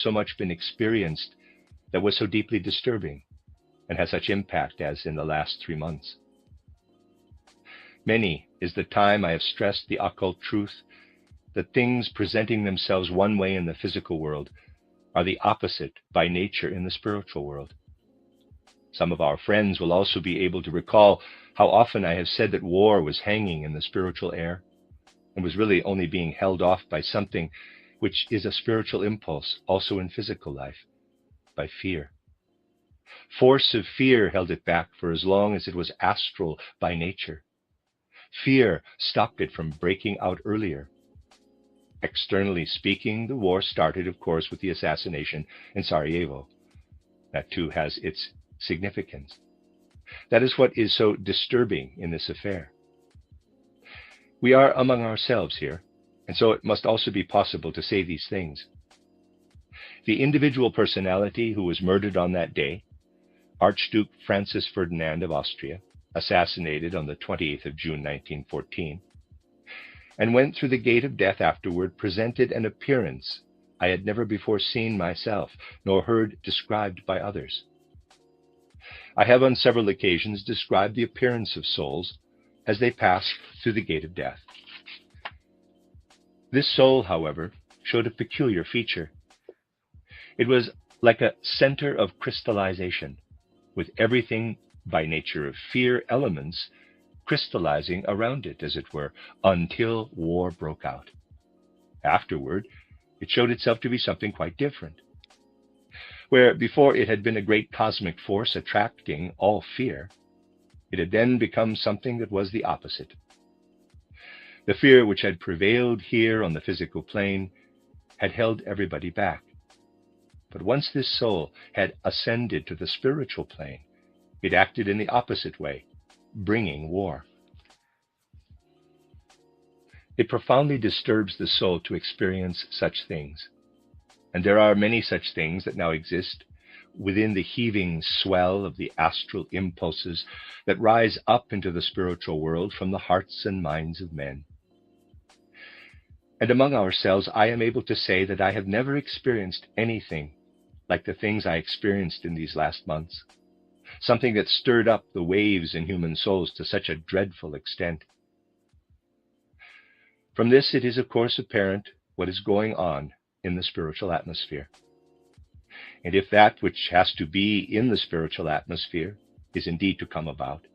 so much been experienced that was so deeply disturbing and has such impact as in the last 3 months. Many is the time I have stressed the occult truth that things presenting themselves one way in the physical world are the opposite by nature in the spiritual world. Some of our friends will also be able to recall how often I have said that war was hanging in the spiritual air and was really only being held off by something which is a spiritual impulse also in physical life, by fear. Force of fear held it back for as long as it was astral by nature. Fear stopped it from breaking out earlier. Externally speaking, the war started, of course, with the assassination in Sarajevo. That too has its significance. That is what is so disturbing in this affair. We are among ourselves here, and so it must also be possible to say these things. The individual personality who was murdered on that day, Archduke Francis Ferdinand of Austria, assassinated on the 28th of June 1914, and went through the gate of death afterward, presented an appearance I had never before seen myself, nor heard described by others. I have on several occasions described the appearance of souls as they pass through the gate of death. This soul, however, showed a peculiar feature. It was like a center of crystallization, with everything by nature of fear elements crystallizing around it, as it were, until war broke out. Afterward, it showed itself to be something quite different. Where before it had been a great cosmic force attracting all fear, it had then become something that was the opposite. The fear which had prevailed here on the physical plane had held everybody back. But once this soul had ascended to the spiritual plane, it acted in the opposite way, bringing war. It profoundly disturbs the soul to experience such things. And there are many such things that now exist within the heaving swell of the astral impulses that rise up into the spiritual world from the hearts and minds of men. And among ourselves, I am able to say that I have never experienced anything like the things I experienced in these last months, something that stirred up the waves in human souls to such a dreadful extent. From this, it is of course apparent what is going on in the spiritual atmosphere. And if that which has to be in the spiritual atmosphere is indeed to come about,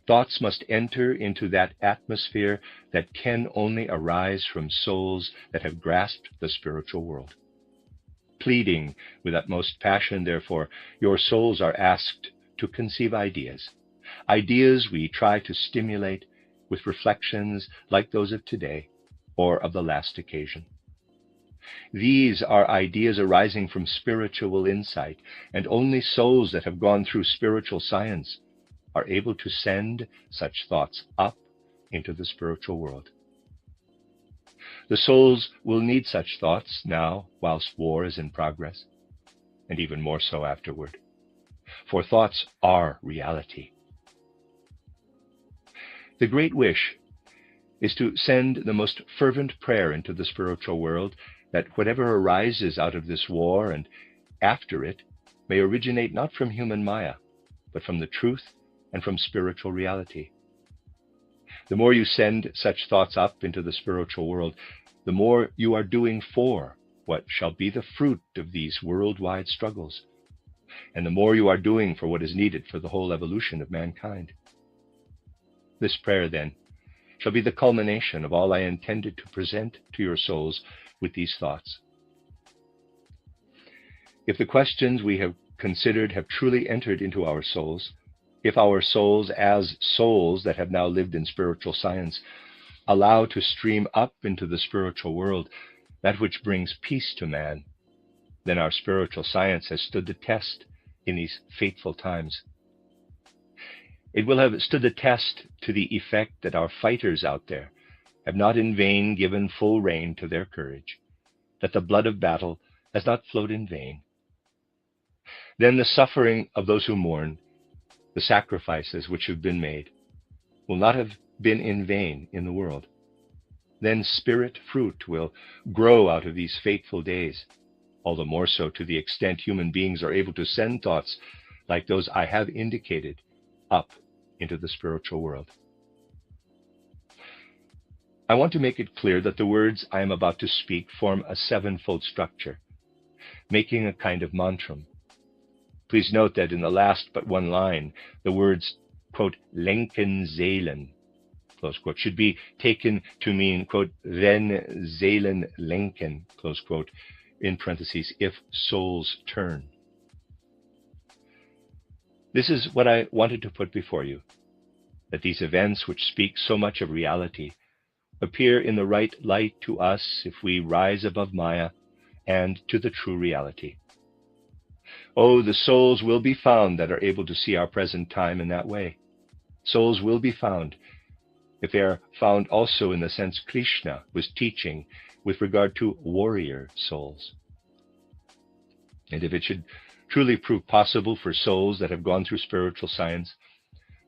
thoughts must enter into that atmosphere that can only arise from souls that have grasped the spiritual world. Pleading with utmost passion, therefore, your souls are asked to conceive ideas. Ideas we try to stimulate with reflections like those of today or of the last occasion. These are ideas arising from spiritual insight, and only souls that have gone through spiritual science are able to send such thoughts up into the spiritual world. The souls will need such thoughts now whilst war is in progress, and even more so afterward, for thoughts are reality. The great wish is to send the most fervent prayer into the spiritual world that whatever arises out of this war and after it may originate not from human maya, but from the truth and from spiritual reality. The more you send such thoughts up into the spiritual world, the more you are doing for what shall be the fruit of these worldwide struggles, and the more you are doing for what is needed for the whole evolution of mankind. This prayer, then, shall be the culmination of all I intended to present to your souls with these thoughts. If the questions we have considered have truly entered into our souls, if our souls, as souls that have now lived in spiritual science, allow to stream up into the spiritual world that which brings peace to man, then our spiritual science has stood the test in these fateful times. It will have stood the test to the effect that our fighters out there have not in vain given full rein to their courage, that the blood of battle has not flowed in vain. Then the suffering of those who mourn, the sacrifices which have been made, will not have been in vain in the world. Then spirit fruit will grow out of these fateful days, all the more so to the extent human beings are able to send thoughts like those I have indicated up into the spiritual world. I want to make it clear that the words I am about to speak form a sevenfold structure, making a kind of mantram. Please note that in the last but one line, the words, quote, lenken Seelen, close quote, should be taken to mean, quote, wenn Seelen lenken, close quote, in parentheses, if souls turn. This is what I wanted to put before you, that these events which speak so much of reality appear in the right light to us if we rise above Maya and to the true reality. Oh, the souls will be found that are able to see our present time in that way. Souls will be found if they are found also in the sense Krishna was teaching with regard to warrior souls. And if it should truly prove possible for souls that have gone through spiritual science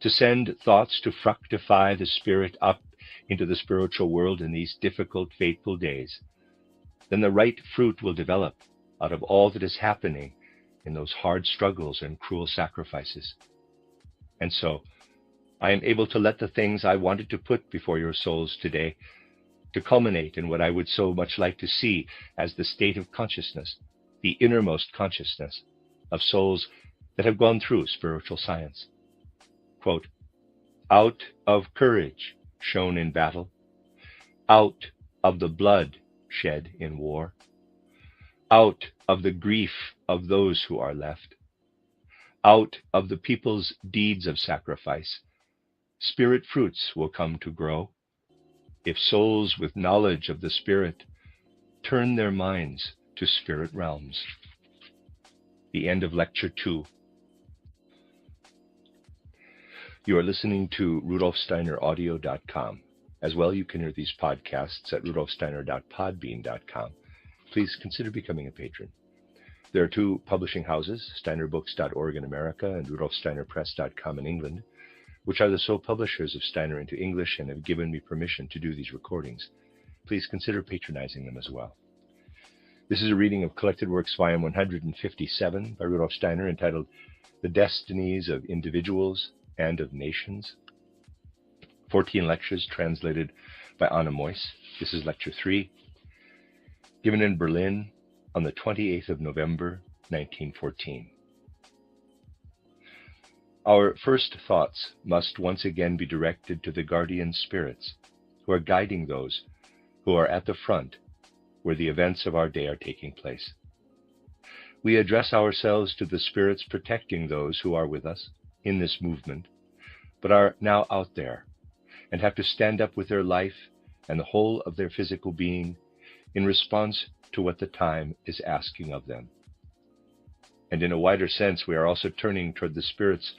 to send thoughts to fructify the spirit up into the spiritual world in these difficult, fateful days, then the right fruit will develop out of all that is happening in those hard struggles and cruel sacrifices. And so, I am able to let the things I wanted to put before your souls today to culminate in what I would so much like to see as the state of consciousness, the innermost consciousness of souls that have gone through spiritual science. Quote, out of courage shown in battle, out of the blood shed in war, out of the grief of those who are left, out of the people's deeds of sacrifice, spirit fruits will come to grow, if souls with knowledge of the Spirit turn their minds to spirit realms. The end of Lecture 2. You are listening to RudolfSteinerAudio.com. As well, you can hear these podcasts at RudolfSteiner.podbean.com. Please consider becoming a patron. There are two publishing houses, SteinerBooks.org in America and RudolfSteinerPress.com in England, which are the sole publishers of Steiner into English and have given me permission to do these recordings. Please consider patronizing them as well. This is a reading of Collected Works, Volume 157 by Rudolf Steiner, entitled The Destinies of Individuals and of Nations. 14 lectures translated by Anna Moyse. This is Lecture 3, given in Berlin on the 28th of November, 1914. Our first thoughts must once again be directed to the guardian spirits who are guiding those who are at the front where the events of our day are taking place. We address ourselves to the spirits protecting those who are with us in this movement, but are now out there and have to stand up with their life and the whole of their physical being in response to what the time is asking of them. And in a wider sense, we are also turning toward the spirits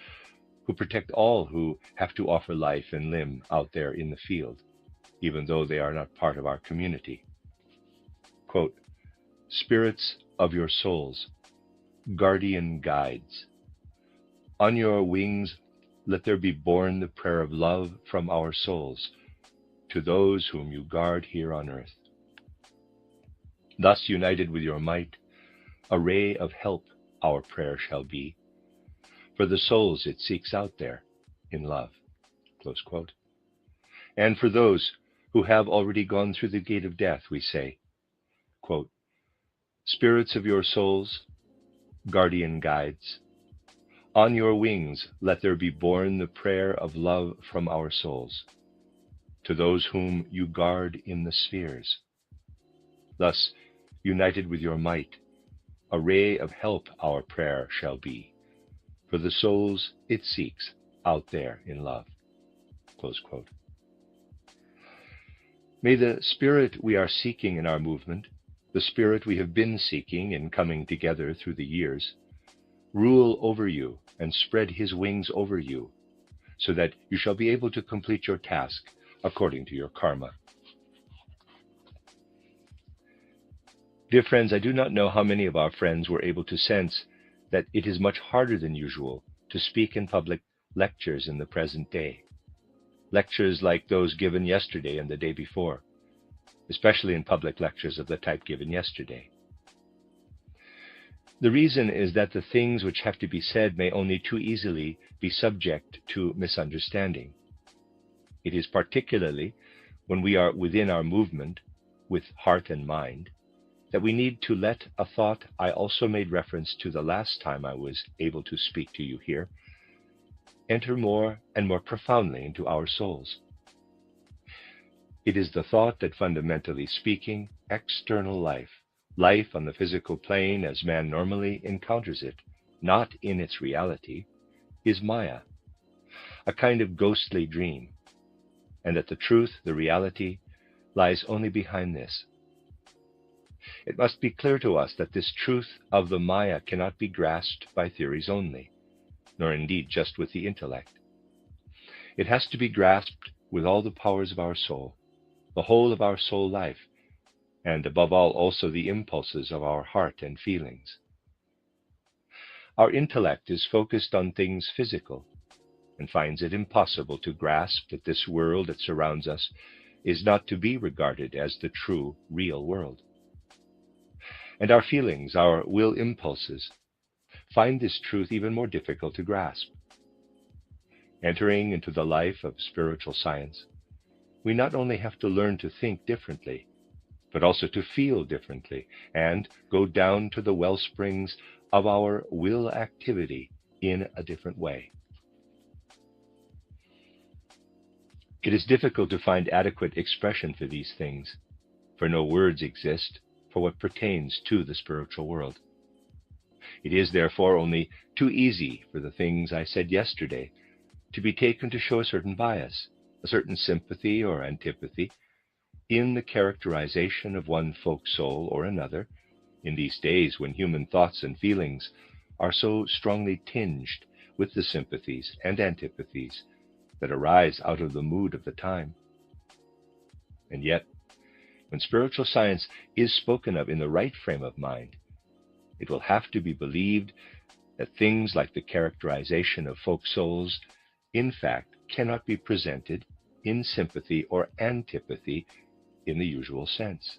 who protect all who have to offer life and limb out there in the field, even though they are not part of our community. Quote, spirits of your souls, guardian guides, on your wings let there be borne the prayer of love from our souls to those whom you guard here on earth. Thus united with your might, a ray of help our prayer shall be, for the souls it seeks out there in love. Close quote. And for those who have already gone through the gate of death, we say, quote, spirits of your souls, guardian guides, on your wings let there be borne the prayer of love from our souls to those whom you guard in the spheres. Thus, united with your might, a ray of help our prayer shall be, for the souls it seeks out there in love. Close quote. May the spirit we are seeking in our movement, the spirit we have been seeking in coming together through the years, rule over you and spread his wings over you, so that you shall be able to complete your task according to your karma. Dear friends, I do not know how many of our friends were able to sense that it is much harder than usual to speak in public lectures in the present day. Lectures like those given yesterday and the day before, especially in public lectures of the type given yesterday. The reason is that the things which have to be said may only too easily be subject to misunderstanding. It is particularly when we are within our movement, with heart and mind, that we need to let a thought I also made reference to the last time I was able to speak to you here, enter more and more profoundly into our souls. It is the thought that, fundamentally speaking, external life on the physical plane as man normally encounters it, not in its reality, is Maya, a kind of ghostly dream, and that the truth, the reality, lies only behind this. It must be clear to us that this truth of the Maya cannot be grasped by theories only, nor indeed just with the intellect. It has to be grasped with all the powers of our soul, the whole of our soul life, and above all also the impulses of our heart and feelings. Our intellect is focused on things physical and finds it impossible to grasp that this world that surrounds us is not to be regarded as the true, real world. And our feelings, our will impulses, find this truth even more difficult to grasp. Entering into the life of spiritual science, we not only have to learn to think differently, but also to feel differently and go down to the well springs of our will activity in a different way. It is difficult to find adequate expression for these things, for no words exist for what pertains to the spiritual world. It is therefore only too easy for the things I said yesterday to be taken to show a certain bias, a certain sympathy or antipathy in the characterization of one folk soul or another, in these days when human thoughts and feelings are so strongly tinged with the sympathies and antipathies that arise out of the mood of the time. And yet, when spiritual science is spoken of in the right frame of mind, it will have to be believed that things like the characterization of folk souls, in fact, cannot be presented in sympathy or antipathy in the usual sense,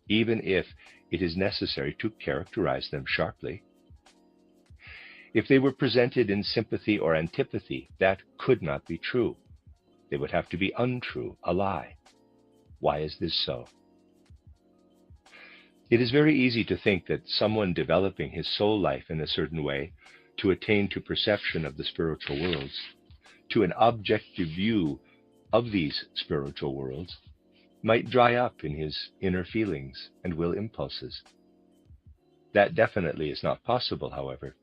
even if it is necessary to characterize them sharply. If they were presented in sympathy or antipathy, that could not be true. They would have to be untrue, a lie. Why is this so? It is very easy to think that someone developing his soul life in a certain way to attain to perception of the spiritual worlds, to an objective view of these spiritual worlds, might dry up in his inner feelings and will impulses. That definitely is not possible, however.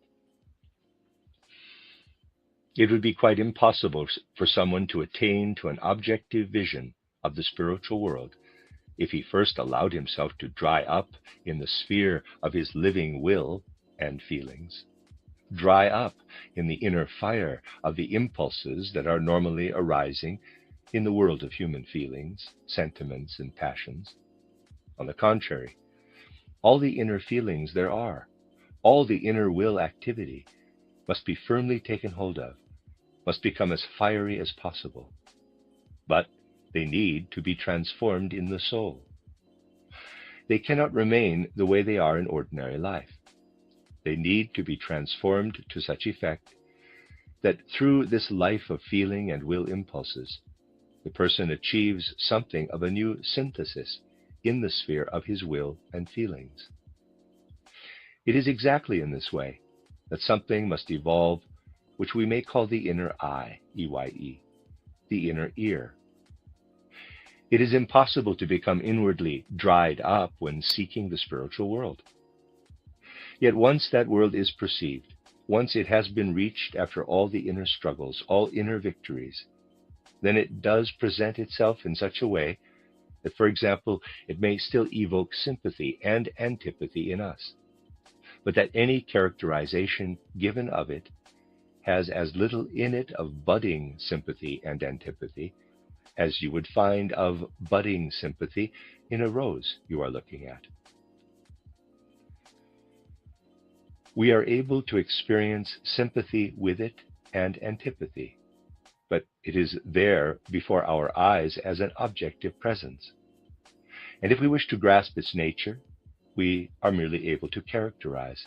It would be quite impossible for someone to attain to an objective vision of the spiritual world if he first allowed himself to dry up in the sphere of his living will and feelings, dry up in the inner fire of the impulses that are normally arising in the world of human feelings, sentiments, and passions. On the contrary, all the inner feelings there are, all the inner will activity must be firmly taken hold of, must become as fiery as possible. But they need to be transformed in the soul. They cannot remain the way they are in ordinary life. They need to be transformed to such effect that through this life of feeling and will impulses, the person achieves something of a new synthesis in the sphere of his will and feelings. It is exactly in this way that something must evolve which we may call the inner eye, E-Y-E, the inner ear. It is impossible to become inwardly dried up when seeking the spiritual world. Yet once that world is perceived, once it has been reached after all the inner struggles, all inner victories, then it does present itself in such a way that, for example, it may still evoke sympathy and antipathy in us, but that any characterization given of it has as little in it of budding sympathy and antipathy as you would find of budding sympathy in a rose you are looking at. We are able to experience sympathy with it and antipathy, but it is there before our eyes as an objective presence. And if we wish to grasp its nature, we are merely able to characterize.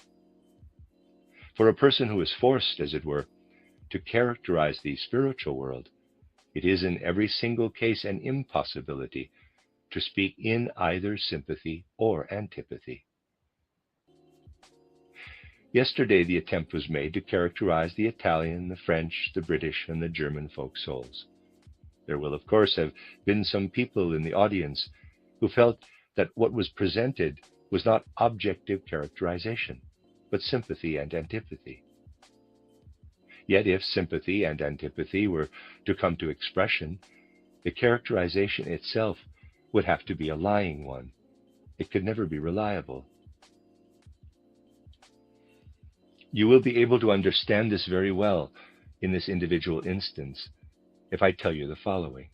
For a person who is forced, as it were, to characterize the spiritual world, it is in every single case an impossibility to speak in either sympathy or antipathy. Yesterday the attempt was made to characterize the Italian, the French, the British, and the German folk souls. There will, of course, have been some people in the audience who felt that what was presented was not objective characterization, but sympathy and antipathy. Yet if sympathy and antipathy were to come to expression, the characterization itself would have to be a lying one. It could never be reliable. You will be able to understand this very well in this individual instance if I tell you the following.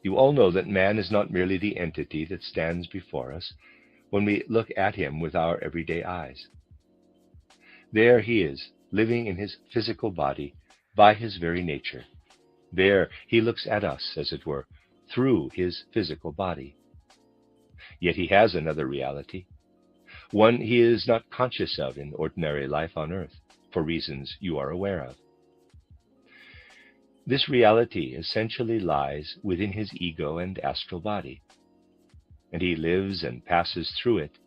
You all know that man is not merely the entity that stands before us when we look at him with our everyday eyes. There he is, living in his physical body by his very nature. There he looks at us, as it were, through his physical body. Yet he has another reality, one he is not conscious of in ordinary life on earth, for reasons you are aware of. This reality essentially lies within his ego and astral body, and he lives and passes through it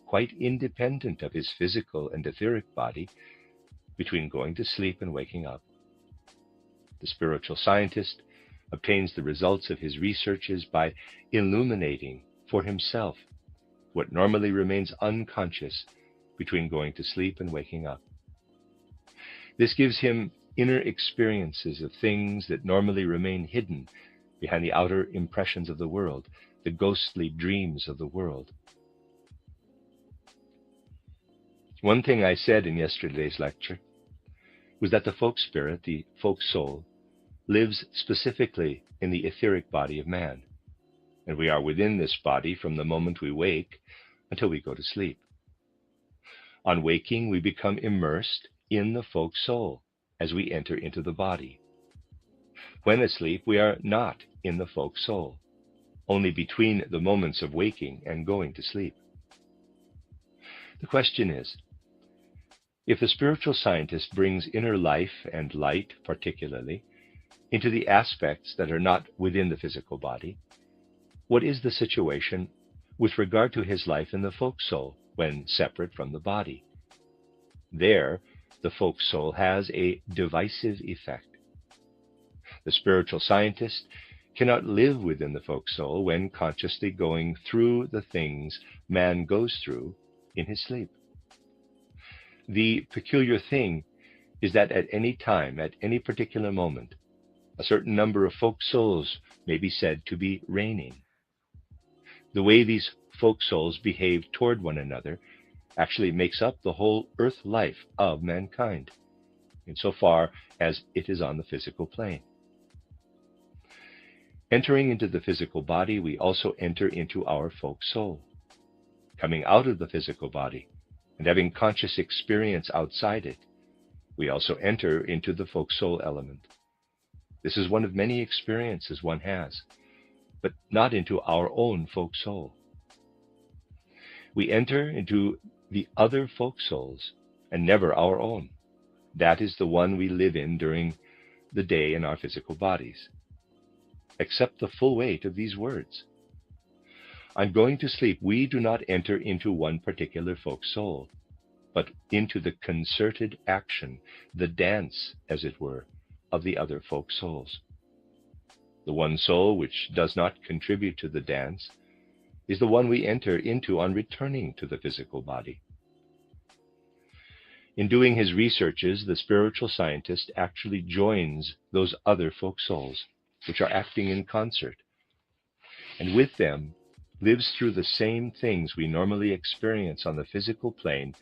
quite independent of his physical and etheric body between going to sleep and waking up. The spiritual scientist obtains the results of his researches by illuminating for himself what normally remains unconscious between going to sleep and waking up. This gives him inner experiences of things that normally remain hidden behind the outer impressions of the world, the ghostly dreams of the world. One thing I said in yesterday's lecture was that the folk spirit, the folk soul, lives specifically in the etheric body of man, and we are within this body from the moment we wake until we go to sleep. On waking, we become immersed in the folk soul as we enter into the body. When asleep, we are not in the folk soul, only between the moments of waking and going to sleep. The question is, if the spiritual scientist brings inner life and light, particularly, into the aspects that are not within the physical body, what is the situation with regard to his life in the folk soul when separate from the body? There, the folk soul has a divisive effect. The spiritual scientist cannot live within the folk soul when consciously going through the things man goes through in his sleep. The peculiar thing is that at any time, at any particular moment, a certain number of folk souls may be said to be reigning. The way these folk souls behave toward one another actually makes up the whole earth life of mankind, insofar as it is on the physical plane. Entering into the physical body, we also enter into our folk soul. Coming out of the physical body and having conscious experience outside it, we also enter into the folk soul element. This is one of many experiences one has, but not into our own folk soul. We enter into the other folk souls and never our own. That is the one we live in during the day in our physical bodies. Accept the full weight of these words. On going to sleep, we do not enter into one particular folk soul, but into the concerted action, the dance, as it were, of the other folk souls. The one soul which does not contribute to the dance is the one we enter into on returning to the physical body. In doing his researches, the spiritual scientist actually joins those other folk souls which are acting in concert, and with them lives through the same things we normally experience on the physical plane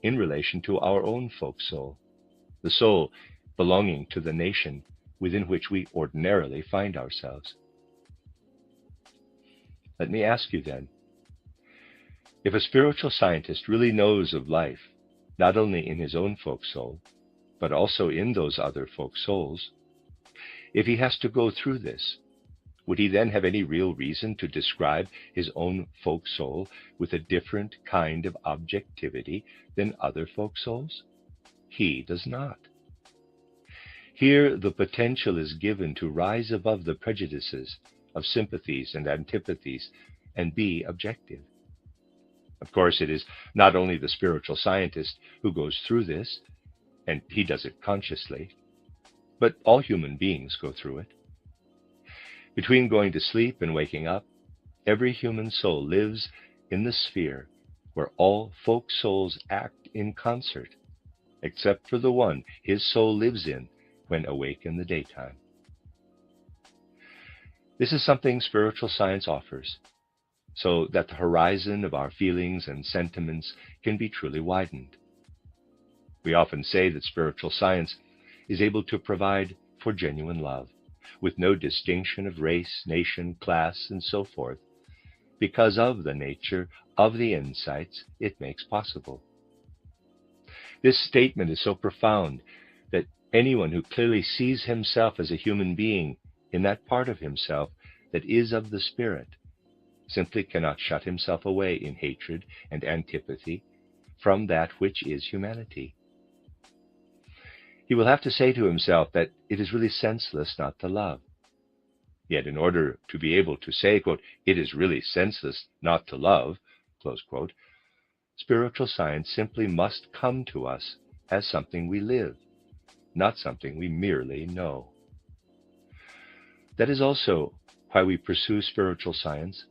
in relation to our own folk soul, the soul belonging to the nation within which we ordinarily find ourselves. Let me ask you then, if a spiritual scientist really knows of life, not only in his own folk soul, but also in those other folk souls, if he has to go through this, would he then have any real reason to describe his own folk soul with a different kind of objectivity than other folk souls? he does not. Here the potential is given to rise above the prejudices of sympathies and antipathies and be objective. Of course, it is not only the spiritual scientist who goes through this, and he does it consciously, but all human beings go through it. Between going to sleep and waking up, every human soul lives in the sphere where all folk souls act in concert, except for the one his soul lives in when awake in the daytime. This is something spiritual science offers, so that the horizon of our feelings and sentiments can be truly widened. We often say that spiritual science is able to provide for genuine love, with no distinction of race, nation, class, and so forth, because of the nature of the insights it makes possible. This statement is so profound that anyone who clearly sees himself as a human being in that part of himself that is of the Spirit simply cannot shut himself away in hatred and antipathy from that which is humanity. He will have to say to himself that it is really senseless not to love. Yet in order to be able to say, quote, "it is really senseless not to love," close quote, spiritual science simply must come to us as something we live, not something we merely know. That is also why we pursue spiritual science,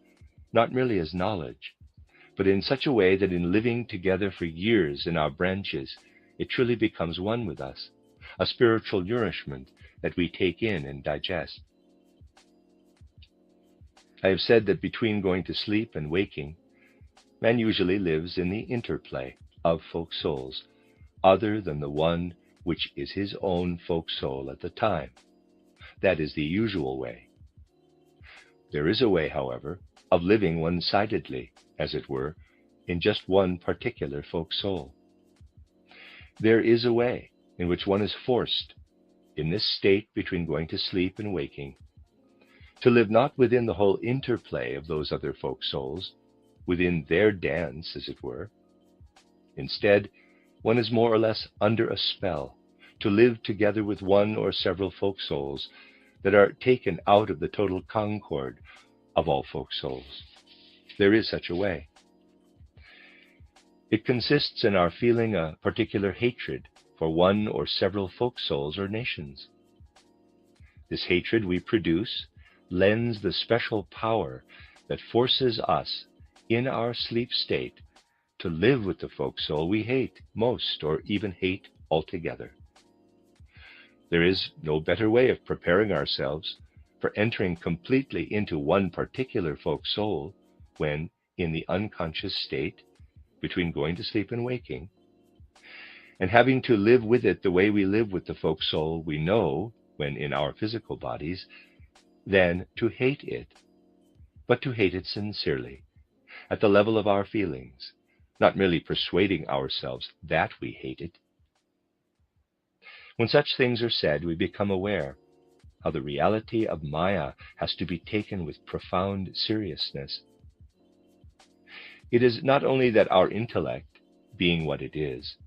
not merely as knowledge, but in such a way that in living together for years in our branches, it truly becomes one with us, a spiritual nourishment that we take in and digest. I have said that between going to sleep and waking, man usually lives in the interplay of folk souls, other than the one which is his own folk soul at the time. That is the usual way. There is a way, however, of living one-sidedly, as it were, in just one particular folk soul. There is a way in which one is forced, in this state between going to sleep and waking, to live not within the whole interplay of those other folk souls, within their dance, as it were. Instead, one is more or less under a spell, to live together with one or several folk souls that are taken out of the total concord of all folk souls. There is such a way. It consists in our feeling a particular hatred for one or several folk souls or nations. This hatred we produce lends the special power that forces us in our sleep state to live with the folk soul we hate most, or even hate altogether. There is no better way of preparing ourselves for entering completely into one particular folk soul when, in the unconscious state, between going to sleep and waking, and having to live with it the way we live with the folk soul we know when in our physical bodies, than to hate it, but to hate it sincerely, at the level of our feelings, not merely persuading ourselves that we hate it. When such things are said, we become aware how the reality of Maya has to be taken with profound seriousness. It is not only that our intellect, being what it is,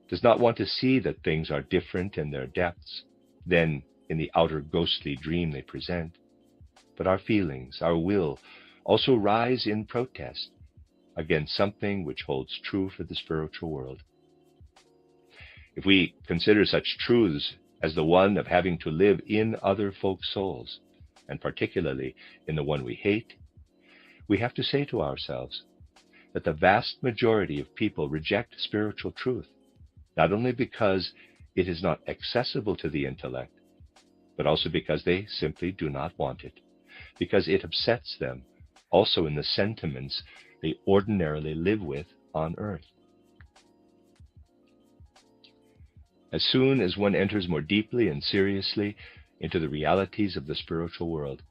does not want to see that things are different in their depths than in the outer ghostly dream they present, but our feelings, our will, also rise in protest against something which holds true for the spiritual world. If we consider such truths as the one of having to live in other folk souls, and particularly in the one we hate, we have to say to ourselves that the vast majority of people reject spiritual truth, not only because it is not accessible to the intellect, but also because they simply do not want it, because it upsets them also in the sentiments they ordinarily live with on earth. As soon as one enters more deeply and seriously into the realities of the spiritual world,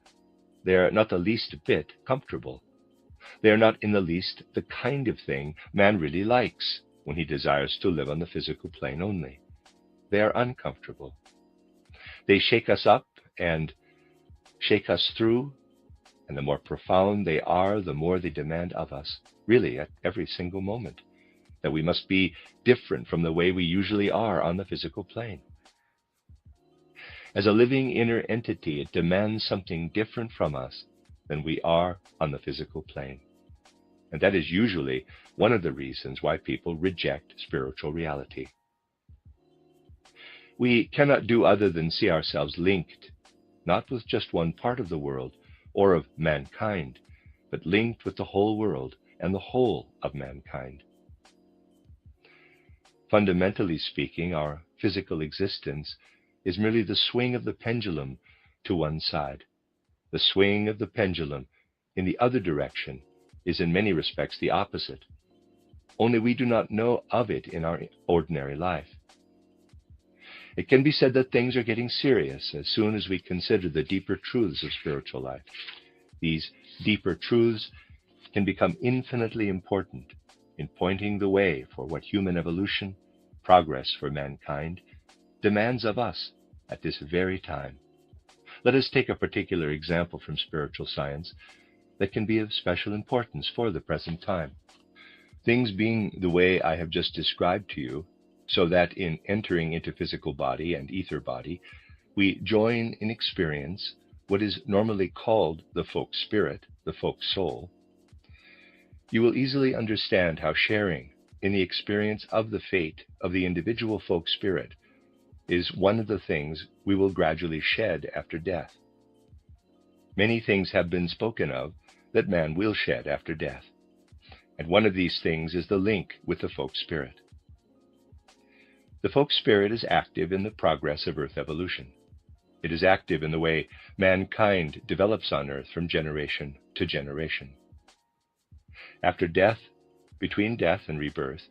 they are not the least bit comfortable. They are not in the least the kind of thing man really likes when he desires to live on the physical plane only. They are uncomfortable. They shake us up and shake us through, and the more profound they are, the more they demand of us, really at every single moment. that we must be different from the way we usually are on the physical plane. As a living inner entity, it demands something different from us than we are on the physical plane. And that is usually one of the reasons why people reject spiritual reality. We cannot do other than see ourselves linked, not with just one part of the world or of mankind, but linked with the whole world and the whole of mankind. Fundamentally speaking, our physical existence is merely the swing of the pendulum to one side. The swing of the pendulum in the other direction is in many respects the opposite, only we do not know of it in our ordinary life. It can be said that things are getting serious as soon as we consider the deeper truths of spiritual life. These deeper truths can become infinitely important in pointing the way for what human evolution, progress for mankind, demands of us at this very time. Let us take a particular example from spiritual science that can be of special importance for the present time. Things being the way I have just described to you, so that in entering into physical body and ether body, we join in experience what is normally called the folk spirit, the folk soul, you will easily understand how sharing in the experience of the fate of the individual folk spirit is one of the things we will gradually shed after death. Many things have been spoken of that man will shed after death, and one of these things is the link with the folk spirit. The folk spirit is active in the progress of Earth evolution. It is active in the way mankind develops on Earth from generation to generation. After death, between death and rebirth,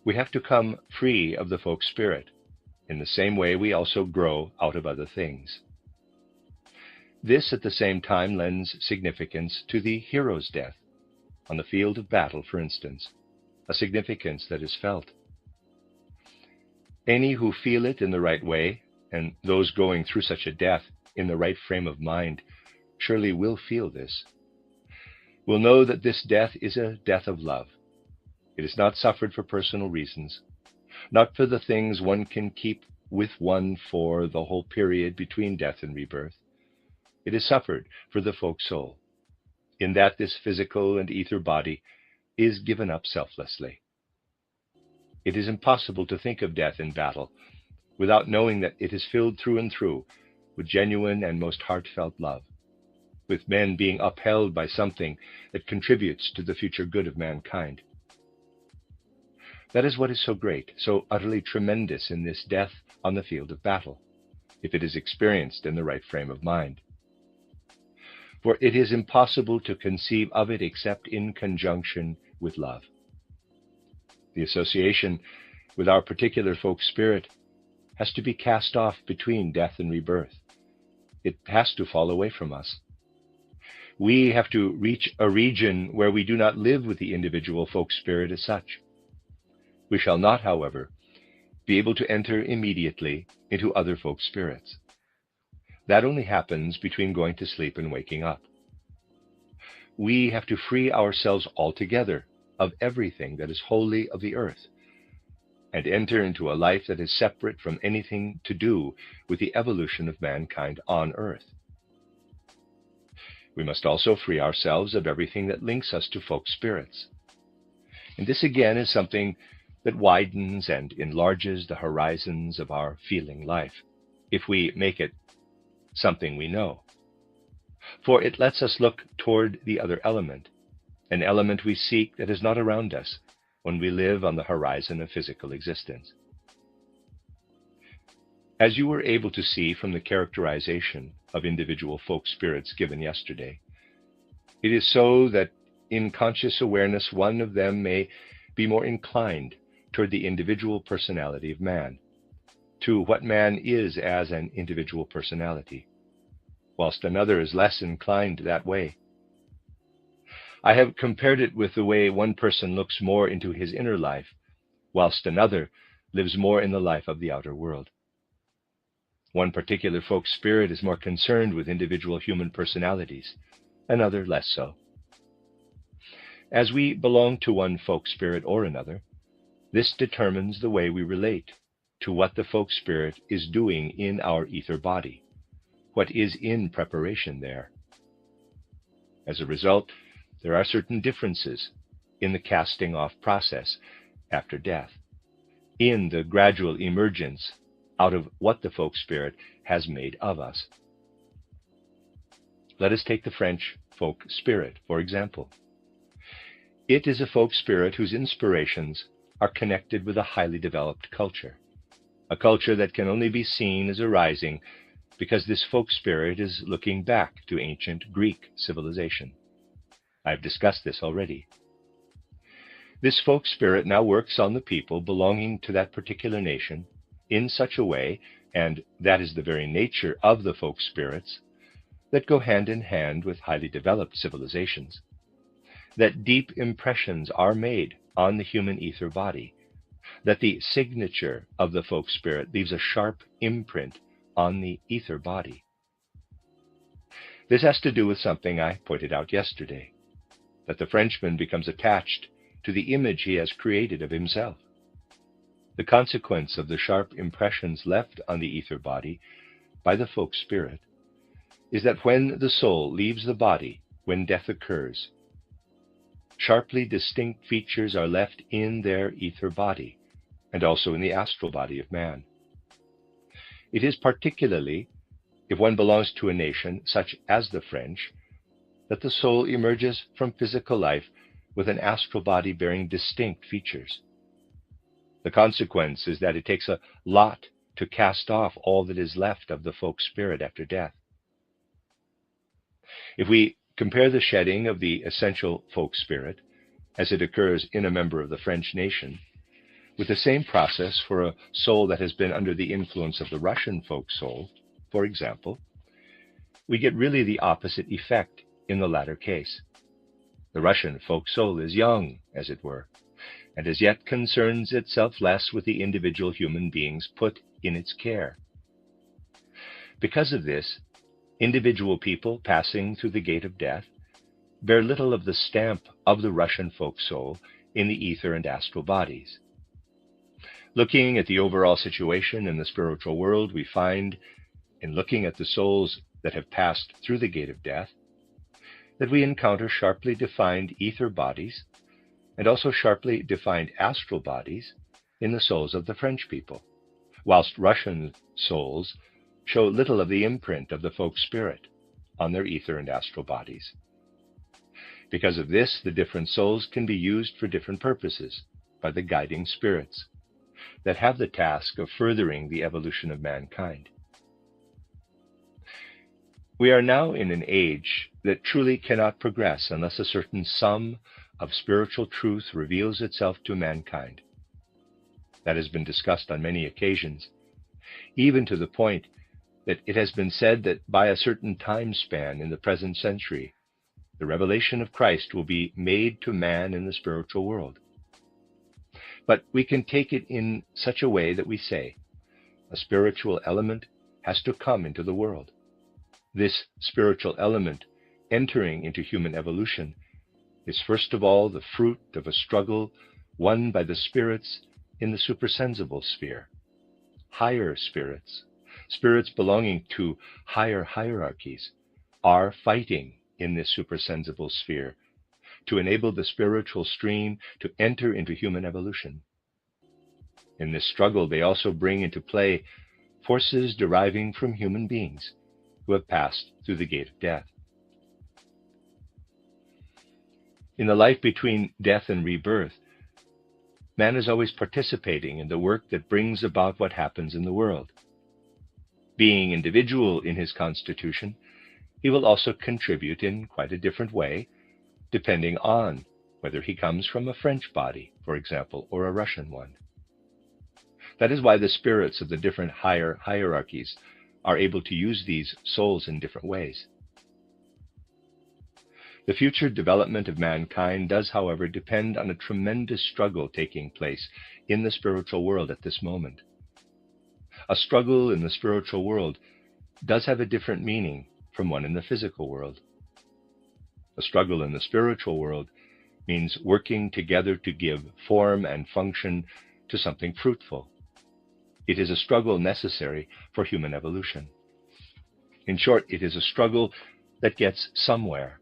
we have to come free of the folk spirit. In the same way, we also grow out of other things. This, at the same time, lends significance to the hero's death, on the field of battle, for instance, a significance that is felt. Any who feel it in the right way, and those going through such a death in the right frame of mind, surely will feel this, will know that this death is a death of love. It is not suffered for personal reasons, not for the things one can keep with one for the whole period between death and rebirth. It is suffered for the folk soul, in that this physical and ether body is given up selflessly. It is impossible to think of death in battle without knowing that it is filled through and through with genuine and most heartfelt love, with men being upheld by something that contributes to the future good of mankind. That is what is so great, so utterly tremendous in this death on the field of battle, if it is experienced in the right frame of mind. For it is impossible to conceive of it except in conjunction with love. The association with our particular folk spirit has to be cast off between death and rebirth. It has to fall away from us. We have to reach a region where we do not live with the individual folk spirit as such. We shall not, however, be able to enter immediately into other folk spirits. That only happens between going to sleep and waking up. We have to free ourselves altogether of everything that is wholly of the earth, and enter into a life that is separate from anything to do with the evolution of mankind on earth. We must also free ourselves of everything that links us to folk spirits. And this again is something that widens and enlarges the horizons of our feeling life, if we make it something we know. For it lets us look toward the other element, an element we seek that is not around us when we live on the horizon of physical existence. As you were able to see from the characterization of individual folk spirits given yesterday, it is so that in conscious awareness one of them may be more inclined toward the individual personality of man, to what man is as an individual personality, whilst another is less inclined that way. I have compared it with the way one person looks more into his inner life, whilst another lives more in the life of the outer world. One particular folk spirit is more concerned with individual human personalities, another less so. As we belong to one folk spirit or another, This determines the way we relate to what the folk spirit is doing in our ether body, what is in preparation there. As a result, there are certain differences in the casting off process after death, in the gradual emergence out of what the folk spirit has made of us. Let us take the French folk spirit, for example. It is a folk spirit whose inspirations are connected with a highly developed culture, a culture that can only be seen as arising because this folk spirit is looking back to ancient Greek civilization. I've discussed this already. This folk spirit now works on the people belonging to that particular nation in such a way, and that is the very nature of the folk spirits, that go hand in hand with highly developed civilizations, that deep impressions are made on the human ether body, that the signature of the folk spirit leaves a sharp imprint on the ether body. This has to do with something I pointed out yesterday, that the Frenchman becomes attached to the image he has created of himself. The consequence of the sharp impressions left on the ether body by the folk spirit is that when the soul leaves the body, when death occurs, sharply distinct features are left in their ether body and also in the astral body of man. It is particularly, if one belongs to a nation such as the French, that the soul emerges from physical life with an astral body bearing distinct features. The consequence is that it takes a lot to cast off all that is left of the folk spirit after death. If we compare the shedding of the essential folk spirit, as it occurs in a member of the French nation, with the same process for a soul that has been under the influence of the Russian folk soul, for example, we get really the opposite effect in the latter case. The Russian folk soul is young, as it were, and as yet concerns itself less with the individual human beings put in its care. Because of this, individual people passing through the gate of death bear little of the stamp of the Russian folk soul in the ether and astral bodies. Looking at the overall situation in the spiritual world, we find, in looking at the souls that have passed through the gate of death, that we encounter sharply defined ether bodies and also sharply defined astral bodies in the souls of the French people, whilst Russian souls show little of the imprint of the folk spirit on their ether and astral bodies. Because of this, the different souls can be used for different purposes by the guiding spirits that have the task of furthering the evolution of mankind. We are now in an age that truly cannot progress unless a certain sum of spiritual truth reveals itself to mankind. That has been discussed on many occasions, even to the point that it has been said that by a certain time span in the present century, the revelation of Christ will be made to man in the spiritual world. But we can take it in such a way that we say, a spiritual element has to come into the world. This spiritual element entering into human evolution is first of all the fruit of a struggle won by the spirits in the supersensible sphere. Higher spirits, spirits belonging to higher hierarchies, are fighting in this supersensible sphere to enable the spiritual stream to enter into human evolution. In this struggle, they also bring into play forces deriving from human beings who have passed through the gate of death. In the life between death and rebirth, man is always participating in the work that brings about what happens in the world. Being individual in his constitution, he will also contribute in quite a different way, depending on whether he comes from a French body, for example, or a Russian one. That is why the spirits of the different higher hierarchies are able to use these souls in different ways. The future development of mankind does, however, depend on a tremendous struggle taking place in the spiritual world at this moment. A struggle in the spiritual world does have a different meaning from one in the physical world. A struggle in the spiritual world means working together to give form and function to something fruitful. It is a struggle necessary for human evolution. In short, it is a struggle that gets somewhere.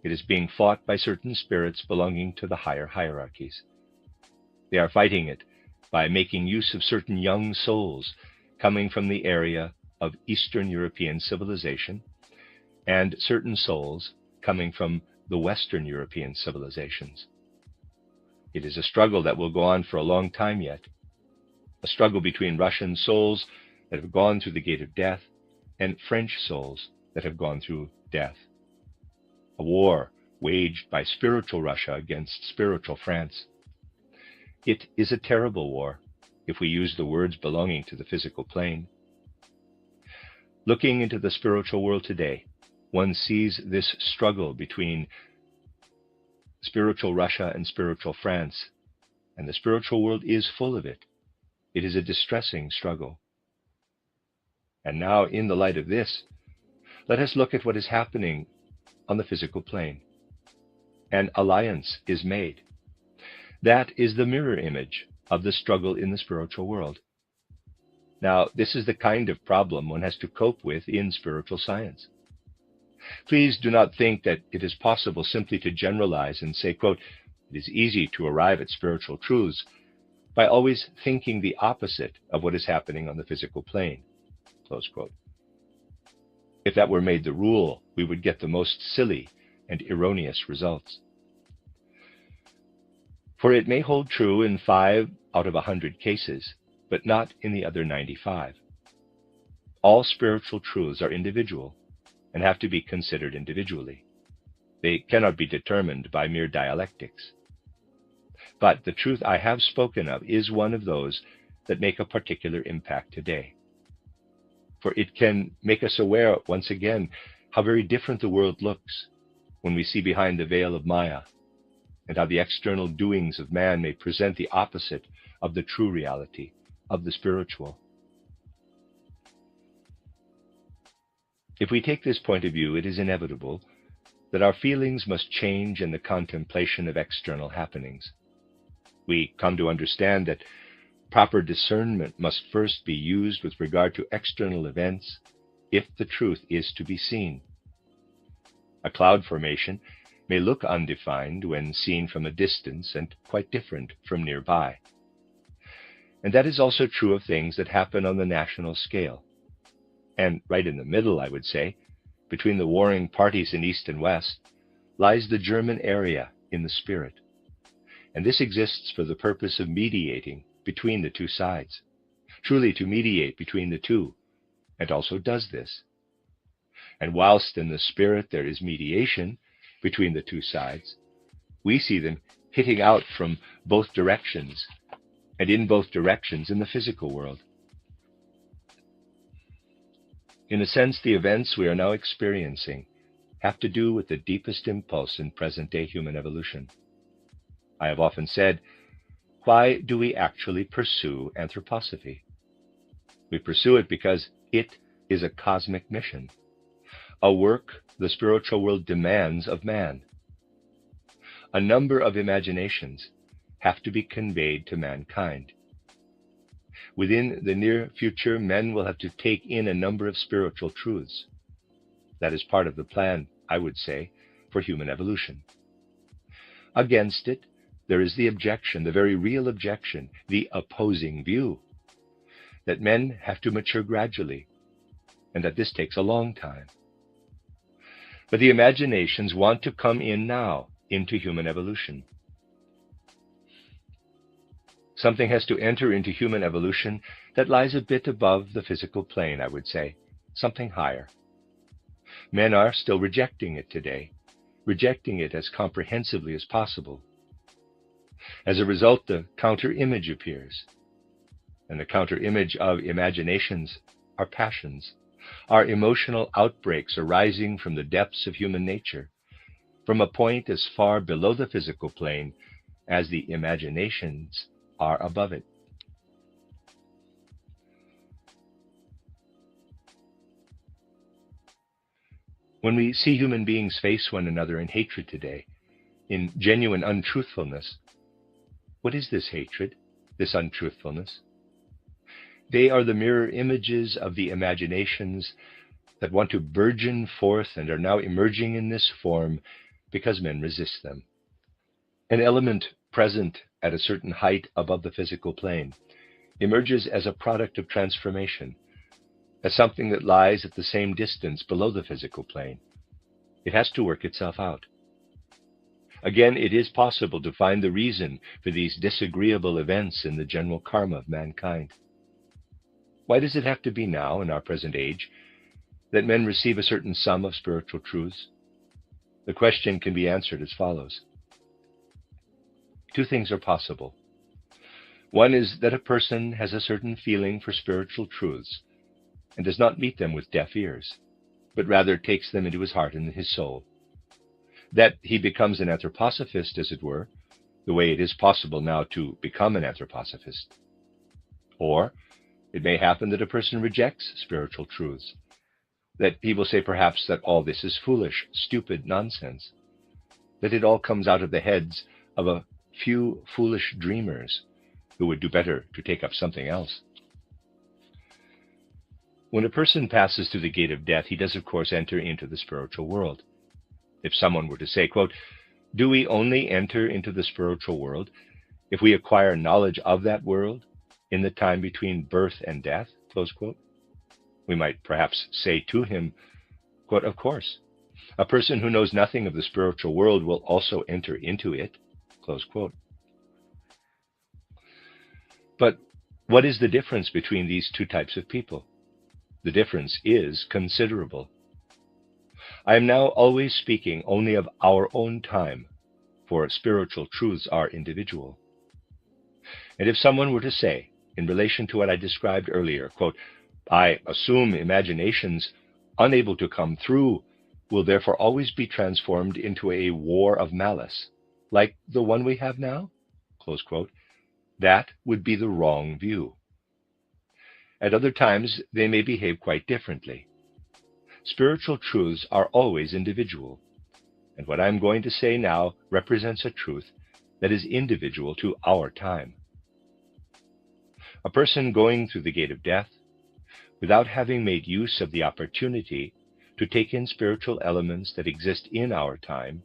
It is being fought by certain spirits belonging to the higher hierarchies. They are fighting it by making use of certain young souls coming from the area of Eastern European civilization and certain souls coming from the Western European civilizations. It is a struggle that will go on for a long time yet, a struggle between Russian souls that have gone through the gate of death and French souls that have gone through death. A war waged by spiritual Russia against spiritual France. It is a terrible war, if we use the words belonging to the physical plane. Looking into the spiritual world today, one sees this struggle between spiritual Russia and spiritual France, and the spiritual world is full of it. It is a distressing struggle. And now, in the light of this, let us look at what is happening on the physical plane. An alliance is made. That is the mirror image of the struggle in the spiritual world. Now, this is the kind of problem one has to cope with in spiritual science. Please do not think that it is possible simply to generalize and say, quote, it is easy to arrive at spiritual truths by always thinking the opposite of what is happening on the physical plane, close quote. If that were made the rule, we would get the most silly and erroneous results. For it may hold true in 5 out of 100 cases, but not in the other 95. All spiritual truths are individual and have to be considered individually. They cannot be determined by mere dialectics. But the truth I have spoken of is one of those that make a particular impact today. For it can make us aware once again how very different the world looks when we see behind the veil of Maya, and how the external doings of man may present the opposite of the true reality, of the spiritual. If we take this point of view, it is inevitable that our feelings must change in the contemplation of external happenings. We come to understand that proper discernment must first be used with regard to external events if the truth is to be seen. A cloud formation may look undefined when seen from a distance and quite different from nearby. And that is also true of things that happen on the national scale. And right in the middle, I would say, between the warring parties in East and West, lies the German area in the spirit. And this exists for the purpose of mediating between the two sides, truly to mediate between the two, and also does this. And whilst in the spirit there is mediation between the two sides, we see them hitting out from both directions, and in both directions in the physical world. In a sense, the events we are now experiencing have to do with the deepest impulse in present-day human evolution. I have often said, why do we actually pursue anthroposophy? We pursue it because it is a cosmic mission, a work the spiritual world demands of man. A number of imaginations have to be conveyed to mankind. Within the near future, men will have to take in a number of spiritual truths. That is part of the plan, I would say, for human evolution. Against it, there is the objection, the very real objection, the opposing view, that men have to mature gradually, and that this takes a long time. But the imaginations want to come in now into human evolution. Something has to enter into human evolution that lies a bit above the physical plane, I would say, something higher. Men are still rejecting it today, rejecting it as comprehensively as possible. As a result, the counter-image appears. And the counter-image of imaginations are passions, are emotional outbreaks arising from the depths of human nature, from a point as far below the physical plane as the imaginations are above it. When we see human beings face one another in hatred today, in genuine untruthfulness. What is this hatred, this untruthfulness? They are the mirror images of the imaginations that want to burgeon forth and are now emerging in this form because men resist them. An element present at a certain height above the physical plane emerges as a product of transformation, as something that lies at the same distance below the physical plane. It has to work itself out. Again, it is possible to find the reason for these disagreeable events in the general karma of mankind. Why does it have to be now, in our present age, that men receive a certain sum of spiritual truths? The question can be answered as follows. Two things are possible. One is that a person has a certain feeling for spiritual truths and does not meet them with deaf ears, but rather takes them into his heart and his soul. That he becomes an anthroposophist, as it were, the way it is possible now to become an anthroposophist. Or it may happen that a person rejects spiritual truths, that he will say perhaps that all this is foolish, stupid nonsense, that it all comes out of the heads of a few foolish dreamers who would do better to take up something else. When a person passes through the gate of death, he does, of course, enter into the spiritual world. If someone were to say, quote, do we only enter into the spiritual world if we acquire knowledge of that world in the time between birth and death, close quote, we might perhaps say to him, quote, of course, a person who knows nothing of the spiritual world will also enter into it, close quote. But what is the difference between these two types of people? The difference is considerable. I am now always speaking only of our own time, for spiritual truths are individual. And if someone were to say, in relation to what I described earlier, quote, I assume imaginations unable to come through will therefore always be transformed into a war of malice, like the one we have now, close quote, that would be the wrong view. At other times, they may behave quite differently. Spiritual truths are always individual, and what I'm going to say now represents a truth that is individual to our time. A person going through the gate of death, without having made use of the opportunity to take in spiritual elements that exist in our time,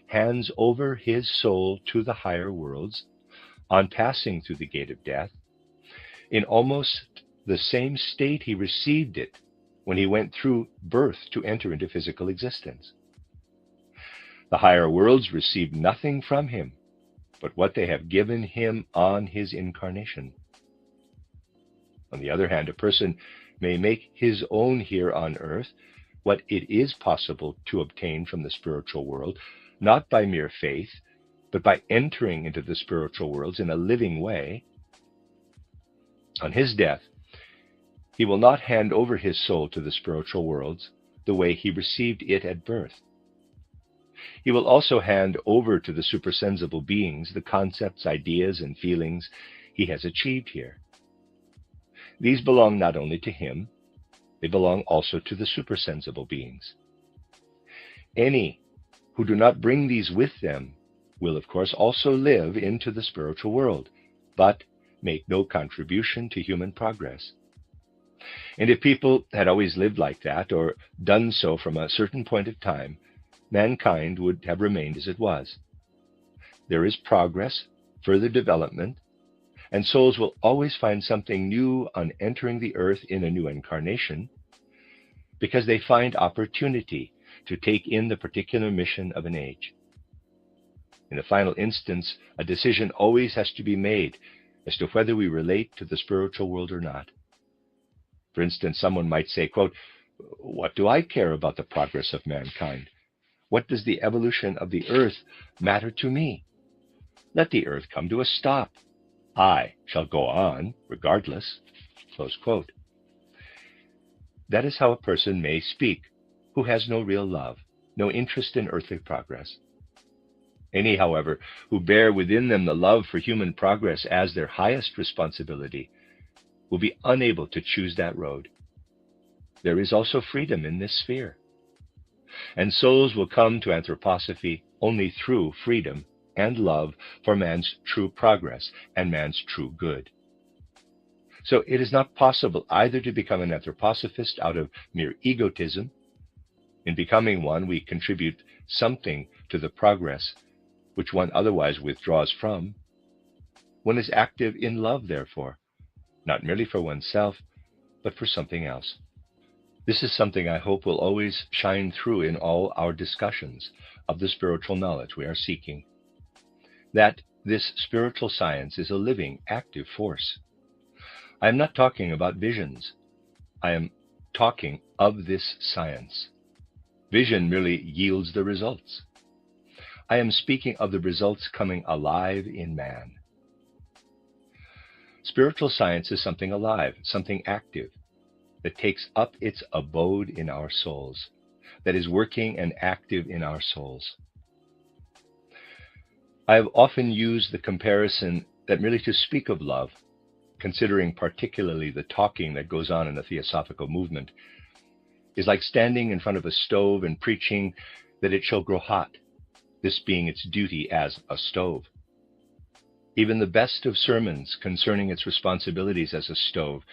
hands over his soul to the higher worlds on passing through the gate of death, in almost the same state he received it when he went through birth to enter into physical existence. The higher worlds receive nothing from him but what they have given him on his incarnation. On the other hand, a person may make his own here on earth what it is possible to obtain from the spiritual world, not by mere faith, but by entering into the spiritual worlds in a living way. On his death, he will not hand over his soul to the spiritual worlds the way he received it at birth. He will also hand over to the supersensible beings the concepts, ideas, and feelings he has achieved here. These belong not only to him, they belong also to the supersensible beings. Any who do not bring these with them will, of course, also live into the spiritual world, but make no contribution to human progress. And if people had always lived like that, or done so from a certain point of time, mankind would have remained as it was. There is progress, further development, and souls will always find something new on entering the earth in a new incarnation, because they find opportunity to take in the particular mission of an age. In the final instance, a decision always has to be made as to whether we relate to the spiritual world or not. For instance, someone might say, quote, what do I care about the progress of mankind? What does the evolution of the earth matter to me? Let the earth come to a stop. I shall go on regardless. Close quote. That is how a person may speak who has no real love, no interest in earthly progress. Any, however, who bear within them the love for human progress as their highest responsibility will be unable to choose that road. There is also freedom in this sphere, and souls will come to anthroposophy only through freedom and love for man's true progress and man's true good. So it is not possible either to become an anthroposophist out of mere egotism. In becoming one, we contribute something to the progress which one otherwise withdraws from. One is active in love, therefore, not merely for oneself, but for something else. This is something I hope will always shine through in all our discussions of the spiritual knowledge we are seeking. That this spiritual science is a living, active force. I am not talking about visions. I am talking of this science. Vision merely yields the results. I am speaking of the results coming alive in man. Spiritual science is something alive, something active, that takes up its abode in our souls, that is working and active in our souls. I have often used the comparison that merely to speak of love, considering particularly the talking that goes on in the theosophical movement, is like standing in front of a stove and preaching that it shall grow hot, this being its duty as a stove. Even the best of sermons concerning its responsibilities as a stove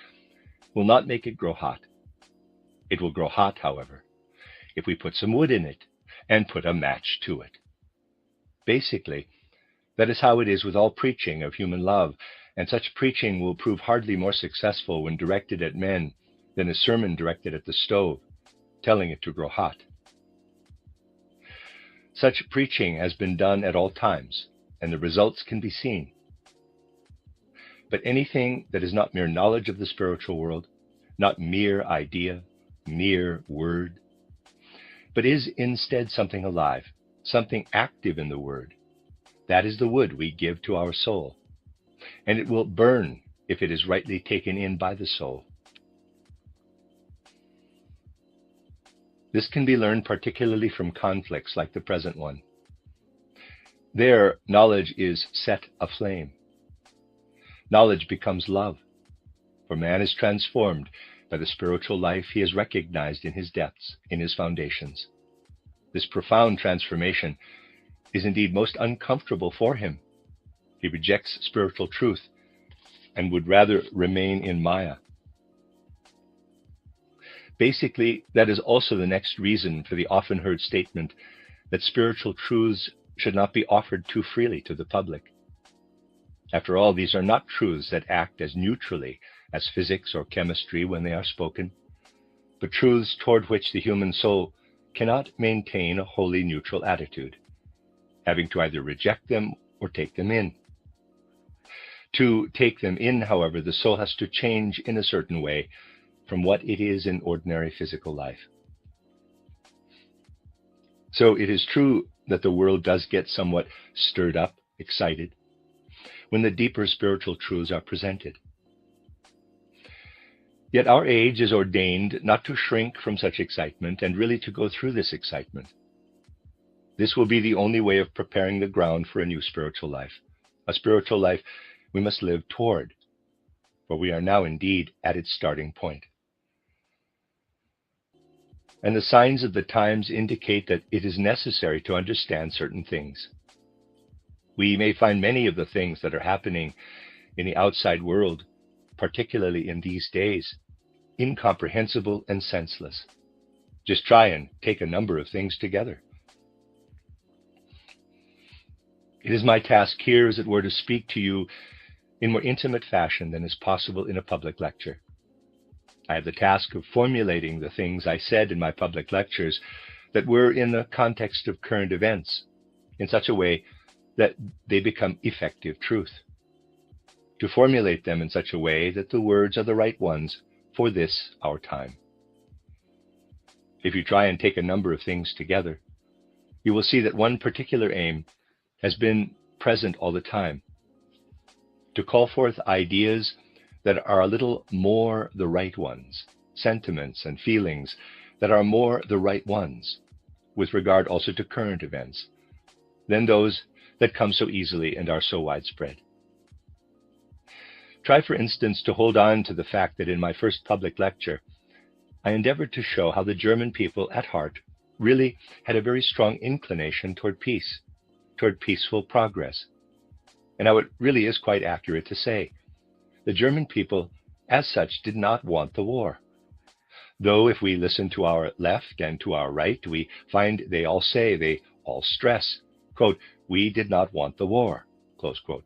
will not make it grow hot. It will grow hot, however, if we put some wood in it and put a match to it. Basically, that is how it is with all preaching of human love, and such preaching will prove hardly more successful when directed at men than a sermon directed at the stove, telling it to grow hot. Such preaching has been done at all times, and the results can be seen. But anything that is not mere knowledge of the spiritual world, not mere idea, mere word, but is instead something alive, something active in the word, that is the wood we give to our soul, and it will burn if it is rightly taken in by the soul. This can be learned particularly from conflicts like the present one. There, knowledge is set aflame. Knowledge becomes love, for man is transformed by the spiritual life he has recognized in his depths, in his foundations. This profound transformation is indeed most uncomfortable for him. He rejects spiritual truth and would rather remain in Maya. Basically, that is also the next reason for the often heard statement that spiritual truths should not be offered too freely to the public. After all, these are not truths that act as neutrally as physics or chemistry when they are spoken, but truths toward which the human soul cannot maintain a wholly neutral attitude, having to either reject them or take them in. To take them in, however, the soul has to change in a certain way from what it is in ordinary physical life. So it is true that the world does get somewhat stirred up, excited, when the deeper spiritual truths are presented. Yet our age is ordained not to shrink from such excitement and really to go through this excitement. This will be the only way of preparing the ground for a new spiritual life, a spiritual life we must live toward, for we are now indeed at its starting point. And the signs of the times indicate that it is necessary to understand certain things. We may find many of the things that are happening in the outside world, particularly in these days, incomprehensible and senseless. Just try and take a number of things together. It is my task here, as it were, to speak to you in more intimate fashion than is possible in a public lecture. I have the task of formulating the things I said in my public lectures that were in the context of current events in such a way that they become effective truth. To formulate them in such a way that the words are the right ones for this, our time. If you try and take a number of things together, you will see that one particular aim has been present all the time: to call forth ideas that are a little more the right ones, sentiments and feelings that are more the right ones, with regard also to current events, than those that come so easily and are so widespread. Try, for instance, to hold on to the fact that in my first public lecture, I endeavored to show how the German people at heart really had a very strong inclination toward peace, toward peaceful progress. And now it really is quite accurate to say the German people, as such, did not want the war. Though if we listen to our left and to our right, we find they all stress, quote, "We did not want the war," close quote.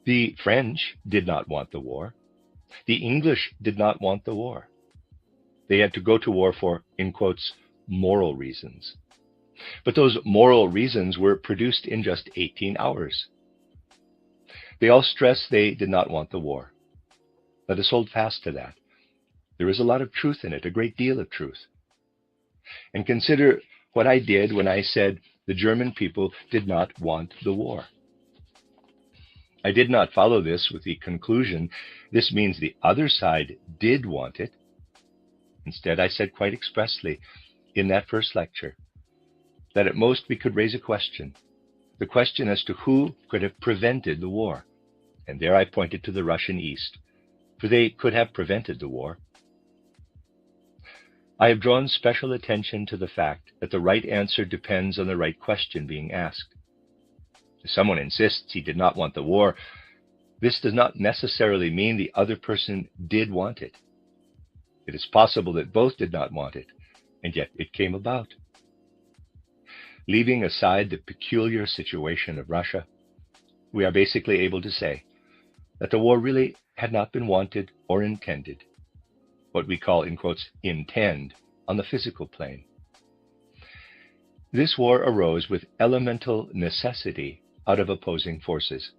The French did not want the war. The English did not want the war. They had to go to war for, in quotes, moral reasons. But those moral reasons were produced in just 18 hours. They all stress they did not want the war. Let us hold fast to that. There is a lot of truth in it, a great deal of truth. And consider what I did when I said the German people did not want the war. I did not follow this with the conclusion, this means the other side did want it. Instead, I said quite expressly in that first lecture that at most we could raise a question, the question as to who could have prevented the war. And there I pointed to the Russian East, for they could have prevented the war. I have drawn special attention to the fact that the right answer depends on the right question being asked. If someone insists he did not want the war, this does not necessarily mean the other person did want it. It is possible that both did not want it, and yet it came about. Leaving aside the peculiar situation of Russia, we are basically able to say that the war really had not been wanted or intended, what we call, in quotes, intend, on the physical plane. This war arose with elemental necessity out of opposing forces,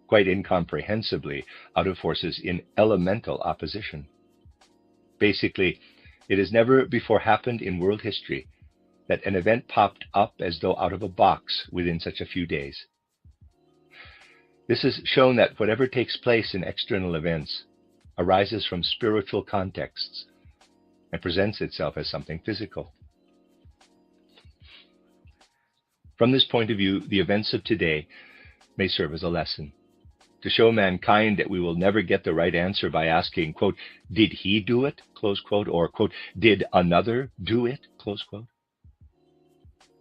quite incomprehensibly out of forces in elemental opposition. Basically, it has never before happened in world history that an event popped up as though out of a box within such a few days. This has shown that whatever takes place in external events arises from spiritual contexts and presents itself as something physical. From this point of view, the events of today may serve as a lesson to show mankind that we will never get the right answer by asking, quote, "Did he do it?" close quote, or, quote, "Did another do it?" close quote.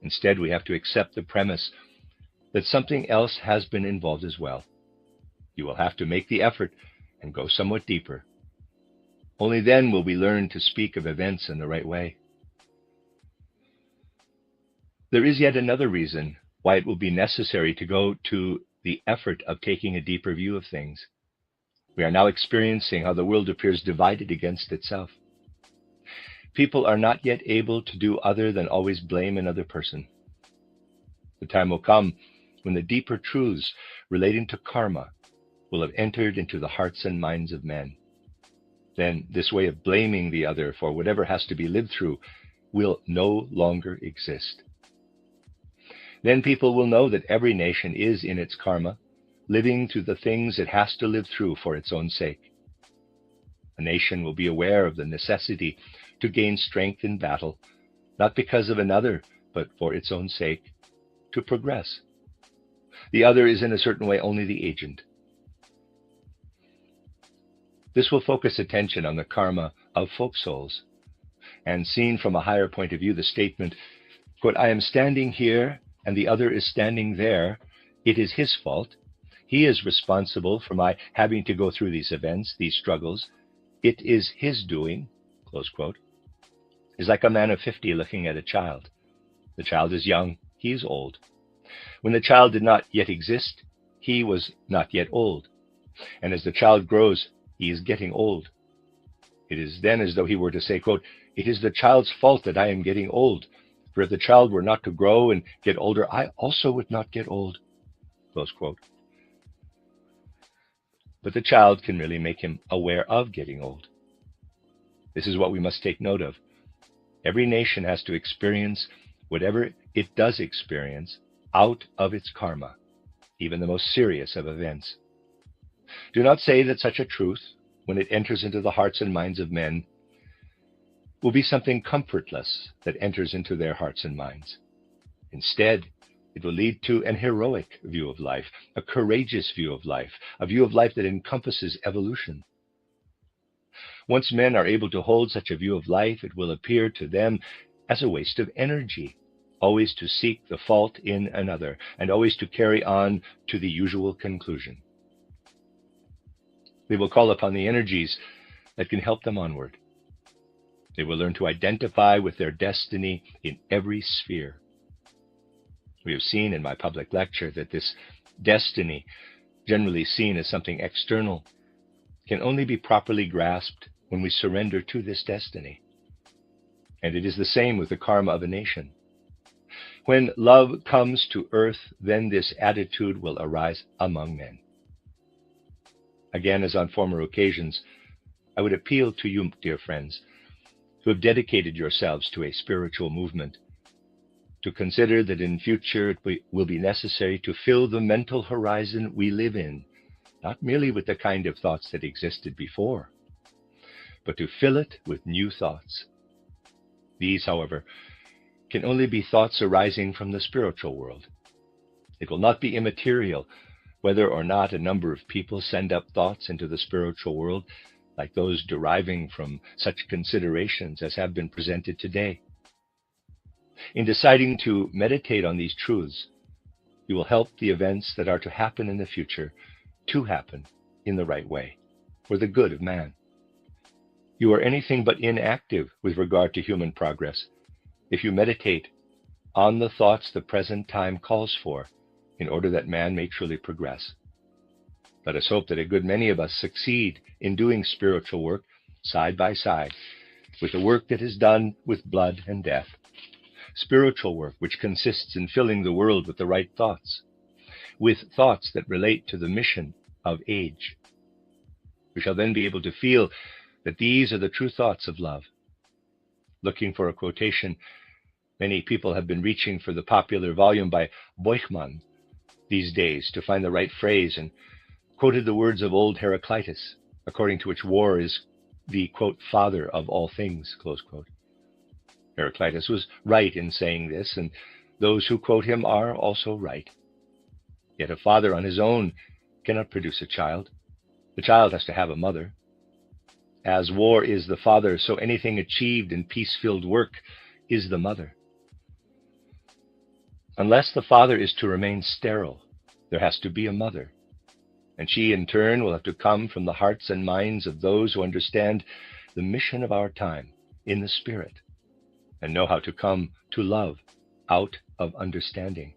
Instead, we have to accept the premise that something else has been involved as well. You will have to make the effort and go somewhat deeper. Only then will we learn to speak of events in the right way. There is yet another reason why it will be necessary to go to the effort of taking a deeper view of things. We are now experiencing how the world appears divided against itself. People are not yet able to do other than always blame another person. The time will come when the deeper truths relating to karma will have entered into the hearts and minds of men. Then this way of blaming the other for whatever has to be lived through will no longer exist. Then people will know that every nation is in its karma, living through the things it has to live through for its own sake. A nation will be aware of the necessity to gain strength in battle, not because of another, but for its own sake, to progress. The other is in a certain way only the agent. This will focus attention on the karma of folk souls. And seen from a higher point of view, the statement, quote, "I am standing here and the other is standing there. It is his fault. He is responsible for my having to go through these events, these struggles. It is his doing," close quote, is like a man of 50 looking at a child. The child is young, he is old. When the child did not yet exist, he was not yet old. And as the child grows, he is getting old. It is then as though he were to say, quote, "It is the child's fault that I am getting old. For if the child were not to grow and get older, I also would not get old," close quote. But the child can really make him aware of getting old. This is what we must take note of. Every nation has to experience whatever it does experience out of its karma, even the most serious of events. Do not say that such a truth, when it enters into the hearts and minds of men, will be something comfortless that enters into their hearts and minds. Instead, it will lead to an heroic view of life, a courageous view of life, a view of life that encompasses evolution. Once men are able to hold such a view of life, it will appear to them as a waste of energy, always to seek the fault in another, and always to carry on to the usual conclusion. They will call upon the energies that can help them onward. They will learn to identify with their destiny in every sphere. We have seen in my public lecture that this destiny, generally seen as something external, can only be properly grasped when we surrender to this destiny. And it is the same with the karma of a nation. When love comes to earth, then this attitude will arise among men. Again, as on former occasions, I would appeal to you, dear friends, who have dedicated yourselves to a spiritual movement, to consider that in future it will be necessary to fill the mental horizon we live in, not merely with the kind of thoughts that existed before, but to fill it with new thoughts. These, however, can only be thoughts arising from the spiritual world. It will not be immaterial whether or not a number of people send up thoughts into the spiritual world, like those deriving from such considerations as have been presented today. In deciding to meditate on these truths, you will help the events that are to happen in the future to happen in the right way, for the good of man. You are anything but inactive with regard to human progress if you meditate on the thoughts the present time calls for in order that man may truly progress. Let us hope that a good many of us succeed in doing spiritual work side by side with the work that is done with blood and death. Spiritual work which consists in filling the world with the right thoughts, with thoughts that relate to the mission of age. We shall then be able to feel that these are the true thoughts of love. Looking for a quotation, many people have been reaching for the popular volume by Beuchmann these days to find the right phrase, and quoted the words of old Heraclitus, according to which war is the, quote, father of all things, close quote. Heraclitus was right in saying this, and those who quote him are also right. Yet a father on his own cannot produce a child. The child has to have a mother. As war is the father, so anything achieved in peace-filled work is the mother. Unless the father is to remain sterile, there has to be a mother, and she in turn will have to come from the hearts and minds of those who understand the mission of our time in the spirit, and know how to come to love out of understanding.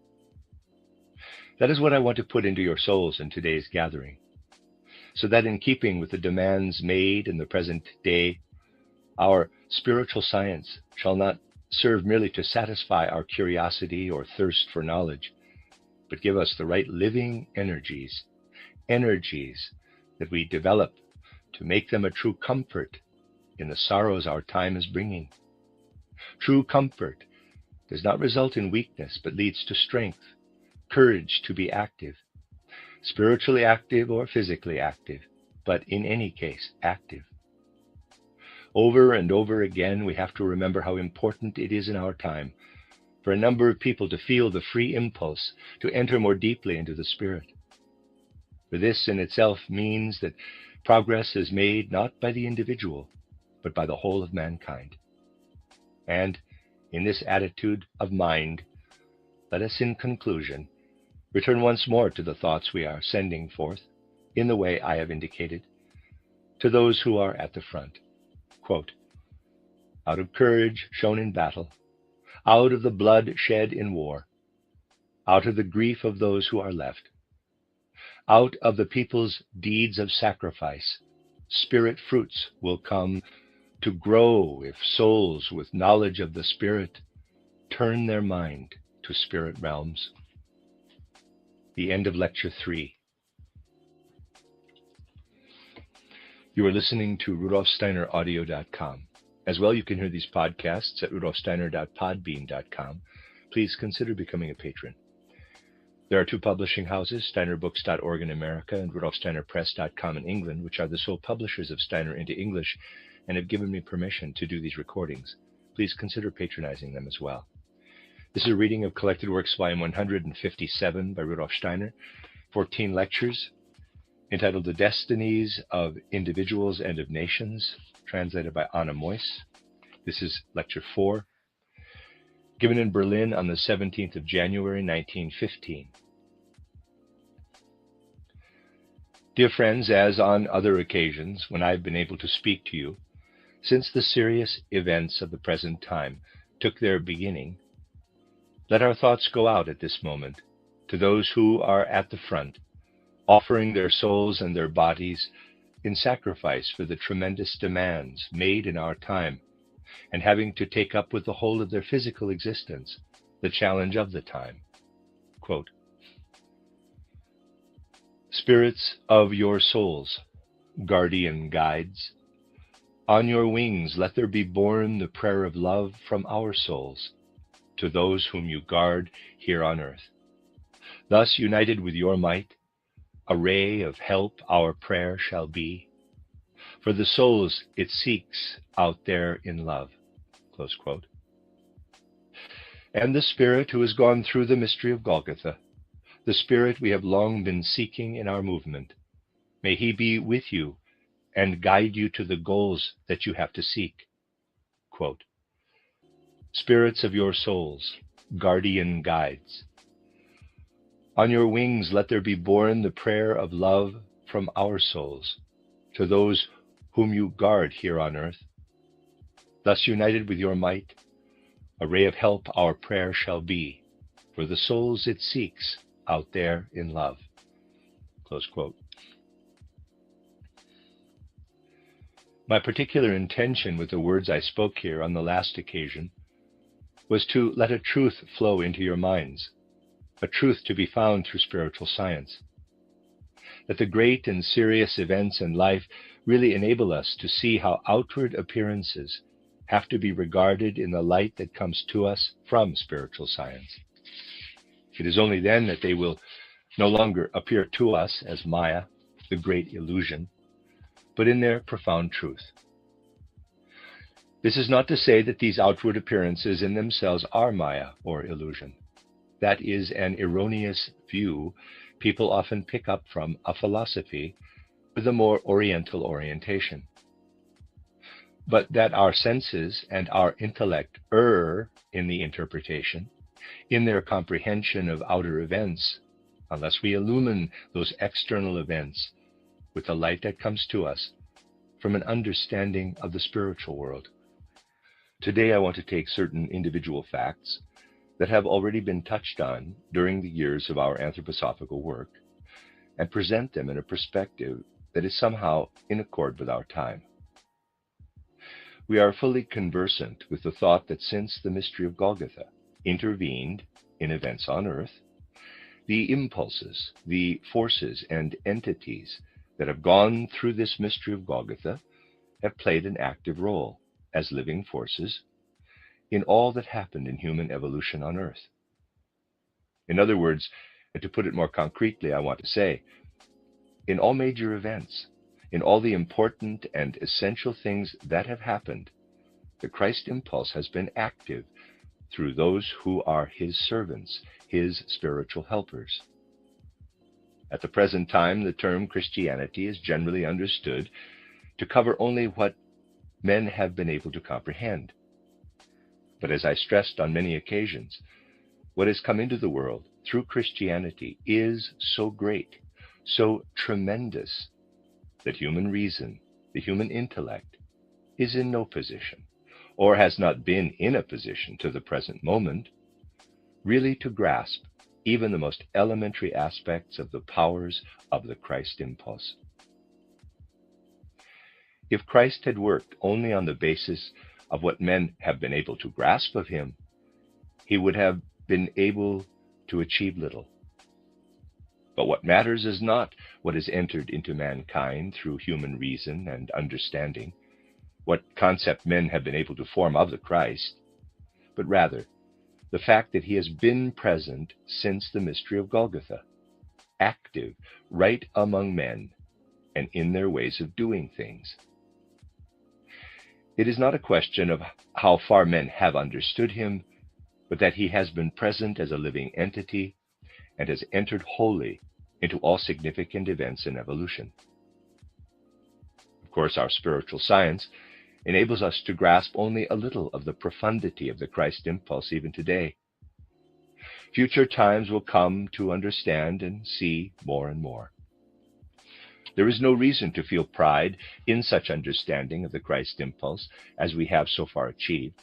That is what I want to put into your souls in today's gathering, so that in keeping with the demands made in the present day, our spiritual science shall not serve merely to satisfy our curiosity or thirst for knowledge, but give us the right living energies that we develop to make them a true comfort in the sorrows our time is bringing. True comfort does not result in weakness, but leads to strength, courage to be active, spiritually active or physically active, but in any case, active. Over and over again, we have to remember how important it is in our time for a number of people to feel the free impulse to enter more deeply into the spirit. For this in itself means that progress is made not by the individual, but by the whole of mankind. And in this attitude of mind, let us in conclusion return once more to the thoughts we are sending forth in the way I have indicated to those who are at the front. Quote, out of courage shown in battle, out of the blood shed in war, out of the grief of those who are left, out of the people's deeds of sacrifice, spirit fruits will come to grow if souls with knowledge of the spirit turn their mind to spirit realms. The end of Lecture 3. You are listening to RudolfSteinerAudio.com. As well, you can hear these podcasts at RudolfSteiner.podbean.com. Please consider becoming a patron. There are two publishing houses, SteinerBooks.org in America and RudolfSteinerPress.com in England, which are the sole publishers of Steiner into English and have given me permission to do these recordings. Please consider patronizing them as well. This is a reading of Collected Works, Volume 157 by Rudolf Steiner, 14 lectures, entitled The Destinies of Individuals and of Nations, translated by Anna Moyse. This is Lecture 4. given in Berlin on the 17th of January, 1915. Dear friends, as on other occasions when I have been able to speak to you, since the serious events of the present time took their beginning, let our thoughts go out at this moment to those who are at the front, offering their souls and their bodies in sacrifice for the tremendous demands made in our time, and having to take up with the whole of their physical existence the challenge of the time. Quote, "Spirits of your souls, guardian guides, on your wings let there be borne the prayer of love from our souls to those whom you guard here on earth. Thus, united with your might, a ray of help our prayer shall be, for the souls it seeks out there in love." Close quote. And the Spirit who has gone through the mystery of Golgotha, the Spirit we have long been seeking in our movement, may he be with you and guide you to the goals that you have to seek. Quote, "Spirits of your souls, guardian guides, on your wings let there be borne the prayer of love from our souls to those whom you guard here on earth. Thus, united with your might, a ray of help our prayer shall be, for the souls it seeks out there in love." Close quote. My particular intention with the words I spoke here on the last occasion was to let a truth flow into your minds, a truth to be found through spiritual science, that the great and serious events in life really enable us to see how outward appearances have to be regarded in the light that comes to us from spiritual science. It is only then that they will no longer appear to us as Maya, the great illusion, but in their profound truth. This is not to say that these outward appearances in themselves are Maya or illusion. That is an erroneous view people often pick up from a philosophy with a more Oriental orientation. But that our senses and our intellect err in the interpretation, in their comprehension of outer events, unless we illumine those external events with the light that comes to us from an understanding of the spiritual world. Today I want to take certain individual facts that have already been touched on during the years of our anthroposophical work and present them in a perspective that is somehow in accord with our time. We are fully conversant with the thought that since the mystery of Golgotha intervened in events on earth, the impulses, the forces and entities that have gone through this mystery of Golgotha have played an active role as living forces in all that happened in human evolution on earth. In other words, and to put it more concretely, I want to say, in all major events, in all the important and essential things that have happened, the Christ impulse has been active through those who are his servants, his spiritual helpers. At the present time, the term Christianity is generally understood to cover only what men have been able to comprehend. But as I stressed on many occasions, what has come into the world through Christianity is so great, so tremendous, that human reason, the human intellect, is in no position, or has not been in a position to the present moment, really to grasp even the most elementary aspects of the powers of the Christ impulse. If Christ had worked only on the basis of what men have been able to grasp of him, he would have been able to achieve little. But what matters is not what has entered into mankind through human reason and understanding, what concept men have been able to form of the Christ, but rather the fact that he has been present since the mystery of Golgotha, active right among men and in their ways of doing things. It is not a question of how far men have understood him, but that he has been present as a living entity and has entered wholly into all significant events in evolution. Of course, our spiritual science enables us to grasp only a little of the profundity of the Christ impulse even today. Future times will come to understand and see more and more. There is no reason to feel pride in such understanding of the Christ impulse as we have so far achieved.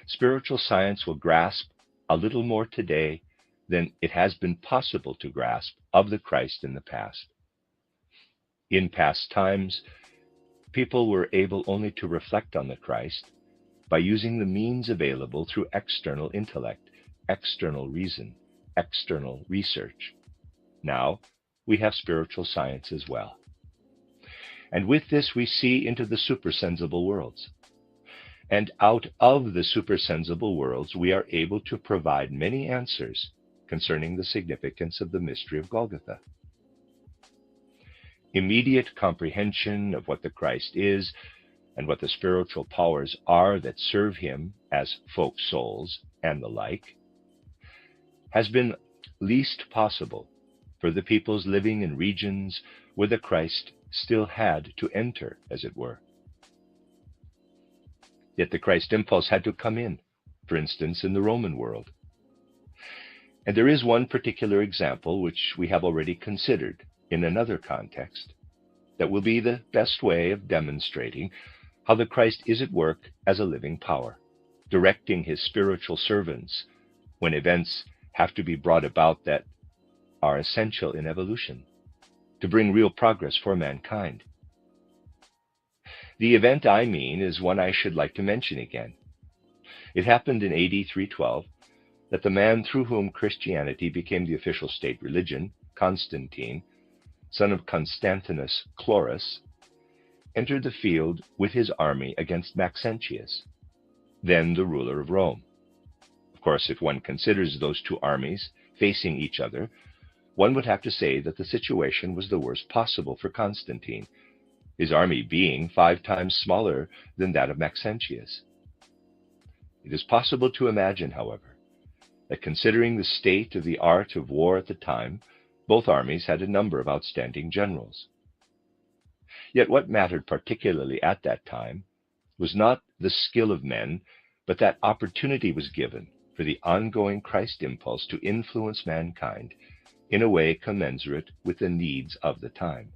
Spiritual science will grasp a little more today than it has been possible to grasp of the Christ in the past. In past times, people were able only to reflect on the Christ by using the means available through external intellect, external reason, external research. Now, we have spiritual science as well. And with this, we see into the supersensible worlds. And out of the supersensible worlds, we are able to provide many answers concerning the significance of the mystery of Golgotha. Immediate comprehension of what the Christ is and what the spiritual powers are that serve him as folk souls and the like has been least possible for the peoples living in regions where the Christ still had to enter, as it were. Yet the Christ impulse had to come in, for instance, in the Roman world. And there is one particular example which we have already considered in another context that will be the best way of demonstrating how the Christ is at work as a living power, directing his spiritual servants when events have to be brought about that are essential in evolution, to bring real progress for mankind. The event I mean is one I should like to mention again. It happened in AD 312 that the man through whom Christianity became the official state religion, Constantine, son of Constantinus Chlorus, entered the field with his army against Maxentius, then the ruler of Rome. Of course, if one considers those two armies facing each other, one would have to say that the situation was the worst possible for Constantine, his army being 5 times smaller than that of Maxentius. It is possible to imagine, however, that considering the state of the art of war at the time, both armies had a number of outstanding generals. Yet what mattered particularly at that time was not the skill of men, but that opportunity was given for the ongoing Christ impulse to influence mankind in a way commensurate with the needs of the time.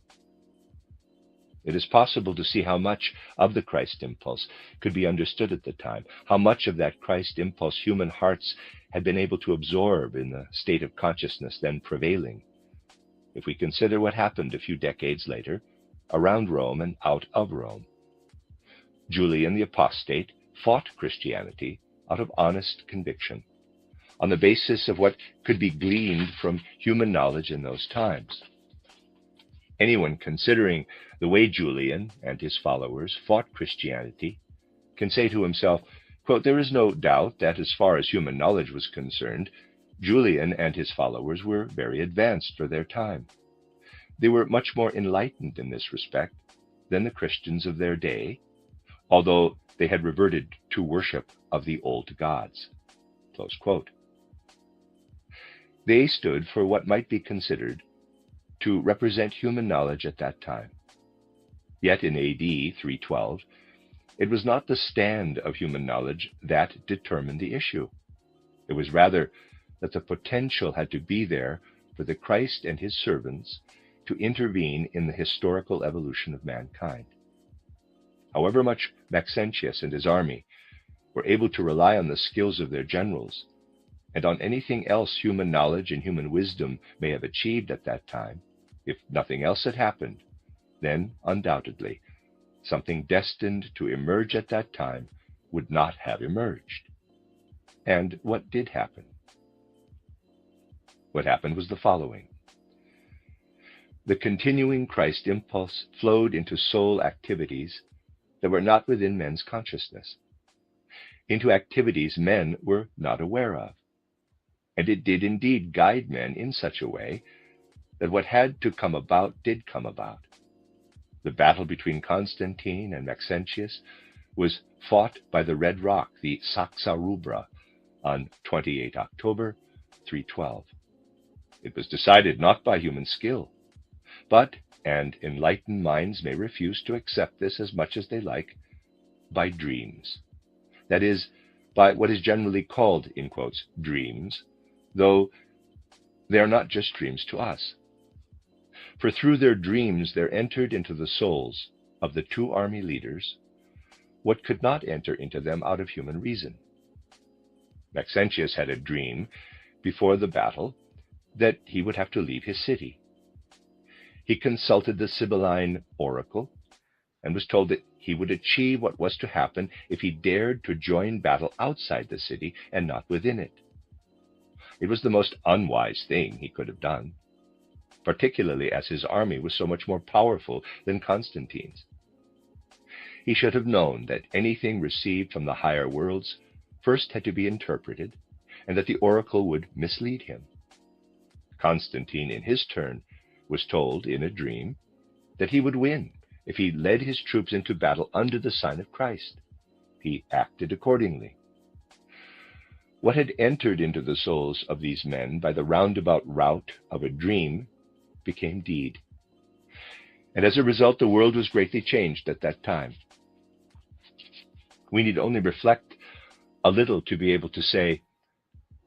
It is possible to see how much of the Christ impulse could be understood at the time, how much of that Christ impulse human hearts had been able to absorb in the state of consciousness then prevailing, if we consider what happened a few decades later around Rome and out of Rome. Julian the Apostate fought Christianity out of honest conviction, on the basis of what could be gleaned from human knowledge in those times. Anyone considering the way Julian and his followers fought Christianity can say to himself, quote, "There is no doubt that as far as human knowledge was concerned, Julian and his followers were very advanced for their time. They were much more enlightened in this respect than the Christians of their day, although they had reverted to worship of the old gods." Close quote. They stood for what might be considered to represent human knowledge at that time. Yet in AD 312, it was not the stand of human knowledge that determined the issue. It was rather that the potential had to be there for the Christ and his servants to intervene in the historical evolution of mankind. However much Maxentius and his army were able to rely on the skills of their generals, and on anything else human knowledge and human wisdom may have achieved at that time, if nothing else had happened, then undoubtedly something destined to emerge at that time would not have emerged. And what did happen? What happened was the following. The continuing Christ impulse flowed into soul activities that were not within men's consciousness, into activities men were not aware of. And it did indeed guide men in such a way that what had to come about did come about. The battle between Constantine and Maxentius was fought by the Red Rock, the Saxa Rubra, on 28 October 312. It was decided not by human skill, but and enlightened minds may refuse to accept this as much as they like, by dreams. That is, by what is generally called, in quotes, dreams, though they are not just dreams to us. For through their dreams there entered into the souls of the two army leaders what could not enter into them out of human reason. Maxentius had a dream before the battle that he would have to leave his city. He consulted the Sibylline oracle and was told that he would achieve what was to happen if he dared to join battle outside the city and not within it. It was the most unwise thing he could have done, particularly as his army was so much more powerful than Constantine's. He should have known that anything received from the higher worlds first had to be interpreted, and that the oracle would mislead him. Constantine, in his turn, was told in a dream that he would win if he led his troops into battle under the sign of Christ. He acted accordingly. What had entered into the souls of these men by the roundabout route of a dream became deed. And as a result, the world was greatly changed at that time. We need only reflect a little to be able to say,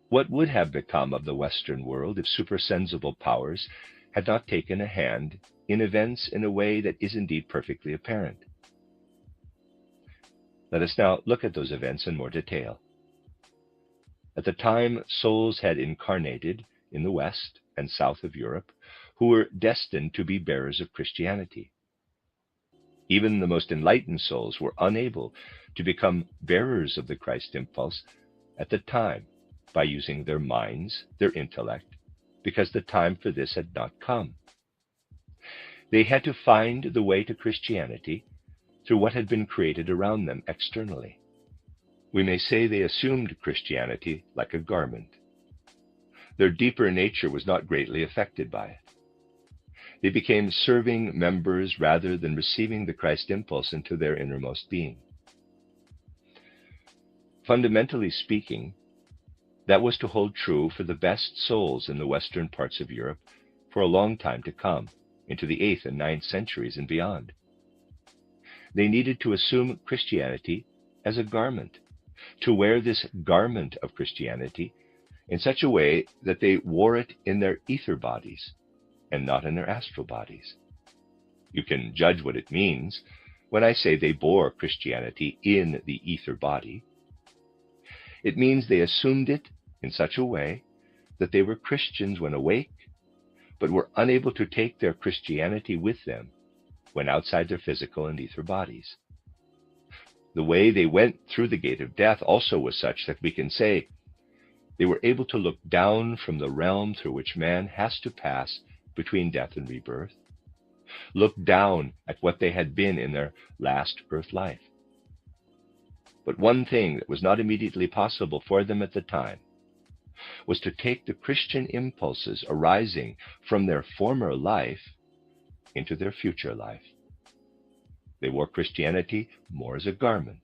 what would have become of the Western world if supersensible powers had not taken a hand in events in a way that is indeed perfectly apparent? Let us now look at those events in more detail. At the time, souls had incarnated in the west and south of Europe who were destined to be bearers of Christianity. Even the most enlightened souls were unable to become bearers of the Christ impulse at the time by using their minds, their intellect, because the time for this had not come. They had to find the way to Christianity through what had been created around them externally. We may say they assumed Christianity like a garment. Their deeper nature was not greatly affected by it. They became serving members rather than receiving the Christ impulse into their innermost being. Fundamentally speaking, that was to hold true for the best souls in the western parts of Europe for a long time to come, into the 8th and 9th centuries and beyond. They needed to assume Christianity as a garment, to wear this garment of Christianity in such a way that they wore it in their ether bodies and not in their astral bodies. You can judge what it means when I say they bore Christianity in the ether body. It means they assumed it in such a way that they were Christians when awake, but were unable to take their Christianity with them when outside their physical and ether bodies. The way they went through the gate of death also was such that we can say they were able to look down from the realm through which man has to pass between death and rebirth, look down at what they had been in their last earth life. But one thing that was not immediately possible for them at the time was to take the Christian impulses arising from their former life into their future life. They wore Christianity more as a garment.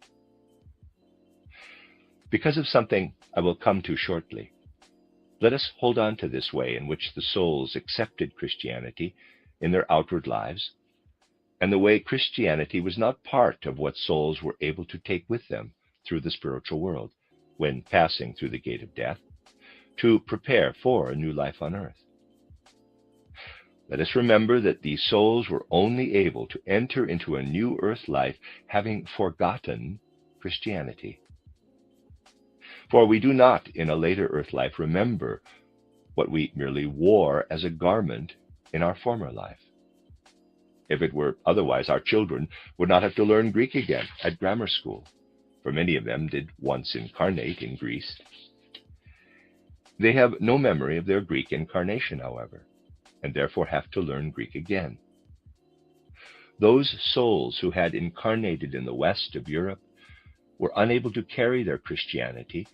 Because of something I will come to shortly, let us hold on to this way in which the souls accepted Christianity in their outward lives, and the way Christianity was not part of what souls were able to take with them through the spiritual world when passing through the gate of death to prepare for a new life on earth. Let us remember that these souls were only able to enter into a new earth life having forgotten Christianity. For we do not, in a later earth life, remember what we merely wore as a garment in our former life. If it were otherwise, our children would not have to learn Greek again at grammar school, for many of them did once incarnate in Greece. They have no memory of their Greek incarnation, however, and therefore have to learn Greek again. Those souls who had incarnated in the west of Europe were unable to carry their Christianity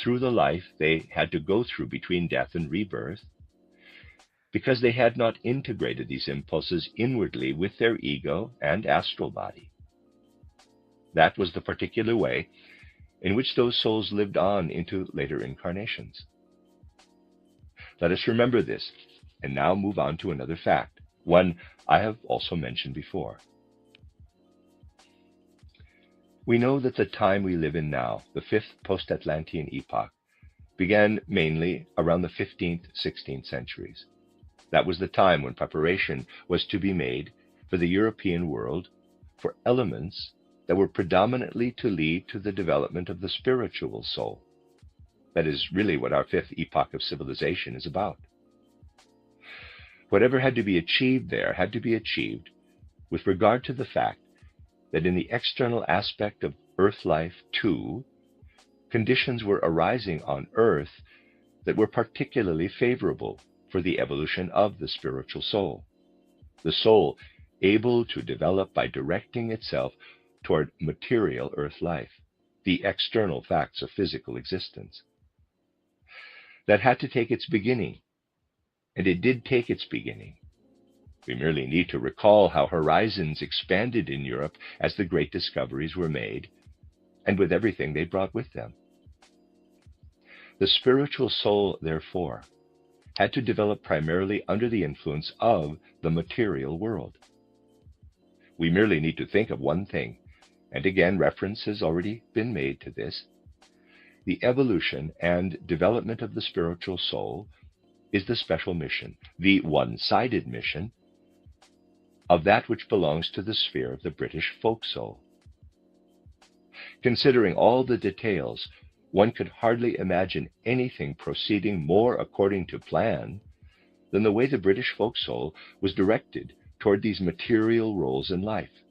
through the life they had to go through between death and rebirth, because they had not integrated these impulses inwardly with their ego and astral body. That was the particular way in which those souls lived on into later incarnations. Let us remember this, and now move on to another fact, one I have also mentioned before. We know that the time we live in now, the fifth post-Atlantean epoch, began mainly around the 15th, 16th centuries. That was the time when preparation was to be made for the European world for elements that were predominantly to lead to the development of the spiritual soul. That is really what our fifth epoch of civilization is about. Whatever had to be achieved there had to be achieved with regard to the fact that in the external aspect of Earth life too, conditions were arising on Earth that were particularly favorable for the evolution of the spiritual soul. The soul able to develop by directing itself toward material Earth life, the external facts of physical existence. That had to take its beginning, and it did take its beginning. We merely need to recall how horizons expanded in Europe as the great discoveries were made, and with everything they brought with them. The spiritual soul, therefore, had to develop primarily under the influence of the material world. We merely need to think of one thing, and again reference has already been made to this. The evolution and development of the spiritual soul is the special mission, the one-sided mission, of that which belongs to the sphere of the British folk soul. Considering all the details, one could hardly imagine anything proceeding more according to plan than the way the British folk soul was directed toward these material roles in life.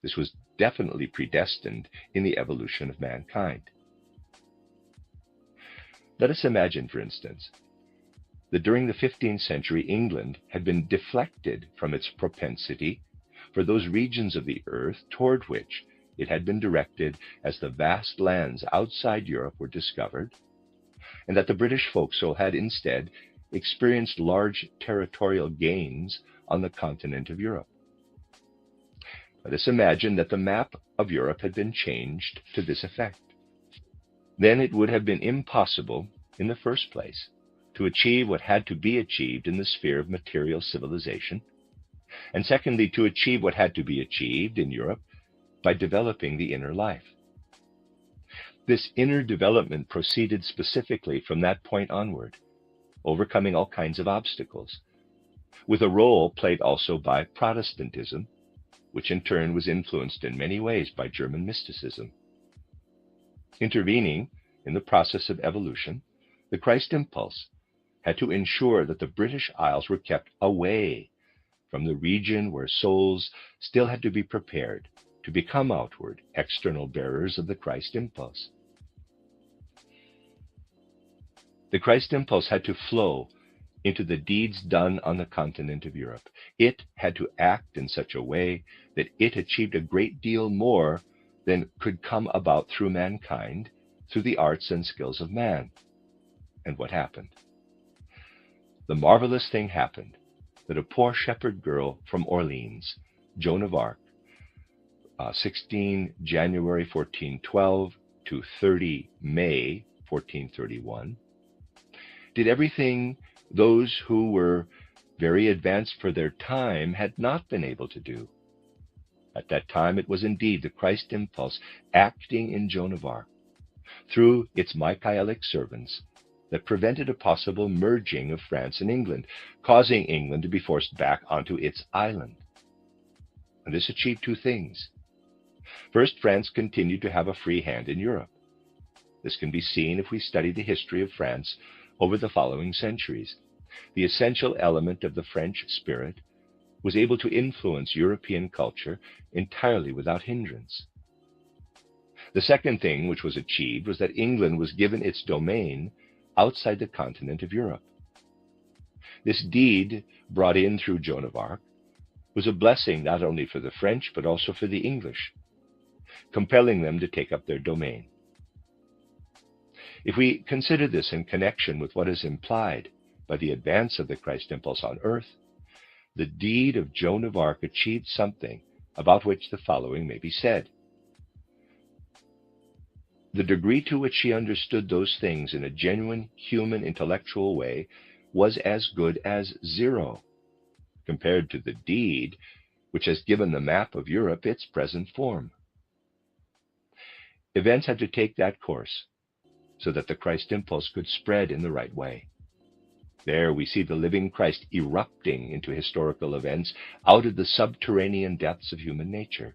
This was definitely predestined in the evolution of mankind. Let us imagine, for instance, that during the 15th century, England had been deflected from its propensity for those regions of the earth toward which it had been directed as the vast lands outside Europe were discovered, and that the British folk soul had instead experienced large territorial gains on the continent of Europe. Let us imagine that the map of Europe had been changed to this effect. Then it would have been impossible, in the first place, to achieve what had to be achieved in the sphere of material civilization, and secondly, to achieve what had to be achieved in Europe by developing the inner life. This inner development proceeded specifically from that point onward, overcoming all kinds of obstacles, with a role played also by Protestantism, which in turn was influenced in many ways by German mysticism. Intervening in the process of evolution, the Christ impulse had to ensure that the British Isles were kept away from the region where souls still had to be prepared to become outward, external bearers of the Christ impulse. The Christ impulse had to flow into the deeds done on the continent of Europe. It had to act in such a way that it achieved a great deal more than could come about through mankind, through the arts and skills of man. And what happened? The marvelous thing happened that a poor shepherd girl from Orleans, Joan of Arc, 16 January 1412 to 30 May 1431, did everything those who were very advanced for their time had not been able to do. At that time, it was indeed the Christ impulse acting in Joan of Arc through its Michaelic servants that prevented a possible merging of France and England, causing England to be forced back onto its island. And this achieved two things. First, France continued to have a free hand in Europe. This can be seen if we study the history of France over the following centuries. The essential element of the French spirit was able to influence European culture entirely without hindrance. The second thing which was achieved was that England was given its domain outside the continent of Europe. This deed, brought in through Joan of Arc, was a blessing not only for the French but also for the English, compelling them to take up their domain. If we consider this in connection with what is implied by the advance of the Christ impulse on earth, the deed of Joan of Arc achieved something about which the following may be said. The degree to which she understood those things in a genuine human intellectual way was as good as zero. compared to the deed which has given the map of Europe its present form. Events had to take that course so that the Christ impulse could spread in the right way. There we see the living Christ erupting into historical events out of the subterranean depths of human nature.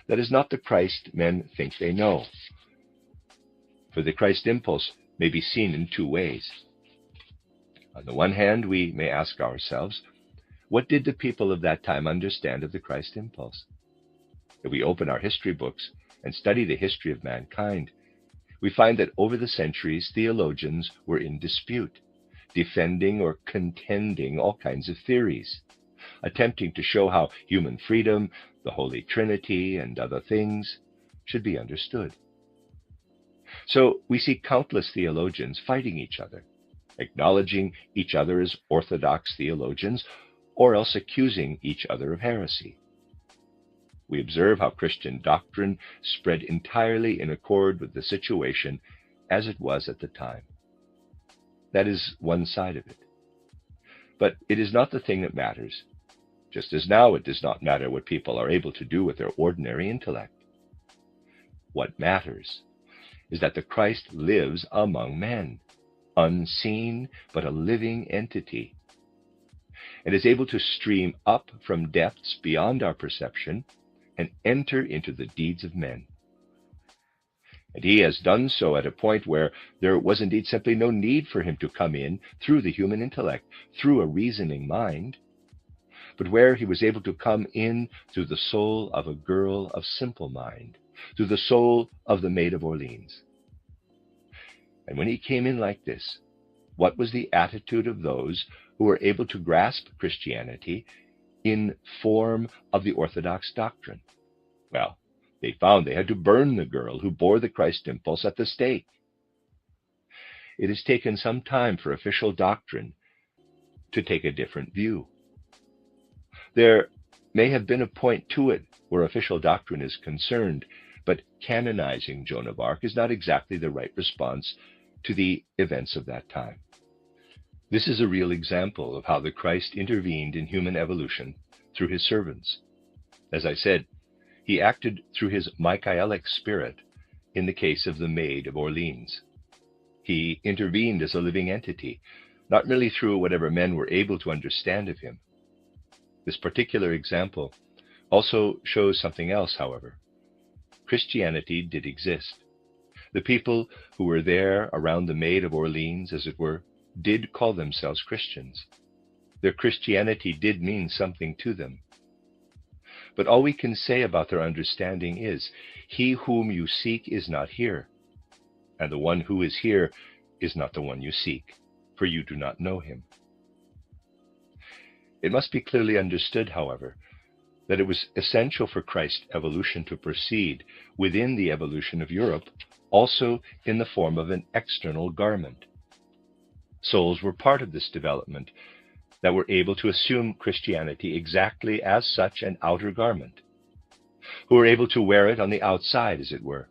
That is not the Christ men think they know. For the Christ impulse may be seen in two ways. On the one hand, we may ask ourselves, what did the people of that time understand of the Christ impulse? If we open our history books and study the history of mankind, we find that over the centuries, theologians were in dispute, defending or contending all kinds of theories, attempting to show how human freedom, the Holy Trinity, and other things should be understood. So we see countless theologians fighting each other, acknowledging each other as orthodox theologians, or else accusing each other of heresy. We observe how Christian doctrine spread entirely in accord with the situation as it was at the time. That is one side of it. But it is not the thing that matters, just as now it does not matter what people are able to do with their ordinary intellect. What matters is that the Christ lives among men, unseen but a living entity, and is able to stream up from depths beyond our perception and enter into the deeds of men. And he has done so at a point where there was indeed simply no need for him to come in through the human intellect, through a reasoning mind, but where he was able to come in through the soul of a girl of simple mind, through the soul of the Maid of Orleans. And when he came in like this, what was the attitude of those who were able to grasp Christianity in form of the Orthodox doctrine? Well, they found they had to burn the girl who bore the Christ impulse at the stake. It has taken some time for official doctrine to take a different view. There may have been a point to it where official doctrine is concerned, but canonizing Joan of Arc is not exactly the right response to the events of that time. This is a real example of how the Christ intervened in human evolution through his servants. As I said, he acted through his Michaelic spirit in the case of the Maid of Orleans. He intervened as a living entity, not merely through whatever men were able to understand of him. This particular example also shows something else, however. Christianity did exist. The people who were there around the Maid of Orleans, as it were, did call themselves Christians. Their Christianity did mean something to them. But all we can say about their understanding is, he whom you seek is not here, and the one who is here is not the one you seek, for you do not know him. It must be clearly understood, however, that it was essential for Christ's evolution to proceed within the evolution of Europe, also in the form of an external garment. Souls were part of this development that were able to assume Christianity exactly as such an outer garment, who were able to wear it on the outside, as it were.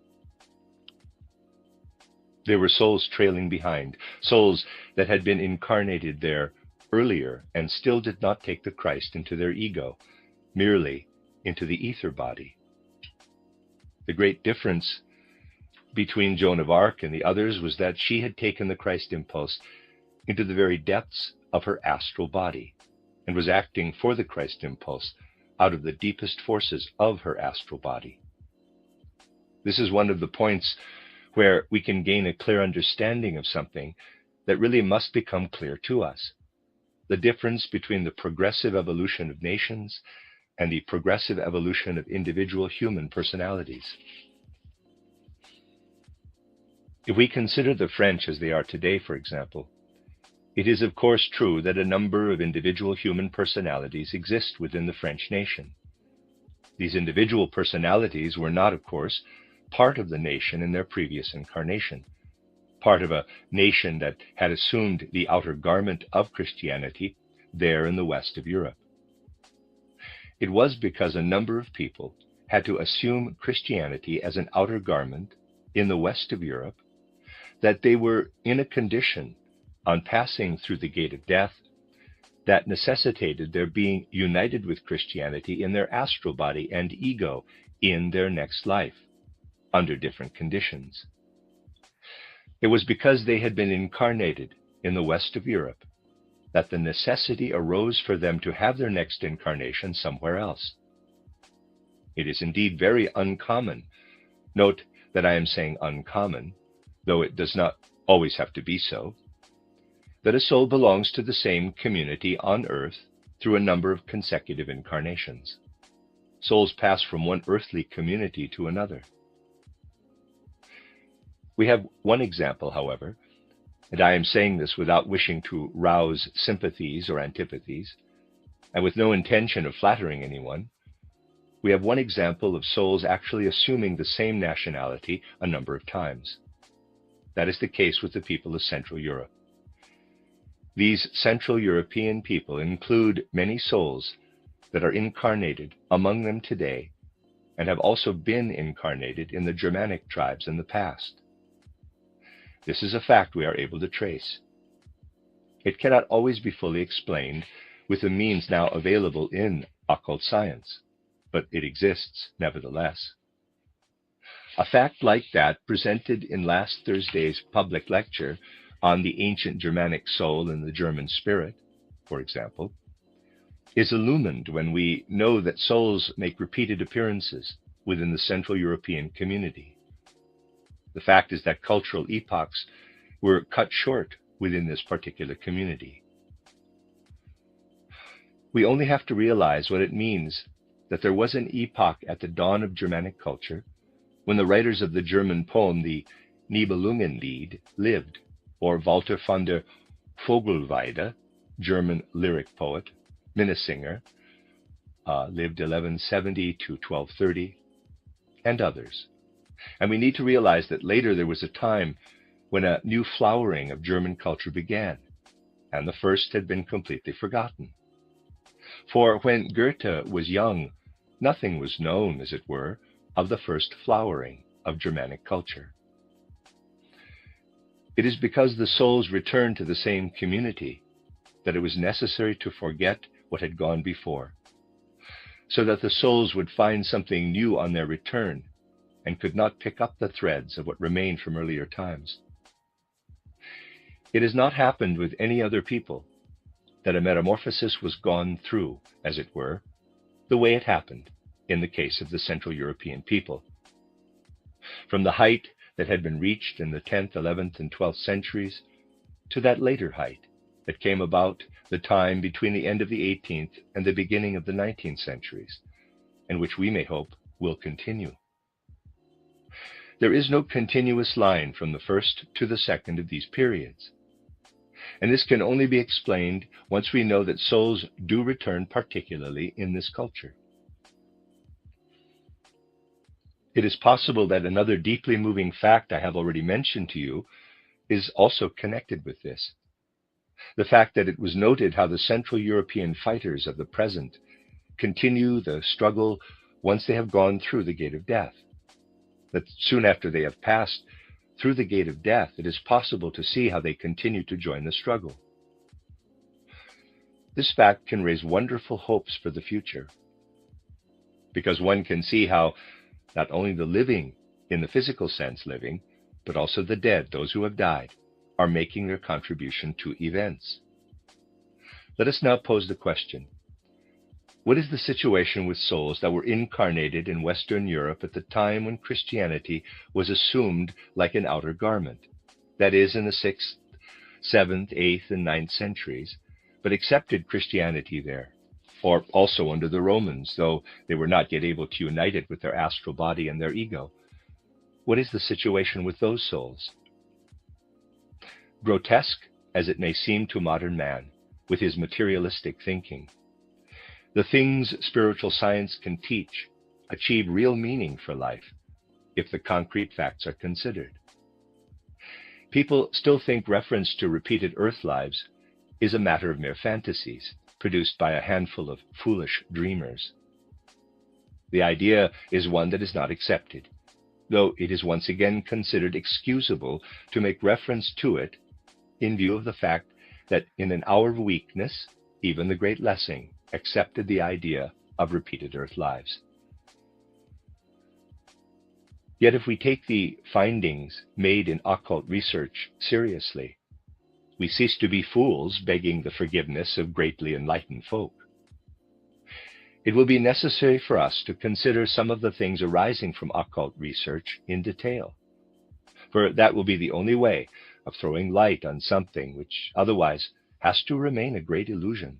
There were souls trailing behind, souls that had been incarnated there earlier and still did not take the Christ into their ego, merely into the ether body. The great difference between Joan of Arc and the others was that she had taken the Christ impulse into the very depths of her astral body and was acting for the Christ impulse out of the deepest forces of her astral body. This is one of the points where we can gain a clear understanding of something that really must become clear to us: the difference between the progressive evolution of nations and the progressive evolution of individual human personalities. If we consider the French as they are today, for example, it is of course true that a number of individual human personalities exist within the French nation. These individual personalities were not, of course, part of the nation in their previous incarnation, part of a nation that had assumed the outer garment of Christianity there in the west of Europe. It was because a number of people had to assume Christianity as an outer garment in the west of Europe that they were in a condition, on passing through the gate of death, that necessitated their being united with Christianity in their astral body and ego in their next life, under different conditions. It was because they had been incarnated in the west of Europe that the necessity arose for them to have their next incarnation somewhere else. It is indeed very uncommon. Note that I am saying uncommon, though it does not always have to be so, that a soul belongs to the same community on earth through a number of consecutive incarnations. Souls pass from one earthly community to another. We have one example, however, and I am saying this without wishing to rouse sympathies or antipathies, and with no intention of flattering anyone. We have one example of souls actually assuming the same nationality a number of times. That is the case with the people of Central Europe. These Central European people include many souls that are incarnated among them today and have also been incarnated in the Germanic tribes in the past. This is a fact we are able to trace. It cannot always be fully explained with the means now available in occult science, but it exists nevertheless. A fact like that, presented in last Thursday's public lecture on the ancient Germanic soul and the German spirit, for example, is illumined when we know that souls make repeated appearances within the Central European community. The fact is that cultural epochs were cut short within this particular community. We only have to realize what it means that there was an epoch at the dawn of Germanic culture when the writers of the German poem, the Nibelungenlied, lived, or Walter von der Vogelweide, German lyric poet, Minnesinger, lived 1170 to 1230, and others. And we need to realize that later there was a time when a new flowering of German culture began, and the first had been completely forgotten. For when Goethe was young, nothing was known, as it were, of the first flowering of Germanic culture. It is because the souls returned to the same community that it was necessary to forget what had gone before, so that the souls would find something new on their return and could not pick up the threads of what remained from earlier times. It has not happened with any other people that a metamorphosis was gone through, as it were, the way it happened in the case of the Central European people. From the height that had been reached in the 10th, 11th, and 12th centuries to that later height that came about the time between the end of the 18th and the beginning of the 19th centuries, and which we may hope will continue. There is no continuous line from the first to the second of these periods, and this can only be explained once we know that souls do return, particularly in this culture. It is possible that another deeply moving fact I have already mentioned to you is also connected with this. The fact that it was noted how the Central European fighters of the present continue the struggle once they have gone through the gate of death. That soon after they have passed through the gate of death, it is possible to see how they continue to join the struggle. This fact can raise wonderful hopes for the future, because one can see how not only the living, in the physical sense living, but also the dead, those who have died, are making their contribution to events. Let us now pose the question: what is the situation with souls that were incarnated in Western Europe at the time when Christianity was assumed like an outer garment, that is, in the 6th, 7th, 8th, and 9th centuries, but accepted Christianity there, or also under the Romans, though they were not yet able to unite it with their astral body and their ego? What is the situation with those souls? Grotesque as it may seem to modern man, with his materialistic thinking, the things spiritual science can teach achieve real meaning for life if the concrete facts are considered. People still think reference to repeated earth lives is a matter of mere fantasies produced by a handful of foolish dreamers. The idea is one that is not accepted, though it is once again considered excusable to make reference to it in view of the fact that in an hour of weakness, even the great Lessing accepted the idea of repeated Earth lives. Yet if we take the findings made in occult research seriously, we cease to be fools begging the forgiveness of greatly enlightened folk. It will be necessary for us to consider some of the things arising from occult research in detail, for that will be the only way of throwing light on something which otherwise has to remain a great illusion.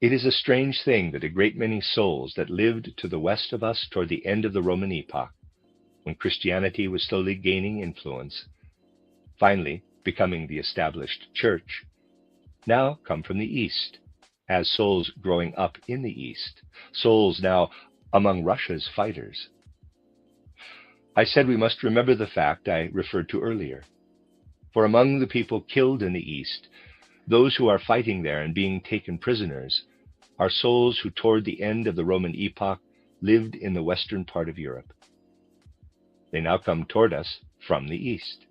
It is a strange thing that a great many souls that lived to the west of us toward the end of the Roman epoch, when Christianity was slowly gaining influence, finally becoming the established church, now come from the east, as souls growing up in the east, souls now among Russia's fighters. I said we must remember the fact I referred to earlier. For among the people killed in the east, those who are fighting there and being taken prisoners are souls who toward the end of the Roman epoch lived in the western part of Europe. They now come toward us from the east.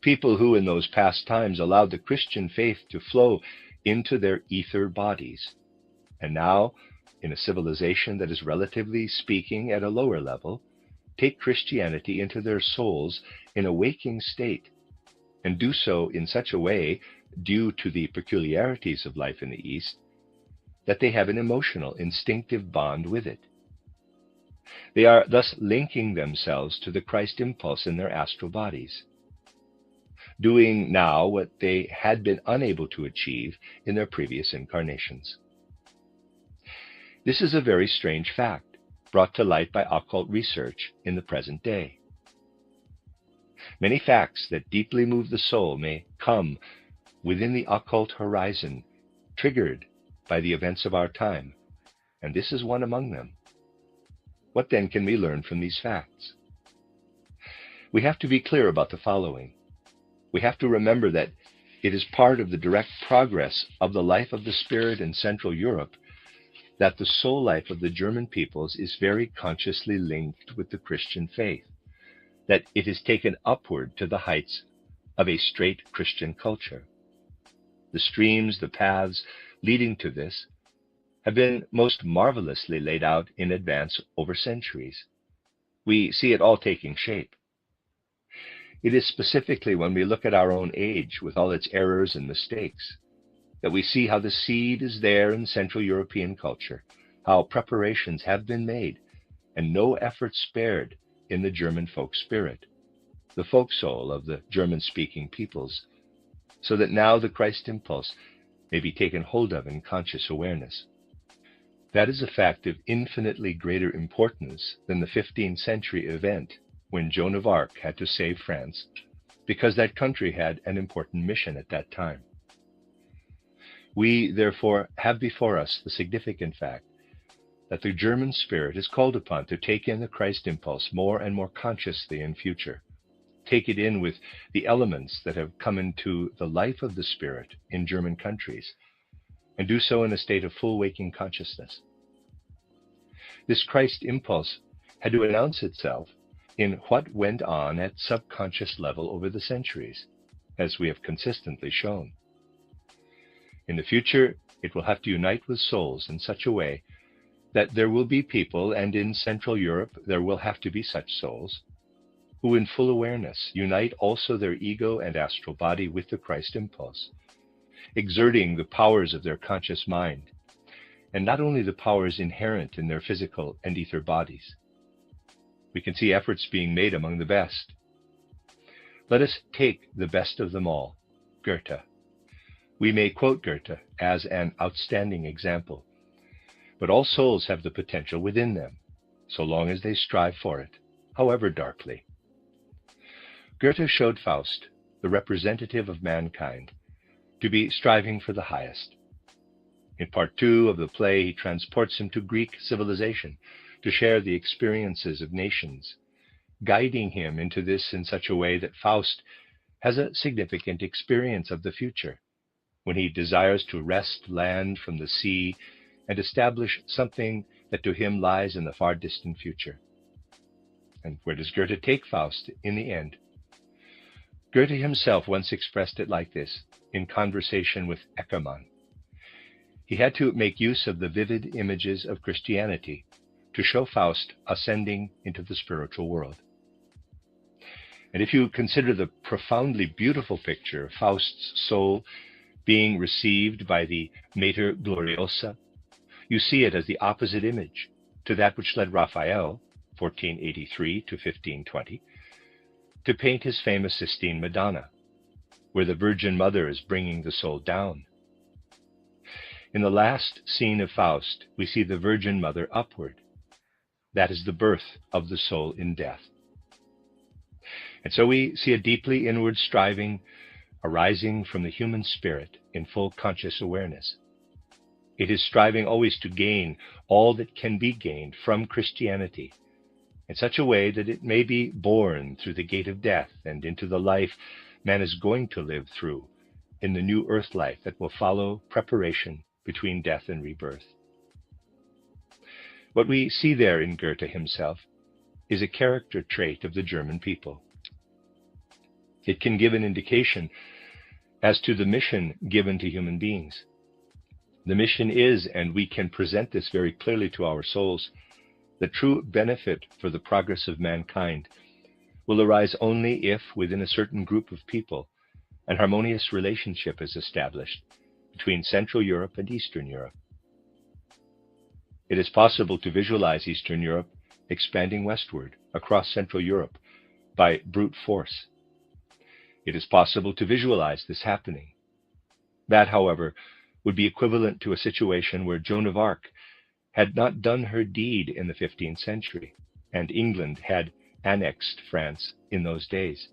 People who in those past times allowed the Christian faith to flow into their ether bodies, and now, in a civilization that is relatively speaking at a lower level, take Christianity into their souls in a waking state, and do so in such a way, due to the peculiarities of life in the East, that they have an emotional, instinctive bond with it. They are thus linking themselves to the Christ impulse in their astral bodies, doing now what they had been unable to achieve in their previous incarnations. This is a very strange fact, brought to light by occult research in the present day. Many facts that deeply move the soul may come within the occult horizon, triggered by the events of our time, and this is one among them. What then can we learn from these facts? We have to be clear about the following. We have to remember that it is part of the direct progress of the life of the Spirit in Central Europe that the soul life of the German peoples is very consciously linked with the Christian faith, that it is taken upward to the heights of a straight Christian culture. The streams, the paths leading to this have been most marvelously laid out in advance over centuries. We see it all taking shape. It is specifically when we look at our own age with all its errors and mistakes that we see how the seed is there in Central European culture, how preparations have been made and no effort spared in the German folk spirit, the folk soul of the German-speaking peoples, so that now the Christ impulse may be taken hold of in conscious awareness. That is a fact of infinitely greater importance than the 15th century event when Joan of Arc had to save France, because that country had an important mission at that time. We, therefore, have before us the significant fact that the German spirit is called upon to take in the Christ impulse more and more consciously in future, take it in with the elements that have come into the life of the Spirit in German countries, and do so in a state of full waking consciousness. This Christ impulse had to announce itself in what went on at subconscious level over the centuries, as we have consistently shown. In the future, it will have to unite with souls in such a way that there will be people, and in Central Europe there will have to be such souls, who in full awareness unite also their ego and astral body with the Christ impulse, exerting the powers of their conscious mind, and not only the powers inherent in their physical and ether bodies. We can see efforts being made among the best. Let us take the best of them all, Goethe. We may quote Goethe as an outstanding example, but all souls have the potential within them, so long as they strive for it, however darkly. Goethe showed Faust, the representative of mankind, to be striving for the highest. In part 2 of the play, he transports him to Greek civilization to share the experiences of nations, guiding him into this in such a way that Faust has a significant experience of the future, when he desires to wrest land from the sea and establish something that to him lies in the far distant future. And where does Goethe take Faust in the end? Goethe himself once expressed it like this in conversation with Eckermann. he had to make use of the vivid images of Christianity to show Faust ascending into the spiritual world. And if you consider the profoundly beautiful picture of Faust's soul being received by the Mater Gloriosa, you see it as the opposite image to that which led Raphael, 1483 to 1520, to paint his famous Sistine Madonna, where the Virgin Mother is bringing the soul down. In the last scene of Faust, we see the Virgin Mother upward. That is the birth of the soul in death. And so we see a deeply inward striving arising from the human spirit in full conscious awareness. It is striving always to gain all that can be gained from Christianity in such a way that it may be born through the gate of death and into the life man is going to live through in the new earth life that will follow preparation between death and rebirth. What we see there in Goethe himself is a character trait of the German people. It can give an indication as to the mission given to human beings. The mission is, and we can present this very clearly to our souls, the true benefit for the progress of mankind will arise only if, within a certain group of people, an harmonious relationship is established between Central Europe and Eastern Europe. It is possible to visualize Eastern Europe expanding westward across Central Europe by brute force. It is possible to visualize this happening. That, however, would be equivalent to a situation where Joan of Arc had not done her deed in the 15th century, and England had annexed France in those days.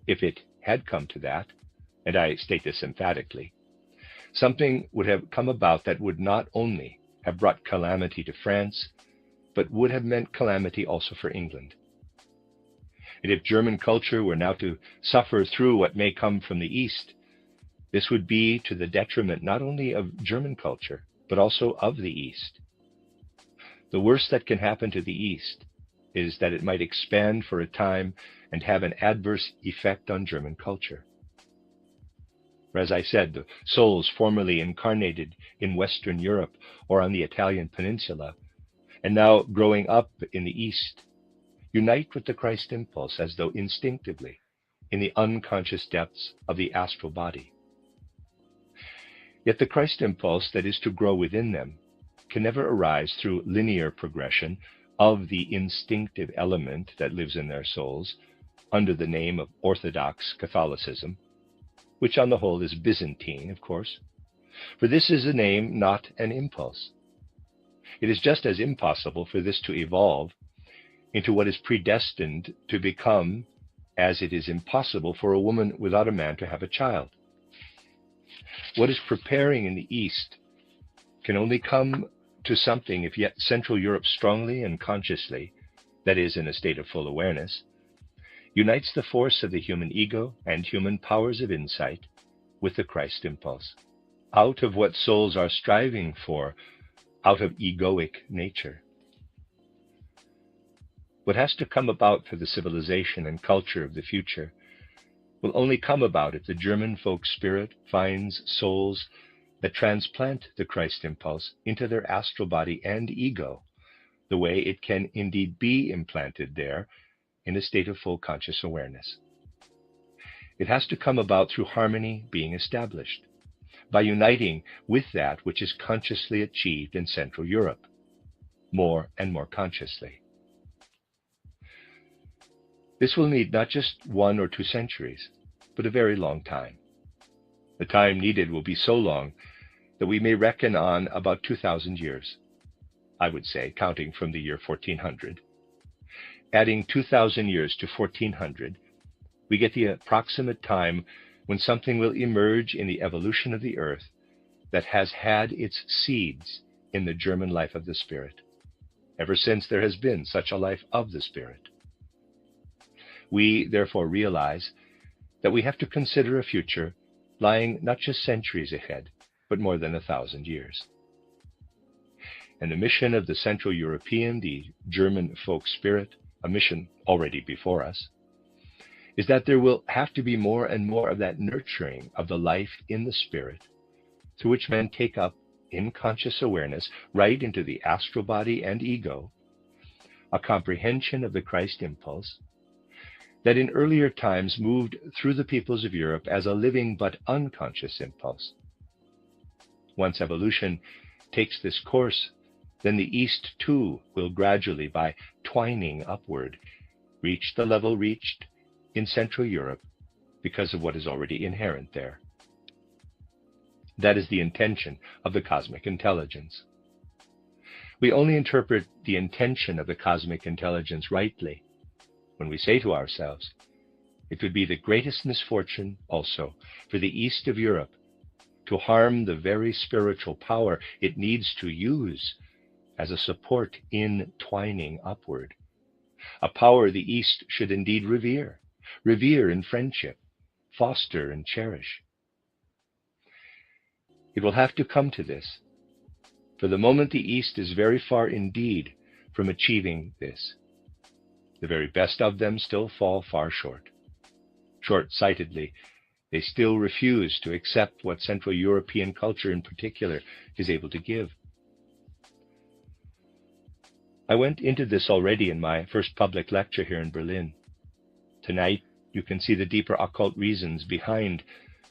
If it had come to that, and I state this emphatically, something would have come about that would not only have brought calamity to France, but would have meant calamity also for England. And if German culture were now to suffer through what may come from the East, this would be to the detriment not only of German culture, but also of the East. The worst that can happen to the East is that it might expand for a time and have an adverse effect on German culture. For as I said, the souls formerly incarnated in Western Europe or on the Italian peninsula, and now growing up in the East, unite with the Christ impulse as though instinctively in the unconscious depths of the astral body. Yet the Christ impulse that is to grow within them can never arise through linear progression of the instinctive element that lives in their souls under the name of Orthodox Catholicism, which on the whole is Byzantine, of course, for this is a name, not an impulse. It is just as impossible for this to evolve into what is predestined to become as it is impossible for a woman without a man to have a child. What is preparing in the East can only come to something if yet Central Europe strongly and consciously, that is, in a state of full awareness, unites the force of the human ego and human powers of insight with the Christ impulse, out of what souls are striving for, out of egoic nature. What has to come about for the civilization and culture of the future will only come about if the German folk spirit finds souls that transplant the Christ impulse into their astral body and ego, the way it can indeed be implanted there in a state of full conscious awareness. It has to come about through harmony being established, by uniting with that which is consciously achieved in Central Europe, more and more consciously. This will need not just 1 or 2 centuries, but a very long time. The time needed will be so long that we may reckon on about 2,000 years, I would say, counting from the year 1400. Adding 2,000 years to 1400, we get the approximate time when something will emerge in the evolution of the earth that has had its seeds in the German life of the Spirit, ever since there has been such a life of the Spirit. We therefore realize that we have to consider a future lying not just centuries ahead, but more than 1,000 years. And the mission of the Central European, the German folk spirit, a mission already before us, is that there will have to be more and more of that nurturing of the life in the Spirit, through which men take up in conscious awareness right into the astral body and ego, a comprehension of the Christ impulse that in earlier times moved through the peoples of Europe as a living but unconscious impulse. Once evolution takes this course, then the East too will gradually, by twining upward, reach the level reached in Central Europe because of what is already inherent there. That is the intention of the cosmic intelligence. We only interpret the intention of the cosmic intelligence rightly when we say to ourselves, it would be the greatest misfortune also for the East of Europe to harm the very spiritual power it needs to use as a support in twining upward, a power the East should indeed revere in friendship, foster and cherish. It will have to come to this. For the moment, the East is very far indeed from achieving this. The very best of them still fall far short. Short-sightedly, they still refuse to accept what Central European culture in particular is able to give. I went into this already in my first public lecture here in Berlin. Tonight, you can see the deeper occult reasons behind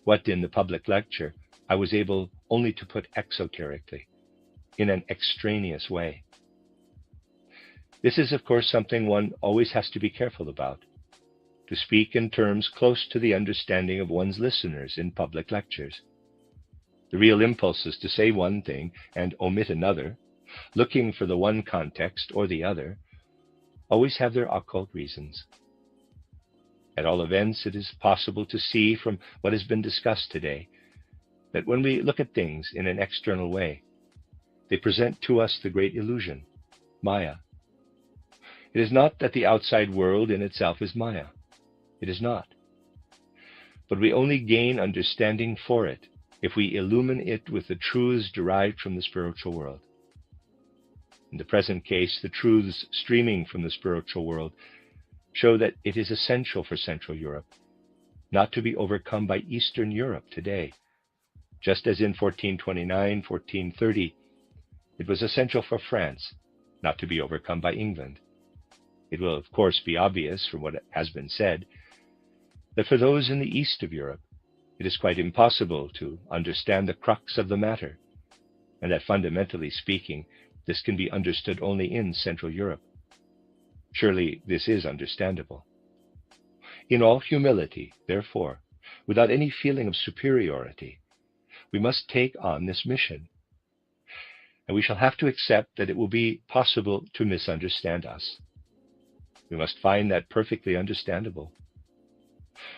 what in the public lecture I was able only to put exoterically, in an extraneous way. This is, of course, something one always has to be careful about, to speak in terms close to the understanding of one's listeners in public lectures. The real impulse is to say one thing and omit another, looking for the one context or the other, always have their occult reasons. At all events, it is possible to see from what has been discussed today that when we look at things in an external way, they present to us the great illusion, Maya. It is not that the outside world in itself is Maya. It is not. But we only gain understanding for it if we illumine it with the truths derived from the spiritual world. In the present case, the truths streaming from the spiritual world show that it is essential for Central Europe not to be overcome by Eastern Europe today, just as in 1429, 1430, it was essential for France not to be overcome by England. It will, of course, be obvious from what has been said that for those in the east of Europe, it is quite impossible to understand the crux of the matter, and that fundamentally speaking, this can be understood only in Central Europe. Surely this is understandable. In all humility, therefore, without any feeling of superiority, we must take on this mission, and we shall have to accept that it will be possible to misunderstand us. We must find that perfectly understandable.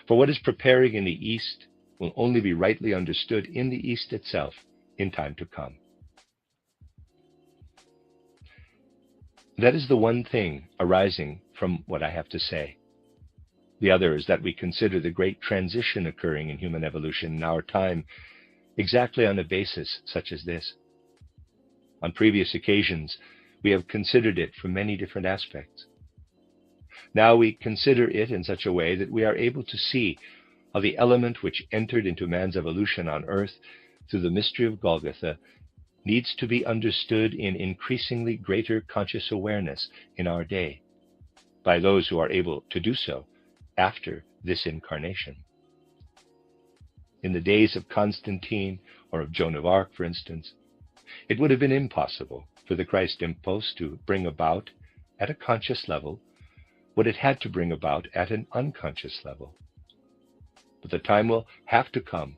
For what is preparing in the East will only be rightly understood in the East itself in time to come. That is the one thing arising from what I have to say. The other is that we consider the great transition occurring in human evolution in our time exactly on a basis such as this. On previous occasions, we have considered it from many different aspects. Now we consider it in such a way that we are able to see how the element which entered into man's evolution on earth through the mystery of Golgotha needs to be understood in increasingly greater conscious awareness in our day by those who are able to do so after this incarnation. In the days of Constantine or of Joan of Arc, for instance, it would have been impossible for the Christ impulse to bring about at a conscious level what it had to bring about at an unconscious level. But the time will have to come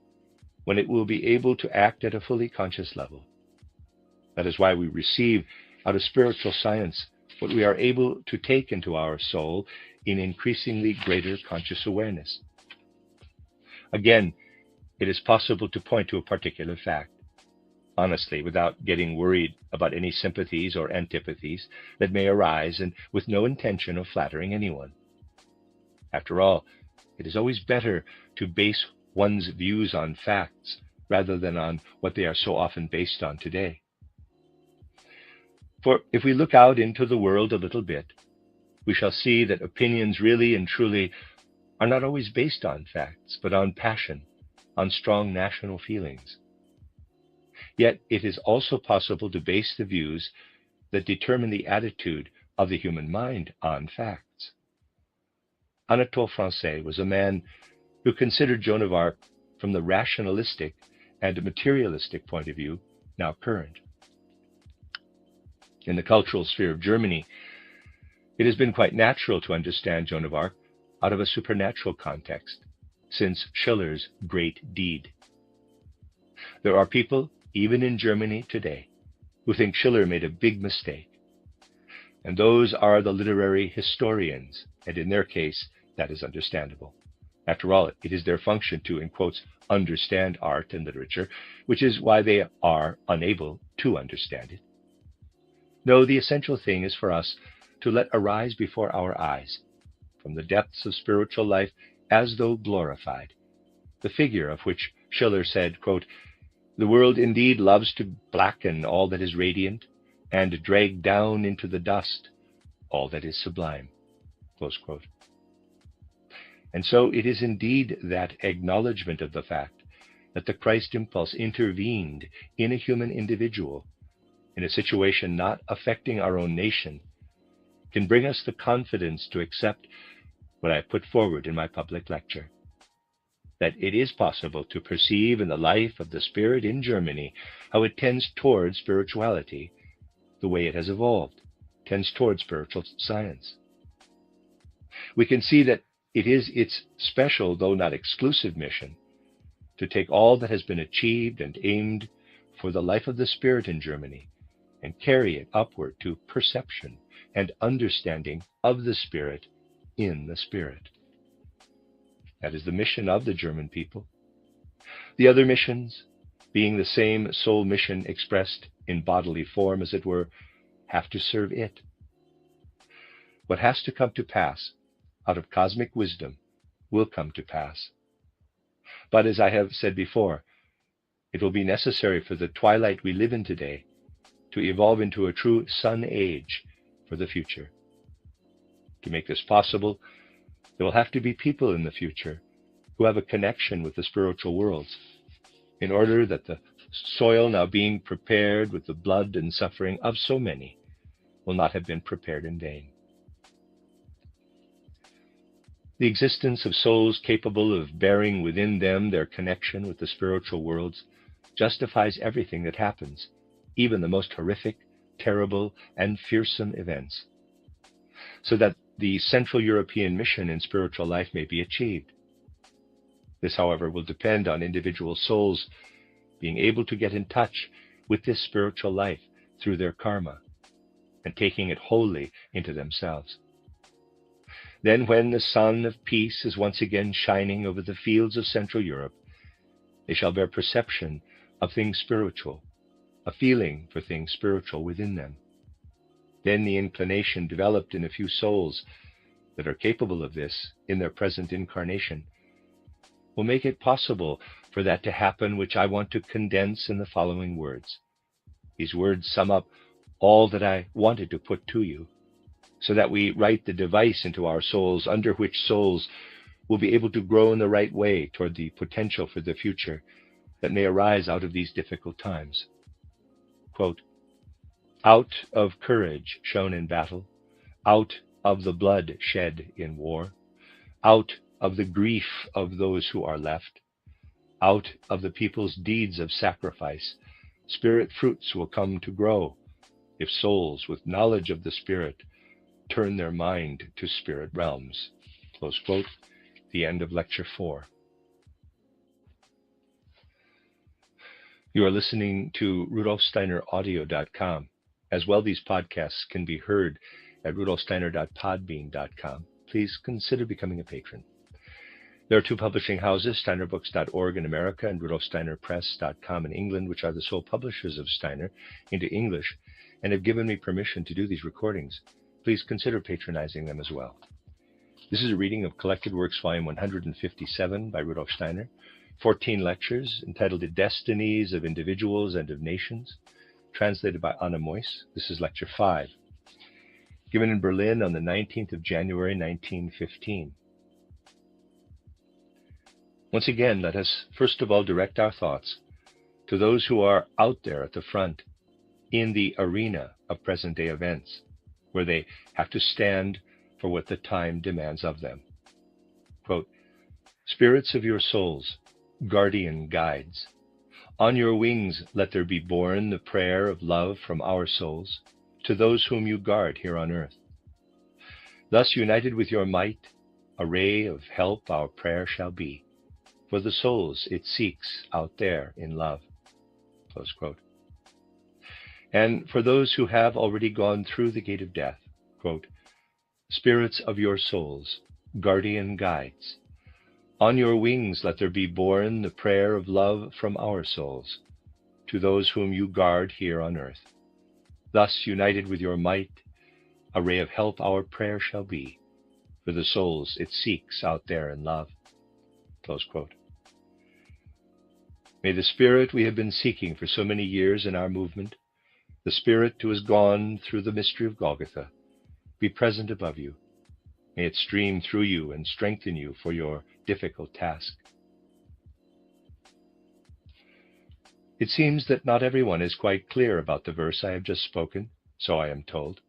when it will be able to act at a fully conscious level. That is why we receive out of spiritual science what we are able to take into our soul in increasingly greater conscious awareness. Again, it is possible to point to a particular fact, honestly, without getting worried about any sympathies or antipathies that may arise, and with no intention of flattering anyone. After all, it is always better to base one's views on facts rather than on what they are so often based on today. For if we look out into the world a little bit, we shall see that opinions really and truly are not always based on facts, but on passion, on strong national feelings. Yet it is also possible to base the views that determine the attitude of the human mind on facts. Anatole France was a man who considered Joan of Arc from the rationalistic and materialistic point of view now current. In the cultural sphere of Germany, it has been quite natural to understand Joan of Arc out of a supernatural context, since Schiller's great deed. There are people, even in Germany today, who think Schiller made a big mistake. And those are the literary historians, and in their case, that is understandable. After all, it is their function to, in quotes, understand art and literature, which is why they are unable to understand it. No, the essential thing is for us to let arise before our eyes, from the depths of spiritual life as though glorified, the figure of which Schiller said, quote, "The world indeed loves to blacken all that is radiant and drag down into the dust all that is sublime." Close quote. And so it is indeed that acknowledgement of the fact that the Christ impulse intervened in a human individual, in a situation not affecting our own nation, can bring us the confidence to accept what I put forward in my public lecture, that it is possible to perceive in the life of the Spirit in Germany how it tends toward spirituality, the way it has evolved, tends toward spiritual science. We can see that it is its special, though not exclusive, mission to take all that has been achieved and aimed for the life of the Spirit in Germany and carry it upward to perception and understanding of the Spirit in the Spirit. That is the mission of the German people. The other missions, being the same soul mission expressed in bodily form, as it were, have to serve it. What has to come to pass out of cosmic wisdom will come to pass. But as I have said before, it will be necessary for the twilight we live in today to evolve into a true sun age for the future. To make this possible, there will have to be people in the future who have a connection with the spiritual worlds, in order that the soil now being prepared with the blood and suffering of so many will not have been prepared in vain. The existence of souls capable of bearing within them their connection with the spiritual worlds justifies everything that happens, even the most horrific, terrible, and fearsome events, so that the Central European mission in spiritual life may be achieved. This, however, will depend on individual souls being able to get in touch with this spiritual life through their karma and taking it wholly into themselves. Then, when the sun of peace is once again shining over the fields of Central Europe, they shall bear perception of things spiritual, a feeling for things spiritual within them. Then the inclination developed in a few souls that are capable of this in their present incarnation will make it possible for that to happen, which I want to condense in the following words. These words sum up all that I wanted to put to you, so that we write the device into our souls under which souls will be able to grow in the right way toward the potential for the future that may arise out of these difficult times. Quote, "Out of courage shown in battle, out of the blood shed in war, out of the grief of those who are left, out of the people's deeds of sacrifice, spirit fruits will come to grow if souls with knowledge of the Spirit turn their mind to spirit realms." Close quote. The end of Lecture 4. You are listening to RudolfSteinerAudio.com. As well, these podcasts can be heard at RudolfSteiner.podbean.com. Please consider becoming a patron. There are two publishing houses, SteinerBooks.org in America and RudolfSteinerPress.com in England, which are the sole publishers of Steiner into English and have given me permission to do these recordings. Please consider patronizing them as well. This is a reading of Collected Works, Volume 157 by Rudolf Steiner, 14 lectures entitled The Destinies of Individuals and of Nations, translated by Anna Moyse. This is Lecture 5, given in Berlin on the 19th of January, 1915. Once again, let us first of all direct our thoughts to those who are out there at the front, in the arena of present-day events, where they have to stand for what the time demands of them. Quote, "Spirits of your souls, guardian guides, on your wings let there be borne the prayer of love from our souls to those whom you guard here on earth. Thus united with your might, a ray of help our prayer shall be, for the souls it seeks out there in love." Close quote. And for those who have already gone through the gate of death, quote, "Spirits of your souls, guardian guides, on your wings let there be borne the prayer of love from our souls to those whom you guard here on earth. Thus united with your might, a ray of help our prayer shall be, for the souls it seeks out there in love." Close quote. May the Spirit we have been seeking for so many years in our movement, the Spirit who has gone through the mystery of Golgotha, be present above you. May it stream through you and strengthen you for your difficult task. It seems that not everyone is quite clear about the verse I have just spoken, so I am told.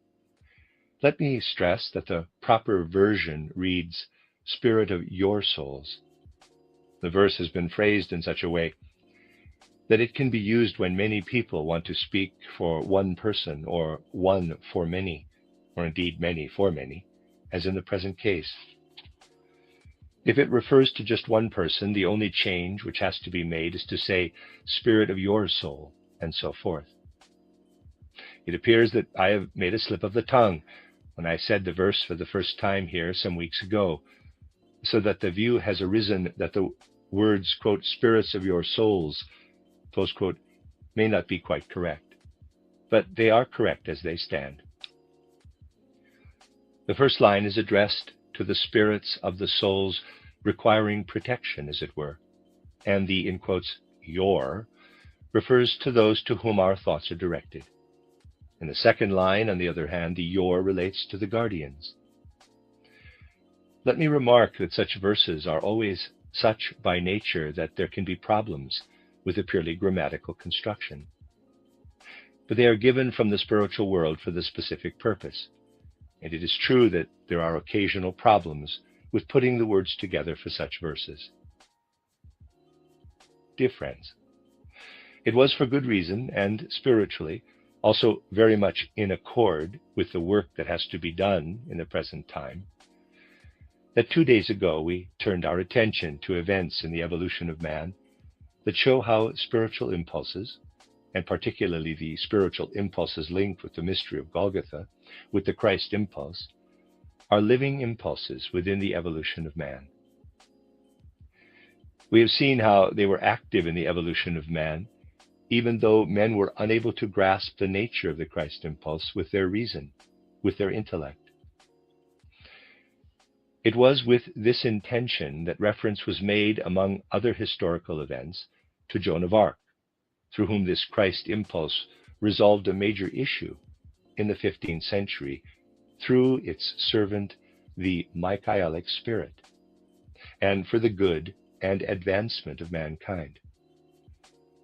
Let me stress that the proper version reads, "Spirit of your souls." The verse has been phrased in such a way that it can be used when many people want to speak for one person, or one for many, or indeed many for many, as in the present case. If it refers to just one person, the only change which has to be made is to say, "Spirit of your soul," and so forth. It appears that I have made a slip of the tongue when I said the verse for the first time here some weeks ago, so that the view has arisen that the words, quote, "spirits of your souls," close quote, may not be quite correct, but they are correct as they stand. The first line is addressed to the spirits of the souls requiring protection, as it were, and the, in quotes, "your," refers to those to whom our thoughts are directed. In the second line, on the other hand, the "your" relates to the guardians. Let me remark that such verses are always such by nature that there can be problems with a purely grammatical construction. But they are given from the spiritual world for the specific purpose, and it is true that there are occasional problems with putting the words together for such verses. Dear friends, it was for good reason and spiritually also very much in accord with the work that has to be done in the present time that 2 days ago we turned our attention to events in the evolution of man that show how spiritual impulses, and particularly the spiritual impulses linked with the mystery of Golgotha, with the Christ impulse, are living impulses within the evolution of man. We have seen how they were active in the evolution of man, even though men were unable to grasp the nature of the Christ impulse with their reason, with their intellect. It was with this intention that reference was made, among other historical events, to Joan of Arc, through whom this Christ impulse resolved a major issue in the 15th century through its servant, the Michaelic spirit, and for the good and advancement of mankind.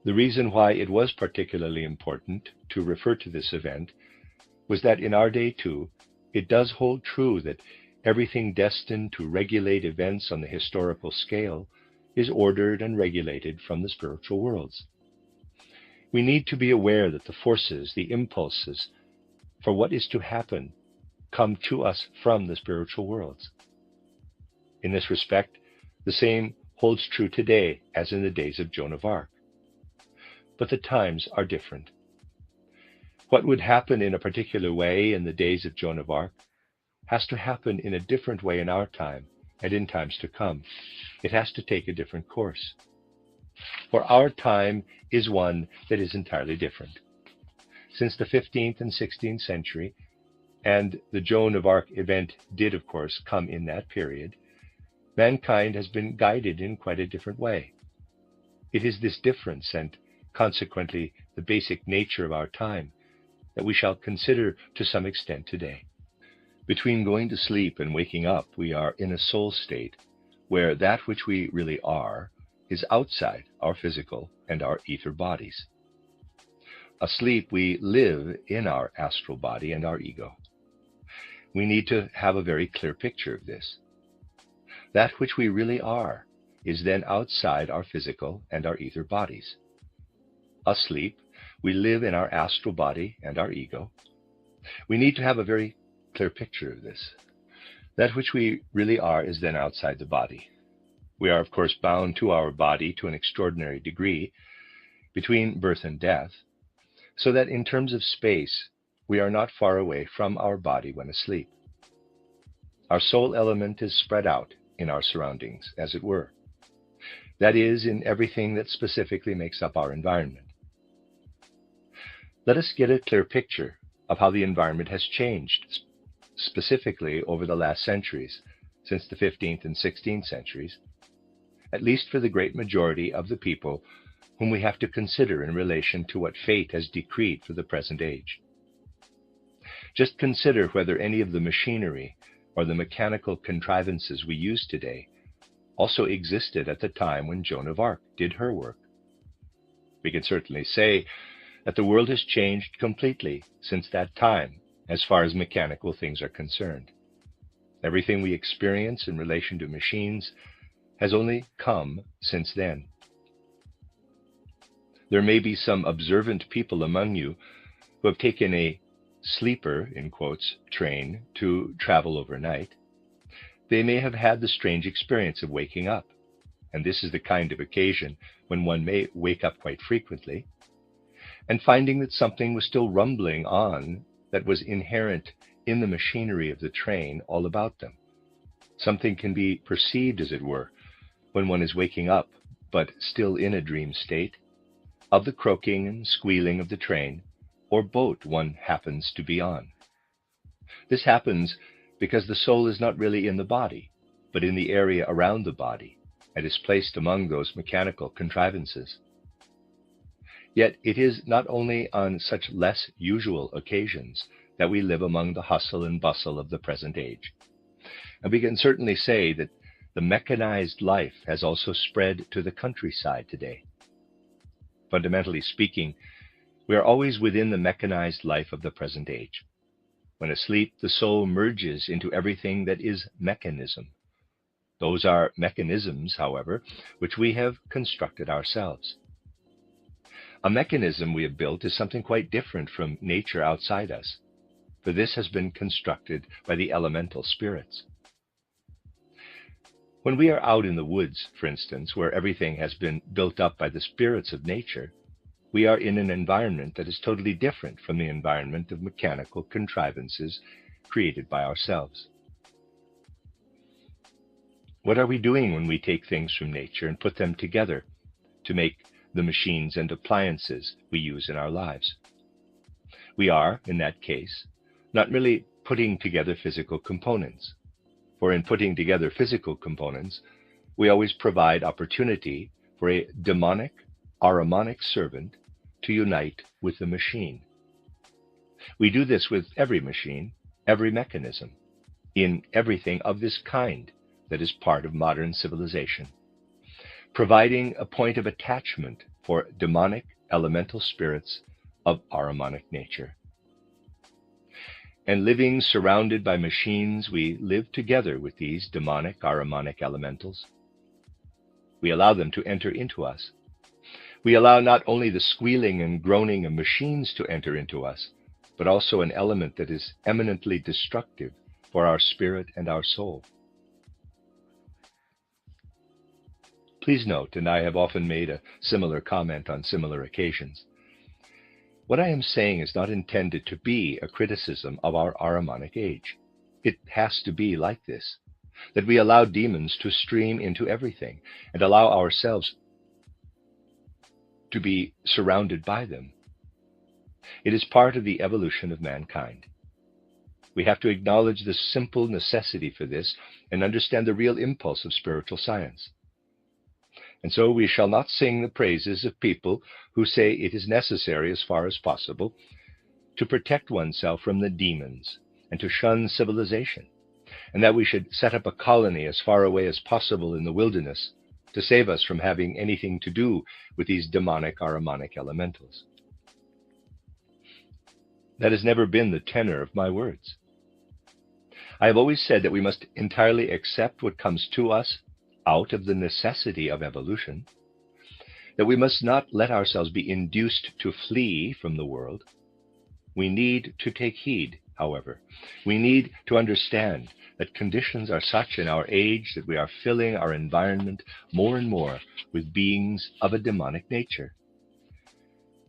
The reason why it was particularly important to refer to this event was that in our day too, it does hold true that everything destined to regulate events on the historical scale is ordered and regulated from the spiritual worlds. We need to be aware that the forces, the impulses for what is to happen, come to us from the spiritual worlds. In this respect, the same holds true today as in the days of Joan of Arc. But the times are different. What would happen in a particular way in the days of Joan of Arc has to happen in a different way in our time and in times to come. It has to take a different course. For our time is one that is entirely different. Since the 15th and 16th century, and the Joan of Arc event did, of course, come in that period, mankind has been guided in quite a different way. It is this difference, and consequently the basic nature of our time, that we shall consider to some extent today. Between going to sleep and waking up, we are in a soul state where that which we really are is outside our physical and our ether bodies. Asleep, we live in our astral body and our ego. We need to have a very clear picture of this. That which we really are is then outside our physical and our ether bodies. Asleep, we live in our astral body and our ego. We need to have a very clear picture of this. That which we really are is then outside the body. We are, of course, bound to our body to an extraordinary degree between birth and death, so that in terms of space, we are not far away from our body when asleep. Our soul element is spread out in our surroundings, as it were. That is, in everything that specifically makes up our environment. Let us get a clear picture of how the environment has changed, specifically over the last centuries, since the 15th and 16th centuries, at least for the great majority of the people whom we have to consider in relation to what fate has decreed for the present age. Just consider whether any of the machinery or the mechanical contrivances we use today also existed at the time when Joan of Arc did her work. We can certainly say that the world has changed completely since that time as far as mechanical things are concerned. Everything we experience in relation to machines has only come since then. There may be some observant people among you who have taken a sleeper, in quotes, train to travel overnight. They may have had the strange experience of waking up, and this is the kind of occasion when one may wake up quite frequently, and finding that something was still rumbling on that was inherent in the machinery of the train all about them. Something can be perceived, as it were, when one is waking up, but still in a dream state, of the croaking and squealing of the train or boat one happens to be on. This happens because the soul is not really in the body, but in the area around the body, and is placed among those mechanical contrivances. Yet it is not only on such less usual occasions that we live among the hustle and bustle of the present age. And we can certainly say that the mechanized life has also spread to the countryside today. Fundamentally speaking, we are always within the mechanized life of the present age. When asleep, the soul merges into everything that is mechanism. Those are mechanisms, however, which we have constructed ourselves. A mechanism we have built is something quite different from nature outside us, for this has been constructed by the elemental spirits. When we are out in the woods, for instance, where everything has been built up by the spirits of nature, we are in an environment that is totally different from the environment of mechanical contrivances created by ourselves. What are we doing when we take things from nature and put them together to make the machines and appliances we use in our lives? We are, in that case, not merely putting together physical components, for in putting together physical components, we always provide opportunity for a demonic, ahrimanic servant to unite with the machine. We do this with every machine, every mechanism, in everything of this kind that is part of modern civilization, providing a point of attachment for demonic elemental spirits of ahrimanic nature. And living surrounded by machines, we live together with these demonic ahrimanic elementals. We allow them to enter into us. We allow not only the squealing and groaning of machines to enter into us, but also an element that is eminently destructive for our spirit and our soul. Please note, and I have often made a similar comment on similar occasions, what I am saying is not intended to be a criticism of our ahrimanic age. It has to be like this, that we allow demons to stream into everything and allow ourselves to be surrounded by them. It is part of the evolution of mankind. We have to acknowledge the simple necessity for this and understand the real impulse of spiritual science. And so we shall not sing the praises of people who say it is necessary as far as possible to protect oneself from the demons and to shun civilization, and that we should set up a colony as far away as possible in the wilderness to save us from having anything to do with these demonic Ahrimanic elementals. That has never been the tenor of my words. I have always said that we must entirely accept what comes to us out of the necessity of evolution, that we must not let ourselves be induced to flee from the world. We need to take heed, however. We need to understand that conditions are such in our age that we are filling our environment more and more with beings of a demonic nature,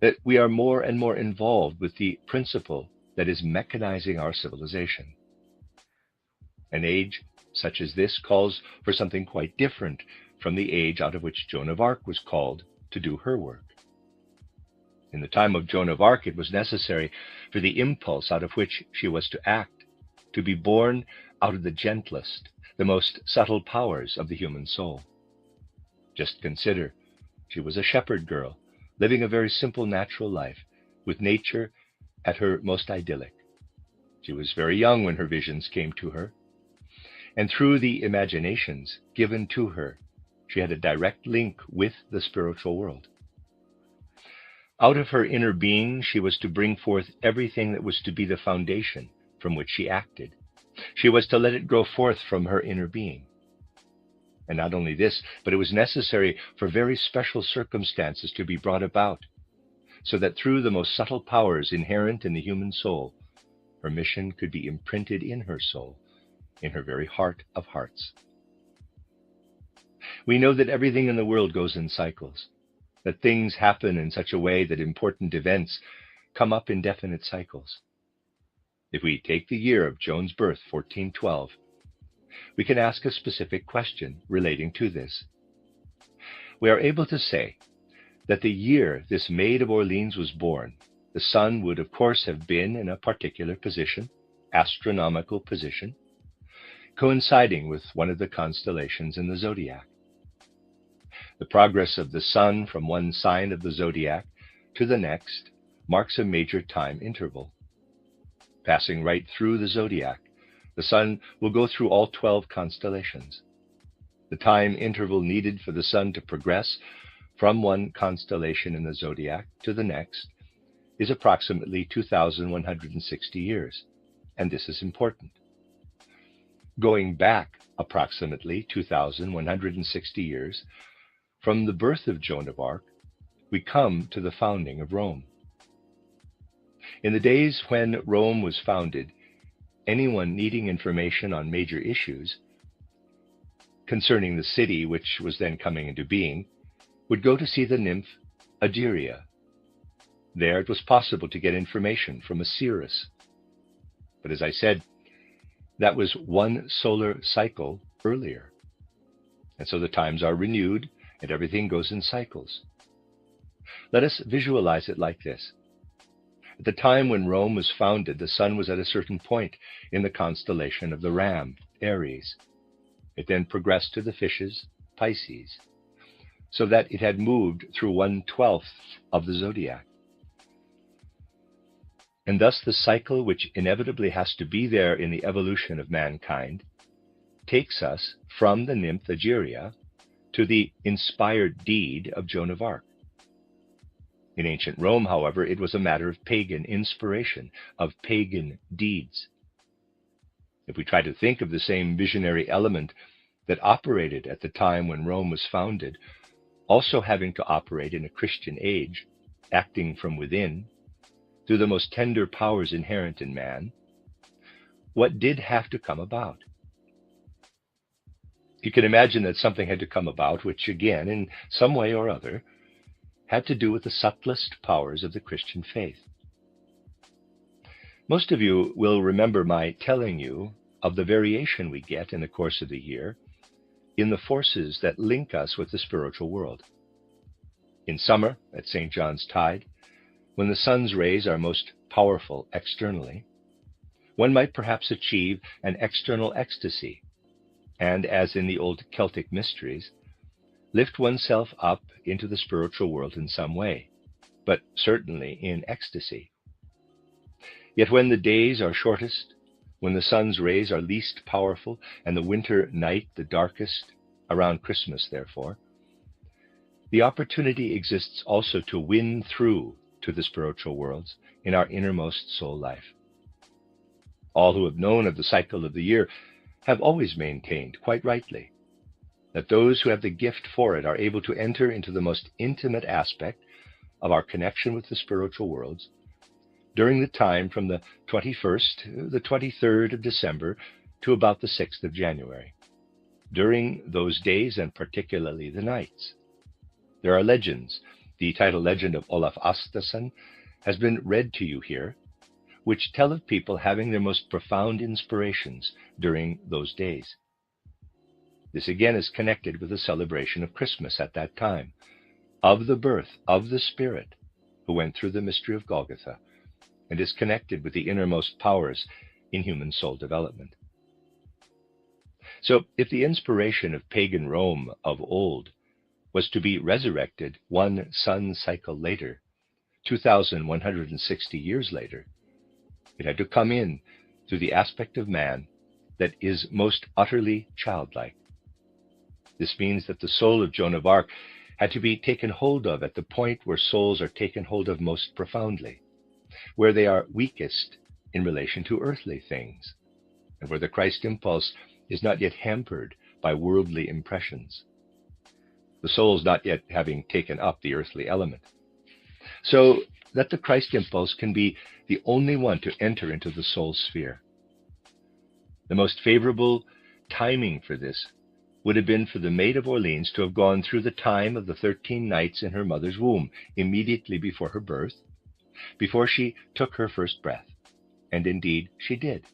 that we are more and more involved with the principle that is mechanizing our civilization. An age such as this calls for something quite different from the age out of which Joan of Arc was called to do her work. In the time of Joan of Arc, it was necessary for the impulse out of which she was to act to be born out of the gentlest, the most subtle powers of the human soul. Just consider, she was a shepherd girl, living a very simple natural life, with nature at her most idyllic. She was very young when her visions came to her, and through the imaginations given to her, she had a direct link with the spiritual world. Out of her inner being, she was to bring forth everything that was to be the foundation from which she acted. She was to let it grow forth from her inner being. And not only this, but it was necessary for very special circumstances to be brought about, so that through the most subtle powers inherent in the human soul, her mission could be imprinted in her soul, in her very heart of hearts. We know that everything in the world goes in cycles, that things happen in such a way that important events come up in definite cycles. If we take the year of Joan's birth, 1412, we can ask a specific question relating to this. We are able to say that the year this Maid of Orleans was born, the sun would of course have been in a particular position, astronomical position, coinciding with one of the constellations in the zodiac. The progress of the sun from one sign of the zodiac to the next marks a major time interval. Passing right through the zodiac, the sun will go through all 12 constellations. The time interval needed for the sun to progress from one constellation in the zodiac to the next is approximately 2,160 years, and this is important. Going back approximately 2,160 years from the birth of Joan of Arc, we come to the founding of Rome. In the days when Rome was founded, anyone needing information on major issues concerning the city which was then coming into being would go to see the nymph Egeria. There it was possible to get information from a seeress. But as I said, that was one solar cycle earlier. And so the times are renewed and everything goes in cycles. Let us visualize it like this. At the time when Rome was founded, the sun was at a certain point in the constellation of the Ram, Aries. It then progressed to the fishes, Pisces, so that it had moved through 1/12 of the zodiac. And thus the cycle which inevitably has to be there in the evolution of mankind takes us from the nymph Egeria to the inspired deed of Joan of Arc. In ancient Rome, however, it was a matter of pagan inspiration, of pagan deeds. If we try to think of the same visionary element that operated at the time when Rome was founded, also having to operate in a Christian age, acting from within, through the most tender powers inherent in man, what did have to come about? You can imagine that something had to come about which, again, in some way or other, had to do with the subtlest powers of the Christian faith. Most of you will remember my telling you of the variation we get in the course of the year in the forces that link us with the spiritual world. In summer, at St. John's Tide, when the sun's rays are most powerful externally, one might perhaps achieve an external ecstasy, and as in the old Celtic mysteries, lift oneself up into the spiritual world in some way, but certainly in ecstasy. Yet when the days are shortest, when the sun's rays are least powerful, and the winter night the darkest, around Christmas therefore, The opportunity exists also to win through to the spiritual worlds in our innermost soul life. All who have known of the cycle of the year have always maintained, quite rightly, that those who have the gift for it are able to enter into the most intimate aspect of our connection with the spiritual worlds during the time from the 21st to the 23rd of December to about the 6th of January. During those days, and particularly the nights, there are legends. The title legend of Olaf Astason has been read to you here, which tell of people having their most profound inspirations during those days. This again is connected with the celebration of Christmas at that time, of the birth of the Spirit who went through the mystery of Golgotha, and is connected with the innermost powers in human soul development. So, if the inspiration of pagan Rome of old was to be resurrected one sun cycle later, 2,160 years later, it had to come in through the aspect of man that is most utterly childlike. This means that the soul of Joan of Arc had to be taken hold of at the point where souls are taken hold of most profoundly, where they are weakest in relation to earthly things, and where the Christ impulse is not yet hampered by worldly impressions, the souls not yet having taken up the earthly element, so that the Christ impulse can be the only one to enter into the soul sphere. The most favorable timing for this would have been for the Maid of Orleans to have gone through the time of the 13 nights in her mother's womb, immediately before her birth, before she took her first breath. And indeed she did,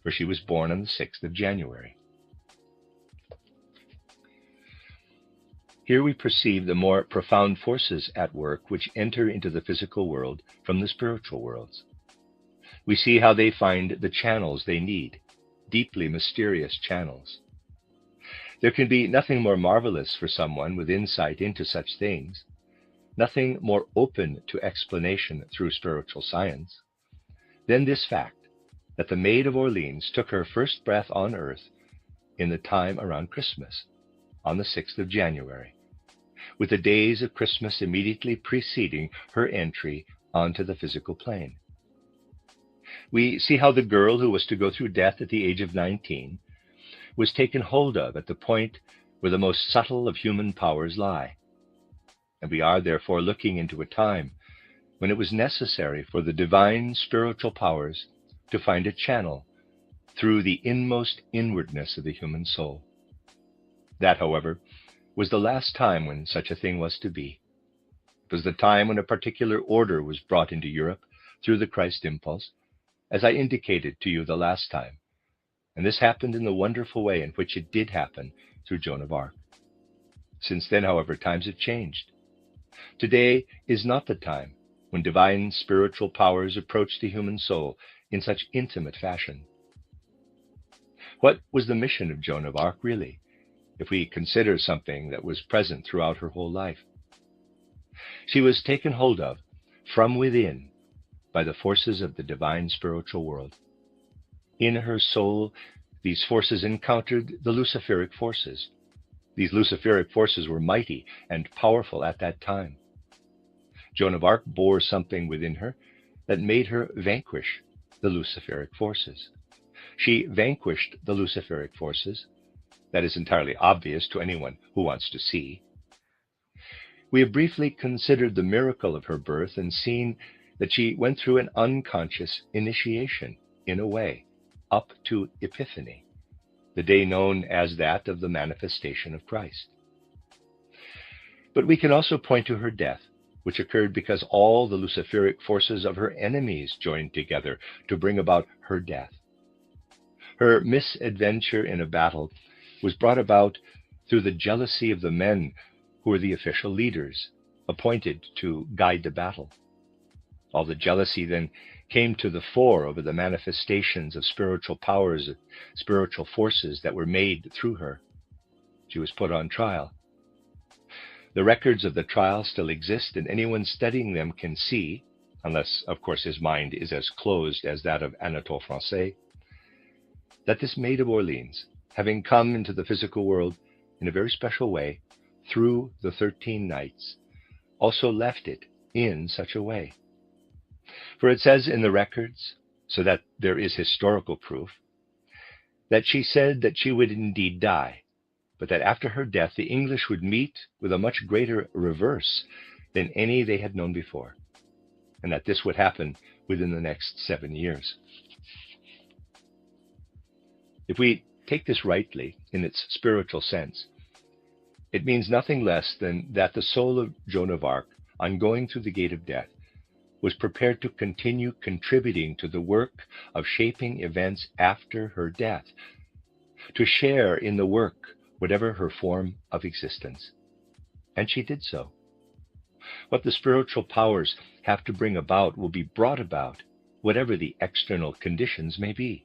for she was born on the 6th of January. Here we perceive the more profound forces at work which enter into the physical world from the spiritual worlds. We see how they find the channels they need, deeply mysterious channels. There can be nothing more marvelous for someone with insight into such things, nothing more open to explanation through spiritual science, than this fact that the Maid of Orleans took her first breath on earth in the time around Christmas, on the 6th of January, with the days of Christmas immediately preceding her entry onto the physical plane. We see how the girl who was to go through death at the age of 19 was taken hold of at the point where the most subtle of human powers lie. And we are therefore looking into a time when it was necessary for the divine spiritual powers to find a channel through the inmost inwardness of the human soul. That, however, was the last time when such a thing was to be. It was the time when a particular order was brought into Europe through the Christ impulse, as I indicated to you the last time, and this happened in the wonderful way in which it did happen through Joan of Arc. Since then, however, times have changed. Today is not the time when divine spiritual powers approach the human soul in such intimate fashion. What was the mission of Joan of Arc, really, if we consider something that was present throughout her whole life? She was taken hold of from within by the forces of the divine spiritual world. In her soul, these forces encountered the Luciferic forces. These Luciferic forces were mighty and powerful at that time. Joan of Arc bore something within her that made her vanquish the Luciferic forces. She vanquished the Luciferic forces. That is entirely obvious to anyone who wants to see. We have briefly considered the miracle of her birth and seen that she went through an unconscious initiation, in a way, up to Epiphany, the day known as that of the manifestation of Christ. But we can also point to her death, which occurred because all the Luciferic forces of her enemies joined together to bring about her death. Her misadventure in a battle was brought about through the jealousy of the men who were the official leaders appointed to guide the battle. All the jealousy then came to the fore over the manifestations of spiritual powers, spiritual forces that were made through her. She was put on trial. The records of the trial still exist, and anyone studying them can see, unless, of course, his mind is as closed as that of Anatole France, that this Maid of Orleans, having come into the physical world in a very special way, through the 13 nights also left it in such a way. For it says in the records, so that there is historical proof, that she said that she would indeed die, but that after her death the English would meet with a much greater reverse than any they had known before, and that this would happen within the next 7 years. If we take this rightly in its spiritual sense, it means nothing less than that the soul of Joan of Arc, on going through the gate of death, was prepared to continue contributing to the work of shaping events after her death, to share in the work, whatever her form of existence. And she did so. What the spiritual powers have to bring about will be brought about, whatever the external conditions may be.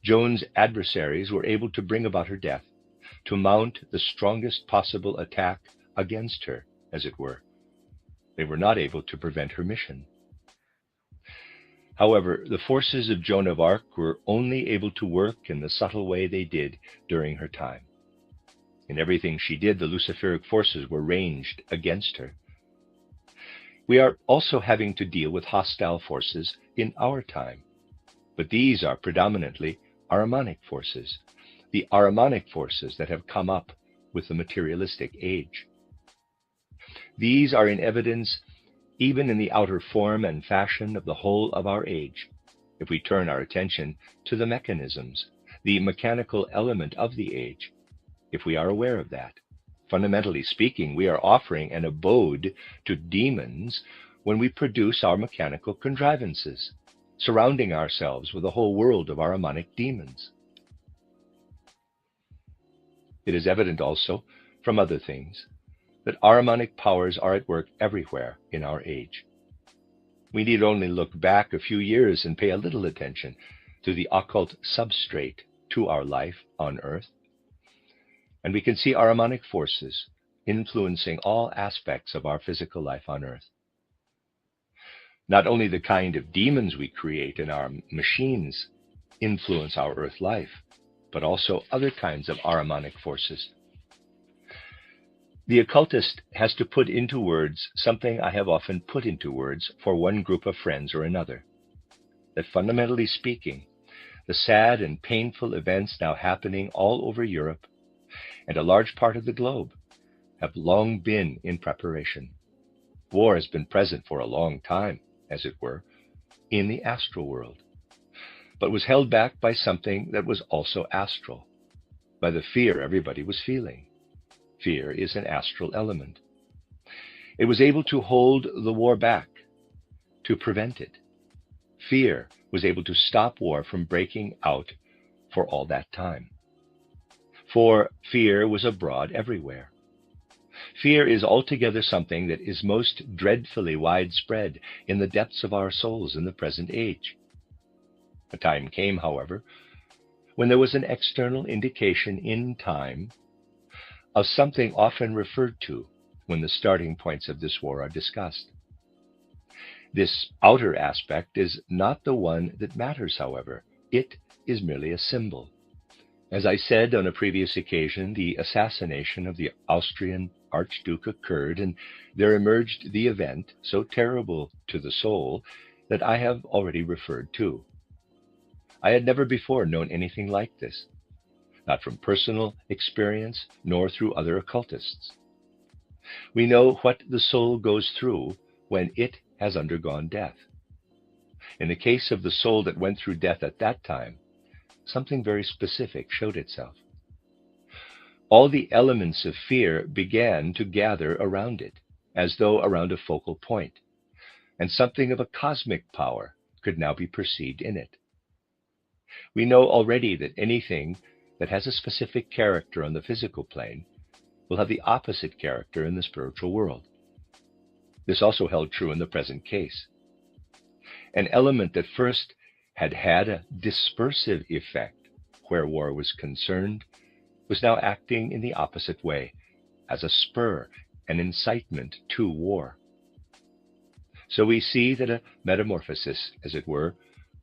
Joan's adversaries were able to bring about her death, to mount the strongest possible attack against her, as it were. They were not able to prevent her mission. However, the forces of Joan of Arc were only able to work in the subtle way they did during her time. In everything she did, the Luciferic forces were ranged against her. We are also having to deal with hostile forces in our time, but these are predominantly Ahrimanic forces, the Ahrimanic forces that have come up with the materialistic age. These are in evidence even in the outer form and fashion of the whole of our age, if we turn our attention to the mechanisms, the mechanical element of the age, if we are aware of that. Fundamentally speaking, we are offering an abode to demons when we produce our mechanical contrivances, surrounding ourselves with a whole world of Ahrimanic demons. It is evident also from other things that Ahrimanic powers are at work everywhere in our age. We need only look back a few years and pay a little attention to the occult substrate to our life on earth, and we can see Ahrimanic forces influencing all aspects of our physical life on earth. Not only the kind of demons we create in our machines influence our earth life, but also other kinds of Ahrimanic forces. The occultist has to put into words something I have often put into words for one group of friends or another, that fundamentally speaking, the sad and painful events now happening all over Europe and a large part of the globe have long been in preparation. War has been present for a long time, as it were, in the astral world, but was held back by something that was also astral, by the fear everybody was feeling. Fear is an astral element. It was able to hold the war back, to prevent it. Fear was able to stop war from breaking out for all that time. For fear was abroad everywhere. Fear is altogether something that is most dreadfully widespread in the depths of our souls in the present age. A time came, however, when there was an external indication in time of something often referred to when the starting points of this war are discussed. This outer aspect is not the one that matters, however. It is merely a symbol. As I said on a previous occasion, the assassination of the Austrian Archduke occurred, and there emerged the event, so terrible to the soul, that I have already referred to. I had never before known anything like this, not from personal experience, nor through other occultists. We know what the soul goes through when it has undergone death. In the case of the soul that went through death at that time, something very specific showed itself. All the elements of fear began to gather around it, as though around a focal point, and something of a cosmic power could now be perceived in it. We know already that anything that has a specific character on the physical plane will have the opposite character in the spiritual world. This also held true in the present case. An element that first had a dispersive effect where war was concerned was now acting in the opposite way, as a spur, an incitement to war. So we see that a metamorphosis, as it were,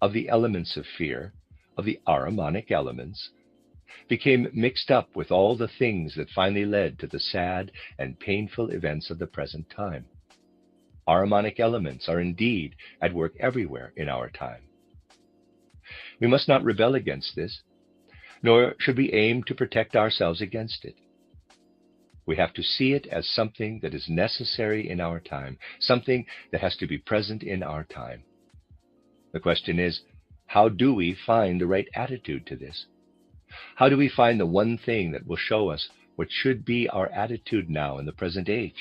of the elements of fear, of the Ahrimanic elements, became mixed up with all the things that finally led to the sad and painful events of the present time. Harmonic elements are indeed at work everywhere in our time. We must not rebel against this, nor should we aim to protect ourselves against it. We have to see it as something that is necessary in our time, something that has to be present in our time. The question is, how do we find the right attitude to this? How do we find the one thing that will show us what should be our attitude now in the present age,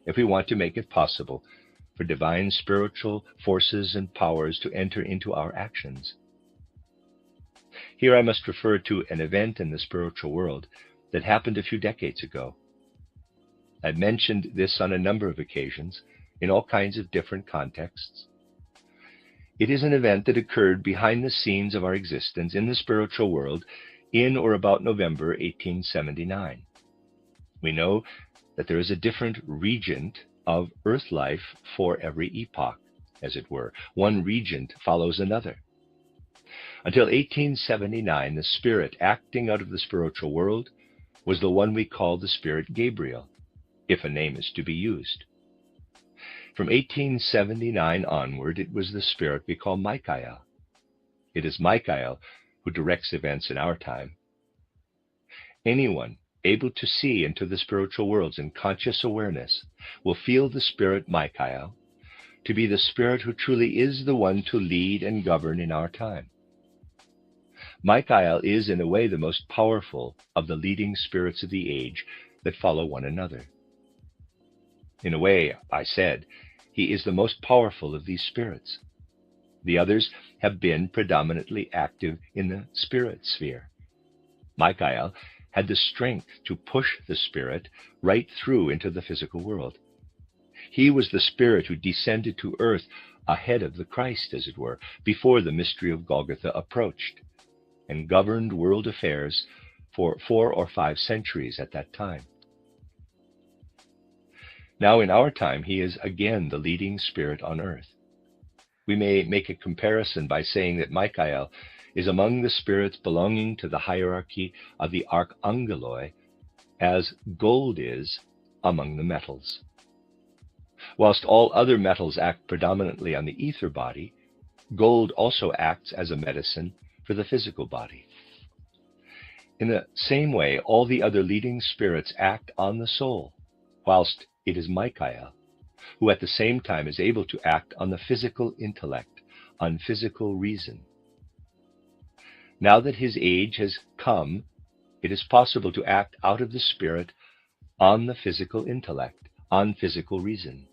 if we want to make it possible for divine spiritual forces and powers to enter into our actions? Here I must refer to an event in the spiritual world that happened a few decades ago. I've mentioned this on a number of occasions in all kinds of different contexts. It is an event that occurred behind the scenes of our existence in the spiritual world in or about November 1879. We know that there is a different regent of earth life for every epoch, as it were. One regent follows another. Until 1879, the spirit acting out of the spiritual world was the one we call the spirit Gabriel, if a name is to be used. From 1879 onward, it was the spirit we call Michael. It is Michael who directs events in our time. Anyone able to see into the spiritual worlds in conscious awareness will feel the spirit Michael to be the spirit who truly is the one to lead and govern in our time. Michael is, in a way, the most powerful of the leading spirits of the age that follow one another. In a way, I said, he is the most powerful of these spirits. The others have been predominantly active in the spirit sphere. Michael had the strength to push the spirit right through into the physical world. He was the spirit who descended to earth ahead of the Christ, as it were, before the mystery of Golgotha approached, and governed world affairs for 4 or 5 centuries at that time. Now in our time, he is again the leading spirit on earth. We may make a comparison by saying that Michael is among the spirits belonging to the hierarchy of the archangeloi, as gold is among the metals. Whilst all other metals act predominantly on the ether body, gold also acts as a medicine for the physical body. In the same way, all the other leading spirits act on the soul, whilst it is Michael who at the same time is able to act on the physical intellect, on physical reason. Now that his age has come, it is possible to act out of the spirit on the physical intellect, on physical reason.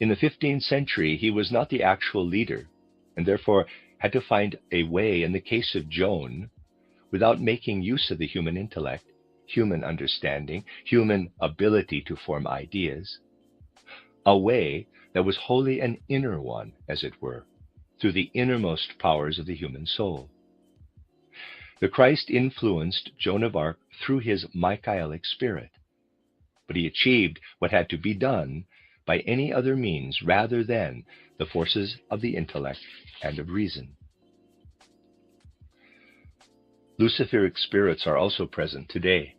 In the 15th century, he was not the actual leader, and therefore had to find a way, in the case of Joan, without making use of the human intellect, human understanding, human ability to form ideas, a way that was wholly an inner one, as it were, through the innermost powers of the human soul. The Christ influenced Joan of Arc through his Michaelic spirit, but he achieved what had to be done by any other means rather than the forces of the intellect and of reason. Luciferic spirits are also present today,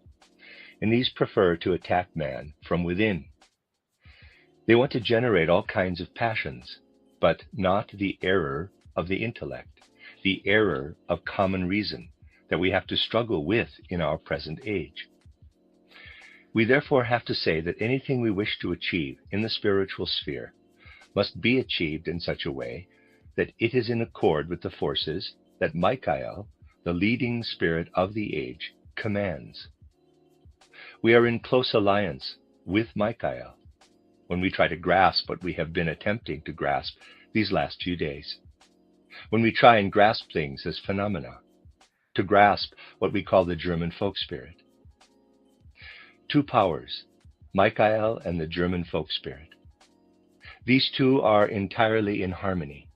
and these prefer to attack man from within. They want to generate all kinds of passions, but not the error of the intellect, the error of common reason that we have to struggle with in our present age. We therefore have to say that anything we wish to achieve in the spiritual sphere must be achieved in such a way that it is in accord with the forces that Michael, the leading spirit of the age, commands. We are in close alliance with Michael when we try to grasp what we have been attempting to grasp these last few days, when we try and grasp things as phenomena, to grasp what we call the German folk spirit. Two powers, Michael and the German folk spirit. These two are entirely in harmony,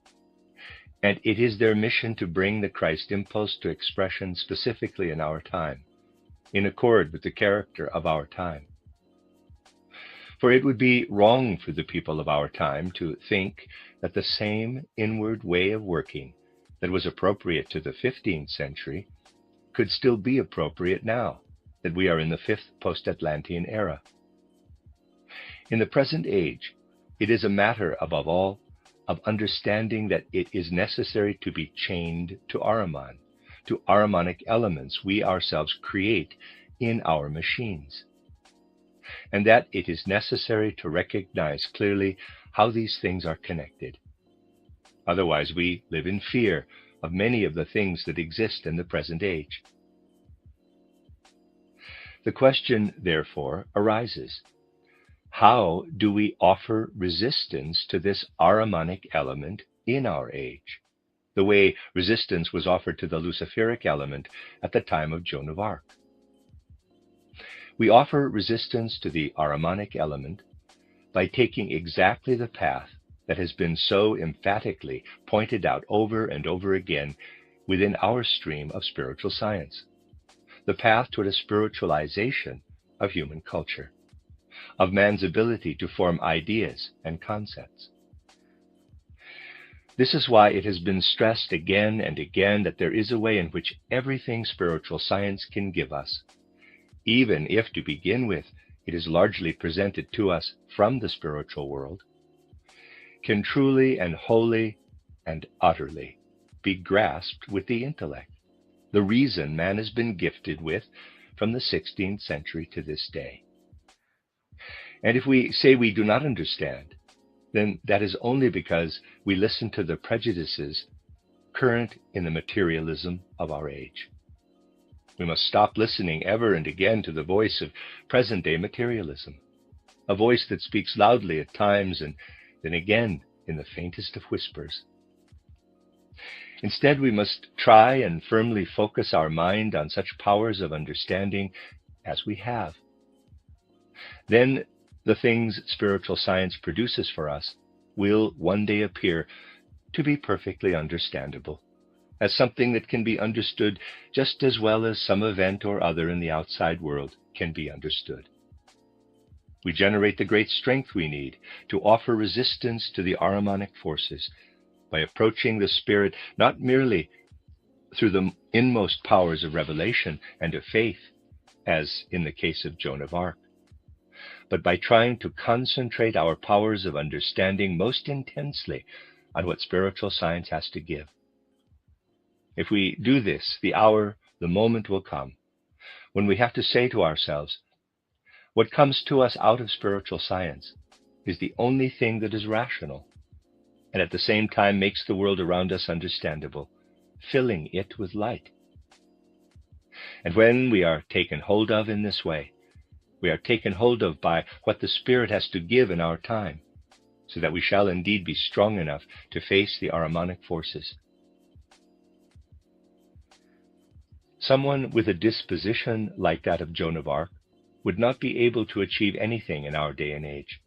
and it is their mission to bring the Christ impulse to expression specifically in our time, in accord with the character of our time. For it would be wrong for the people of our time to think that the same inward way of working that was appropriate to the 15th century could still be appropriate now that we are in the fifth post-Atlantean era. In the present age, it is a matter, above all, of understanding that it is necessary to be chained to Ahriman, to Ahrimanic elements we ourselves create in our machines, and that it is necessary to recognize clearly how these things are connected. Otherwise, we live in fear of many of the things that exist in the present age. The question, therefore, arises: how do we offer resistance to this Ahrimanic element in our age, the way resistance was offered to the Luciferic element at the time of Joan of Arc? We offer resistance to the Ahrimanic element by taking exactly the path that has been so emphatically pointed out over and over again within our stream of spiritual science, the path toward a spiritualization of human culture, of man's ability to form ideas and concepts. This is why it has been stressed again and again that there is a way in which everything spiritual science can give us, even if to begin with it is largely presented to us from the spiritual world, can truly and wholly and utterly be grasped with the intellect, the reason man has been gifted with from the 16th century to this day. And if we say we do not understand, then that is only because we listen to the prejudices current in the materialism of our age. We must stop listening ever and again to the voice of present-day materialism, a voice that speaks loudly at times and then again in the faintest of whispers. Instead, we must try and firmly focus our mind on such powers of understanding as we have. Then the things spiritual science produces for us will one day appear to be perfectly understandable, as something that can be understood just as well as some event or other in the outside world can be understood. We generate the great strength we need to offer resistance to the Ahrimanic forces by approaching the Spirit not merely through the inmost powers of revelation and of faith, as in the case of Joan of Arc, but by trying to concentrate our powers of understanding most intensely on what spiritual science has to give. If we do this, the hour, the moment will come when we have to say to ourselves, what comes to us out of spiritual science is the only thing that is rational, and at the same time makes the world around us understandable, filling it with light. And when we are taken hold of in this way, we are taken hold of by what the Spirit has to give in our time, so that we shall indeed be strong enough to face the Ahrimanic forces. Someone with a disposition like that of Joan of Arc would not be able to achieve anything in our day and age.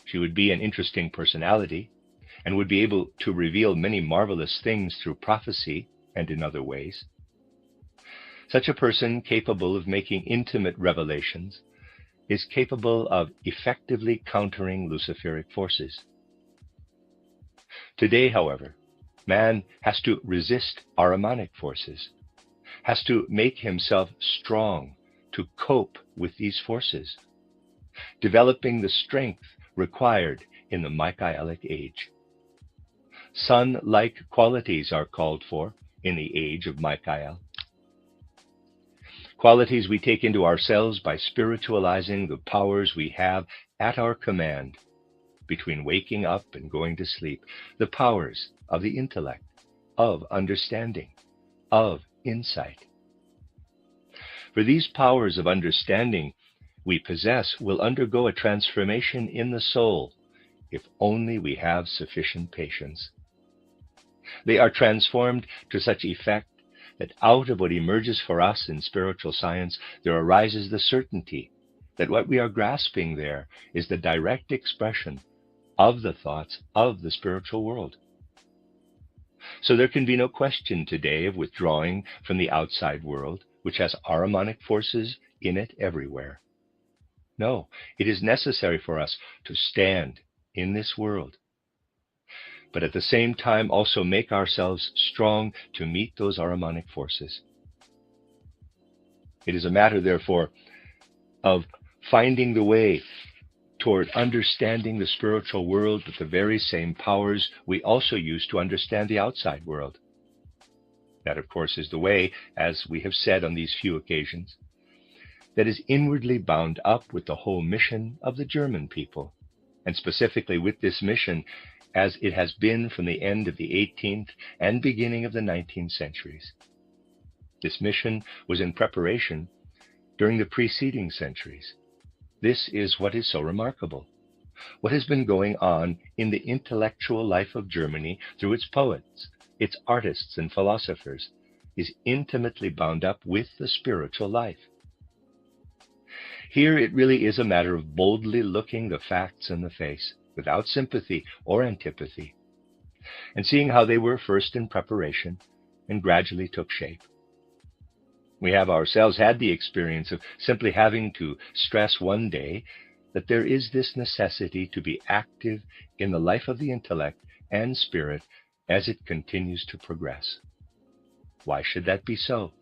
She would be an interesting personality, and would be able to reveal many marvelous things through prophecy and in other ways. Such a person, capable of making intimate revelations, is capable of effectively countering Luciferic forces. Today, however, man has to resist Ahrimanic forces, has to make himself strong to cope with these forces, developing the strength required in the Michaelic age. Sun-like qualities are called for in the age of Michael. Qualities we take into ourselves by spiritualizing the powers we have at our command between waking up and going to sleep, the powers of the intellect, of understanding, of insight. For these powers of understanding we possess will undergo a transformation in the soul if only we have sufficient patience. They are transformed to such effect that out of what emerges for us in spiritual science, there arises the certainty that what we are grasping there is the direct expression of the thoughts of the spiritual world. So there can be no question today of withdrawing from the outside world, which has Ahrimanic forces in it everywhere. No, it is necessary for us to stand in this world, but at the same time also make ourselves strong to meet those Ahrimanic forces. It is a matter, therefore, of finding the way toward understanding the spiritual world with the very same powers we also use to understand the outside world. That, of course, is the way, as we have said on these few occasions, that is inwardly bound up with the whole mission of the German people, and specifically with this mission as it has been from the end of the 18th and beginning of the 19th centuries. This mission was in preparation during the preceding centuries. This is what is so remarkable. What has been going on in the intellectual life of Germany through its poets, its artists and philosophers, is intimately bound up with the spiritual life. Here it really is a matter of boldly looking the facts in the face, without sympathy or antipathy, and seeing how they were first in preparation and gradually took shape. We have ourselves had the experience of simply having to stress one day that there is this necessity to be active in the life of the intellect and spirit as it continues to progress. Why should that be so?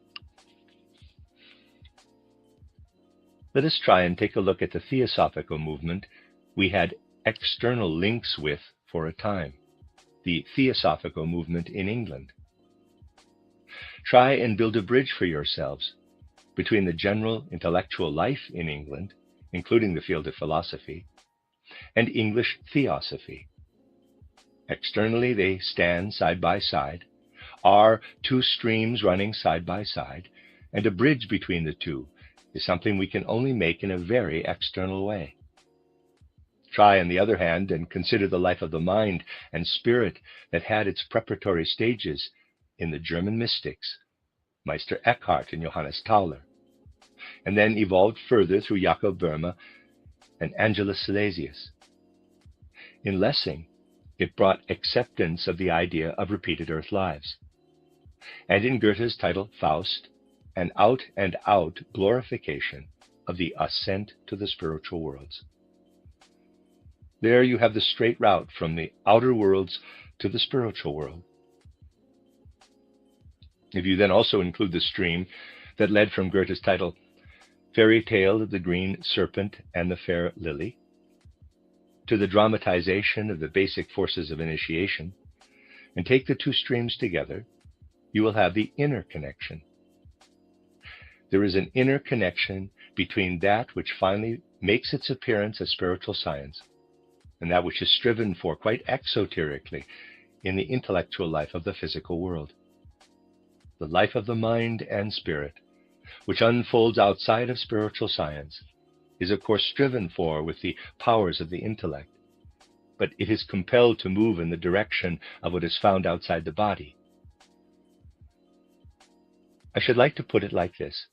Let us try and take a look at the theosophical movement we had external links with for a time, the theosophical movement in England. Try and build a bridge for yourselves between the general intellectual life in England, including the field of philosophy, and English theosophy. Externally, they stand side by side, are two streams running side by side, and a bridge between the two is something we can only make in a very external way. Try, on the other hand, and consider the life of the mind and spirit that had its preparatory stages in the German mystics, Meister Eckhart and Johannes Tauler, and then evolved further through Jakob Böhme and Angelus Silesius. In Lessing, it brought acceptance of the idea of repeated earth lives, and in Goethe's title Faust, an out-and-out glorification of the ascent to the spiritual worlds. There you have the straight route from the outer worlds to the spiritual world. If you then also include the stream that led from Goethe's title Fairy Tale of the Green Serpent and the Fair Lily to the dramatization of the basic forces of initiation, and take the two streams together, you will have the inner connection. There is an inner connection between that which finally makes its appearance as spiritual science and that which is striven for quite exoterically in the intellectual life of the physical world. The life of the mind and spirit, which unfolds outside of spiritual science, is of course striven for with the powers of the intellect, but it is compelled to move in the direction of what is found outside the body. I should like to put it like this.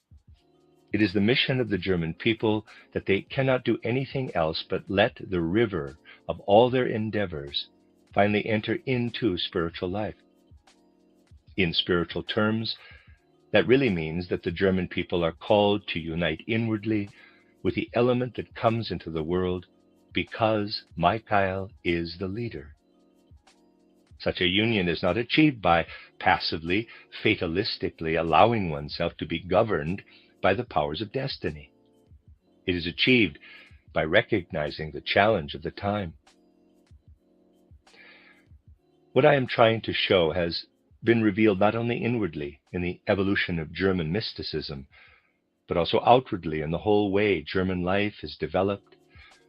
It is the mission of the German people that they cannot do anything else but let the river of all their endeavors finally enter into spiritual life. In spiritual terms, that really means that the German people are called to unite inwardly with the element that comes into the world because Michael is the leader. Such a union is not achieved by passively, fatalistically allowing oneself to be governed by the powers of destiny. It is achieved by recognizing the challenge of the time. What I am trying to show has been revealed not only inwardly in the evolution of German mysticism, but also outwardly in the whole way German life is developed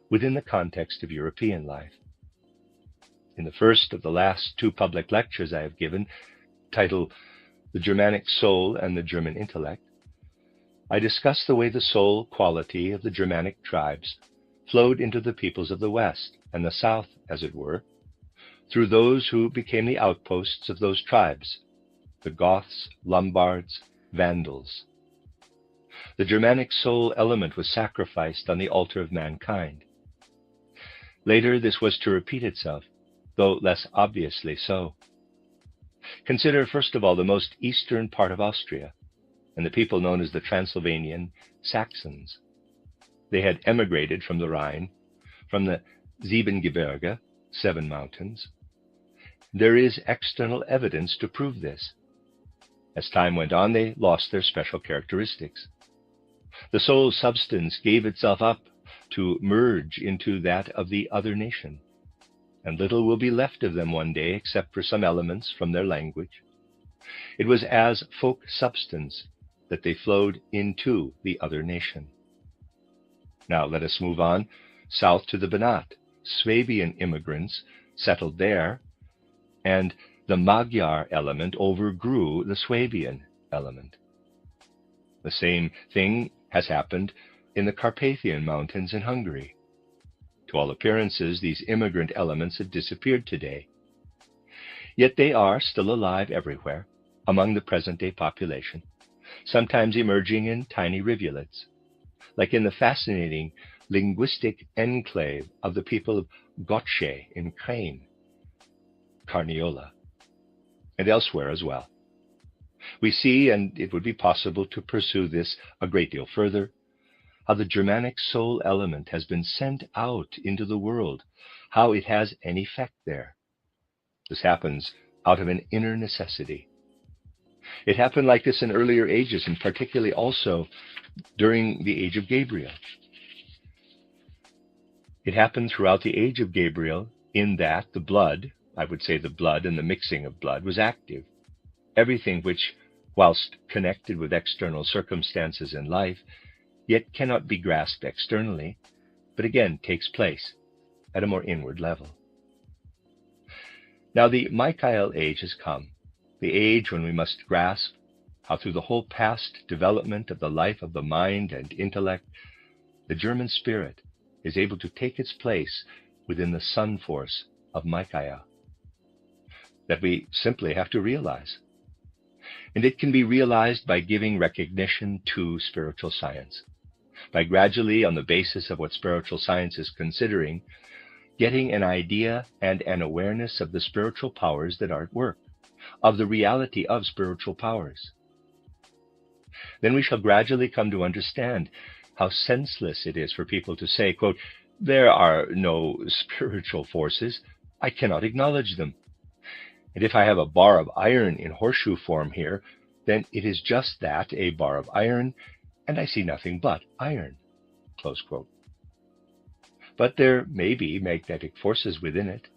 within the context of European life. In the first of the last two public lectures I have given, titled The Germanic Soul and the German Intellect, I discussed the way the soul quality of the Germanic tribes flowed into the peoples of the West and the South, as it were, through those who became the outposts of those tribes, the Goths, Lombards, Vandals. The Germanic soul element was sacrificed on the altar of mankind. Later, this was to repeat itself, though less obviously so. Consider, first of all, the most eastern part of Austria, and the people known as the Transylvanian Saxons. They had emigrated from the Rhine, from the Siebengebirge, 7 mountains. There is external evidence to prove this. As time went on, they lost their special characteristics. The soul substance gave itself up to merge into that of the other nation, and little will be left of them one day except for some elements from their language. It was as folk substance that they flowed into the other nation. Now let us move on south to the Banat. Swabian immigrants settled there, and the Magyar element overgrew the Swabian element. The same thing has happened in the Carpathian Mountains in Hungary. To all appearances, these immigrant elements have disappeared today. Yet they are still alive everywhere among the present-day population, sometimes emerging in tiny rivulets, like in the fascinating linguistic enclave of the people of Gotche in Crane, Carniola, and elsewhere as well. We see, and it would be possible to pursue this a great deal further, how the Germanic soul element has been sent out into the world, how it has an effect there. This happens out of an inner necessity. It happened like this in earlier ages, and particularly also during the age of Gabriel. It happened throughout the age of Gabriel in that the blood, I would say the blood and the mixing of blood, was active. Everything which, whilst connected with external circumstances in life, yet cannot be grasped externally, but again takes place at a more inward level. Now the Michael age has come, the age when we must grasp how through the whole past development of the life of the mind and intellect, the German spirit is able to take its place within the sun force of Michael, that we simply have to realize. And it can be realized by giving recognition to spiritual science, by gradually, on the basis of what spiritual science is considering, getting an idea and an awareness of the spiritual powers that are at work, of the reality of spiritual powers. Then we shall gradually come to understand how senseless it is for people to say, quote, "There are no spiritual forces. I cannot acknowledge them. And if I have a bar of iron in horseshoe form here, then it is just that, a bar of iron, and I see nothing but iron," close quote. But there may be magnetic forces within it.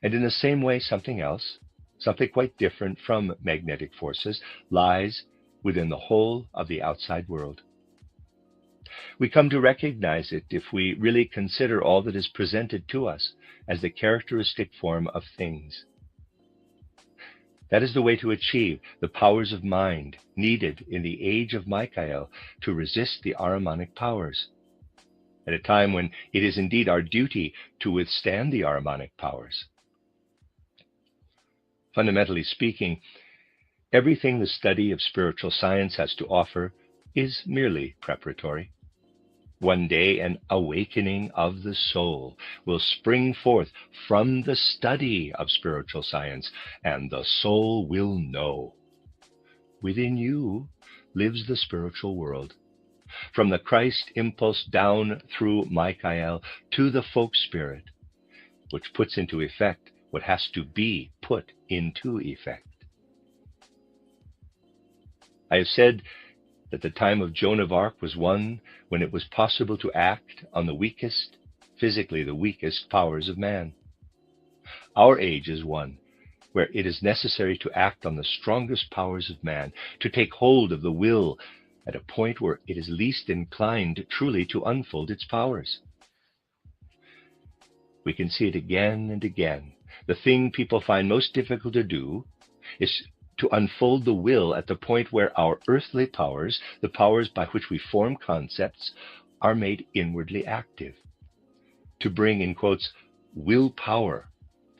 And in the same way, something else, something quite different from magnetic forces, lies within the whole of the outside world. We come to recognize it if we really consider all that is presented to us as the characteristic form of things. That is the way to achieve the powers of mind needed in the age of Michael to resist the Ahrimanic powers, at a time when it is indeed our duty to withstand the Ahrimanic powers. Fundamentally speaking, everything the study of spiritual science has to offer is merely preparatory. One day an awakening of the soul will spring forth from the study of spiritual science, and the soul will know. Within you lives the spiritual world. From the Christ impulse down through Michael to the folk spirit, which puts into effect what has to be put into effect. I have said that the time of Joan of Arc was one when it was possible to act on the weakest, physically the weakest powers of man. Our age is one where it is necessary to act on the strongest powers of man, to take hold of the will at a point where it is least inclined truly to unfold its powers. We can see it again and again. The thing people find most difficult to do is to unfold the will at the point where our earthly powers, the powers by which we form concepts, are made inwardly active. To bring, in quotes, willpower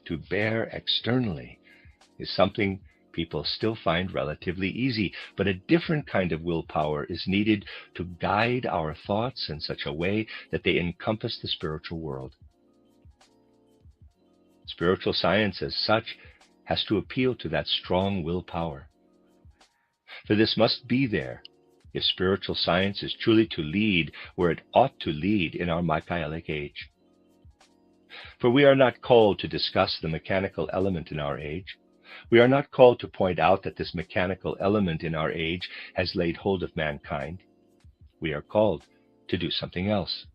to bear externally is something people still find relatively easy, but a different kind of willpower is needed to guide our thoughts in such a way that they encompass the spiritual world. Spiritual science as such has to appeal to that strong willpower. For this must be there if spiritual science is truly to lead where it ought to lead in our Michaelic age. For we are not called to discuss the mechanical element in our age. We are not called to point out that this mechanical element in our age has laid hold of mankind. we are called to do something else.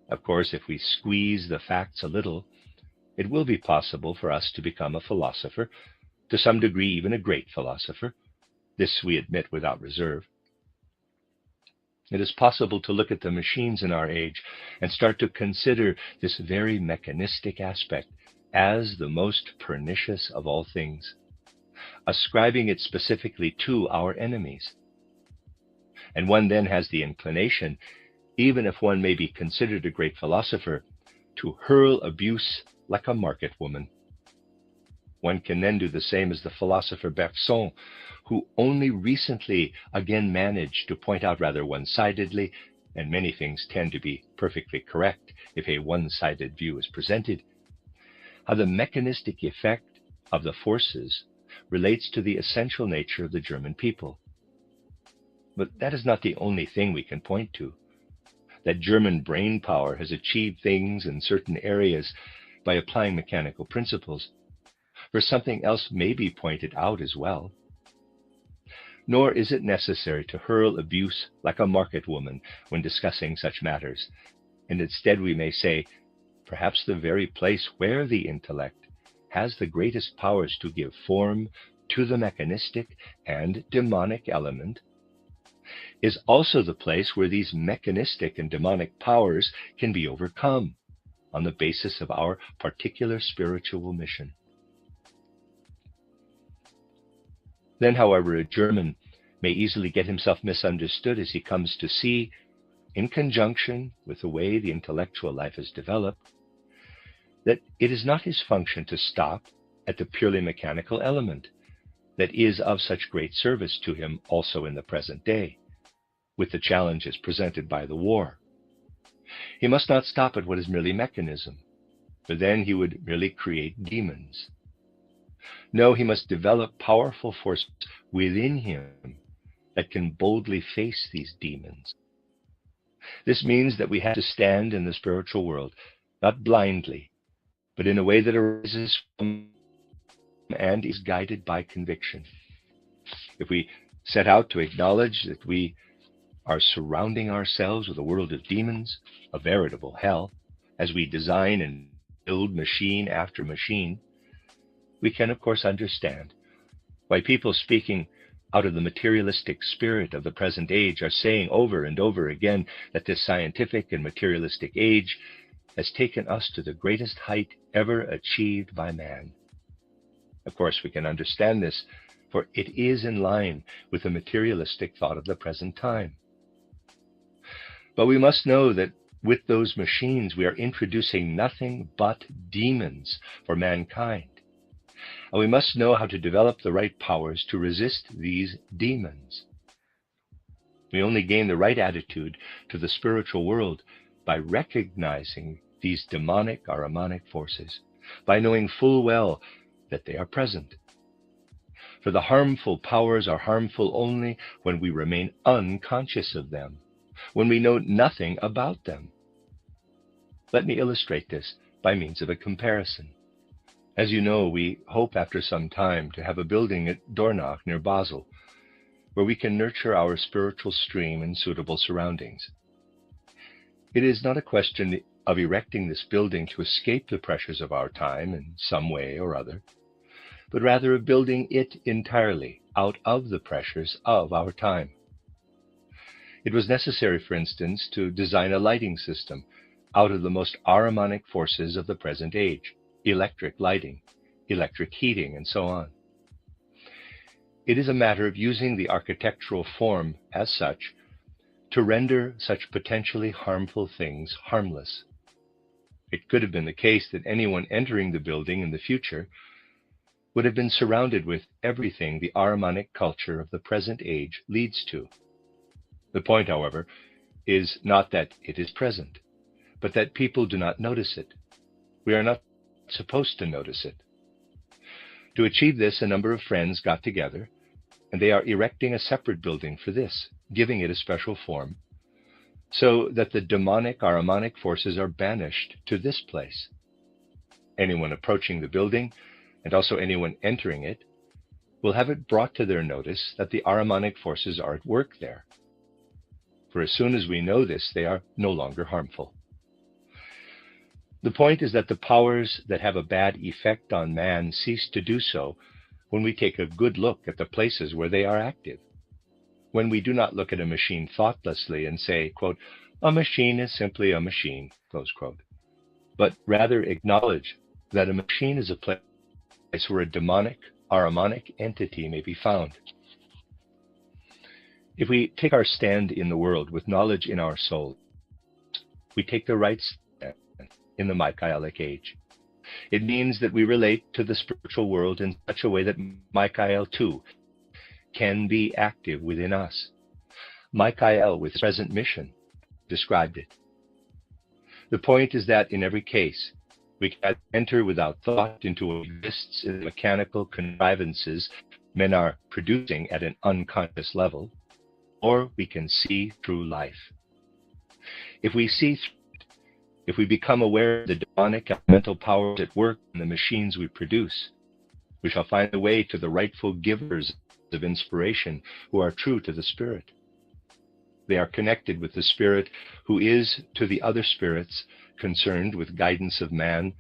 Of course, if we squeeze the facts a little, it will be possible for us to become a philosopher, to some degree even a great philosopher. This we admit without reserve. It is possible to look at the machines in our age and start to consider this very mechanistic aspect as the most pernicious of all things, ascribing it specifically to our enemies. And one then has the inclination, even if one may be considered a great philosopher, to hurl abuse like a market woman. One can then do the same as the philosopher Bergson, who only recently again managed to point out rather one-sidedly, and many things tend to be perfectly correct if a one-sided view is presented, how the mechanistic effect of the forces relates to the essential nature of the German people. But that is not the only thing we can point to. That German brain power has achieved things in certain areas by applying mechanical principles, for something else may be pointed out as well. Nor is it necessary to hurl abuse like a market woman when discussing such matters, and instead we may say, perhaps the very place where the intellect has the greatest powers to give form to the mechanistic and demonic element is also the place where these mechanistic and demonic powers can be overcome on the basis of our particular spiritual mission. Then, however, a German may easily get himself misunderstood as he comes to see, in conjunction with the way the intellectual life is developed, that it is not his function to stop at the purely mechanical element that is of such great service to him also in the present day, with the challenges presented by the war. He must not stop at what is merely mechanism, for then he would merely create demons. No, he must develop powerful forces within him that can boldly face these demons. This means that we have to stand in the spiritual world, not blindly, but in a way that arises from and is guided by conviction. If we set out to acknowledge that we are surrounding ourselves with a world of demons, a veritable hell, as we design and build machine after machine, we can of course understand why people speaking out of the materialistic spirit of the present age are saying over and over again that this scientific and materialistic age has taken us to the greatest height ever achieved by man. Of course, we can understand this, for it is in line with the materialistic thought of the present time. But we must know that with those machines, we are introducing nothing but demons for mankind. And we must know how to develop the right powers to resist these demons. We only gain the right attitude to the spiritual world by recognizing these demonic Ahrimanic forces, by knowing full well that they are present. For the harmful powers are harmful only when we remain unconscious of them, when we know nothing about them. Let me illustrate this by means of a comparison. As you know, we hope after some time to have a building at Dornach near Basel, where we can nurture our spiritual stream in suitable surroundings. It is not a question of erecting this building to escape the pressures of our time in some way or other, but rather of building it entirely out of the pressures of our time. It was necessary, for instance, to design a lighting system out of the most Ahrimanic forces of the present age, electric lighting, electric heating, and so on. It is a matter of using the architectural form as such to render such potentially harmful things harmless. It could have been the case that anyone entering the building in the future would have been surrounded with everything the Ahrimanic culture of the present age leads to. The point, however, is not that it is present, but that people do not notice it. We are not supposed to notice it. To achieve this, a number of friends got together, and they are erecting a separate building for this, giving it a special form, so that the demonic Ahrimanic forces are banished to this place. Anyone approaching the building, and also anyone entering it, will have it brought to their notice that the Ahrimanic forces are at work there. for as soon as we know this, they are no longer harmful. The point is that the powers that have a bad effect on man cease to do so when we take a good look at the places where they are active. When we do not look at a machine thoughtlessly and say, quote, "A machine is simply a machine," close quote, but rather acknowledge that a machine is a place where a demonic, ahrimanic entity may be found. If we take our stand in the world with knowledge in our soul, we take the right stand in the Michaelic age. It means that we relate to the spiritual world in such a way that Michael too can be active within us. Michael, with his present mission, described it. The point is that in every case, we can enter without thought into what exists in the mechanical contrivances men are producing at an unconscious level, or we can see through life. If we see through it, if we become aware of the demonic and mental powers at work in the machines we produce, we shall find the way to the rightful givers of inspiration who are true to the Spirit. They are connected with the Spirit who is to the other spirits concerned with guidance of man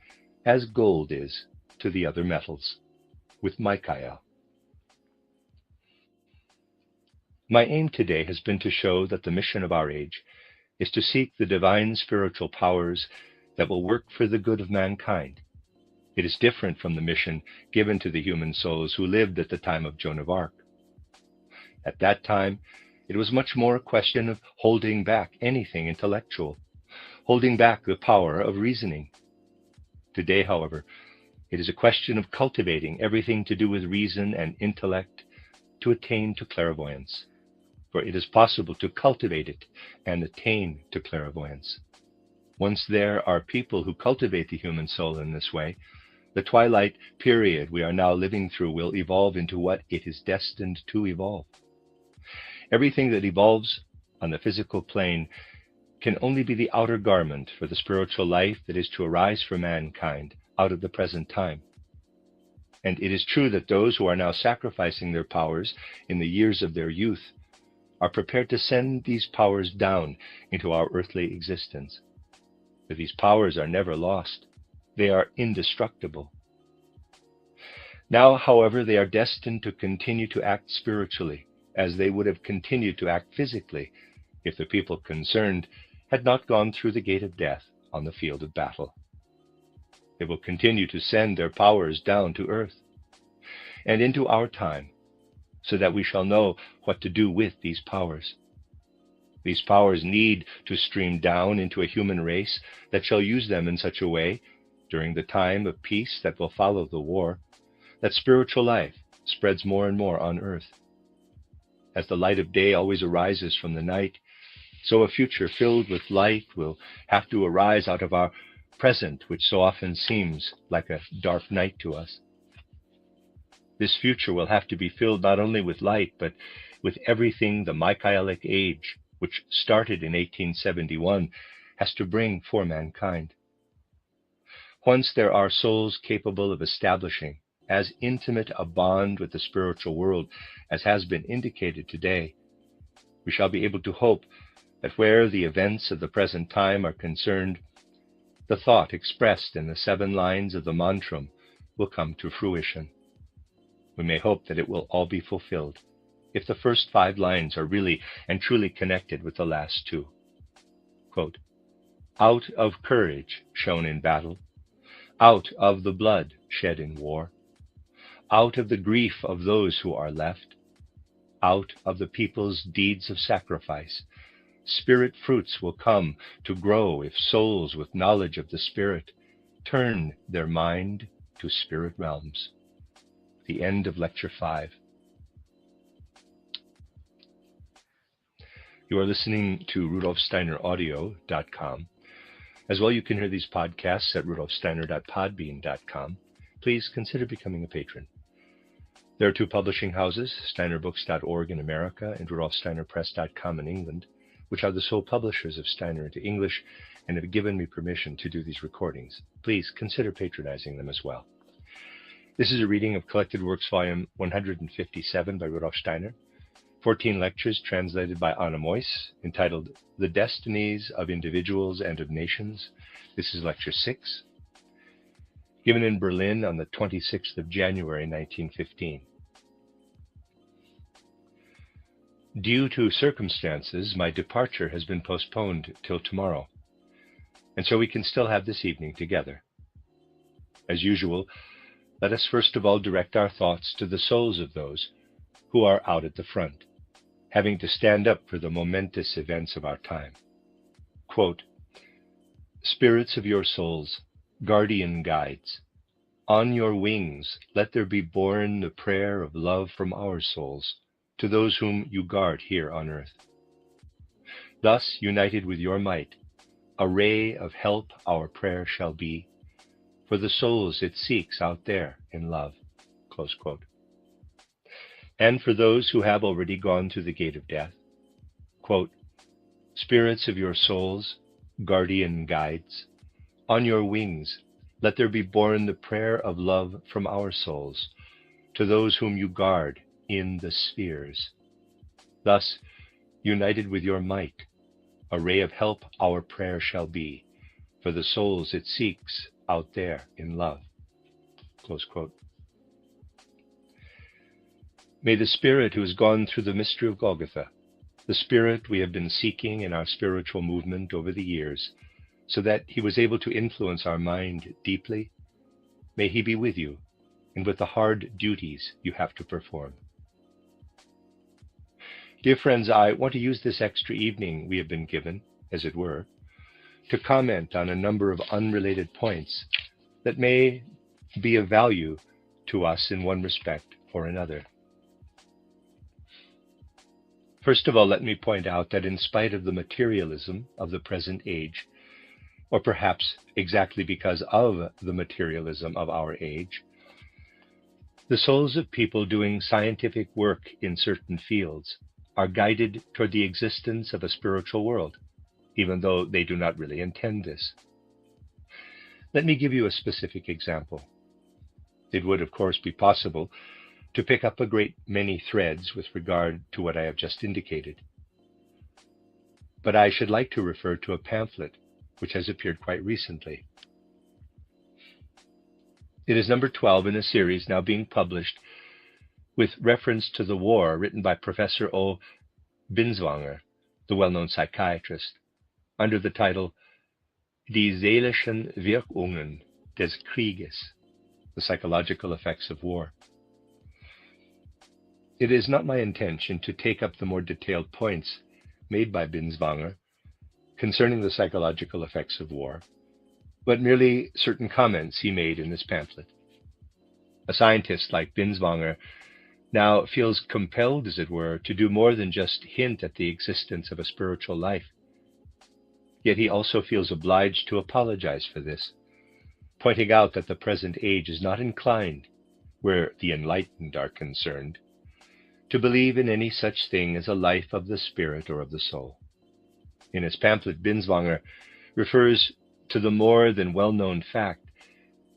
as gold is to the other metals, with Michael. My aim today has been to show that the mission of our age is to seek the divine spiritual powers that will work for the good of mankind. It is different from the mission given to the human souls who lived at the time of Joan of Arc. At that time, it was much more a question of holding back anything intellectual, holding back the power of reasoning. Today, however, it is a question of cultivating everything to do with reason and intellect to attain to clairvoyance, for it is possible to cultivate it and attain to clairvoyance. Once there are people who cultivate the human soul in this way, the twilight period we are now living through will evolve into what it is destined to evolve. Everything that evolves on the physical plane can only be the outer garment for the spiritual life that is to arise for mankind out of the present time. And it is true that those who are now sacrificing their powers in the years of their youth are prepared to send these powers down into our earthly existence. But these powers are never lost. They are indestructible. Now, however, they are destined to continue to act spiritually, as they would have continued to act physically if the people concerned had not gone through the gate of death on the field of battle. They will continue to send their powers down to earth and into our time, so that we shall know what to do with these powers. These powers need to stream down into a human race that shall use them in such a way, during the time of peace that will follow the war, that spiritual life spreads more and more on earth. As the light of day always arises from the night, so a future filled with light will have to arise out of our present, which so often seems like a dark night to us. This future will have to be filled not only with light, but with everything the Michaelic age, which started in 1871, has to bring for mankind. Once there are souls capable of establishing as intimate a bond with the spiritual world as has been indicated today, we shall be able to hope that where the events of the present time are concerned, the thought expressed in the 7 lines of the mantram will come to fruition. We may hope that it will all be fulfilled if the first 5 lines are really and truly connected with the last 2. Quote, "Out of courage shown in battle, out of the blood shed in war, out of the grief of those who are left, out of the people's deeds of sacrifice, spirit fruits will come to grow if souls with knowledge of the Spirit turn their mind to spirit realms." The end of Lecture 5. You are listening to RudolfSteinerAudio.com. As well, you can hear these podcasts at RudolfSteiner.podbean.com. Please consider becoming a patron. There are 2 publishing houses, SteinerBooks.org in America and RudolfSteinerPress.com in England, which are the sole publishers of Steiner into English and have given me permission to do these recordings. Please consider patronizing them as well. This is a reading of Collected Works, Volume 157 by Rudolf Steiner. 14 lectures translated by Anna Moyse, entitled The Destinies of Individuals and of Nations. This is lecture 6, given in Berlin on the 26th of January, 1915. Due to circumstances, my departure has been postponed till tomorrow, and so we can still have this evening together. As usual, let us first of all direct our thoughts to the souls of those who are out at the front, having to stand up for the momentous events of our time. Quote, "Spirits of your souls, guardian guides, on your wings let there be borne the prayer of love from our souls to those whom you guard here on earth. Thus, united with your might, a ray of help our prayer shall be for the souls it seeks out there in love." Close quote. And for those who have already gone through the gate of death, quote, "Spirits of your souls, guardian guides, on your wings let there be borne the prayer of love from our souls to those whom you guard in the spheres. Thus, united with your might, a ray of help our prayer shall be for the souls it seeks out there in love." Close quote. May the Spirit who has gone through the mystery of Golgotha, the Spirit we have been seeking in our spiritual movement over the years, so that he was able to influence our mind deeply, may he be with you and with the hard duties you have to perform. Dear friends, I want to use this extra evening we have been given, as it were, to comment on a number of unrelated points that may be of value to us in one respect or another. First of all, let me point out that in spite of the materialism of the present age, or perhaps exactly because of the materialism of our age, the souls of people doing scientific work in certain fields are guided toward the existence of a spiritual world, even though they do not really intend this. Let me give you a specific example. It would, of course, be possible to pick up a great many threads with regard to what I have just indicated. But I should like to refer to a pamphlet which has appeared quite recently. It is number 12 in a series now being published with reference to the war, written by Professor O. Binswanger, the well-known psychiatrist, under the title Die seelischen Wirkungen des Krieges, the psychological effects of war. It is not my intention to take up the more detailed points made by Binswanger concerning the psychological effects of war, but merely certain comments he made in this pamphlet. A scientist like Binswanger now feels compelled, as it were, to do more than just hint at the existence of a spiritual life. Yet he also feels obliged to apologize for this, pointing out that the present age is not inclined, where the enlightened are concerned, to believe in any such thing as a life of the spirit or of the soul. In his pamphlet, Binswanger refers to the more than well-known fact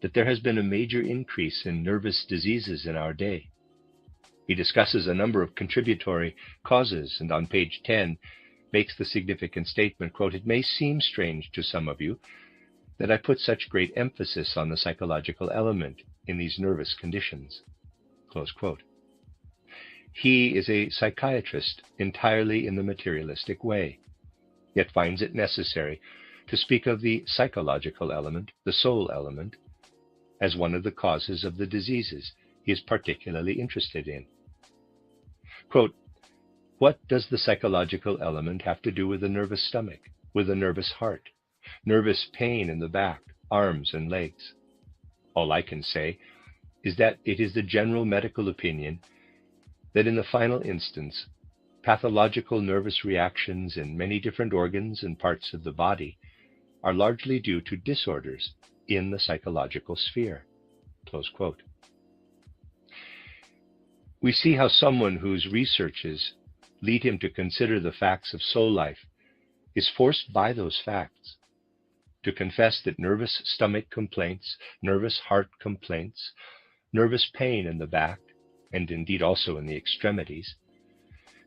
that there has been a major increase in nervous diseases in our day. He discusses a number of contributory causes, and on page 10 makes the significant statement, quote, "It may seem strange to some of you that I put such great emphasis on the psychological element in these nervous conditions." Close quote. He is a psychiatrist entirely in the materialistic way, yet finds it necessary to speak of the psychological element, the soul element, as one of the causes of the diseases he is particularly interested in. Quote, "What does the psychological element have to do with a nervous stomach, with a nervous heart, nervous pain in the back, arms, and legs? All I can say is that it is the general medical opinion that in the final instance, pathological nervous reactions in many different organs and parts of the body are largely due to disorders in the psychological sphere." Close quote. We see how someone whose researches lead him to consider the facts of soul life is forced by those facts to confess that nervous stomach complaints, nervous heart complaints, nervous pain in the back, and indeed also in the extremities,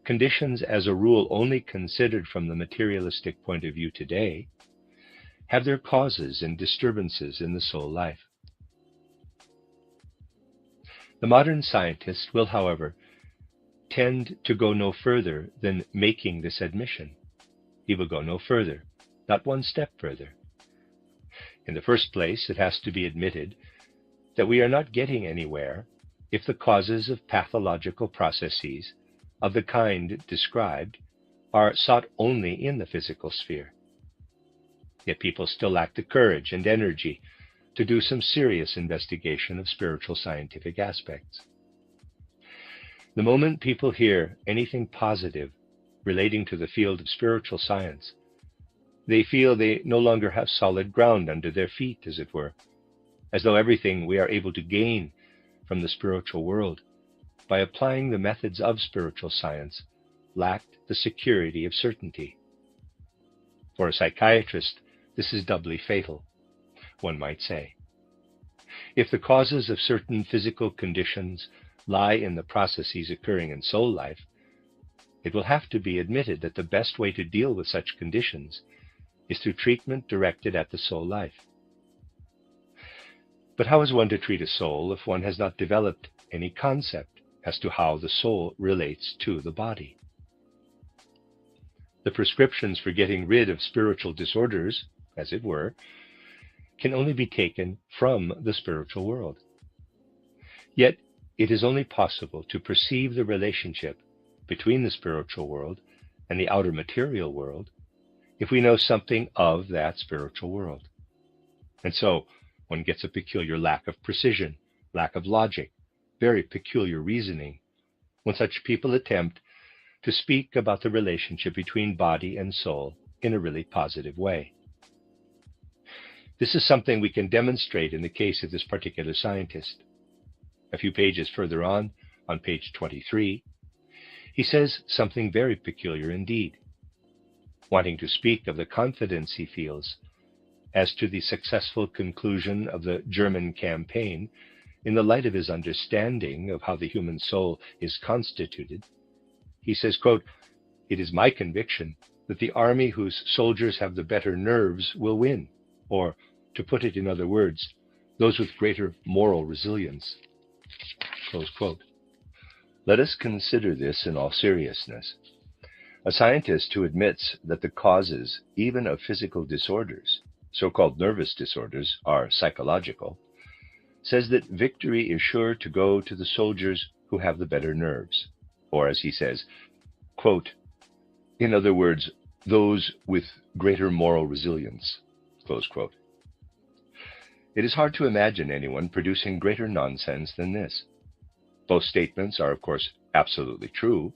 conditions as a rule only considered from the materialistic point of view today have their causes in disturbances in the soul life. The modern scientist will, however, tend to go no further than making this admission. He will go no further, not one step further. In the first place, it has to be admitted that we are not getting anywhere if the causes of pathological processes of the kind described are sought only in the physical sphere. Yet people still lack the courage and energy to do some serious investigation of spiritual scientific aspects. The moment people hear anything positive relating to the field of spiritual science, they feel they no longer have solid ground under their feet, as it were, as though everything we are able to gain from the spiritual world by applying the methods of spiritual science lacked the security of certainty. For a psychiatrist, this is doubly fatal, one might say. If the causes of certain physical conditions lie in the processes occurring in soul life, it will have to be admitted that the best way to deal with such conditions is through treatment directed at the soul life. But how is one to treat a soul if one has not developed any concept as to how the soul relates to the body? The prescriptions for getting rid of spiritual disorders, as it were, can only be taken from the spiritual world. Yet it is only possible to perceive the relationship between the spiritual world and the outer material world if we know something of that spiritual world. And so one gets a peculiar lack of precision, lack of logic, very peculiar reasoning when such people attempt to speak about the relationship between body and soul in a really positive way. This is something we can demonstrate in the case of this particular scientist. A few pages further on page 23, he says something very peculiar indeed, wanting to speak of the confidence he feels as to the successful conclusion of the German campaign in the light of his understanding of how the human soul is constituted. He says, quote, "It is my conviction that the army whose soldiers have the better nerves will win, or, to put it in other words, those with greater moral resilience." Close quote. Let us consider this in all seriousness. A scientist who admits that the causes, even of physical disorders, so-called nervous disorders, are psychological, says that victory is sure to go to the soldiers who have the better nerves, or as he says, quote, "In other words, those with greater moral resilience," close quote. It is hard to imagine anyone producing greater nonsense than this. Both statements are, of course, absolutely true,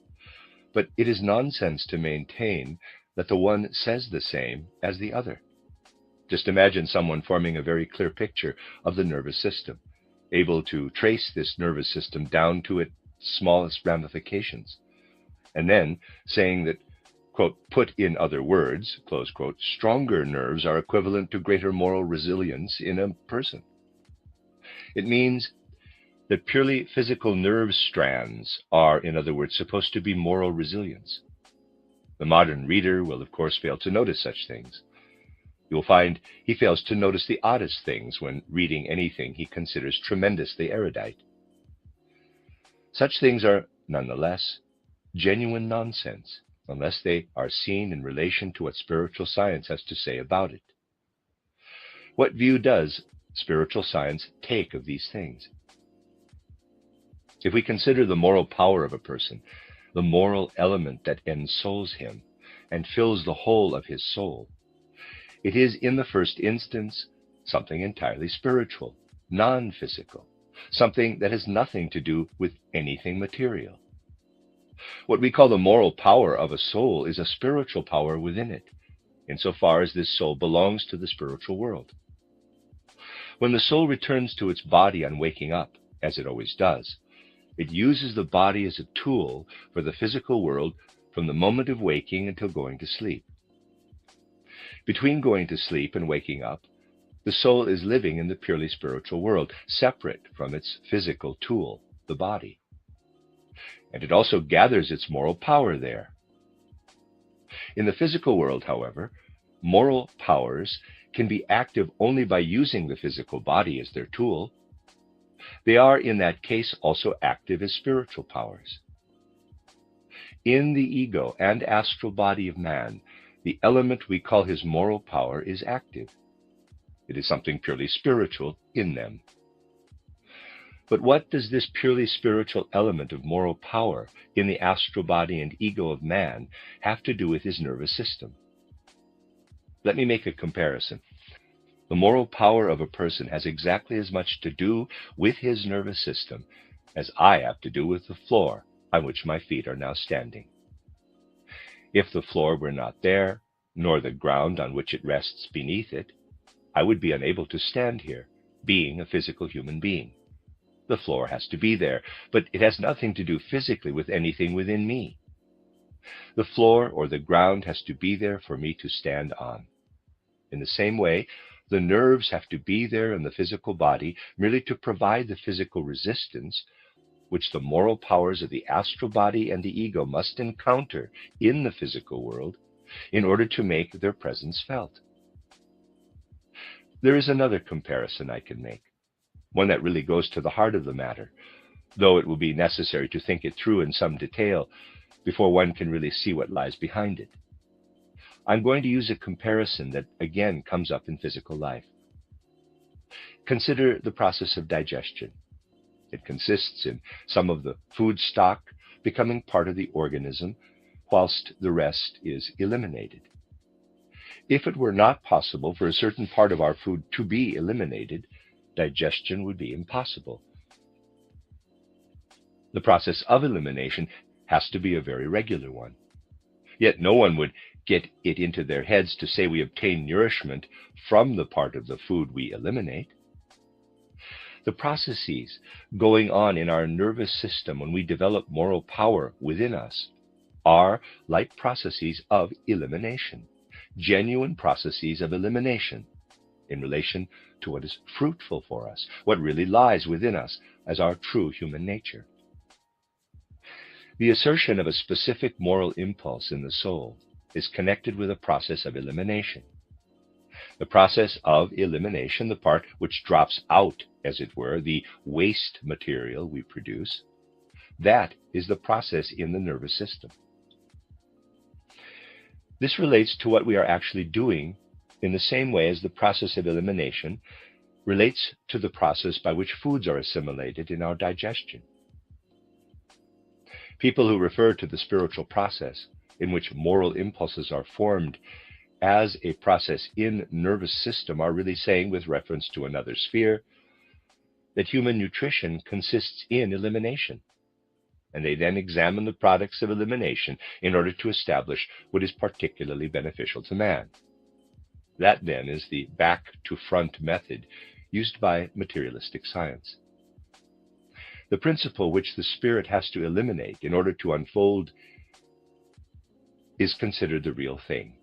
but it is nonsense to maintain that the one says the same as the other. Just imagine someone forming a very clear picture of the nervous system, able to trace this nervous system down to its smallest ramifications, and then saying that, quote, "put in other words," close quote, "stronger nerves are equivalent to greater moral resilience in a person." It means that purely physical nerve strands are, in other words, supposed to be moral resilience. The modern reader will, of course, fail to notice such things. You will find he fails to notice the oddest things when reading anything he considers tremendously erudite. Such things are, nonetheless, genuine nonsense, unless they are seen in relation to what spiritual science has to say about it. What view does spiritual science take of these things? If we consider the moral power of a person, the moral element that ensouls him and fills the whole of his soul, it is in the first instance something entirely spiritual, non-physical, something that has nothing to do with anything material. What we call the moral power of a soul is a spiritual power within it, insofar as this soul belongs to the spiritual world. When the soul returns to its body on waking up, as it always does, it uses the body as a tool for the physical world from the moment of waking until going to sleep. Between going to sleep and waking up, the soul is living in the purely spiritual world, separate from its physical tool, the body. and it also gathers its moral power there. In the physical world, however, moral powers can be active only by using the physical body as their tool. They are, in that case, also active as spiritual powers. In the ego and astral body of man, the element we call his moral power is active. It is something purely spiritual in them. But what does this purely spiritual element of moral power in the astral body and ego of man have to do with his nervous system? Let me make a comparison. The moral power of a person has exactly as much to do with his nervous system as I have to do with the floor on which my feet are now standing. If the floor were not there, nor the ground on which it rests beneath it, I would be unable to stand here, being a physical human being. The floor has to be there, but it has nothing to do physically with anything within me. The floor or the ground has to be there for me to stand on. In the same way, the nerves have to be there in the physical body merely to provide the physical resistance which the moral powers of the astral body and the ego must encounter in the physical world in order to make their presence felt. There is another comparison I can make, one that really goes to the heart of the matter, though it will be necessary to think it through in some detail before one can really see what lies behind it. I'm going to use a comparison that again comes up in physical life. Consider the process of digestion. It consists in some of the food stock becoming part of the organism, whilst the rest is eliminated. If it were not possible for a certain part of our food to be eliminated, digestion would be impossible. The process of elimination has to be a very regular one. Yet no one would get it into their heads to say we obtain nourishment from the part of the food we eliminate. The processes going on in our nervous system when we develop moral power within us are like processes of elimination, genuine processes of elimination in relation to what is fruitful for us, what really lies within us as our true human nature. The assertion of a specific moral impulse in the soul is connected with a process of elimination. The process of elimination, the part which drops out, as it were, the waste material we produce, that is the process in the nervous system. This relates to what we are actually doing in the same way as the process of elimination relates to the process by which foods are assimilated in our digestion. People who refer to the spiritual process in which moral impulses are formed as a process in nervous system are really saying, with reference to another sphere, that human nutrition consists in elimination. And they then examine the products of elimination in order to establish what is particularly beneficial to man. That then is the back-to-front method used by materialistic science. The principle which the spirit has to eliminate in order to unfold is considered the real thing.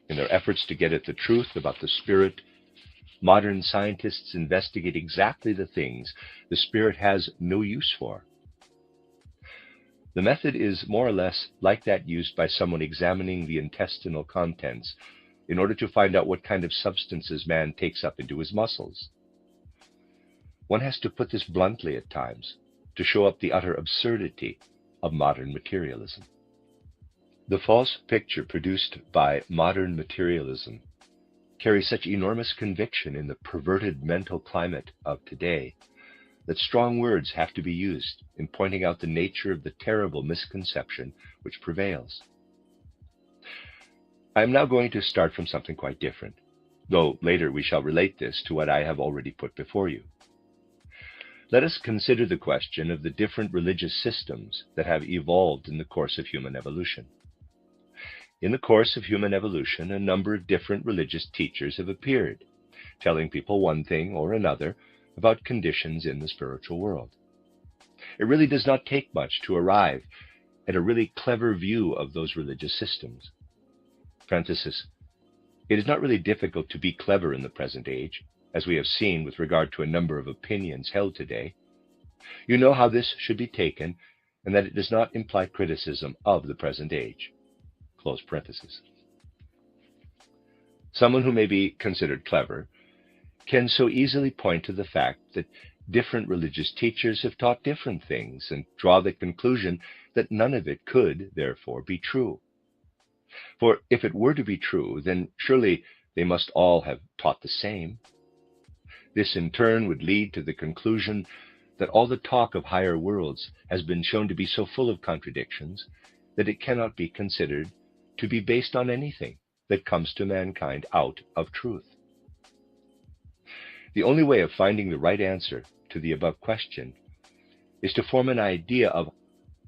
In their efforts to get at the truth about the spirit, modern scientists investigate exactly the things the spirit has no use for. The method is more or less like that used by someone examining the intestinal contents in order to find out what kind of substances man takes up into his muscles. One has to put this bluntly at times to show up the utter absurdity of modern materialism. The false picture produced by modern materialism carries such enormous conviction in the perverted mental climate of today that strong words have to be used in pointing out the nature of the terrible misconception which prevails. I am now going to start from something quite different, though later we shall relate this to what I have already put before you. Let us consider the question of the different religious systems that have evolved in the course of human evolution. In the course of human evolution, a number of different religious teachers have appeared, telling people one thing or another about conditions in the spiritual world. It really does not take much to arrive at a really clever view of those religious systems. Parenthesis, it is not really difficult to be clever in the present age, as we have seen with regard to a number of opinions held today. You know how this should be taken and that it does not imply criticism of the present age. Close parenthesis. Someone who may be considered clever can so easily point to the fact that different religious teachers have taught different things and draw the conclusion that none of it could, therefore, be true. For if it were to be true, then surely they must all have taught the same. This in turn would lead to the conclusion that all the talk of higher worlds has been shown to be so full of contradictions that it cannot be considered to be based on anything that comes to mankind out of truth. The only way of finding the right answer to the above question is to form an idea of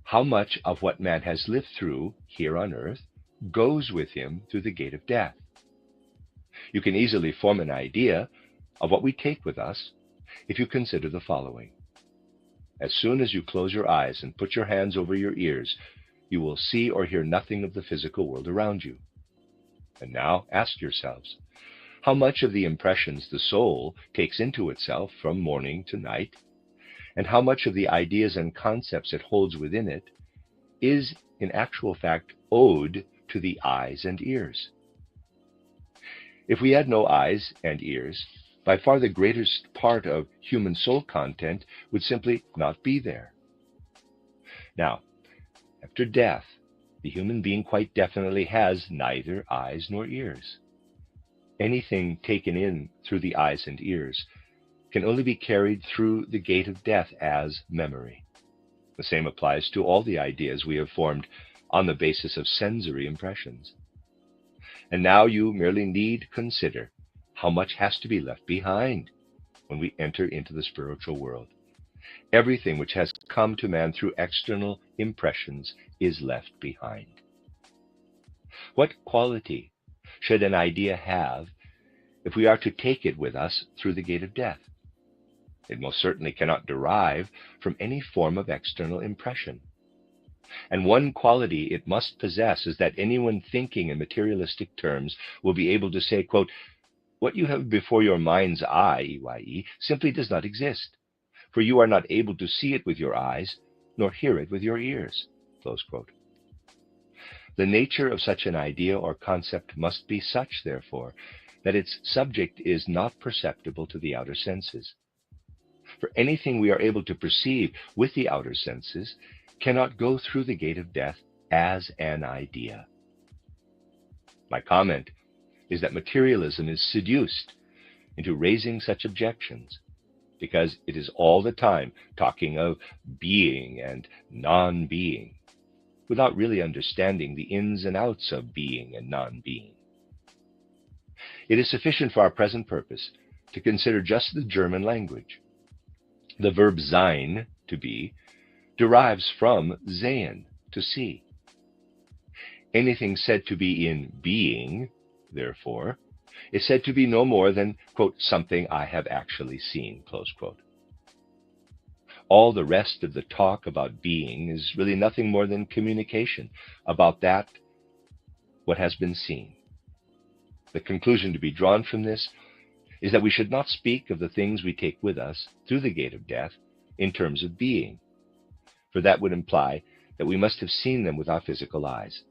how much of what man has lived through here on earth goes with him through the gate of death. You can easily form an idea of what we take with us if you consider the following. As soon as you close your eyes and put your hands over your ears, you will see or hear nothing of the physical world around you. And now ask yourselves, how much of the impressions the soul takes into itself from morning to night, and how much of the ideas and concepts it holds within it is in actual fact owed to the eyes and ears? If we had no eyes and ears, by far the greatest part of human soul content would simply not be there. Now, after death, the human being quite definitely has neither eyes nor ears. Anything taken in through the eyes and ears can only be carried through the gate of death as memory. The same applies to all the ideas we have formed on the basis of sensory impressions. And now you merely need consider how much has to be left behind when we enter into the spiritual world. Everything which has come to man through external impressions is left behind. What quality should an idea have if we are to take it with us through the gate of death? It most certainly cannot derive from any form of external impression. And one quality it must possess is that anyone thinking in materialistic terms will be able to say, quote, "What you have before your mind's eye, EYE, simply does not exist, for you are not able to see it with your eyes, nor hear it with your ears." Close quote. The nature of such an idea or concept must be such, therefore, that its subject is not perceptible to the outer senses. For anything we are able to perceive with the outer senses cannot go through the gate of death as an idea. My comment is that materialism is seduced into raising such objections because it is all the time talking of being and non-being without really understanding the ins and outs of being and non-being. It is sufficient for our present purpose to consider just the German language. The verb sein, to be, derives from sehen, to see. Anything said to be in being, therefore, is said to be no more than, quote, "something I have actually seen," close quote. All the rest of the talk about being is really nothing more than communication about that what has been seen. The conclusion to be drawn from this is that we should not speak of the things we take with us through the gate of death in terms of being, for that would imply that we must have seen them with our physical eyes.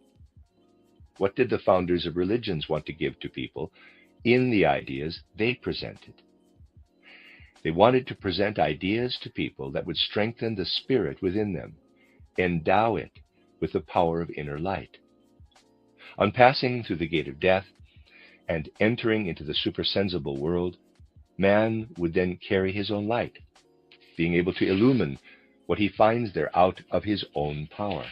What did the founders of religions want to give to people in the ideas they presented? They wanted to present ideas to people that would strengthen the spirit within them, endow it with the power of inner light. On passing through the gate of death and entering into the supersensible world, man would then carry his own light, being able to illumine what he finds there out of his own power.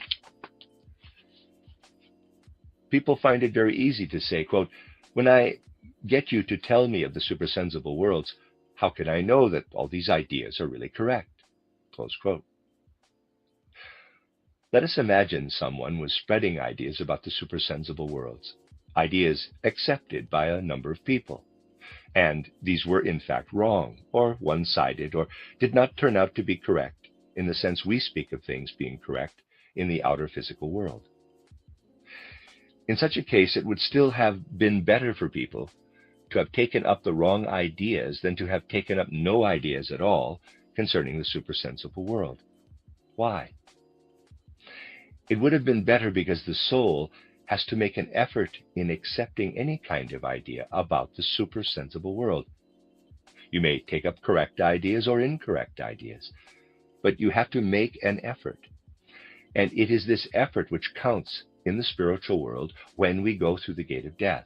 People find it very easy to say, quote, "When I get you to tell me of the supersensible worlds, how can I know that all these ideas are really correct?" Close quote. Let us imagine someone was spreading ideas about the supersensible worlds, ideas accepted by a number of people, and these were in fact wrong, or one-sided, or did not turn out to be correct in the sense we speak of things being correct in the outer physical world. In such a case, it would still have been better for people to have taken up the wrong ideas than to have taken up no ideas at all concerning the supersensible world. Why? It would have been better because the soul has to make an effort in accepting any kind of idea about the supersensible world. You may take up correct ideas or incorrect ideas, but you have to make an effort. And it is this effort which counts in the spiritual world when we go through the gate of death.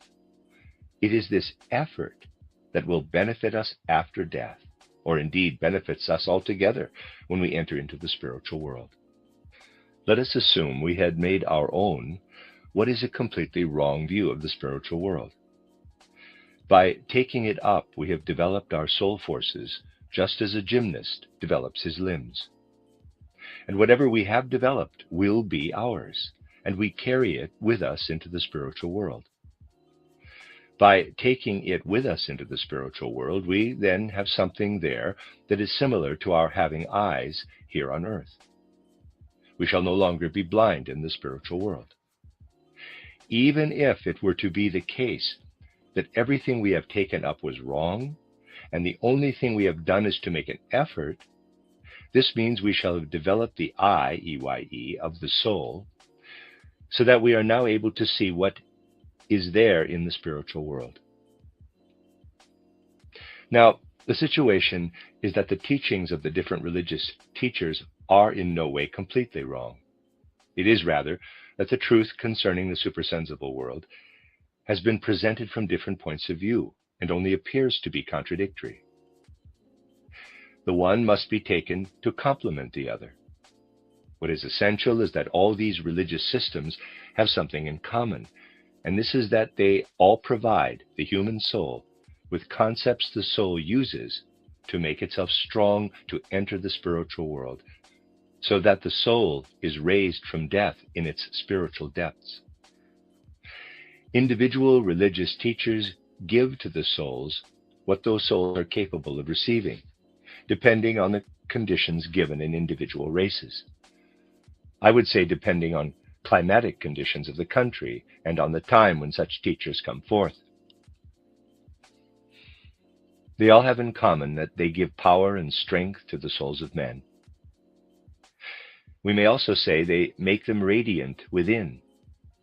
It is this effort that will benefit us after death, or indeed benefits us altogether when we enter into the spiritual world. Let us assume we had made our own what is a completely wrong view of the spiritual world. By taking it up, we have developed our soul forces just as a gymnast develops his limbs. And whatever we have developed will be ours, and we carry it with us into the spiritual world. By taking it with us into the spiritual world, we then have something there that is similar to our having eyes here on earth. We shall no longer be blind in the spiritual world. Even if it were to be the case that everything we have taken up was wrong, and the only thing we have done is to make an effort, this means we shall have developed the eye, E-Y-E, of the soul, so that we are now able to see what is there in the spiritual world. Now, the situation is that the teachings of the different religious teachers are in no way completely wrong. It is rather that the truth concerning the supersensible world has been presented from different points of view and only appears to be contradictory. The one must be taken to complement the other. What is essential is that all these religious systems have something in common, and this is that they all provide the human soul with concepts the soul uses to make itself strong to enter the spiritual world, so that the soul is raised from death in its spiritual depths. Individual religious teachers give to the souls what those souls are capable of receiving, depending on the conditions given in individual races. I would say depending on climatic conditions of the country and on the time when such teachers come forth. They all have in common that they give power and strength to the souls of men. We may also say they make them radiant within,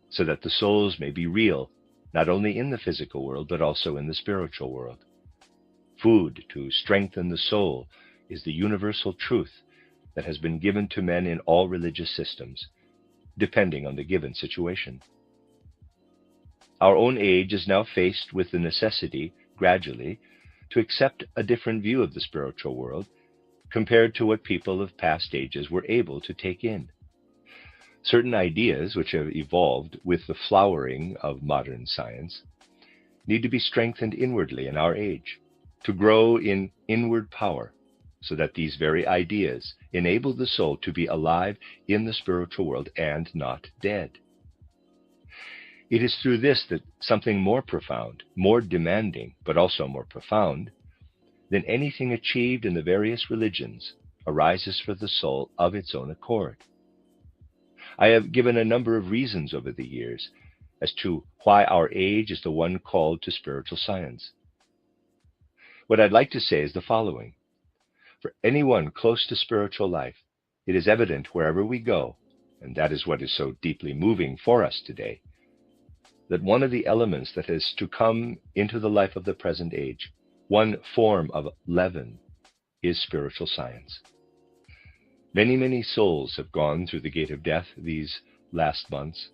so that the souls may be real, not only in the physical world, but also in the spiritual world. Food to strengthen the soul is the universal truth that has been given to men in all religious systems, depending on the given situation. Our own age is now faced with the necessity, gradually, to accept a different view of the spiritual world compared to what people of past ages were able to take in. Certain ideas which have evolved with the flowering of modern science need to be strengthened inwardly in our age, to grow in inward power, so that these very ideas enable the soul to be alive in the spiritual world and not dead. It is through this that something more profound, more demanding, but also more profound, than anything achieved in the various religions arises for the soul of its own accord. I have given a number of reasons over the years as to why our age is the one called to spiritual science. What I'd like to say is the following. For anyone close to spiritual life, it is evident wherever we go, and that is what is so deeply moving for us today, that one of the elements that is to come into the life of the present age, one form of leaven, is spiritual science. Many, many souls have gone through the gate of death these last months,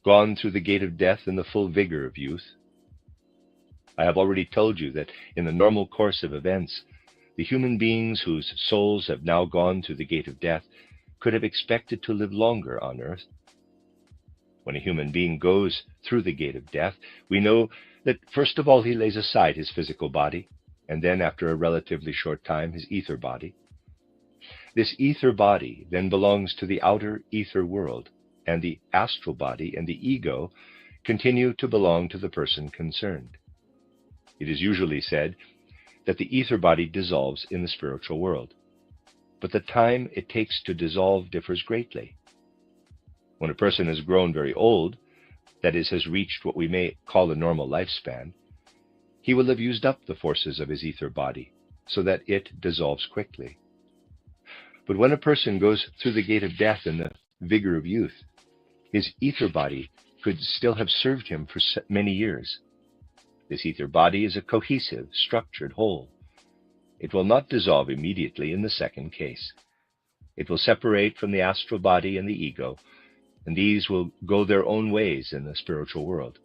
gone through the gate of death in the full vigor of youth. I have already told you that in the normal course of events, the human beings whose souls have now gone through the gate of death could have expected to live longer on earth. When a human being goes through the gate of death, we know that first of all he lays aside his physical body, and then after a relatively short time his ether body. This ether body then belongs to the outer ether world, and the astral body and the ego continue to belong to the person concerned. It is usually said that the ether body dissolves in the spiritual world, but the time it takes to dissolve differs greatly. When a person has grown very old, that is, has reached what we may call a normal lifespan, he will have used up the forces of his ether body, so that it dissolves quickly. But when a person goes through the gate of death in the vigor of youth, his ether body could still have served him for many years. This ether body is a cohesive, structured whole. It will not dissolve immediately in the second case. It will separate from the astral body and the ego, and these will go their own ways in the spiritual world.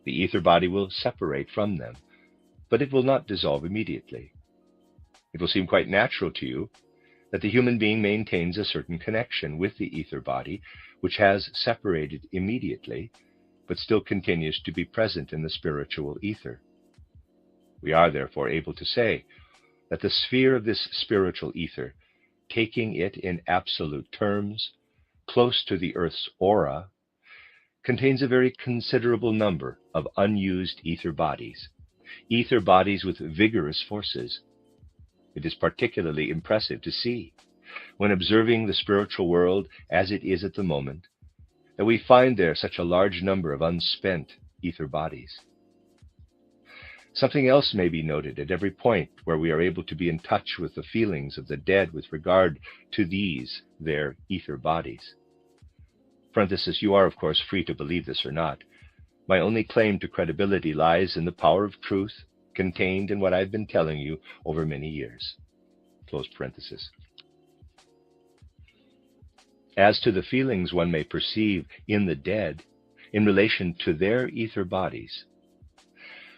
The ether body will separate from them, but it will not dissolve immediately. It will seem quite natural to you that the human being maintains a certain connection with the ether body, which has separated immediately, but still continues to be present in the spiritual ether. We are therefore able to say that the sphere of this spiritual ether, taking it in absolute terms, close to the Earth's aura, contains a very considerable number of unused ether bodies with vigorous forces. It is particularly impressive to see, when observing the spiritual world as it is at the moment, that we find there such a large number of unspent ether bodies. Something else may be noted at every point where we are able to be in touch with the feelings of the dead with regard to these, their ether bodies. Parenthesis, you are, of course, free to believe this or not. My only claim to credibility lies in the power of truth contained in what I've been telling you over many years. Close parenthesis. As to the feelings one may perceive in the dead in relation to their ether bodies,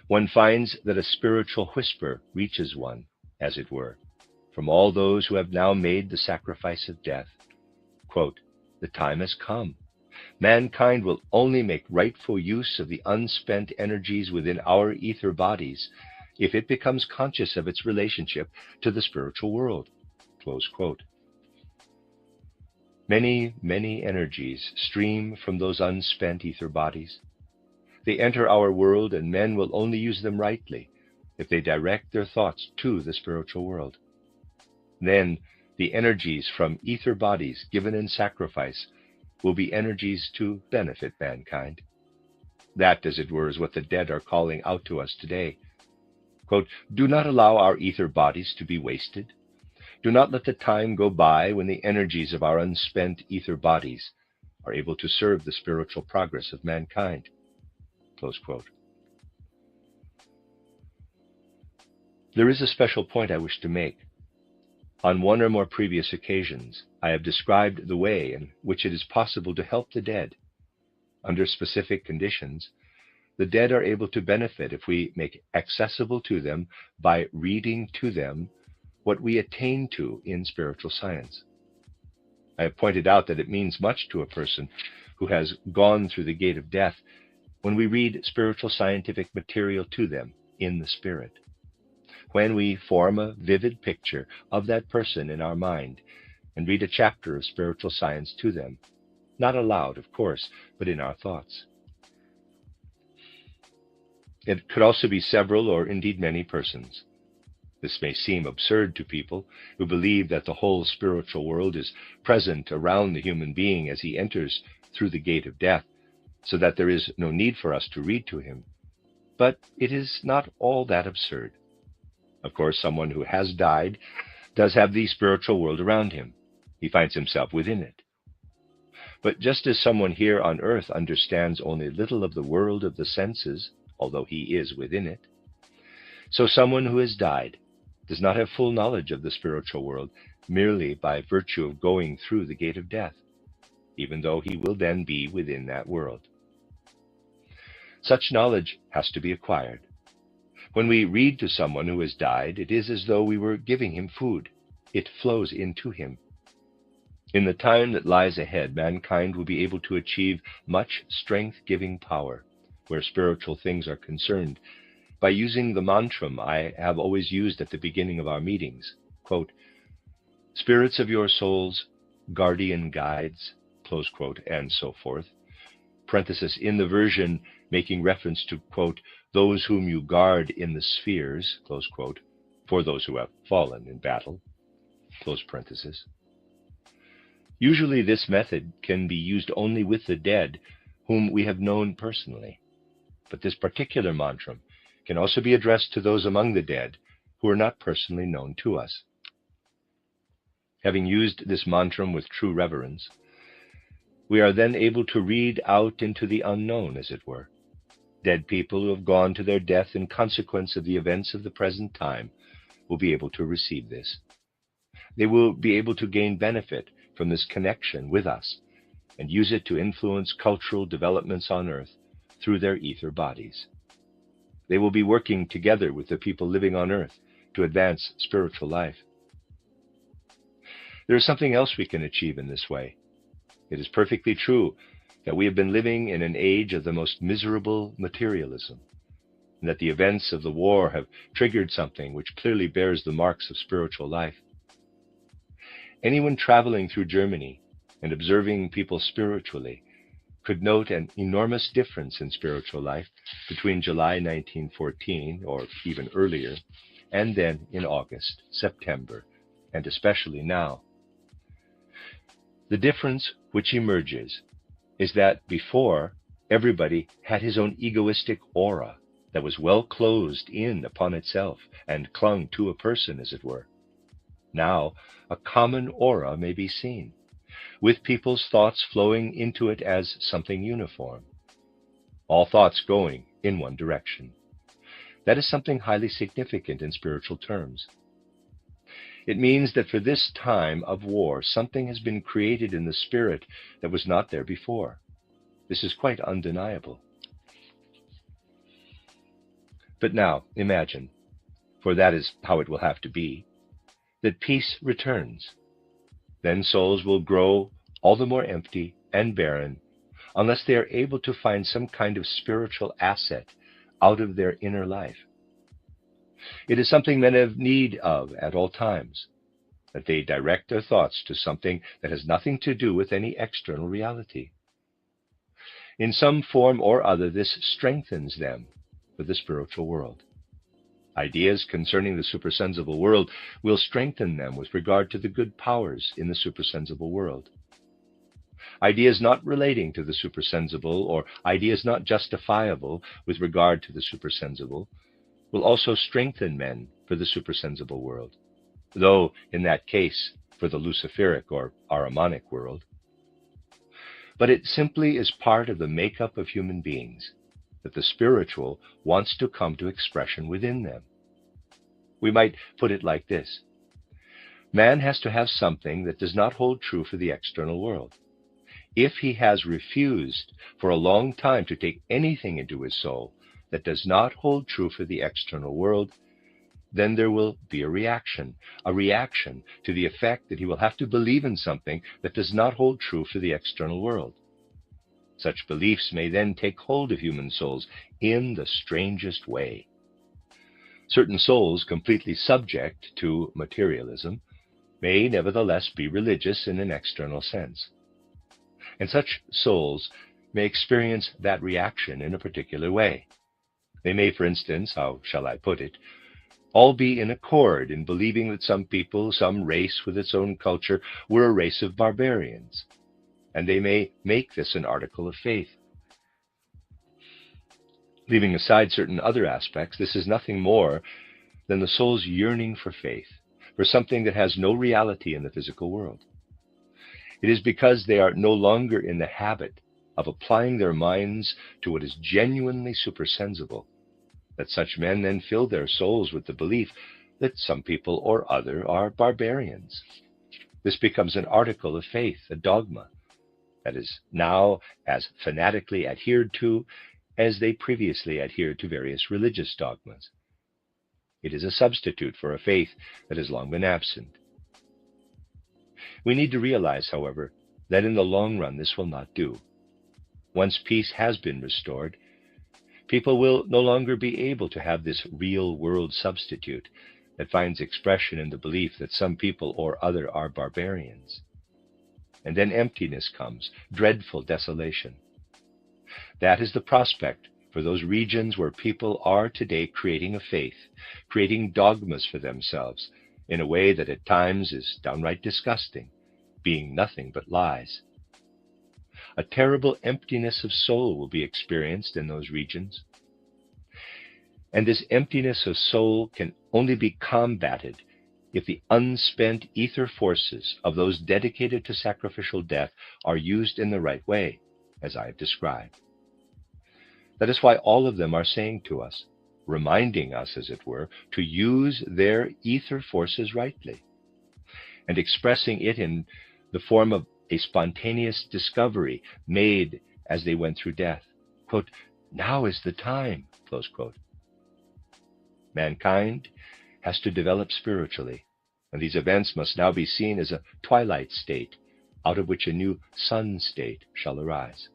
one finds that a spiritual whisper reaches one, as it were, from all those who have now made the sacrifice of death. Quote, "The time has come. Mankind will only make rightful use of the unspent energies within our ether bodies if it becomes conscious of its relationship to the spiritual world." Close quote. Many, many energies stream from those unspent ether bodies. They enter our world, and men will only use them rightly if they direct their thoughts to the spiritual world. Then the energies from ether bodies given in sacrifice will be energies to benefit mankind. That, as it were, is what the dead are calling out to us today. Quote, "Do not allow our ether bodies to be wasted. Do not let the time go by when the energies of our unspent ether bodies are able to serve the spiritual progress of mankind." Close quote. There is a special point I wish to make. On one or more previous occasions, I have described the way in which it is possible to help the dead. Under specific conditions, the dead are able to benefit if we make accessible to them by reading to them what we attain to in spiritual science. I have pointed out that it means much to a person who has gone through the gate of death when we read spiritual scientific material to them in the spirit. When we form a vivid picture of that person in our mind and read a chapter of spiritual science to them, not aloud, of course, but in our thoughts. It could also be several or indeed many persons. This may seem absurd to people who believe that the whole spiritual world is present around the human being as he enters through the gate of death, so that there is no need for us to read to him. But it is not all that absurd. Of course, someone who has died does have the spiritual world around him. He finds himself within it. But just as someone here on earth understands only little of the world of the senses, although he is within it, so someone who has died does not have full knowledge of the spiritual world merely by virtue of going through the gate of death, even though he will then be within that world. Such knowledge has to be acquired. When we read to someone who has died, it is as though we were giving him food. It flows into him. In the time that lies ahead, mankind will be able to achieve much strength-giving power where spiritual things are concerned by using the mantra I have always used at the beginning of our meetings. Quote, "Spirits of your souls, guardian guides," close quote, and so forth. Parenthesis, in the version making reference to, quote, "those whom you guard in the spheres," close quote, for those who have fallen in battle, close parenthesis. Usually this method can be used only with the dead whom we have known personally, but this particular mantra can also be addressed to those among the dead who are not personally known to us. Having used this mantra with true reverence, We are then able to read out into the unknown, as it were. Dead people who have gone to their death in consequence of the events of the present time will be able to receive this. They will be able to gain benefit from this connection with us and use it to influence cultural developments on earth through their ether bodies. They will be working together with the people living on earth to advance spiritual life. There is something else we can achieve in this way. It is perfectly true that we have been living in an age of the most miserable materialism, and that the events of the war have triggered something which clearly bears the marks of spiritual life. Anyone traveling through Germany and observing people spiritually could note an enormous difference in spiritual life between July 1914, or even earlier, and then in August, September, and especially now. The difference which emerges is that before, everybody had his own egoistic aura that was well closed in upon itself and clung to a person, as it were. Now, a common aura may be seen, with people's thoughts flowing into it as something uniform, all thoughts going in one direction. That is something highly significant in spiritual terms. It means that for this time of war, something has been created in the spirit that was not there before. This is quite undeniable. But now, imagine, for that is how it will have to be, that peace returns. Then souls will grow all the more empty and barren unless they are able to find some kind of spiritual asset out of their inner life. It is something men have need of at all times, that they direct their thoughts to something that has nothing to do with any external reality. In some form or other, this strengthens them for the spiritual world. Ideas concerning the supersensible world will strengthen them with regard to the good powers in the supersensible world. Ideas not relating to the supersensible, or ideas not justifiable with regard to the supersensible, will also strengthen men for the supersensible world, though in that case for the luciferic or Ahrimanic world. But it simply is part of the makeup of human beings that the spiritual wants to come to expression within them. We might put it like this. Man has to have something that does not hold true for the external world. If he has refused for a long time to take anything into his soul that does not hold true for the external world, then there will be a reaction to the effect that he will have to believe in something that does not hold true for the external world. Such beliefs may then take hold of human souls in the strangest way. Certain souls completely subject to materialism may nevertheless be religious in an external sense. And such souls may experience that reaction in a particular way. They may, for instance, how shall I put it, all be in accord in believing that some people, some race with its own culture, were a race of barbarians, and they may make this an article of faith. Leaving aside certain other aspects, this is nothing more than the soul's yearning for faith, for something that has no reality in the physical world. It is because they are no longer in the habit of applying their minds to what is genuinely supersensible that such men then fill their souls with the belief that some people or other are barbarians. This becomes an article of faith, a dogma, that is now as fanatically adhered to as they previously adhered to various religious dogmas. It is a substitute for a faith that has long been absent. We need to realize, however, that in the long run this will not do. Once peace has been restored, people will no longer be able to have this real world substitute that finds expression in the belief that some people or other are barbarians. And then emptiness comes, dreadful desolation. That is the prospect for those regions where people are today creating a faith, creating dogmas for themselves in a way that at times is downright disgusting, being nothing but lies. A terrible emptiness of soul will be experienced in those regions. And this emptiness of soul can only be combated if the unspent ether forces of those dedicated to sacrificial death are used in the right way, as I have described. That is why all of them are saying to us, reminding us, as it were, to use their ether forces rightly, and expressing it in the form of a spontaneous discovery made as they went through death. Quote, now is the time, close quote. Mankind has to develop spiritually, and these events must now be seen as a twilight state, out of which a new sun state shall arise.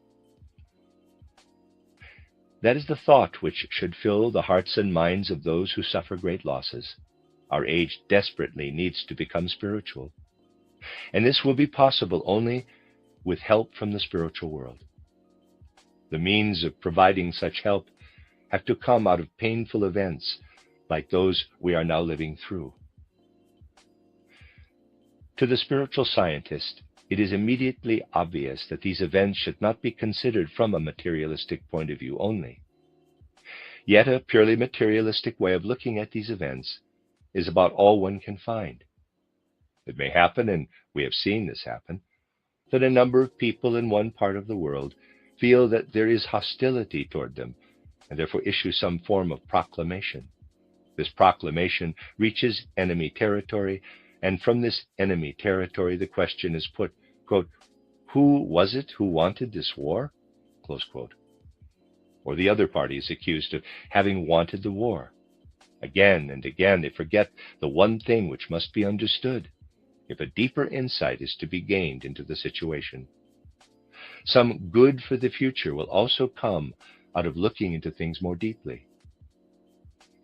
That is the thought which should fill the hearts and minds of those who suffer great losses. Our age desperately needs to become spiritual, and this will be possible only with help from the spiritual world. The means of providing such help have to come out of painful events like those we are now living through. To the spiritual scientist, it is immediately obvious that these events should not be considered from a materialistic point of view only. Yet a purely materialistic way of looking at these events is about all one can find. It may happen, and we have seen this happen, that a number of people in one part of the world feel that there is hostility toward them, and therefore issue some form of proclamation. This proclamation reaches enemy territory, and from this enemy territory the question is put, quote, who was it who wanted this war? Close quote. Or the other party is accused of having wanted the war. Again and again they forget the one thing which must be understood, if a deeper insight is to be gained into the situation. Some good for the future will also come out of looking into things more deeply.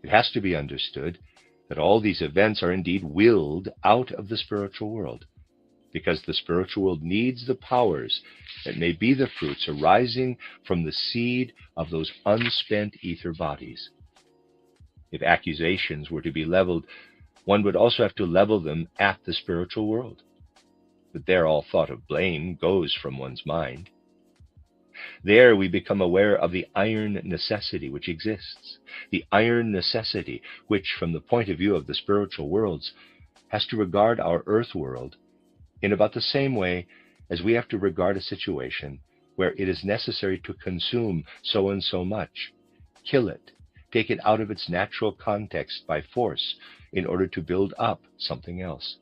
It has to be understood that all these events are indeed willed out of the spiritual world, because the spiritual world needs the powers that may be the fruits arising from the seed of those unspent ether bodies. If accusations were to be leveled, one would also have to level them at the spiritual world. But there all thought of blame goes from one's mind. There we become aware of the iron necessity which exists, the iron necessity which, from the point of view of the spiritual worlds, has to regard our earth world in about the same way as we have to regard a situation where it is necessary to consume so and so much, kill it, take it out of its natural context by force in order to build up something else.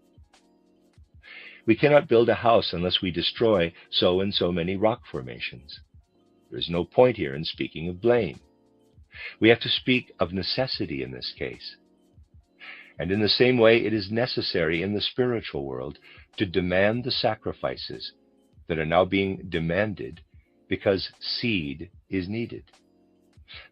We cannot build a house unless we destroy so and so many rock formations. There is no point here in speaking of blame. We have to speak of necessity in this case. And in the same way, it is necessary in the spiritual world to demand the sacrifices that are now being demanded because seed is needed.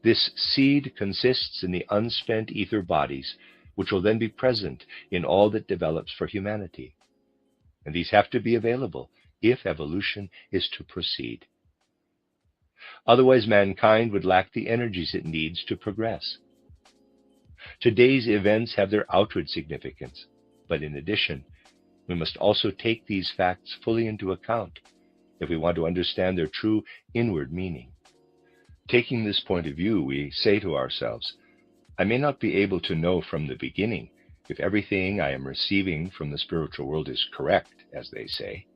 This seed consists in the unspent ether bodies, which will then be present in all that develops for humanity. And these have to be available if evolution is to proceed. Otherwise, mankind would lack the energies it needs to progress. Today's events have their outward significance, but in addition, we must also take these facts fully into account if we want to understand their true inward meaning. Taking this point of view, we say to ourselves, I may not be able to know from the beginning if everything I am receiving from the spiritual world is correct, as they say.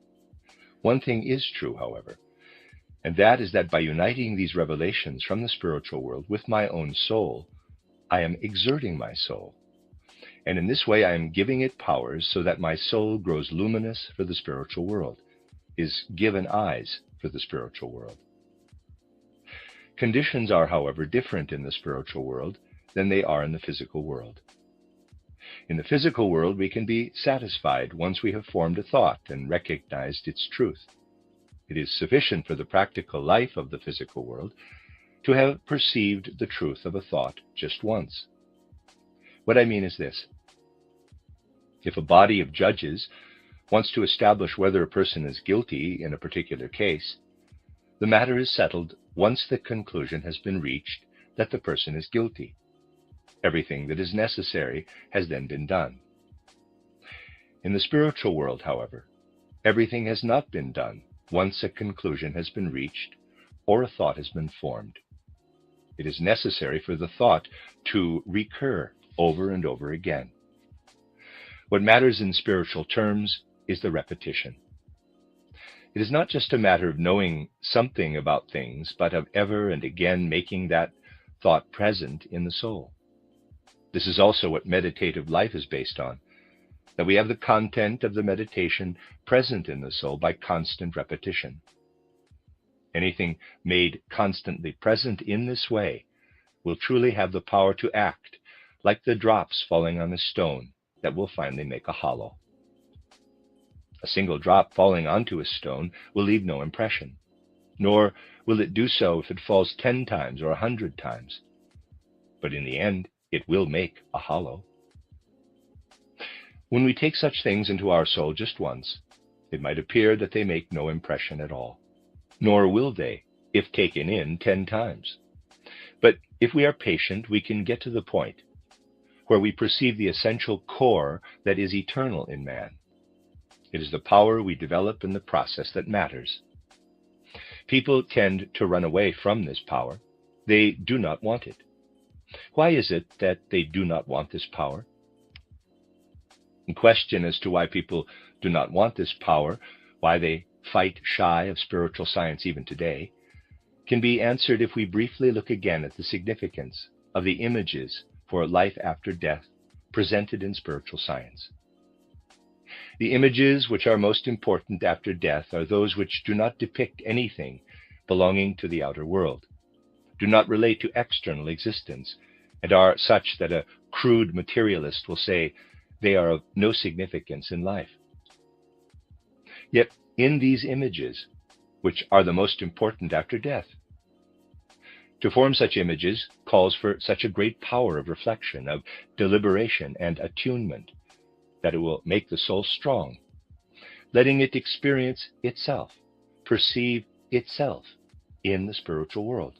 One thing is true, however, and that is that by uniting these revelations from the spiritual world with my own soul, I am exerting my soul. And in this way I am giving it powers so that my soul grows luminous for the spiritual world, is given eyes for the spiritual world. Conditions are, however, different in the spiritual world than they are in the physical world. In the physical world, we can be satisfied once we have formed a thought and recognized its truth. It is sufficient for the practical life of the physical world to have perceived the truth of a thought just once. What I mean is this. If a body of judges wants to establish whether a person is guilty in a particular case, the matter is settled once the conclusion has been reached that the person is guilty. Everything that is necessary has then been done. In the spiritual world, however, everything has not been done once a conclusion has been reached or a thought has been formed. It is necessary for the thought to recur over and over again. What matters in spiritual terms is the repetition. It is not just a matter of knowing something about things, but of ever and again making that thought present in the soul. This is also what meditative life is based on, that we have the content of the meditation present in the soul by constant repetition. Anything made constantly present in this way will truly have the power to act like the drops falling on a stone that will finally make a hollow. A single drop falling onto a stone will leave no impression, nor will it do so if it falls 10 times or 100 times. But in the end, it will make a hollow. When we take such things into our soul just once, it might appear that they make no impression at all, nor will they if taken in 10 times. But if we are patient, we can get to the point where we perceive the essential core that is eternal in man. It is the power we develop in the process that matters. People tend to run away from this power. They do not want it. Why is it that they do not want this power? The question as to why people do not want this power, why they fight shy of spiritual science even today, can be answered if we briefly look again at the significance of the images for life after death presented in spiritual science. The images which are most important after death are those which do not depict anything belonging to the outer world, do not relate to external existence, and are such that a crude materialist will say they are of no significance in life. Yet in these images, which are the most important after death, to form such images calls for such a great power of reflection, of deliberation and attunement, that it will make the soul strong, letting it experience itself, perceive itself in the spiritual world.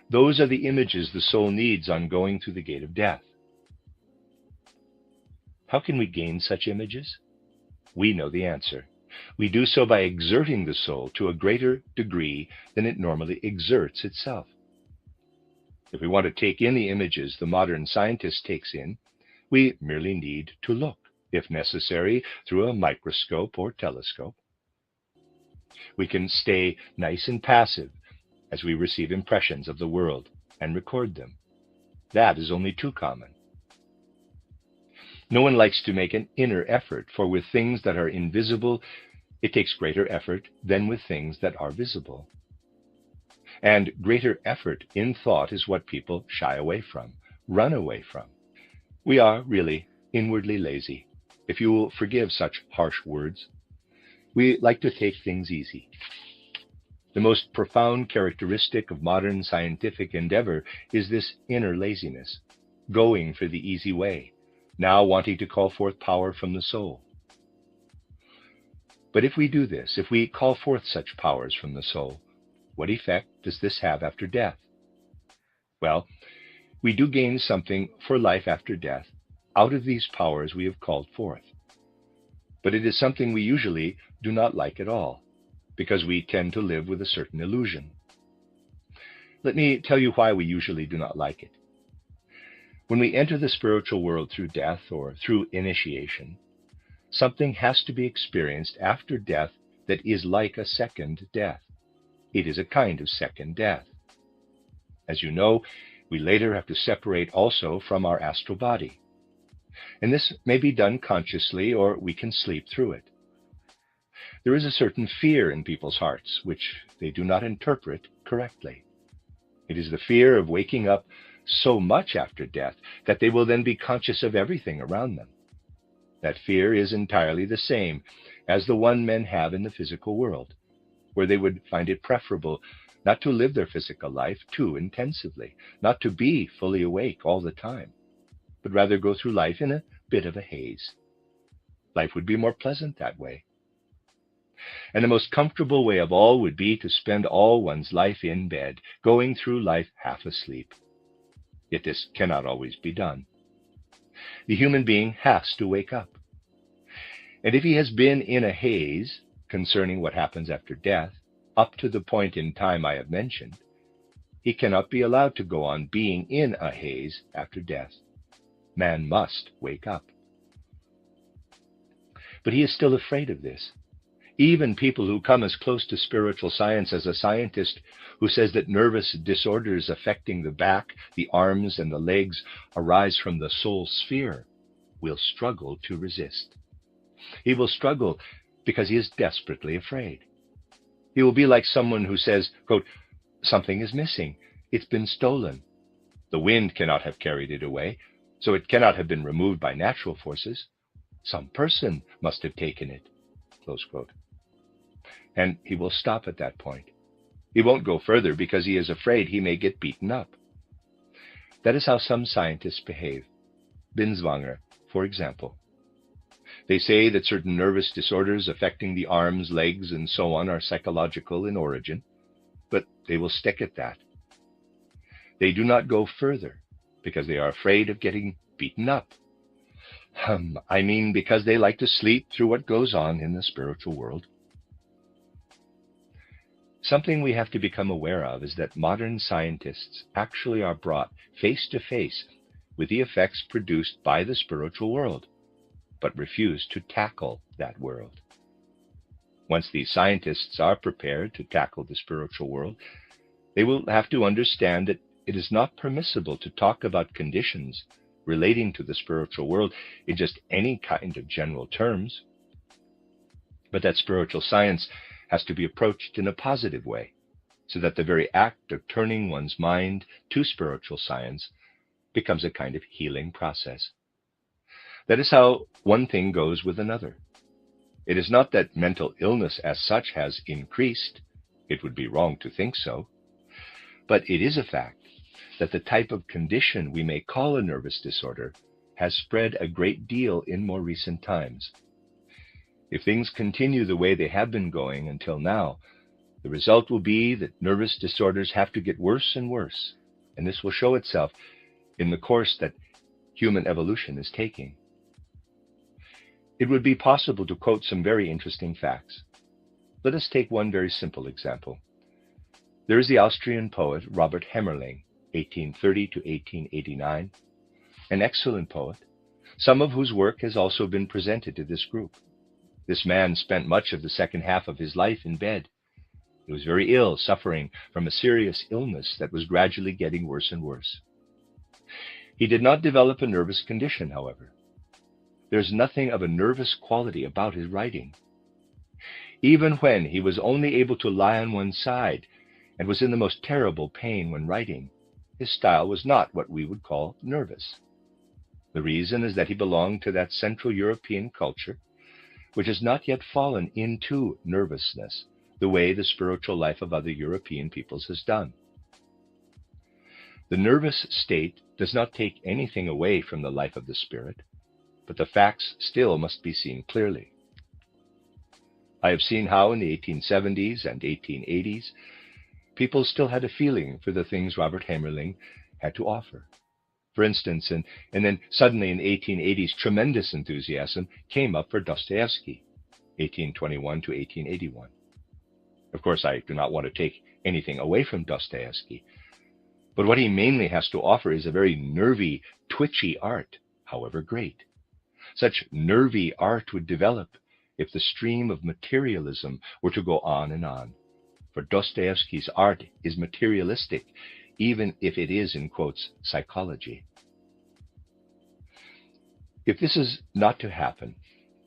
Those are the images the soul needs on going through the gate of death. How can we gain such images? We know the answer. We do so by exerting the soul to a greater degree than it normally exerts itself. If we want to take in the images the modern scientist takes in, we merely need to look, if necessary, through a microscope or telescope. We can stay nice and passive as we receive impressions of the world and record them. That is only too common. No one likes to make an inner effort, for with things that are invisible, it takes greater effort than with things that are visible. And greater effort in thought is what people shy away from, run away from. We are really inwardly lazy, if you will forgive such harsh words. We like to take things easy. The most profound characteristic of modern scientific endeavor is this inner laziness, going for the easy way, now wanting to call forth power from the soul. But if we do this, if we call forth such powers from the soul, what effect does this have after death? Well, we do gain something for life after death out of these powers we have called forth. But it is something we usually do not like at all, because we tend to live with a certain illusion. Let me tell you why we usually do not like it. When we enter the spiritual world through death or through initiation, something has to be experienced after death that is like a second death. It is a kind of second death. As you know, we later have to separate also from our astral body. And this may be done consciously, or we can sleep through it. There is a certain fear in people's hearts, which they do not interpret correctly. It is the fear of waking up so much after death that they will then be conscious of everything around them. That fear is entirely the same as the one men have in the physical world, where they would find it preferable not to live their physical life too intensively, not to be fully awake all the time, but rather go through life in a bit of a haze. Life would be more pleasant that way. And the most comfortable way of all would be to spend all one's life in bed, going through life half asleep. Yet this cannot always be done. The human being has to wake up. And if he has been in a haze concerning what happens after death, up to the point in time I have mentioned, he cannot be allowed to go on being in a haze after death. Man must wake up. But he is still afraid of this. Even people who come as close to spiritual science as a scientist who says that nervous disorders affecting the back, the arms, and the legs arise from the soul sphere will struggle to resist. He will struggle because he is desperately afraid. He will be like someone who says, quote, "Something is missing. It's been stolen. The wind cannot have carried it away, so it cannot have been removed by natural forces. Some person must have taken it," close quote. And he will stop at that point. He won't go further because he is afraid he may get beaten up. That is how some scientists behave. Binswanger, for example. They say that certain nervous disorders affecting the arms, legs, and so on are psychological in origin, but they will stick at that. They do not go further because they are afraid of getting beaten up. I mean, because they like to sleep through what goes on in the spiritual world. Something we have to become aware of is that modern scientists actually are brought face to face with the effects produced by the spiritual world, but refuse to tackle that world. Once these scientists are prepared to tackle the spiritual world, they will have to understand that it is not permissible to talk about conditions relating to the spiritual world in just any kind of general terms, but that spiritual science has to be approached in a positive way, so that the very act of turning one's mind to spiritual science becomes a kind of healing process. That is how one thing goes with another. It is not that mental illness as such has increased. It would be wrong to think so. But it is a fact that the type of condition we may call a nervous disorder has spread a great deal in more recent times. If things continue the way they have been going until now, the result will be that nervous disorders have to get worse and worse, and this will show itself in the course that human evolution is taking. It would be possible to quote some very interesting facts. Let us take one very simple example. There is the Austrian poet Robert Hemmerling, 1830 to 1889, an excellent poet, some of whose work has also been presented to this group. This man spent much of the second half of his life in bed. He was very ill, suffering from a serious illness that was gradually getting worse and worse. He did not develop a nervous condition, however. There's nothing of a nervous quality about his writing. Even when he was only able to lie on one side and was in the most terrible pain when writing, his style was not what we would call nervous. The reason is that he belonged to that Central European culture which has not yet fallen into nervousness the way the spiritual life of other European peoples has done. The nervous state does not take anything away from the life of the spirit, but the facts still must be seen clearly. I have seen how in the 1870s and 1880s, people still had a feeling for the things Robert Hemmerling had to offer. For instance, and then suddenly in the 1880s, tremendous enthusiasm came up for Dostoevsky, 1821 to 1881. Of course, I do not want to take anything away from Dostoevsky, but what he mainly has to offer is a very nervy, twitchy art, however great. Such nervy art would develop if the stream of materialism were to go on and on. For Dostoevsky's art is materialistic, even if it is, in quotes, psychology. If this is not to happen,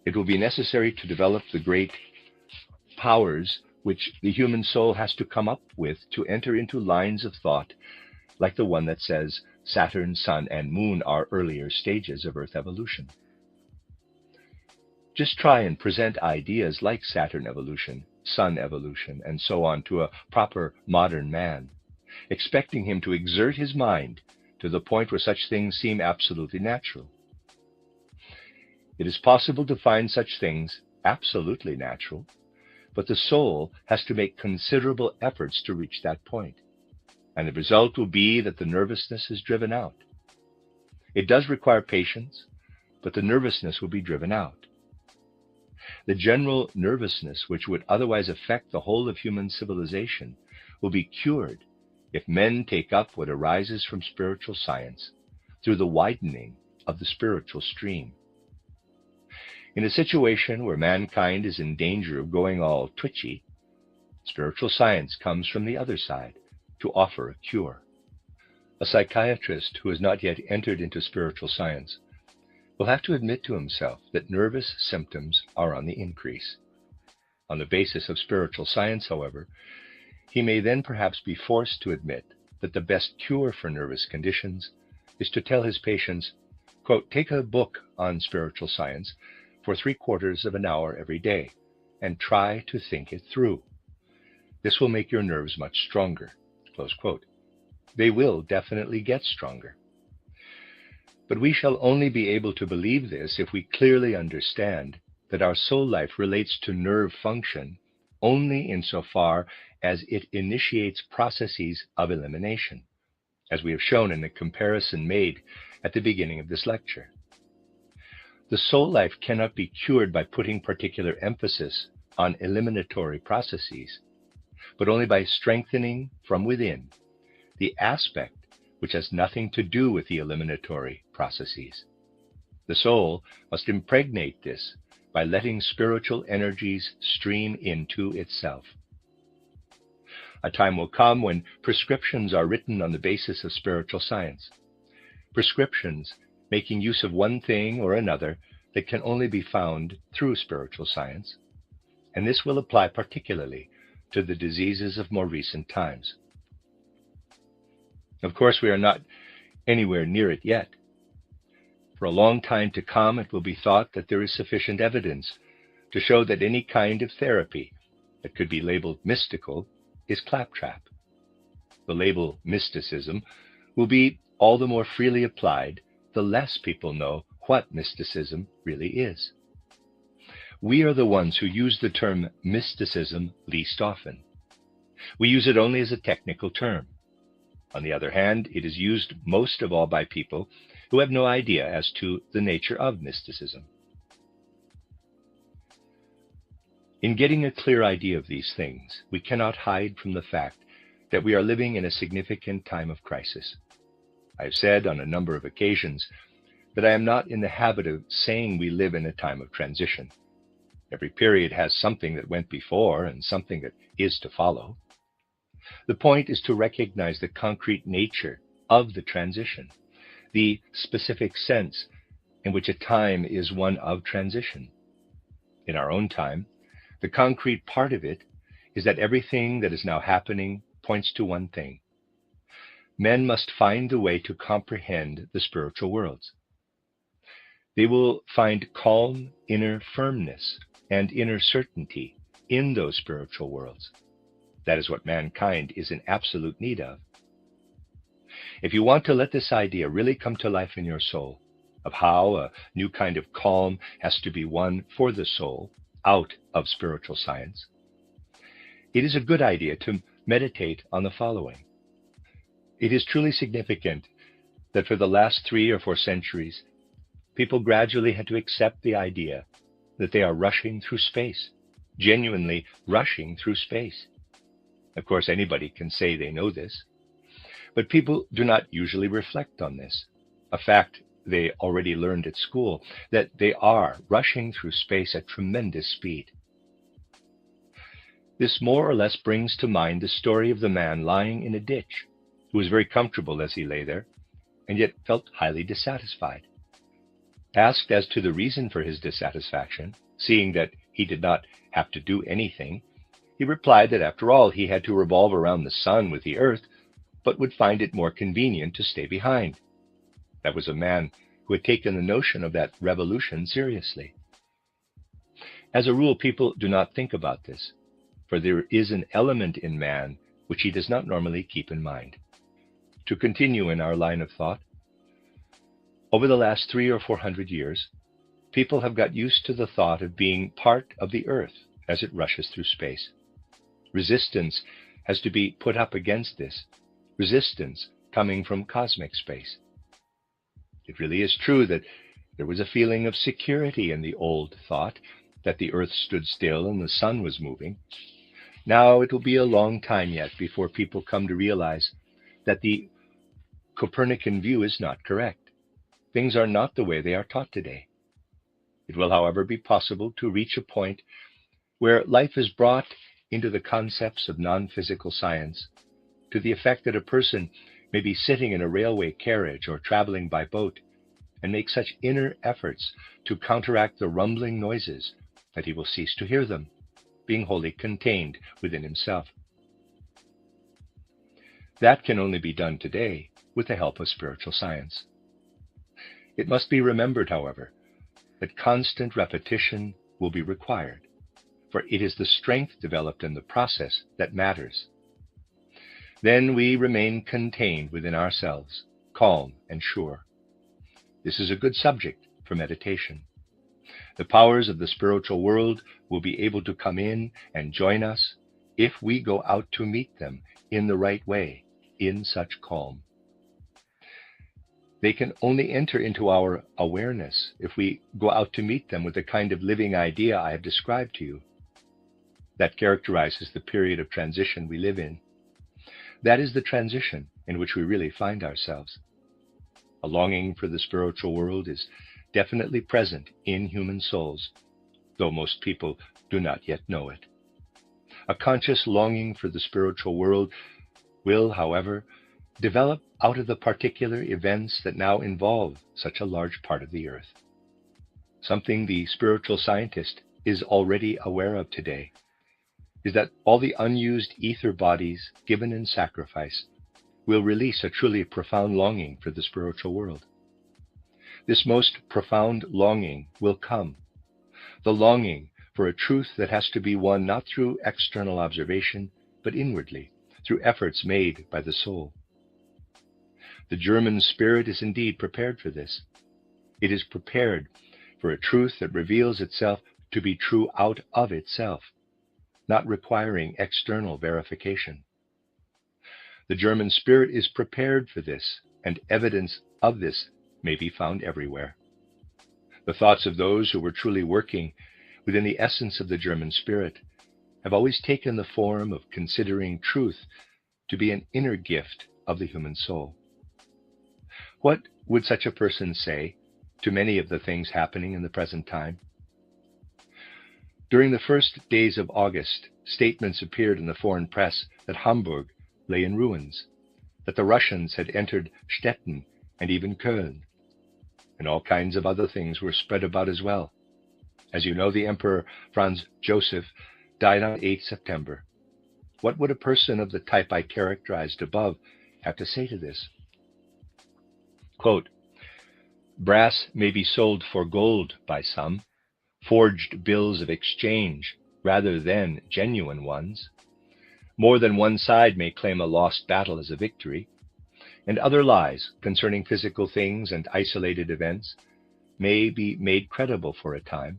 it will be necessary to develop the great powers which the human soul has to come up with to enter into lines of thought like the one that says Saturn, Sun, and Moon are earlier stages of Earth evolution. Just try and present ideas like Saturn evolution, Sun evolution, and so on to a proper modern man, expecting him to exert his mind to the point where such things seem absolutely natural. It is possible to find such things absolutely natural, but the soul has to make considerable efforts to reach that point, and the result will be that the nervousness is driven out. It does require patience, but the nervousness will be driven out. The general nervousness which would otherwise affect the whole of human civilization will be cured if men take up what arises from spiritual science through the widening of the spiritual stream. In a situation where mankind is in danger of going all twitchy, spiritual science comes from the other side to offer a cure. A psychiatrist who has not yet entered into spiritual science will have to admit to himself that nervous symptoms are on the increase. On the basis of spiritual science, however, he may then perhaps be forced to admit that the best cure for nervous conditions is to tell his patients, quote, take a book on spiritual science for 3/4 of an hour every day and try to think it through. This will make your nerves much stronger, close quote. They will definitely get stronger. But we shall only be able to believe this if we clearly understand that our soul life relates to nerve function only insofar as it initiates processes of elimination, as we have shown in the comparison made at the beginning of this lecture. The soul life cannot be cured by putting particular emphasis on eliminatory processes, but only by strengthening from within the aspect which has nothing to do with the eliminatory processes. The soul must impregnate this by letting spiritual energies stream into itself. A time will come when prescriptions are written on the basis of spiritual science, prescriptions making use of one thing or another that can only be found through spiritual science, and this will apply particularly to the diseases of more recent times. Of course, we are not anywhere near it yet. For a long time to come, it will be thought that there is sufficient evidence to show that any kind of therapy that could be labeled mystical is claptrap. The label mysticism will be all the more freely applied the less people know what mysticism really is. We are the ones who use the term mysticism least often. We use it only as a technical term. On the other hand, it is used most of all by people who have no idea as to the nature of mysticism. In getting a clear idea of these things, we cannot hide from the fact that we are living in a significant time of crisis. I have said on a number of occasions that I am not in the habit of saying we live in a time of transition. Every period has something that went before and something that is to follow. The point is to recognize the concrete nature of the transition, the specific sense in which a time is one of transition. In our own time, the concrete part of it is that everything that is now happening points to one thing. Men must find the way to comprehend the spiritual worlds. They will find calm inner firmness and inner certainty in those spiritual worlds. That is what mankind is in absolute need of. If you want to let this idea really come to life in your soul, of how a new kind of calm has to be won for the soul out of spiritual science, it is a good idea to meditate on the following. It is truly significant that for the last 3 or 4 centuries, people gradually had to accept the idea that they are rushing through space, genuinely rushing through space. Of course, anybody can say they know this, but people do not usually reflect on this, a fact they already learned at school, that they are rushing through space at tremendous speed. This more or less brings to mind the story of the man lying in a ditch, who was very comfortable as he lay there, and yet felt highly dissatisfied. Asked as to the reason for his dissatisfaction, seeing that he did not have to do anything, he replied that after all he had to revolve around the sun with the earth, but would find it more convenient to stay behind. That was a man who had taken the notion of that revolution seriously. As a rule, people do not think about this, for there is an element in man which he does not normally keep in mind. To continue in our line of thought, over the last 300 or 400 years, people have got used to the thought of being part of the earth as it rushes through space. Resistance has to be put up against this, resistance coming from cosmic space. It really is true that there was a feeling of security in the old thought that the earth stood still and the sun was moving. Now it will be a long time yet before people come to realize that the Copernican view is not correct. Things are not the way they are taught today. It will, however, be possible to reach a point where life is brought into the concepts of non-physical science, to the effect that a person may be sitting in a railway carriage or traveling by boat and make such inner efforts to counteract the rumbling noises that he will cease to hear them, being wholly contained within himself. That can only be done today with the help of spiritual science. It must be remembered, however, that constant repetition will be required, for it is the strength developed in the process that matters. Then we remain contained within ourselves, calm and sure. This is a good subject for meditation. The powers of the spiritual world will be able to come in and join us if we go out to meet them in the right way, in such calm. They can only enter into our awareness if we go out to meet them with the kind of living idea I have described to you. That characterizes the period of transition we live in. That is the transition in which we really find ourselves. A longing for the spiritual world is definitely present in human souls, though most people do not yet know it. A conscious longing for the spiritual world will, however, develop out of the particular events that now involve such a large part of the earth. Something the spiritual scientist is already aware of today is that all the unused ether bodies given in sacrifice will release a truly profound longing for the spiritual world. This most profound longing will come, the longing for a truth that has to be won not through external observation, but inwardly, through efforts made by the soul. The German spirit is indeed prepared for this. It is prepared for a truth that reveals itself to be true out of itself, not requiring external verification. The German spirit is prepared for this, and evidence of this may be found everywhere. The thoughts of those who were truly working within the essence of the German spirit have always taken the form of considering truth to be an inner gift of the human soul. What would such a person say to many of the things happening in the present time? During the first days of August, statements appeared in the foreign press that Hamburg lay in ruins, that the Russians had entered Stettin and even Köln, and all kinds of other things were spread about as well. As you know, the Emperor Franz Joseph died on 8 September. What would a person of the type I characterized above have to say to this? Quote, "Brass may be sold for gold by some, forged bills of exchange rather than genuine ones. More than one side may claim a lost battle as a victory, and other lies concerning physical things and isolated events may be made credible for a time.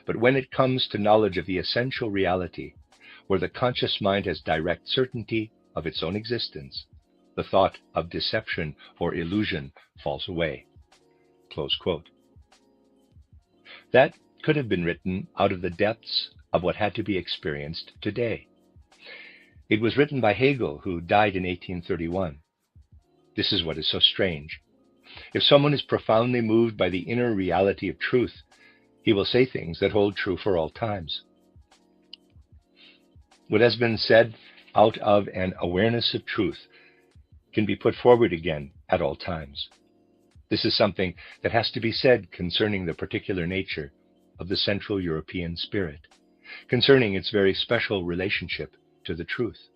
But when it comes to knowledge of the essential reality, where the conscious mind has direct certainty of its own existence, the thought of deception or illusion falls away." Close quote. That could have been written out of the depths of what had to be experienced today. It was written by Hegel, who died in 1831. This is what is so strange. If someone is profoundly moved by the inner reality of truth, he will say things that hold true for all times. What has been said out of an awareness of truth can be put forward again at all times. This is something that has to be said concerning the particular nature of the Central European spirit, concerning its very special relationship to the truth.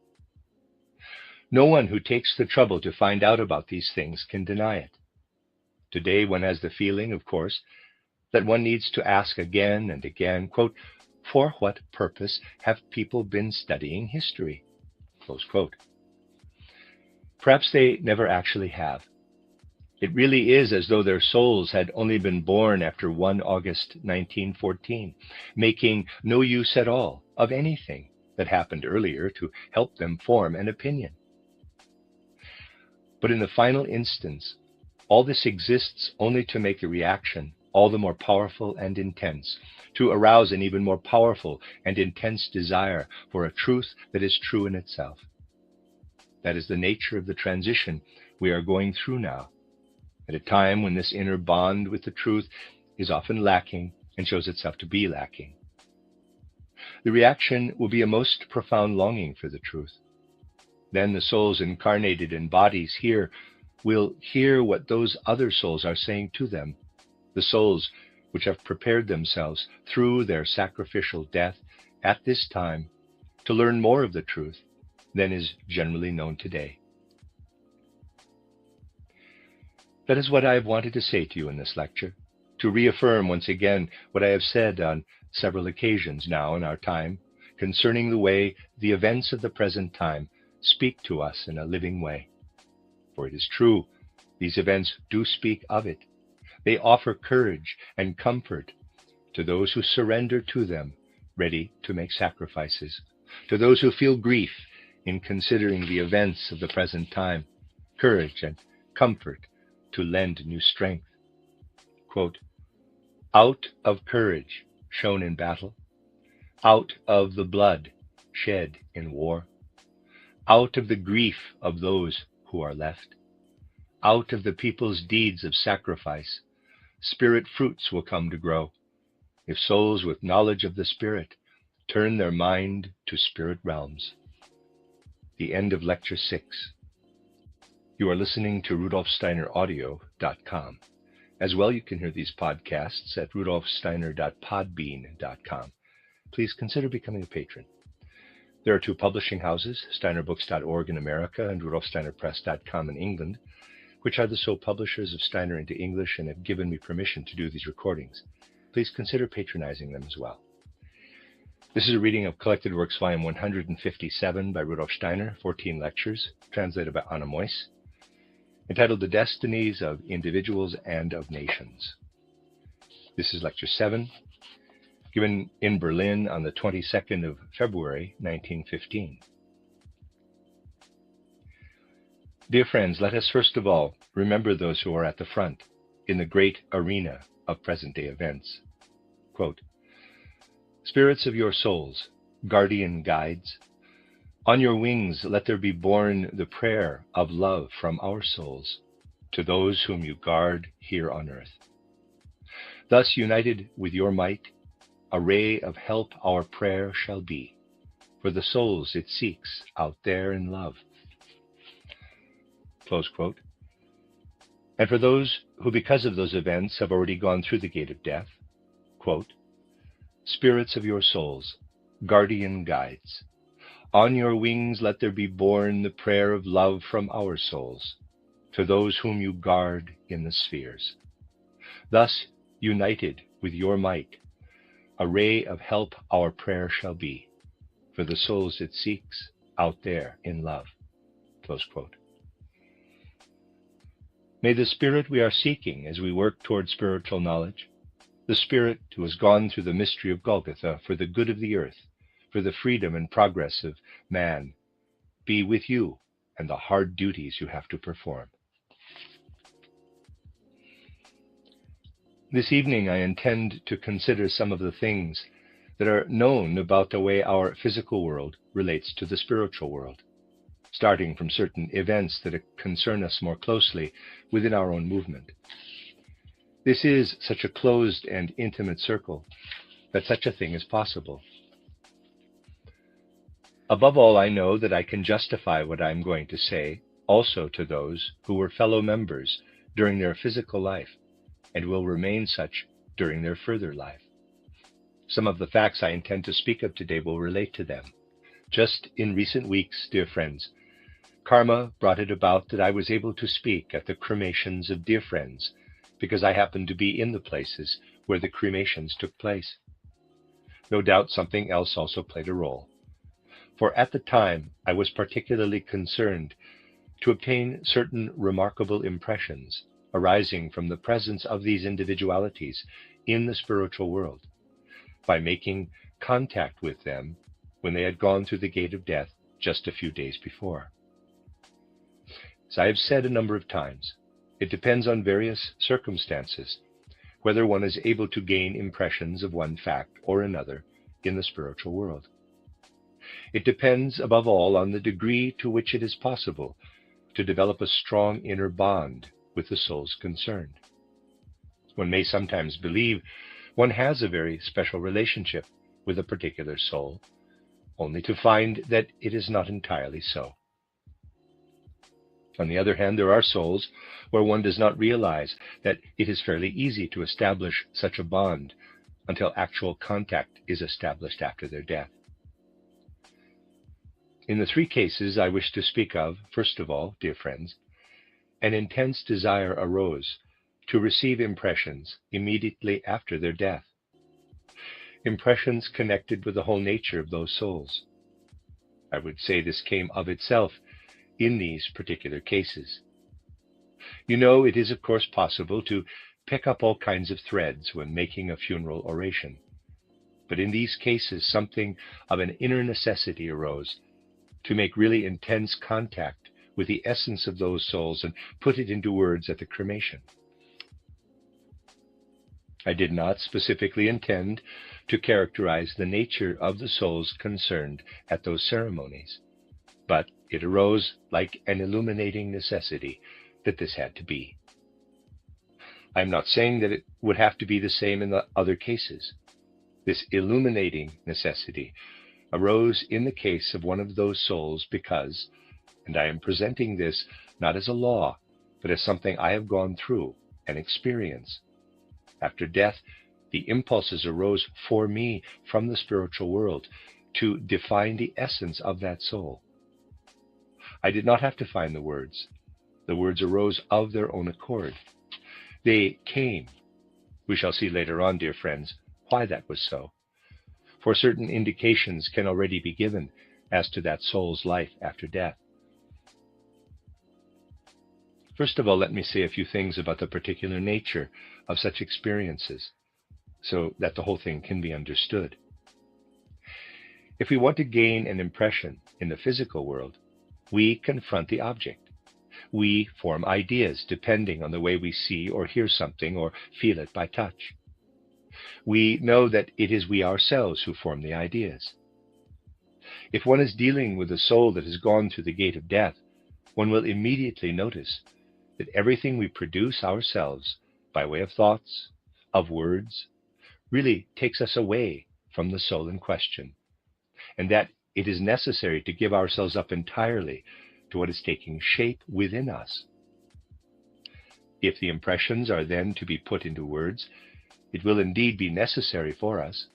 No one who takes the trouble to find out about these things can deny it. Today one has the feeling, of course, that one needs to ask again and again, quote, "For what purpose have people been studying history?" Close quote. Perhaps they never actually have. It really is as though their souls had only been born after 1 August 1914, making no use at all of anything that happened earlier to help them form an opinion. But in the final instance, all this exists only to make the reaction all the more powerful and intense, to arouse an even more powerful and intense desire for a truth that is true in itself. That is the nature of the transition we are going through now, at a time when this inner bond with the truth is often lacking and shows itself to be lacking. The reaction will be a most profound longing for the truth. Then the souls incarnated in bodies here will hear what those other souls are saying to them, the souls which have prepared themselves through their sacrificial death at this time to learn more of the truth than is generally known today. That is what I have wanted to say to you in this lecture, to reaffirm once again what I have said on several occasions now in our time concerning the way the events of the present time speak to us in a living way. For it is true, these events do speak of it. They offer courage and comfort to those who surrender to them, ready to make sacrifices, to those who feel grief in considering the events of the present time, courage and comfort to lend new strength. Quote, out of courage shown in battle, out of the blood shed in war, out of the grief of those who are left, out of the people's deeds of sacrifice, spirit fruits will come to grow, if souls with knowledge of the Spirit turn their mind to spirit realms. The end of Lecture 6. You are listening to RudolfSteinerAudio.com. As well, you can hear these podcasts at RudolfSteiner.podbean.com. Please consider becoming a patron. There are two publishing houses, SteinerBooks.org in America and RudolfSteinerPress.com in England, which are the sole publishers of Steiner into English and have given me permission to do these recordings. Please consider patronizing them as well. This is a reading of Collected Works, Volume 157 by Rudolf Steiner, 14 lectures, translated by Anna Moyse, entitled The Destinies of Individuals and of Nations. This is Lecture 7, given in Berlin on the 22nd of February, 1915. Dear friends, let us first of all remember those who are at the front in the great arena of present-day events. Quote, spirits of your souls, guardian guides, on your wings let there be borne the prayer of love from our souls to those whom you guard here on earth. Thus united with your might, a ray of help our prayer shall be, for the souls it seeks out there in love. Close quote. And for those who because of those events have already gone through the gate of death, quote, spirits of your souls, guardian guides, on your wings let there be borne the prayer of love from our souls to those whom you guard in the spheres. Thus united with your might, a ray of help our prayer shall be, for the souls it seeks out there in love. Close quote. May the Spirit we are seeking as we work toward spiritual knowledge, the Spirit who has gone through the mystery of Golgotha for the good of the earth, for the freedom and progress of man, be with you and the hard duties you have to perform. This evening I intend to consider some of the things that are known about the way our physical world relates to the spiritual world, starting from certain events that concern us more closely within our own movement. This is such a closed and intimate circle that such a thing is possible. Above all, I know that I can justify what I am going to say also to those who were fellow members during their physical life and will remain such during their further life. Some of the facts I intend to speak of today will relate to them. Just in recent weeks, dear friends, karma brought it about that I was able to speak at the cremations of dear friends because I happened to be in the places where the cremations took place. No doubt something else also played a role. For at the time, I was particularly concerned to obtain certain remarkable impressions arising from the presence of these individualities in the spiritual world, by making contact with them when they had gone through the gate of death just a few days before. As I have said a number of times, it depends on various circumstances whether one is able to gain impressions of one fact or another in the spiritual world. It depends above all on the degree to which it is possible to develop a strong inner bond with the souls concerned. One may sometimes believe one has a very special relationship with a particular soul, only to find that it is not entirely so. On the other hand, there are souls where one does not realize that it is fairly easy to establish such a bond until actual contact is established after their death. In the three cases I wish to speak of, first of all, dear friends, an intense desire arose to receive impressions immediately after their death, impressions connected with the whole nature of those souls. I would say this came of itself in these particular cases. You know, it is of course possible to pick up all kinds of threads when making a funeral oration, but in these cases something of an inner necessity arose to make really intense contact with the essence of those souls and put it into words at the cremation. I did not specifically intend to characterize the nature of the souls concerned at those ceremonies, but it arose like an illuminating necessity that this had to be. I am not saying that it would have to be the same in the other cases. This illuminating necessity arose in the case of one of those souls because, and I am presenting this not as a law, but as something I have gone through and experienced. After death, the impulses arose for me from the spiritual world to define the essence of that soul. I did not have to find the words. The words arose of their own accord. They came. We shall see later on, dear friends, why that was so. For certain indications can already be given as to that soul's life after death. First of all, let me say a few things about the particular nature of such experiences, so that the whole thing can be understood. If we want to gain an impression in the physical world, we confront the object. We form ideas depending on the way we see or hear something or feel it by touch. We know that it is we ourselves who form the ideas. If one is dealing with a soul that has gone through the gate of death, one will immediately notice that everything we produce ourselves by way of thoughts, of words, really takes us away from the soul in question, and that it is necessary to give ourselves up entirely to what is taking shape within us. If the impressions are then to be put into words, it will indeed be necessary for us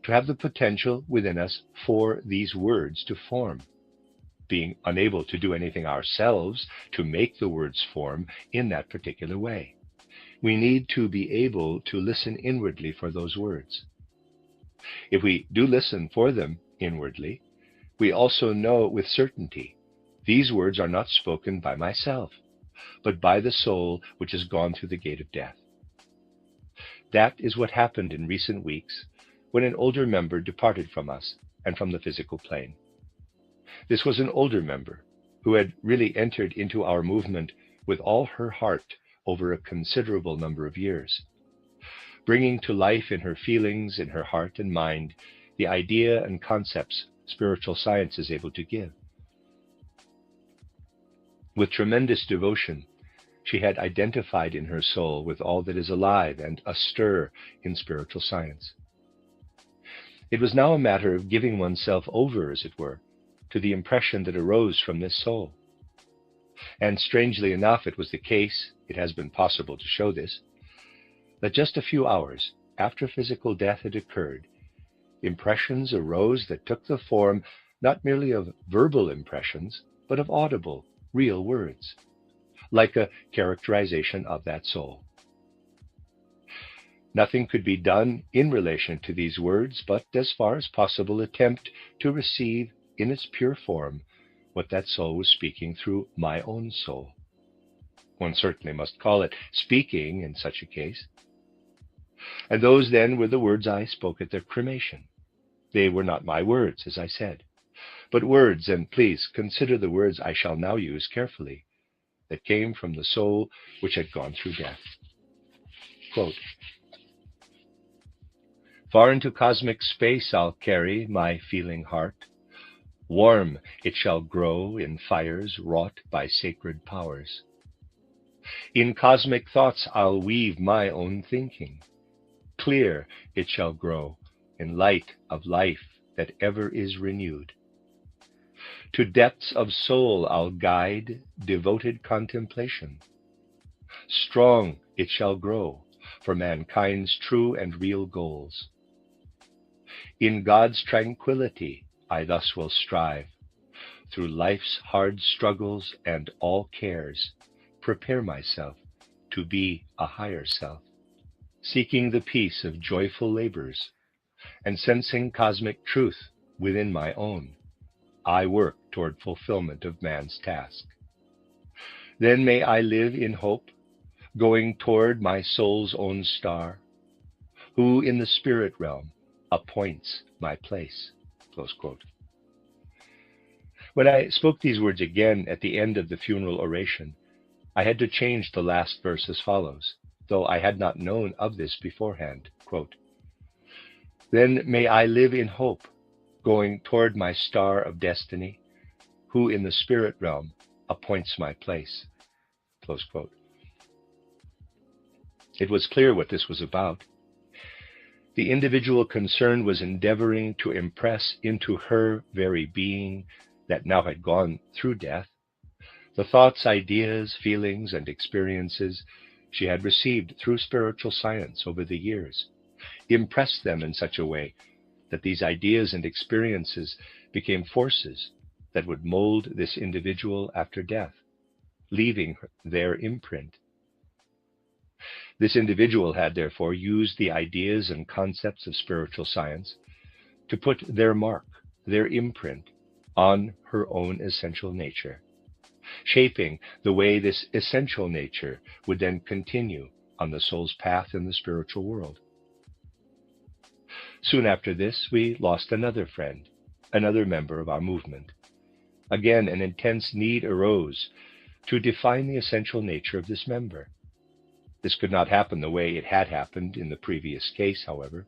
to have the potential within us for these words to form, being unable to do anything ourselves to make the words form in that particular way. We need to be able to listen inwardly for those words. If we do listen for them inwardly, we also know with certainty these words are not spoken by myself, but by the soul which has gone through the gate of death. That is what happened in recent weeks when an older member departed from us and from the physical plane. This was an older member who had really entered into our movement with all her heart over a considerable number of years, bringing to life in her feelings, in her heart and mind, the idea and concepts spiritual science is able to give. With tremendous devotion, she had identified in her soul with all that is alive and astir in spiritual science. It was now a matter of giving oneself over, as it were, to the impression that arose from this soul. And strangely enough, it was the case, it has been possible to show this, that just a few hours after physical death had occurred, impressions arose that took the form not merely of verbal impressions, but of audible, real words, like a characterization of that soul. Nothing could be done in relation to these words, but as far as possible attempt to receive in its pure form what that soul was speaking through my own soul. One certainly must call it speaking in such a case. And those then were the words I spoke at their cremation. They were not my words, as I said, but words, and please consider the words I shall now use carefully, that came from the soul which had gone through death. Quote, "Far into cosmic space I'll carry my feeling heart. Warm it shall grow in fires wrought by sacred powers. In cosmic thoughts I'll weave my own thinking. Clear it shall grow in light of life that ever is renewed. To depths of soul I'll guide devoted contemplation. Strong it shall grow for mankind's true and real goals. In God's tranquility I thus will strive, through life's hard struggles and all cares, prepare myself to be a higher self, seeking the peace of joyful labors, and sensing cosmic truth within my own. I work toward fulfillment of man's task. Then may I live in hope, going toward my soul's own star, who in the spirit realm appoints my place. Close quote. When I spoke these words again at the end of the funeral oration, I had to change the last verse as follows, though I had not known of this beforehand. Quote, then may I live in hope, going toward my star of destiny, who in the spirit realm appoints my place. Close quote. It was clear what this was about. The individual concerned was endeavoring to impress into her very being that now had gone through death the thoughts, ideas, feelings, and experiences she had received through spiritual science over the years, impress them in such a way that these ideas and experiences became forces that would mold this individual after death, leaving their imprint. This individual had therefore used the ideas and concepts of spiritual science to put their mark, their imprint, on her own essential nature, shaping the way this essential nature would then continue on the soul's path in the spiritual world. Soon after this, we lost another friend, another member of our movement. Again, an intense need arose to define the essential nature of this member. This could not happen the way it had happened in the previous case, however.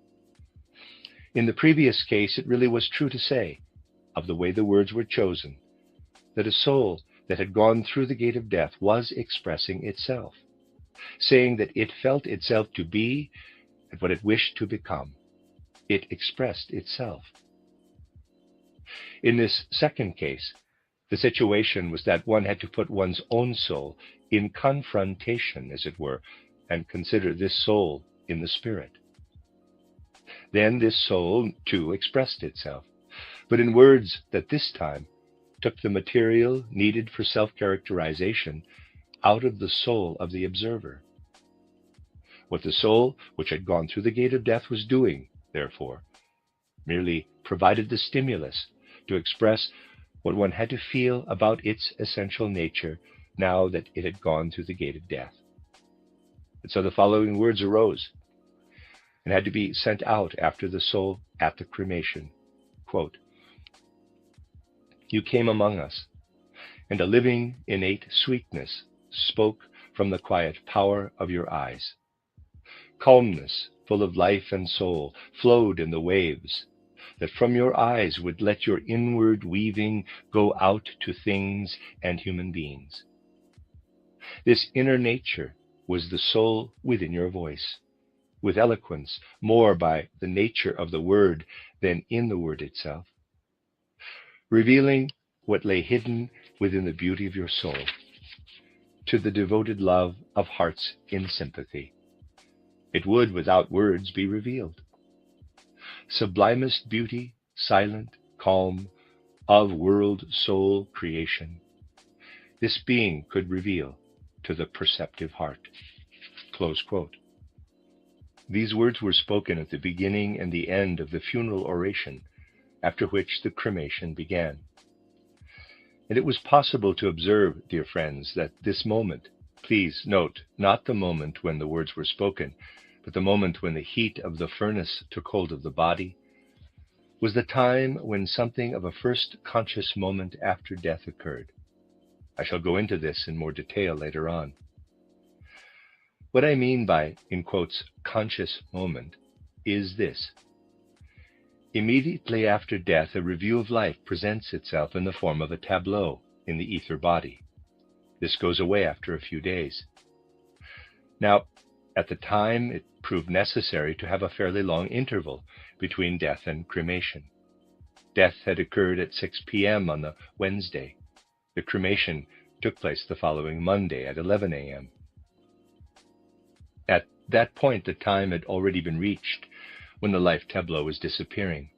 In the previous case, it really was true to say, of the way the words were chosen, that a soul that had gone through the gate of death was expressing itself, saying that it felt itself to be and what it wished to become. It expressed itself. In this second case, the situation was that one had to put one's own soul in confrontation, as it were, and consider this soul in the spirit. Then this soul, too, expressed itself, but in words that this time took the material needed for self-characterization out of the soul of the observer. What the soul, which had gone through the gate of death, was doing, therefore, merely provided the stimulus to express what one had to feel about its essential nature now that it had gone through the gate of death. And so the following words arose and had to be sent out after the soul at the cremation. Quote, you came among us, and a living, innate sweetness spoke from the quiet power of your eyes. Calmness, full of life and soul, flowed in the waves that from your eyes would let your inward weaving go out to things and human beings. This inner nature was the soul within your voice, with eloquence more by the nature of the word than in the word itself, revealing what lay hidden within the beauty of your soul, to the devoted love of hearts in sympathy. It would, without words, be revealed. Sublimest beauty, silent, calm, of world, soul, creation, this being could reveal to the perceptive heart. Close quote. These words were spoken at the beginning and the end of the funeral oration, after which the cremation began. And it was possible to observe, dear friends, that this moment, please note, not the moment when the words were spoken, but the moment when the heat of the furnace took hold of the body, was the time when something of a first conscious moment after death occurred. I shall go into this in more detail later on. What I mean by, in quotes, conscious moment, is this. Immediately after death, a review of life presents itself in the form of a tableau in the ether body. This goes away after a few days. Now, at the time, it proved necessary to have a fairly long interval between death and cremation. Death had occurred at 6 p.m. on the Wednesday. The cremation took place the following Monday at 11 a.m. At that point, the time had already been reached when the life tableau was disappearing.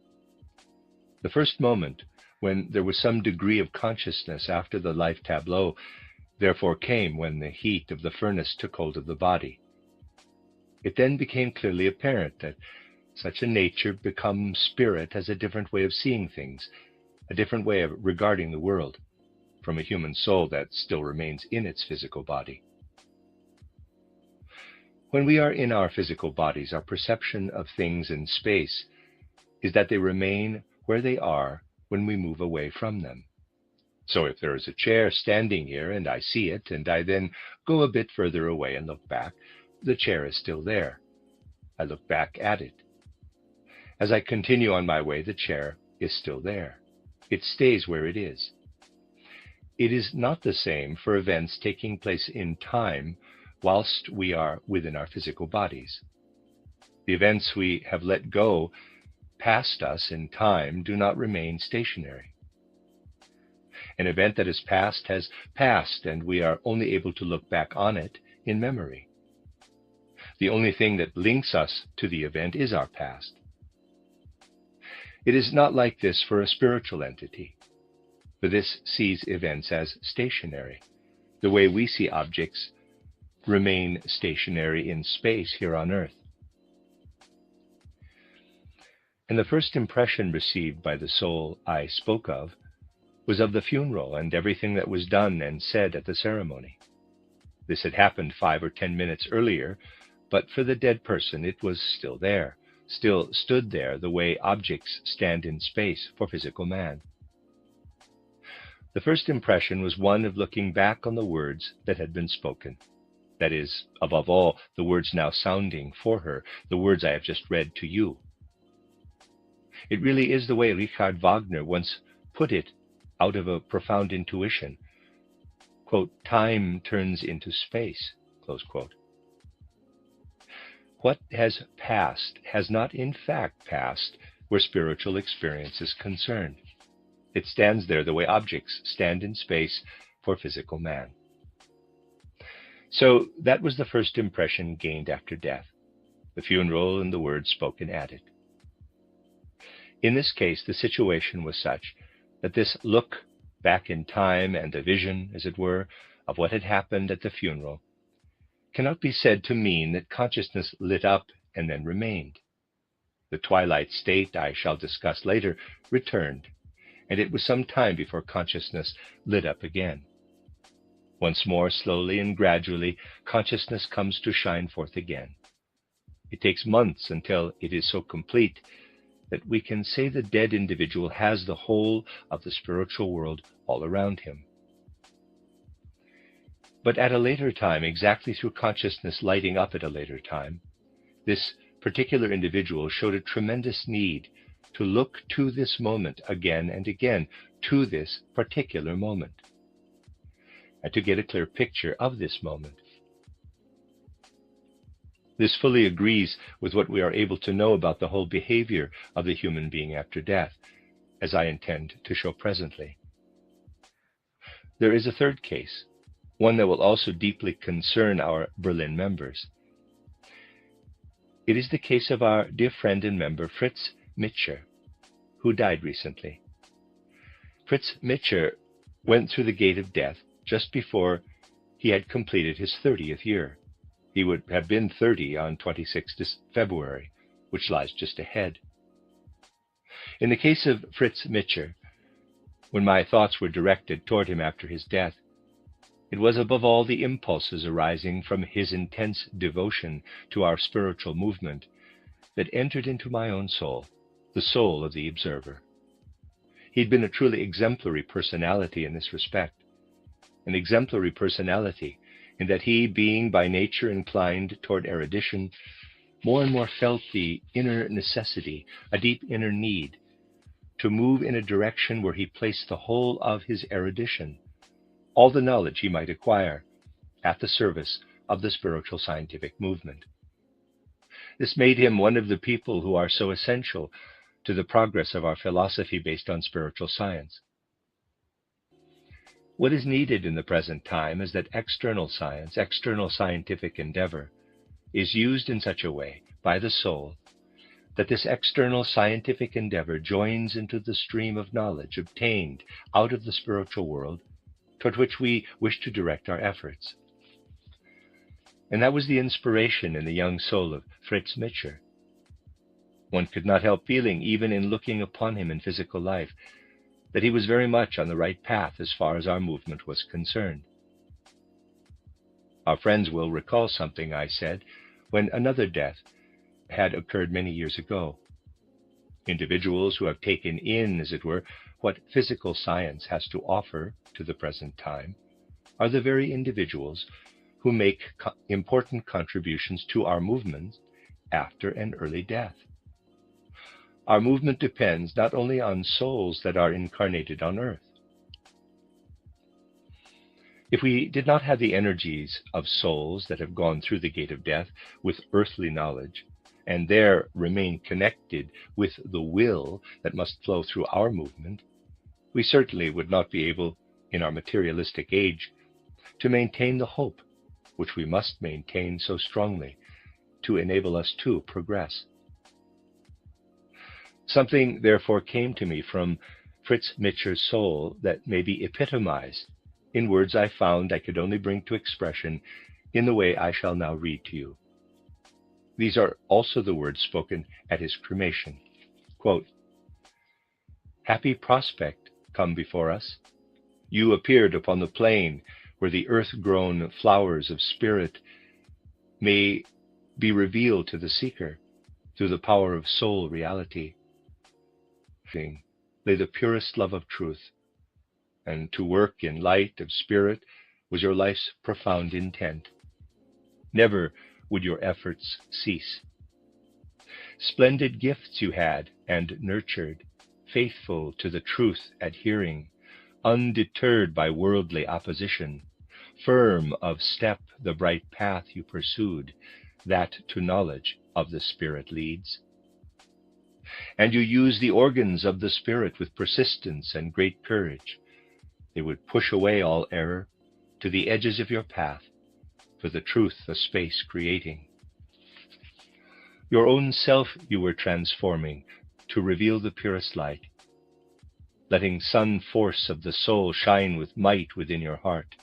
The first moment when there was some degree of consciousness after the life tableau therefore came when the heat of the furnace took hold of the body. It then became clearly apparent that such a nature become spirit has a different way of seeing things, a different way of regarding the world, from a human soul that still remains in its physical body. When we are in our physical bodies, our perception of things in space is that they remain where they are when we move away from them. So if there is a chair standing here and I see it, and I then go a bit further away and look back, the chair is still there. I look back at it. As I continue on my way, the chair is still there. It stays where it is. It is not the same for events taking place in time whilst we are within our physical bodies. The events we have let go past us in time do not remain stationary. An event that is past has passed, and we are only able to look back on it in memory. The only thing that links us to the event is our past. It is not like this for a spiritual entity, for this sees events as stationary. The way we see objects remain stationary in space here on earth. And the first impression received by the soul I spoke of was of the funeral and everything that was done and said at the ceremony. This had happened 5 or 10 minutes earlier, but for the dead person it was still there, still stood there the way objects stand in space for physical man. The first impression was one of looking back on the words that had been spoken. That is, above all, the words now sounding for her, the words I have just read to you. It really is the way Richard Wagner once put it out of a profound intuition. Quote, time turns into space, close quote. What has passed has not in fact passed where spiritual experience is concerned. It stands there the way objects stand in space for physical man. So that was the first impression gained after death, the funeral and the words spoken at it. In this case, the situation was such that this look back in time and the vision, as it were, of what had happened at the funeral cannot be said to mean that consciousness lit up and then remained. The twilight state, I shall discuss later, returned, and it was some time before consciousness lit up again. Once more, slowly and gradually, consciousness comes to shine forth again. It takes months until it is so complete that we can say the dead individual has the whole of the spiritual world all around him. But at a later time, exactly through consciousness lighting up at a later time, this particular individual showed a tremendous need to look to this moment again and again, to this particular moment, and to get a clear picture of this moment. This fully agrees with what we are able to know about the whole behavior of the human being after death, as I intend to show presently. There is a third case, one that will also deeply concern our Berlin members. It is the case of our dear friend and member Fritz Mitscher, who died recently. Fritz Mitscher went through the gate of death just before he had completed his 30th year. He would have been 30 on 26th February, which lies just ahead. In the case of Fritz Mitscher, when my thoughts were directed toward him after his death, it was above all the impulses arising from his intense devotion to our spiritual movement that entered into my own soul, the soul of the observer. He had been a truly exemplary personality in this respect, an exemplary personality in that he, being by nature inclined toward erudition, more and more felt the inner necessity, a deep inner need, to move in a direction where he placed the whole of his erudition, all the knowledge he might acquire, at the service of the spiritual scientific movement. This made him one of the people who are so essential to the progress of our philosophy based on spiritual science. What is needed in the present time is that external science, external scientific endeavor, is used in such a way by the soul that this external scientific endeavor joins into the stream of knowledge obtained out of the spiritual world toward which we wish to direct our efforts. And that was the inspiration in the young soul of Fritz Mitscher. One could not help feeling, even in looking upon him in physical life, that he was very much on the right path as far as our movement was concerned. Our friends will recall something I said when another death had occurred many years ago. Individuals who have taken in, as it were, what physical science has to offer to the present time are the very individuals who make important contributions to our movement after an early death. Our movement depends not only on souls that are incarnated on earth. If we did not have the energies of souls that have gone through the gate of death with earthly knowledge, and there remain connected with the will that must flow through our movement, we certainly would not be able, in our materialistic age, to maintain the hope which we must maintain so strongly to enable us to progress. Something, therefore, came to me from Fritz Mitscher's soul that may be epitomized in words I found I could only bring to expression in the way I shall now read to you. These are also the words spoken at his cremation. Quote, "Happy prospect come before us. You appeared upon the plain where the earth-grown flowers of spirit may be revealed to the seeker through the power of soul reality. Lay the purest love of truth, and to work in light of spirit was your life's profound intent. Never would your efforts cease. Splendid gifts you had and nurtured, faithful to the truth adhering, undeterred by worldly opposition, firm of step the bright path you pursued, that to knowledge of the Spirit leads. And you use the organs of the Spirit with persistence and great courage. They would push away all error to the edges of your path, for the truth a space creating. Your own self you were transforming to reveal the purest light, letting sun force of the soul shine with might within your heart.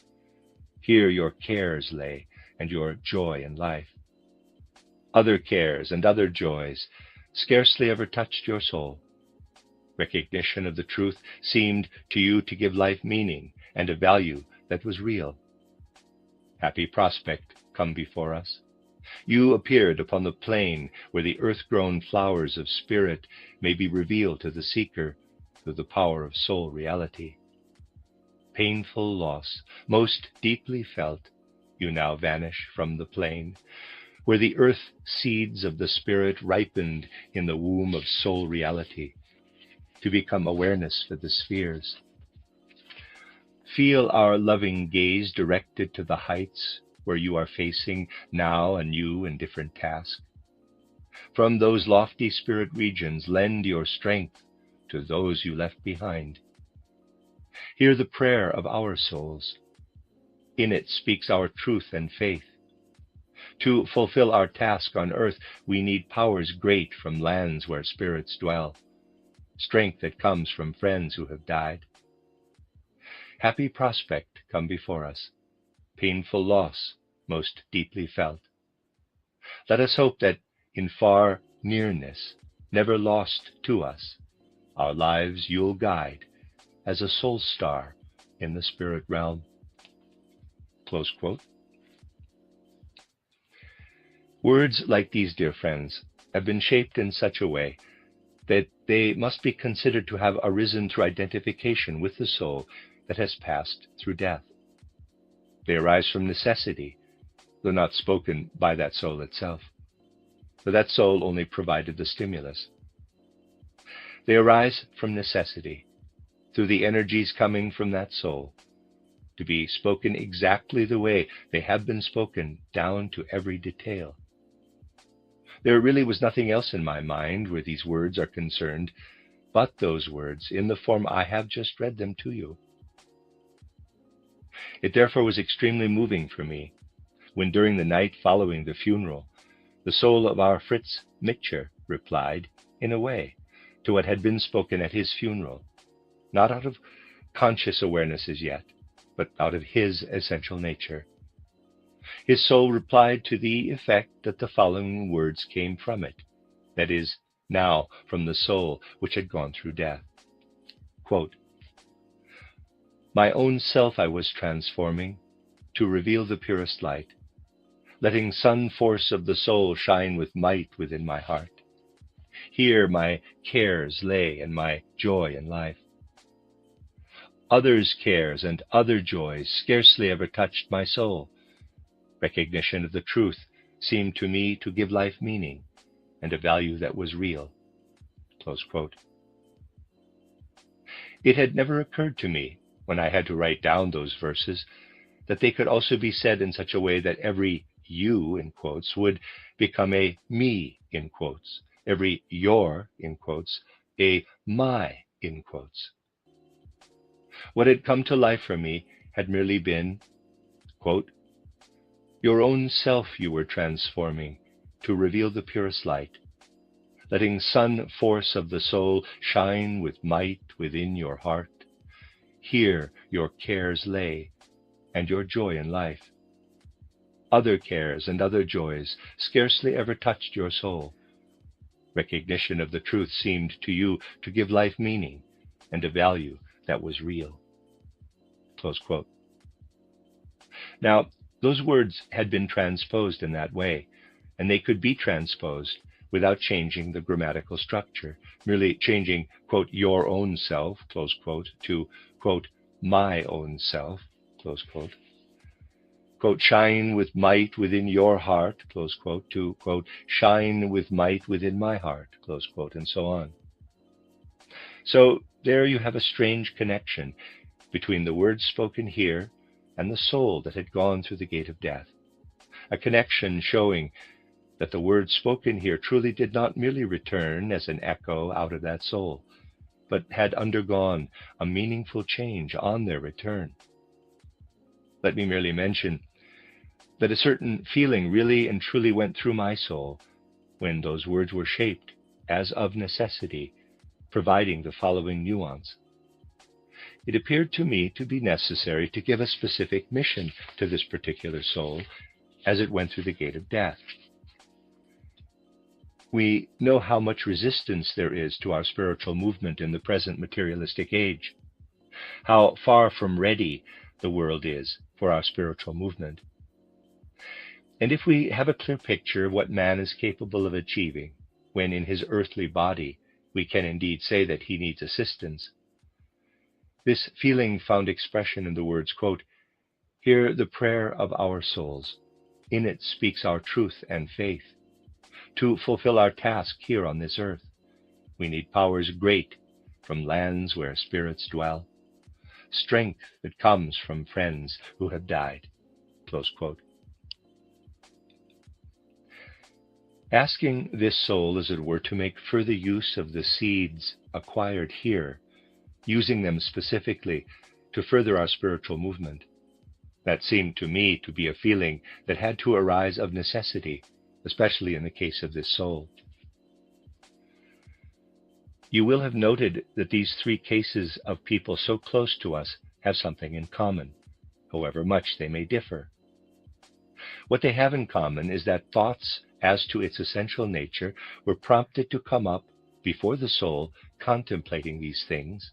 Here your cares lay, and your joy in life. Other cares and other joys scarcely ever touched your soul. Recognition of the truth seemed to you to give life meaning and a value that was real. Happy prospect come before us. You appeared upon the plain where the earth-grown flowers of spirit may be revealed to the seeker through the power of soul reality. Painful loss, most deeply felt, you now vanish from the plain, where the earth seeds of the spirit ripened in the womb of soul reality, to become awareness for the spheres. Feel our loving gaze directed to the heights where you are facing now anew in different tasks. From those lofty spirit regions, lend your strength to those you left behind. Hear the prayer of our souls. In it speaks our truth and faith. To fulfill our task on earth, we need powers great from lands where spirits dwell, strength that comes from friends who have died. Happy prospect come before us, painful loss most deeply felt. Let us hope that in far nearness, never lost to us, our lives you'll guide as a soul star in the spirit realm." Close quote. Words like these, dear friends, have been shaped in such a way that they must be considered to have arisen through identification with the soul that has passed through death. They arise from necessity, though not spoken by that soul itself, for that soul only provided the stimulus. They arise from necessity, through the energies coming from that soul, to be spoken exactly the way they have been spoken, down to every detail. There really was nothing else in my mind where these words are concerned but those words in the form I have just read them to you. It therefore was extremely moving for me when during the night following the funeral, the soul of our Fritz Mitscher replied, in a way, to what had been spoken at his funeral, not out of conscious awareness as yet, but out of his essential nature. His soul replied to the effect that the following words came from it, that is, now from the soul which had gone through death. Quote, "My own self I was transforming to reveal the purest light, letting sun force of the soul shine with might within my heart. Here my cares lay and my joy in life. Others' cares and other joys scarcely ever touched my soul. Recognition of the truth seemed to me to give life meaning and a value that was real." Close quote. It had never occurred to me, when I had to write down those verses, that they could also be said in such a way that every you, in quotes, would become a me, in quotes, every your, in quotes, a my, in quotes. What had come to life for me had merely been, quote, "Your own self you were transforming to reveal the purest light, letting sun force of the soul shine with might within your heart. Here your cares lay and your joy in life. Other cares and other joys scarcely ever touched your soul. Recognition of the truth seemed to you to give life meaning and a value that was real." Close quote. Now, those words had been transposed in that way, and they could be transposed without changing the grammatical structure, merely changing, quote, "your own self," close quote, to, quote, "my own self," close quote. Quote, "shine with might within your heart," close quote, to, quote, "shine with might within my heart," close quote, and so on. So there you have a strange connection between the words spoken here and the soul that had gone through the gate of death, a connection showing that the words spoken here truly did not merely return as an echo out of that soul, but had undergone a meaningful change on their return. Let me merely mention that a certain feeling really and truly went through my soul when those words were shaped as of necessity, providing the following nuance. It appeared to me to be necessary to give a specific mission to this particular soul as it went through the gate of death. We know how much resistance there is to our spiritual movement in the present materialistic age, how far from ready the world is for our spiritual movement. And if we have a clear picture of what man is capable of achieving when in his earthly body we can indeed say that he needs assistance, this feeling found expression in the words, quote, "Hear the prayer of our souls. In it speaks our truth and faith. To fulfill our task here on this earth, we need powers great from lands where spirits dwell, strength that comes from friends who have died." Close quote. Asking this soul, as it were, to make further use of the seeds acquired here, using them specifically to further our spiritual movement, that seemed to me to be a feeling that had to arise of necessity, especially in the case of this soul. You will have noted that these three cases of people so close to us have something in common, however much they may differ. What they have in common is that thoughts as to its essential nature were prompted to come up before the soul contemplating these things,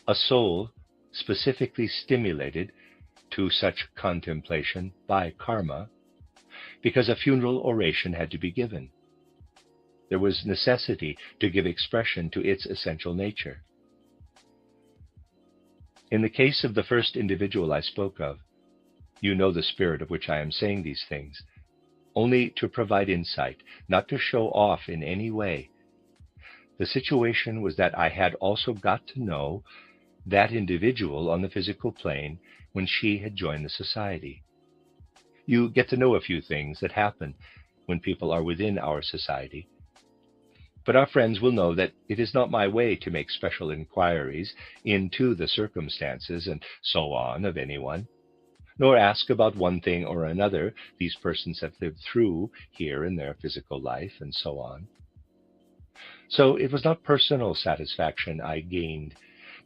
a soul specifically stimulated to such contemplation by karma, because a funeral oration had to be given. There was necessity to give expression to its essential nature. In the case of the first individual I spoke of, you know the spirit of which I am saying these things, only to provide insight, not to show off in any way. The situation was that I had also got to know that individual on the physical plane when she had joined the society. You get to know a few things that happen when people are within our society. But our friends will know that it is not my way to make special inquiries into the circumstances and so on of anyone, nor ask about one thing or another these persons have lived through here in their physical life and so on. So it was not personal satisfaction I gained,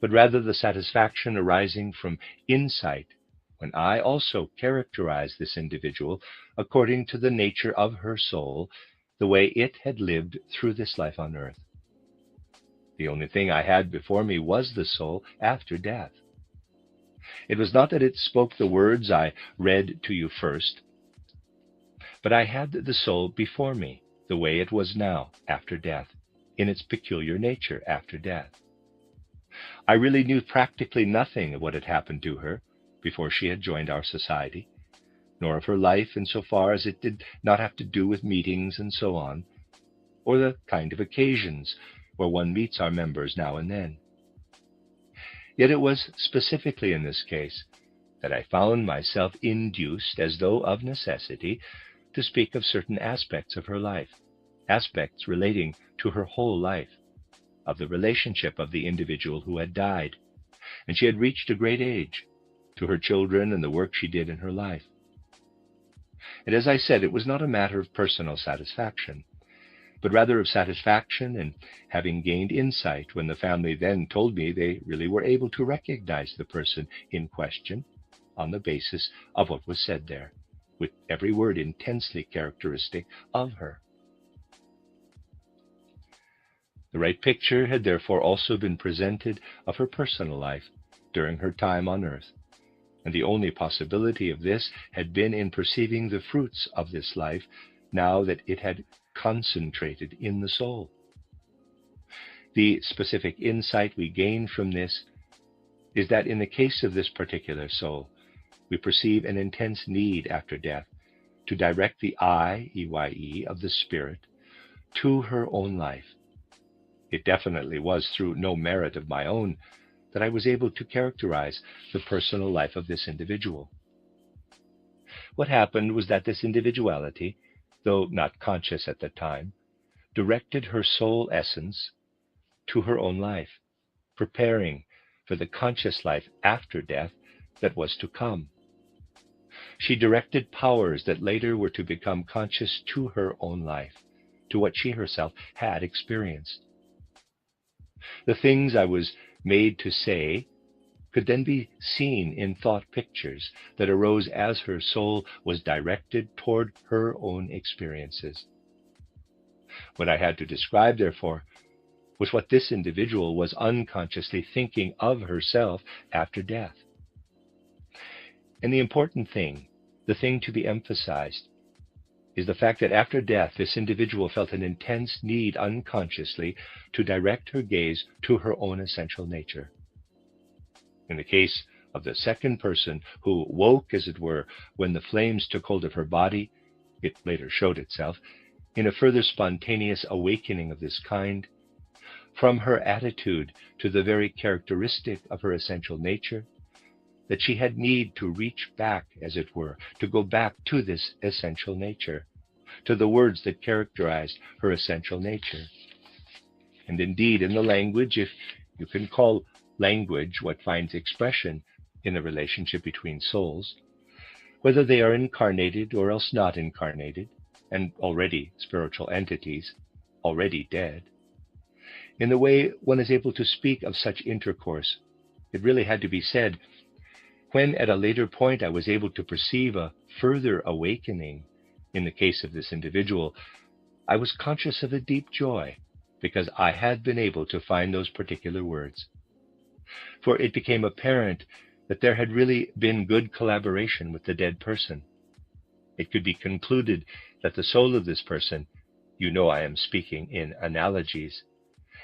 but rather the satisfaction arising from insight when I also characterized this individual according to the nature of her soul, the way it had lived through this life on earth. The only thing I had before me was the soul after death. It was not that it spoke the words I read to you first, but I had the soul before me, the way it was now after death, in its peculiar nature after death. I really knew practically nothing of what had happened to her before she had joined our society, nor of her life insofar as it did not have to do with meetings and so on, or the kind of occasions where one meets our members now and then. Yet it was specifically in this case that I found myself induced, as though of necessity, to speak of certain aspects of her life, aspects relating to her whole life, of the relationship of the individual who had died, and she had reached a great age, to her children and the work she did in her life. And as I said, it was not a matter of personal satisfaction, but rather of satisfaction in having gained insight when the family then told me they really were able to recognize the person in question on the basis of what was said there, with every word intensely characteristic of her. The right picture had therefore also been presented of her personal life during her time on earth, and the only possibility of this had been in perceiving the fruits of this life now that it had concentrated in the soul. The specific insight we gain from this is that in the case of this particular soul, we perceive an intense need after death to direct the I, EYE, of the spirit to her own life. It definitely was through no merit of my own that I was able to characterize the personal life of this individual. What happened was that this individuality, though not conscious at the time, directed her soul essence to her own life, preparing for the conscious life after death that was to come. She directed powers that later were to become conscious to her own life, to what she herself had experienced. The things I was made to say could then be seen in thought pictures that arose as her soul was directed toward her own experiences. What I had to describe, therefore, was what this individual was unconsciously thinking of herself after death. And the important thing, the thing to be emphasized, is the fact that after death, this individual felt an intense need unconsciously to direct her gaze to her own essential nature. In the case of the second person who woke, as it were, when the flames took hold of her body, it later showed itself, in a further spontaneous awakening of this kind, from her attitude to the very characteristic of her essential nature, that she had need to reach back, as it were, to go back to this essential nature, to the words that characterized her essential nature. And indeed, in the language, if you can call language what finds expression in the relationship between souls, whether they are incarnated or else not incarnated, and already spiritual entities, already dead, in the way one is able to speak of such intercourse, it really had to be said, when at a later point I was able to perceive a further awakening in the case of this individual, I was conscious of a deep joy because I had been able to find those particular words. For it became apparent that there had really been good collaboration with the dead person. It could be concluded that the soul of this person, you know I am speaking in analogies,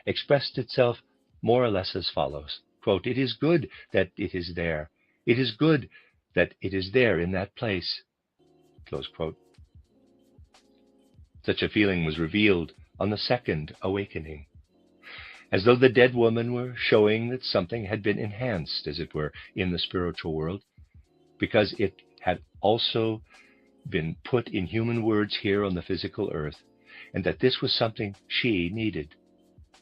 expressed itself more or less as follows, quote, "It is good that it is there. It is good that it is there in that place," close quote. Such a feeling was revealed on the second awakening. as though the dead woman were showing that something had been enhanced, as it were, in the spiritual world, because it had also been put in human words here on the physical earth, and that this was something she needed.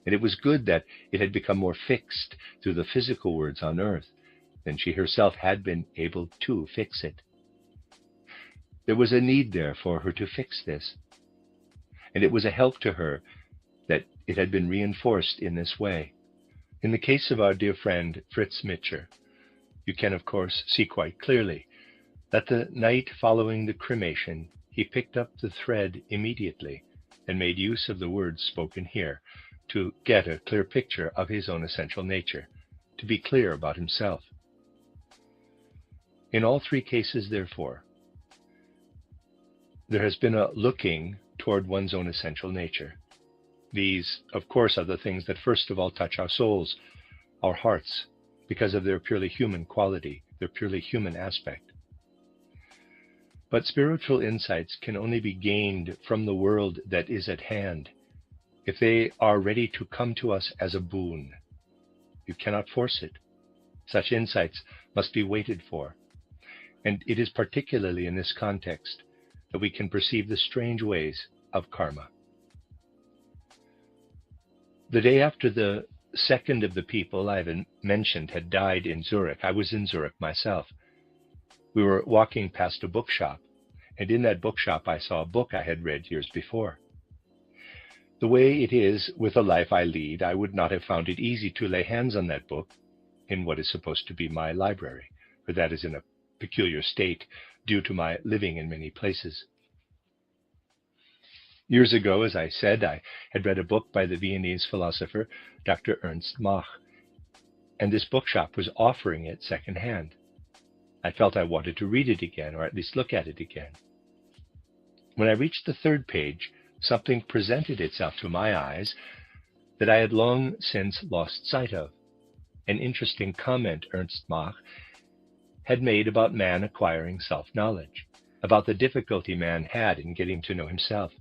And it was good that it had become more fixed through the physical words on earth than she herself had been able to fix it. There was a need there for her to fix this, and it was a help to her that it had been reinforced in this way. In the case of our dear friend Fritz Mitscher, you can of course see quite clearly that the night following the cremation he picked up the thread immediately and made use of the words spoken here to get a clear picture of his own essential nature, to be clear about himself. In all three cases, therefore, there has been a looking toward one's own essential nature. These, of course, are the things that first of all touch our souls, our hearts, because of their purely human quality, their purely human aspect. But spiritual insights can only be gained from the world that is at hand if they are ready to come to us as a boon. You cannot force it. Such insights must be waited for. And it is particularly in this context that we can perceive the strange ways of karma. The day after the second of the people I have mentioned had died in Zurich, I was in Zurich myself. We were walking past a bookshop, and in that bookshop I saw a book I had read years before. The way it is with the life I lead, I would not have found it easy to lay hands on that book in what is supposed to be my library, for that is in a peculiar state due to my living in many places. Years ago, as I said, I had read a book by the Viennese philosopher Dr. Ernst Mach, and this bookshop was offering it secondhand. I felt I wanted to read it again, or at least look at it again. When I reached the third page, something presented itself to my eyes that I had long since lost sight of. An interesting comment Ernst Mach had made about man acquiring self-knowledge, about the difficulty man had in getting to know himself.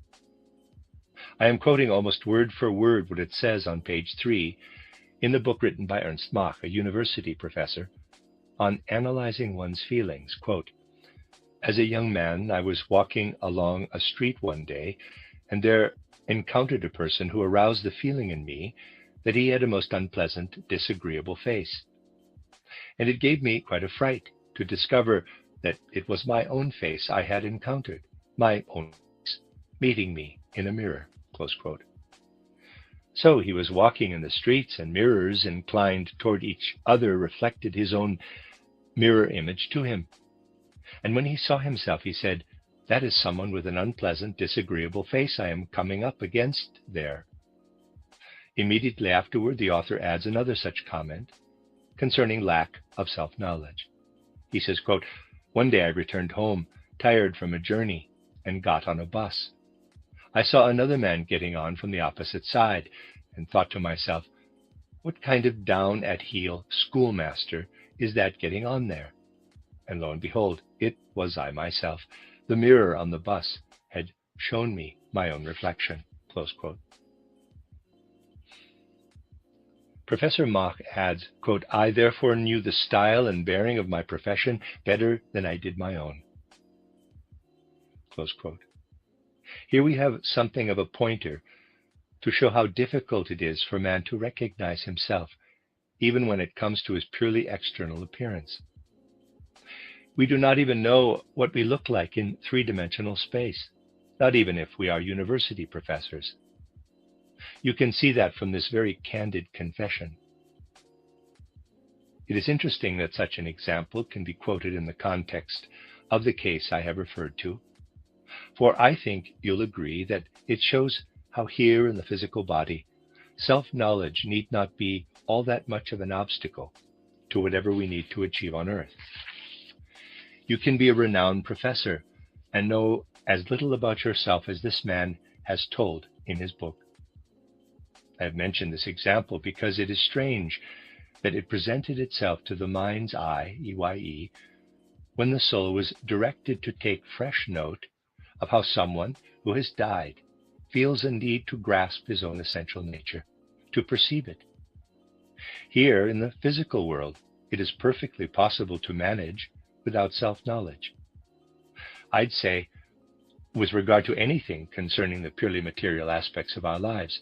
I am quoting almost word for word what it says on page 3 in the book written by Ernst Mach, a university professor, on analyzing one's feelings. Quote, "As a young man, I was walking along a street one day, and there encountered a person who aroused the feeling in me that he had a most unpleasant, disagreeable face. And it gave me quite a fright to discover that it was my own face I had encountered, my own face, meeting me in a mirror." Close quote. So he was walking in the streets, and mirrors inclined toward each other reflected his own mirror image to him. And when he saw himself, he said, "That is someone with an unpleasant, disagreeable face I am coming up against there." Immediately afterward, the author adds another such comment concerning lack of self-knowledge. He says, quote, "One day I returned home, tired from a journey, and got on a bus. I saw another man getting on from the opposite side, and thought to myself, what kind of down-at-heel schoolmaster is that getting on there? And lo and behold, it was I myself. The mirror on the bus had shown me my own reflection." Close quote. Professor Mach adds, quote, "I therefore knew the style and bearing of my profession better than I did my own." Close quote. Here we have something of a pointer to show how difficult it is for man to recognize himself, even when it comes to his purely external appearance. We do not even know what we look like in three-dimensional space, not even if we are university professors. You can see that from this very candid confession. It is interesting that such an example can be quoted in the context of the case I have referred to, for I think you'll agree that it shows how here in the physical body, self-knowledge need not be all that much of an obstacle to whatever we need to achieve on earth. You can be a renowned professor and know as little about yourself as this man has told in his book. I have mentioned this example because it is strange that it presented itself to the mind's eye, EYE, when the soul was directed to take fresh note of how someone who has died feels a need to grasp his own essential nature, to perceive it. Here in the physical world, it is perfectly possible to manage without self-knowledge. I'd say, with regard to anything concerning the purely material aspects of our lives.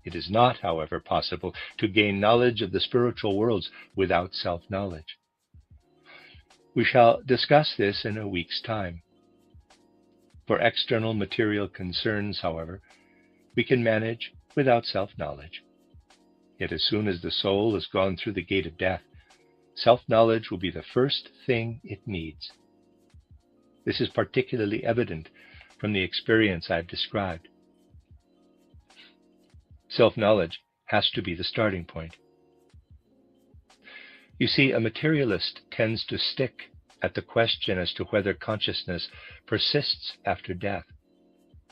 It is not, however, possible to gain knowledge of the spiritual worlds without self-knowledge. We shall discuss this in a week's time. For external material concerns, however, we can manage without self-knowledge. Yet as soon as the soul has gone through the gate of death, self-knowledge will be the first thing it needs. This is particularly evident from the experience I've described. Self-knowledge has to be the starting point. You see, a materialist tends to stick at the question as to whether consciousness persists after death.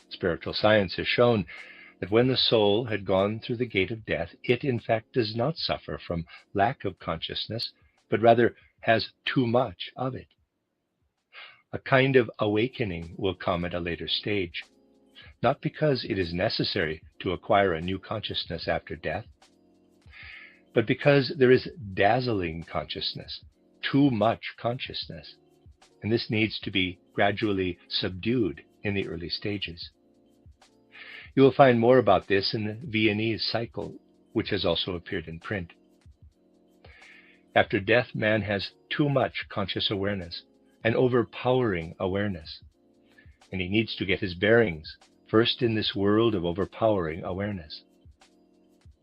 Spiritual science has shown that when the soul had gone through the gate of death, it in fact does not suffer from lack of consciousness, but rather has too much of it. A kind of awakening will come at a later stage, not because it is necessary to acquire a new consciousness after death, but because there is dazzling consciousness, too much consciousness, and this needs to be gradually subdued in the early stages. You will find more about this in the Viennese cycle, which has also appeared in print. After death, man has too much conscious awareness, an overpowering awareness, and he needs to get his bearings first in this world of overpowering awareness.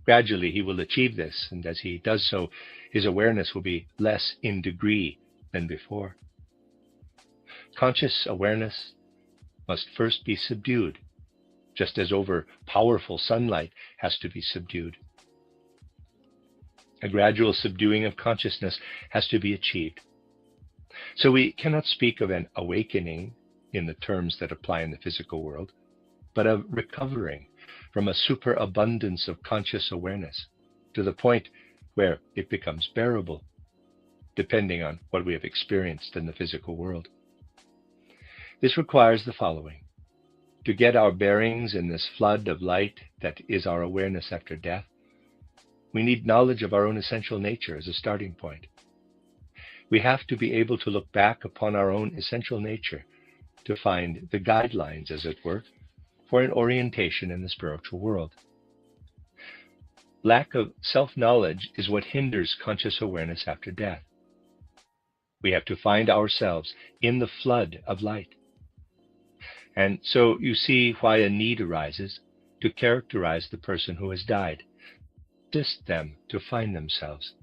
Gradually he will achieve this, and as he does so, his awareness will be less in degree than before. Conscious awareness must first be subdued, just as over-powerful sunlight has to be subdued. A gradual subduing of consciousness has to be achieved. So we cannot speak of an awakening in the terms that apply in the physical world, but of recovering from a superabundance of conscious awareness to the point where it becomes bearable, depending on what we have experienced in the physical world. This requires the following. To get our bearings in this flood of light that is our awareness after death, we need knowledge of our own essential nature as a starting point. We have to be able to look back upon our own essential nature to find the guidelines, as it were, for an orientation in the spiritual world. Lack of self-knowledge is what hinders conscious awareness after death. We have to find ourselves in the flood of light. And so you see why a need arises to characterize the person who has died, assist them to find themselves.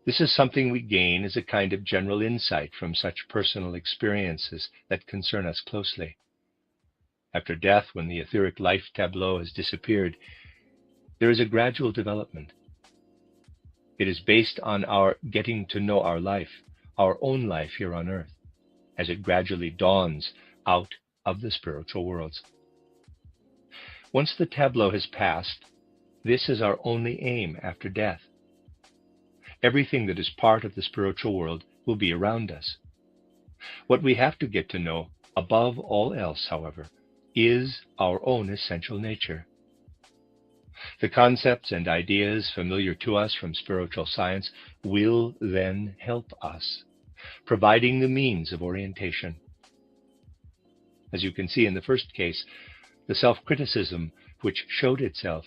This is something we gain as a kind of general insight from such personal experiences that concern us closely. After death, when the etheric life tableau has disappeared, there is a gradual development. It is based on our getting to know our life, our own life here on earth, as it gradually dawns out of the spiritual worlds. Once the tableau has passed, this is our only aim after death. Everything that is part of the spiritual world will be around us. What we have to get to know, above all else, however, is our own essential nature. The concepts and ideas familiar to us from spiritual science will then help us, providing the means of orientation. As you can see in the first case, the self-criticism which showed itself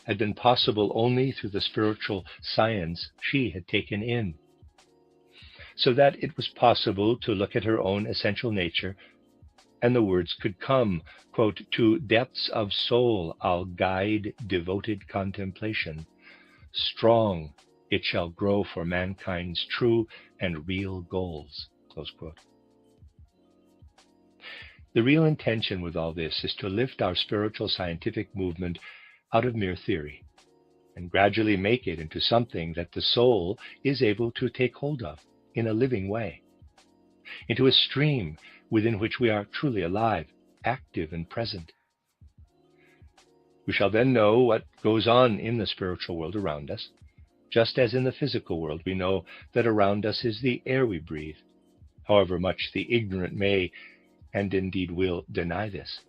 had been possible only through the spiritual science she had taken in, so that it was possible to look at her own essential nature, and the words could come, quote, "To depths of soul I'll guide devoted contemplation. Strong it shall grow for mankind's true and real goals," close quote. The real intention with all this is to lift our spiritual scientific movement out of mere theory and gradually make it into something that the soul is able to take hold of in a living way, into a stream within which we are truly alive, active and present. We shall then know what goes on in the spiritual world around us, just as in the physical world we know that around us is the air we breathe, however much the ignorant may and indeed will deny this.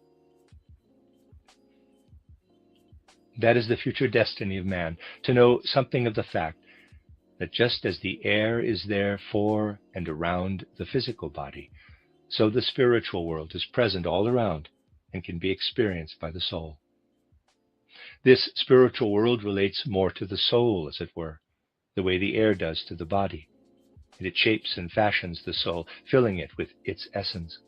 That is the future destiny of man, to know something of the fact that just as the air is there for and around the physical body, so the spiritual world is present all around and can be experienced by the soul. This spiritual world relates more to the soul, as it were, the way the air does to the body, and it shapes and fashions the soul, filling it with its essence.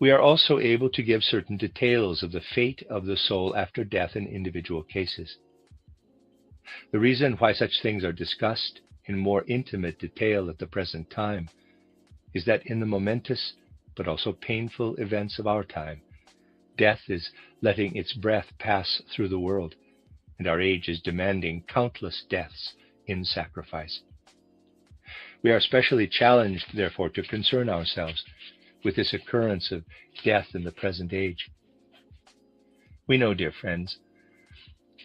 We are also able to give certain details of the fate of the soul after death in individual cases. The reason why such things are discussed in more intimate detail at the present time is that in the momentous but also painful events of our time, death is letting its breath pass through the world, and our age is demanding countless deaths in sacrifice. We are especially challenged, therefore, to concern ourselves with this occurrence of death in the present age. We know, dear friends,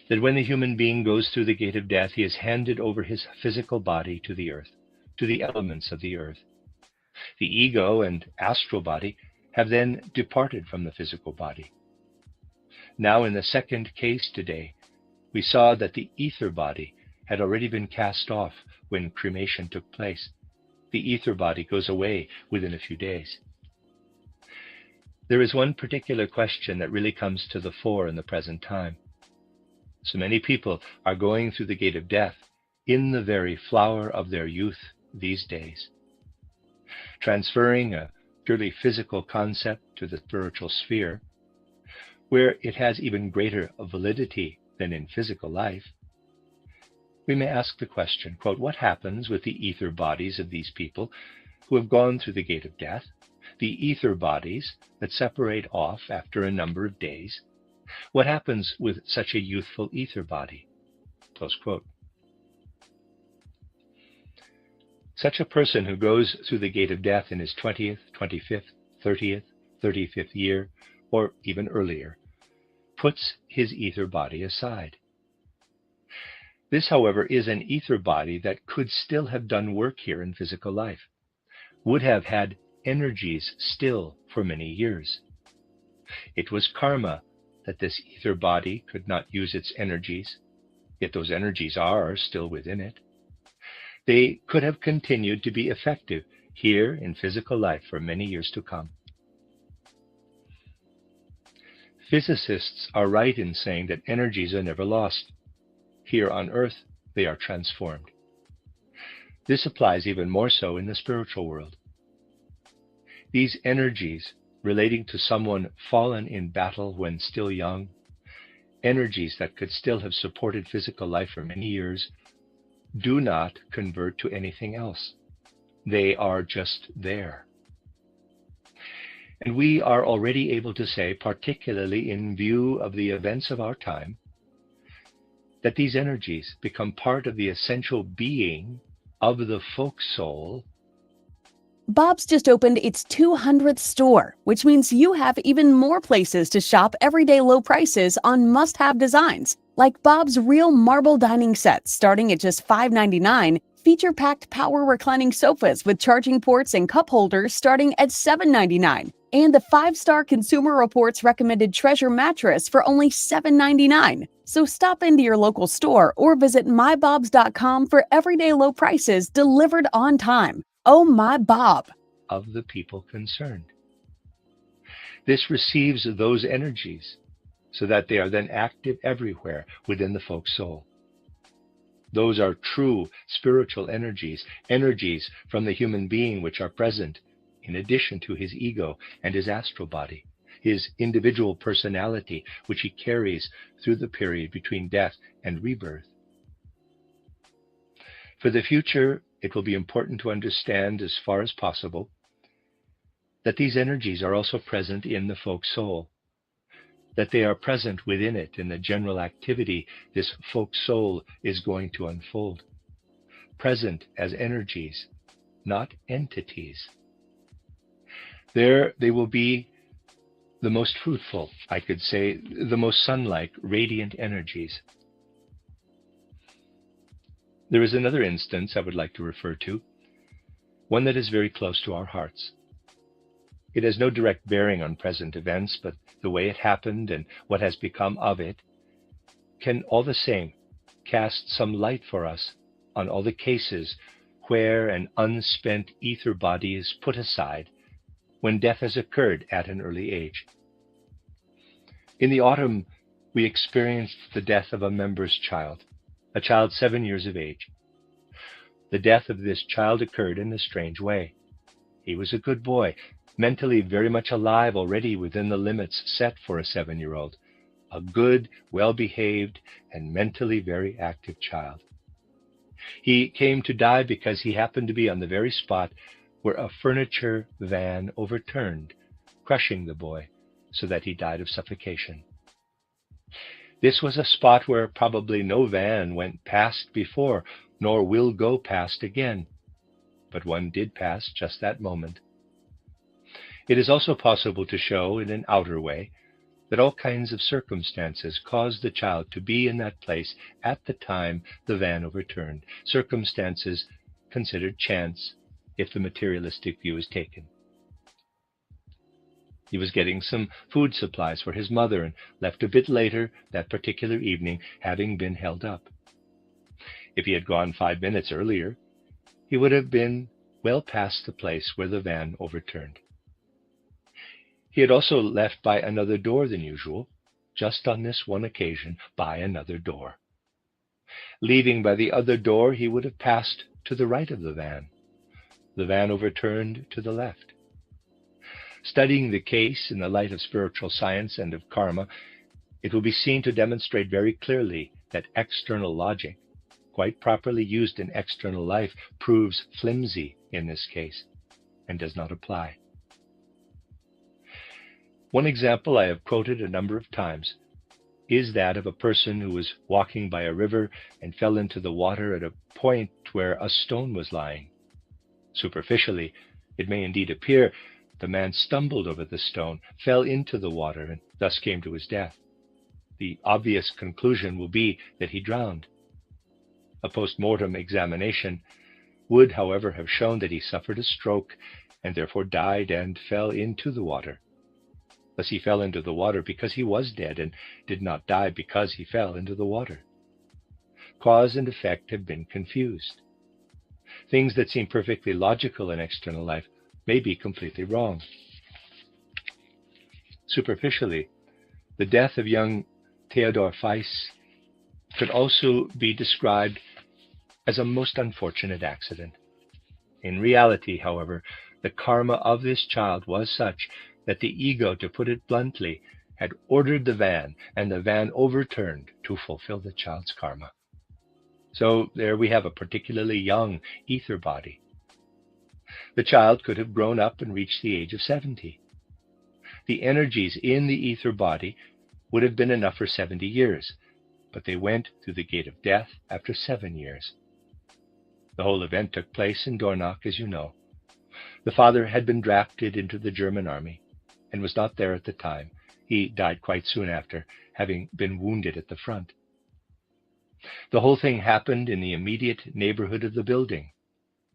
that when the human being goes through the gate of death, he is handed over his physical body to the earth, to the elements of the earth. The ego and astral body have then departed from the physical body. Now, in the second case today, we saw that the ether body had already been cast off when cremation took place. The ether body goes away within a few days. There is one particular question that really comes to the fore in the present time. So many people are going through the gate of death in the very flower of their youth these days, transferring a purely physical concept to the spiritual sphere, where it has even greater validity than in physical life. We may ask the question, quote, what happens with the ether bodies of these people who have gone through the gate of death, the ether bodies that separate off after a number of days? What happens with such a youthful ether body? Close quote. Such a person who goes through the gate of death in his 20th, 25th, 30th, 35th year, or even earlier, puts his ether body aside. This, however, is an ether body that could still have done work here in physical life, would have had energies still for many years. It was karma that this ether body could not use its energies, yet those energies are still within it. They could have continued to be effective here in physical life for many years to come. Physicists are right in saying that energies are never lost. Here on earth, they are transformed. This applies even more so in the spiritual world. These energies relating to someone fallen in battle when still young, energies that could still have supported physical life for many years, do not convert to anything else. They are just there. And we are already able to say, particularly in view of the events of our time, that these energies become part of the essential being of the folk soul. Bob's just opened its 200th store, which means you have even more places to shop everyday low prices on must-have designs, like Bob's real marble dining sets starting at just $5.99, feature-packed power reclining sofas with charging ports and cup holders starting at $7.99, and the 5-star Consumer Reports recommended Treasure mattress for only $7.99. So stop into your local store or visit mybobs.com for everyday low prices delivered on time. Oh my Bob! Of the people concerned. This receives those energies so that they are then active everywhere within the folk soul. Those are true spiritual energies, energies from the human being which are present in addition to his ego and his astral body, his individual personality which he carries through the period between death and rebirth. For the future, it will be important to understand as far as possible that these energies are also present in the folk soul, that they are present within it in the general activity this folk soul is going to unfold, present as energies, not entities. There they will be the most fruitful, I could say, the most sun-like, radiant energies. There is another instance I would like to refer to, one that is very close to our hearts. It has no direct bearing on present events, but the way it happened and what has become of it can all the same cast some light for us on all the cases where an unspent ether body is put aside when death has occurred at an early age. In the autumn, we experienced the death of a member's child, a child 7 years of age. The death of this child occurred in a strange way. He was a good boy, mentally very much alive already within the limits set for a 7-year-old, a good, well-behaved, and mentally very active child. He came to die because he happened to be on the very spot where a furniture van overturned, crushing the boy so that he died of suffocation. This was a spot where probably no van went past before, nor will go past again, but one did pass just that moment. It is also possible to show in an outer way that all kinds of circumstances caused the child to be in that place at the time the van overturned, circumstances considered chance if the materialistic view is taken. He was getting some food supplies for his mother and left a bit later that particular evening, having been held up. If he had gone 5 minutes earlier, he would have been well past the place where the van overturned. He had also left by another door than usual, just on this one occasion, by another door. Leaving by the other door, he would have passed to the right of the van overturned to the left. Studying the case in the light of spiritual science and of karma, it will be seen to demonstrate very clearly that external logic, quite properly used in external life, proves flimsy in this case and does not apply. One example I have quoted a number of times is that of a person who was walking by a river and fell into the water at a point where a stone was lying. Superficially, it may indeed appear the man stumbled over the stone, fell into the water, and thus came to his death. The obvious conclusion will be that he drowned. A post-mortem examination would, however, have shown that he suffered a stroke and therefore died and fell into the water. Thus he fell into the water because he was dead and did not die because he fell into the water. Cause and effect have been confused. Things that seem perfectly logical in external life may be completely wrong. Superficially, the death of young Theodor Weiss could also be described as a most unfortunate accident. In reality, however, the karma of this child was such that the ego, to put it bluntly, had ordered the van, and the van overturned to fulfill the child's karma. So there we have a particularly young ether body. The child could have grown up and reached the age of 70. The energies in the ether body would have been enough for 70 years, but they went through the gate of death after 7 years. The whole event took place in Dornach, as you know. The father had been drafted into the German army and was not there at the time. He died quite soon after, having been wounded at the front. The whole thing happened in the immediate neighborhood of the building,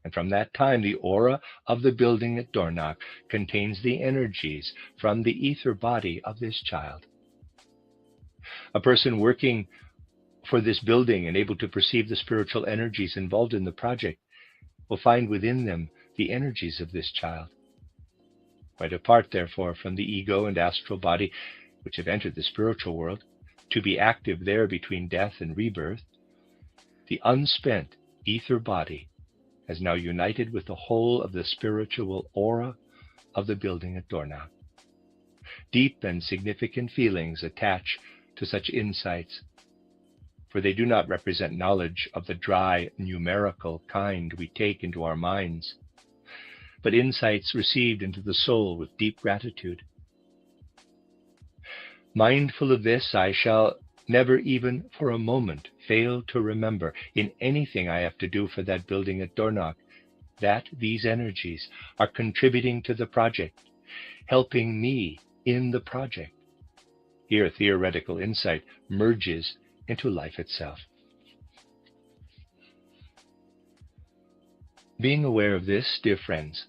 and from that time the aura of the building at Dornach contains the energies from the ether body of this child. A person working for this building and able to perceive the spiritual energies involved in the project will find within them the energies of this child. Quite apart, therefore, from the ego and astral body, which have entered the spiritual world, to be active there between death and rebirth, the unspent ether body has now united with the whole of the spiritual aura of the building at Dornach. Deep and significant feelings attach to such insights, for they do not represent knowledge of the dry, numerical kind we take into our minds, but insights received into the soul with deep gratitude. Mindful of this, I shall never even for a moment fail to remember in anything I have to do for that building at Dornach that these energies are contributing to the project, helping me in the project. Here, theoretical insight merges into life itself. Being aware of this, dear friends,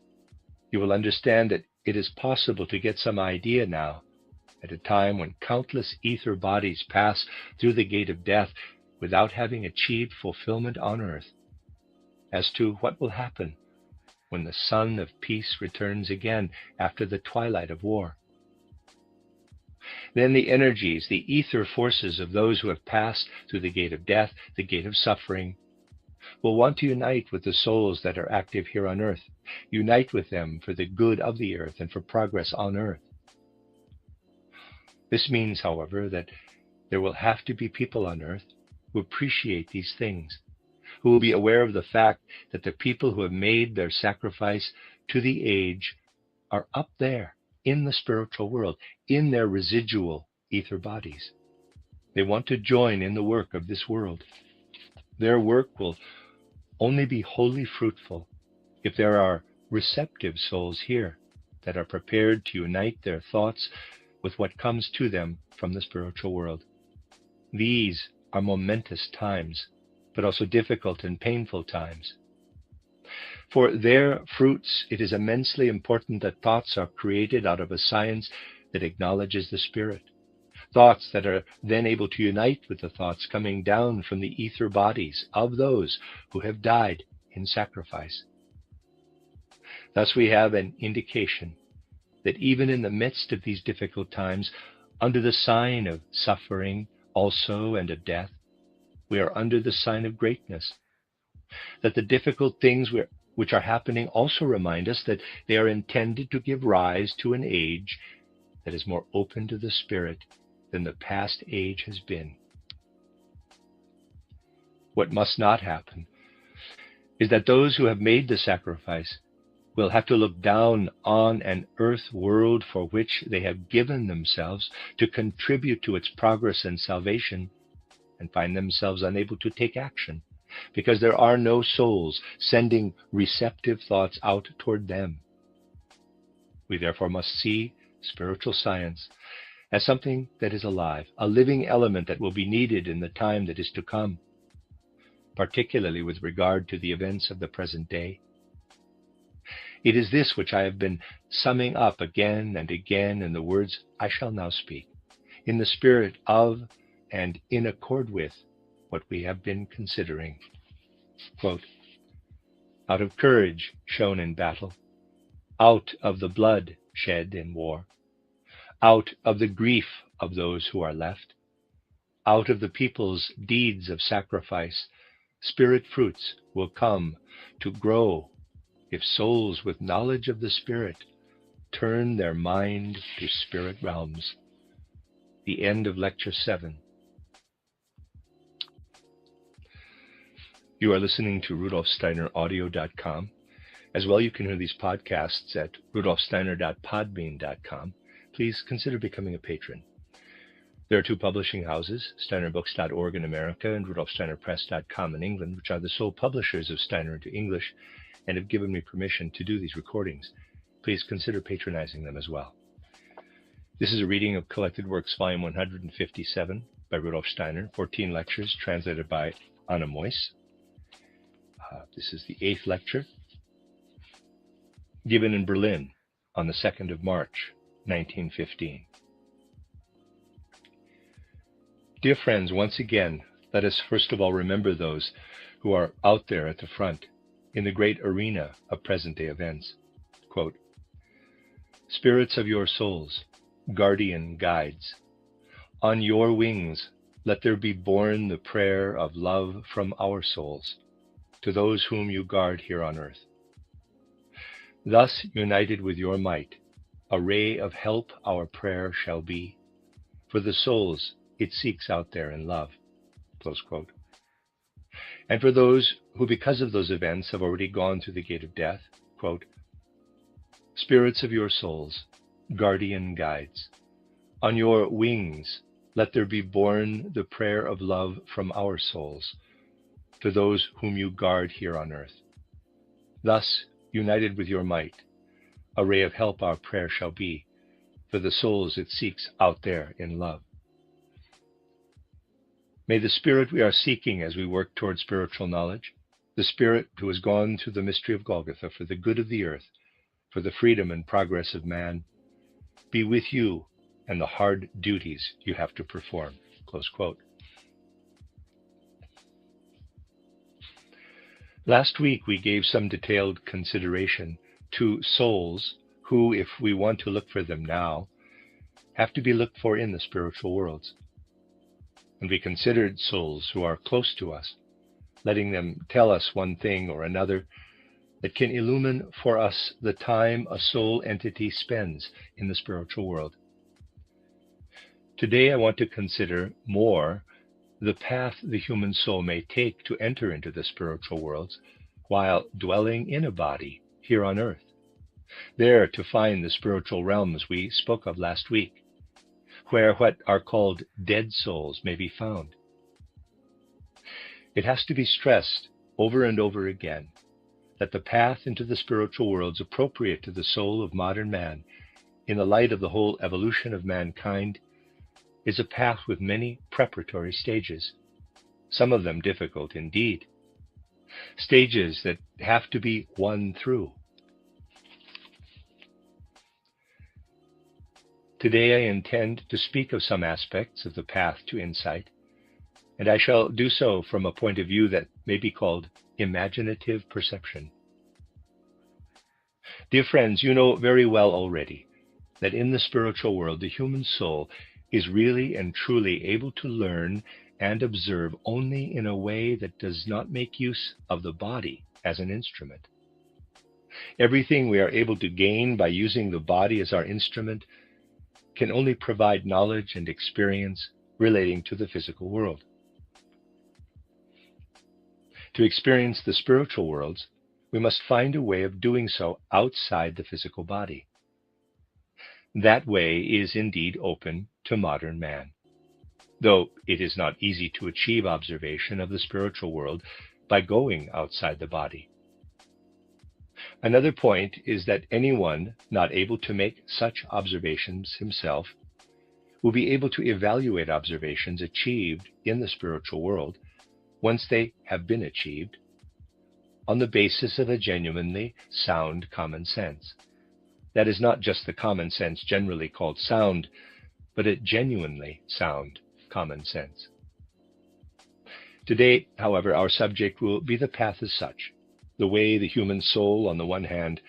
you will understand that it is possible to get some idea now, at a time when countless ether bodies pass through the gate of death without having achieved fulfillment on earth, as to what will happen when the sun of peace returns again after the twilight of war. Then the energies, the ether forces of those who have passed through the gate of death, the gate of suffering, will want to unite with the souls that are active here on earth, unite with them for the good of the earth and for progress on earth. This means, however, that there will have to be people on earth who appreciate these things, who will be aware of the fact that the people who have made their sacrifice to the age are up there in the spiritual world, in their residual ether bodies. They want to join in the work of this world. Their work will only be wholly fruitful if there are receptive souls here that are prepared to unite their thoughts with what comes to them from the spiritual world. These are momentous times, but also difficult and painful times. For their fruits, it is immensely important that thoughts are created out of a science that acknowledges the spirit. Thoughts that are then able to unite with the thoughts coming down from the ether bodies of those who have died in sacrifice. Thus we have an indication that even in the midst of these difficult times, under the sign of suffering also and of death, we are under the sign of greatness. That the difficult things which are happening also remind us that they are intended to give rise to an age that is more open to the spirit than the past age has been. What must not happen is that those who have made the sacrifice will have to look down on an earth world for which they have given themselves to contribute to its progress and salvation, and find themselves unable to take action because there are no souls sending receptive thoughts out toward them. We therefore must see spiritual science as something that is alive, a living element that will be needed in the time that is to come, particularly with regard to the events of the present day. It is this which I have been summing up again and again in the words I shall now speak, in the spirit of and in accord with what we have been considering. Quote, out of courage shown in battle, out of the blood shed in war, out of the grief of those who are left, out of the people's deeds of sacrifice, spirit fruits will come to grow if souls with knowledge of the Spirit turn their mind to spirit realms. The end of Lecture 7. You are listening to RudolfSteinerAudio.com. As well, you can hear these podcasts at RudolfSteiner.podbean.com. Please consider becoming a patron. There are two publishing houses, SteinerBooks.org in America and RudolfSteinerPress.com in England, which are the sole publishers of Steiner into English and have given me permission to do these recordings. Please consider patronizing them as well. This is a reading of Collected Works, Volume 157 by Rudolf Steiner, 14 lectures translated by Anna Moyse. This is the 8th lecture, given in Berlin on the 2nd of March, 1915. Dear friends, once again, let us first of all remember those who are out there at the front in the great arena of present-day events. Quote, spirits of your souls, guardian guides, on your wings let there be borne the prayer of love from our souls to those whom you guard here on earth. Thus united with your might, a ray of help our prayer shall be for the souls it seeks out there in love. Close quote. And for those who, because of those events, have already gone through the gate of death, quote, spirits of your souls, guardian guides, on your wings let there be borne the prayer of love from our souls to those whom you guard here on earth. Thus, united with your might, a ray of help our prayer shall be for the souls it seeks out there in love. May the Spirit we are seeking as we work toward spiritual knowledge, the Spirit who has gone through the mystery of Golgotha for the good of the earth, for the freedom and progress of man be with you and the hard duties you have to perform." Close quote. Last week, we gave some detailed consideration to souls who, if we want to look for them now, have to be looked for in the spiritual worlds. And we considered souls who are close to us, letting them tell us one thing or another that can illumine for us the time a soul entity spends in the spiritual world. Today, I want to consider more the path the human soul may take to enter into the spiritual worlds while dwelling in a body here on earth, there to find the spiritual realms we spoke of last week, where what are called dead souls may be found. It has to be stressed over and over again that the path into the spiritual worlds appropriate to the soul of modern man, in the light of the whole evolution of mankind, is a path with many preparatory stages, some of them difficult indeed, stages that have to be won through. Today I intend to speak of some aspects of the path to insight, and I shall do so from a point of view that may be called imaginative perception. Dear friends, you know very well already that in the spiritual world, the human soul is really and truly able to learn and observe only in a way that does not make use of the body as an instrument. Everything we are able to gain by using the body as our instrument can only provide knowledge and experience relating to the physical world. To experience the spiritual worlds, we must find a way of doing so outside the physical body. That way is indeed open to modern man, though it is not easy to achieve observation of the spiritual world by going outside the body. Another point is that anyone not able to make such observations himself will be able to evaluate observations achieved in the spiritual world once they have been achieved on the basis of a genuinely sound common sense. That is not just the common sense generally called sound, but a genuinely sound common sense. Today, however, our subject will be the path as such, the way the human soul, on the one hand,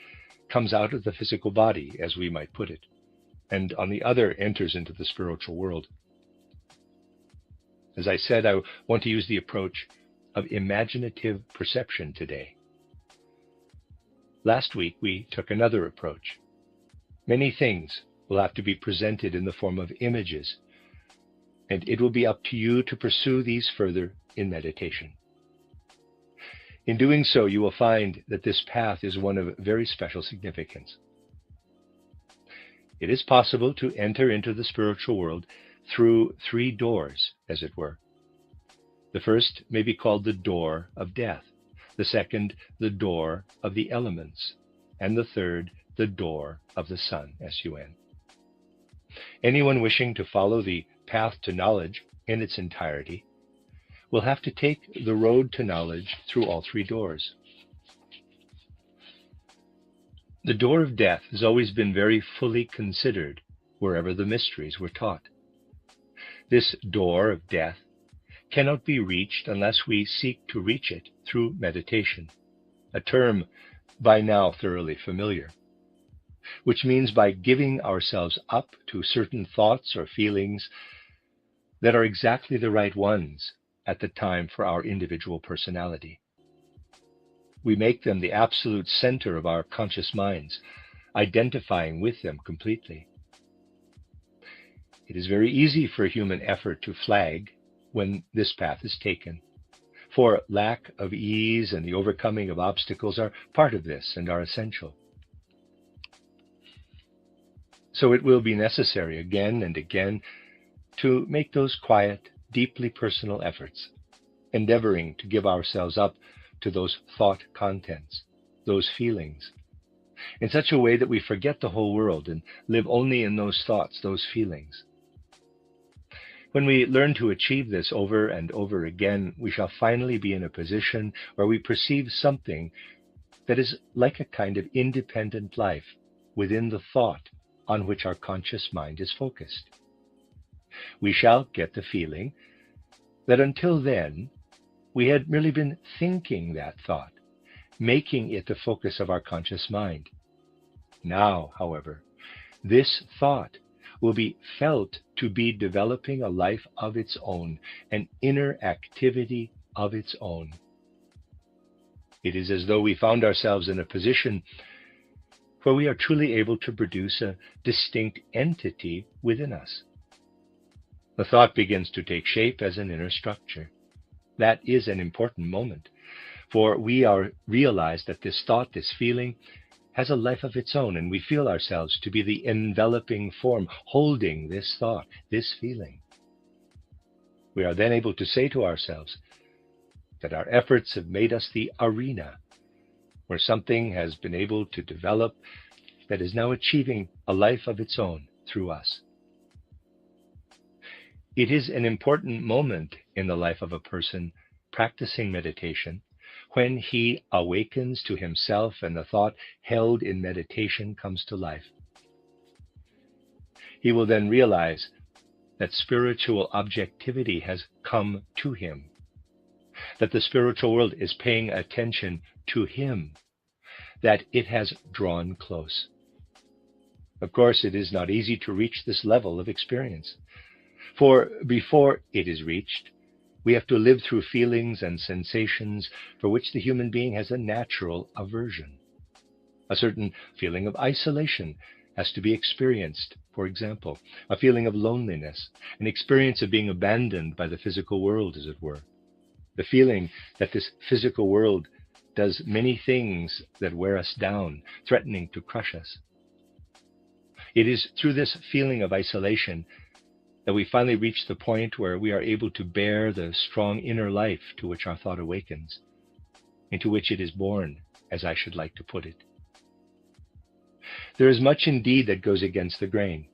comes out of the physical body, as we might put it, and on the other enters into the spiritual world. As I said, I want to use the approach of imaginative perception today. Last week, we took another approach. Many things will have to be presented in the form of images, and it will be up to you to pursue these further in meditation. In doing so, you will find that this path is one of very special significance. It is possible to enter into the spiritual world through three doors, as it were. The first may be called the door of death, the second, the door of the elements, and the third, the door of the sun, S-U-N. Anyone wishing to follow the path to knowledge in its entirety will have to take the road to knowledge through all three doors. The door of death has always been very fully considered wherever the mysteries were taught. This door of death cannot be reached unless we seek to reach it through meditation, a term by now thoroughly familiar, which means by giving ourselves up to certain thoughts or feelings that are exactly the right ones at the time for our individual personality. We make them the absolute center of our conscious minds, identifying with them completely. It is very easy for human effort to flag when this path is taken, for lack of ease and the overcoming of obstacles are part of this and are essential. So it will be necessary again and again to make those quiet, deeply personal efforts, endeavoring to give ourselves up to those thought contents, those feelings, in such a way that we forget the whole world and live only in those thoughts, those feelings. When we learn to achieve this over and over again, we shall finally be in a position where we perceive something that is like a kind of independent life within the thought on which our conscious mind is focused. We shall get the feeling that until then, we had merely been thinking that thought, making it the focus of our conscious mind. Now, however, this thought will be felt to be developing a life of its own, an inner activity of its own. It is as though we found ourselves in a position where we are truly able to produce a distinct entity within us. The thought begins to take shape as an inner structure. That is an important moment, for we realize that this thought, this feeling, has a life of its own, and we feel ourselves to be the enveloping form holding this thought, this feeling. We are then able to say to ourselves that our efforts have made us the arena where something has been able to develop that is now achieving a life of its own through us. It is an important moment in the life of a person practicing meditation when he awakens to himself and the thought held in meditation comes to life. He will then realize that spiritual objectivity has come to him, that the spiritual world is paying attention to him, that it has drawn close. Of course, it is not easy to reach this level of experience, for before it is reached, we have to live through feelings and sensations for which the human being has a natural aversion. A certain feeling of isolation has to be experienced. For example, a feeling of loneliness, an experience of being abandoned by the physical world, as it were. The feeling that this physical world does many things that wear us down, threatening to crush us. It is through this feeling of isolation that we finally reach the point where we are able to bear the strong inner life to which our thought awakens, into which it is born, as I should like to put it. There is much indeed that goes against the grain.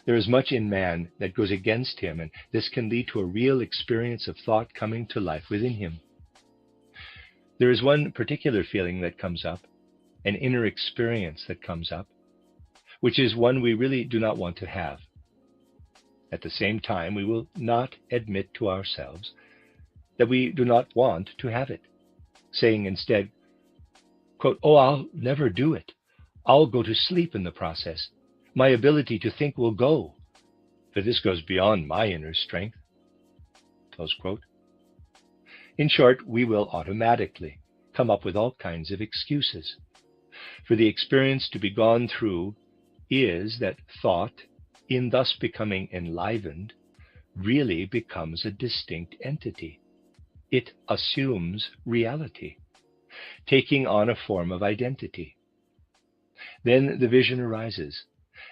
There is much in man that goes against him, and this can lead to a real experience of thought coming to life within him. There is one particular feeling that comes up, an inner experience that comes up, which is one we really do not want to have. At the same time, we will not admit to ourselves that we do not want to have it, saying instead, quote, "Oh, I'll never do it. I'll go to sleep in the process. My ability to think will go, for this goes beyond my inner strength." Close quote. In short, we will automatically come up with all kinds of excuses. For the experience to be gone through is that thought, in thus becoming enlivened, really becomes a distinct entity. It assumes reality, taking on a form of identity. Then the vision arises,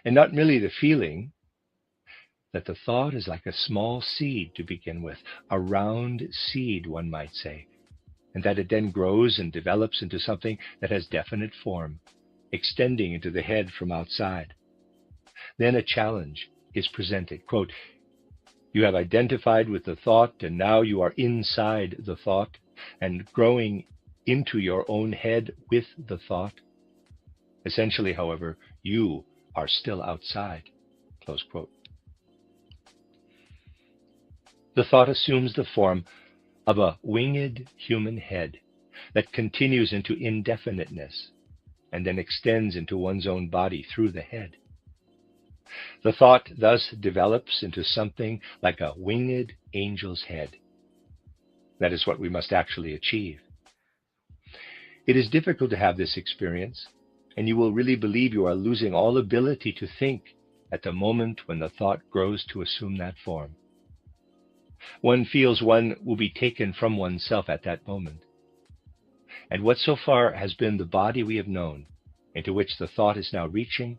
and not merely the feeling that the thought is like a small seed to begin with, a round seed, one might say, and that it then grows and develops into something that has definite form, extending into the head from outside. Then a challenge is presented. Quote, "You have identified with the thought, and now you are inside the thought and growing into your own head with the thought. Essentially, however, you are still outside." Close quote. The thought assumes the form of a winged human head that continues into indefiniteness and then extends into one's own body through the head. The thought thus develops into something like a winged angel's head. That is what we must actually achieve. It is difficult to have this experience, and you will really believe you are losing all ability to think at the moment when the thought grows to assume that form. One feels one will be taken from oneself at that moment. And what so far has been the body we have known, into which the thought is now reaching,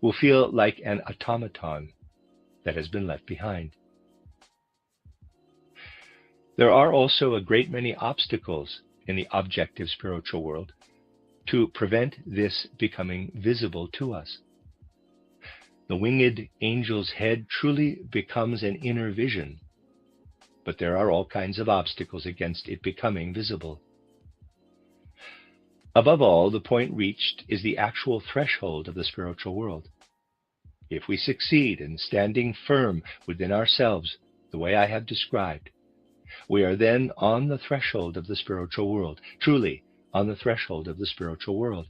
will feel like an automaton that has been left behind. There are also a great many obstacles in the objective spiritual world to prevent this becoming visible to us. The winged angel's head truly becomes an inner vision, but there are all kinds of obstacles against it becoming visible. Above all, the point reached is the actual threshold of the spiritual world. If we succeed in standing firm within ourselves, the way I have described, we are then on the threshold of the spiritual world, truly on the threshold of the spiritual world.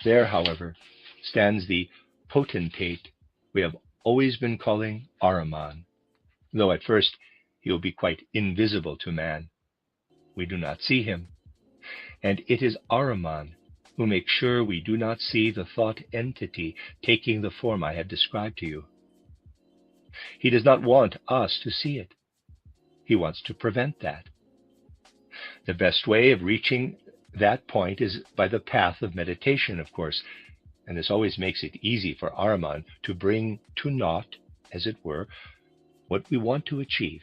There, however, stands the potentate we have always been calling Ahriman, though at first he will be quite invisible to man. We do not see him, and it is Ahriman who makes sure we do not see the thought entity taking the form I have described to you. He does not want us to see it. He wants to prevent that. The best way of reaching that point is by the path of meditation, of course, and this always makes it easy for Ahriman to bring to naught, as it were, what we want to achieve,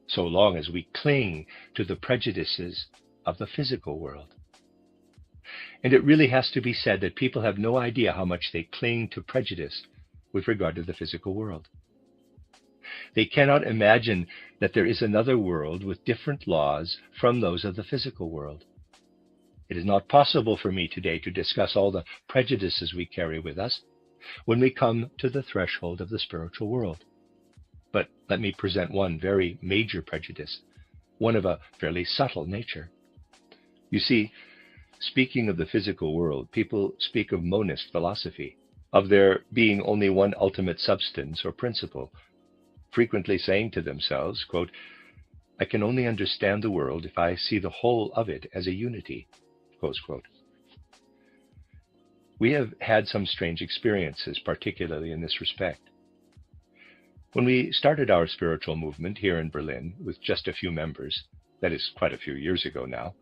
so long as we cling to the prejudices of the physical world. And it really has to be said that people have no idea how much they cling to prejudice with regard to the physical world. They cannot imagine that there is another world with different laws from those of the physical world. It is not possible for me today to discuss all the prejudices we carry with us when we come to the threshold of the spiritual world. But let me present one very major prejudice, one of a fairly subtle nature. You see, speaking of the physical world, people speak of monist philosophy, of there being only one ultimate substance or principle, frequently saying to themselves, quote, "I can only understand the world if I see the whole of it as a unity," close quote. We have had some strange experiences, particularly in this respect. When we started our spiritual movement here in Berlin with just a few members, that is quite a few years ago now,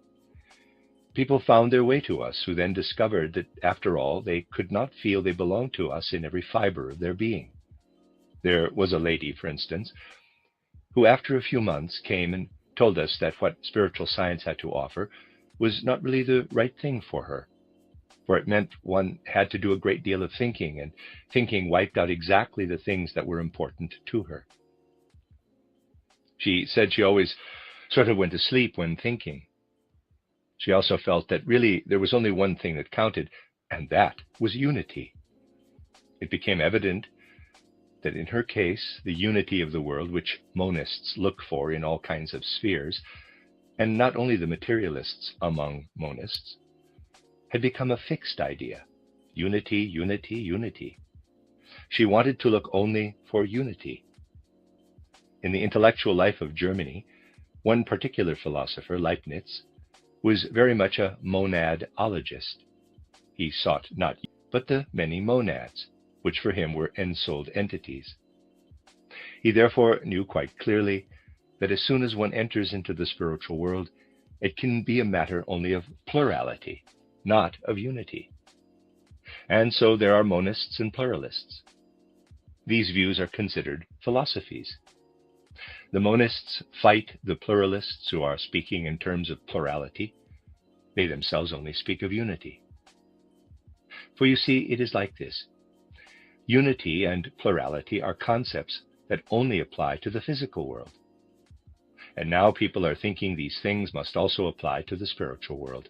people found their way to us who then discovered that, after all, they could not feel they belonged to us in every fiber of their being. There was a lady, for instance, who after a few months came and told us that what spiritual science had to offer was not really the right thing for her, for it meant one had to do a great deal of thinking, and thinking wiped out exactly the things that were important to her. She said she always sort of went to sleep when thinking. She also felt that really there was only one thing that counted, and that was unity. It became evident that in her case, the unity of the world, which monists look for in all kinds of spheres, and not only the materialists among monists, had become a fixed idea. Unity, unity, unity. She wanted to look only for unity. In the intellectual life of Germany, one particular philosopher, Leibniz, was very much a monadologist. He sought not but the many monads, which for him were ensouled entities. He therefore knew quite clearly that as soon as one enters into the spiritual world, it can be a matter only of plurality, not of unity. And so there are monists and pluralists. These views are considered philosophies. The monists fight the pluralists who are speaking in terms of plurality. They themselves only speak of unity. For you see, it is like this. Unity and plurality are concepts that only apply to the physical world. And now people are thinking these things must also apply to the spiritual world.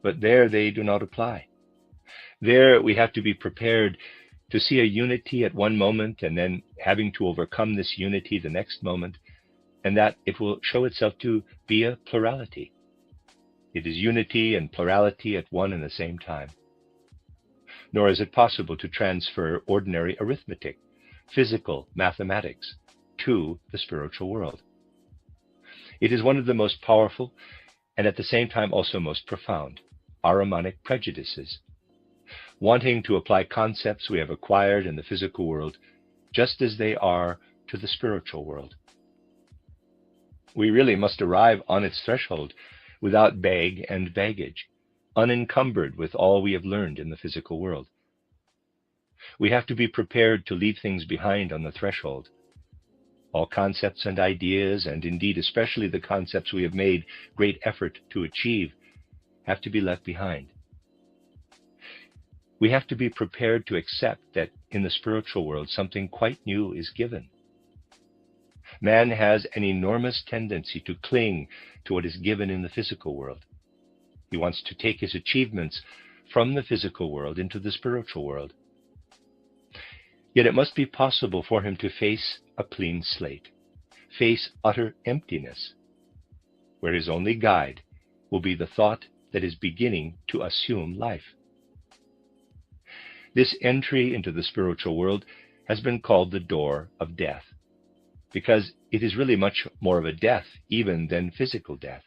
But there they do not apply. There we have to be prepared to see a unity at one moment and then having to overcome this unity the next moment, and that it will show itself to be a plurality. It is unity and plurality at one and the same time. Nor is it possible to transfer ordinary arithmetic, physical mathematics, to the spiritual world. It is one of the most powerful and at the same time also most profound Ahrimanic prejudices, wanting to apply concepts we have acquired in the physical world just as they are to the spiritual world. We really must arrive on its threshold without bag and baggage, unencumbered with all we have learned in the physical world. We have to be prepared to leave things behind on the threshold. All concepts and ideas, and indeed especially the concepts we have made great effort to achieve, have to be left behind. We have to be prepared to accept that in the spiritual world something quite new is given. Man has an enormous tendency to cling to what is given in the physical world. He wants to take his achievements from the physical world into the spiritual world. Yet it must be possible for him to face a clean slate, face utter emptiness, where his only guide will be the thought that is beginning to assume life. This entry into the spiritual world has been called the door of death, because it is really much more of a death even than physical death.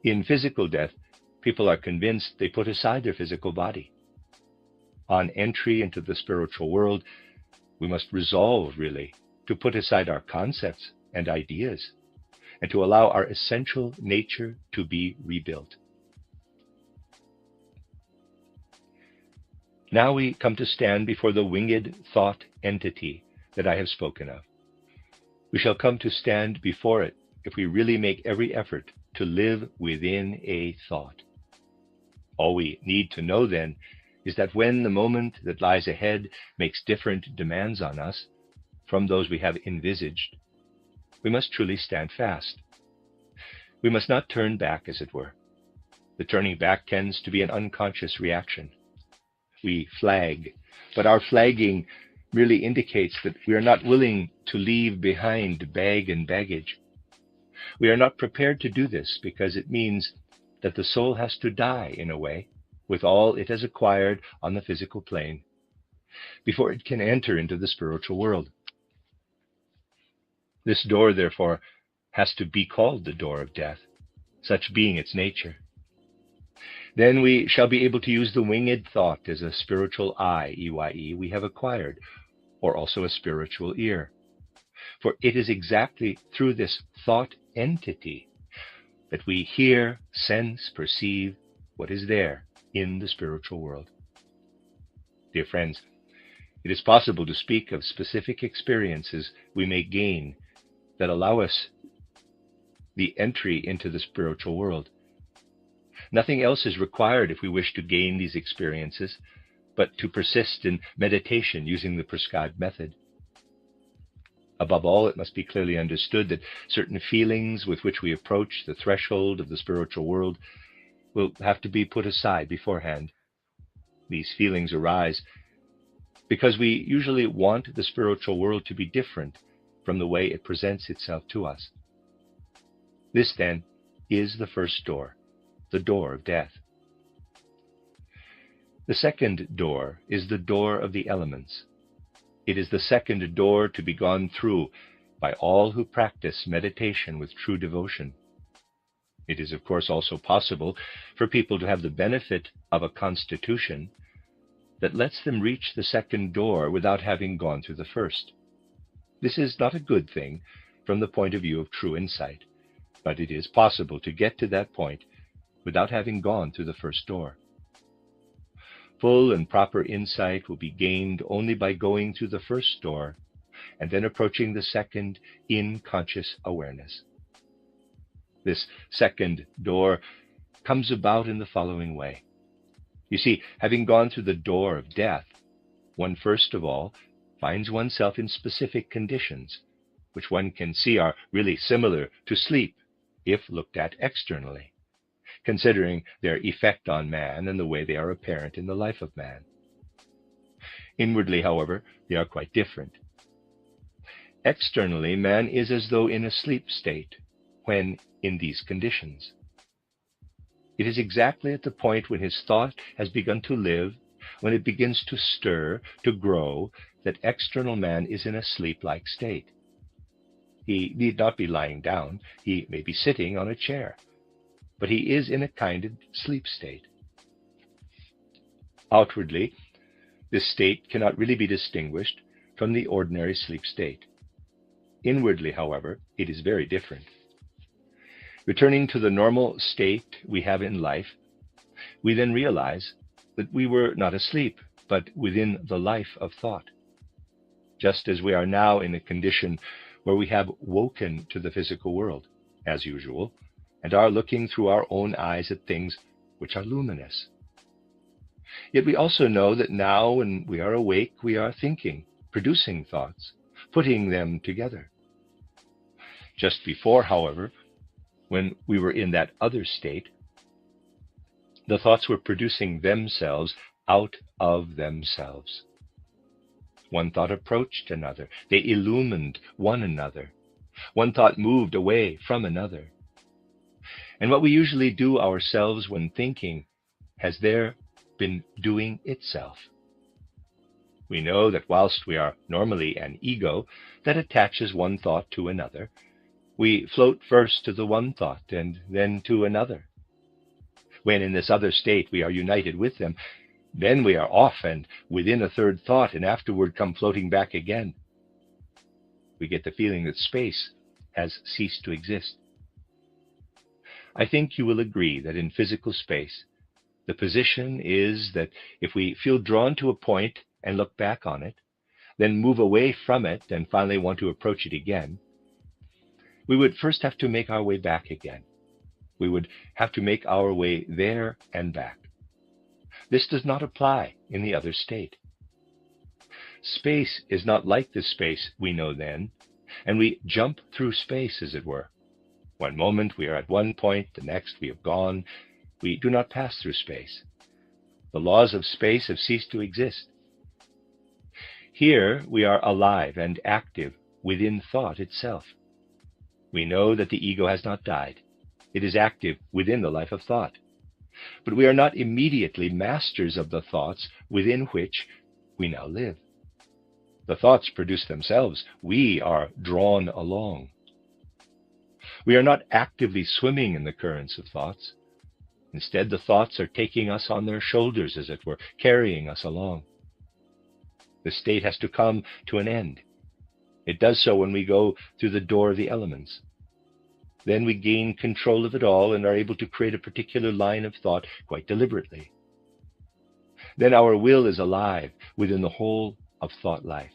In physical death, people are convinced they put aside their physical body. On entry into the spiritual world, we must resolve, really, to put aside our concepts and ideas, and to allow our essential nature to be rebuilt. Now we come to stand before the winged thought entity that I have spoken of. We shall come to stand before it if we really make every effort to live within a thought. All we need to know then is that when the moment that lies ahead makes different demands on us from those we have envisaged, we must truly stand fast. We must not turn back, as it were. The turning back tends to be an unconscious reaction. We flag, but our flagging merely indicates that we are not willing to leave behind bag and baggage. We are not prepared to do this because it means that the soul has to die, in a way, with all it has acquired on the physical plane, before it can enter into the spiritual world. This door, therefore, has to be called the door of death, such being its nature. Then we shall be able to use the winged thought as a spiritual eye, EYE, we have acquired, or also a spiritual ear. For it is exactly through this thought entity that we hear, sense, perceive what is there in the spiritual world. Dear friends, it is possible to speak of specific experiences we may gain that allow us the entry into the spiritual world. Nothing else is required if we wish to gain these experiences, but to persist in meditation using the prescribed method. Above all, it must be clearly understood that certain feelings with which we approach the threshold of the spiritual world will have to be put aside beforehand. These feelings arise because we usually want the spiritual world to be different from the way it presents itself to us. This, then, is the first door, the door of death. The second door is the door of the elements. It is the second door to be gone through by all who practice meditation with true devotion. It is, of course, also possible for people to have the benefit of a constitution that lets them reach the second door without having gone through the first. This is not a good thing from the point of view of true insight, but it is possible to get to that point without having gone through the first door. Full and proper insight will be gained only by going through the first door and then approaching the second in conscious awareness. This second door comes about in the following way. You see, having gone through the door of death, one first of all finds oneself in specific conditions, which one can see are really similar to sleep if looked at externally, considering their effect on man and the way they are apparent in the life of man. Inwardly, however, they are quite different. Externally, man is as though in a sleep state when in these conditions. It is exactly at the point when his thought has begun to live, when it begins to stir, to grow, that external man is in a sleep-like state. He need not be lying down, he may be sitting on a chair, but he is in a kind of sleep state. Outwardly, this state cannot really be distinguished from the ordinary sleep state. Inwardly, however, it is very different. Returning to the normal state we have in life, we then realize that we were not asleep, but within the life of thought. Just as we are now in a condition where we have woken to the physical world, as usual, and are looking through our own eyes at things which are luminous. Yet we also know that now when we are awake, we are thinking, producing thoughts, putting them together. Just before, however, when we were in that other state, The thoughts were producing themselves out of themselves. One thought approached another. They illumined one another. One thought moved away from another. And what we usually do ourselves when thinking has there been doing itself. We know that whilst we are normally an ego that attaches one thought to another, we float first to the one thought and then to another. When in this other state we are united with them, then we are off and within a third thought, and afterward come floating back again. We get the feeling that space has ceased to exist. I think you will agree that in physical space, the position is that if we feel drawn to a point and look back on it, then move away from it and finally want to approach it again, we would first have to make our way back again. We would have to make our way there and back. This does not apply in the other state. Space is not like the space we know then, and we jump through space, as it were. One moment we are at one point, the next we have gone. We do not pass through space. The laws of space have ceased to exist. Here we are alive and active within thought itself. We know that the ego has not died. It is active within the life of thought. But we are not immediately masters of the thoughts within which we now live. The thoughts produce themselves. We are drawn along. We are not actively swimming in the currents of thoughts. Instead, the thoughts are taking us on their shoulders, as it were, carrying us along. The state has to come to an end. It does so when we go through the door of the elements. Then we gain control of it all and are able to create a particular line of thought quite deliberately. Then our will is alive within the whole of thought life.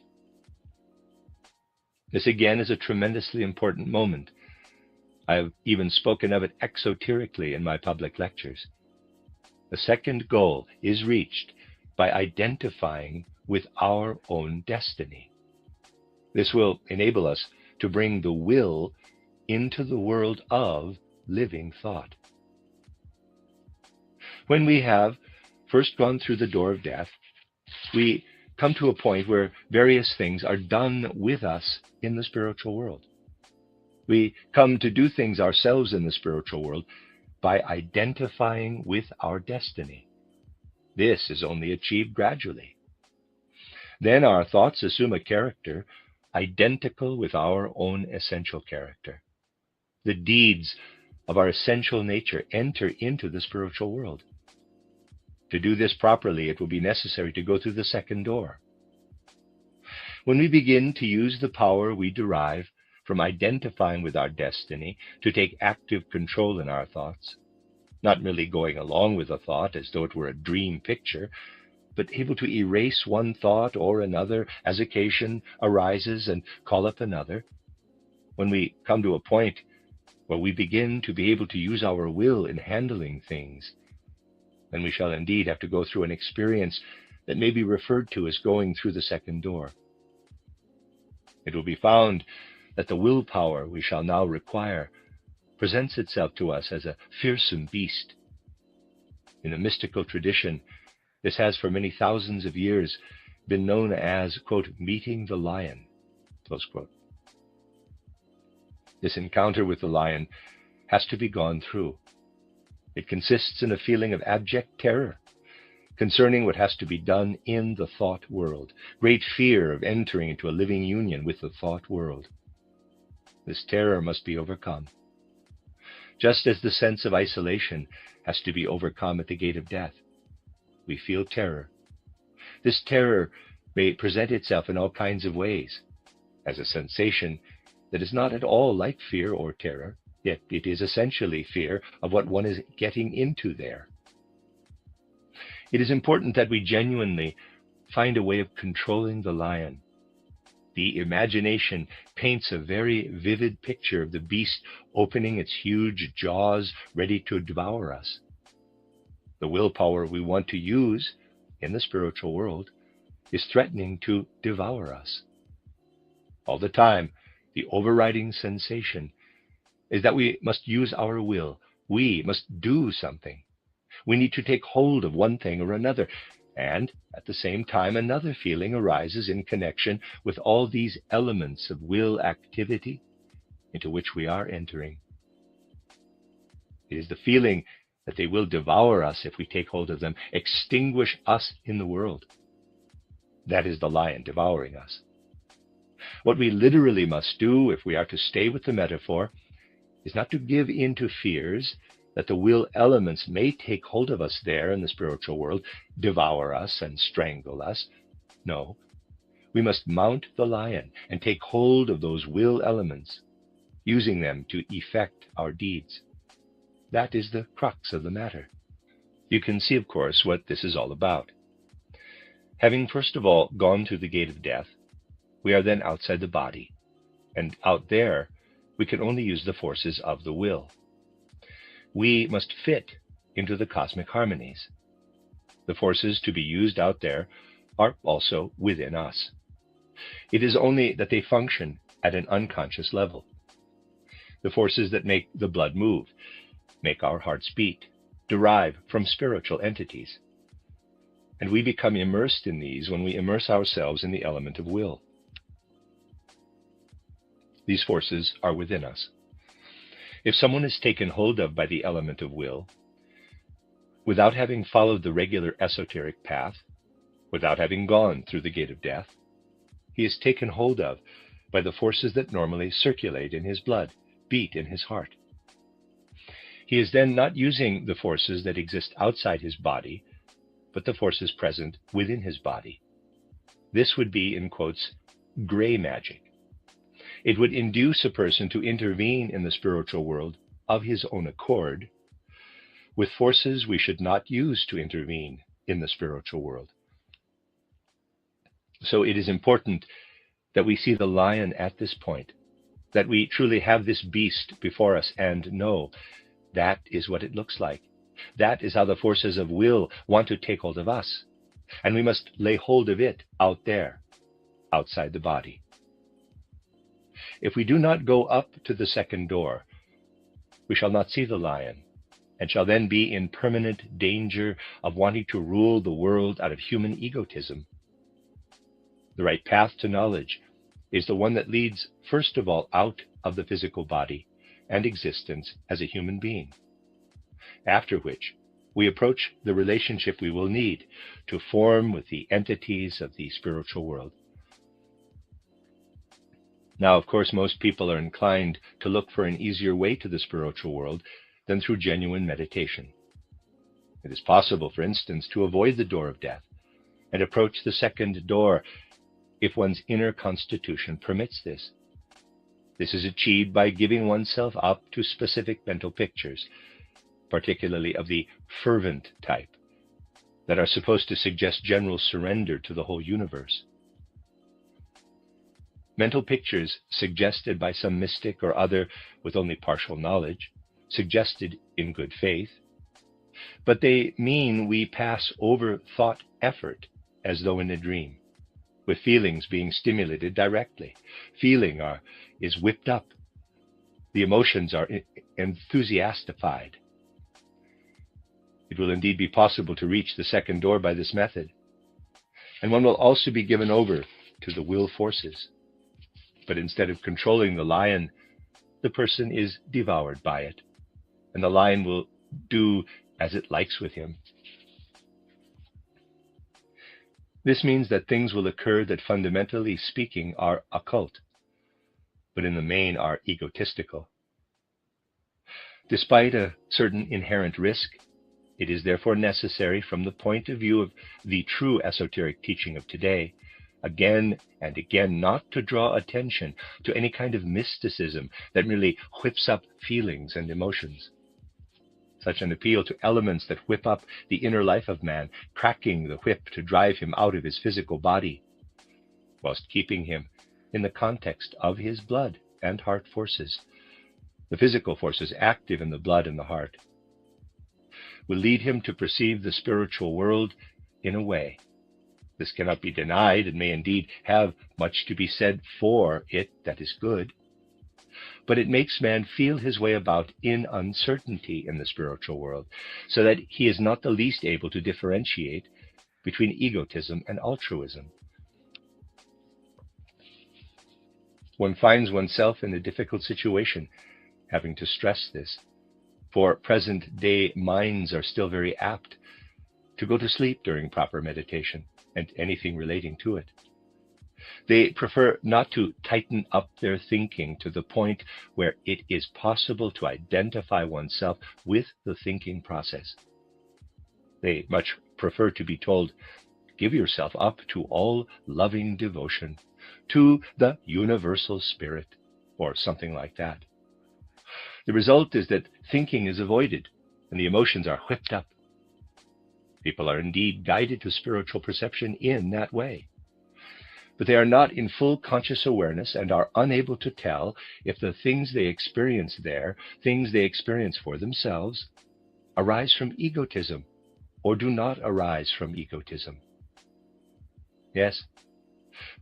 This again is a tremendously important moment. I have even spoken of it exoterically in my public lectures. The second goal is reached by identifying with our own destiny. This will enable us to bring the will into the world of living thought. When we have first gone through the door of death, we come to a point where various things are done with us in the spiritual world. We come to do things ourselves in the spiritual world by identifying with our destiny. This is only achieved gradually. Then our thoughts assume a character identical with our own essential character. The deeds of our essential nature enter into the spiritual world. To do this properly, it will be necessary to go through the second door. When we begin to use the power we derive from identifying with our destiny to take active control in our thoughts, not merely going along with a thought as though it were a dream picture, but able to erase one thought or another as occasion arises and call up another, when we come to a point where we begin to be able to use our will in handling things, then we shall indeed have to go through an experience that may be referred to as going through the second door. It will be found that the willpower we shall now require presents itself to us as a fearsome beast. In the mystical tradition, this has for many thousands of years been known as, quote, meeting the lion, close quote. This encounter with the lion has to be gone through. It consists in a feeling of abject terror concerning what has to be done in the thought world, great fear of entering into a living union with the thought world. This terror must be overcome. Just as the sense of isolation has to be overcome at the gate of death, we feel terror. This terror may present itself in all kinds of ways, as a sensation that is not at all like fear or terror, yet it is essentially fear of what one is getting into there. It is important that we genuinely find a way of controlling the lion. The imagination paints a very vivid picture of the beast opening its huge jaws, ready to devour us. The willpower we want to use in the spiritual world is threatening to devour us. All the time, the overriding sensation is that we must use our will. We must do something. We need to take hold of one thing or another, and at the same time another feeling arises in connection with all these elements of will activity into which we are entering. It is the feeling that they will devour us if we take hold of them, extinguish us in the world. That is the lion devouring us. What we literally must do, if we are to stay with the metaphor, is not to give in to fears that the will elements may take hold of us there in the spiritual world, devour us and strangle us. No, we must mount the lion and take hold of those will elements, using them to effect our deeds. That is the crux of the matter. You can see, of course, what this is all about. Having first of all gone through the gate of death, we are then outside the body, and out there we can only use the forces of the will. We must fit into the cosmic harmonies. The forces to be used out there are also within us. It is only that they function at an unconscious level. The forces that make the blood move, make our hearts beat, derive from spiritual entities. And we become immersed in these when we immerse ourselves in the element of will. These forces are within us. If someone is taken hold of by the element of will, without having followed the regular esoteric path, without having gone through the gate of death, he is taken hold of by the forces that normally circulate in his blood, beat in his heart. He is then not using the forces that exist outside his body, but the forces present within his body. This would be, in quotes, gray magic. It would induce a person to intervene in the spiritual world of his own accord with forces we should not use to intervene in the spiritual world. So it is important that we see the lion at this point, that we truly have this beast before us and know that is what it looks like. That is how the forces of will want to take hold of us. And we must lay hold of it out there, outside the body. If we do not go up to the second door, we shall not see the lion, and shall then be in permanent danger of wanting to rule the world out of human egotism. The right path to knowledge is the one that leads, first of all, out of the physical body and existence as a human being, after which we approach the relationship we will need to form with the entities of the spiritual world. Now, of course, most people are inclined to look for an easier way to the spiritual world than through genuine meditation. It is possible, for instance, to avoid the door of death and approach the second door if one's inner constitution permits this. This is achieved by giving oneself up to specific mental pictures, particularly of the fervent type, that are supposed to suggest general surrender to the whole universe. Mental pictures suggested by some mystic or other with only partial knowledge, suggested in good faith, but they mean we pass over thought effort as though in a dream, with feelings being stimulated directly. Feeling is whipped up. The emotions are enthusiastified. It will indeed be possible to reach the second door by this method, and one will also be given over to the will forces. But instead of controlling the lion, the person is devoured by it, and the lion will do as it likes with him. This means that things will occur that, fundamentally speaking, are occult, but in the main are egotistical. Despite a certain inherent risk, it is therefore necessary, from the point of view of the true esoteric teaching of today, again and again not to draw attention to any kind of mysticism that merely whips up feelings and emotions. Such an appeal to elements that whip up the inner life of man, cracking the whip to drive him out of his physical body, whilst keeping him in the context of his blood and heart forces, the physical forces active in the blood and the heart, will lead him to perceive the spiritual world in a way. This cannot be denied, and may indeed have much to be said for it that is good. but it makes man feel his way about in uncertainty in the spiritual world, so that he is not the least able to differentiate between egotism and altruism. One finds oneself in a difficult situation, having to stress this, for present-day minds are still very apt to go to sleep during proper meditation and anything relating to it. They prefer not to tighten up their thinking to the point where it is possible to identify oneself with the thinking process. They much prefer to be told, "Give yourself up to all loving devotion, to the universal spirit," or something like that. The result is that thinking is avoided and the emotions are whipped up. People are indeed guided to spiritual perception in that way, but they are not in full conscious awareness and are unable to tell if the things they experience there, things they experience for themselves, arise from egotism or do not arise from egotism. Yes,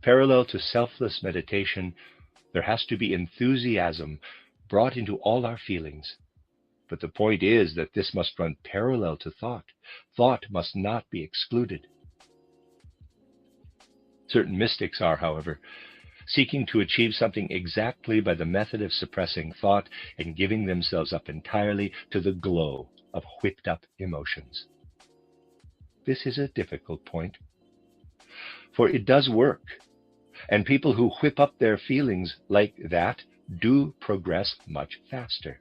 parallel to selfless meditation, there has to be enthusiasm brought into all our feelings. But the point is that this must run parallel to thought. Thought must not be excluded. Certain mystics are, however, seeking to achieve something exactly by the method of suppressing thought and giving themselves up entirely to the glow of whipped-up emotions. This is a difficult point, for it does work, and people who whip up their feelings like that do progress much faster.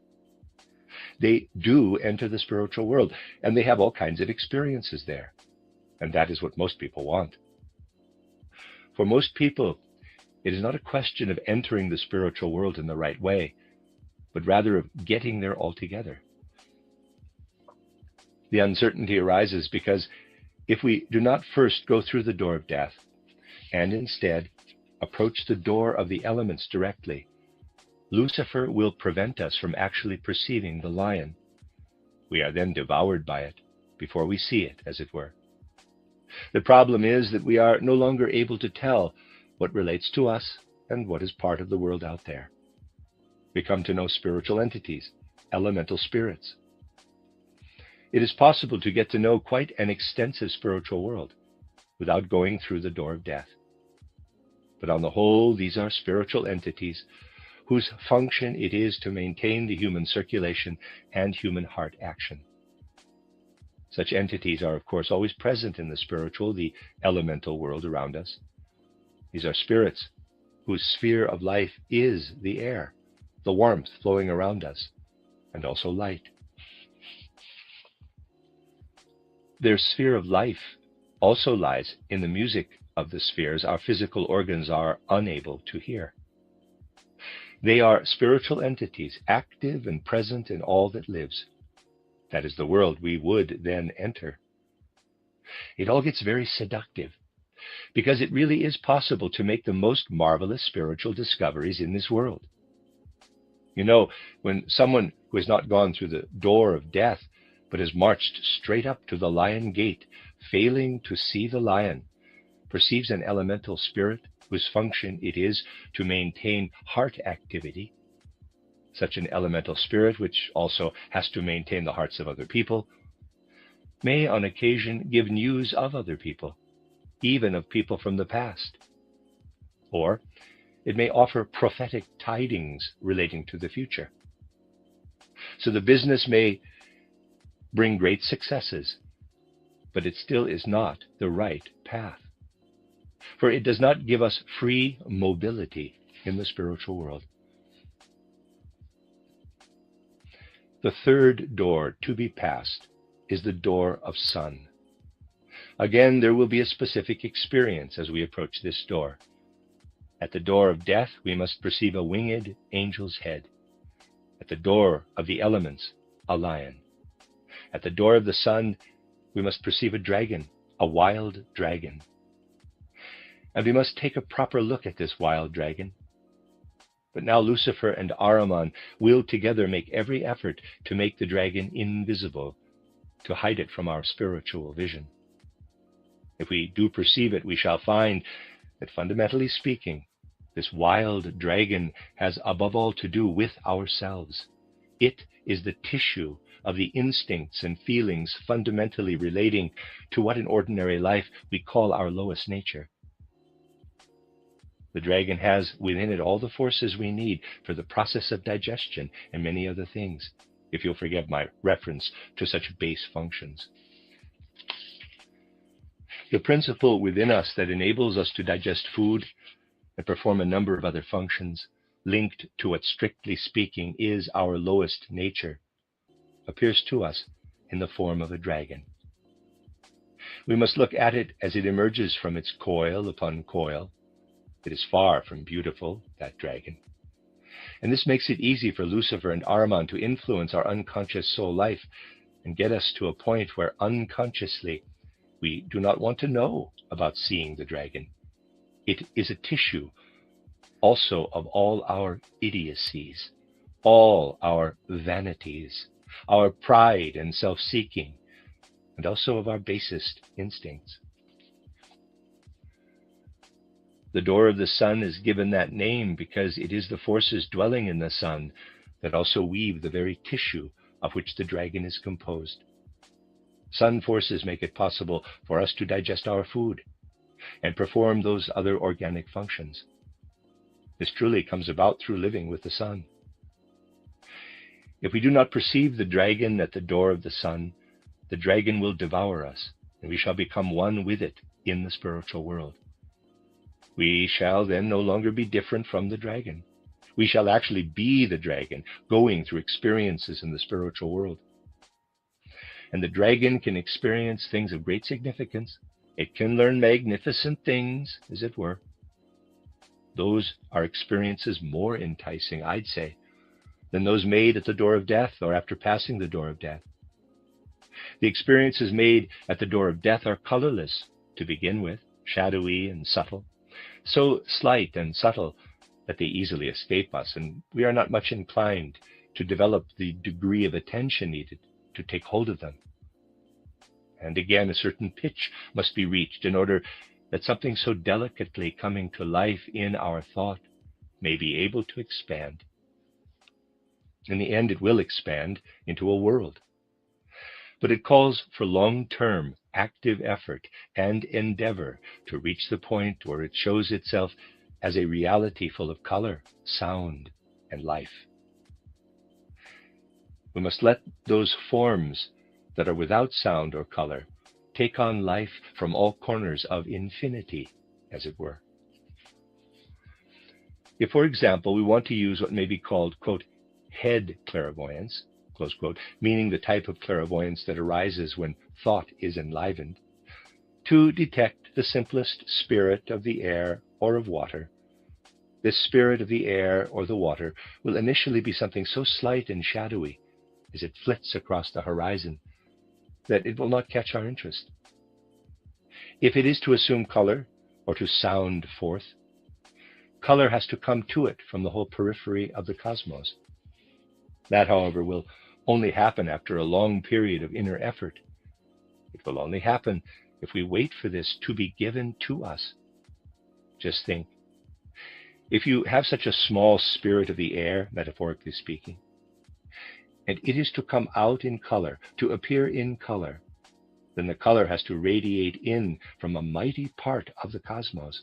They do enter the spiritual world, and they have all kinds of experiences there, and that is what most people want. For most people, it is not a question of entering the spiritual world in the right way, but rather of getting there altogether. The uncertainty arises because if we do not first go through the door of death, and instead approach the door of the elements directly, Lucifer will prevent us from actually perceiving the lion. We are then devoured by it before we see it, as it were. The problem is that we are no longer able to tell what relates to us and what is part of the world out there. We come to know spiritual entities, elemental spirits. It is possible to get to know quite an extensive spiritual world without going through the door of death. But on the whole, these are spiritual entities whose function it is to maintain the human circulation and human heart action. Such entities are, of course, always present in the spiritual, the elemental world around us. These are spirits whose sphere of life is the air, the warmth flowing around us, and also light. Their sphere of life also lies in the music of the spheres our physical organs are unable to hear. They are spiritual entities, active and present in all that lives. That is the world we would then enter. It all gets very seductive, because it really is possible to make the most marvelous spiritual discoveries in this world. You know, when someone who has not gone through the door of death, but has marched straight up to the lion gate, failing to see the lion, perceives an elemental spirit whose function it is to maintain heart activity, such an elemental spirit, which also has to maintain the hearts of other people, may on occasion give news of other people, even of people from the past. Or it may offer prophetic tidings relating to the future. So the business may bring great successes, but it still is not the right path, for it does not give us free mobility in the spiritual world. The third door to be passed is the door of sun. Again, there will be a specific experience as we approach this door. At the door of death, we must perceive a winged angel's head. At the door of the elements, a lion. At the door of the sun, we must perceive a dragon, a wild dragon. And we must take a proper look at this wild dragon. But now Lucifer and Ahriman will together make every effort to make the dragon invisible, to hide it from our spiritual vision. If we do perceive it, we shall find that, fundamentally speaking, This wild dragon has above all to do with ourselves. It is the tissue of the instincts and feelings fundamentally relating to what in ordinary life we call our lowest nature. The dragon has within it all the forces we need for the process of digestion and many other things, if you'll forgive my reference to such base functions. The principle within us that enables us to digest food and perform a number of other functions linked to what, strictly speaking, is our lowest nature, appears to us in the form of a dragon. We must look at it as it emerges from its coil upon coil. It is far from beautiful, that dragon. And this makes it easy for Lucifer and Ahriman to influence our unconscious soul life and get us to a point where unconsciously we do not want to know about seeing the dragon. It is a tissue also of all our idiocies, all our vanities, our pride and self-seeking, and also of our basest instincts. The door of the sun is given that name because it is the forces dwelling in the sun that also weave the very tissue of which the dragon is composed. Sun forces make it possible for us to digest our food and perform those other organic functions. This truly comes about through living with the sun. If we do not perceive the dragon at the door of the sun, the dragon will devour us, and we shall become one with it in the spiritual world. We shall then no longer be different from the dragon. We shall actually be the dragon, going through experiences in the spiritual world. And the dragon can experience things of great significance. It can learn magnificent things, as it were. Those are experiences more enticing, I'd say, than those made at the door of death or after passing the door of death. The experiences made at the door of death are colorless to begin with, shadowy and subtle, so slight and subtle that they easily escape us, and we are not much inclined to develop the degree of attention needed to take hold of them. And again, a certain pitch must be reached in order that something so delicately coming to life in our thought may be able to expand. In the end, it will expand into a world. But it calls for long-term active effort and endeavor to reach the point where it shows itself as a reality full of color, sound, and life. We must let those forms that are without sound or color take on life from all corners of infinity, as it were. If, for example, we want to use what may be called, quote, head clairvoyance, close quote, meaning the type of clairvoyance that arises when thought is enlivened, to detect the simplest spirit of the air or of water, this spirit of the air or the water will initially be something so slight and shadowy as it flits across the horizon that it will not catch our interest. If it is to assume color or to sound forth, color has to come to it from the whole periphery of the cosmos. That, however, will only happen after a long period of inner effort. It will only happen if we wait for this to be given to us. Just think, if you have such a small spirit of the air, metaphorically speaking, and it is to come out in color, to appear in color, then the color has to radiate in from a mighty part of the cosmos.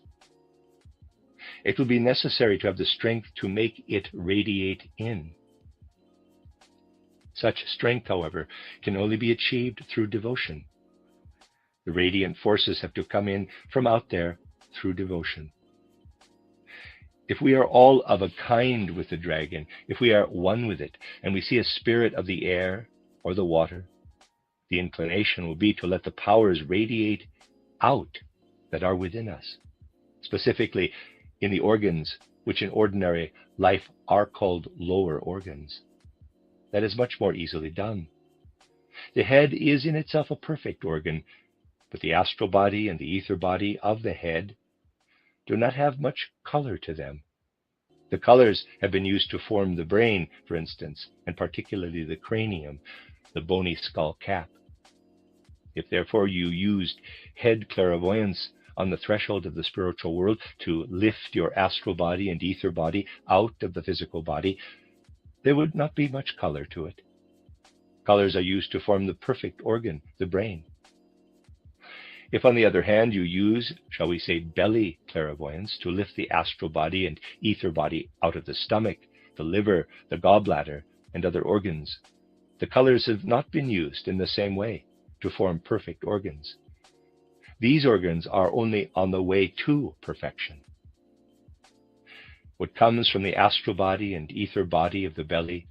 It will be necessary to have the strength to make it radiate in. Such strength, however, can only be achieved through devotion. The radiant forces have to come in from out there through devotion. If we are all of a kind with the dragon, if we are one with it, and we see a spirit of the air or the water, the inclination will be to let the powers radiate out that are within us, specifically in the organs which in ordinary life are called lower organs. That is much more easily done. The head is in itself a perfect organ, but the astral body and the ether body of the head do not have much color to them. The colors have been used to form the brain, for instance, and particularly the cranium, the bony skull cap. If therefore you used head clairvoyance on the threshold of the spiritual world to lift your astral body and ether body out of the physical body, there would not be much color to it. Colors are used to form the perfect organ, the brain. If, on the other hand, you use, shall we say, belly clairvoyance to lift the astral body and ether body out of the stomach, the liver, the gallbladder, and other organs, the colors have not been used in the same way to form perfect organs. These organs are only on the way to perfection. What comes from the astral body and ether body of the belly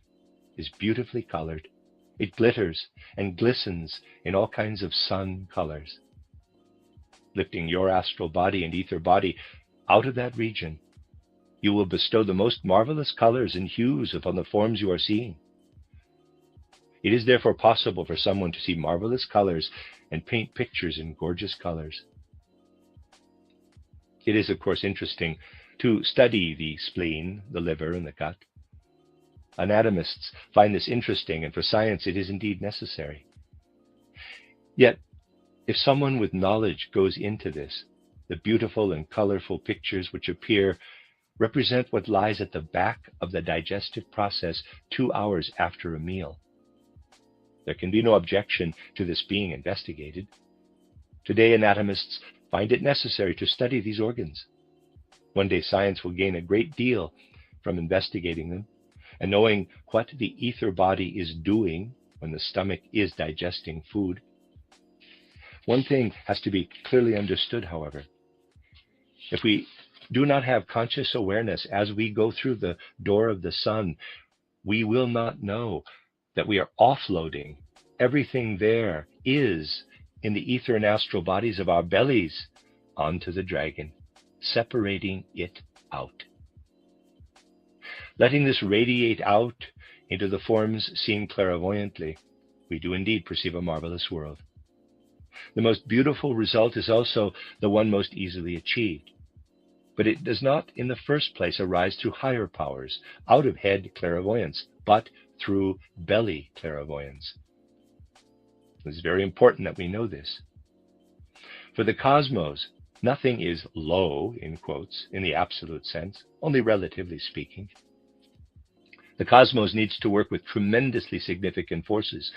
is beautifully colored. It glitters and glistens in all kinds of sun colors. Lifting your astral body and ether body out of that region, you will bestow the most marvelous colors and hues upon the forms you are seeing. It is therefore possible for someone to see marvelous colors and paint pictures in gorgeous colors. It is, of course, interesting to study the spleen, the liver, and the gut. Anatomists find this interesting, and for science it is indeed necessary. Yet, if someone with knowledge goes into this, the beautiful and colorful pictures which appear represent what lies at the back of the digestive process 2 hours after a meal. There can be no objection to this being investigated. Today, anatomists find it necessary to study these organs. One day, science will gain a great deal from investigating them and knowing what the ether body is doing when the stomach is digesting food. One thing has to be clearly understood, however. If we do not have conscious awareness as we go through the door of the sun, we will not know that we are offloading everything there is in the ether and astral bodies of our bellies onto the dragon, separating it out. Letting this radiate out into the forms seen clairvoyantly, we do indeed perceive a marvelous world. The most beautiful result is also the one most easily achieved. But it does not in the first place arise through higher powers, out of head clairvoyance, but through belly clairvoyance. It's very important that we know this. For the cosmos, nothing is low, in quotes, in the absolute sense, only relatively speaking. The cosmos needs to work with tremendously significant forces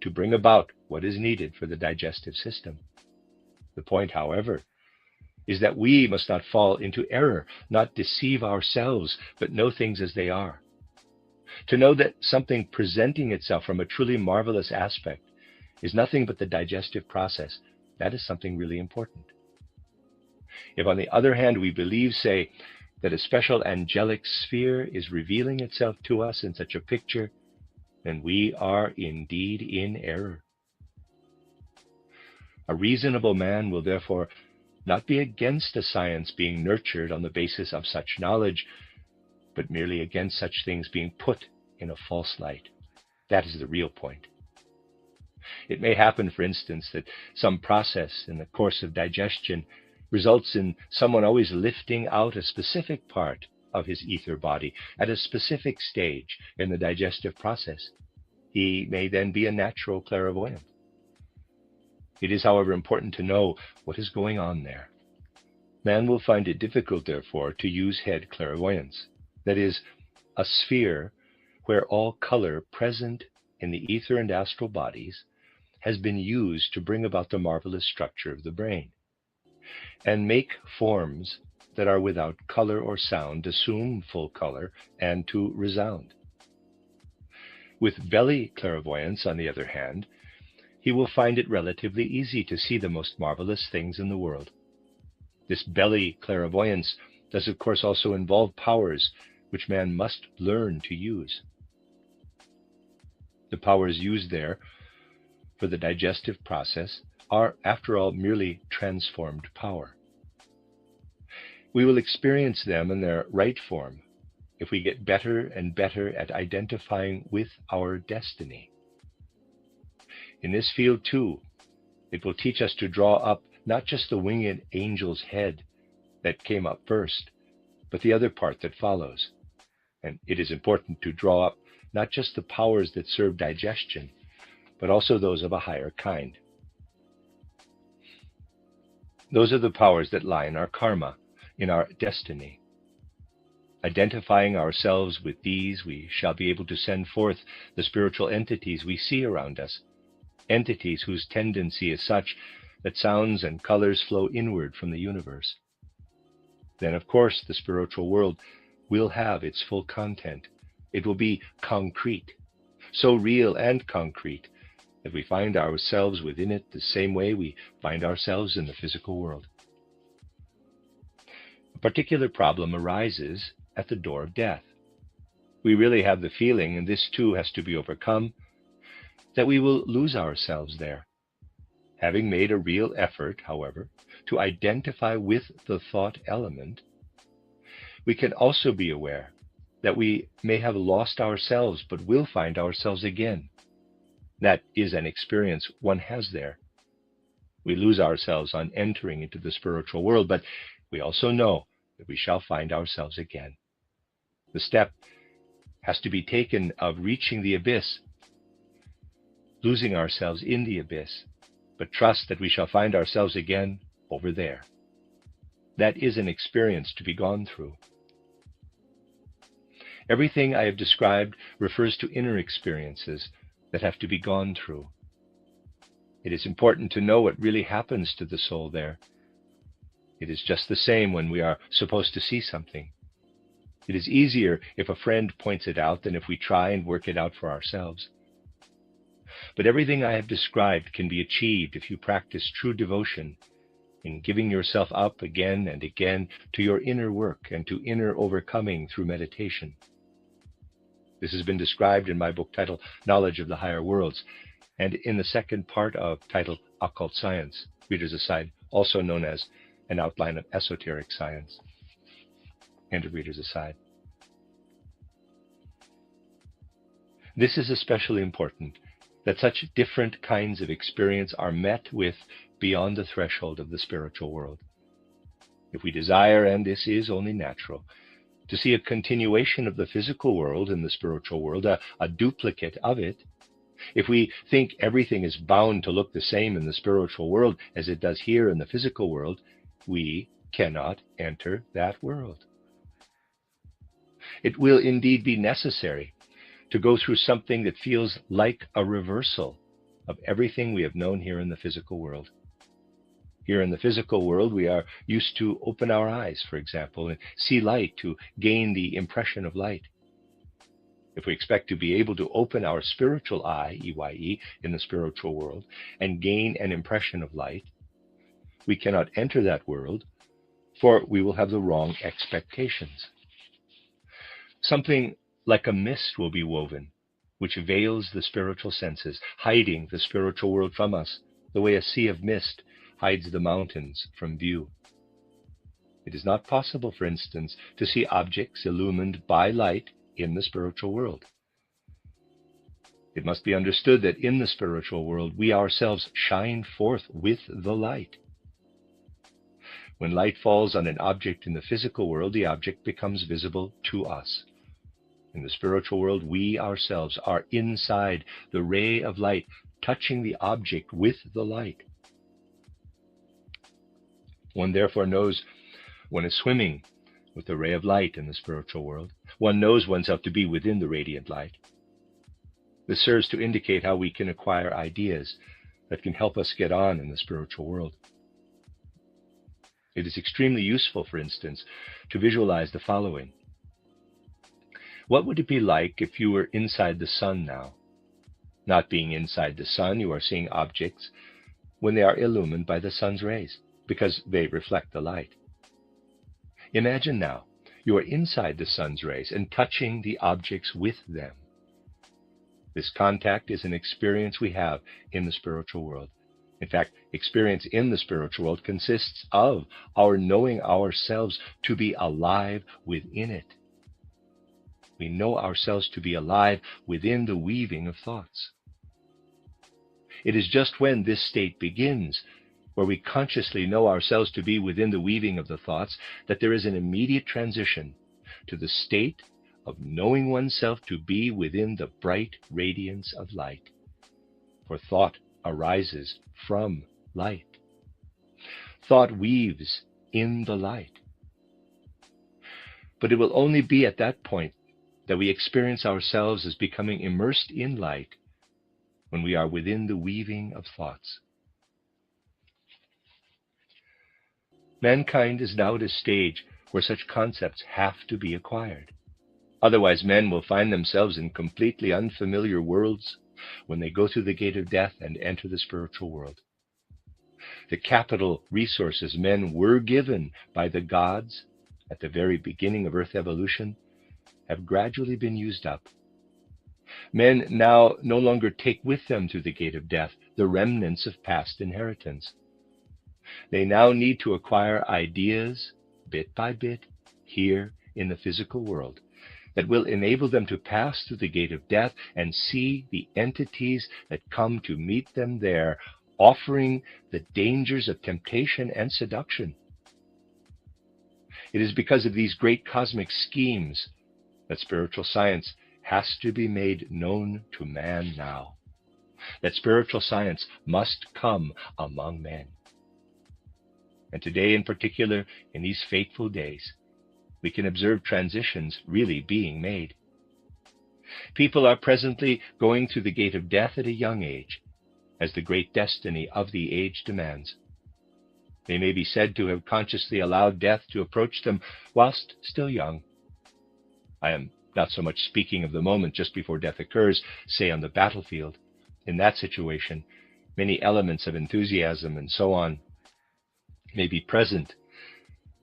to bring about what is needed for the digestive system. The point, however, is that we must not fall into error, not deceive ourselves, but know things as they are. To know that something presenting itself from a truly marvelous aspect is nothing but the digestive process, that is something really important. If, on the other hand, we believe, say, that a special angelic sphere is revealing itself to us in such a picture, then we are indeed in error. A reasonable man will therefore not be against a science being nurtured on the basis of such knowledge, but merely against such things being put in a false light. That is the real point. It may happen, for instance, that some process in the course of digestion results in someone always lifting out a specific part of his ether body at a specific stage in the digestive process. He may then be a natural clairvoyant. It is, however, important to know what is going on there. Man will find it difficult, therefore, to use head clairvoyance, that is, a sphere where all color present in the ether and astral bodies has been used to bring about the marvelous structure of the brain, and make forms that are without color or sound assume full color and to resound. With belly clairvoyance, on the other hand, he will find it relatively easy to see the most marvelous things in the world. This belly clairvoyance does, of course, also involve powers which man must learn to use. The powers used there for the digestive process are, after all, merely transformed power. We will experience them in their right form if we get better and better at identifying with our destiny. In this field, too, it will teach us to draw up not just the winged angel's head that came up first, but the other part that follows. And it is important to draw up not just the powers that serve digestion, but also those of a higher kind. Those are the powers that lie in our karma, in our destiny. Identifying ourselves with these, we shall be able to send forth the spiritual entities we see around us, entities whose tendency is such that sounds and colors flow inward from the universe. Then, of course, the spiritual world will have its full content. It will be concrete, so real and concrete that we find ourselves within it the same way we find ourselves in the physical world. A particular problem arises at the door of death. We really have the feeling, and this too has to be overcome, that we will lose ourselves there. Having made a real effort, however, to identify with the thought element, we can also be aware that we may have lost ourselves, but will find ourselves again. That is an experience one has there. We lose ourselves on entering into the spiritual world, but we also know that we shall find ourselves again. The step has to be taken of reaching the abyss, losing ourselves in the abyss, but trust that we shall find ourselves again over there. That is an experience to be gone through. Everything I have described refers to inner experiences that have to be gone through. It is important to know what really happens to the soul there. It is just the same when we are supposed to see something. It is easier if a friend points it out than if we try and work it out for ourselves. But everything I have described can be achieved if you practice true devotion in giving yourself up again and again to your inner work and to inner overcoming through meditation. This has been described in my book titled Knowledge of the Higher Worlds, and in the second part of titled Occult Science, Reader's Aside, also known as An Outline of Esoteric Science. End of Reader's Aside. This is especially important, that such different kinds of experience are met with beyond the threshold of the spiritual world. If we desire, and this is only natural, to see a continuation of the physical world in the spiritual world, a duplicate of it, if we think everything is bound to look the same in the spiritual world as it does here in the physical world, we cannot enter that world. It will indeed be necessary to go through something that feels like a reversal of everything we have known here in the physical world. Here in the physical world, we are used to open our eyes, for example, and see light to gain the impression of light. If we expect to be able to open our spiritual eye, EYE, in the spiritual world, and gain an impression of light, we cannot enter that world, for we will have the wrong expectations. Something like a mist will be woven, which veils the spiritual senses, hiding the spiritual world from us, the way a sea of mist hides the mountains from view. It is not possible, for instance, to see objects illumined by light in the spiritual world. It must be understood that in the spiritual world, we ourselves shine forth with the light. When light falls on an object in the physical world, the object becomes visible to us. In the spiritual world, we ourselves are inside the ray of light, touching the object with the light. One therefore knows one is swimming with the ray of light in the spiritual world. One knows oneself to be within the radiant light. This serves to indicate how we can acquire ideas that can help us get on in the spiritual world. It is extremely useful, for instance, to visualize the following. What would it be like if you were inside the sun now? Not being inside the sun, you are seeing objects when they are illumined by the sun's rays, because they reflect the light. Imagine now you are inside the sun's rays and touching the objects with them. This contact is an experience we have in the spiritual world. In fact, experience in the spiritual world consists of our knowing ourselves to be alive within it. We know ourselves to be alive within the weaving of thoughts. It is just when this state begins, where we consciously know ourselves to be within the weaving of the thoughts, that there is an immediate transition to the state of knowing oneself to be within the bright radiance of light. For thought arises from light. thought weaves in the light. But it will only be at that point that we experience ourselves as becoming immersed in light, when we are within the weaving of thoughts. Mankind is now at a stage where such concepts have to be acquired. Otherwise, men will find themselves in completely unfamiliar worlds when they go through the gate of death and enter the spiritual world. The capital resources men were given by the gods at the very beginning of Earth evolution have gradually been used up. Men now no longer take with them through the gate of death the remnants of past inheritance. They now need to acquire ideas, bit by bit, here in the physical world, that will enable them to pass through the gate of death and see the entities that come to meet them there, offering the dangers of temptation and seduction. It is because of these great cosmic schemes that spiritual science has to be made known to man now, that spiritual science must come among men. And today in particular, in these fateful days, we can observe transitions really being made. People are presently going through the gate of death at a young age, as the great destiny of the age demands. They may be said to have consciously allowed death to approach them whilst still young. I am not so much speaking of the moment just before death occurs, say on the battlefield. In that situation, many elements of enthusiasm and so on may be present,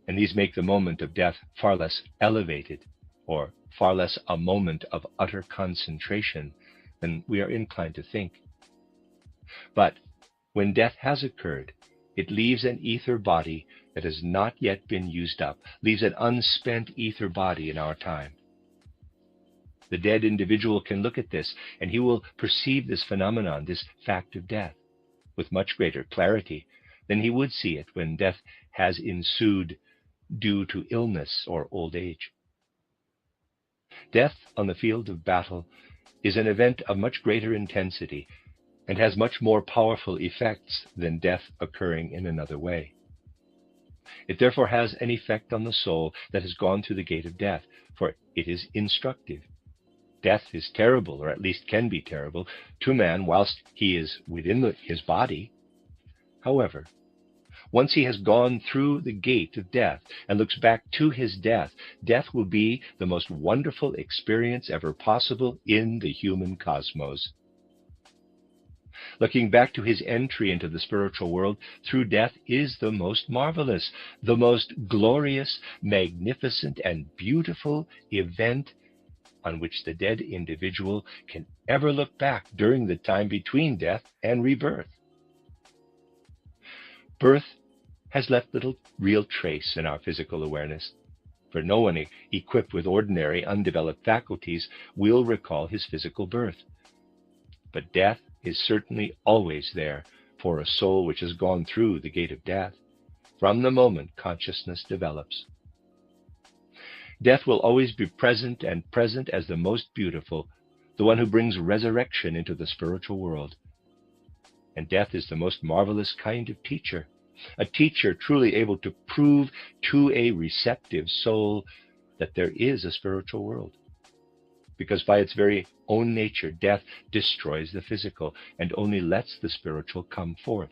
and these make the moment of death far less elevated, or far less a moment of utter concentration than we are inclined to think. But when death has occurred, it leaves an ether body that has not yet been used up, leaves an unspent ether body in our time. The dead individual can look at this, and he will perceive this phenomenon, this fact of death, with much greater clarity than he would see it when death has ensued due to illness or old age. Death on the field of battle is an event of much greater intensity and has much more powerful effects than death occurring in another way. It therefore has an effect on the soul that has gone through the gate of death, for it is instructive. Death is terrible, or at least can be terrible, to man whilst he is within his body. However, once he has gone through the gate of death and looks back to his death, death will be the most wonderful experience ever possible in the human cosmos. Looking back to his entry into the spiritual world through death is the most marvelous, the most glorious, magnificent, and beautiful event on which the dead individual can ever look back during the time between death and rebirth. Birth has left little real trace in our physical awareness, for no one equipped with ordinary undeveloped faculties will recall his physical birth. But death is certainly always there for a soul which has gone through the gate of death, from the moment consciousness develops. Death will always be present, and present as the most beautiful, the one who brings resurrection into the spiritual world. And death is the most marvelous kind of teacher, a teacher truly able to prove to a receptive soul that there is a spiritual world. Because by its very own nature, death destroys the physical and only lets the spiritual come forth.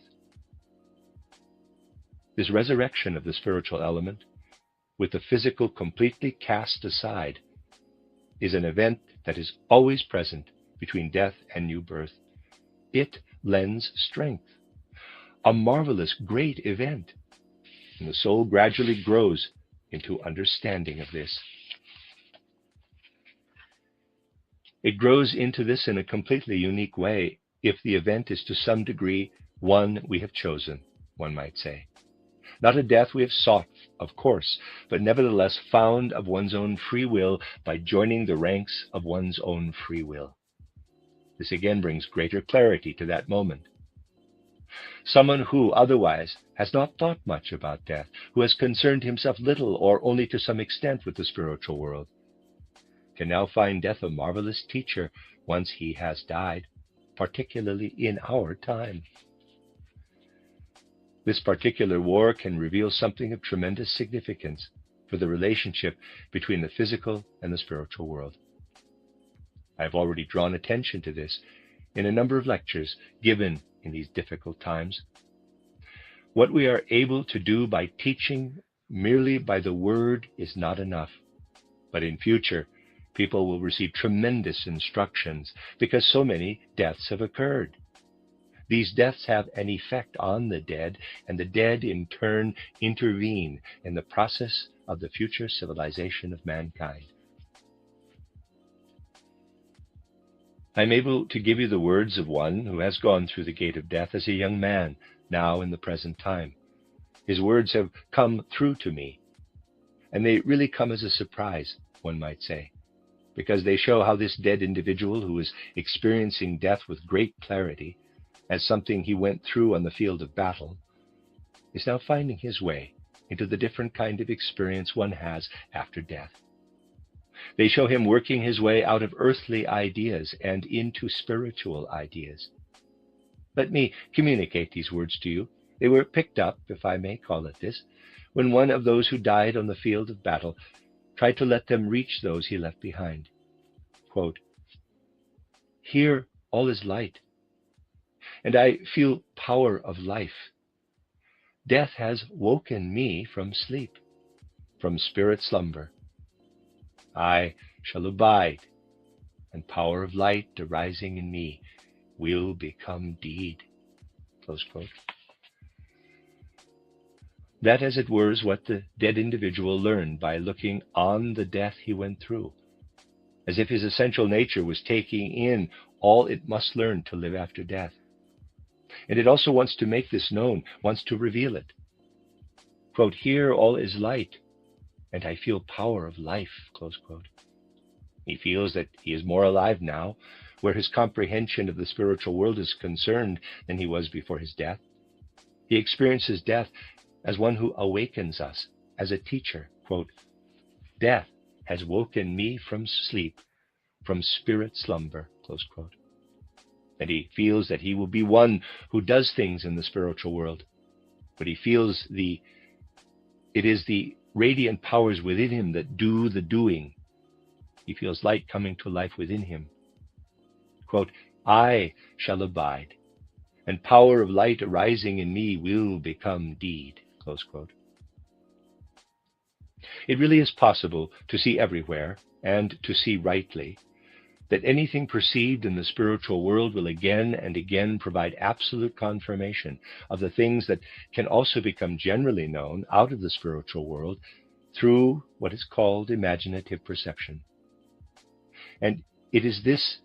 This resurrection of the spiritual element, with the physical completely cast aside, is an event that is always present between death and new birth. It lends strength, a marvelous, great event, and the soul gradually grows into understanding of this. It grows into this in a completely unique way if the event is to some degree one we have chosen, one might say. Not a death we have sought, of course, but nevertheless found of one's own free will by joining the ranks of one's own free will. This again brings greater clarity to that moment. Someone who otherwise has not thought much about death, who has concerned himself little or only to some extent with the spiritual world, can now find death a marvelous teacher once he has died, particularly in our time. This particular war can reveal something of tremendous significance for the relationship between the physical and the spiritual world. I have already drawn attention to this in a number of lectures given in these difficult times. What we are able to do by teaching merely by the word is not enough, but in future, people will receive tremendous instructions because so many deaths have occurred. These deaths have an effect on the dead, and the dead in turn intervene in the process of the future civilization of mankind. I am able to give you the words of one who has gone through the gate of death as a young man, now in the present time. His words have come through to me, and they really come as a surprise, one might say, because they show how this dead individual who is experiencing death with great clarity, as something he went through on the field of battle, is now finding his way into the different kind of experience one has after death. They show him working his way out of earthly ideas and into spiritual ideas. Let me communicate these words to you. They were picked up, if I may call it this, when one of those who died on the field of battle tried to let them reach those he left behind. Quote, "Here all is light, and I feel power of life. Death has woken me from sleep, from spirit slumber. I shall abide, and power of light arising in me will become deed." Close quote. That, as it were, is what the dead individual learned by looking on the death he went through, as if his essential nature was taking in all it must learn to live after death. And it also wants to make this known, wants to reveal it. Quote, "Here all is light, and I feel power of life," close quote. He feels that he is more alive now, where his comprehension of the spiritual world is concerned, than he was before his death. He experiences death as one who awakens us, as a teacher. Quote, "Death has woken me from sleep, from spirit slumber," close quote. And he feels that he will be one who does things in the spiritual world, but he feels it is the radiant powers within him that do the doing. He feels light coming to life within him. Quote, "I shall abide, and power of light arising in me will become deed." Close quote. It really is possible to see everywhere, and to see rightly, that anything perceived in the spiritual world will again and again provide absolute confirmation of the things that can also become generally known out of the spiritual world through what is called imaginative perception. And it is this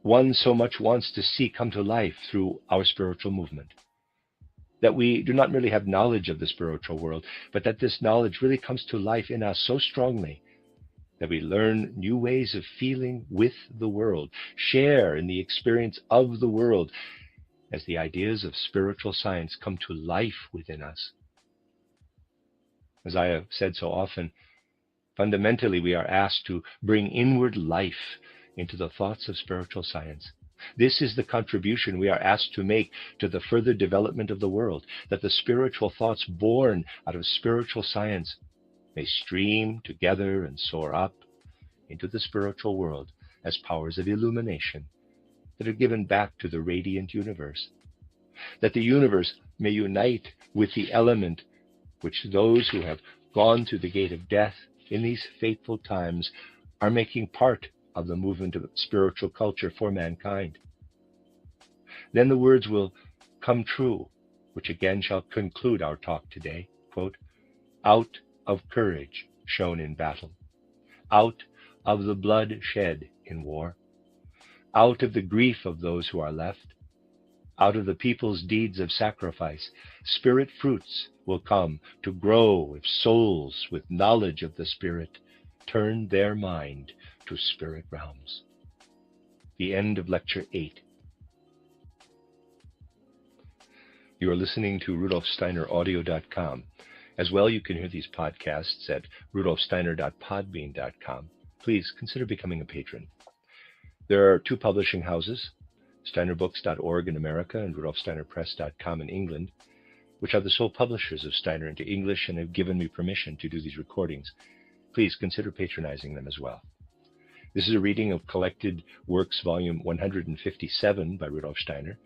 one so much wants to see come to life through our spiritual movement, that we do not merely have knowledge of the spiritual world, but that this knowledge really comes to life in us so strongly that we learn new ways of feeling with the world, share in the experience of the world, as the ideas of spiritual science come to life within us. As I have said so often, fundamentally we are asked to bring inward life into the thoughts of spiritual science. This is the contribution we are asked to make to the further development of the world, that the spiritual thoughts born out of spiritual science may stream together and soar up into the spiritual world as powers of illumination that are given back to the radiant universe, that the universe may unite with the element which those who have gone through the gate of death in these fateful times are making part of the movement of spiritual culture for mankind. Then the words will come true, which again shall conclude our talk today. Quote, "Out of courage shown in battle, out of the blood shed in war, out of the grief of those who are left, out of the people's deeds of sacrifice, spirit fruits will come to grow if souls with knowledge of the Spirit turn their mind to spirit realms." The end of Lecture 8. You are listening to RudolfSteinerAudio.com. As well, you can hear these podcasts at RudolfSteiner.podbean.com. Please consider becoming a patron. There are two publishing houses, SteinerBooks.org in America and RudolfSteinerPress.com in England, which are the sole publishers of Steiner into English and have given me permission to do these recordings, please consider patronizing them as well. This is a reading of Collected Works, Volume 157 by Rudolf Steiner,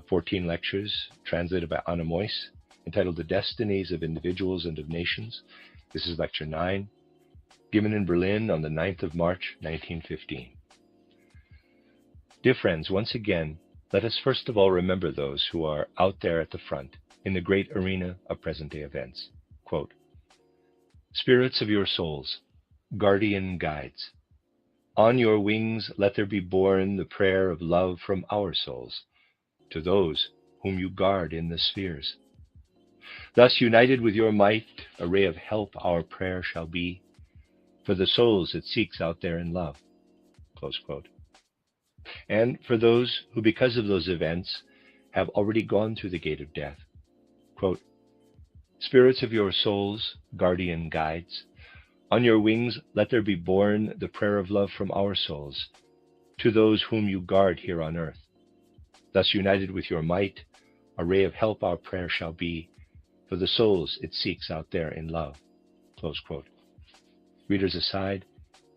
14 lectures translated by Anna Moyse, entitled The Destinies of Individuals and of Nations. This is Lecture 9, given in Berlin on the 9th of March, 1915. Dear friends, once again, let us first of all remember those who are out there at the front in the great arena of present-day events. Quote, "Spirits of your souls, guardian guides, on your wings let there be borne the prayer of love from our souls to those whom you guard in the spheres. Thus united with your might, a ray of help our prayer shall be for the souls it seeks out there in love." Close quote. And for those who, because of those events, have already gone through the gate of death, quote, "Spirits of your souls, guardian guides, on your wings let there be borne the prayer of love from our souls to those whom you guard here on earth. Thus united with your might, a ray of help our prayer shall be for the souls it seeks out there in love." Close quote. Readers aside,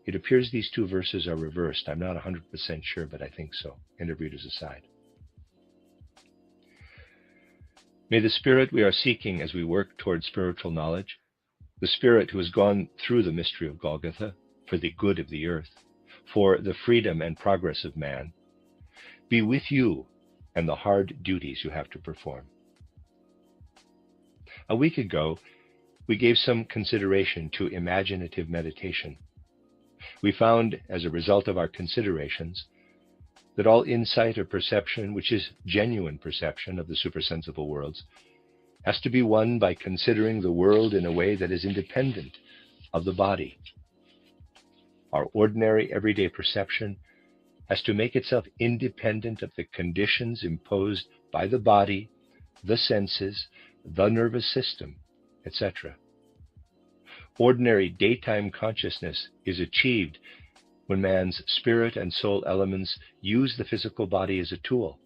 it appears these two verses are reversed. I'm not 100% sure, but I think so. End of readers aside. May the Spirit we are seeking as we work towards spiritual knowledge, the Spirit who has gone through the mystery of Golgotha for the good of the earth, for the freedom and progress of man, be with you and the hard duties you have to perform. A week ago, we gave some consideration to imaginative meditation. We found, as a result of our considerations, that all insight or perception, which is genuine perception of the supersensible worlds, has to be won by considering the world in a way that is independent of the body. Our ordinary everyday perception has to make itself independent of the conditions imposed by the body, the senses, the nervous system, etc. Ordinary daytime consciousness is achieved when man's spirit and soul elements use the physical body as a tool.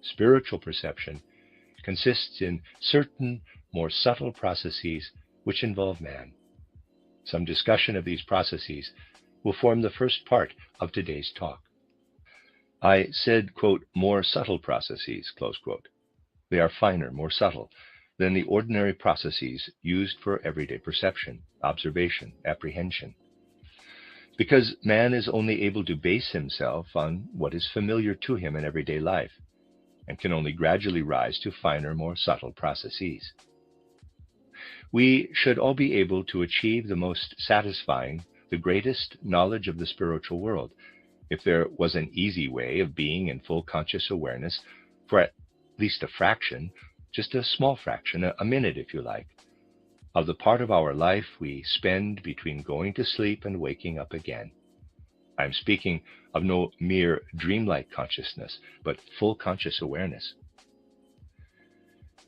Spiritual perception consists in certain more subtle processes which involve man. Some discussion of these processes will form the first part of today's talk. I said, quote, "more subtle processes," close quote. They are finer, more subtle than the ordinary processes used for everyday perception, observation, apprehension. Because man is only able to base himself on what is familiar to him in everyday life, and can only gradually rise to finer, more subtle processes. We should all be able to achieve the most satisfying, the greatest knowledge of the spiritual world, if there was an easy way of being in full conscious awareness for at least a fraction, just a small fraction, a minute if you like, of the part of our life we spend between going to sleep and waking up again. I'm speaking of no mere dreamlike consciousness, but full conscious awareness.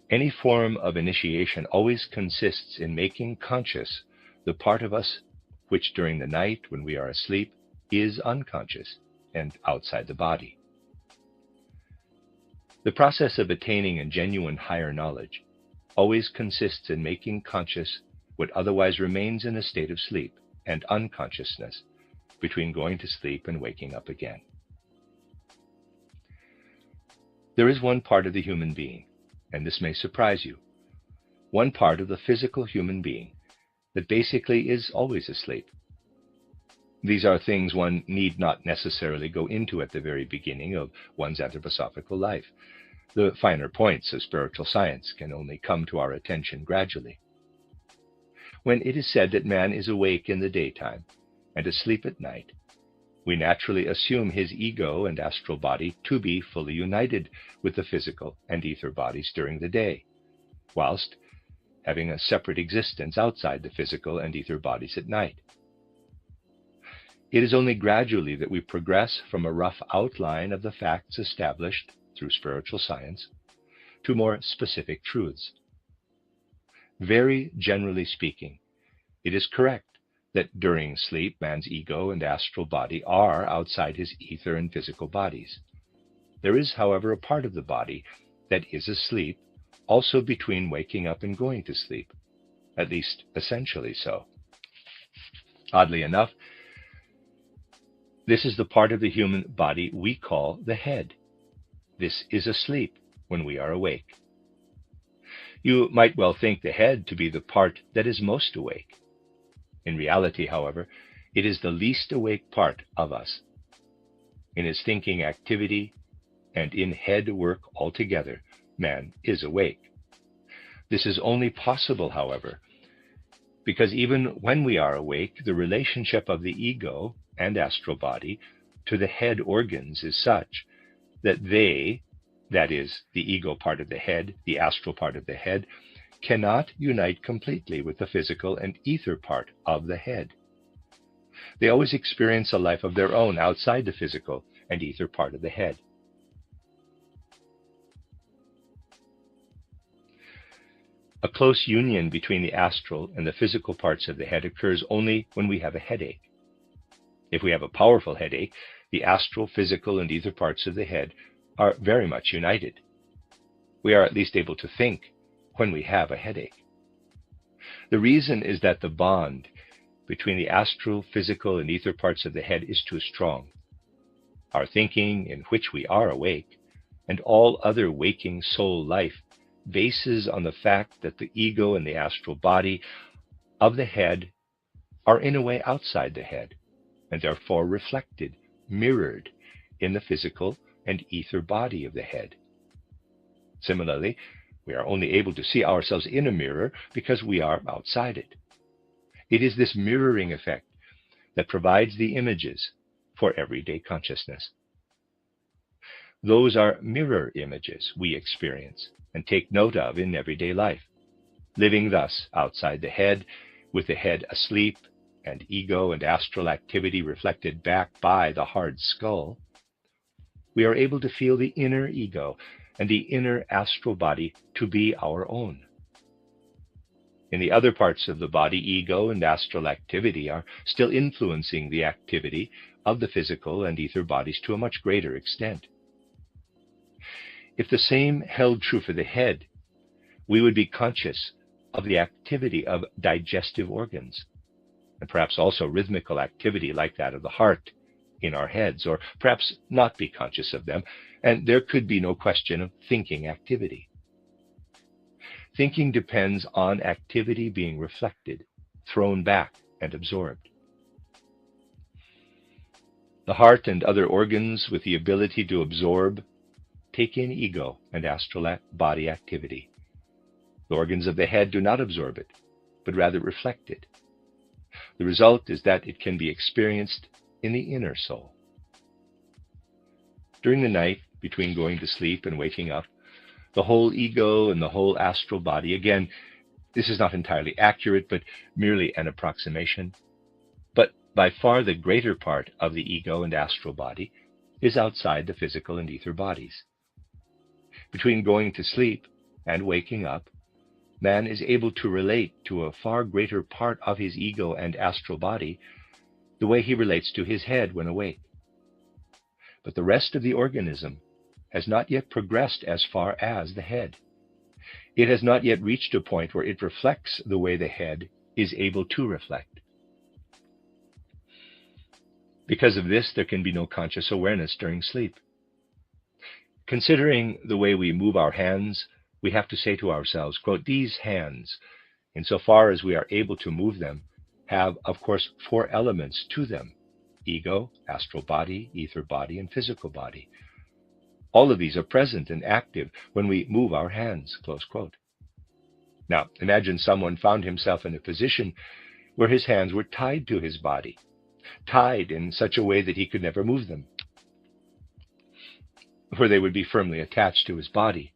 Any form of initiation always consists in making conscious the part of us which during the night when we are asleep is unconscious and outside the body. The process of attaining a genuine higher knowledge always consists in making conscious what otherwise remains in a state of sleep and unconsciousness between going to sleep and waking up again. There is one part of the human being, and this may surprise you, one part of the physical human being that basically is always asleep. These are things one need not necessarily go into at the very beginning of one's anthroposophical life. The finer points of spiritual science can only come to our attention gradually. When it is said that man is awake in the daytime and asleep at night, we naturally assume his ego and astral body to be fully united with the physical and ether bodies during the day, whilst having a separate existence outside the physical and ether bodies at night. It is only gradually that we progress from a rough outline of the facts established through spiritual science to more specific truths. Very generally speaking, it is correct that during sleep, man's ego and astral body are outside his ether and physical bodies. There is, however, a part of the body that is asleep also between waking up and going to sleep, at least essentially so. Oddly enough, this is the part of the human body we call the head. This is asleep when we are awake. You might well think the head to be the part that is most awake. In reality, however, it is the least awake part of us. In his thinking activity and in head work altogether, man is awake. This is only possible, however, because even when we are awake, the relationship of the ego and astral body to the head organs is such that they, that is, the ego part of the head, the astral part of the head, cannot unite completely with the physical and ether part of the head. They always experience a life of their own outside the physical and ether part of the head. A close union between the astral and the physical parts of the head occurs only when we have a headache. If we have a powerful headache, the astral, physical, and ether parts of the head are very much united. We are at least able to think when we have a headache. The reason is that the bond between the astral, physical, and ether parts of the head is too strong. Our thinking, in which we are awake, and all other waking soul life bases on the fact that the ego and the astral body of the head are in a way outside the head, and therefore reflected, mirrored in the physical and ether body of the head. Similarly, we are only able to see ourselves in a mirror because we are outside it. It is this mirroring effect that provides the images for everyday consciousness. Those are mirror images we experience and take note of in everyday life. Living thus outside the head, with the head asleep and ego and astral activity reflected back by the hard skull, we are able to feel the inner ego and the inner astral body to be our own. In the other parts of the body, ego and astral activity are still influencing the activity of the physical and ether bodies to a much greater extent. If the same held true for the head, we would be conscious of the activity of digestive organs, and perhaps also rhythmical activity like that of the heart in our heads, or perhaps not be conscious of them, and there could be no question of thinking activity. Thinking depends on activity being reflected, thrown back, and absorbed. The heart and other organs with the ability to absorb take in ego and astral body activity. The organs of the head do not absorb it, but rather reflect it. The result is that it can be experienced in the inner soul. During the night, between going to sleep and waking up, the whole ego and the whole astral body, again, this is not entirely accurate, but merely an approximation, but by far the greater part of the ego and astral body is outside the physical and ether bodies. Between going to sleep and waking up, man is able to relate to a far greater part of his ego and astral body the way he relates to his head when awake. But the rest of the organism has not yet progressed as far as the head. It has not yet reached a point where it reflects the way the head is able to reflect. Because of this, there can be no conscious awareness during sleep. Considering the way we move our hands, we have to say to ourselves, quote, these hands, insofar as we are able to move them, have, of course, 4 elements to them: ego, astral body, ether body, and physical body. All of these are present and active when we move our hands, close quote. Now, imagine someone found himself in a position where his hands were tied to his body, tied in such a way that he could never move them, where they would be firmly attached to his body.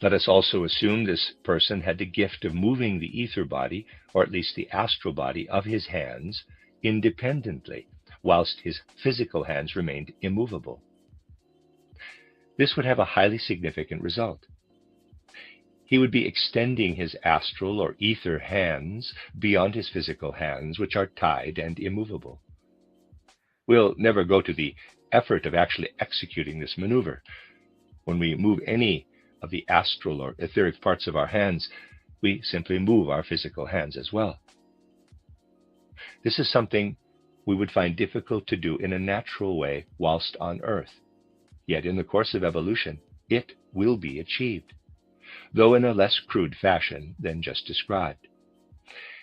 Let us also assume this person had the gift of moving the ether body, or at least the astral body, of his hands independently, whilst his physical hands remained immovable. This would have a highly significant result. He would be extending his astral or ether hands beyond his physical hands, which are tied and immovable. We'll never go to the effort of actually executing this maneuver. When we move any of the astral or etheric parts of our hands, we simply move our physical hands as well. This is something we would find difficult to do in a natural way whilst on Earth. Yet in the course of evolution, it will be achieved, though in a less crude fashion than just described.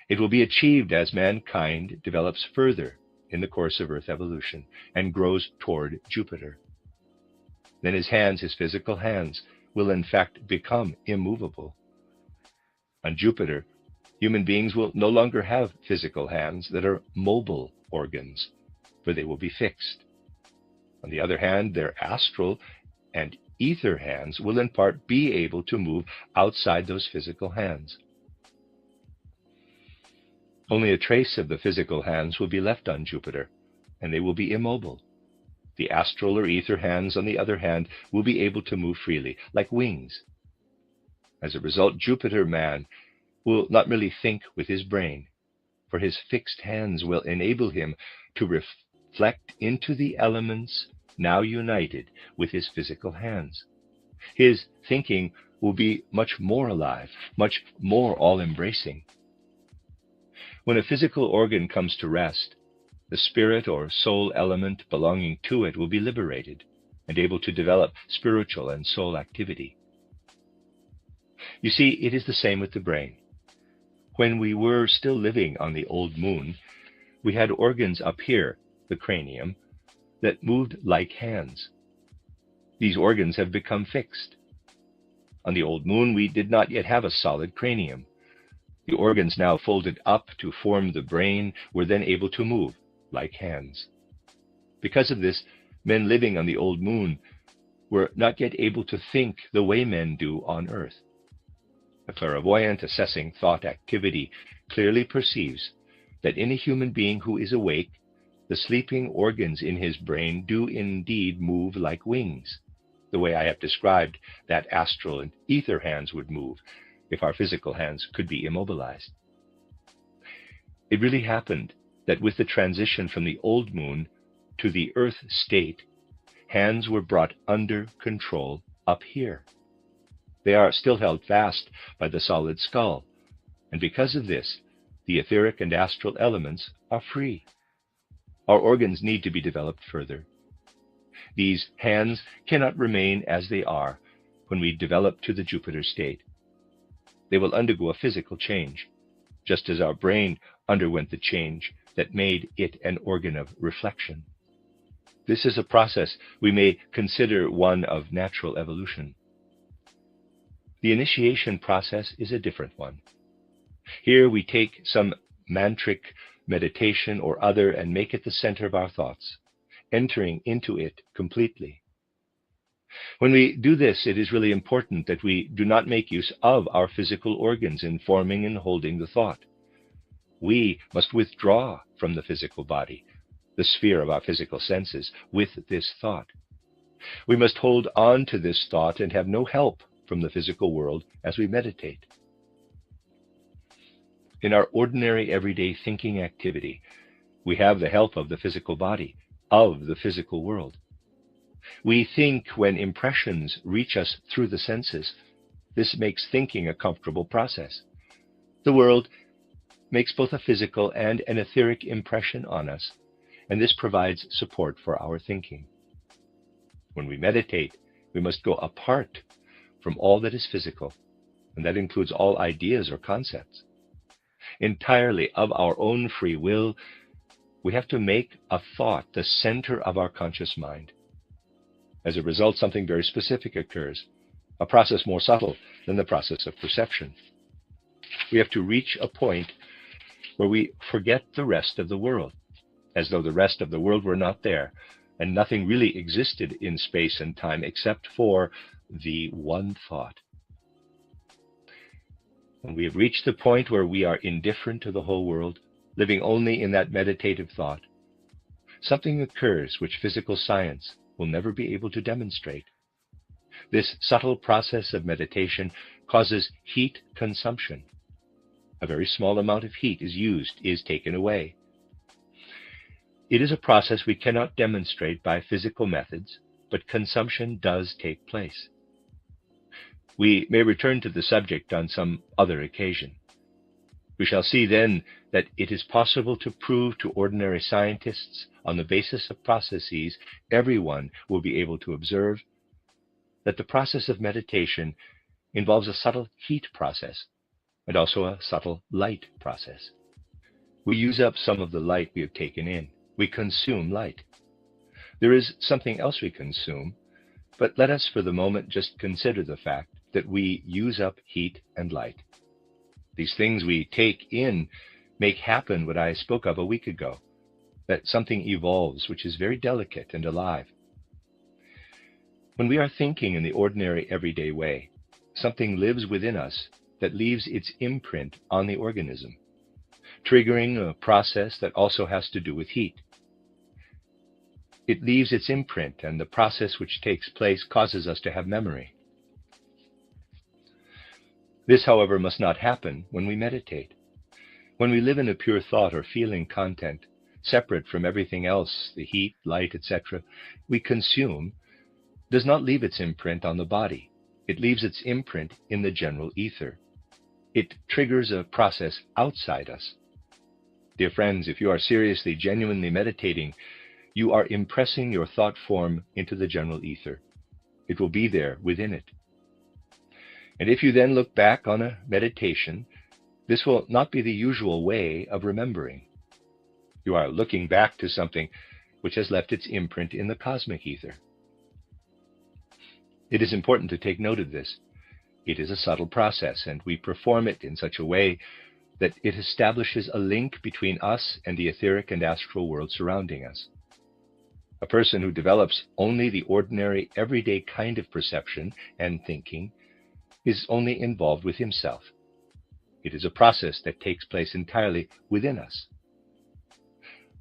It will be achieved as mankind develops further in the course of Earth evolution and grows toward Jupiter. Then his hands, his physical hands, will in fact become immovable. On Jupiter, human beings will no longer have physical hands that are mobile organs, for they will be fixed. On the other hand, their astral and ether hands will in part be able to move outside those physical hands. Only a trace of the physical hands will be left on Jupiter, and they will be immobile. The astral or ether hands, on the other hand, will be able to move freely, like wings. As a result, Jupiter man will not merely think with his brain, for his fixed hands will enable him to reflect into the elements now united with his physical hands. His thinking will be much more alive, much more all-embracing. When a physical organ comes to rest, the spirit or soul element belonging to it will be liberated and able to develop spiritual and soul activity. You see, it is the same with the brain. When we were still living on the old moon, we had organs up here, the cranium, that moved like hands. These organs have become fixed. On the old moon, we did not yet have a solid cranium. The organs now folded up to form the brain were then able to move like hands. Because of this, men living on the old moon were not yet able to think the way men do on Earth. A clairvoyant assessing thought activity clearly perceives that in a human being who is awake, the sleeping organs in his brain do indeed move like wings, the way I have described that astral and ether hands would move if our physical hands could be immobilized. It really happened that with the transition from the old moon to the Earth state, hands were brought under control up here. They are still held fast by the solid skull, and because of this, the etheric and astral elements are free. Our organs need to be developed further. These hands cannot remain as they are when we develop to the Jupiter state. They will undergo a physical change, just as our brain underwent the change that made it an organ of reflection. This is a process we may consider one of natural evolution. The initiation process is a different one. Here we take some mantric meditation or other and make it the center of our thoughts, entering into it completely. When we do this, it is really important that we do not make use of our physical organs in forming and holding the thought. We must withdraw from the physical body, the sphere of our physical senses, with this thought. We must hold on to this thought and have no help from the physical world as we meditate. In our ordinary everyday thinking activity, we have the help of the physical body, of the physical world. We think when impressions reach us through the senses. This makes thinking a comfortable process. The world makes both a physical and an etheric impression on us, and this provides support for our thinking. When we meditate, we must go apart from all that is physical, and that includes all ideas or concepts. Entirely of our own free will, we have to make a thought the center of our conscious mind. As a result, something very specific occurs, a process more subtle than the process of perception. We have to reach a point where we forget the rest of the world, as though the rest of the world were not there, and nothing really existed in space and time except for the one thought. When we have reached the point where we are indifferent to the whole world, living only in that meditative thought, something occurs which physical science will never be able to demonstrate. This subtle process of meditation causes heat consumption. A very small amount of heat is taken away. It is a process we cannot demonstrate by physical methods, but consumption does take place. We may return to the subject on some other occasion. We shall see then that it is possible to prove to ordinary scientists, on the basis of processes everyone will be able to observe, that the process of meditation involves a subtle heat process and also a subtle light process. We use up some of the light we have taken in. We consume light. There is something else we consume, but let us for the moment just consider the fact that we use up heat and light. These things we take in make happen what I spoke of a week ago, that something evolves which is very delicate and alive. When we are thinking in the ordinary everyday way, something lives within us that leaves its imprint on the organism, triggering a process that also has to do with heat. It leaves its imprint, and the process which takes place causes us to have memory. This, however, must not happen when we meditate. When we live in a pure thought or feeling content, separate from everything else, the heat, light, etc., we consume, does not leave its imprint on the body. It leaves its imprint in the general ether. It triggers a process outside us. Dear friends, if you are seriously, genuinely meditating, you are impressing your thought form into the general ether. It will be there within it. And if you then look back on a meditation, this will not be the usual way of remembering. You are looking back to something which has left its imprint in the cosmic ether. It is important to take note of this. It is a subtle process, and we perform it in such a way that it establishes a link between us and the etheric and astral world surrounding us. A person who develops only the ordinary, everyday kind of perception and thinking is only involved with himself. It is a process that takes place entirely within us.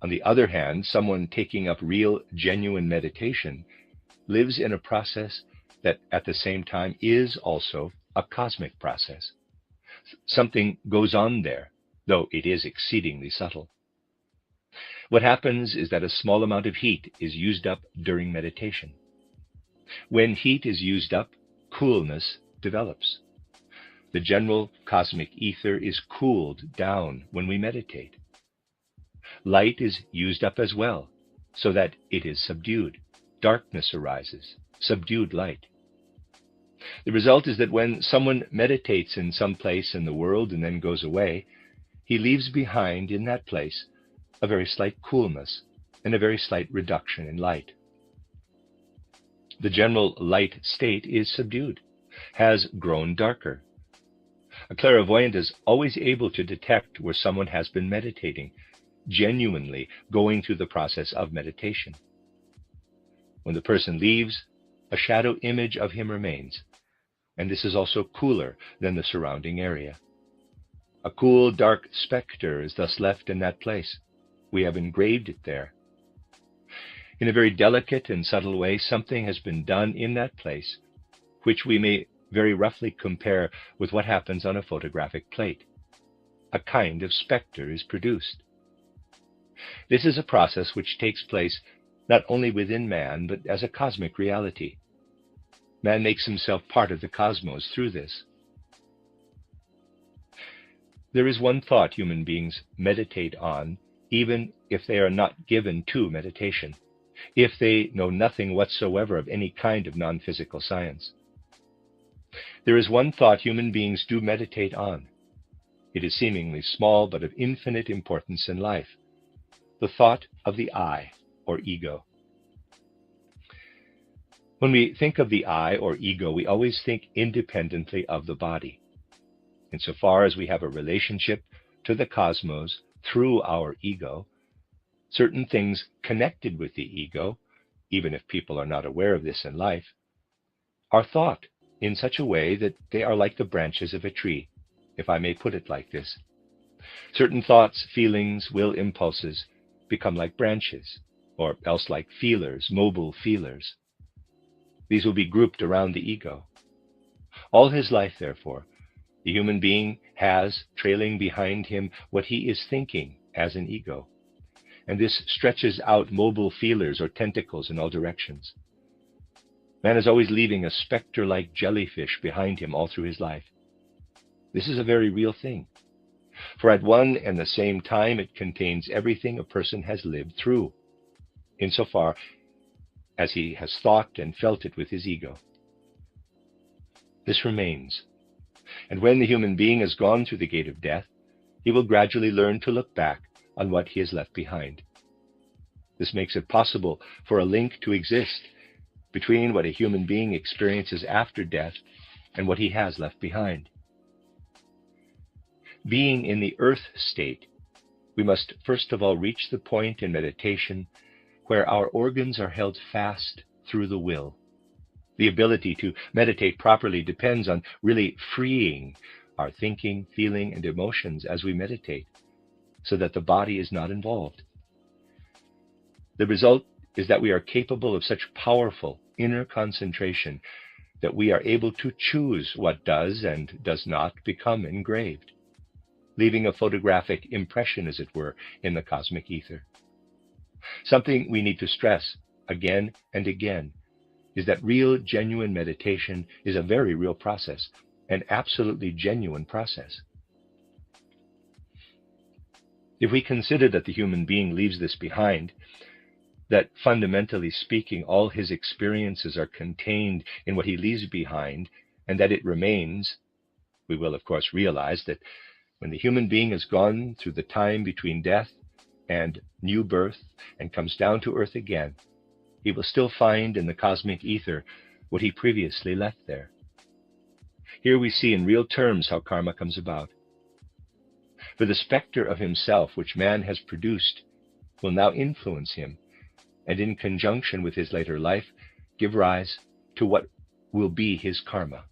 On the other hand, someone taking up real, genuine meditation lives in a process that at the same time is also a cosmic process. Something goes on there, though it is exceedingly subtle. What happens is that a small amount of heat is used up during meditation. When heat is used up, coolness develops. The general cosmic ether is cooled down when we meditate. Light is used up as well, so that it is subdued. Darkness arises, subdued light. The result is that when someone meditates in some place in the world and then goes away, he leaves behind in that place a very slight coolness and a very slight reduction in light. The general light state is subdued, has grown darker. A clairvoyant is always able to detect where someone has been meditating, genuinely going through the process of meditation. When the person leaves, a shadow image of him remains, and this is also cooler than the surrounding area. A cool, dark specter is thus left in that place. We have engraved it there. In a very delicate and subtle way, something has been done in that place, which we may very roughly compare with what happens on a photographic plate. A kind of specter is produced. This is a process which takes place not only within man, but as a cosmic reality. Man makes himself part of the cosmos through this. There is one thought human beings meditate on, even if they are not given to meditation, if they know nothing whatsoever of any kind of non-physical science. There is one thought human beings do meditate on. It is seemingly small, but of infinite importance in life. The thought of the I, or ego. When we think of the I, or ego, we always think independently of the body. Insofar as we have a relationship to the cosmos through our ego, certain things connected with the ego, even if people are not aware of this in life, are thought in such a way that they are like the branches of a tree, if I may put it like this. Certain thoughts, feelings, will impulses become like branches, or else like feelers, mobile feelers. These will be grouped around the ego. All his life, therefore, the human being has trailing behind him what he is thinking as an ego, and this stretches out mobile feelers or tentacles in all directions. Man is always leaving a specter-like jellyfish behind him all through his life. This is a very real thing, for at one and the same time it contains everything a person has lived through, insofar as he has thought and felt it with his ego. This remains, and when the human being has gone through the gate of death, he will gradually learn to look back on what he has left behind. This makes it possible for a link to exist between what a human being experiences after death and what he has left behind. Being in the earth state, we must first of all reach the point in meditation where our organs are held fast through the will. The ability to meditate properly depends on really freeing our thinking, feeling, and emotions as we meditate, so that the body is not involved. The result is that we are capable of such powerful inner concentration that we are able to choose what does and does not become engraved, leaving a photographic impression, as it were, in the cosmic ether. Something we need to stress again and again is that real, genuine meditation is a very real process, an absolutely genuine process. If we consider that the human being leaves this behind, that fundamentally speaking, all his experiences are contained in what he leaves behind, and that it remains, we will of course realize that when the human being has gone through the time between death and new birth and comes down to earth again, he will still find in the cosmic ether what he previously left there. Here we see in real terms how karma comes about. For the specter of himself which man has produced will now influence him, and in conjunction with his later life, give rise to what will be his karma.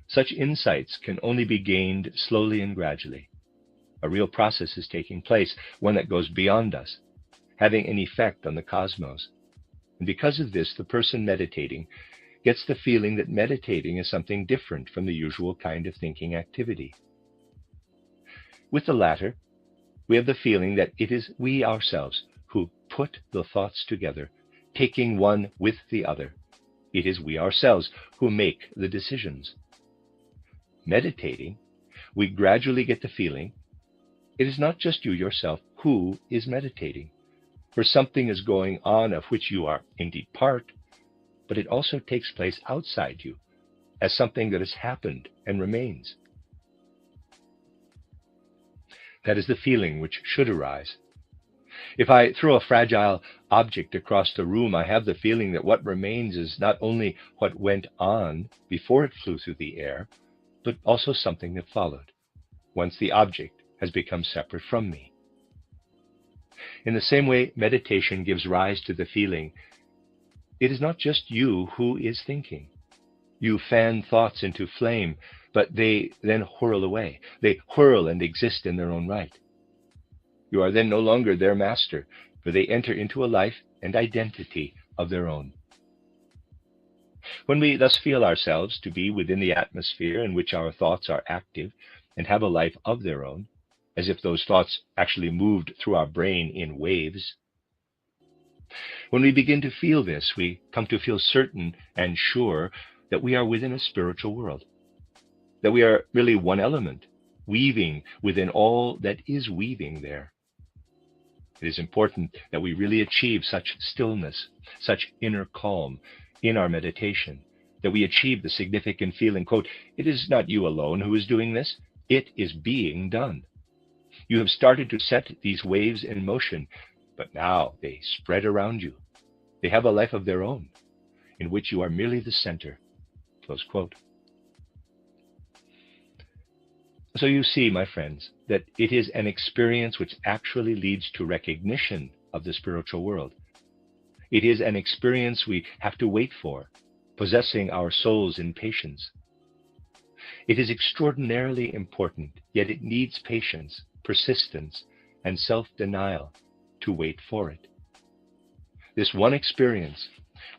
Such insights can only be gained slowly and gradually. A real process is taking place, one that goes beyond us, having an effect on the cosmos. And because of this, the person meditating gets the feeling that meditating is something different from the usual kind of thinking activity. With the latter, we have the feeling that it is we ourselves who put the thoughts together, taking one with the other. It is we ourselves who make the decisions. Meditating, we gradually get the feeling it is not just you yourself who is meditating, for something is going on of which you are indeed part, but it also takes place outside you as something that has happened and remains. That is the feeling which should arise. If I throw a fragile object across the room, I have the feeling that what remains is not only what went on before it flew through the air, but also something that followed, once the object has become separate from me. In the same way, meditation gives rise to the feeling it is not just you who is thinking. You fan thoughts into flame, but they then whirl away. They whirl and exist in their own right. You are then no longer their master, for they enter into a life and identity of their own. When we thus feel ourselves to be within the atmosphere in which our thoughts are active and have a life of their own, as if those thoughts actually moved through our brain in waves, when we begin to feel this, we come to feel certain and sure that we are within a spiritual world, that we are really one element, weaving within all that is weaving there. It is important that we really achieve such stillness, such inner calm in our meditation, that we achieve the significant feeling, quote, it is not you alone who is doing this, it is being done. You have started to set these waves in motion, but now they spread around you. They have a life of their own, in which you are merely the center, close quote. So you see, my friends, that it is an experience which actually leads to recognition of the spiritual world. It is an experience we have to wait for, possessing our souls in patience. It is extraordinarily important, yet it needs patience, persistence, and self-denial to wait for it. This one experience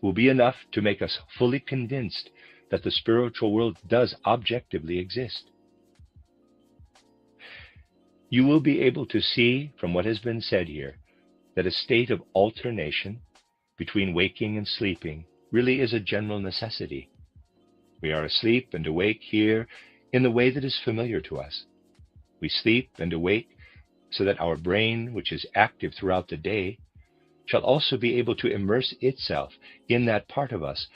will be enough to make us fully convinced that the spiritual world does objectively exist. You will be able to see from what has been said here that a state of alternation between waking and sleeping really is a general necessity. We are asleep and awake here in the way that is familiar to us. We sleep and awake so that our brain, which is active throughout the day, shall also be able to immerse itself in that part of us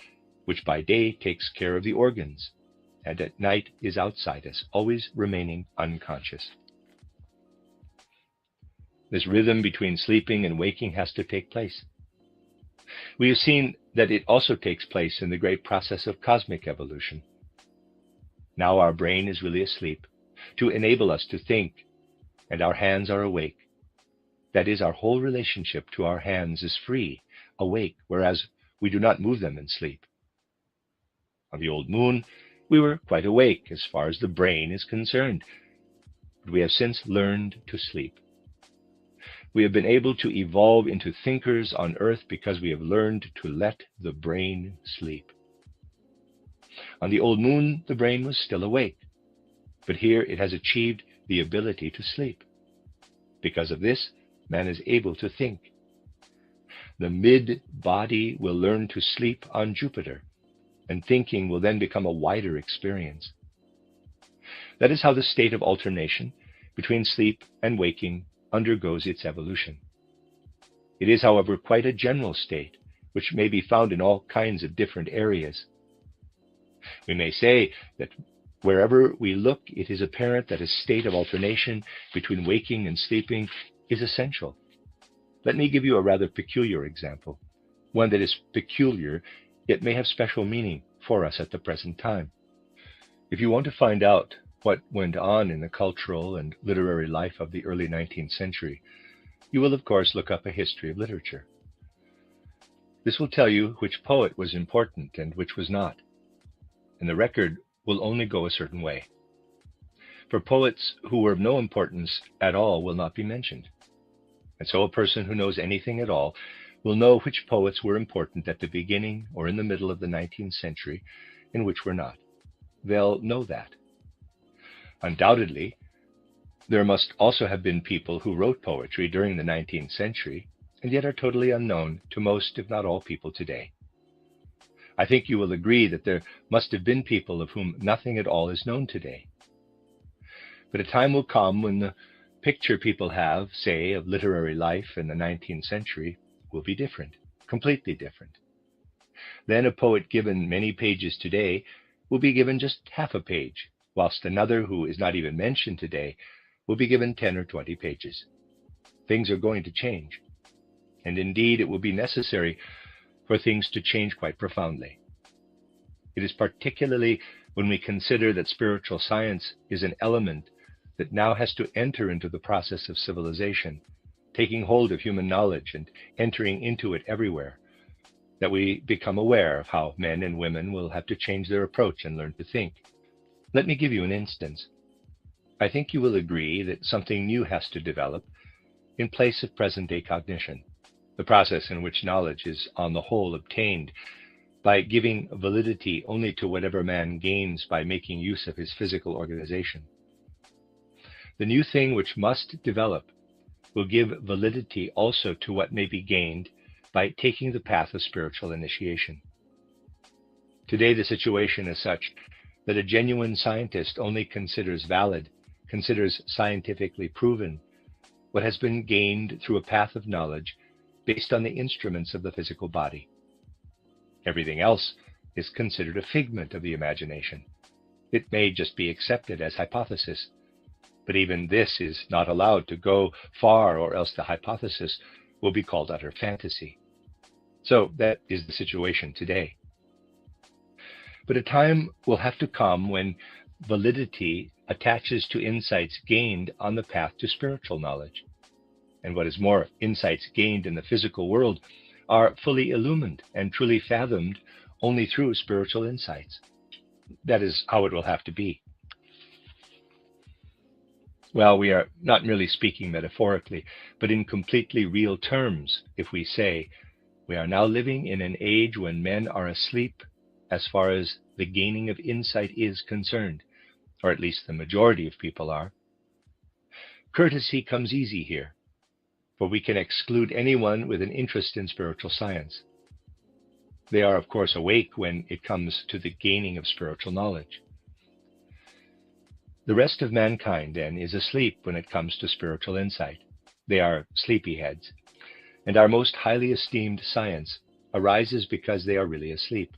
which by day takes care of the organs, and at night is outside us, always remaining unconscious. This rhythm between sleeping and waking has to take place. We have seen that it also takes place in the great process of cosmic evolution. Now our brain is really asleep to enable us to think, and our hands are awake. That is, our whole relationship to our hands is free, awake, whereas we do not move them in sleep. On the old moon, we were quite awake as far as the brain is concerned, but we have since learned to sleep. We have been able to evolve into thinkers on earth because we have learned to let the brain sleep. On the old moon, the brain was still awake, but here it has achieved the ability to sleep. Because of this, man is able to think. The mid-body will learn to sleep on Jupiter, and thinking will then become a wider experience. That is how the state of alternation between sleep and waking undergoes its evolution. It is, however, quite a general state, which may be found in all kinds of different areas. We may say that wherever we look, it is apparent that a state of alternation between waking and sleeping is essential. Let me give you a rather peculiar example, one that is peculiar, yet may have special meaning for us at the present time. If you want to find out what went on in the cultural and literary life of the early 19th century, you will of course look up a history of literature. This will tell you which poet was important and which was not, and the record will only go a certain way. For poets who were of no importance at all will not be mentioned, and so a person who knows anything at all will know which poets were important at the beginning or in the middle of the 19th century and which were not. They'll know that. Undoubtedly, there must also have been people who wrote poetry during the 19th century and yet are totally unknown to most, if not all, people today. I think you will agree that there must have been people of whom nothing at all is known today. But a time will come when the picture people have, say, of literary life in the 19th century will be different, completely different. Then a poet given many pages today will be given just half a page, whilst another who is not even mentioned today will be given 10 or 20 pages. Things are going to change, and indeed it will be necessary for things to change quite profoundly. It is particularly when we consider that spiritual science is an element that now has to enter into the process of civilization, taking hold of human knowledge and entering into it everywhere, that we become aware of how men and women will have to change their approach and learn to think. Let me give you an instance. I think you will agree that something new has to develop in place of present-day cognition, the process in which knowledge is on the whole obtained by giving validity only to whatever man gains by making use of his physical organization. The new thing which must develop will give validity also to what may be gained by taking the path of spiritual initiation. Today the situation is such that a genuine scientist only considers valid, considers scientifically proven, what has been gained through a path of knowledge based on the instruments of the physical body. Everything else is considered a figment of the imagination. It may just be accepted as hypothesis, but even this is not allowed to go far, or else the hypothesis will be called utter fantasy. So that is the situation today. But a time will have to come when validity attaches to insights gained on the path to spiritual knowledge. And what is more, insights gained in the physical world are fully illumined and truly fathomed only through spiritual insights. That is how it will have to be. Well, we are not merely speaking metaphorically, but in completely real terms if we say we are now living in an age when men are asleep as far as the gaining of insight is concerned, or at least the majority of people are. Courtesy comes easy here, for we can exclude anyone with an interest in spiritual science. They are, of course, awake when it comes to the gaining of spiritual knowledge. The rest of mankind, then, is asleep when it comes to spiritual insight. They are sleepyheads, and our most highly esteemed science arises because they are really asleep.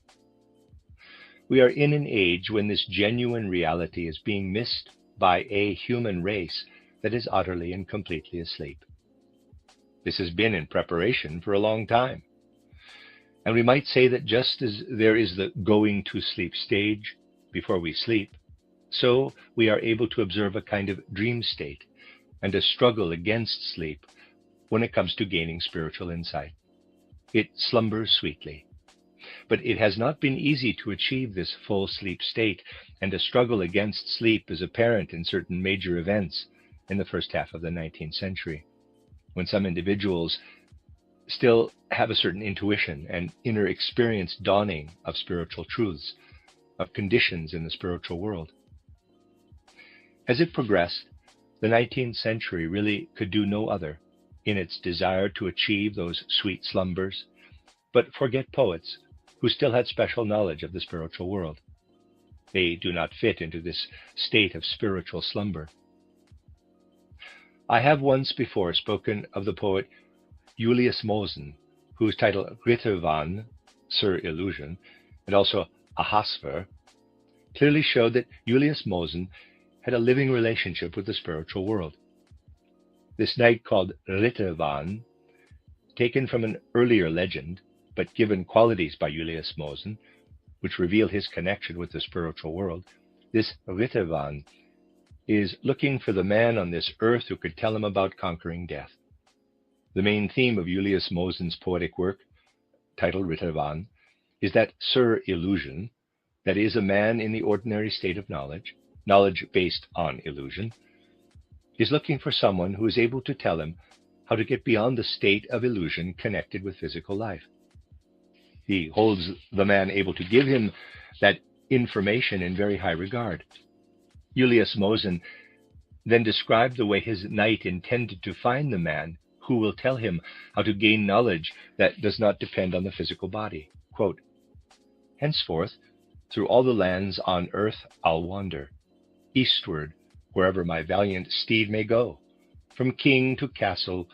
We are in an age when this genuine reality is being missed by a human race that is utterly and completely asleep. This has been in preparation for a long time. And we might say that just as there is the going to sleep stage before we sleep, so we are able to observe a kind of dream state and a struggle against sleep when it comes to gaining spiritual insight. It slumbers sweetly. But it has not been easy to achieve this full sleep state, and a struggle against sleep is apparent in certain major events in the first half of the 19th century, when some individuals still have a certain intuition and inner experience dawning of spiritual truths, of conditions in the spiritual world. As it progressed, the 19th century really could do no other in its desire to achieve those sweet slumbers, but forget poets who still had special knowledge of the spiritual world. They do not fit into this state of spiritual slumber. I have once before spoken of the poet Julius Mosen, whose title Ritterwahn, Sir Illusion, and also Ahasver, clearly showed that Julius Mosen had a living relationship with the spiritual world. This knight called Ritterwahn, taken from an earlier legend, but given qualities by Julius Mosen, which reveal his connection with the spiritual world, this Ritterwahn is looking for the man on this earth who could tell him about conquering death. The main theme of Julius Mosen's poetic work, titled Ritterwahn, is that Sir Illusion, that is, a man in the ordinary state of knowledge, knowledge based on illusion, is looking for someone who is able to tell him how to get beyond the state of illusion connected with physical life. He holds the man able to give him that information in very high regard. Julius Mosen then described the way his knight intended to find the man who will tell him how to gain knowledge that does not depend on the physical body. Quote, "Henceforth, through all the lands on earth I'll wander, eastward, wherever my valiant steed may go, from king to castle,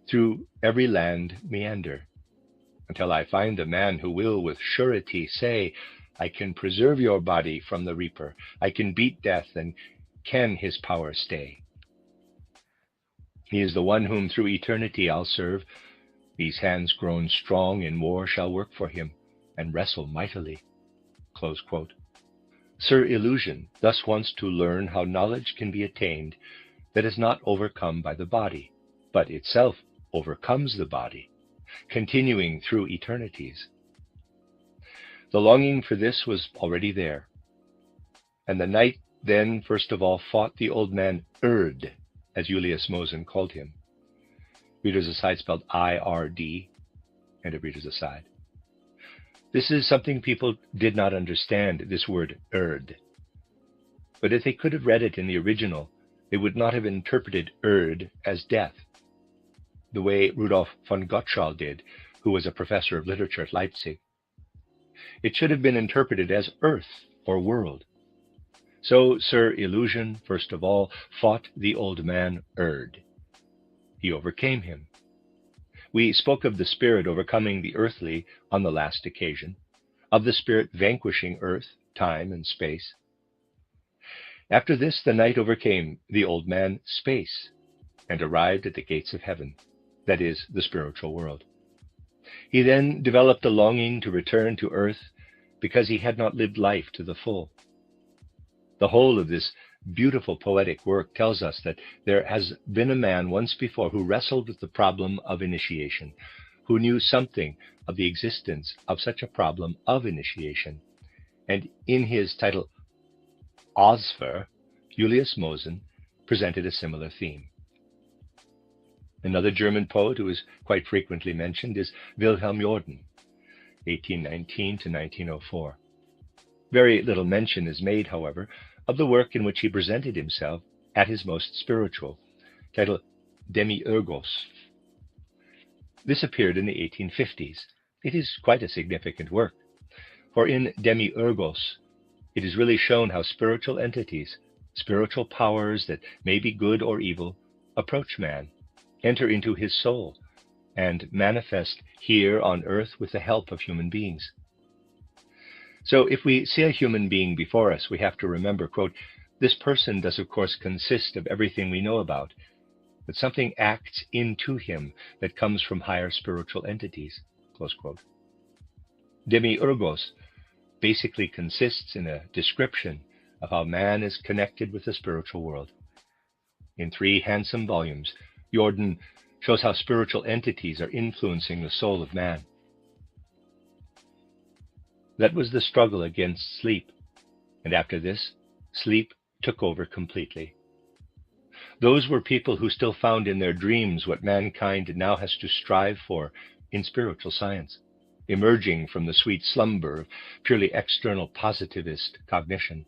through every land meander, until I find the man who will with surety say, I can preserve your body from the reaper, I can beat death, and can his power stay. He is the one whom through eternity I'll serve. These hands grown strong in war shall work for him, and wrestle mightily." Close quote. Sir Illusion thus wants to learn how knowledge can be attained that is not overcome by the body, but itself overcomes the body, continuing through eternities. The longing for this was already there, and the knight then first of all fought the old man Erd, as Julius Mosen called him. Reader's aside spelled I-R-D, and a reader's aside. This is something people did not understand, this word Erd. But if they could have read it in the original, they would not have interpreted Erd as death, the way Rudolf von Gottschall did, who was a professor of literature at Leipzig. It should have been interpreted as earth or world. So Sir Illusion, first of all, fought the old man Erd. He overcame him. We spoke of the spirit overcoming the earthly on the last occasion, of the spirit vanquishing earth, time, and space. After this, the knight overcame the old man Space and arrived at the gates of heaven, that is, the spiritual world. He then developed a longing to return to earth because he had not lived life to the full. The whole of this beautiful poetic work tells us that there has been a man once before who wrestled with the problem of initiation, who knew something of the existence of such a problem of initiation. And in his title, Ahasver, Julius Mosen presented a similar theme. Another German poet who is quite frequently mentioned is Wilhelm Jordan, 1819 to 1904. Very little mention is made, however, of the work in which he presented himself at his most spiritual, titled Demiurgos. This appeared in the 1850s It is quite a significant work, for in Demiurgos, it is really shown how spiritual entities, spiritual powers that may be good or evil, approach man, enter into his soul, and manifest here on earth with the help of human beings. So if we see a human being before us, we have to remember, quote, this person does of course consist of everything we know about, but something acts into him that comes from higher spiritual entities, close quote. Demiurgos basically consists in a description of how man is connected with the spiritual world. In 3 handsome volumes, Jordan shows how spiritual entities are influencing the soul of man. That was the struggle against sleep, and after this, sleep took over completely. Those were people who still found in their dreams what mankind now has to strive for in spiritual science, emerging from the sweet slumber of purely external positivist cognition.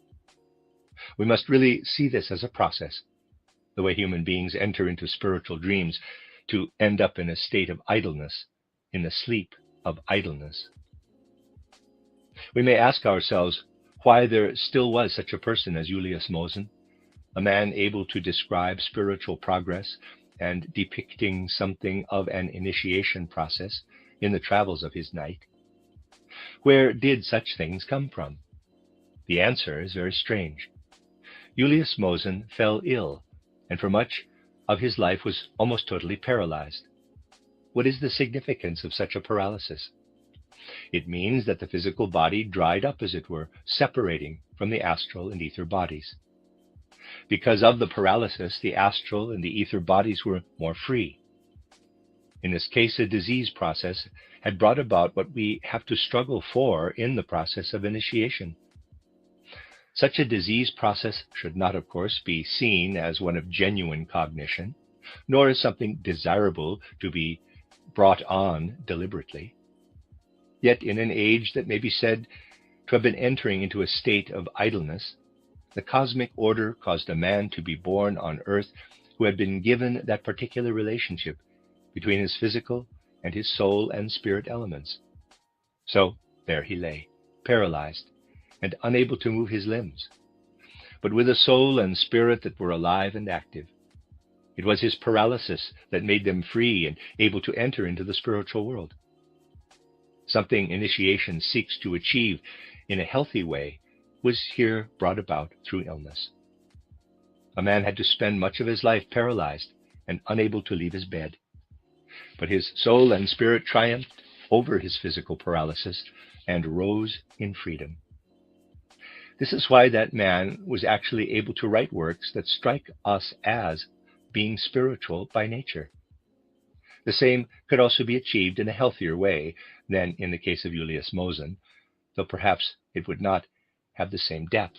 We must really see this as a process, the way human beings enter into spiritual dreams to end up in a state of idleness, in the sleep of idleness. We may ask ourselves why there still was such a person as Julius Mosen, a man able to describe spiritual progress and depicting something of an initiation process in the travels of his night. Where did such things come from? The answer is very strange. Julius Mosen fell ill, and for much of his life was almost totally paralyzed. What is the significance of such a paralysis? It means that the physical body dried up, as it were, separating from the astral and ether bodies. Because of the paralysis, the astral and the ether bodies were more free. In this case, a disease process had brought about what we have to struggle for in the process of initiation. Such a disease process should not, of course, be seen as one of genuine cognition, nor as something desirable to be brought on deliberately. Yet in an age that may be said to have been entering into a state of idleness, the cosmic order caused a man to be born on earth who had been given that particular relationship between his physical and his soul and spirit elements. So there he lay, paralyzed and unable to move his limbs, but with a soul and spirit that were alive and active. It was his paralysis that made them free and able to enter into the spiritual world. Something initiation seeks to achieve in a healthy way was here brought about through illness. A man had to spend much of his life paralyzed and unable to leave his bed. But his soul and spirit triumphed over his physical paralysis and rose in freedom. This is why that man was actually able to write works that strike us as being spiritual by nature. The same could also be achieved in a healthier way than in the case of Julius Mosen, though perhaps it would not have the same depth.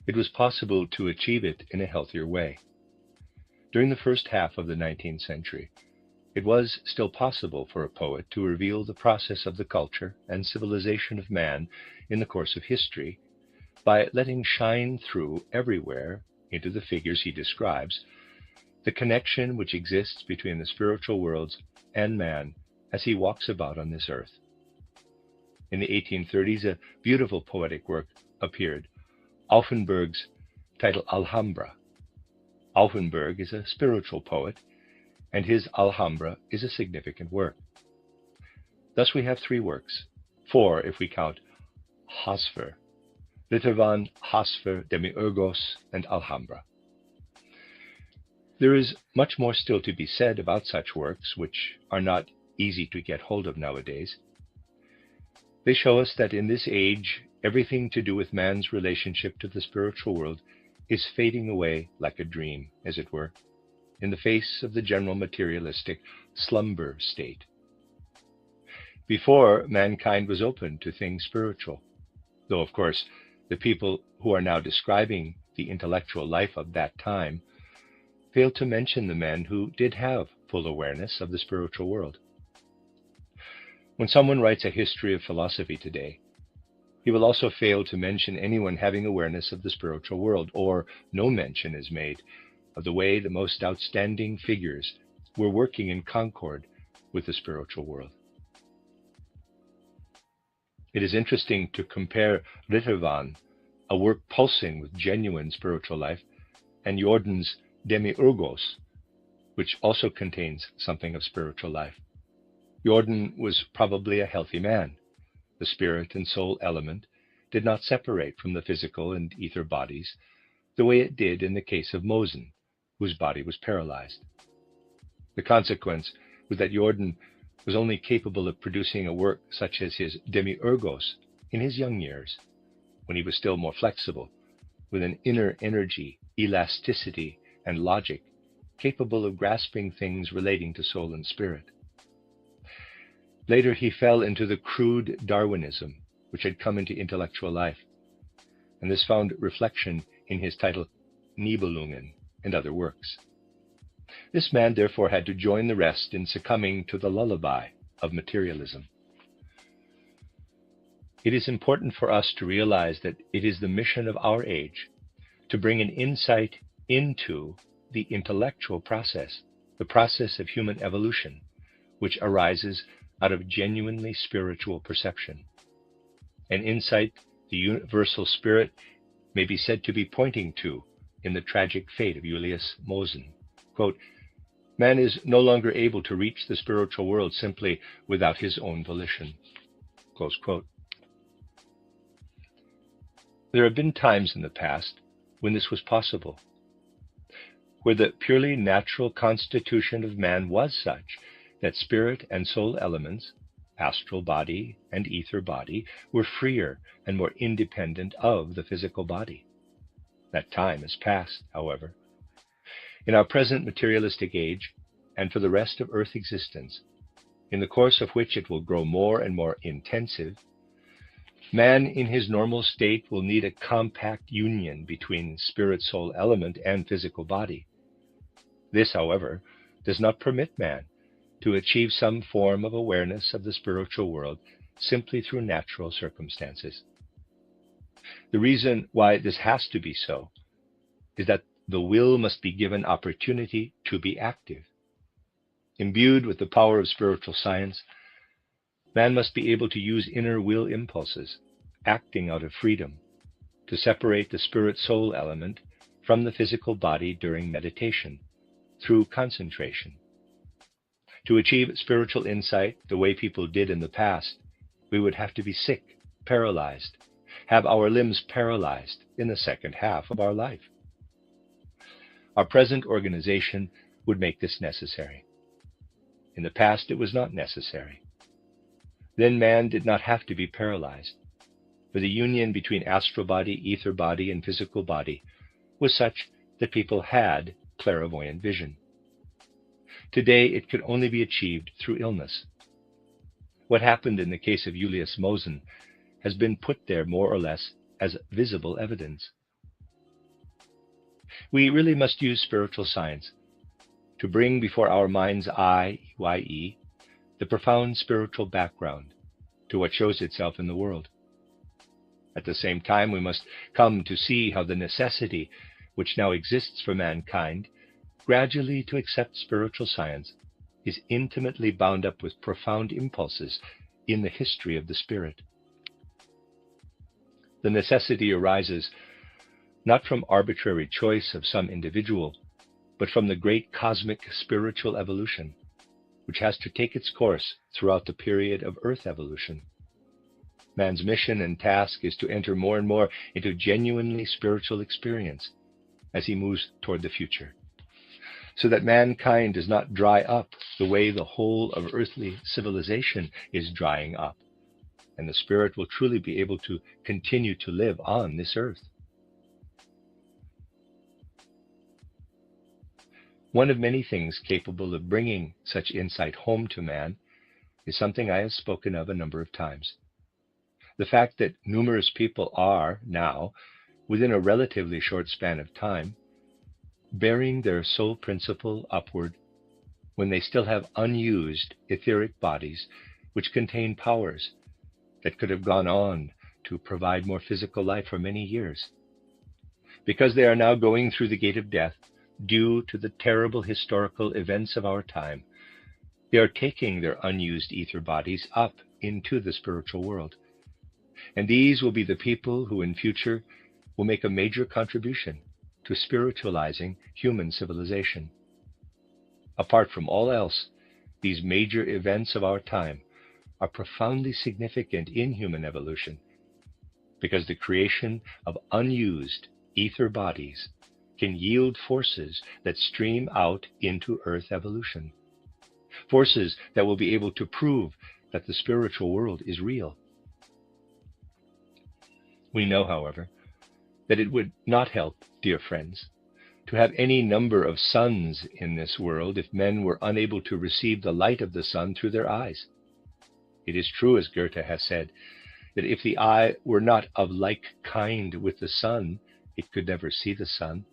It was possible to achieve it in a healthier way. During the first half of the 19th century, it was still possible for a poet to reveal the process of the culture and civilization of man in the course of history by letting shine through everywhere into the figures he describes the connection which exists between the spiritual worlds and man as he walks about on this earth. In the 1830s, a beautiful poetic work appeared, Auffenberg's title Alhambra. Auffenberg is a spiritual poet, and his Alhambra is a significant work. Thus we have 3 works, 4 if we count Hosfer, Litterwan, Hosfer, Demiurgos, and Alhambra. There is much more still to be said about such works, which are not easy to get hold of nowadays. They show us that in this age, everything to do with man's relationship to the spiritual world is fading away like a dream, as it were, in the face of the general materialistic slumber state. Before, mankind was open to things spiritual, though, of course, the people who are now describing the intellectual life of that time failed to mention the men who did have full awareness of the spiritual world. When someone writes a history of philosophy today, he will also fail to mention anyone having awareness of the spiritual world, or no mention is made of the way the most outstanding figures were working in concord with the spiritual world. It is interesting to compare Rittervan, a work pulsing with genuine spiritual life, and Jordan's Demiurgos, which also contains something of spiritual life. Jordan was probably a healthy man. The spirit and soul element did not separate from the physical and ether bodies the way it did in the case of Mosen, whose body was paralyzed. The consequence was that Jordan was only capable of producing a work such as his Demiurgos in his young years, when he was still more flexible, with an inner energy, elasticity, and logic capable of grasping things relating to soul and spirit. Later, he fell into the crude Darwinism, which had come into intellectual life, and this found reflection in his title Nibelungen and other works. This man therefore had to join the rest in succumbing to the lullaby of materialism. It is important for us to realize that it is the mission of our age to bring an insight into the intellectual process, the process of human evolution, which arises out of genuinely spiritual perception. An insight the universal spirit may be said to be pointing to in the tragic fate of Julius Mosen. Quote, "Man is no longer able to reach the spiritual world simply without his own volition." Close quote. There have been times in the past when this was possible, where the purely natural constitution of man was such that spirit and soul elements, astral body and ether body, were freer and more independent of the physical body. That time is past, however. In our present materialistic age, and for the rest of Earth existence, in the course of which it will grow more and more intensive, man in his normal state will need a compact union between spirit-soul element and physical body. This, however, does not permit man to achieve some form of awareness of the spiritual world simply through natural circumstances. The reason why this has to be so is that the will must be given opportunity to be active. Imbued with the power of spiritual science, man must be able to use inner will impulses, acting out of freedom, to separate the spirit-soul element from the physical body during meditation, through concentration. To achieve spiritual insight the way people did in the past, we would have to be sick, paralyzed, have our limbs paralyzed in the second half of our life. Our present organization would make this necessary. In the past, it was not necessary. Then man did not have to be paralyzed, for the union between astral body, ether body, and physical body was such that people had clairvoyant vision. Today, it could only be achieved through illness. What happened in the case of Julius Mosen has been put there more or less as visible evidence. We really must use spiritual science to bring before our mind's eye, y.e., the profound spiritual background to what shows itself in the world. At the same time, we must come to see how the necessity which now exists for mankind gradually to accept spiritual science is intimately bound up with profound impulses in the history of the spirit. The necessity arises not from arbitrary choice of some individual, but from the great cosmic spiritual evolution, which has to take its course throughout the period of Earth evolution. Man's mission and task is to enter more and more into genuinely spiritual experience as he moves toward the future, so that mankind does not dry up the way the whole of earthly civilization is drying up, and the spirit will truly be able to continue to live on this earth. One of many things capable of bringing such insight home to man is something I have spoken of a number of times. The fact that numerous people are now, within a relatively short span of time, bearing their soul principle upward when they still have unused etheric bodies which contain powers that could have gone on to provide more physical life for many years. Because they are now going through the gate of death due to the terrible historical events of our time, they are taking their unused ether bodies up into the spiritual world, And these will be the people who in future will make a major contribution to spiritualizing human civilization. Apart from all else, these major events of our time are profoundly significant in human evolution, because the creation of unused ether bodies can yield forces that stream out into Earth evolution, forces that will be able to prove that the spiritual world is real. We know, however, that it would not help, dear friends, to have any number of suns in this world if men were unable to receive the light of the sun through their eyes. It is true, as Goethe has said, that if the eye were not of like kind with the sun, it could never see the sun.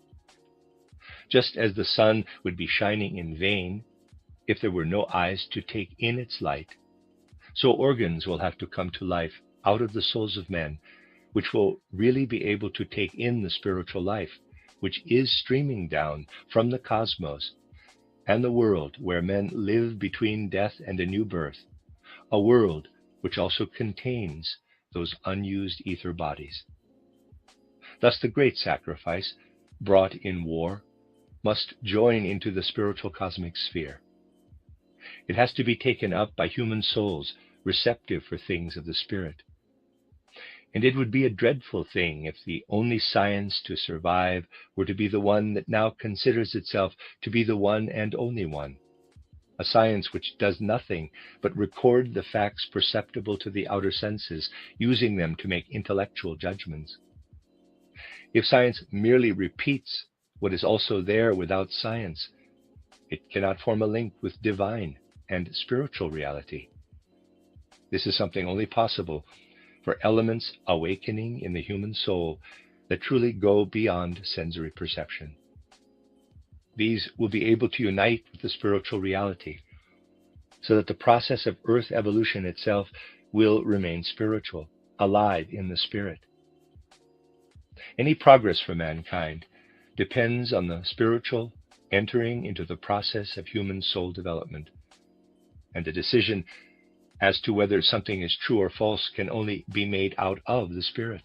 Just as the sun would be shining in vain if there were no eyes to take in its light, so organs will have to come to life out of the souls of men, which will really be able to take in the spiritual life, which is streaming down from the cosmos and the world where men live between death and a new birth, a world which also contains those unused ether bodies. Thus the great sacrifice, brought in war, must join into the spiritual cosmic sphere. It has to be taken up by human souls receptive for things of the spirit. And it would be a dreadful thing if the only science to survive were to be the one that now considers itself to be the one and only one, a science which does nothing but record the facts perceptible to the outer senses, using them to make intellectual judgments. If science merely repeats what is also there without science, it cannot form a link with divine and spiritual reality. This is something only possible for elements awakening in the human soul that truly go beyond sensory perception. These will be able to unite with the spiritual reality, so that the process of Earth evolution itself will remain spiritual, alive in the spirit. Any progress for mankind depends on the spiritual entering into the process of human soul development, and the decision as to whether something is true or false can only be made out of the spirit.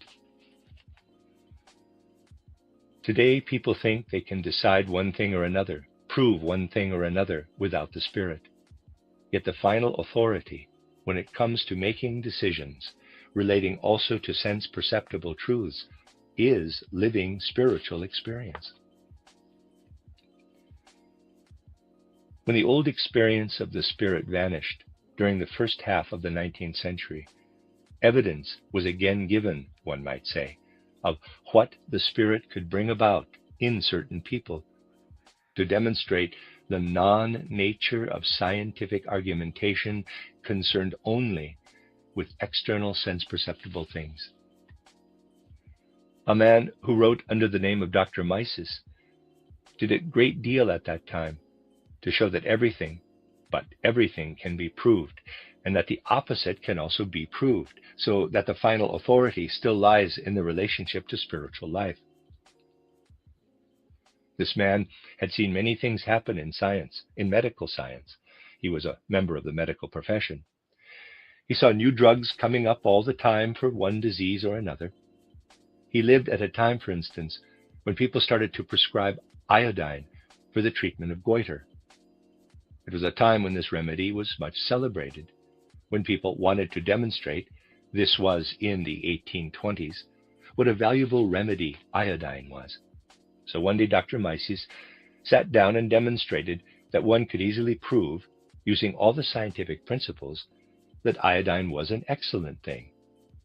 Today, people think they can decide one thing or another, prove one thing or another without the spirit. Yet the final authority, when it comes to making decisions relating also to sense-perceptible truths, is living spiritual experience. When the old experience of the spirit vanished during the first half of the 19th century, evidence was again given, one might say, of what the spirit could bring about in certain people, to demonstrate the non-nature of scientific argumentation concerned only with external sense-perceptible things. A man who wrote under the name of Dr. Mises did a great deal at that time to show that everything, but everything, can be proved, and that the opposite can also be proved, so that the final authority still lies in the relationship to spiritual life. This man had seen many things happen in science, in medical science. He was a member of the medical profession. He saw new drugs coming up all the time for one disease or another. He lived at a time, for instance, when people started to prescribe iodine for the treatment of goiter. It was a time when this remedy was much celebrated, when people wanted to demonstrate, this was in the 1820s, what a valuable remedy iodine was. So one day Dr. Mises sat down and demonstrated that one could easily prove, using all the scientific principles, that iodine was an excellent thing.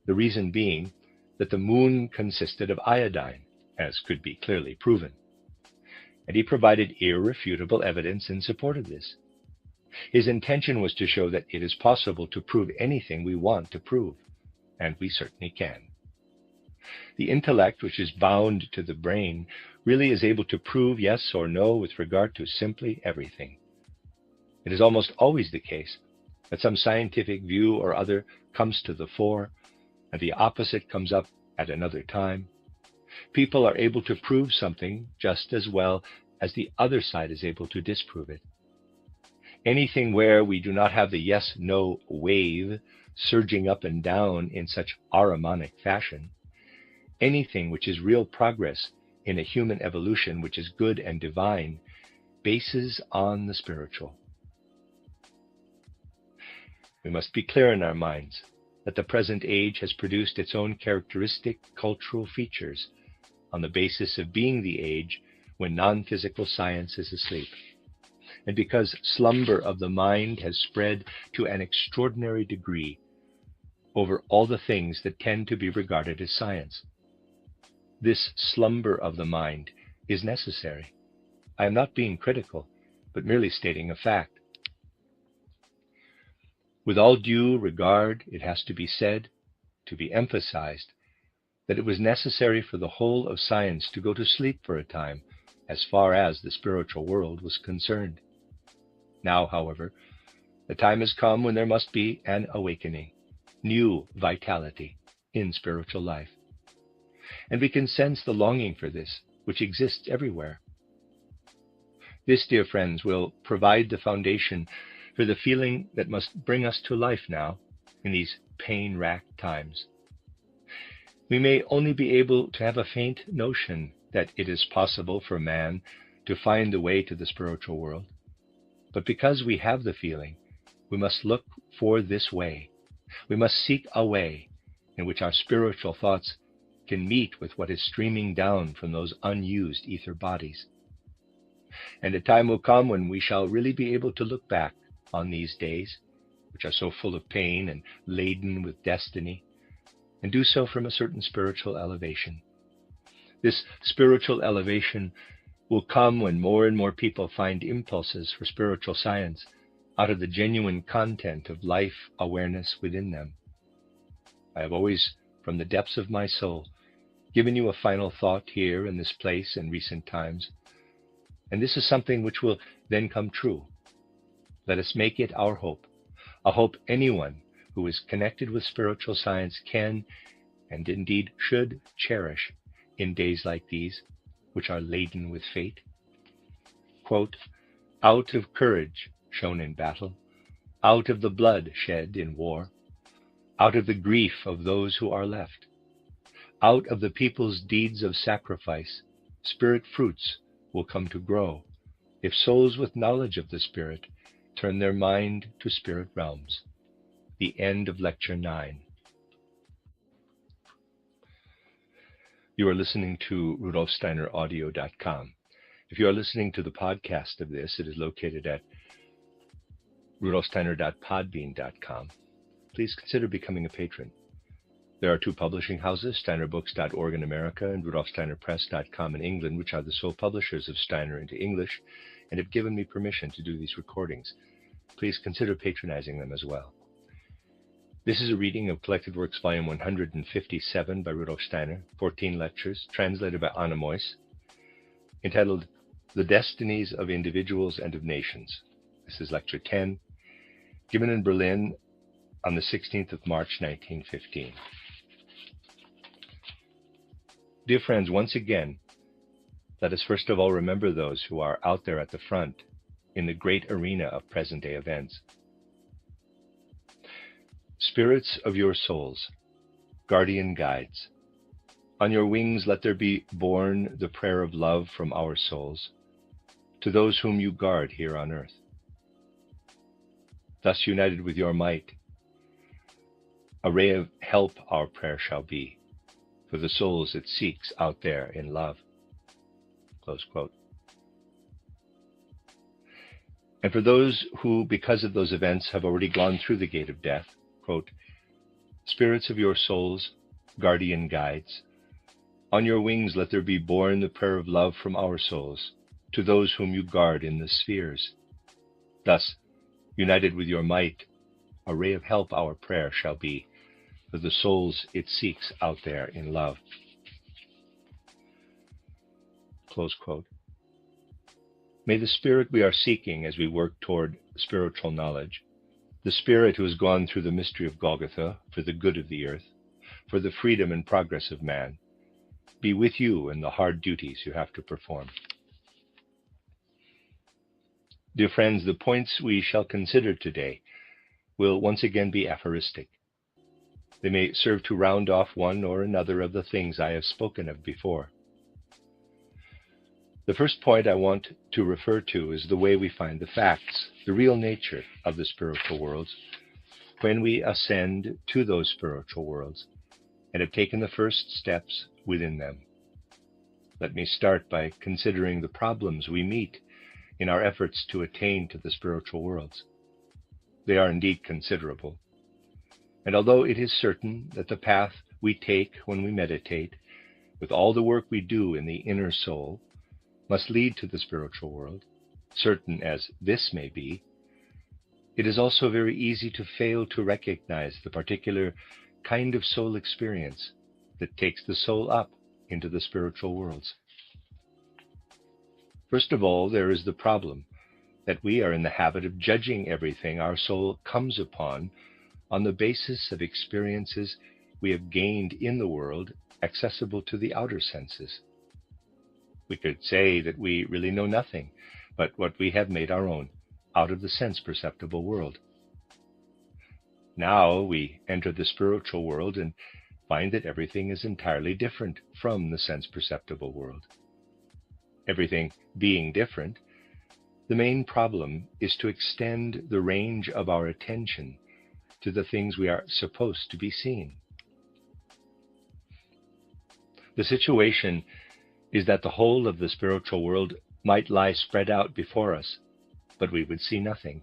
The reason being that the moon consisted of iodine, as could be clearly proven. And he provided irrefutable evidence in support of this. His intention was to show that it is possible to prove anything we want to prove, and we certainly can. The intellect, which is bound to the brain, really is able to prove yes or no with regard to simply everything. It is almost always the case that some scientific view or other comes to the fore, and the opposite comes up at another time. People are able to prove something just as well as the other side is able to disprove it. Anything where we do not have the yes-no wave surging up and down in such Ahrimanic fashion, anything which is real progress in a human evolution which is good and divine bases on the spiritual. We must be clear in our minds that the present age has produced its own characteristic cultural features on the basis of being the age when non-physical science is asleep, and because slumber of the mind has spread to an extraordinary degree over all the things that tend to be regarded as science. This slumber of the mind is necessary. I am not being critical, but merely stating a fact. With all due regard, it has to be said, to be emphasized, that it was necessary for the whole of science to go to sleep for a time, as far as the spiritual world was concerned. Now, however, the time has come when there must be an awakening, new vitality in spiritual life. And we can sense the longing for this, which exists everywhere. This, dear friends, will provide the foundation for the feeling that must bring us to life now in these pain-racked times. We may only be able to have a faint notion that it is possible for man to find the way to the spiritual world. But because we have the feeling, we must look for this way. We must seek a way in which our spiritual thoughts can meet with what is streaming down from those unused ether bodies. And a time will come when we shall really be able to look back on these days, which are so full of pain and laden with destiny, and do so from a certain spiritual elevation. This spiritual elevation will come when more and more people find impulses for spiritual science out of the genuine content of life awareness within them. I have always, from the depths of my soul, given you a final thought here in this place in recent times, and this is something which will then come true. Let us make it our hope, a hope anyone who is connected with spiritual science can, and indeed should, cherish in days like these, which are laden with fate. Quote, out of courage shown in battle, out of the blood shed in war, out of the grief of those who are left, out of the people's deeds of sacrifice, spirit fruits will come to grow, if souls with knowledge of the Spirit turn their mind to spirit realms. The end of Lecture 9. You are listening to RudolfSteinerAudio.com. If you are listening to the podcast of this, it is located at RudolfSteiner.podbean.com. Please consider becoming a patron. There are two publishing houses, SteinerBooks.org in America and RudolfSteinerPress.com in England, which are the sole publishers of Steiner into English and have given me permission to do these recordings. Please consider patronizing them as well. This is a reading of Collected Works, Volume 157 by Rudolf Steiner, 14 lectures, translated by Anna Moyse, entitled The Destinies of Individuals and of Nations. This is Lecture 10, given in Berlin on the 16th of March, 1915. Dear friends, once again, let us first of all remember those who are out there at the front in the great arena of present-day events. Spirits of your souls, guardian guides, on your wings let there be borne the prayer of love from our souls to those whom you guard here on earth. Thus united with your might, a ray of help our prayer shall be for the souls it seeks out there in love. Close quote. And for those who, because of those events, have already gone through the gate of death, quote, spirits of your souls, guardian guides, on your wings let there be borne the prayer of love from our souls to those whom you guard in the spheres. Thus, united with your might, a ray of help our prayer shall be for the souls it seeks out there in love. Close quote. May the Spirit we are seeking as we work toward spiritual knowledge, the Spirit who has gone through the mystery of Golgotha for the good of the earth, for the freedom and progress of man, be with you in the hard duties you have to perform. Dear friends, the points we shall consider today will once again be aphoristic, They may serve to round off one or another of the things I have spoken of before. The first point I want to refer to is the way we find the facts, the real nature of the spiritual worlds, when we ascend to those spiritual worlds and have taken the first steps within them. Let me start by considering the problems we meet in our efforts to attain to the spiritual worlds. They are indeed considerable. And although it is certain that the path we take when we meditate, with all the work we do in the inner soul, must lead to the spiritual world, certain as this may be, it is also very easy to fail to recognize the particular kind of soul experience that takes the soul up into the spiritual worlds. First of all, there is the problem that we are in the habit of judging everything our soul comes upon on the basis of experiences we have gained in the world accessible to the outer senses. We could say that we really know nothing but what we have made our own out of the sense-perceptible world. Now we enter the spiritual world and find that everything is entirely different from the sense-perceptible world. Everything being different, the main problem is to extend the range of our attention to the things we are supposed to be seeing. The situation is that the whole of the spiritual world might lie spread out before us, but we would see nothing.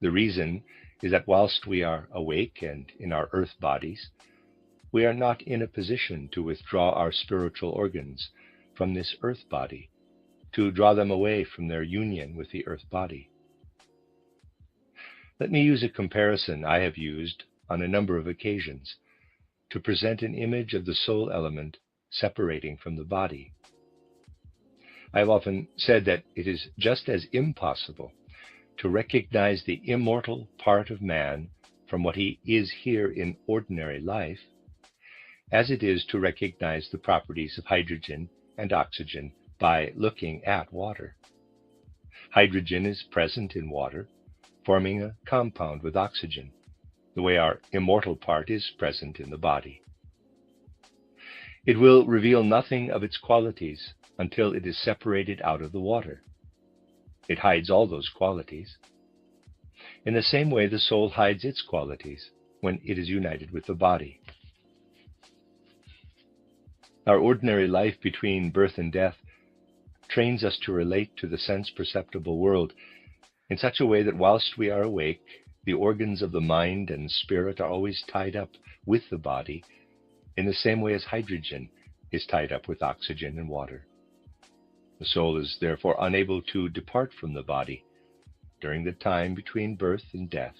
The reason is that whilst we are awake and in our earth bodies, we are not in a position to withdraw our spiritual organs from this earth body, to draw them away from their union with the earth body. Let me use a comparison I have used on a number of occasions to present an image of the soul element separating from the body. I have often said that it is just as impossible to recognize the immortal part of man from what he is here in ordinary life, as it is to recognize the properties of hydrogen and oxygen by looking at water. Hydrogen is present in water, forming a compound with oxygen, the way our immortal part is present in the body. It will reveal nothing of its qualities until it is separated out of the water. It hides all those qualities. In the same way, the soul hides its qualities when it is united with the body. Our ordinary life between birth and death trains us to relate to the sense-perceptible world in such a way that whilst we are awake, the organs of the mind and spirit are always tied up with the body, in the same way as hydrogen is tied up with oxygen and water. The soul is therefore unable to depart from the body during the time between birth and death,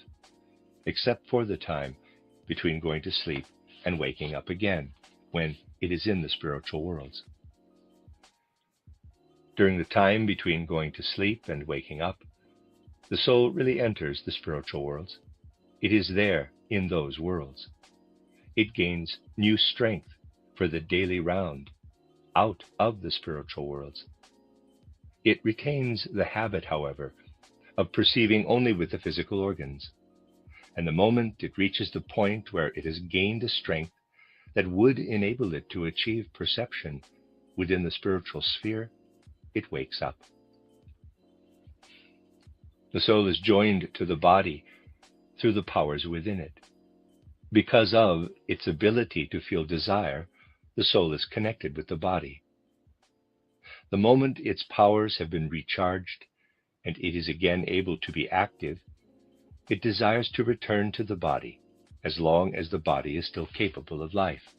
except for the time between going to sleep and waking up again, when it is in the spiritual worlds. During the time between going to sleep and waking up, the soul really enters the spiritual worlds. It is there in those worlds. It gains new strength for the daily round out of the spiritual worlds. It retains the habit, however, of perceiving only with the physical organs, and the moment it reaches the point where it has gained a strength that would enable it to achieve perception within the spiritual sphere, it wakes up. The soul is joined to the body through the powers within it. Because of its ability to feel desire, the soul is connected with the body. The moment its powers have been recharged and it is again able to be active, it desires to return to the body as long as the body is still capable of life.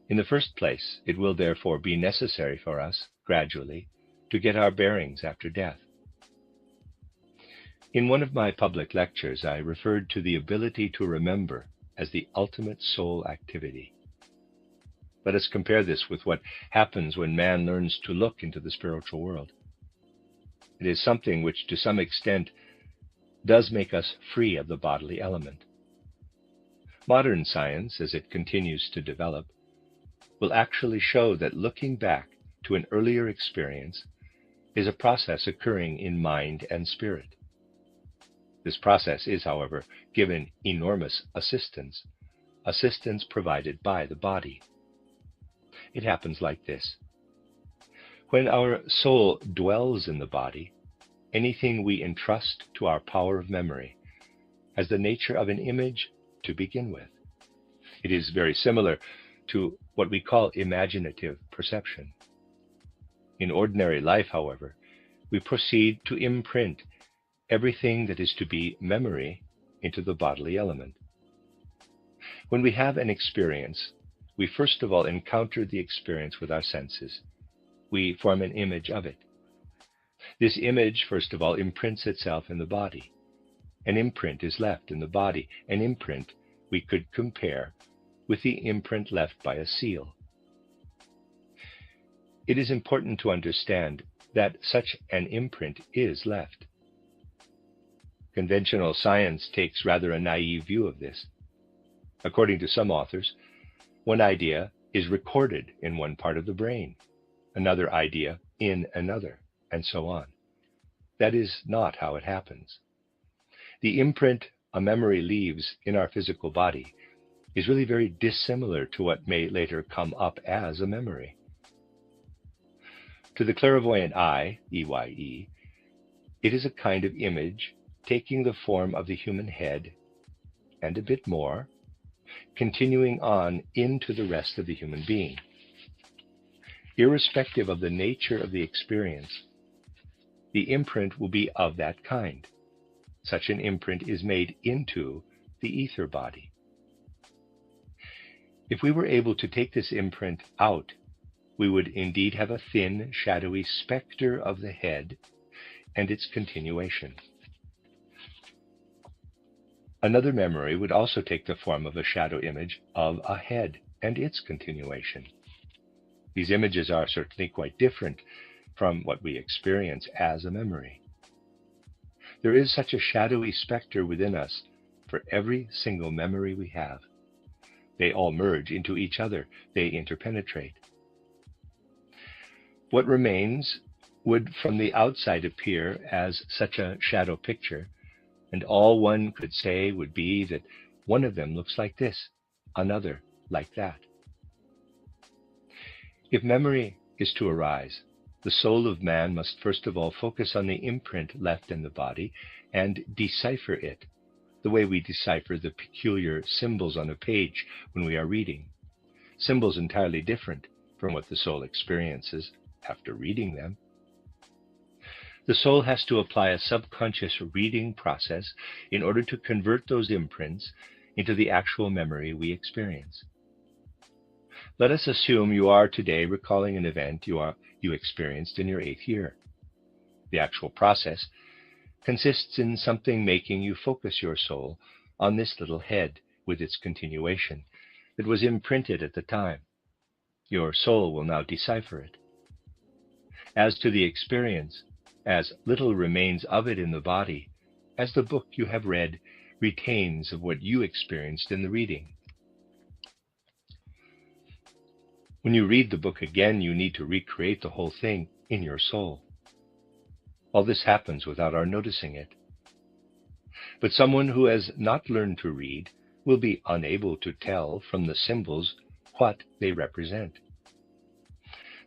In the first place, it will therefore be necessary for us, gradually, to get our bearings after death. In one of my public lectures, I referred to the ability to remember as the ultimate soul activity. Let us compare this with what happens when man learns to look into the spiritual world. It is something which, to some extent, does make us free of the bodily element. Modern science, as it continues to develop, will actually show that looking back to an earlier experience is a process occurring in mind and spirit. This process is, however, given enormous assistance provided by the body. It happens like this. When our soul dwells in the body, anything we entrust to our power of memory has the nature of an image to begin with. It is very similar to what we call imaginative perception. In ordinary life, however, we proceed to imprint everything that is to be memory into the bodily element. When we have an experience, we first of all encounter the experience with our senses. We form an image of it. This image, first of all, imprints itself in the body. An imprint is left in the body. An imprint we could compare with the imprint left by a seal. It is important to understand that such an imprint is left. Conventional science takes rather a naive view of this. According to some authors, one idea is recorded in one part of the brain, another idea in another, and so on. That is not how it happens. The imprint a memory leaves in our physical body is really very dissimilar to what may later come up as a memory. To the clairvoyant eye, EYE, it is a kind of image taking the form of the human head and a bit more, continuing on into the rest of the human being. Irrespective of the nature of the experience, the imprint will be of that kind. Such an imprint is made into the ether body. If we were able to take this imprint out, we would indeed have a thin, shadowy specter of the head and its continuation. Another memory would also take the form of a shadow image of a head and its continuation. These images are certainly quite different from what we experience as a memory. There is such a shadowy specter within us for every single memory we have. They all merge into each other. They interpenetrate. What remains would from the outside appear as such a shadow picture, and all one could say would be that one of them looks like this, another like that. If memory is to arise, the soul of man must first of all focus on the imprint left in the body and decipher it, the way we decipher the peculiar symbols on a page when we are reading, symbols entirely different from what the soul experiences after reading them. The soul has to apply a subconscious reading process in order to convert those imprints into the actual memory we experience. Let us assume you are today recalling an event you experienced in your 8th year. The actual process consists in something making you focus your soul on this little head with its continuation that was imprinted at the time. Your soul will now decipher it. As to the experience, as little remains of it in the body as the book you have read retains of what you experienced in the reading. When you read the book again, you need to recreate the whole thing in your soul. All this happens without our noticing it. But someone who has not learned to read will be unable to tell from the symbols what they represent.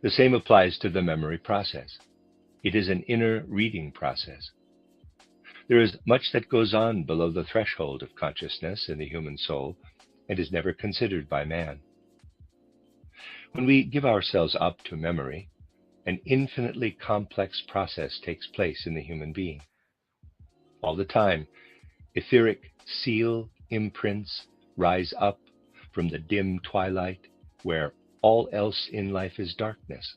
The same applies to the memory process. It is an inner reading process. There is much that goes on below the threshold of consciousness in the human soul and is never considered by man. When we give ourselves up to memory, an infinitely complex process takes place in the human being. All the time, etheric seal imprints rise up from the dim twilight where all else in life is darkness,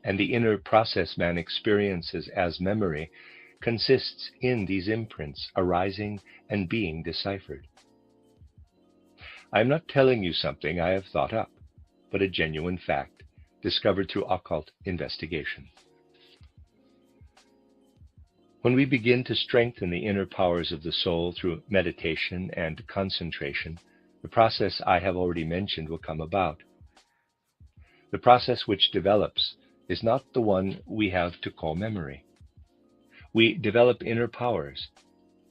and the inner process man experiences as memory consists in these imprints arising and being deciphered. I am not telling you something I have thought up, but a genuine fact discovered through occult investigation. When we begin to strengthen the inner powers of the soul through meditation and concentration, the process I have already mentioned will come about. The process which develops is not the one we have to call memory. We develop inner powers,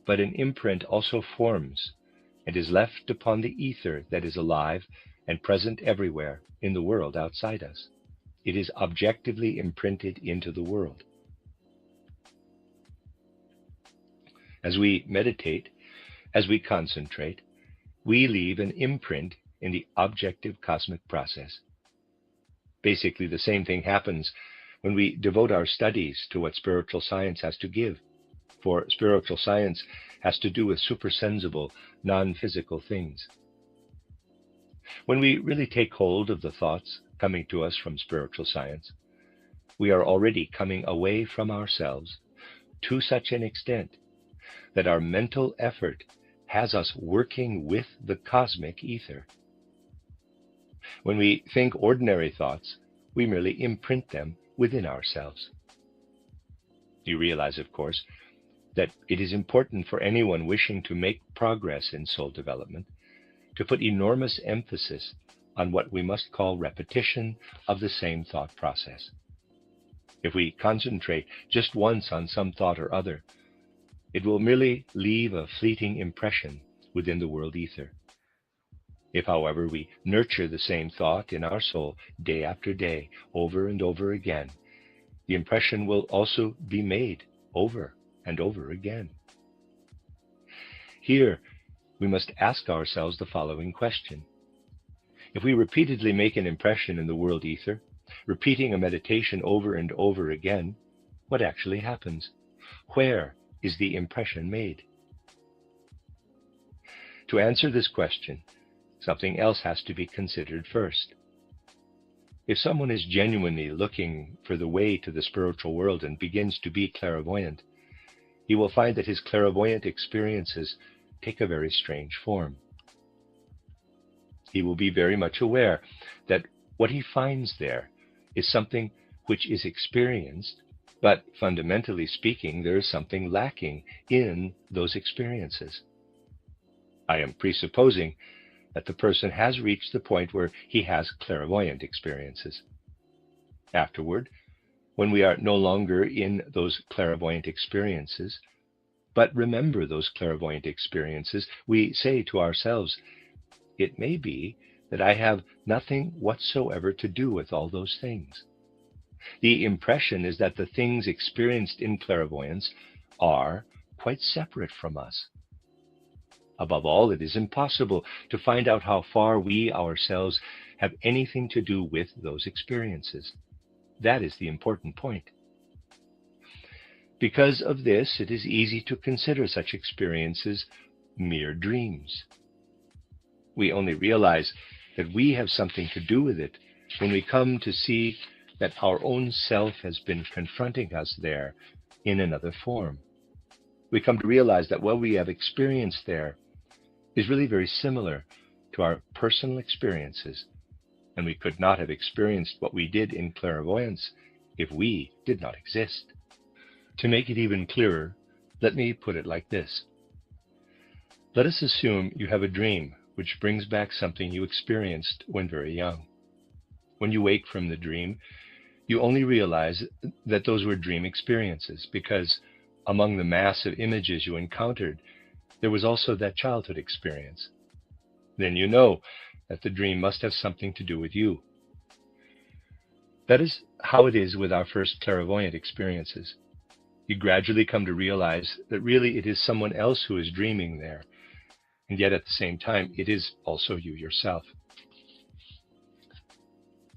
but an imprint also forms and is left upon the ether that is alive and present everywhere in the world outside us. It is objectively imprinted into the world. As we meditate, as we concentrate, we leave an imprint in the objective cosmic process. Basically, the same thing happens when we devote our studies to what spiritual science has to give. For spiritual science has to do with supersensible, non-physical things. When we really take hold of the thoughts coming to us from spiritual science, we are already coming away from ourselves to such an extent that our mental effort has us working with the cosmic ether. When we think ordinary thoughts, we merely imprint them within ourselves. You realize, of course, that it is important for anyone wishing to make progress in soul development to put enormous emphasis on what we must call repetition of the same thought process. If we concentrate just once on some thought or other, it will merely leave a fleeting impression within the world ether. If, however, we nurture the same thought in our soul day after day, over and over again, the impression will also be made over and over again. Here, we must ask ourselves the following question. If we repeatedly make an impression in the world ether, repeating a meditation over and over again, what actually happens? Where is the impression made? To answer this question, something else has to be considered first. If someone is genuinely looking for the way to the spiritual world and begins to be clairvoyant, he will find that his clairvoyant experiences take a very strange form. He will be very much aware that what he finds there is something which is experienced, but fundamentally speaking, there is something lacking in those experiences. I am presupposing that the person has reached the point where he has clairvoyant experiences. Afterward, when we are no longer in those clairvoyant experiences, but remember those clairvoyant experiences, we say to ourselves, it may be that I have nothing whatsoever to do with all those things. The impression is that the things experienced in clairvoyance are quite separate from us. Above all, it is impossible to find out how far we ourselves have anything to do with those experiences. That is the important point. Because of this, it is easy to consider such experiences mere dreams. We only realize that we have something to do with it when we come to see that our own self has been confronting us there in another form. We come to realize that what we have experienced there is really very similar to our personal experiences, and we could not have experienced what we did in clairvoyance if we did not exist. To make it even clearer, let me put it like this. Let us assume you have a dream which brings back something you experienced when very young. When you wake from the dream, you only realize that those were dream experiences because among the mass of images you encountered, there was also that childhood experience. Then you know that the dream must have something to do with you. That is how it is with our first clairvoyant experiences. You gradually come to realize that really it is someone else who is dreaming there, and yet at the same time, it is also you yourself.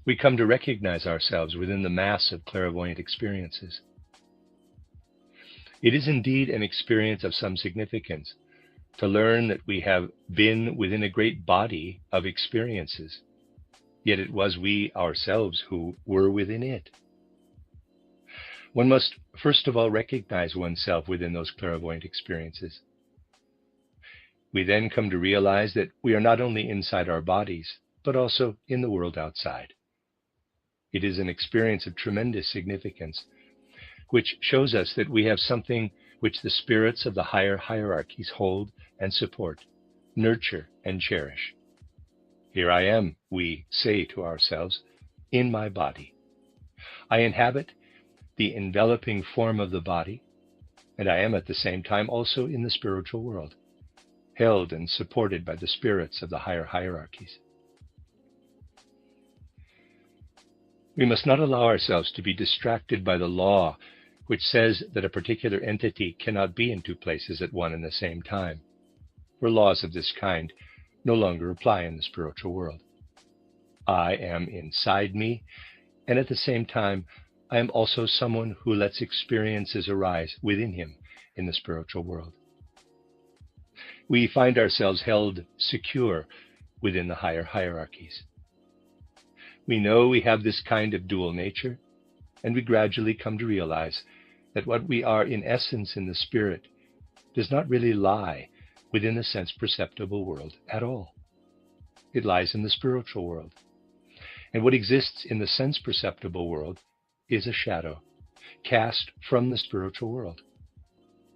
We come to recognize ourselves within the mass of clairvoyant experiences. It is indeed an experience of some significance to learn that we have been within a great body of experiences, yet it was we ourselves who were within it. One must first of all recognize oneself within those clairvoyant experiences. We then come to realize that we are not only inside our bodies, but also in the world outside. It is an experience of tremendous significance, which shows us that we have something which the spirits of the higher hierarchies hold and support, nurture and cherish. Here I am, we say to ourselves, in my body. I inhabit the enveloping form of the body. and I am at the same time also in the spiritual world, held and supported by the spirits of the higher hierarchies. We must not allow ourselves to be distracted by the law which says that a particular entity cannot be in two places at one and the same time, for laws of this kind no longer apply in the spiritual world. I am inside me, and at the same time, I am also someone who lets experiences arise within him in the spiritual world. We find ourselves held secure within the higher hierarchies. We know we have this kind of dual nature, and we gradually come to realize that what we are in essence in the spirit does not really lie within the sense-perceptible world at all. It lies in the spiritual world. And what exists in the sense-perceptible world is a shadow cast from the spiritual world.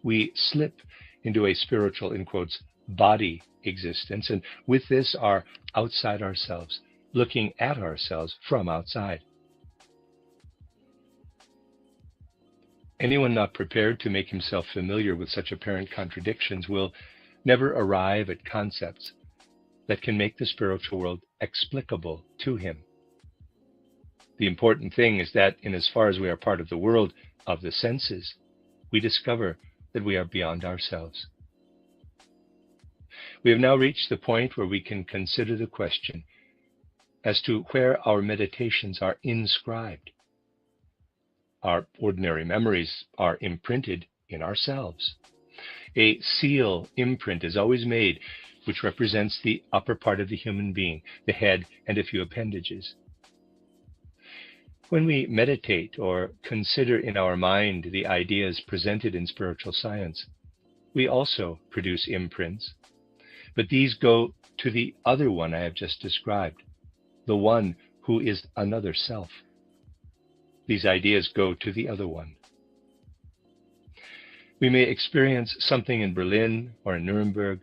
We slip into a spiritual, in quotes, body existence, and with this are outside ourselves, looking at ourselves from outside. Anyone not prepared to make himself familiar with such apparent contradictions will never arrive at concepts that can make the spiritual world explicable to him. The important thing is that, in as far as we are part of the world of the senses, we discover that we are beyond ourselves. We have now reached the point where we can consider the question as to where our meditations are inscribed. Our ordinary memories are imprinted in ourselves. A seal imprint is always made, which represents the upper part of the human being, the head and a few appendages. When we meditate or consider in our mind the ideas presented in spiritual science, we also produce imprints, but these go to the other one I have just described, the one who is another self. These ideas go to the other one. We may experience something in Berlin or in Nuremberg.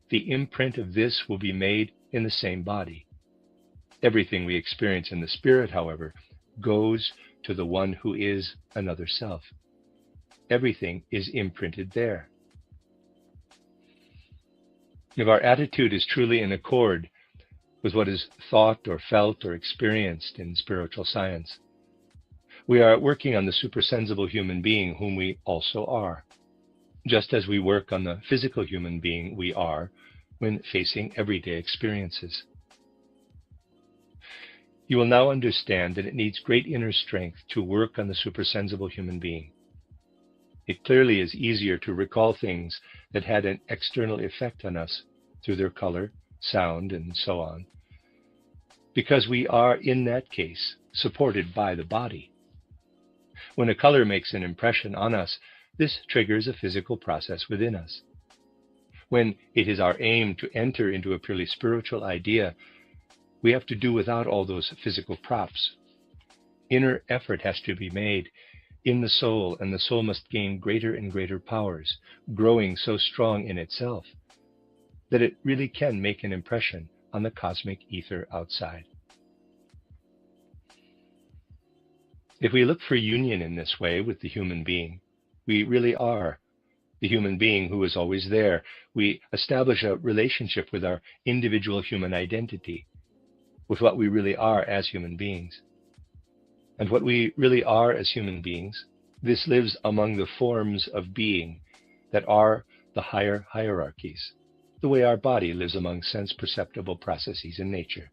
The imprint of this will be made in the same body. Everything we experience in the spirit, however, goes to the one who is another self. Everything is imprinted there. If our attitude is truly in accord with what is thought or felt or experienced in spiritual science, we are working on the supersensible human being whom we also are, just as we work on the physical human being we are when facing everyday experiences. You will now understand that it needs great inner strength to work on the supersensible human being. It clearly is easier to recall things that had an external effect on us through their color, sound, and so on, because we are, in that case, supported by the body. When a color makes an impression on us, this triggers a physical process within us. When it is our aim to enter into a purely spiritual idea, we have to do without all those physical props. Inner effort has to be made in the soul, and the soul must gain greater and greater powers, growing so strong in itself that it really can make an impression on the cosmic ether outside. If we look for union in this way with the human being, we really are the human being who is always there. We establish a relationship with our individual human identity, with what we really are as human beings. And what we really are as human beings, this lives among the forms of being that are the higher hierarchies, the way our body lives among sense-perceptible processes in nature.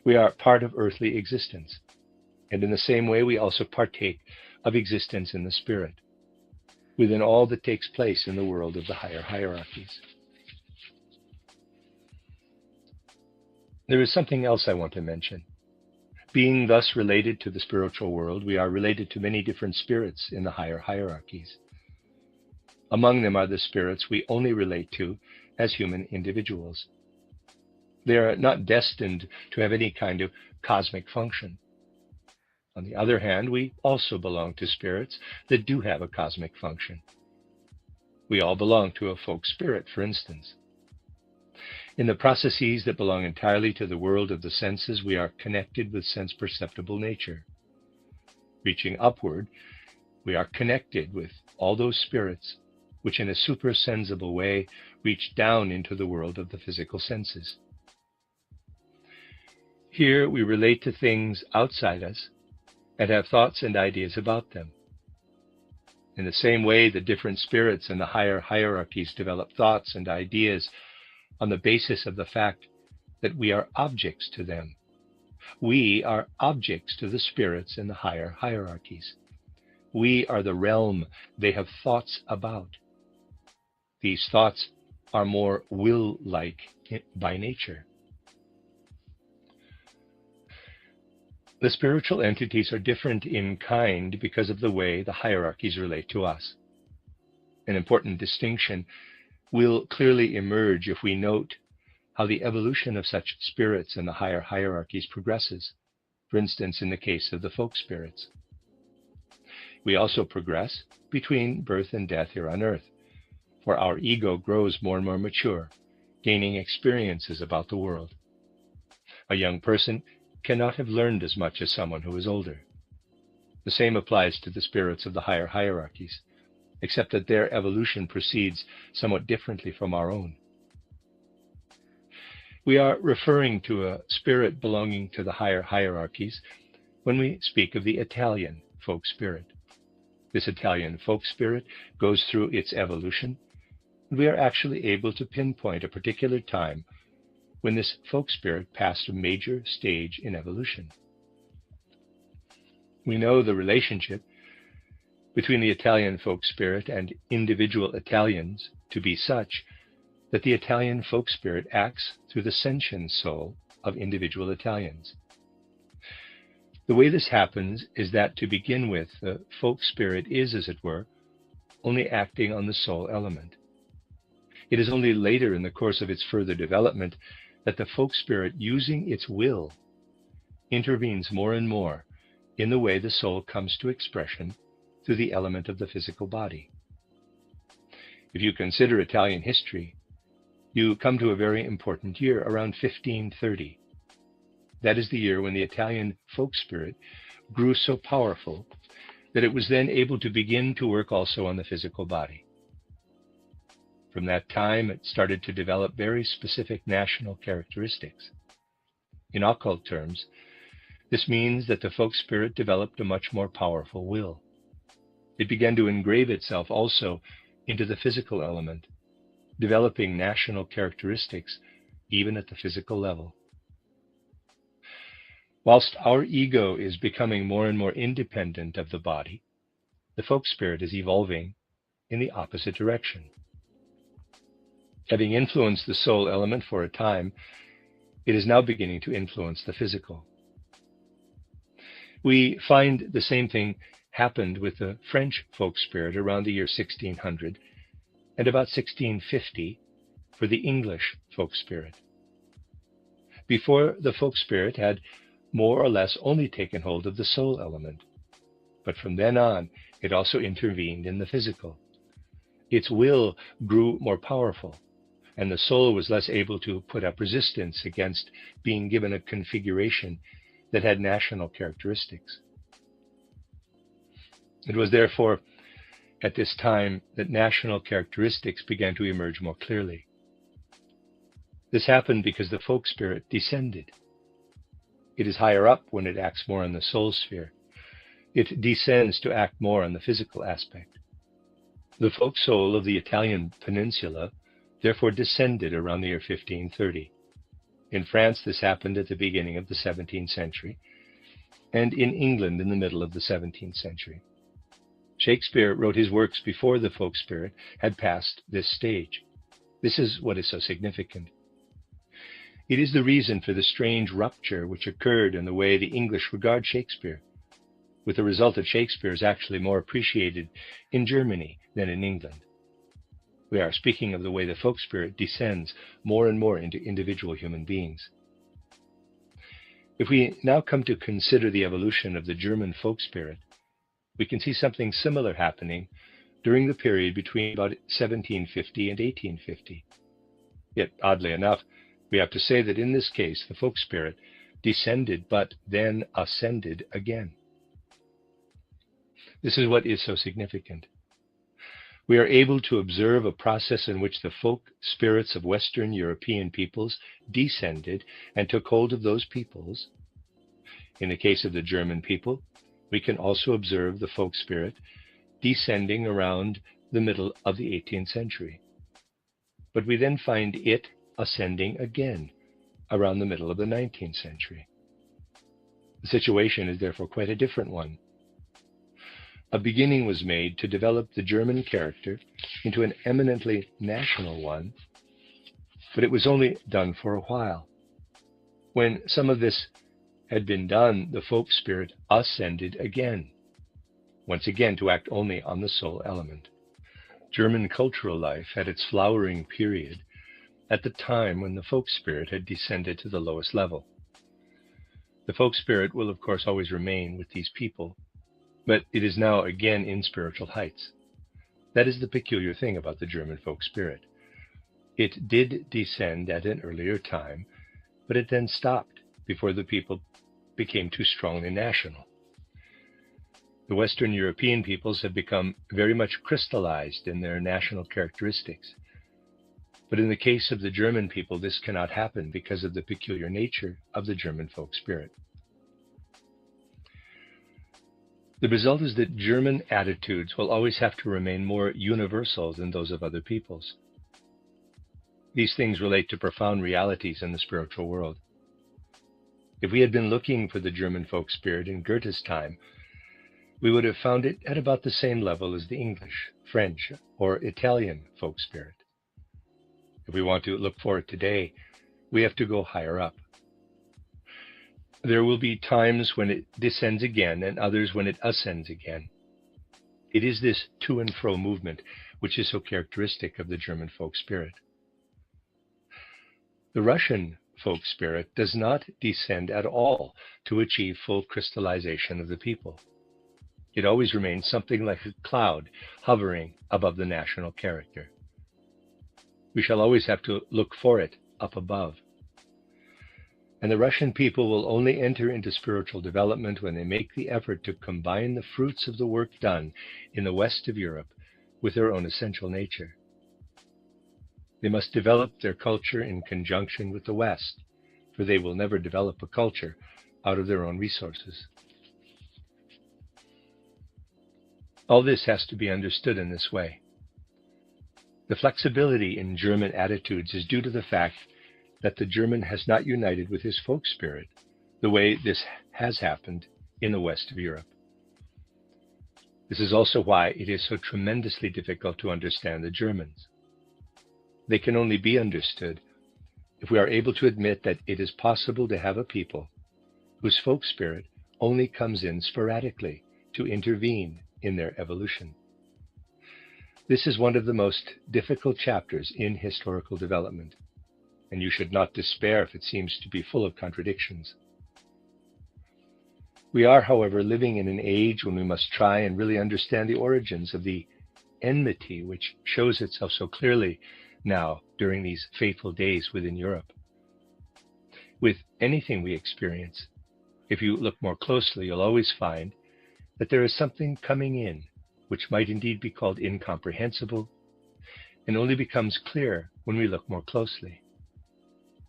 We are part of earthly existence, and in the same way we also partake of existence in the spirit, within all that takes place in the world of the higher hierarchies. There is something else I want to mention. Being thus related to the spiritual world, we are related to many different spirits in the higher hierarchies. Among them are the spirits we only relate to as human individuals. They are not destined to have any kind of cosmic function. On the other hand, we also belong to spirits that do have a cosmic function. We all belong to a folk spirit, for instance. In the processes that belong entirely to the world of the senses, we are connected with sense-perceptible nature. Reaching upward, we are connected with all those spirits which in a supersensible way reach down into the world of the physical senses. Here we relate to things outside us and have thoughts and ideas about them. In the same way, the different spirits in the higher hierarchies develop thoughts and ideas on the basis of the fact that we are objects to them. We are objects to the spirits in the higher hierarchies. We are the realm they have thoughts about. These thoughts are more will-like by nature. The spiritual entities are different in kind because of the way the hierarchies relate to us. An important distinction will clearly emerge if we note how the evolution of such spirits in the higher hierarchies progresses, for instance, in the case of the folk spirits. We also progress between birth and death here on earth, for our ego grows more and more mature, gaining experiences about the world. A young person cannot have learned as much as someone who is older. The same applies to the spirits of the higher hierarchies, except that their evolution proceeds somewhat differently from our own. We are referring to a spirit belonging to the higher hierarchies when we speak of the Italian folk spirit. This Italian folk spirit goes through its evolution, and we are actually able to pinpoint a particular time when this folk spirit passed a major stage in evolution. We know the relationship between the Italian folk spirit and individual Italians to be such that the Italian folk spirit acts through the sentient soul of individual Italians. The way this happens is that, to begin with, the folk spirit is, as it were, only acting on the soul element. It is only later in the course of its further development that the folk spirit, using its will, intervenes more and more in the way the soul comes to expression through the element of the physical body. If you consider Italian history, you come to a very important year, around 1530. That is the year when the Italian folk spirit grew so powerful that it was then able to begin to work also on the physical body. From that time, it started to develop very specific national characteristics. In occult terms, this means that the folk spirit developed a much more powerful will. It began to engrave itself also into the physical element, developing national characteristics even at the physical level. Whilst our ego is becoming more and more independent of the body, the folk spirit is evolving in the opposite direction. Having influenced the soul element for a time, it is now beginning to influence the physical. We find the same thing happened with the French folk spirit around the year 1600 and about 1650 for the English folk spirit. Before, the folk spirit had more or less only taken hold of the soul element, but from then on, it also intervened in the physical. Its will grew more powerful, and the soul was less able to put up resistance against being given a configuration that had national characteristics. It was therefore at this time that national characteristics began to emerge more clearly. This happened because the folk spirit descended. It is higher up when it acts more on the soul sphere. It descends to act more on the physical aspect. The folk soul of the Italian peninsula therefore descended around the year 1530. In France, this happened at the beginning of the 17th century, and in England in the middle of the 17th century. Shakespeare wrote his works before the folk spirit had passed this stage. This is what is so significant. It is the reason for the strange rupture which occurred in the way the English regard Shakespeare, with the result that Shakespeare is actually more appreciated in Germany than in England. We are speaking of the way the folk spirit descends more and more into individual human beings. If we now come to consider the evolution of the German folk spirit, we can see something similar happening during the period between about 1750 and 1850. Yet, oddly enough, we have to say that in this case, the folk spirit descended but then ascended again. This is what is so significant. We are able to observe a process in which the folk spirits of Western European peoples descended and took hold of those peoples. In the case of the German people, we can also observe the folk spirit descending around the middle of the 18th century. But we then find it ascending again around the middle of the 19th century. The situation is therefore quite a different one. A beginning was made to develop the German character into an eminently national one, but it was only done for a while. When some of this had been done, the folk spirit ascended again, once again to act only on the soul element. German cultural life had its flowering period at the time when the folk spirit had descended to the lowest level. The folk spirit will, of course, always remain with these people, but it is now again in spiritual heights. That is the peculiar thing about the German folk spirit. It did descend at an earlier time, but it then stopped before the people became too strongly national. The Western European peoples have become very much crystallized in their national characteristics. But in the case of the German people, this cannot happen because of the peculiar nature of the German folk spirit. The result is that German attitudes will always have to remain more universal than those of other peoples. These things relate to profound realities in the spiritual world. If we had been looking for the German folk spirit in Goethe's time, we would have found it at about the same level as the English, French, or Italian folk spirit. If we want to look for it today, we have to go higher up. There will be times when it descends again and others when it ascends again. It is this to and fro movement which is so characteristic of the German folk spirit. The Russian folk spirit does not descend at all to achieve full crystallization of the people. It always remains something like a cloud hovering above the national character. We shall always have to look for it up above. And the Russian people will only enter into spiritual development when they make the effort to combine the fruits of the work done in the west of Europe with their own essential nature. They must develop their culture in conjunction with the West, for they will never develop a culture out of their own resources. All this has to be understood in this way. The flexibility in German attitudes is due to the fact that the German has not united with his folk spirit the way this has happened in the west of Europe. This is also why it is so tremendously difficult to understand the Germans. They can only be understood if we are able to admit that it is possible to have a people whose folk spirit only comes in sporadically to intervene in their evolution. This is one of the most difficult chapters in historical development, and you should not despair if it seems to be full of contradictions. We are, however, living in an age when we must try and really understand the origins of the enmity which shows itself so clearly now during these fateful days within Europe. With anything we experience, if you look more closely, you'll always find that there is something coming in which might indeed be called incomprehensible, and only becomes clear when we look more closely.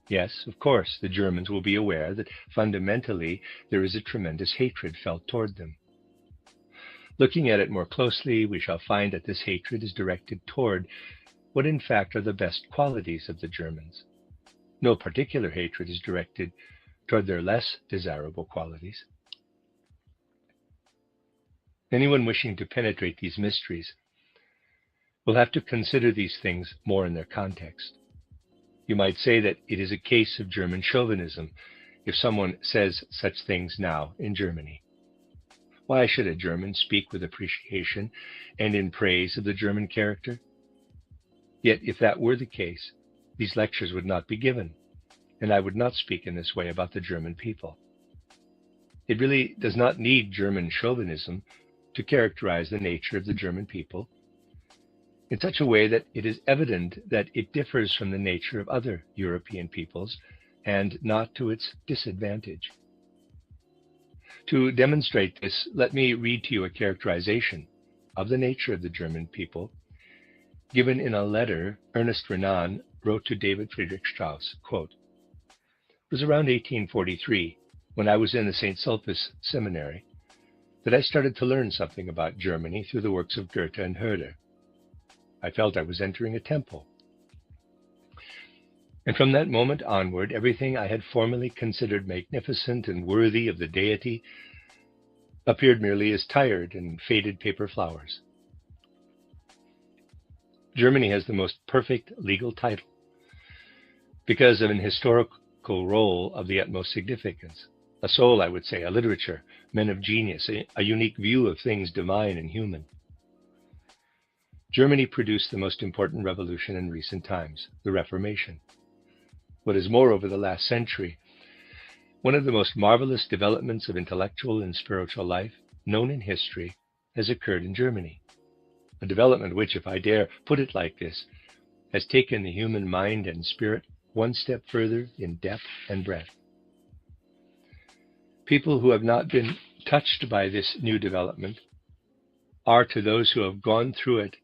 Yes, of course, the Germans will be aware that fundamentally there is a tremendous hatred felt toward them. Looking at it more closely, we shall find that this hatred is directed toward what in fact are the best qualities of the Germans. No particular hatred is directed toward their less desirable qualities. Anyone wishing to penetrate these mysteries will have to consider these things more in their context. You might say that it is a case of German chauvinism if someone says such things now in Germany. Why should a German speak with appreciation and in praise of the German character? Yet if that were the case, these lectures would not be given, and I would not speak in this way about the German people. It really does not need German chauvinism to characterize the nature of the German people in such a way that it is evident that it differs from the nature of other European peoples and not to its disadvantage. To demonstrate this, let me read to you a characterization of the nature of the German people given in a letter Ernest Renan wrote to David Friedrich Strauss. Quote, "It was around 1843, when I was in the St. Sulpice Seminary, that I started to learn something about Germany through the works of Goethe and Herder. I felt I was entering a temple. And from that moment onward, everything I had formerly considered magnificent and worthy of the deity appeared merely as tired and faded paper flowers. Germany has the most perfect legal title because of an historical role of the utmost significance, a soul, I would say, a literature, men of genius, a unique view of things divine and human. Germany produced the most important revolution in recent times, the Reformation. What is more, over the last century, one of the most marvelous developments of intellectual and spiritual life known in history has occurred in Germany. A development which, if I dare put it like this, has taken the human mind and spirit one step further in depth and breadth. People who have not been touched by this new development are, to those who have gone through it,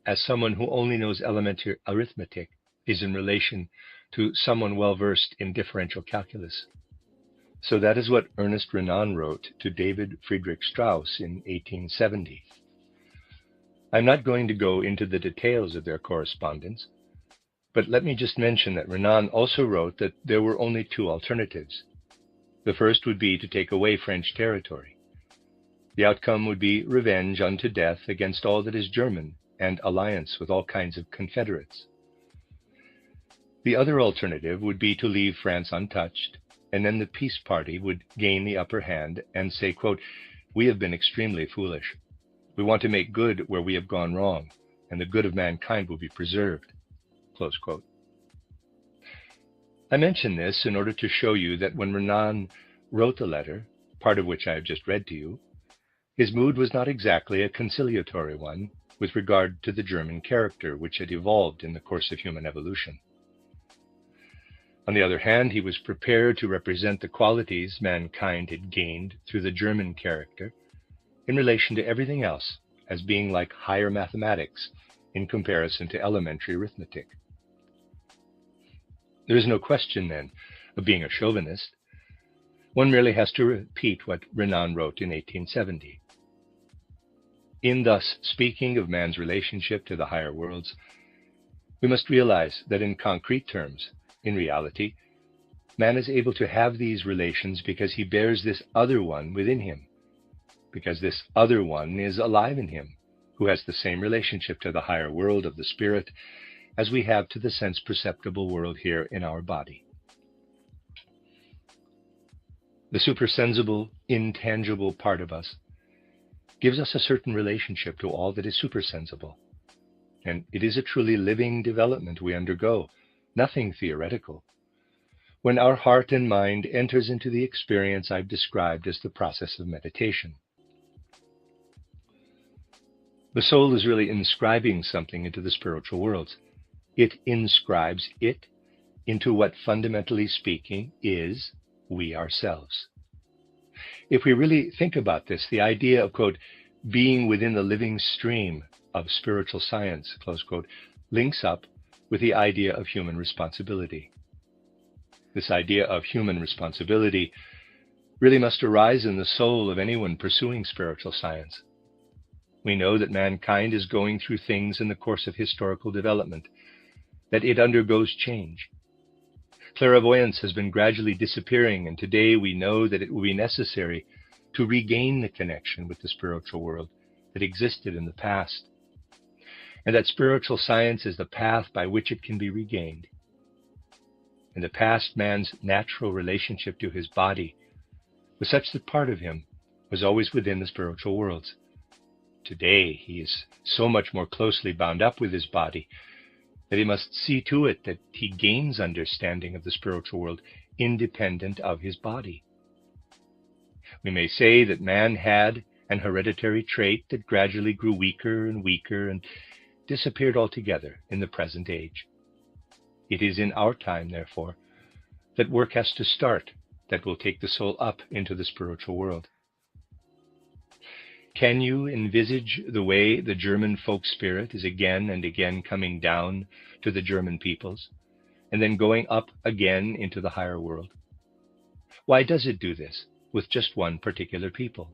as someone who only knows elementary arithmetic is in relation to someone well versed in differential calculus. So that is what Ernest Renan wrote to David Friedrich Strauss in 1870. I'm not going to go into the details of their correspondence, but let me just mention that Renan also wrote that there were only two alternatives. The first would be to take away French territory. The outcome would be revenge unto death against all that is German and alliance with all kinds of confederates. The other alternative would be to leave France untouched, and then the peace party would gain the upper hand and say, quote, "We have been extremely foolish. We want to make good where we have gone wrong, and the good of mankind will be preserved." Close quote. I mention this in order to show you that when Renan wrote the letter, part of which I have just read to you, his mood was not exactly a conciliatory one with regard to the German character which had evolved in the course of human evolution. On the other hand, he was prepared to represent the qualities mankind had gained through the German character in relation to everything else as being like higher mathematics in comparison to elementary arithmetic. There is no question, then, of being a chauvinist. One merely has to repeat what Renan wrote in 1870. In thus speaking of man's relationship to the higher worlds, we must realize that in concrete terms, in reality, man is able to have these relations because he bears this other one within him, because this other one is alive in him, who has the same relationship to the higher world of the spirit as we have to the sense-perceptible world here in our body. The supersensible, intangible part of us gives us a certain relationship to all that is supersensible, and it is a truly living development we undergo, nothing theoretical, when our heart and mind enters into the experience I've described as the process of meditation. The soul is really inscribing something into the spiritual worlds. It inscribes it into what, fundamentally speaking, is we ourselves. If we really think about this, the idea of, quote, being within the living stream of spiritual science, close quote, links up with the idea of human responsibility. This idea of human responsibility really must arise in the soul of anyone pursuing spiritual science. We know that mankind is going through things in the course of historical development, that it undergoes change. Clairvoyance has been gradually disappearing, and today we know that it will be necessary to regain the connection with the spiritual world that existed in the past, and that spiritual science is the path by which it can be regained. In the past, man's natural relationship to his body was such that part of him was always within the spiritual worlds. Today, he is so much more closely bound up with his body that he must see to it that he gains understanding of the spiritual world independent of his body. We may say that man had an hereditary trait that gradually grew weaker and weaker and disappeared altogether in the present age. It is in our time, therefore, that work has to start that will take the soul up into the spiritual world. Can you envisage the way the German folk spirit is again and again coming down to the German peoples, and then going up again into the higher world? Why does it do this with just one particular people?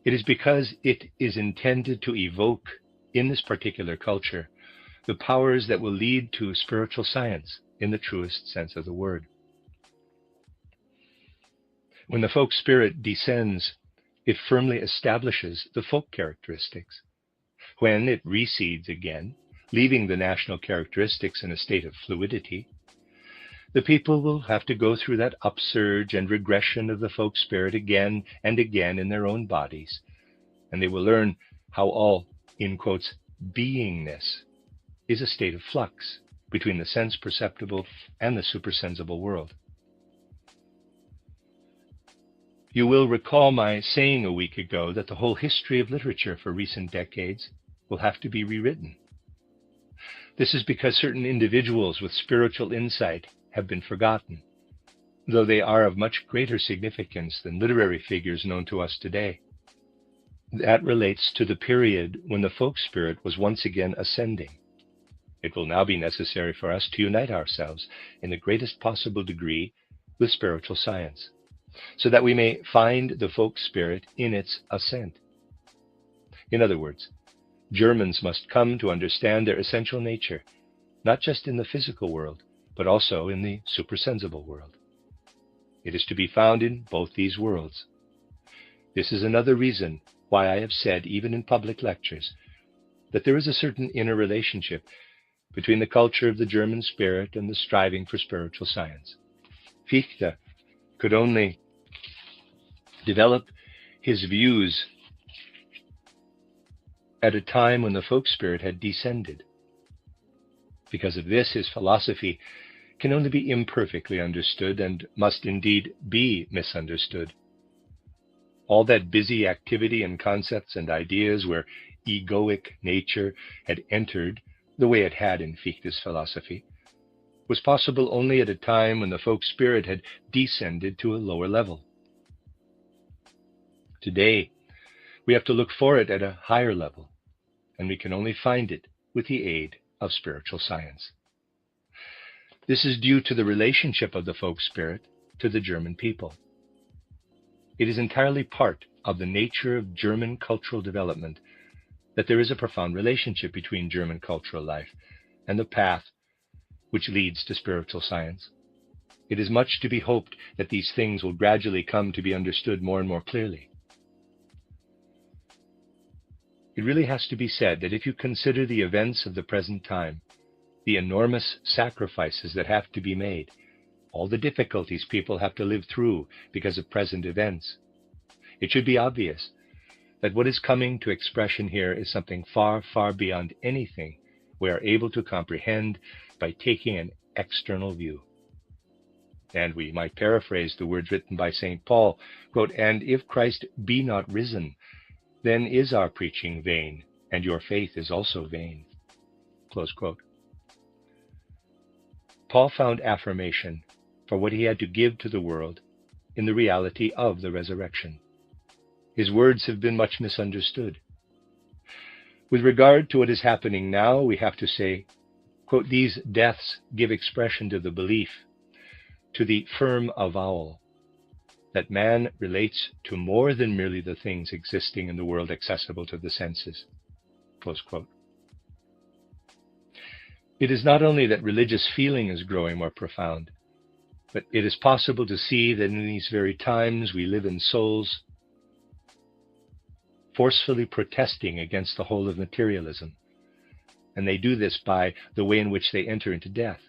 It is because it is intended to evoke in this particular culture the powers that will lead to spiritual science in the truest sense of the word. When the folk spirit descends, it firmly establishes the folk characteristics. When it recedes again, leaving the national characteristics in a state of fluidity, the people will have to go through that upsurge and regression of the folk spirit again and again in their own bodies, and they will learn how all, in quotes, beingness is a state of flux between the sense-perceptible and the supersensible world. You will recall my saying a week ago that the whole history of literature for recent decades will have to be rewritten. This is because certain individuals with spiritual insight have been forgotten, though they are of much greater significance than literary figures known to us today. That relates to the period when the folk spirit was once again ascending. It will now be necessary for us to unite ourselves in the greatest possible degree with spiritual science, so that we may find the folk spirit in its ascent. In other words, Germans must come to understand their essential nature, not just in the physical world, but also in the supersensible world. It is to be found in both these worlds. This is another reason why I have said, even in public lectures, that there is a certain inner relationship between the culture of the German spirit and the striving for spiritual science. Fichte could only develop his views at a time when the folk spirit had descended. Because of this, his philosophy can only be imperfectly understood and must indeed be misunderstood. All that busy activity and concepts and ideas where egoic nature had entered the way it had in Fichte's philosophy was possible only at a time when the folk spirit had descended to a lower level. Today, we have to look for it at a higher level, and we can only find it with the aid of spiritual science. This is due to the relationship of the folk spirit to the German people. It is entirely part of the nature of German cultural development that there is a profound relationship between German cultural life and the path which leads to spiritual science. It is much to be hoped that these things will gradually come to be understood more and more clearly. It really has to be said that if you consider the events of the present time, the enormous sacrifices that have to be made, all the difficulties people have to live through because of present events, it should be obvious that what is coming to expression here is something far, far beyond anything we are able to comprehend by taking an external view. And we might paraphrase the words written by St. Paul, quote, "And if Christ be not risen, then is our preaching vain, and your faith is also vain." Close quote. Paul found affirmation for what he had to give to the world in the reality of the resurrection. His words have been much misunderstood. With regard to what is happening now, we have to say, quote, "These deaths give expression to the belief, to the firm avowal, that man relates to more than merely the things existing in the world accessible to the senses." Close quote. It is not only that religious feeling is growing more profound, but it is possible to see that in these very times we live in souls forcefully protesting against the whole of materialism, and they do this by the way in which they enter into death.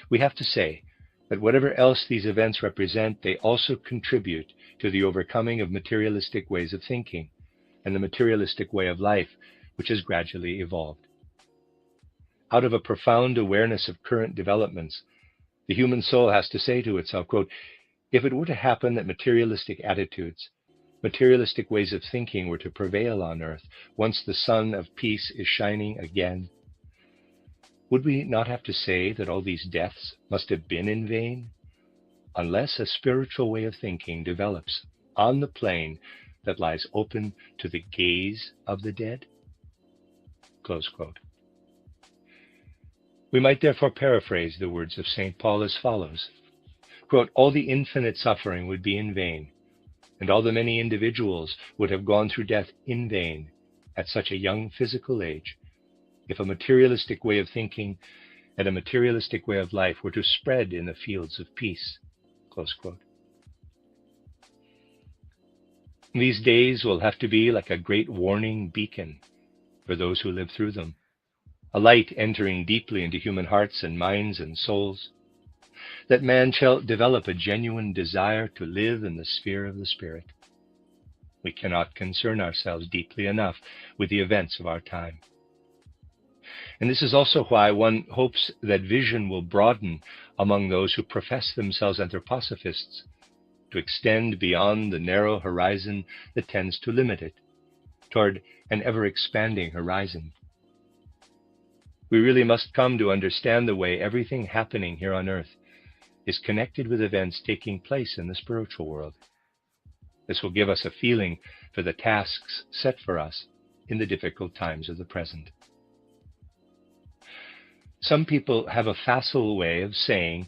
We have to say that whatever else these events represent, they also contribute to the overcoming of materialistic ways of thinking and the materialistic way of life, which has gradually evolved. Out of a profound awareness of current developments, the human soul has to say to itself, quote, "If it were to happen that materialistic attitudes, materialistic ways of thinking were to prevail on earth once the sun of peace is shining again, would we not have to say that all these deaths must have been in vain? Unless a spiritual way of thinking develops on the plane that lies open to the gaze of the dead? Close quote. We might therefore paraphrase the words of St. Paul as follows. Quote, all the infinite suffering would be in vain, and all the many individuals would have gone through death in vain at such a young physical age, if a materialistic way of thinking and a materialistic way of life were to spread in the fields of peace. Close quote. These days will have to be like a great warning beacon for those who live through them, a light entering deeply into human hearts and minds and souls, that man shall develop a genuine desire to live in the sphere of the Spirit. We cannot concern ourselves deeply enough with the events of our time. And this is also why one hopes that vision will broaden among those who profess themselves anthroposophists, to extend beyond the narrow horizon that tends to limit it, toward an ever-expanding horizon. We really must come to understand the way everything happening here on earth is connected with events taking place in the spiritual world. This will give us a feeling for the tasks set for us in the difficult times of the present. Some people have a facile way of saying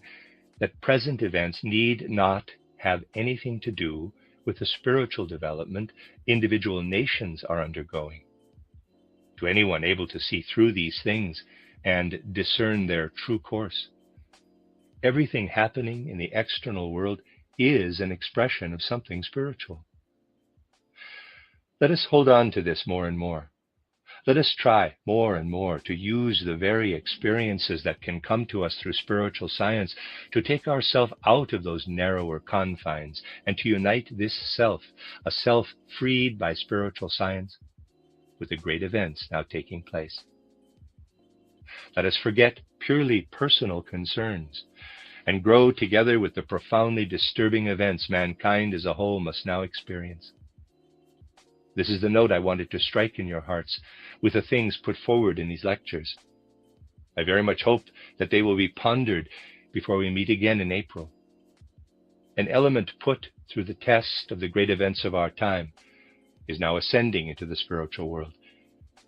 that present events need not have anything to do with the spiritual development individual nations are undergoing. To anyone able to see through these things and discern their true course, everything happening in the external world is an expression of something spiritual. Let us hold on to this more and more. Let us try more and more to use the very experiences that can come to us through spiritual science to take ourselves out of those narrower confines and to unite this self, a self freed by spiritual science, with the great events now taking place. Let us forget purely personal concerns and grow together with the profoundly disturbing events mankind as a whole must now experience. This is the note I wanted to strike in your hearts with the things put forward in these lectures. I very much hope that they will be pondered before we meet again in April. An element put through the test of the great events of our time is now ascending into the spiritual world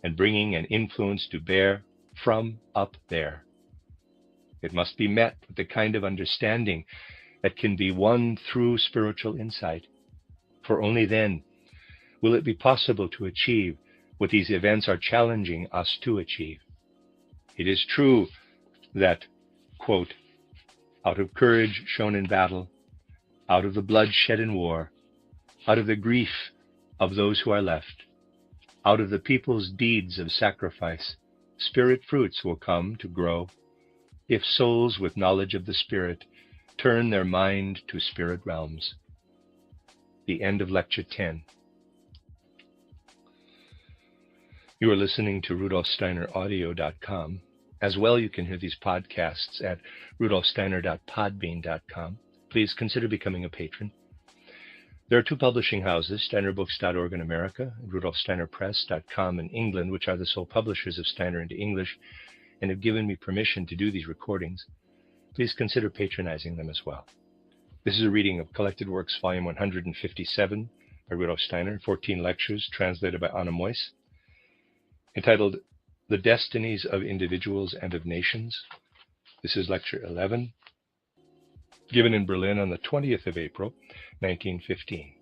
and bringing an influence to bear from up there. It must be met with the kind of understanding that can be won through spiritual insight, for only then will it be possible to achieve what these events are challenging us to achieve. It is true that, quote, out of courage shown in battle, out of the blood shed in war, out of the grief of those who are left, out of the people's deeds of sacrifice, spirit fruits will come to grow, if souls with knowledge of the Spirit turn their mind to spirit realms. The end of Lecture 10. You are listening to RudolfSteinerAudio.com. As well, you can hear these podcasts at RudolfSteiner.podbean.com. Please consider becoming a patron. There are two publishing houses, SteinerBooks.org in America and RudolfSteinerPress.com in England, which are the sole publishers of Steiner into English and have given me permission to do these recordings. Please consider patronizing them as well. This is a reading of Collected Works, Volume 157 by Rudolf Steiner, 14 lectures translated by Anna Moyse, entitled The Destinies of Individuals and of Nations. This is Lecture 11, given in Berlin on the 20th of April, 1915.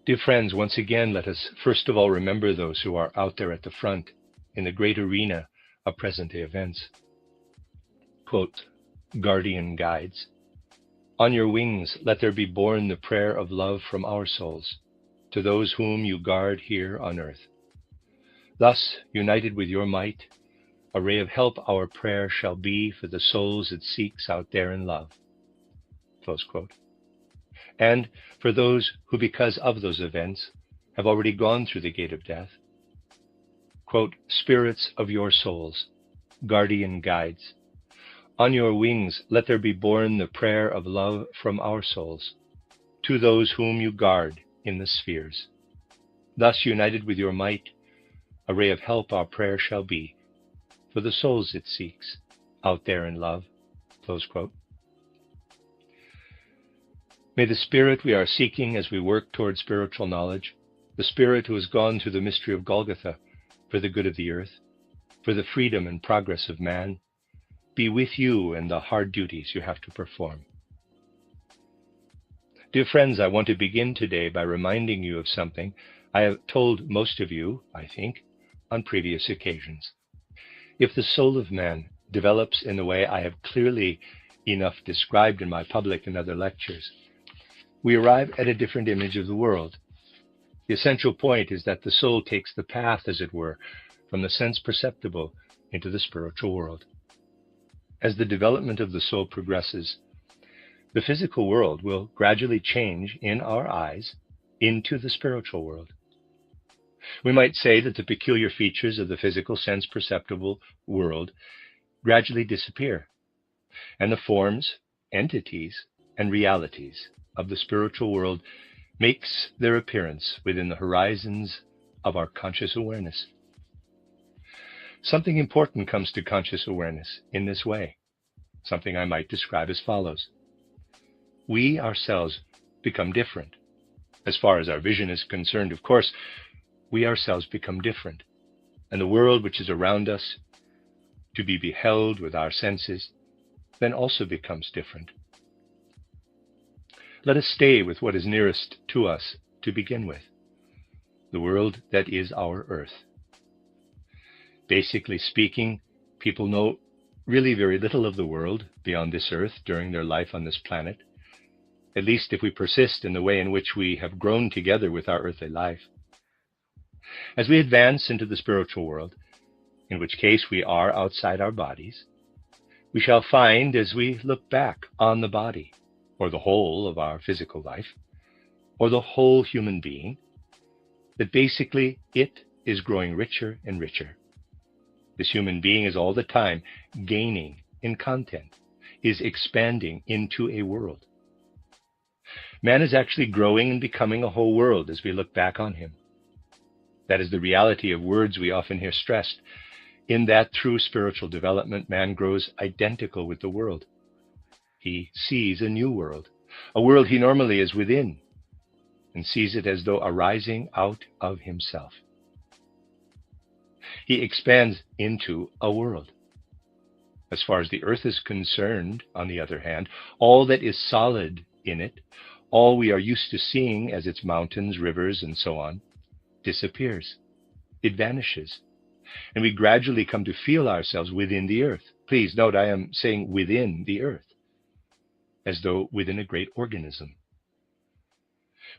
Dear friends, once again, let us first of all remember those who are out there at the front in the great arena of present-day events. Quote, guardian guides. On your wings, let there be borne the prayer of love from our souls to those whom you guard here on earth. Thus, united with your might, a ray of help our prayer shall be for the souls it seeks out there in love. Close quote. And for those who, because of those events, have already gone through the gate of death. Quote, spirits of your souls, guardian guides. On your wings, let there be borne the prayer of love from our souls to those whom you guard in the spheres. Thus, united with your might, a ray of help our prayer shall be for the souls it seeks out there in love. Close quote. May the Spirit we are seeking as we work toward spiritual knowledge, the Spirit who has gone through the mystery of Golgotha for the good of the earth, for the freedom and progress of man, be with you in the hard duties you have to perform. Dear friends, I want to begin today by reminding you of something I have told most of you, I think, on previous occasions. If the soul of man develops in the way I have clearly enough described in my public and other lectures, we arrive at a different image of the world. The essential point is that the soul takes the path, as it were, from the sense perceptible into the spiritual world. As the development of the soul progresses, the physical world will gradually change in our eyes into the spiritual world. We might say that the peculiar features of the physical sense perceptible world gradually disappear, and the forms, entities, and realities of the spiritual world makes their appearance within the horizons of our conscious awareness. Something important comes to conscious awareness in this way, something I might describe as follows. We ourselves become different. As far as our vision is concerned, of course, we ourselves become different, and the world which is around us, to be beheld with our senses, then also becomes different. Let us stay with what is nearest to us to begin with, the world that is our earth. Basically speaking, people know really very little of the world beyond this earth during their life on this planet, at least if we persist in the way in which we have grown together with our earthly life. As we advance into the spiritual world, in which case we are outside our bodies, we shall find as we look back on the body, or the whole of our physical life, or the whole human being, that basically it is growing richer and richer. This human being is all the time gaining in content, is expanding into a world. Man is actually growing and becoming a whole world as we look back on him. That is the reality of words we often hear stressed, in that through spiritual development, man grows identical with the world. He sees a new world, a world he normally is within, and sees it as though arising out of himself. He expands into a world. As far as the earth is concerned, on the other hand, all that is solid in it, all we are used to seeing as its mountains, rivers, and so on, disappears. It vanishes. And we gradually come to feel ourselves within the earth. Please note, I am saying within the earth, as though within a great organism.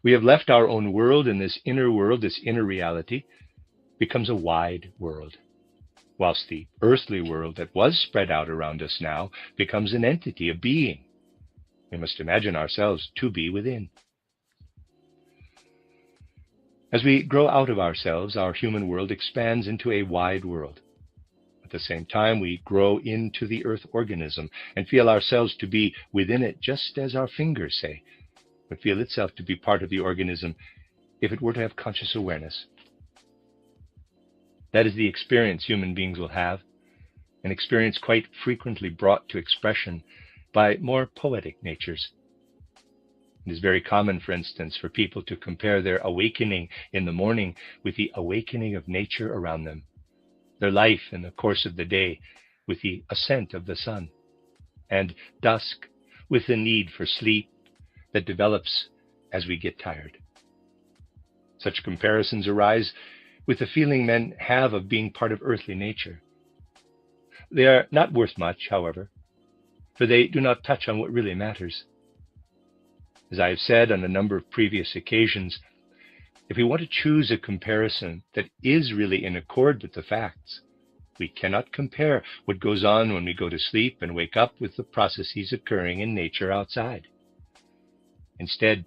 We have left our own world, and this inner world, this inner reality, becomes a wide world, whilst the earthly world that was spread out around us now becomes an entity, a being. We must imagine ourselves to be within. As we grow out of ourselves, our human world expands into a wide world. At the same time, we grow into the earth organism and feel ourselves to be within it, just as our fingers, say, would feel itself to be part of the organism if it were to have conscious awareness. That is the experience human beings will have, an experience quite frequently brought to expression by more poetic natures. It is very common, for instance, for people to compare their awakening in the morning with the awakening of nature around them, their life in the course of the day with the ascent of the sun, and dusk with the need for sleep that develops as we get tired. Such comparisons arise with the feeling men have of being part of earthly nature. They are not worth much, however, for they do not touch on what really matters. As I have said on a number of previous occasions, if we want to choose a comparison that is really in accord with the facts, we cannot compare what goes on when we go to sleep and wake up with the processes occurring in nature outside. Instead,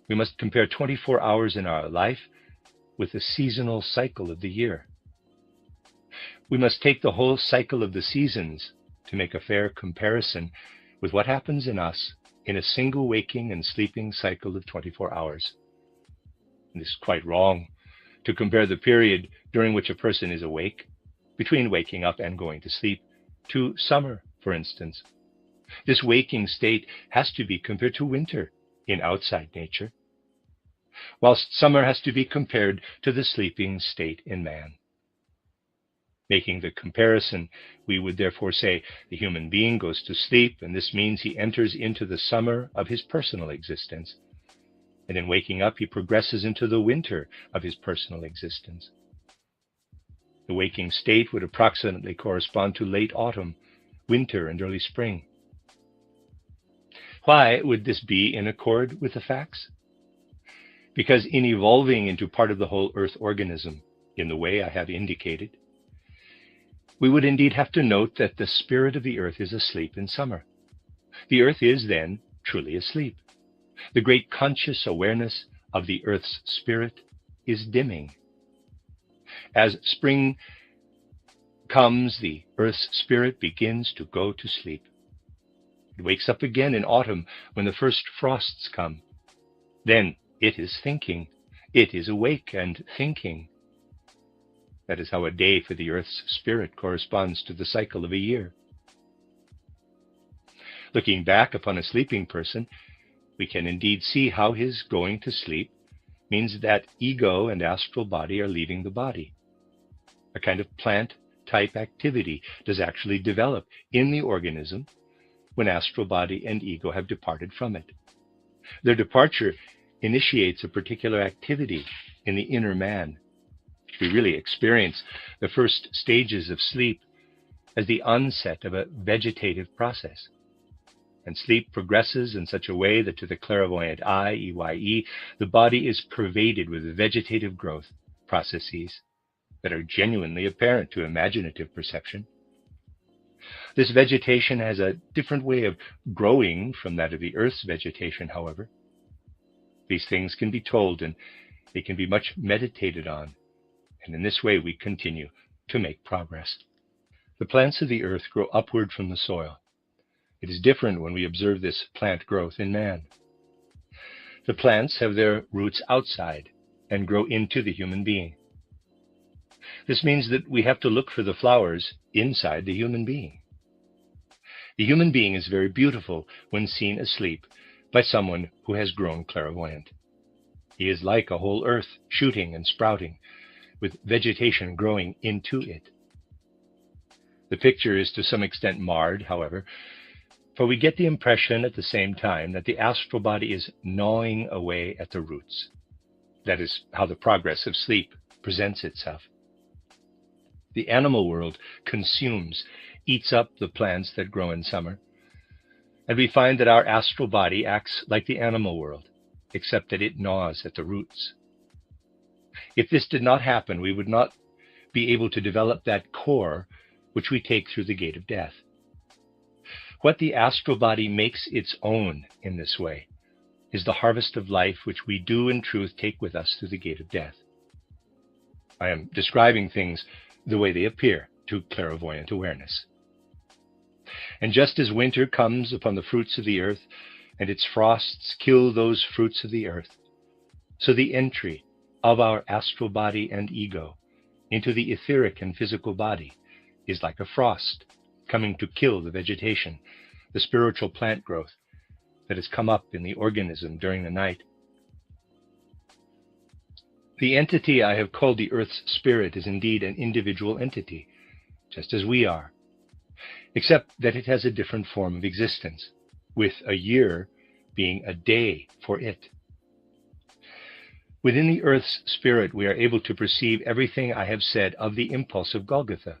we must compare 24 hours in our life with the seasonal cycle of the year. We must take the whole cycle of the seasons to make a fair comparison with what happens in us in a single waking and sleeping cycle of 24 hours. And this is quite wrong to compare the period during which a person is awake, between waking up and going to sleep, to summer, for instance. This waking state has to be compared to winter, in outside nature, whilst summer has to be compared to the sleeping state in man. Making the comparison, we would therefore say the human being goes to sleep, and this means he enters into the summer of his personal existence. And in waking up, he progresses into the winter of his personal existence. The waking state would approximately correspond to late autumn, winter, and early spring. Why would this be in accord with the facts? Because in evolving into part of the whole earth organism, in the way I have indicated, we would indeed have to note that the spirit of the earth is asleep in summer. The earth is then truly asleep. The great conscious awareness of the earth's spirit is dimming. As spring comes, the earth's spirit begins to go to sleep. It wakes up again in autumn when the first frosts come. Then it is thinking. It is awake and thinking. That is how a day for the earth's spirit corresponds to the cycle of a year. Looking back upon a sleeping person, we can indeed see how his going to sleep means that ego and astral body are leaving the body. A kind of plant-type activity does actually develop in the organism when astral body and ego have departed from it. Their departure initiates a particular activity in the inner man. We really experience the first stages of sleep as the onset of a vegetative process. And sleep progresses in such a way that to the clairvoyant eye, EYE, the body is pervaded with vegetative growth processes that are genuinely apparent to imaginative perception. This vegetation has a different way of growing from that of the earth's vegetation, however. These things can be told and they can be much meditated on. And in this way we continue to make progress. The plants of the earth grow upward from the soil. It is different when we observe this plant growth in man. The plants have their roots outside and grow into the human being. This means that we have to look for the flowers inside the human being. The human being is very beautiful when seen asleep by someone who has grown clairvoyant. He is like a whole earth shooting and sprouting, with vegetation growing into it. The picture is to some extent marred, however, for we get the impression at the same time that the astral body is gnawing away at the roots. That is how the progress of sleep presents itself. The animal world consumes, eats up the plants that grow in summer, and we find that our astral body acts like the animal world, except that it gnaws at the roots. If this did not happen, we would not be able to develop that core which we take through the gate of death. What the astral body makes its own in this way is the harvest of life which we do in truth take with us through the gate of death. I am describing things the way they appear to clairvoyant awareness. And just as winter comes upon the fruits of the earth, and its frosts kill those fruits of the earth, so the entry of our astral body and ego into the etheric and physical body is like a frost coming to kill the vegetation, the spiritual plant growth that has come up in the organism during the night. The entity I have called the Earth's spirit is indeed an individual entity, just as we are, except that it has a different form of existence, with a year being a day for it. Within the Earth's spirit, we are able to perceive everything I have said of the impulse of Golgotha,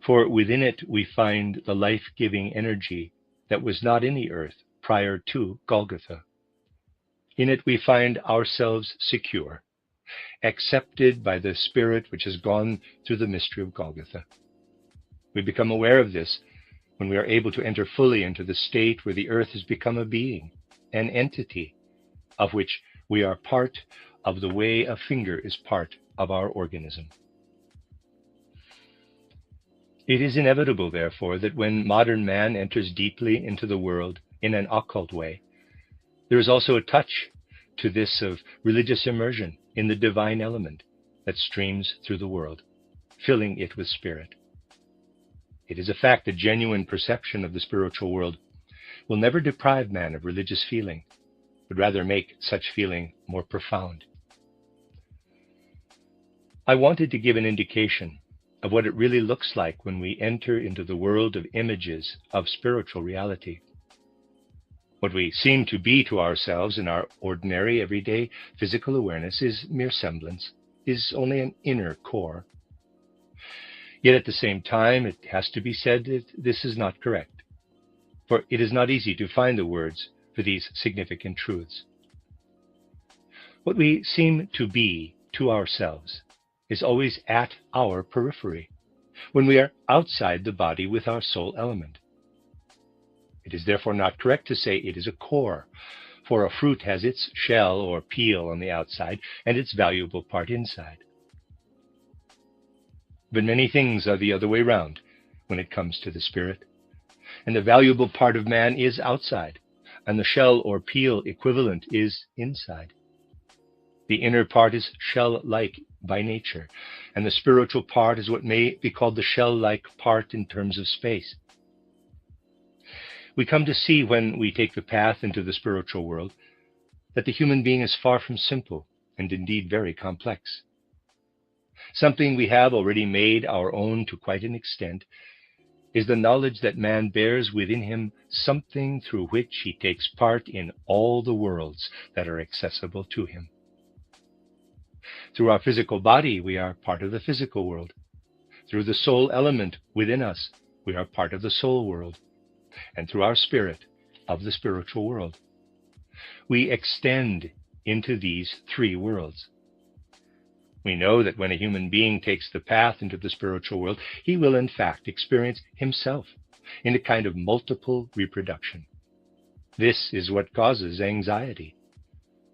for within it we find the life-giving energy that was not in the earth prior to Golgotha. In it we find ourselves secure, accepted by the spirit which has gone through the mystery of Golgotha. We become aware of this when we are able to enter fully into the state where the earth has become a being, an entity, of which we are part of the way a finger is part of our organism. It is inevitable, therefore, that when modern man enters deeply into the world in an occult way, there is also a touch to this of religious immersion in the divine element that streams through the world, filling it with spirit. It is a fact that genuine perception of the spiritual world will never deprive man of religious feeling, would rather make such feeling more profound. I wanted to give an indication of what it really looks like when we enter into the world of images of spiritual reality. What we seem to be to ourselves in our ordinary, everyday physical awareness is mere semblance, is only an inner core. Yet at the same time, it has to be said that this is not correct, for it is not easy to find the words for these significant truths. What we seem to be to ourselves is always at our periphery, when we are outside the body with our soul element. It is therefore not correct to say it is a core, for a fruit has its shell or peel on the outside and its valuable part inside. But many things are the other way round when it comes to the spirit, and the valuable part of man is outside, and the shell or peel equivalent is inside. The inner part is shell-like by nature, and the spiritual part is what may be called the shell-like part in terms of space. We come to see when we take the path into the spiritual world that the human being is far from simple and indeed very complex. Something we have already made our own to quite an extent is the knowledge that man bears within him something through which he takes part in all the worlds that are accessible to him. Through our physical body, we are part of the physical world. Through the soul element within us, we are part of the soul world. And through our spirit, of the spiritual world. We extend into these three worlds. We know that when a human being takes the path into the spiritual world, he will in fact experience himself in a kind of multiple reproduction. This is what causes anxiety.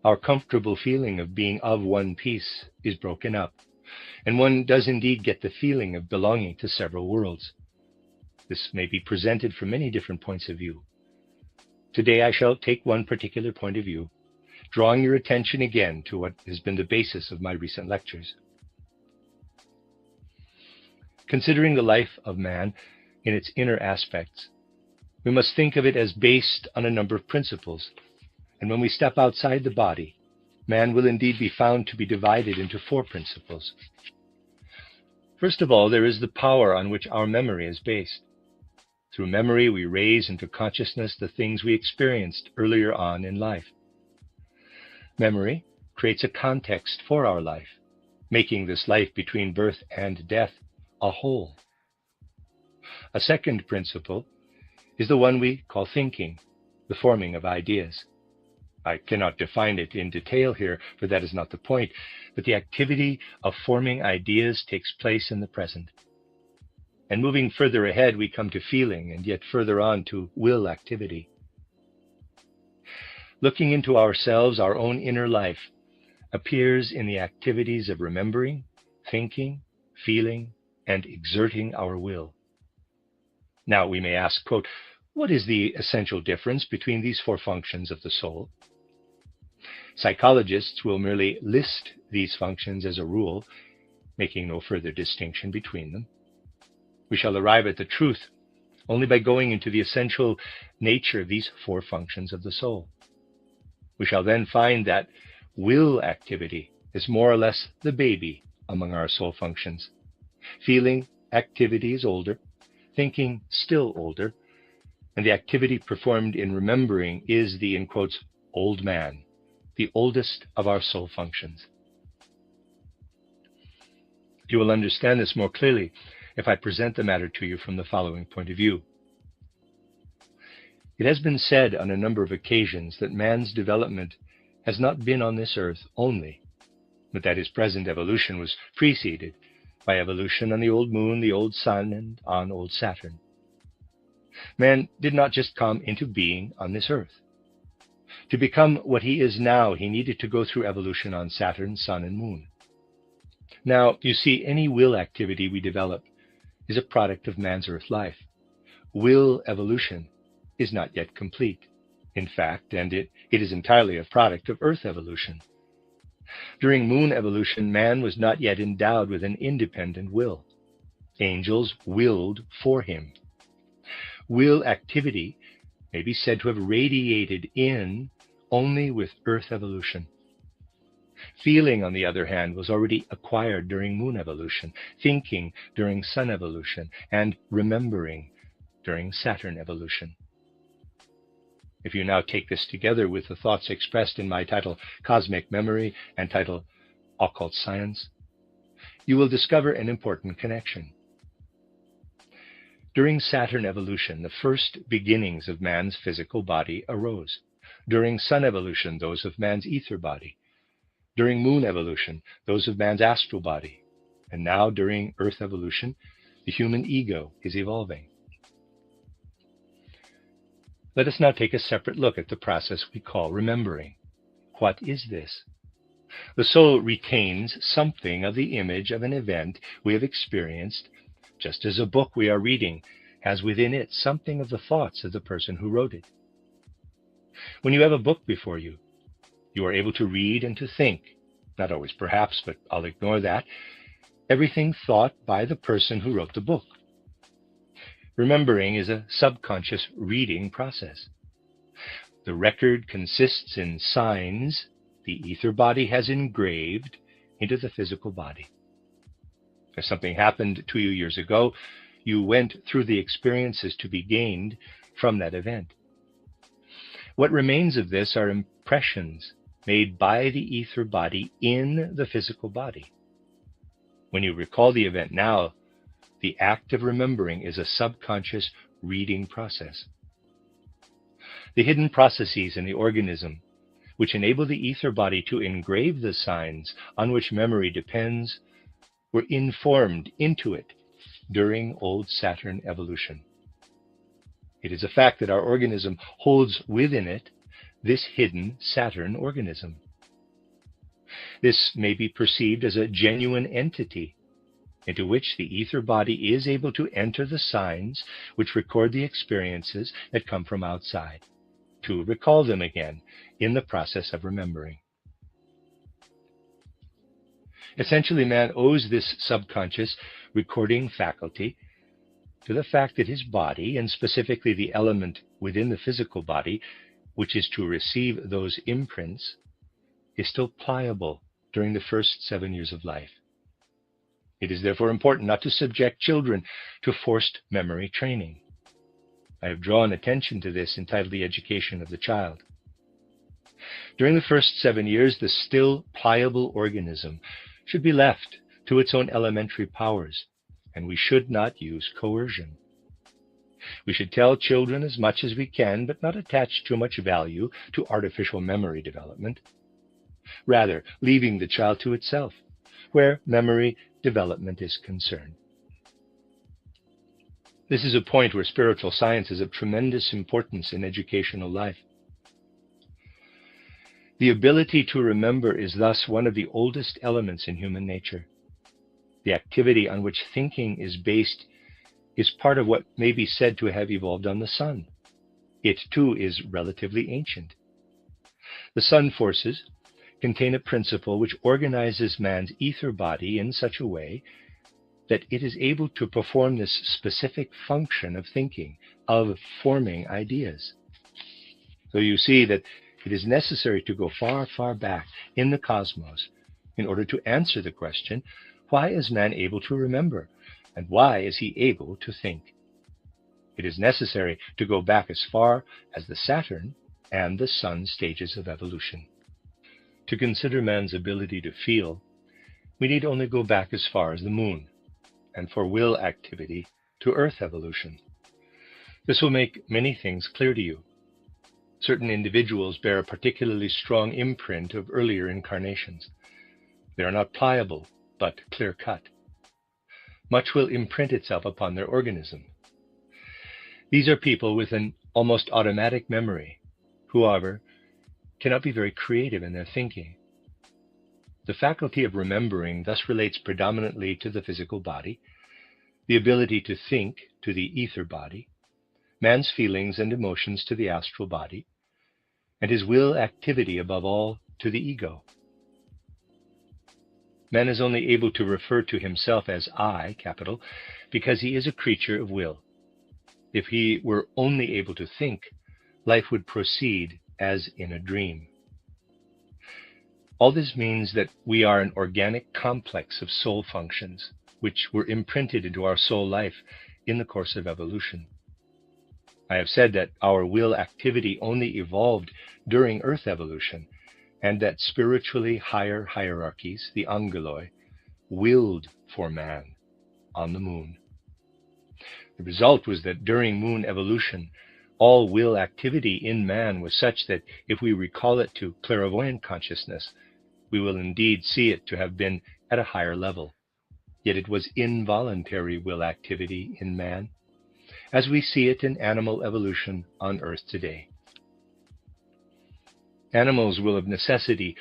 Our comfortable feeling of being of one piece is broken up, and one does indeed get the feeling of belonging to several worlds. This may be presented from many different points of view. Today I shall take one particular point of view, drawing your attention again to what has been the basis of my recent lectures. Considering the life of man in its inner aspects, we must think of it as based on a number of principles, and when we step outside the body, man will indeed be found to be divided into four principles. First of all, there is the power on which our memory is based. Through memory, we raise into consciousness the things we experienced earlier on in life. Memory creates a context for our life, making this life between birth and death a whole. A second principle is the one we call thinking, the forming of ideas. I cannot define it in detail here, for that is not the point, but the activity of forming ideas takes place in the present. And moving further ahead, we come to feeling, and yet further on to will activity. Looking into ourselves, our own inner life appears in the activities of remembering, thinking, feeling, and exerting our will. Now we may ask, quote, what is the essential difference between these four functions of the soul? Psychologists will merely list these functions as a rule, making no further distinction between them. We shall arrive at the truth only by going into the essential nature of these four functions of the soul. We shall then find that will activity is more or less the baby among our soul functions. Feeling activity is older, thinking still older, and the activity performed in remembering is the, in quotes, old man, the oldest of our soul functions. You will understand this more clearly if I present the matter to you from the following point of view. It has been said on a number of occasions that man's development has not been on this earth only, but that his present evolution was preceded by evolution on the old moon, the old sun, and on old Saturn. Man did not just come into being on this earth. To become what he is now, he needed to go through evolution on Saturn, sun, and moon. Now, you see, any will activity we develop is a product of man's earth life. Will evolution is not yet complete, in fact, and it is entirely a product of earth evolution. During moon evolution, man was not yet endowed with an independent will. Angels willed for him. Will activity may be said to have radiated in only with Earth evolution. Feeling, on the other hand, was already acquired during Moon evolution, thinking during Sun evolution, and remembering during Saturn evolution. If you now take this together with the thoughts expressed in my title, Cosmic Memory, and title, Occult Science, you will discover an important connection. During Saturn evolution, the first beginnings of man's physical body arose. During Sun evolution, those of man's ether body. During Moon evolution, those of man's astral body. And now, during Earth evolution, the human ego is evolving. Let us now take a separate look at the process we call remembering. What is this? The soul retains something of the image of an event we have experienced, just as a book we are reading has within it something of the thoughts of the person who wrote it. When you have a book before you, you are able to read and to think, not always perhaps, but I'll ignore that, everything thought by the person who wrote the book. Remembering is a subconscious reading process. The record consists in signs the ether body has engraved into the physical body. If something happened to you years ago, you went through the experiences to be gained from that event. What remains of this are impressions made by the ether body in the physical body. When you recall the event now, the act of remembering is a subconscious reading process. The hidden processes in the organism, which enable the ether body to engrave the signs on which memory depends, were informed into it during old Saturn evolution. It is a fact that our organism holds within it this hidden Saturn organism. This may be perceived as a genuine entity into which the ether body is able to enter the signs which record the experiences that come from outside, to recall them again in the process of remembering. Essentially, man owes this subconscious recording faculty to the fact that his body, and specifically the element within the physical body, which is to receive those imprints, is still pliable during the first 7 years of life. It is therefore important not to subject children to forced memory training. I have drawn attention to this entitled The Education of the Child. During the first 7 years, the still pliable organism should be left to its own elementary powers, and we should not use coercion. We should tell children as much as we can, but not attach too much value to artificial memory development. Rather, leaving the child to itself, where memory development is concerned. This is a point where spiritual science is of tremendous importance in educational life. The ability to remember is thus one of the oldest elements in human nature. The activity on which thinking is based is part of what may be said to have evolved on the sun. It too is relatively ancient. The sun forces contain a principle which organizes man's ether body in such a way that it is able to perform this specific function of thinking, of forming ideas. So you see that it is necessary to go far, far back in the cosmos in order to answer the question, why is man able to remember? And why is he able to think? It is necessary to go back as far as the Saturn and the Sun stages of evolution. To consider man's ability to feel, we need only go back as far as the Moon, and for will activity to Earth evolution. This will make many things clear to you. Certain individuals bear a particularly strong imprint of earlier incarnations. They are not pliable, but clear-cut. Much will imprint itself upon their organism. These are people with an almost automatic memory, who, however, cannot be very creative in their thinking. The faculty of remembering thus relates predominantly to the physical body, the ability to think to the ether body, man's feelings and emotions to the astral body, and his will activity above all to the ego. Man is only able to refer to himself as I, capital, because he is a creature of will. If he were only able to think, life would proceed as in a dream. All this means that we are an organic complex of soul functions, which were imprinted into our soul life in the course of evolution. I have said that our will activity only evolved during Earth evolution, and that spiritually higher hierarchies, the angeloi, willed for man on the moon. The result was that during moon evolution, all will activity in man was such that if we recall it to clairvoyant consciousness, we will indeed see it to have been at a higher level. Yet it was involuntary will activity in man, as we see it in animal evolution on Earth today. Animals will of necessity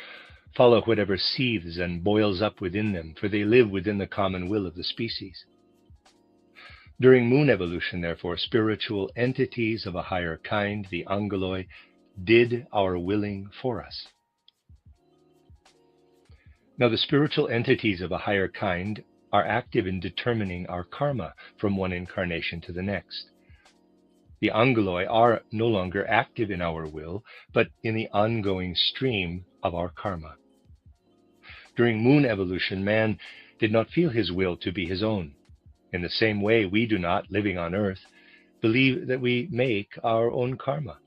follow whatever seethes and boils up within them, for they live within the common will of the species. During moon evolution, therefore, spiritual entities of a higher kind, the angeloi, did our willing for us. Now, the spiritual entities of a higher kind are active in determining our karma from one incarnation to the next. The angeloi are no longer active in our will, but in the ongoing stream of our karma. During moon evolution, man did not feel his will to be his own. In the same way, we do not, living on Earth, believe that we make our own karma.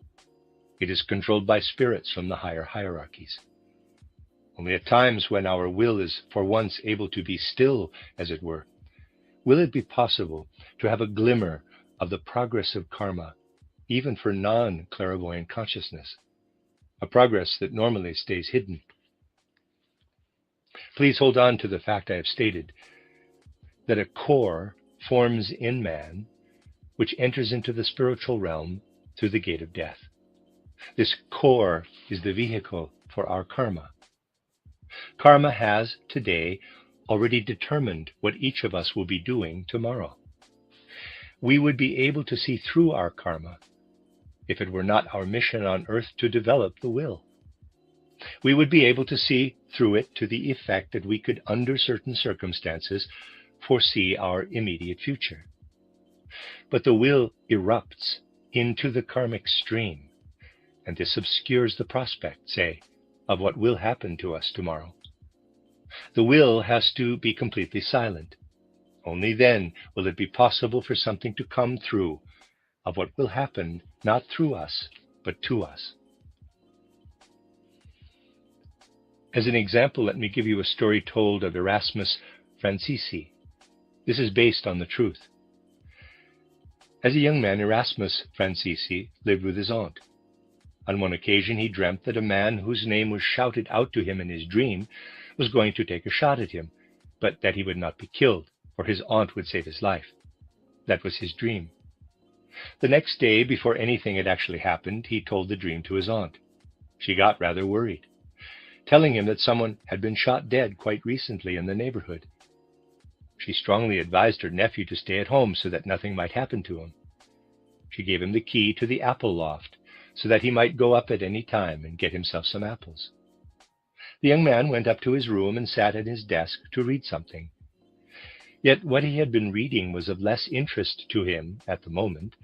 It is controlled by spirits from the higher hierarchies. Only at times when our will is for once able to be still, as it were, will it be possible to have a glimmer of the progress of karma, even for non-clairvoyant consciousness, a progress that normally stays hidden. Please hold on to the fact I have stated, that a core forms in man, which enters into the spiritual realm through the gate of death. This core is the vehicle for our karma. Karma has, today, already determined what each of us will be doing tomorrow. We would be able to see through our karma if it were not our mission on Earth to develop the will. We would be able to see through it to the effect that we could, under certain circumstances, foresee our immediate future. But the will erupts into the karmic stream, and this obscures the prospect, say, of what will happen to us tomorrow. The will has to be completely silent. Only then will it be possible for something to come through of what will happen, not through us, but to us. As an example, let me give you a story told of Erasmus Francisi. This is based on the truth. As a young man, Erasmus Francisi lived with his aunt. On one occasion, he dreamt that a man whose name was shouted out to him in his dream was going to take a shot at him, but that he would not be killed, for his aunt would save his life. That was his dream. The next day, before anything had actually happened, he told the dream to his aunt. She got rather worried, telling him that someone had been shot dead quite recently in the neighborhood. She strongly advised her nephew to stay at home so that nothing might happen to him. She gave him the key to the apple loft so that he might go up at any time and get himself some apples. The young man went up to his room and sat at his desk to read something. Yet what he had been reading was of less interest to him at the moment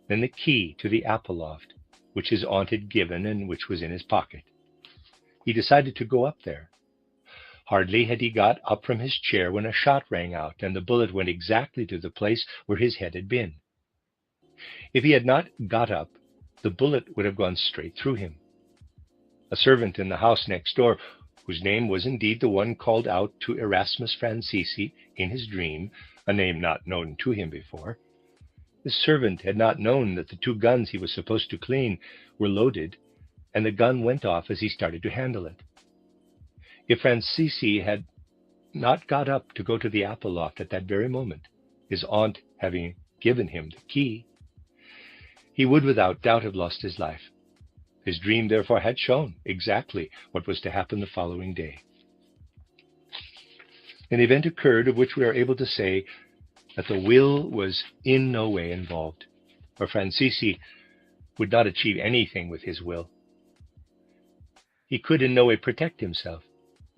than the key to the apple loft, which his aunt had given and which was in his pocket. He decided to go up there. Hardly had he got up from his chair when a shot rang out, and the bullet went exactly to the place where his head had been. If he had not got up, the bullet would have gone straight through him. A servant in the house next door, whose name was indeed the one called out to Erasmus Francisi in his dream, a name not known to him before, this servant had not known that the 2 guns he was supposed to clean were loaded, and the gun went off as he started to handle it. If Francisi had not got up to go to the apple loft at that very moment, his aunt having given him the key, he would without doubt have lost his life. His dream, therefore, had shown exactly what was to happen the following day. An event occurred of which we are able to say that the will was in no way involved, for Francisi would not achieve anything with his will. He could in no way protect himself.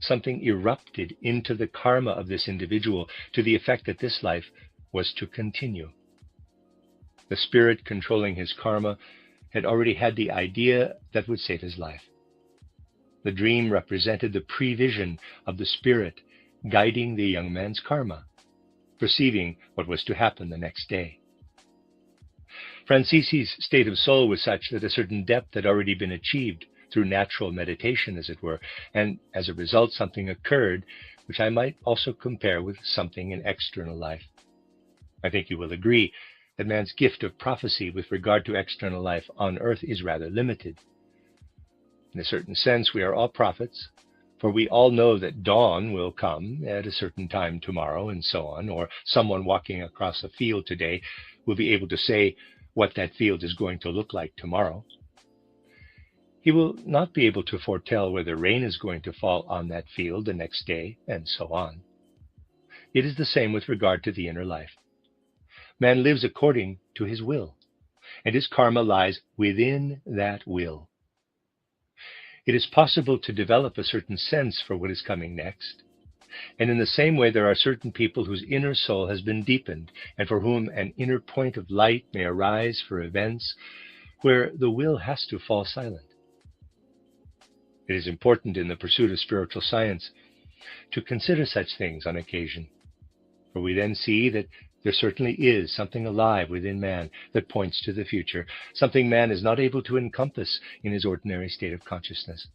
Something erupted into the karma of this individual to the effect that this life was to continue. The spirit controlling his karma had already had the idea that would save his life. The dream represented the prevision of the spirit guiding the young man's karma, perceiving what was to happen the next day. Francisi's state of soul was such that a certain depth had already been achieved through natural meditation, as it were, and as a result something occurred which I might also compare with something in external life. I think you will agree that man's gift of prophecy with regard to external life on earth is rather limited. In a certain sense, we are all prophets, for we all know that dawn will come at a certain time tomorrow, and so on, or someone walking across a field today will be able to say what that field is going to look like tomorrow. He will not be able to foretell whether rain is going to fall on that field the next day, and so on. It is the same with regard to the inner life. Man lives according to his will, and his karma lies within that will. It is possible to develop a certain sense for what is coming next, and in the same way there are certain people whose inner soul has been deepened, and for whom an inner point of light may arise for events where the will has to fall silent. It is important in the pursuit of spiritual science to consider such things on occasion, for we then see that there certainly is something alive within man that points to the future, something man is not able to encompass in his ordinary state of consciousness.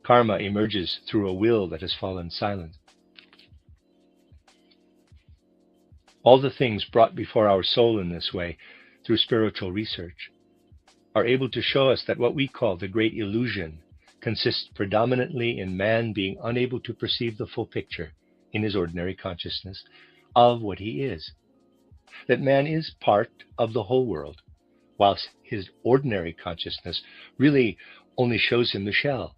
Karma emerges through a will that has fallen silent. All the things brought before our soul in this way, through spiritual research, are able to show us that what we call the great illusion consists predominantly in man being unable to perceive the full picture in his ordinary consciousness of what he is. That man is part of the whole world, whilst his ordinary consciousness really only shows him the shell,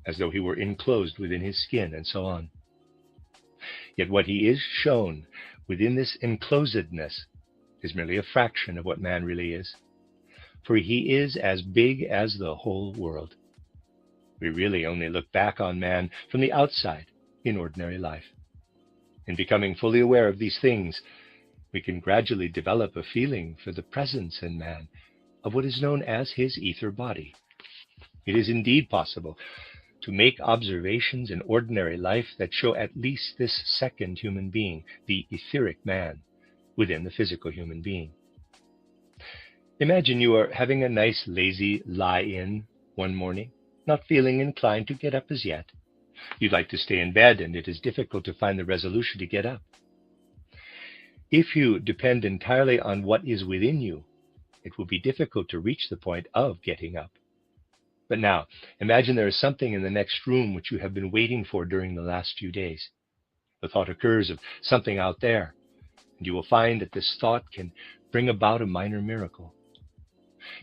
as though he were enclosed within his skin, and so on. Yet what he is shown within this enclosedness is merely a fraction of what man really is, for he is as big as the whole world. We really only look back on man from the outside in ordinary life. In becoming fully aware of these things, we can gradually develop a feeling for the presence in man of what is known as his ether body. It is indeed possible to make observations in ordinary life that show at least this second human being, the etheric man, within the physical human being. Imagine you are having a nice lazy lie-in one morning, not feeling inclined to get up as yet. You'd like to stay in bed, and it is difficult to find the resolution to get up. If you depend entirely on what is within you, it will be difficult to reach the point of getting up. But now, imagine there is something in the next room which you have been waiting for during the last few days. The thought occurs of something out there, and you will find that this thought can bring about a minor miracle.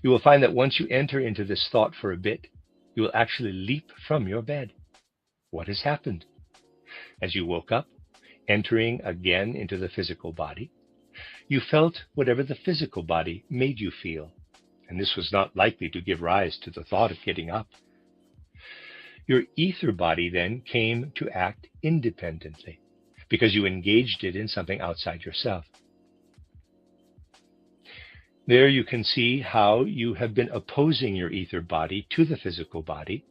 You will find that once you enter into this thought for a bit, you will actually leap from your bed. What has happened? As you woke up, entering again into the physical body, you felt whatever the physical body made you feel, and this was not likely to give rise to the thought of getting up. Your ether body then came to act independently, because you engaged it in something outside yourself. There you can see how you have been opposing your ether body to the physical body,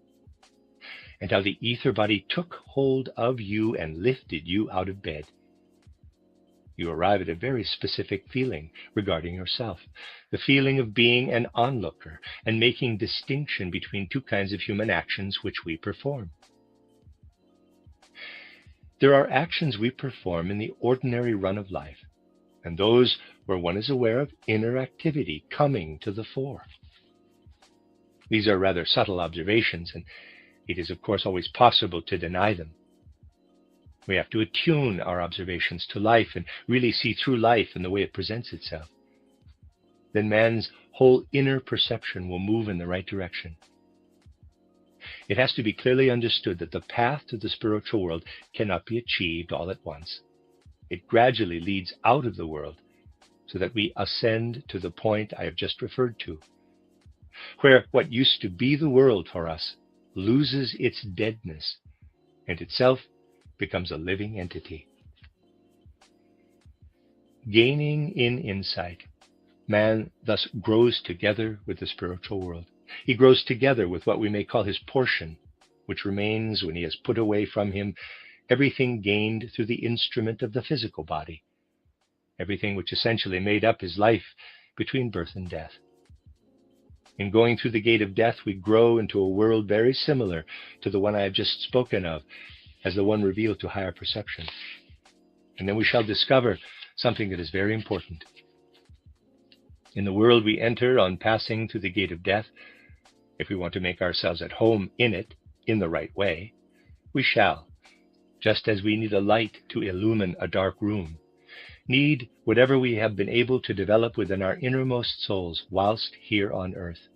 and how the ether body took hold of you and lifted you out of bed. You arrive at a very specific feeling regarding yourself, the feeling of being an onlooker and making distinction between two kinds of human actions which we perform. There are actions we perform in the ordinary run of life, and those where one is aware of inner activity coming to the fore. These are rather subtle observations, and it is of course always possible to deny them. We have to attune our observations to life and really see through life in the way it presents itself. Then man's whole inner perception will move in the right direction. It has to be clearly understood that the path to the spiritual world cannot be achieved all at once. It gradually leads out of the world so that we ascend to the point I have just referred to, where what used to be the world for us loses its deadness and itself becomes a living entity. Gaining in insight Man thus grows together with the spiritual world. He grows together with what we may call his portion, which remains when he has put away from him everything gained through the instrument of the physical body, everything which essentially made up his life between birth and death. In going through the gate of death, we grow into a world very similar to the one I have just spoken of as the one revealed to higher perception. And then we shall discover something that is very important. In the world we enter on passing through the gate of death, if we want to make ourselves at home in it, in the right way, we shall, just as we need a light to illumine a dark room, need whatever we have been able to develop within our innermost souls whilst here on earth.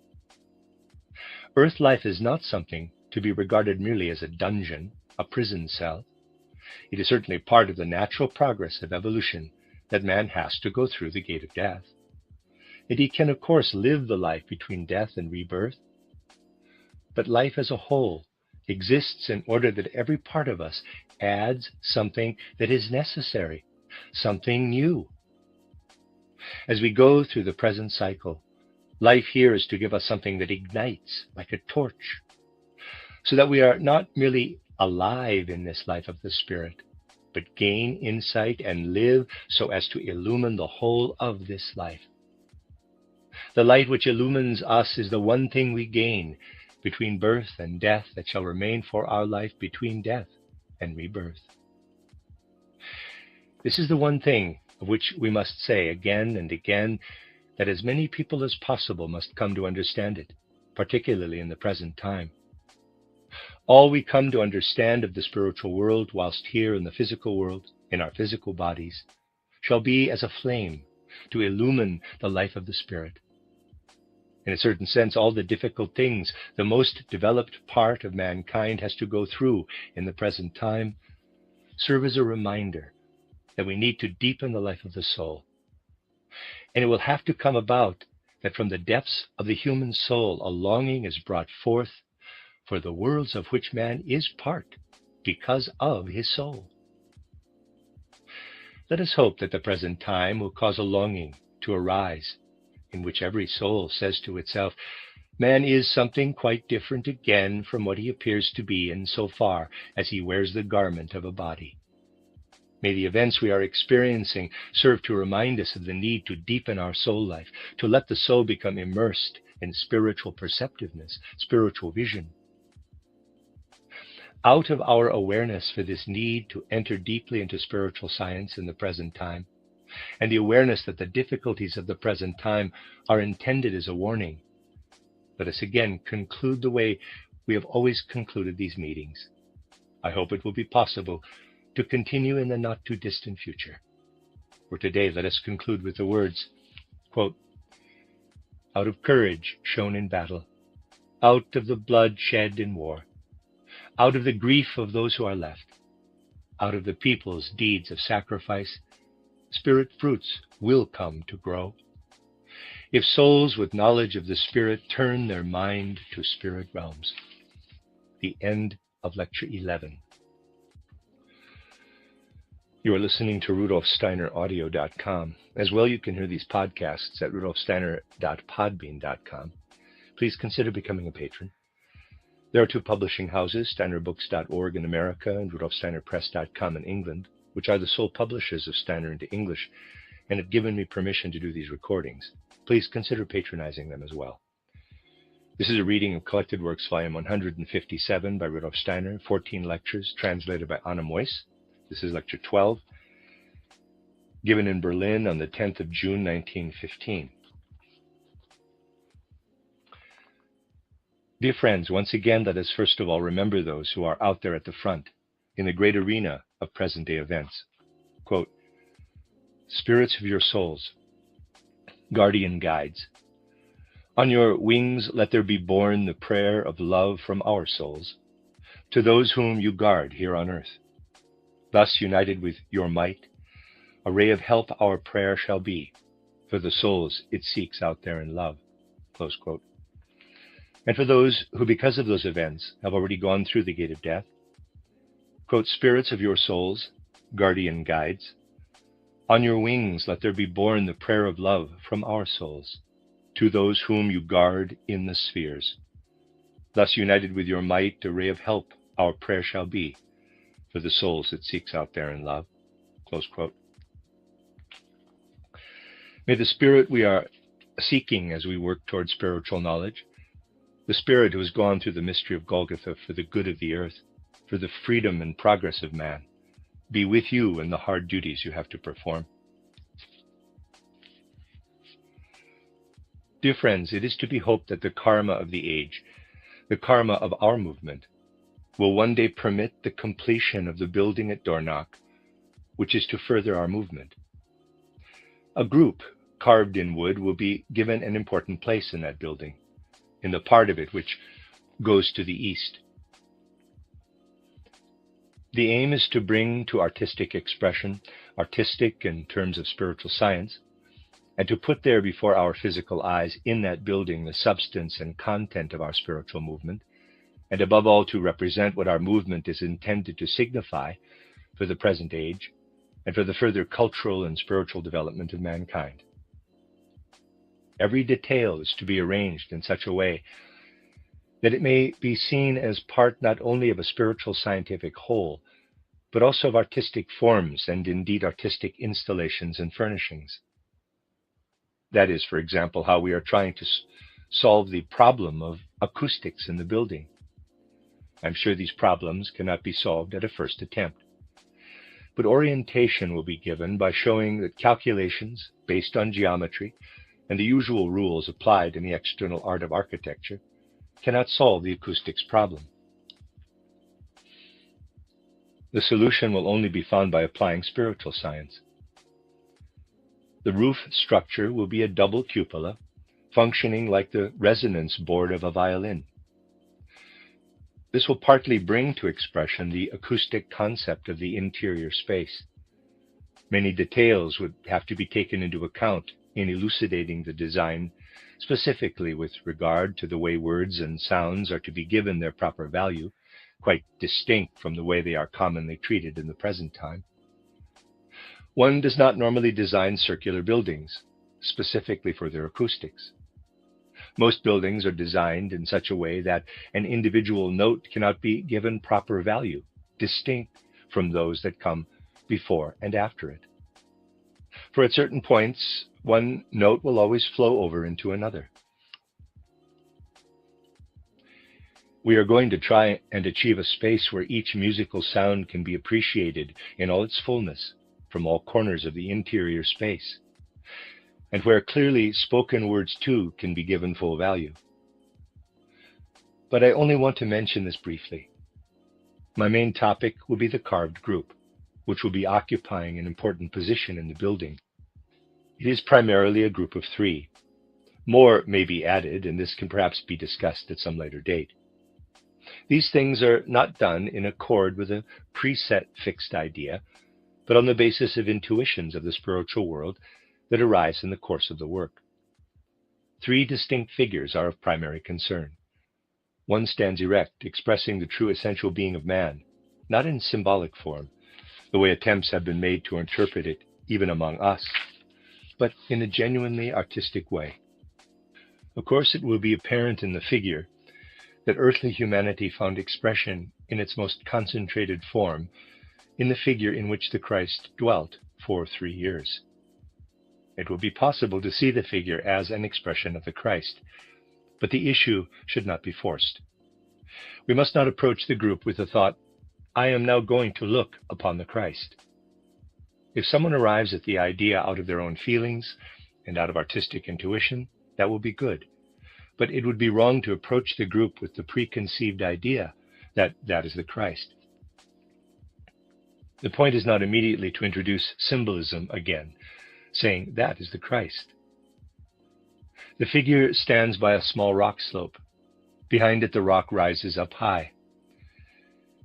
Earth life is not something to be regarded merely as a dungeon, a prison cell. It is certainly part of the natural progress of evolution that man has to go through the gate of death. And he can, of course, live the life between death and rebirth. But life as a whole exists in order that every part of us adds something that is necessary, something new. As we go through the present cycle, life here is to give us something that ignites like a torch, so that we are not merely alive in this life of the Spirit, but gain insight and live so as to illumine the whole of this life. The light which illumines us is the one thing we gain between birth and death that shall remain for our life between death and rebirth. This is the one thing of which we must say again and again that as many people as possible must come to understand it, particularly in the present time. All we come to understand of the spiritual world whilst here in the physical world, in our physical bodies, shall be as a flame to illumine the life of the Spirit. In a certain sense, all the difficult things the most developed part of mankind has to go through in the present time serve as a reminder that we need to deepen the life of the soul. And it will have to come about that from the depths of the human soul a longing is brought forth for the worlds of which man is part because of his soul. Let us hope that the present time will cause a longing to arise in which every soul says to itself, man is something quite different again from what he appears to be in so far as he wears the garment of a body. May the events we are experiencing serve to remind us of the need to deepen our soul life, to let the soul become immersed in spiritual perceptiveness, spiritual vision. Out of our awareness for this need to enter deeply into spiritual science in the present time, and the awareness that the difficulties of the present time are intended as a warning, let us again conclude the way we have always concluded these meetings. I hope it will be possible to continue in the not-too-distant future. For today, let us conclude with the words, quote, out of courage shown in battle, out of the blood shed in war, out of the grief of those who are left, out of the people's deeds of sacrifice, Spirit fruits will come to grow. If souls with knowledge of the Spirit turn their mind to spirit realms. The end of Lecture 11. You are listening to RudolfSteinerAudio.com. As well, you can hear these podcasts at RudolfSteiner.podbean.com. Please consider becoming a patron. There are two publishing houses, SteinerBooks.org in America and RudolfSteinerPress.com in England, which are the sole publishers of Steiner into English and have given me permission to do these recordings. Please consider patronizing them as well. This is a reading of Collected Works, Volume 157 by Rudolf Steiner, 14 lectures translated by Anna Moyes. This is Lecture 12, given in Berlin on the 10th of June, 1915. Dear friends, once again, let us first of all remember those who are out there at the front, in the great arena of present-day events. Quote, spirits of your souls, guardian guides, on your wings let there be borne the prayer of love from our souls to those whom you guard here on earth. Thus, united with your might, a ray of help our prayer shall be for the souls it seeks out there in love. Close quote. And for those who, because of those events, have already gone through the gate of death, quote, spirits of your souls, guardian guides, On your wings let there be borne the prayer of love from our souls to those whom you guard in the spheres. Thus united with your might, a ray of help our prayer shall be for the souls it seeks out there in love. Close quote. May the spirit we are seeking as we work towards spiritual knowledge, the spirit who has gone through the mystery of Golgotha for the good of the earth, for the freedom and progress of man, be with you in the hard duties you have to perform. Dear friends, it is to be hoped that the karma of the age, the karma of our movement, will one day permit the completion of the building at Dornach, which is to further our movement. A group carved in wood will be given an important place in that building, in the part of it which goes to the east. The aim is to bring to artistic expression, artistic in terms of spiritual science, and to put there before our physical eyes in that building the substance and content of our spiritual movement, and above all to represent what our movement is intended to signify for the present age and for the further cultural and spiritual development of mankind. Every detail is to be arranged in such a way that it may be seen as part not only of a spiritual scientific whole, but also of artistic forms and indeed artistic installations and furnishings. That is, for example, how we are trying to solve the problem of acoustics in the building. I'm sure these problems cannot be solved at a first attempt. But orientation will be given by showing that calculations based on geometry and the usual rules applied in the external art of architecture cannot solve the acoustics problem. The solution will only be found by applying spiritual science. The roof structure will be a double cupola, functioning like the resonance board of a violin. This will partly bring to expression the acoustic concept of the interior space. Many details would have to be taken into account in elucidating the design, specifically with regard to the way words and sounds are to be given their proper value, quite distinct from the way they are commonly treated in the present time. One does not normally design circular buildings, specifically for their acoustics. Most buildings are designed in such a way that an individual note cannot be given proper value, distinct from those that come before and after it. For at certain points, one note will always flow over into another. We are going to try and achieve a space where each musical sound can be appreciated in all its fullness from all corners of the interior space, and where clearly spoken words too can be given full value. But I only want to mention this briefly. My main topic will be the carved group, which will be occupying an important position in the building. It is primarily a group of 3. More may be added, and this can perhaps be discussed at some later date. These things are not done in accord with a preset fixed idea, but on the basis of intuitions of the spiritual world that arise in the course of the work. 3 distinct figures are of primary concern. One stands erect, expressing the true essential being of man, not in symbolic form, the way attempts have been made to interpret it even among us, but in a genuinely artistic way. Of course, it will be apparent in the figure that earthly humanity found expression in its most concentrated form in the figure in which the Christ dwelt for 3 years. It will be possible to see the figure as an expression of the Christ, but the issue should not be forced. We must not approach the group with the thought, I am now going to look upon the Christ. If someone arrives at the idea out of their own feelings and out of artistic intuition, that will be good. But it would be wrong to approach the group with the preconceived idea that that is the Christ. The point is not immediately to introduce symbolism again, saying that is the Christ. The figure stands by a small rock slope. Behind it, the rock rises up high.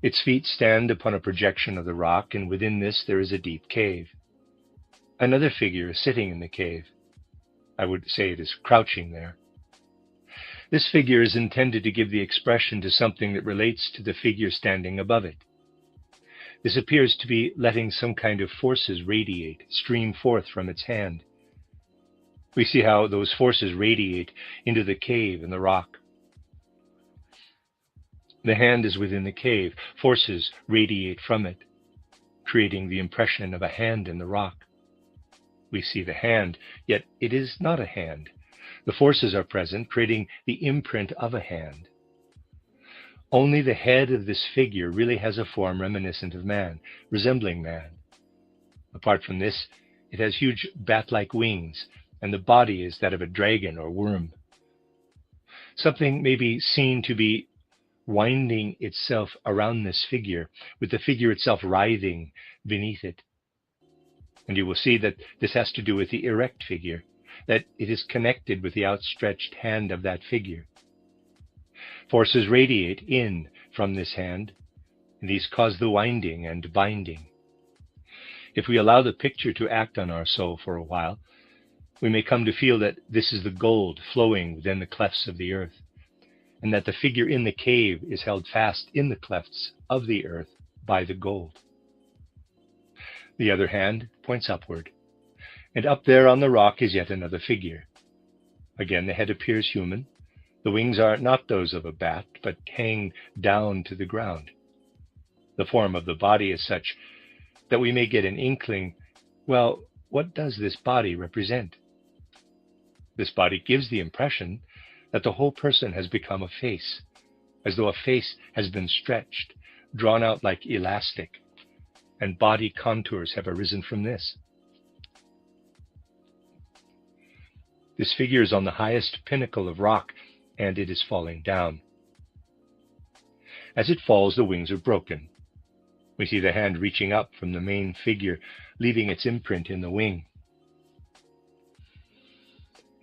Its feet stand upon a projection of the rock, and within this there is a deep cave. Another figure is sitting in the cave. I would say it is crouching there. This figure is intended to give the expression to something that relates to the figure standing above it. This appears to be letting some kind of forces radiate, stream forth from its hand. We see how those forces radiate into the cave and the rock. The hand is within the cave. Forces radiate from it, creating the impression of a hand in the rock. We see the hand, yet it is not a hand. The forces are present, creating the imprint of a hand. Only the head of this figure really has a form reminiscent of man, resembling man. Apart from this, it has huge bat-like wings, and the body is that of a dragon or worm. Something may be seen to be winding itself around this figure, with the figure itself writhing beneath it. And you will see that this has to do with the erect figure, that it is connected with the outstretched hand of that figure. Forces radiate in from this hand, and these cause the winding and binding. If we allow the picture to act on our soul for a while, we may come to feel that this is the gold flowing within the clefts of the earth, and that the figure in the cave is held fast in the clefts of the earth by the gold. The other hand points upward, and up there on the rock is yet another figure. Again, the head appears human. The wings are not those of a bat, but hang down to the ground. The form of the body is such that we may get an inkling, well, what does this body represent? This body gives the impression that the whole person has become a face, as though a face has been stretched, drawn out like elastic, and body contours have arisen from this. This figure is on the highest pinnacle of rock, and it is falling down. As it falls, the wings are broken. We see the hand reaching up from the main figure, leaving its imprint in the wing.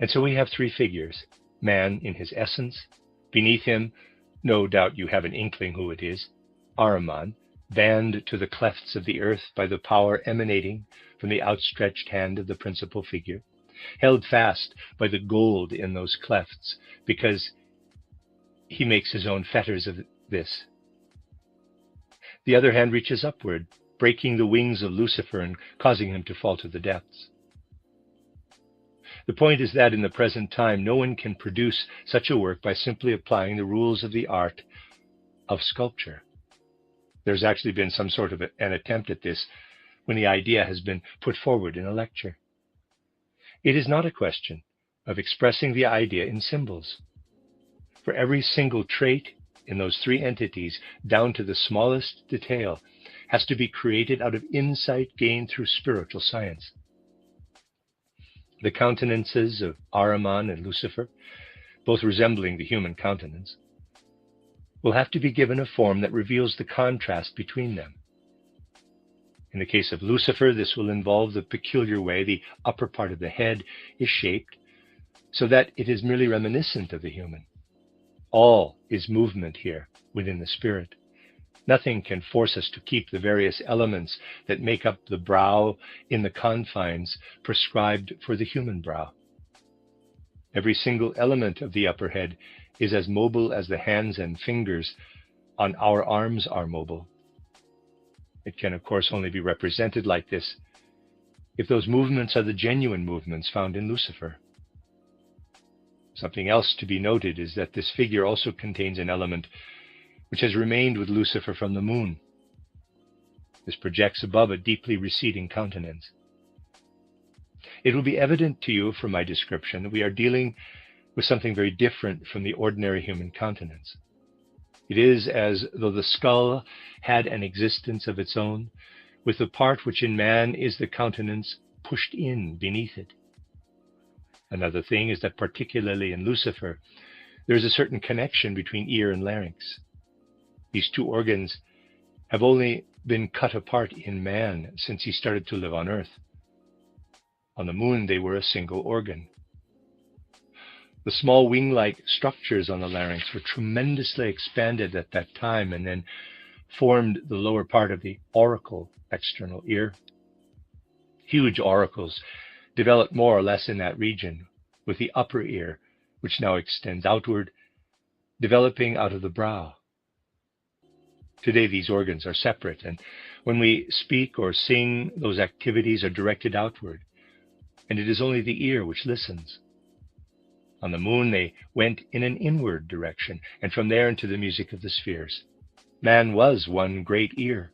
And so we have three figures: man in his essence. Beneath him, no doubt you have an inkling who it is, Ahriman, banned to the clefts of the earth by the power emanating from the outstretched hand of the principal figure, held fast by the gold in those clefts, because he makes his own fetters of this. The other hand reaches upward, breaking the wings of Lucifer and causing him to fall to the depths. The point is that in the present time, no one can produce such a work by simply applying the rules of the art of sculpture. There's actually been some sort of an attempt at this when the idea has been put forward in a lecture. It is not a question of expressing the idea in symbols. For every single trait in those three entities, down to the smallest detail, has to be created out of insight gained through spiritual science. The countenances of Ahriman and Lucifer, both resembling the human countenance, will have to be given a form that reveals the contrast between them. In the case of Lucifer, this will involve the peculiar way the upper part of the head is shaped, so that it is merely reminiscent of the human. All is movement here within the spirit. Nothing can force us to keep the various elements that make up the brow in the confines prescribed for the human brow. Every single element of the upper head is as mobile as the hands and fingers on our arms are mobile. It can, of course, only be represented like this if those movements are the genuine movements found in Lucifer. Something else to be noted is that this figure also contains an element which has remained with Lucifer from the moon. This projects above a deeply receding countenance. It will be evident to you from my description that we are dealing with something very different from the ordinary human countenance. It is as though the skull had an existence of its own, with the part which in man is the countenance pushed in beneath it. Another thing is that particularly in Lucifer, there is a certain connection between ear and larynx. These two organs have only been cut apart in man since he started to live on earth. On the moon, they were a single organ. The small wing-like structures on the larynx were tremendously expanded at that time and then formed the lower part of the auricle, external ear. Huge auricles developed more or less in that region, with the upper ear, which now extends outward, developing out of the brow. Today these organs are separate, and when we speak or sing, those activities are directed outward, and it is only the ear which listens. On the moon they went in an inward direction, and from there into the music of the spheres. Man was one great ear.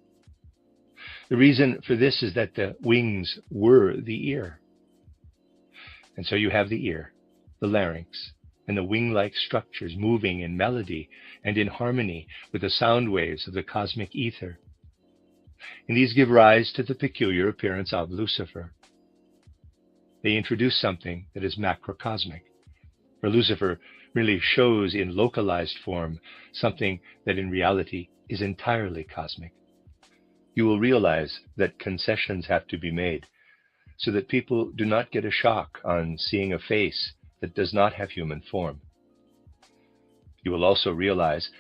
The reason for this is that the wings were the ear. And so you have the ear, the larynx, and the wing-like structures moving in melody and in harmony with the sound waves of the cosmic ether. And these give rise to the peculiar appearance of Lucifer. They introduce something that is macrocosmic, for Lucifer really shows in localized form something that in reality is entirely cosmic. You will realize that concessions have to be made so that people do not get a shock on seeing a face that does not have human form. You will also realize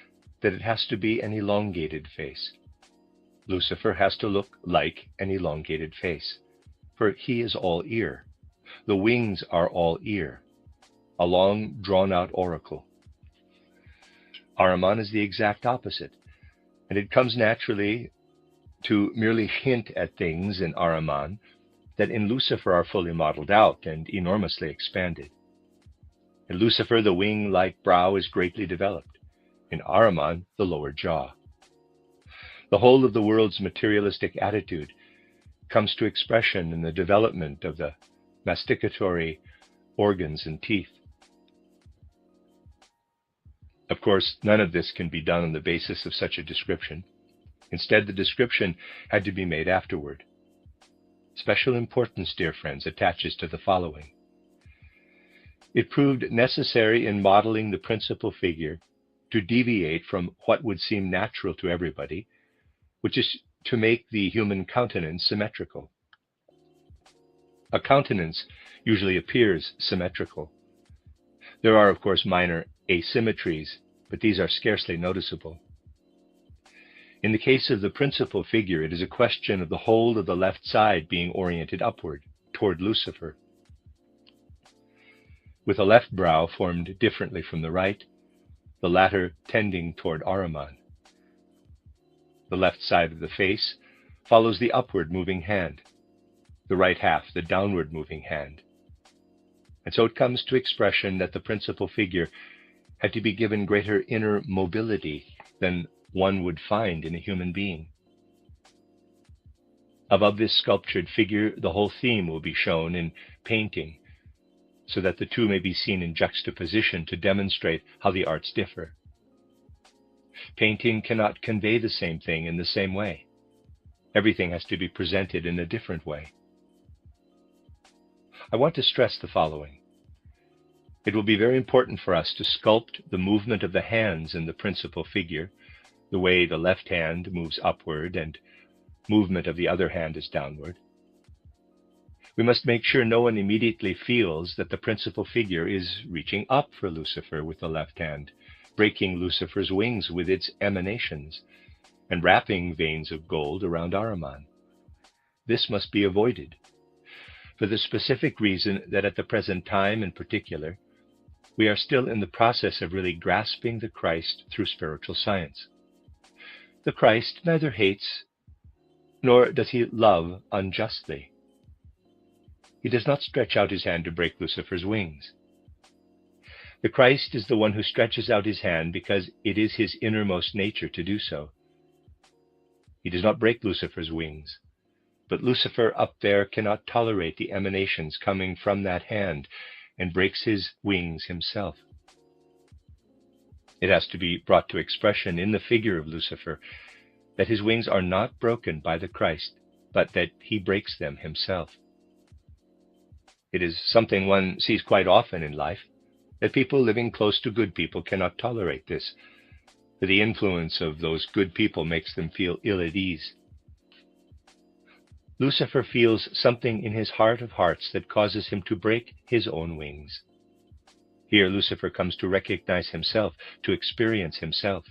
that it has to be an elongated face. Lucifer has to look like an elongated face, for he is all ear. The wings are all ear, a long drawn-out oracle. Ahriman is the exact opposite, and it comes naturally to merely hint at things in Ahriman that in Lucifer are fully modeled out and enormously expanded. In Lucifer, the wing-like brow is greatly developed. In Ahriman, the lower jaw. The whole of the world's materialistic attitude comes to expression in the development of the masticatory organs and teeth. Of course, none of this can be done on the basis of such a description. Instead, the description had to be made afterward. Special importance, dear friends, attaches to the following. It proved necessary in modeling the principal figure to deviate from what would seem natural to everybody, which is to make the human countenance symmetrical. A countenance usually appears symmetrical. There are, of course, minor asymmetries, but these are scarcely noticeable. In the case of the principal figure, it is a question of the whole of the left side being oriented upward, toward Lucifer, with the left brow formed differently from the right, the latter tending toward Ahriman. The left side of the face follows the upward moving hand, the right half the downward moving hand. And so it comes to expression that the principal figure had to be given greater inner mobility than one would find in a human being. Above this sculptured figure, the whole theme will be shown in painting, so that the two may be seen in juxtaposition to demonstrate how the arts differ. Painting cannot convey the same thing in the same way. Everything has to be presented in a different way. I want to stress the following. It will be very important for us to sculpt the movement of the hands in the principal figure, the way the left hand moves upward and movement of the other hand is downward. We must make sure no one immediately feels that the principal figure is reaching up for Lucifer with the left hand, breaking Lucifer's wings with its emanations, and wrapping veins of gold around Ahriman. This must be avoided, for the specific reason that at the present time in particular, we are still in the process of really grasping the Christ through spiritual science. The Christ neither hates nor does he love unjustly. He does not stretch out his hand to break Lucifer's wings. The Christ is the one who stretches out his hand because it is his innermost nature to do so. He does not break Lucifer's wings, but Lucifer up there cannot tolerate the emanations coming from that hand and breaks his wings himself. It has to be brought to expression in the figure of Lucifer that his wings are not broken by the Christ, but that he breaks them himself. It is something one sees quite often in life, that people living close to good people cannot tolerate this, for the influence of those good people makes them feel ill at ease. Lucifer feels something in his heart of hearts that causes him to break his own wings. Here Lucifer comes to recognize himself, to experience himself.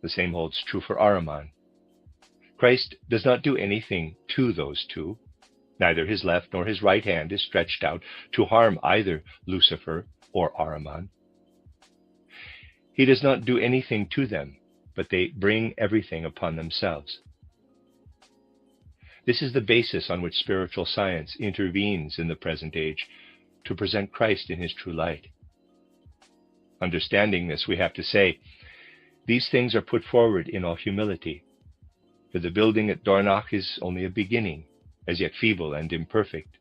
The same holds true for Ahriman. Christ does not do anything to those two. Neither his left nor his right hand is stretched out to harm either Lucifer or Ahriman. He does not do anything to them, but they bring everything upon themselves. This is the basis on which spiritual science intervenes in the present age to present Christ in his true light. Understanding this, we have to say, these things are put forward in all humility, for the building at Dornach is only a beginning, as yet feeble and imperfect,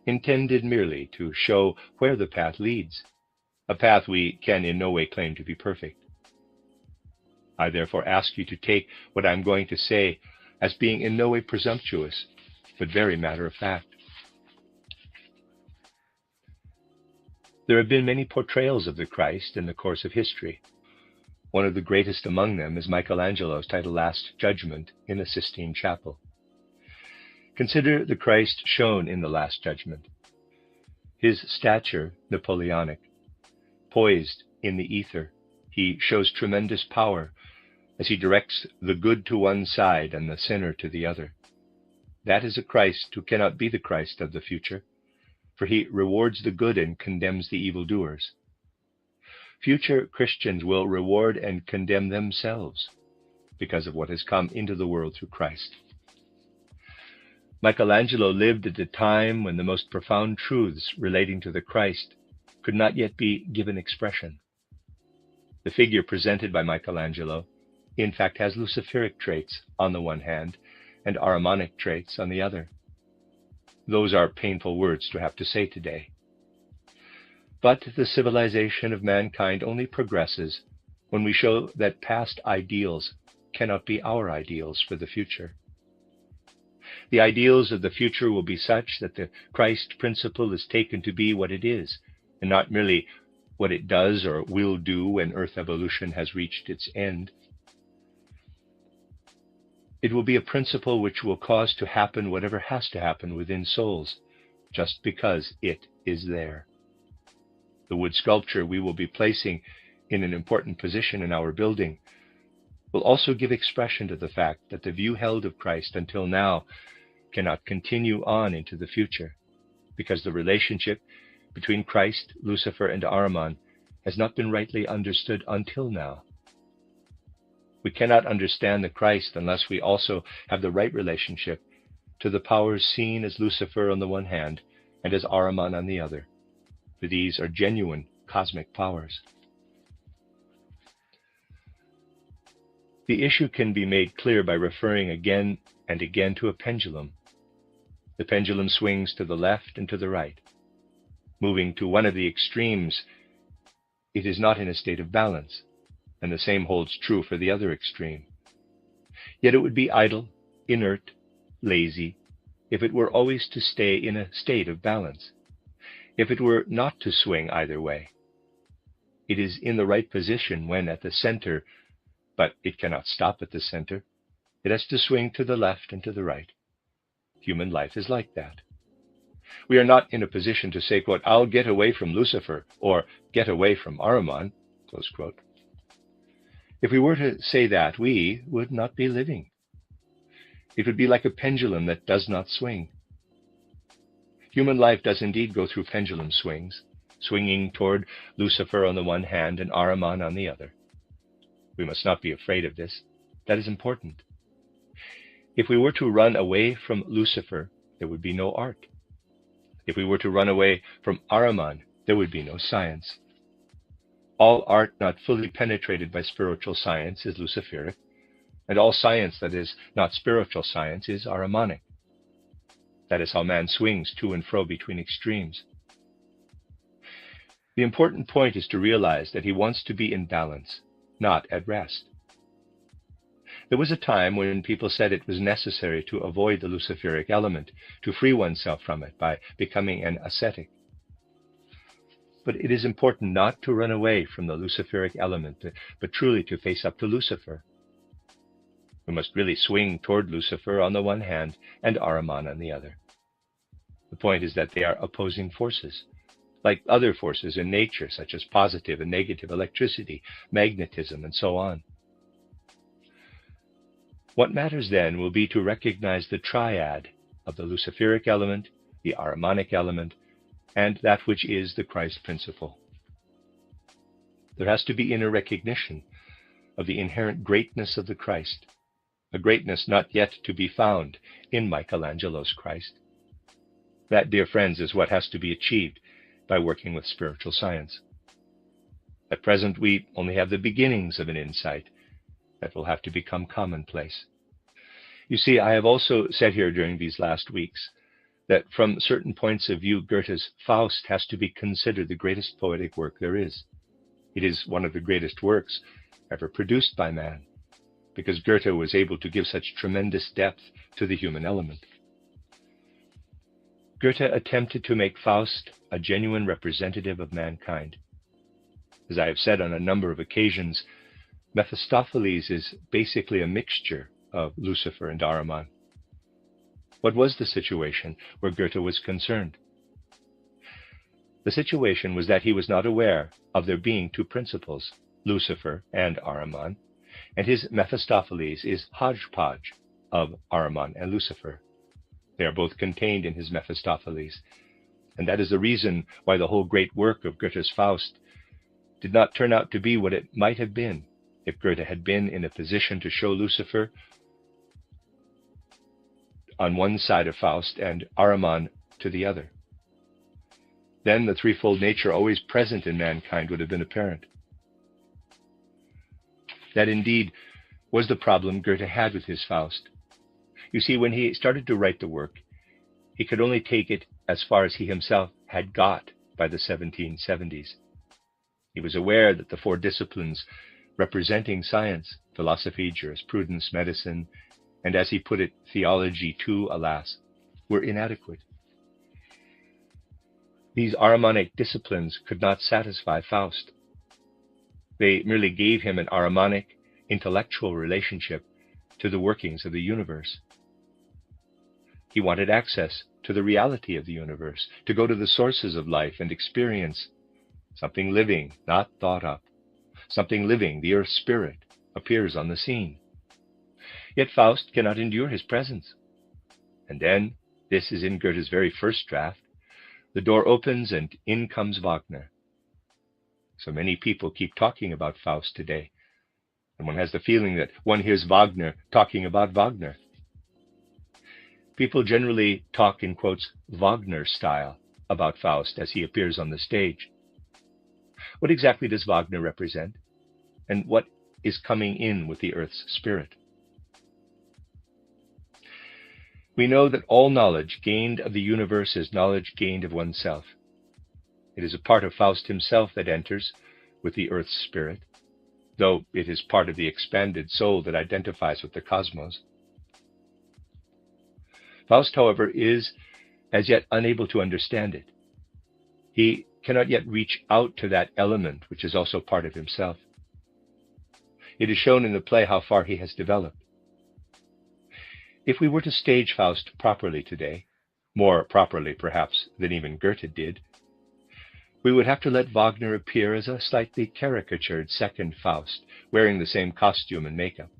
intended merely to show where the path leads, a path we can in no way claim to be perfect. I therefore ask you to take what I am going to say as being in no way presumptuous, but very matter of fact. There have been many portrayals of the Christ in the course of history. One of the greatest among them is Michelangelo's title Last Judgment in the Sistine Chapel. Consider the Christ shown in the Last Judgment. His stature, Napoleonic, poised in the ether, he shows tremendous power as he directs the good to one side and the sinner to the other. That is a Christ who cannot be the Christ of the future, for he rewards the good and condemns the evildoers. Future Christians will reward and condemn themselves because of what has come into the world through Christ. Michelangelo lived at a time when the most profound truths relating to the Christ could not yet be given expression. The figure presented by Michelangelo, in fact, has Luciferic traits on the one hand and Ahrimanic traits on the other. Those are painful words to have to say today. But the civilization of mankind only progresses when we show that past ideals cannot be our ideals for the future. The ideals of the future will be such that the Christ principle is taken to be what it is, and not merely what it does or will do when Earth evolution has reached its end. It will be a principle which will cause to happen whatever has to happen within souls, just because it is there. The wood sculpture we will be placing in an important position in our building will also give expression to the fact that the view held of Christ until now cannot continue on into the future, because the relationship between Christ, Lucifer, and Ahriman has not been rightly understood until now. We cannot understand the Christ unless we also have the right relationship to the powers seen as Lucifer on the one hand and as Ahriman on the other, for these are genuine cosmic powers. The issue can be made clear by referring again and again to a pendulum. The pendulum swings to the left and to the right. Moving to one of the extremes, it is not in a state of balance, and the same holds true for the other extreme. Yet it would be idle, inert, lazy, if it were always to stay in a state of balance, if it were not to swing either way. It is in the right position when at the center, but it cannot stop at the center. It has to swing to the left and to the right. Human life is like that. We are not in a position to say, quote, "I'll get away from Lucifer," or "get away from Ahriman," close quote. If we were to say that, we would not be living. It would be like a pendulum that does not swing. Human life does indeed go through pendulum swings, swinging toward Lucifer on the one hand and Ahriman on the other. We must not be afraid of this. That is important. If we were to run away from Lucifer, there would be no art. If we were to run away from Ahriman, there would be no science. All art not fully penetrated by spiritual science is Luciferic, and all science that is not spiritual science is Ahrimanic. That is how man swings to and fro between extremes. The important point is to realize that he wants to be in balance, not at rest. There was a time when people said it was necessary to avoid the Luciferic element, to free oneself from it by becoming an ascetic. But it is important not to run away from the Luciferic element, but truly to face up to Lucifer. We must really swing toward Lucifer on the one hand and Ahriman on the other. The point is that they are opposing forces, like other forces in nature, such as positive and negative electricity, magnetism, and so on. What matters then will be to recognize the triad of the Luciferic element, the Ahrimanic element, and that which is the Christ principle. There has to be inner recognition of the inherent greatness of the Christ, a greatness not yet to be found in Michelangelo's Christ. That, dear friends, is what has to be achieved by working with spiritual science. At present, we only have the beginnings of an insight that will have to become commonplace. You see, I have also said here during these last weeks that from certain points of view, Goethe's Faust has to be considered the greatest poetic work there is. It is one of the greatest works ever produced by man, because Goethe was able to give such tremendous depth to the human element. Goethe attempted to make Faust a genuine representative of mankind. As I have said on a number of occasions, Mephistopheles is basically a mixture of Lucifer and Ahriman. What was the situation where Goethe was concerned? The situation was that he was not aware of there being two principles, Lucifer and Ahriman, and his Mephistopheles is hodgepodge of Ahriman and Lucifer. They are both contained in his Mephistopheles, and that is the reason why the whole great work of Goethe's Faust did not turn out to be what it might have been if Goethe had been in a position to show Lucifer on one side of Faust and Ahriman to the other. Then the threefold nature always present in mankind would have been apparent. That indeed was the problem Goethe had with his Faust. You see, when he started to write the work, he could only take it as far as he himself had got by the 1770s. He was aware that the four disciplines representing science, philosophy, jurisprudence, medicine, and as he put it, theology too, alas, were inadequate. These Ahrimanic disciplines could not satisfy Faust. They merely gave him an Ahrimanic intellectual relationship to the workings of the universe. He wanted access to the reality of the universe, to go to the sources of life and experience something living, not thought up. Something living, the earth spirit, appears on the scene. Yet Faust cannot endure his presence. And then, this is in Goethe's very first draft, the door opens and in comes Wagner. So many people keep talking about Faust today, and one has the feeling that one hears Wagner talking about Wagner. People generally talk in quotes Wagner style about Faust as he appears on the stage. What exactly does Wagner represent? And what is coming in with the earth's spirit? We know that all knowledge gained of the universe is knowledge gained of oneself. It is a part of Faust himself that enters with the earth's spirit, though it is part of the expanded soul that identifies with the cosmos. Faust, however, is as yet unable to understand it. He cannot yet reach out to that element which is also part of himself. It is shown in the play how far he has developed. If we were to stage Faust properly today, more properly perhaps than even Goethe did, we would have to let Wagner appear as a slightly caricatured second Faust, wearing the same costume and makeup.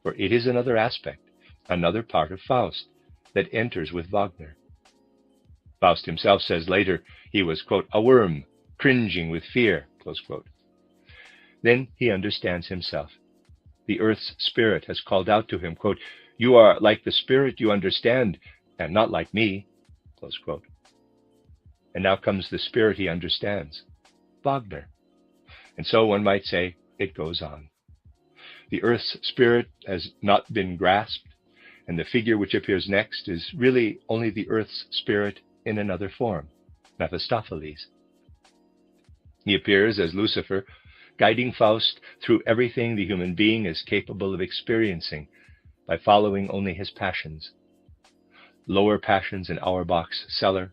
For it is another aspect, another part of Faust, that enters with Wagner. Faust himself says later he was, quote, a worm, cringing with fear, close quote. Then he understands himself. The earth's spirit has called out to him, quote, you are like the spirit you understand, and not like me, close quote. And now comes the spirit he understands, Wagner. And so one might say it goes on. The earth's spirit has not been grasped, and the figure which appears next is really only the earth's spirit in another form, Mephistopheles. He appears as Lucifer, guiding Faust through everything the human being is capable of experiencing by following only his passions. Lower passions in Auerbach's cellar,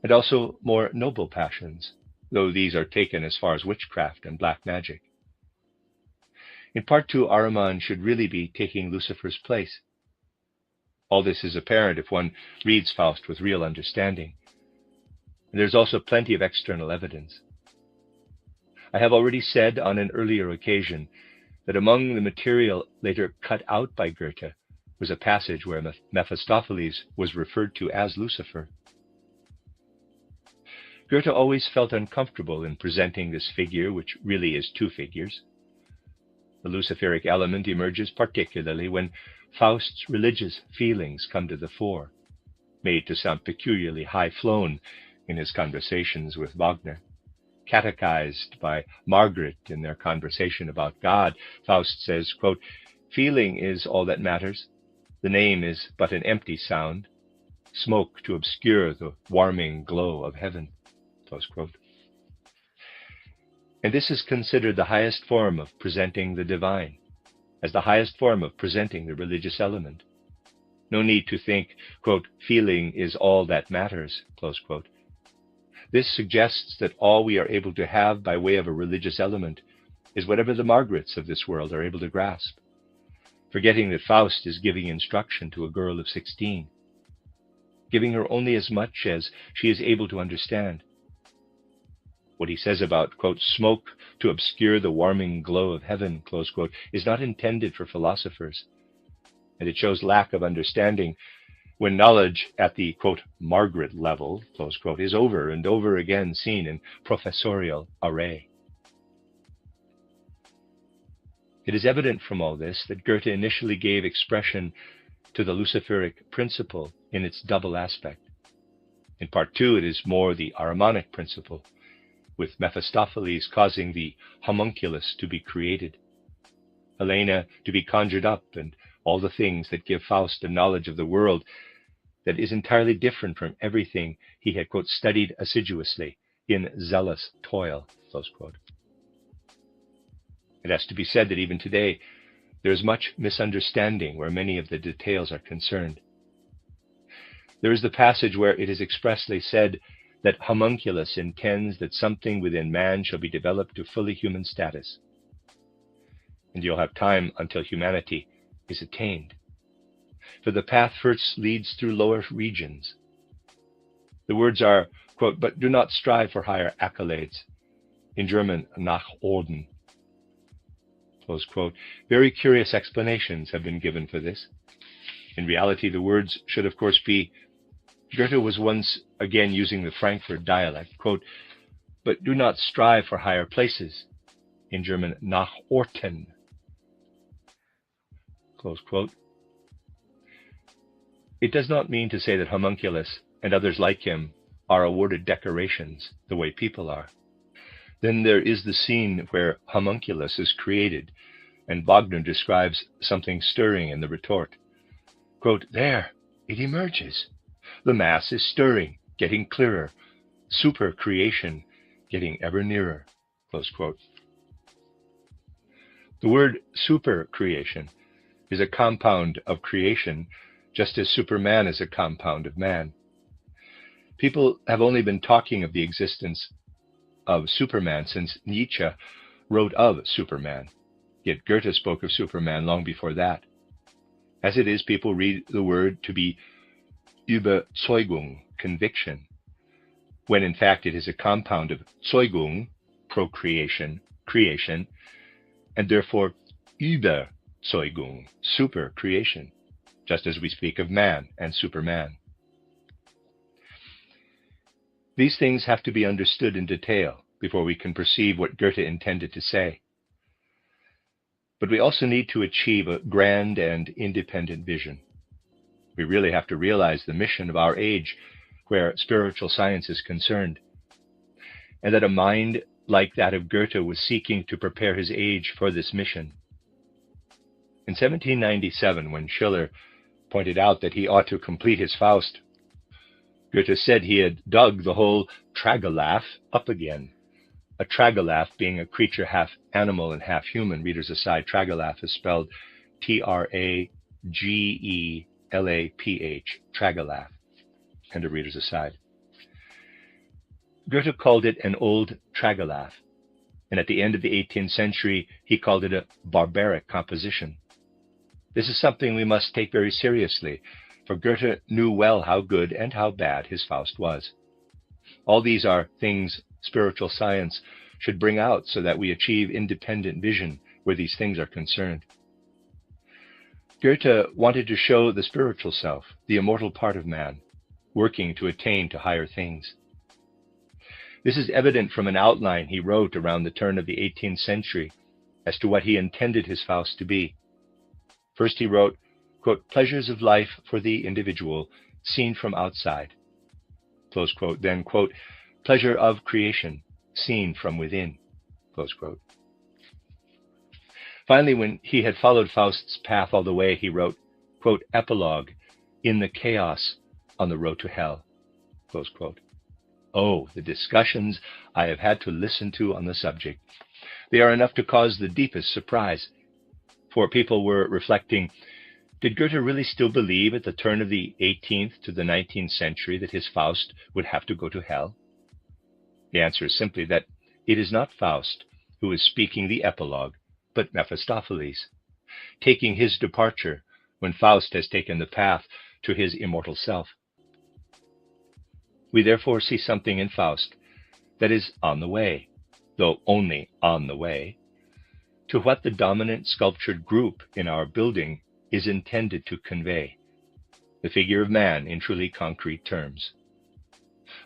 and also more noble passions, though these are taken as far as witchcraft and black magic. In part 2, Ahriman should really be taking Lucifer's place. All this is apparent if one reads Faust with real understanding. And there's also plenty of external evidence. I have already said on an earlier occasion that among the material later cut out by Goethe was a passage where Mephistopheles was referred to as Lucifer. Goethe always felt uncomfortable in presenting this figure, which really is two figures. The Luciferic element emerges particularly when Faust's religious feelings come to the fore, made to sound peculiarly high-flown in his conversations with Wagner. Catechized by Margaret in their conversation about God, Faust says, quote, "Feeling is all that matters. The name is but an empty sound, smoke to obscure the warming glow of heaven." Close quote. And this is considered the highest form of presenting the divine, as the highest form of presenting the religious element. No need to think, quote, "feeling is all that matters," close quote. This suggests that all we are able to have by way of a religious element is whatever the Margarets of this world are able to grasp, forgetting that Faust is giving instruction to a girl of 16, giving her only as much as she is able to understand. What he says about, quote, "smoke to obscure the warming glow of heaven," close quote, is not intended for philosophers, and it shows lack of understanding when knowledge at the, quote, "Margaret level," close quote, is over and over again seen in professorial array. It is evident from all this that Goethe initially gave expression to the Luciferic principle in its double aspect. In part 2, it is more the Ahrimanic principle, with Mephistopheles causing the homunculus to be created, Helena to be conjured up, and all the things that give Faust a knowledge of the world that is entirely different from everything he had, quote, "studied assiduously in zealous toil," close quote. It has to be said that even today, there is much misunderstanding where many of the details are concerned. There is the passage where it is expressly said that homunculus intends that something within man shall be developed to fully human status. And you'll have time until humanity is attained. For the path first leads through lower regions. The words are, quote, "but do not strive for higher accolades," in German, nach Orden, close quote. Very curious explanations have been given for this. In reality, the words should, of course, be, Goethe was once again using the Frankfurt dialect, quote, "but do not strive for higher places," in German, nach Orten, close quote. It does not mean to say that homunculus and others like him are awarded decorations the way people are. Then there is the scene where homunculus is created, and Wagner describes something stirring in the retort. Quote, "There, it emerges. The mass is stirring, getting clearer. Super creation, getting ever nearer." Close quote. The word super creation is a compound of creation, just as Superman is a compound of man. People have only been talking of the existence of Superman since Nietzsche wrote of Superman, yet Goethe spoke of Superman long before that. As it is, people read the word to be Überzeugung, conviction, when in fact it is a compound of Zeugung, procreation, creation, and therefore Überzeugung, super creation, just as we speak of man and Superman. These things have to be understood in detail before we can perceive what Goethe intended to say. But we also need to achieve a grand and independent vision. We really have to realize the mission of our age where spiritual science is concerned, and that a mind like that of Goethe was seeking to prepare his age for this mission. In 1797, when Schiller pointed out that he ought to complete his Faust, Goethe said he had dug the whole Tragelaph up again. A Tragelaph being a creature half animal and half human. Readers aside, Tragelaph is spelled Tragelaph, Tragelaph, and a reader's aside. Goethe called it an old Tragelaph, and at the end of the 18th century, he called it a barbaric composition. This is something we must take very seriously, for Goethe knew well how good and how bad his Faust was. All these are things spiritual science should bring out so that we achieve independent vision where these things are concerned. Goethe wanted to show the spiritual self, the immortal part of man, working to attain to higher things. This is evident from an outline he wrote around the turn of the 18th century as to what he intended his Faust to be. First he wrote, quote, pleasures of life for the individual seen from outside, close quote. Then, quote, pleasure of creation seen from within, close quote. Finally, when he had followed Faust's path all the way, he wrote, quote, epilogue, in the chaos on the road to hell, close quote. Oh, the discussions I have had to listen to on the subject. They are enough to cause the deepest surprise. For people were reflecting, did Goethe really still believe at the turn of the 18th to the 19th century that his Faust would have to go to hell? The answer is simply that it is not Faust who is speaking the epilogue, but Mephistopheles, taking his departure when Faust has taken the path to his immortal self. We therefore see something in Faust that is on the way, though only on the way, to what the dominant sculptured group in our building is intended to convey, the figure of man in truly concrete terms.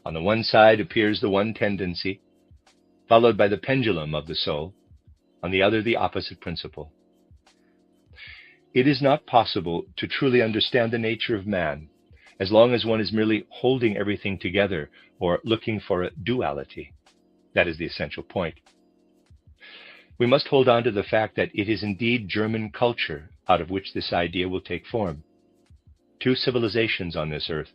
On the one side appears the one tendency, followed by the pendulum of the soul, on the other the opposite principle. It is not possible to truly understand the nature of man as long as one is merely holding everything together or looking for a duality. That is the essential point. We must hold on to the fact that it is indeed German culture out of which this idea will take form. Two civilizations on this earth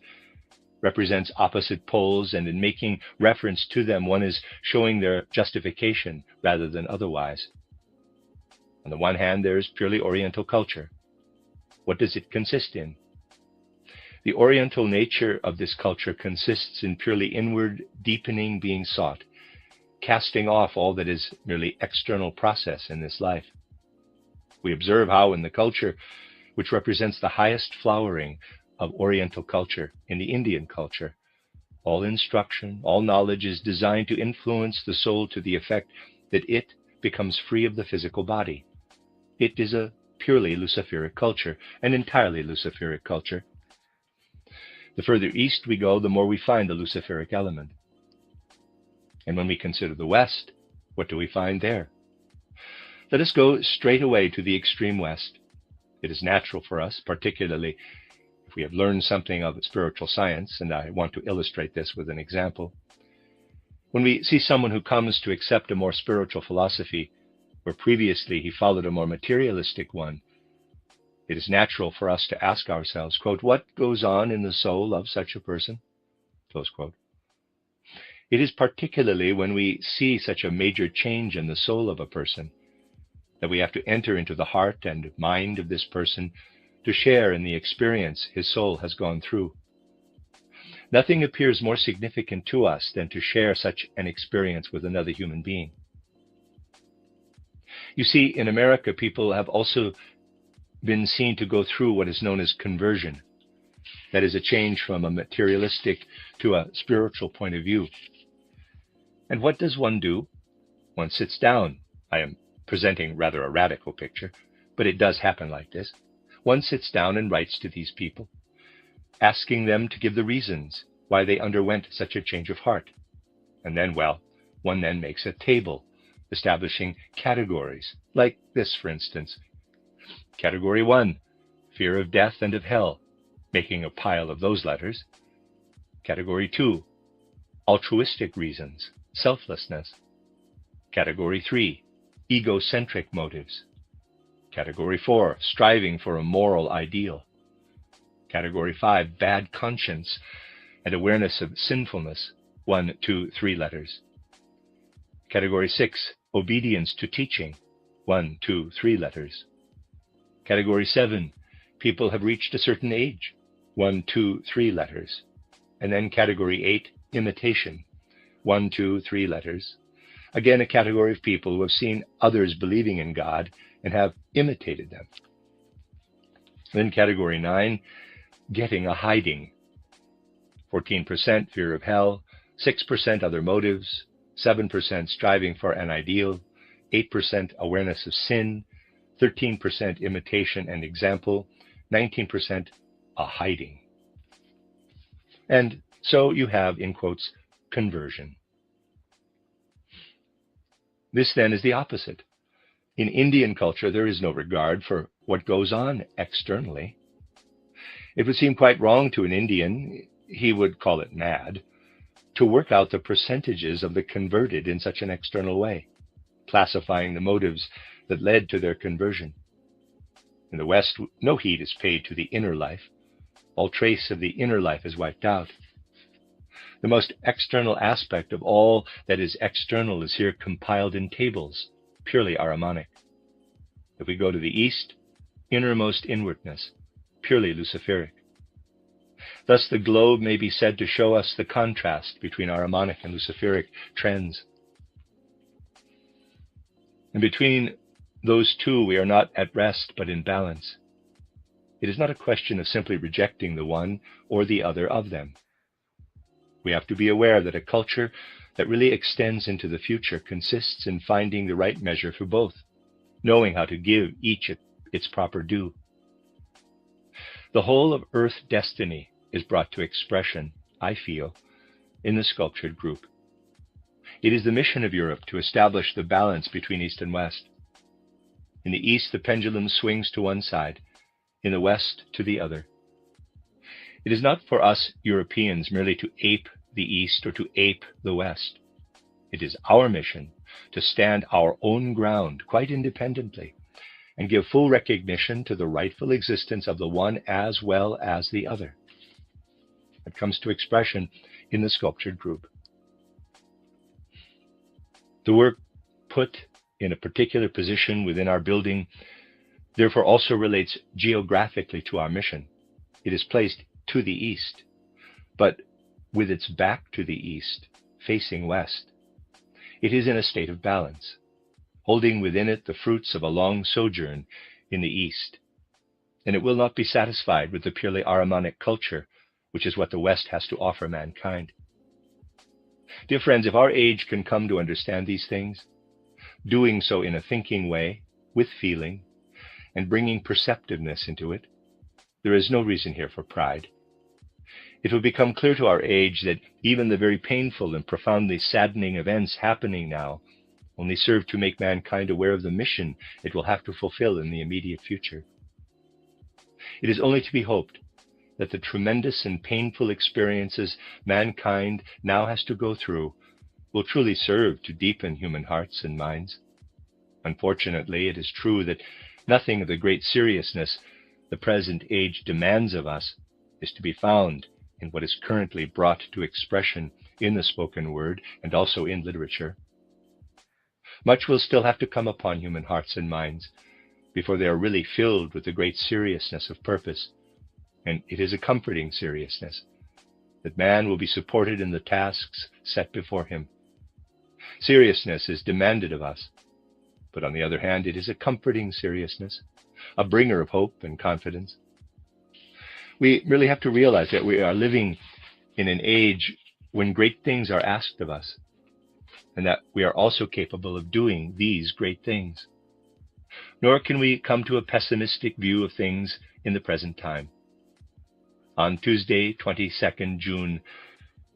represents opposite poles, and in making reference to them, one is showing their justification rather than otherwise. On the one hand, there is purely Oriental culture. What does it consist in? The Oriental nature of this culture consists in purely inward deepening being sought, casting off all that is merely external process in this life. We observe how in the culture, which represents the highest flowering of Oriental culture, in the Indian culture, all instruction, all knowledge is designed to influence the soul to the effect that it becomes free of the physical body. It is a purely Luciferic culture, an entirely Luciferic culture. The further east we go, the more we find the Luciferic element. And when we consider the West, what do we find there? Let us go straight away to the extreme West. It is natural for us, particularly if we have learned something of spiritual science, and I want to illustrate this with an example. When we see someone who comes to accept a more spiritual philosophy, where previously he followed a more materialistic one, it is natural for us to ask ourselves, quote, what goes on in the soul of such a person? Close quote. It is particularly when we see such a major change in the soul of a person that we have to enter into the heart and mind of this person to share in the experience his soul has gone through. Nothing appears more significant to us than to share such an experience with another human being. You see, in America, people have also been seen to go through what is known as conversion. That is a change from a materialistic to a spiritual point of view. And what does one do? One sits down. I am presenting rather a radical picture, but it does happen like this. One sits down and writes to these people, asking them to give the reasons why they underwent such a change of heart. And then, one then makes a table, establishing categories, like this, for instance. Category 1, fear of death and of hell, making a pile of those letters. Category 2, altruistic reasons, selflessness. Category 3, egocentric motives. Category 4, striving for a moral ideal. Category 5, bad conscience and awareness of sinfulness, 1, 2, 3 letters. Category 6, obedience to teaching, 1, 2, 3 letters. Category 7, people have reached a certain age, 1, 2, 3 letters. And then category 8, imitation, 1, 2, 3 letters. Again, a category of people who have seen others believing in God and have imitated them. Then category 9, getting a hiding, 14% fear of hell, 6% other motives, 7% striving for an ideal, 8% awareness of sin, 13% imitation and example, 19% a hiding. And so you have, in quotes, conversion. This then is the opposite. In Indian culture, there is no regard for what goes on externally. It would seem quite wrong to an Indian, he would call it mad, to work out the percentages of the converted in such an external way, classifying the motives that led to their conversion. In the West, no heed is paid to the inner life. All trace of the inner life is wiped out. The most external aspect of all that is external is here compiled in tables, purely Ahrimanic. If we go to the East, innermost inwardness, purely Luciferic. Thus the globe may be said to show us the contrast between Ahrimanic and Luciferic trends. And between those two, we are not at rest, but in balance. It is not a question of simply rejecting the one or the other of them. We have to be aware that a culture that really extends into the future consists in finding the right measure for both, knowing how to give each its proper due. The whole of Earth destiny is brought to expression, I feel, in the sculptured group. It is the mission of Europe to establish the balance between East and West. In the East, the pendulum swings to one side, in the West to the other. It is not for us Europeans merely to ape the East or to ape the West. It is our mission to stand our own ground quite independently and give full recognition to the rightful existence of the one as well as the other. It comes to expression in the sculptured group. The work put in a particular position within our building therefore also relates geographically to our mission. It is placed to the east, but with its back to the east, facing west. It is in a state of balance, holding within it the fruits of a long sojourn in the east. And it will not be satisfied with the purely Ahrimanic culture, which is what the West has to offer mankind. Dear friends, if our age can come to understand these things, doing so in a thinking way, with feeling, and bringing perceptiveness into it, there is no reason here for pride. It will become clear to our age that even the very painful and profoundly saddening events happening now only serve to make mankind aware of the mission it will have to fulfill in the immediate future. It is only to be hoped that the tremendous and painful experiences mankind now has to go through will truly serve to deepen human hearts and minds. Unfortunately, it is true that nothing of the great seriousness the present age demands of us is to be found in what is currently brought to expression in the spoken word and also in literature. Much will still have to come upon human hearts and minds before they are really filled with the great seriousness of purpose. And it is a comforting seriousness that man will be supported in the tasks set before him. Seriousness is demanded of us, but on the other hand, it is a comforting seriousness, a bringer of hope and confidence. We really have to realize that we are living in an age when great things are asked of us, and that we are also capable of doing these great things. Nor can we come to a pessimistic view of things in the present time. On Tuesday, 22nd June,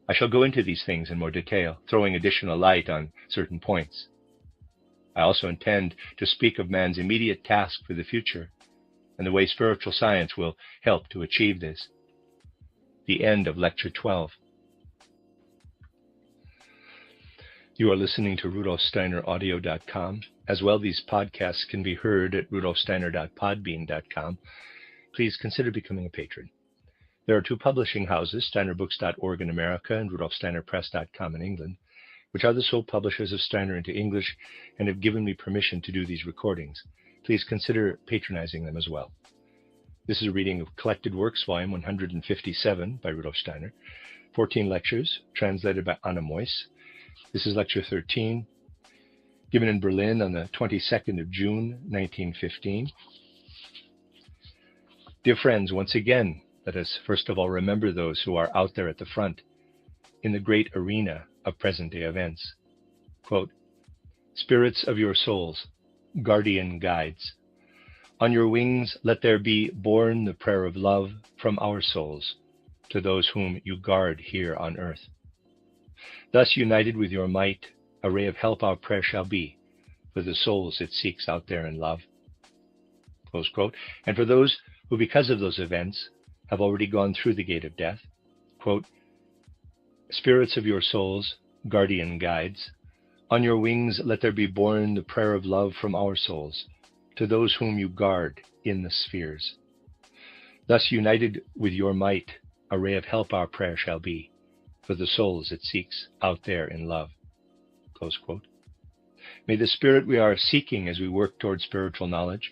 I shall go into these things in more detail, throwing additional light on certain points. I also intend to speak of man's immediate task for the future and the way spiritual science will help to achieve this. The end of Lecture 12. You are listening to RudolfSteinerAudio.com. As well, these podcasts can be heard at RudolfSteiner.podbean.com. Please consider becoming a patron. There are two publishing houses, SteinerBooks.org in America and RudolfSteinerPress.com in England, which are the sole publishers of Steiner into English and have given me permission to do these recordings. Please consider patronizing them as well. This is a reading of Collected Works, Volume 157 by Rudolf Steiner, 14 lectures translated by Anna Moyse. This is Lecture 13, given in Berlin on the 22nd of June, 1915. Dear friends, once again, let us first of all remember those who are out there at the front in the great arena of present-day events. Quote, "Spirits of your souls, guardian guides, on your wings let there be borne the prayer of love from our souls to those whom you guard here on earth. Thus united with your might, a ray of help our prayer shall be for the souls it seeks out there in love. Close quote. And for those who, because of those events, have already gone through the gate of death, quote, spirits of your souls, guardian guides, on your wings let there be borne the prayer of love from our souls to those whom you guard in the spheres. Thus united with your might, a ray of help our prayer shall be, for the souls it seeks out there in love. Close quote. May the spirit we are seeking as we work toward spiritual knowledge,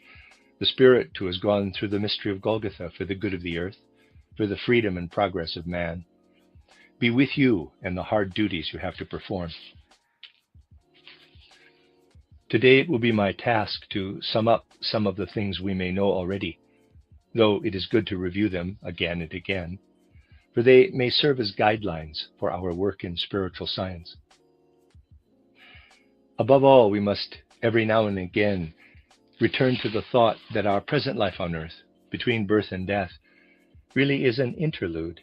the spirit who has gone through the mystery of Golgotha for the good of the earth, for the freedom and progress of man, be with you and the hard duties you have to perform. Today it will be my task to sum up some of the things we may know already, though it is good to review them again and again, for they may serve as guidelines for our work in spiritual science. Above all, we must every now and again return to the thought that our present life on earth, between birth and death, really is an interlude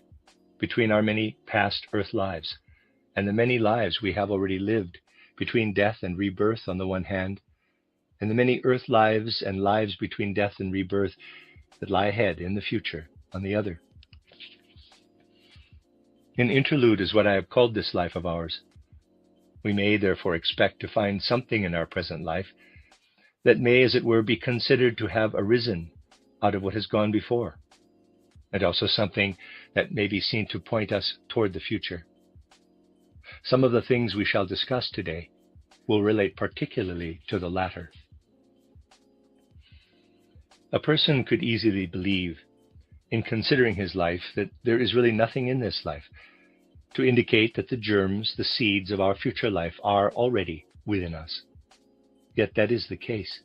between our many past earth lives and the many lives we have already lived between death and rebirth on the one hand, and the many earth lives and lives between death and rebirth that lie ahead in the future on the other. An interlude is what I have called this life of ours. We may therefore expect to find something in our present life that may, as it were, be considered to have arisen out of what has gone before, and also something that may be seen to point us toward the future. Some of the things we shall discuss today will relate particularly to the latter. A person could easily believe, in considering his life, that there is really nothing in this life to indicate that the germs, the seeds of our future life are already within us. Yet that is the case.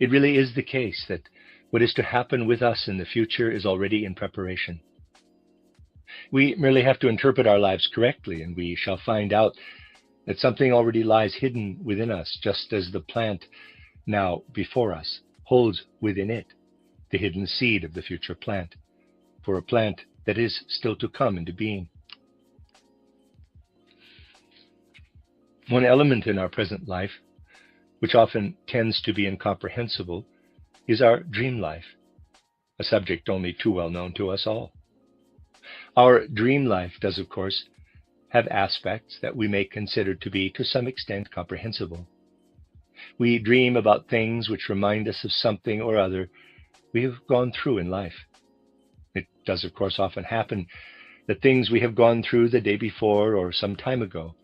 It really is the case that what is to happen with us in the future is already in preparation. We merely have to interpret our lives correctly, and we shall find out that something already lies hidden within us, just as the plant now before us holds within it the hidden seed of the future plant, for a plant that is still to come into being. One element in our present life, which often tends to be incomprehensible, is our dream life, a subject only too well known to us all. Our dream life does, of course, have aspects that we may consider to be, to some extent, comprehensible. We dream about things which remind us of something or other we have gone through in life. It does, of course, often happen that things we have gone through the day before or some time ago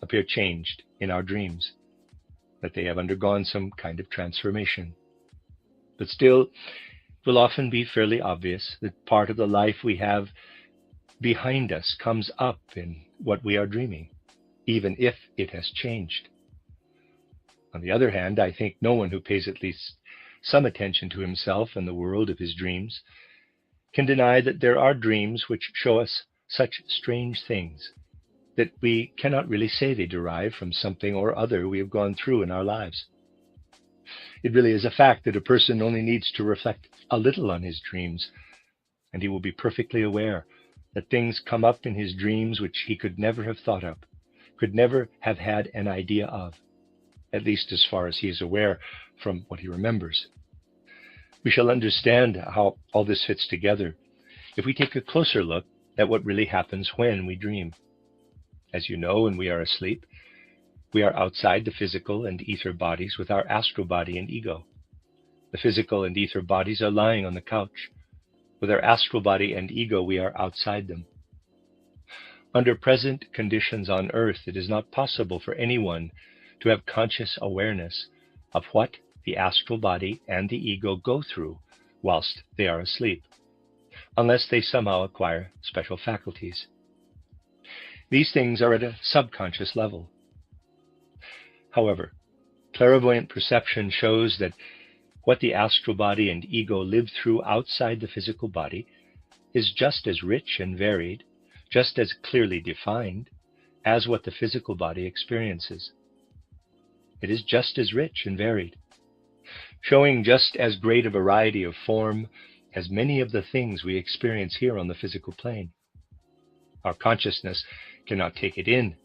appear changed in our dreams, that they have undergone some kind of transformation. But still, it will often be fairly obvious that part of the life we have behind us comes up in what we are dreaming, even if it has changed. On the other hand, I think no one who pays at least some attention to himself and the world of his dreams can deny that there are dreams which show us such strange things that we cannot really say they derive from something or other we have gone through in our lives. It really is a fact that a person only needs to reflect a little on his dreams, and he will be perfectly aware that things come up in his dreams which he could never have thought of, could never have had an idea of, at least as far as he is aware from what he remembers. We shall understand how all this fits together if we take a closer look at what really happens when we dream. As you know, when we are asleep, we are outside the physical and ether bodies with our astral body and ego. The physical and ether bodies are lying on the couch. With our astral body and ego, we are outside them. Under present conditions on earth, it is not possible for anyone to have conscious awareness of what the astral body and the ego go through whilst they are asleep, unless they somehow acquire special faculties. These things are at a subconscious level. However, clairvoyant perception shows that what the astral body and ego live through outside the physical body is just as rich and varied, just as clearly defined as what the physical body experiences. It is just as rich and varied, showing just as great a variety of form as many of the things we experience here on the physical plane. Our consciousness cannot take it in,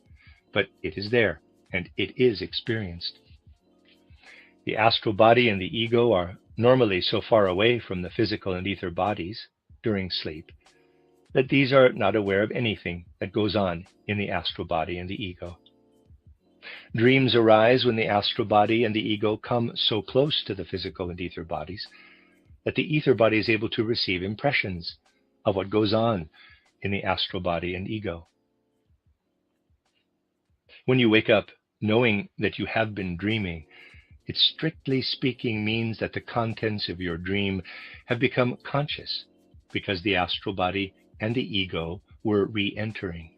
but it is there, and it is experienced. The astral body and the ego are normally so far away from the physical and ether bodies during sleep that these are not aware of anything that goes on in the astral body and the ego. Dreams arise when the astral body and the ego come so close to the physical and ether bodies that the ether body is able to receive impressions of what goes on in the astral body and ego. When you wake up knowing that you have been dreaming, it strictly speaking means that the contents of your dream have become conscious because the astral body and the ego were re-entering.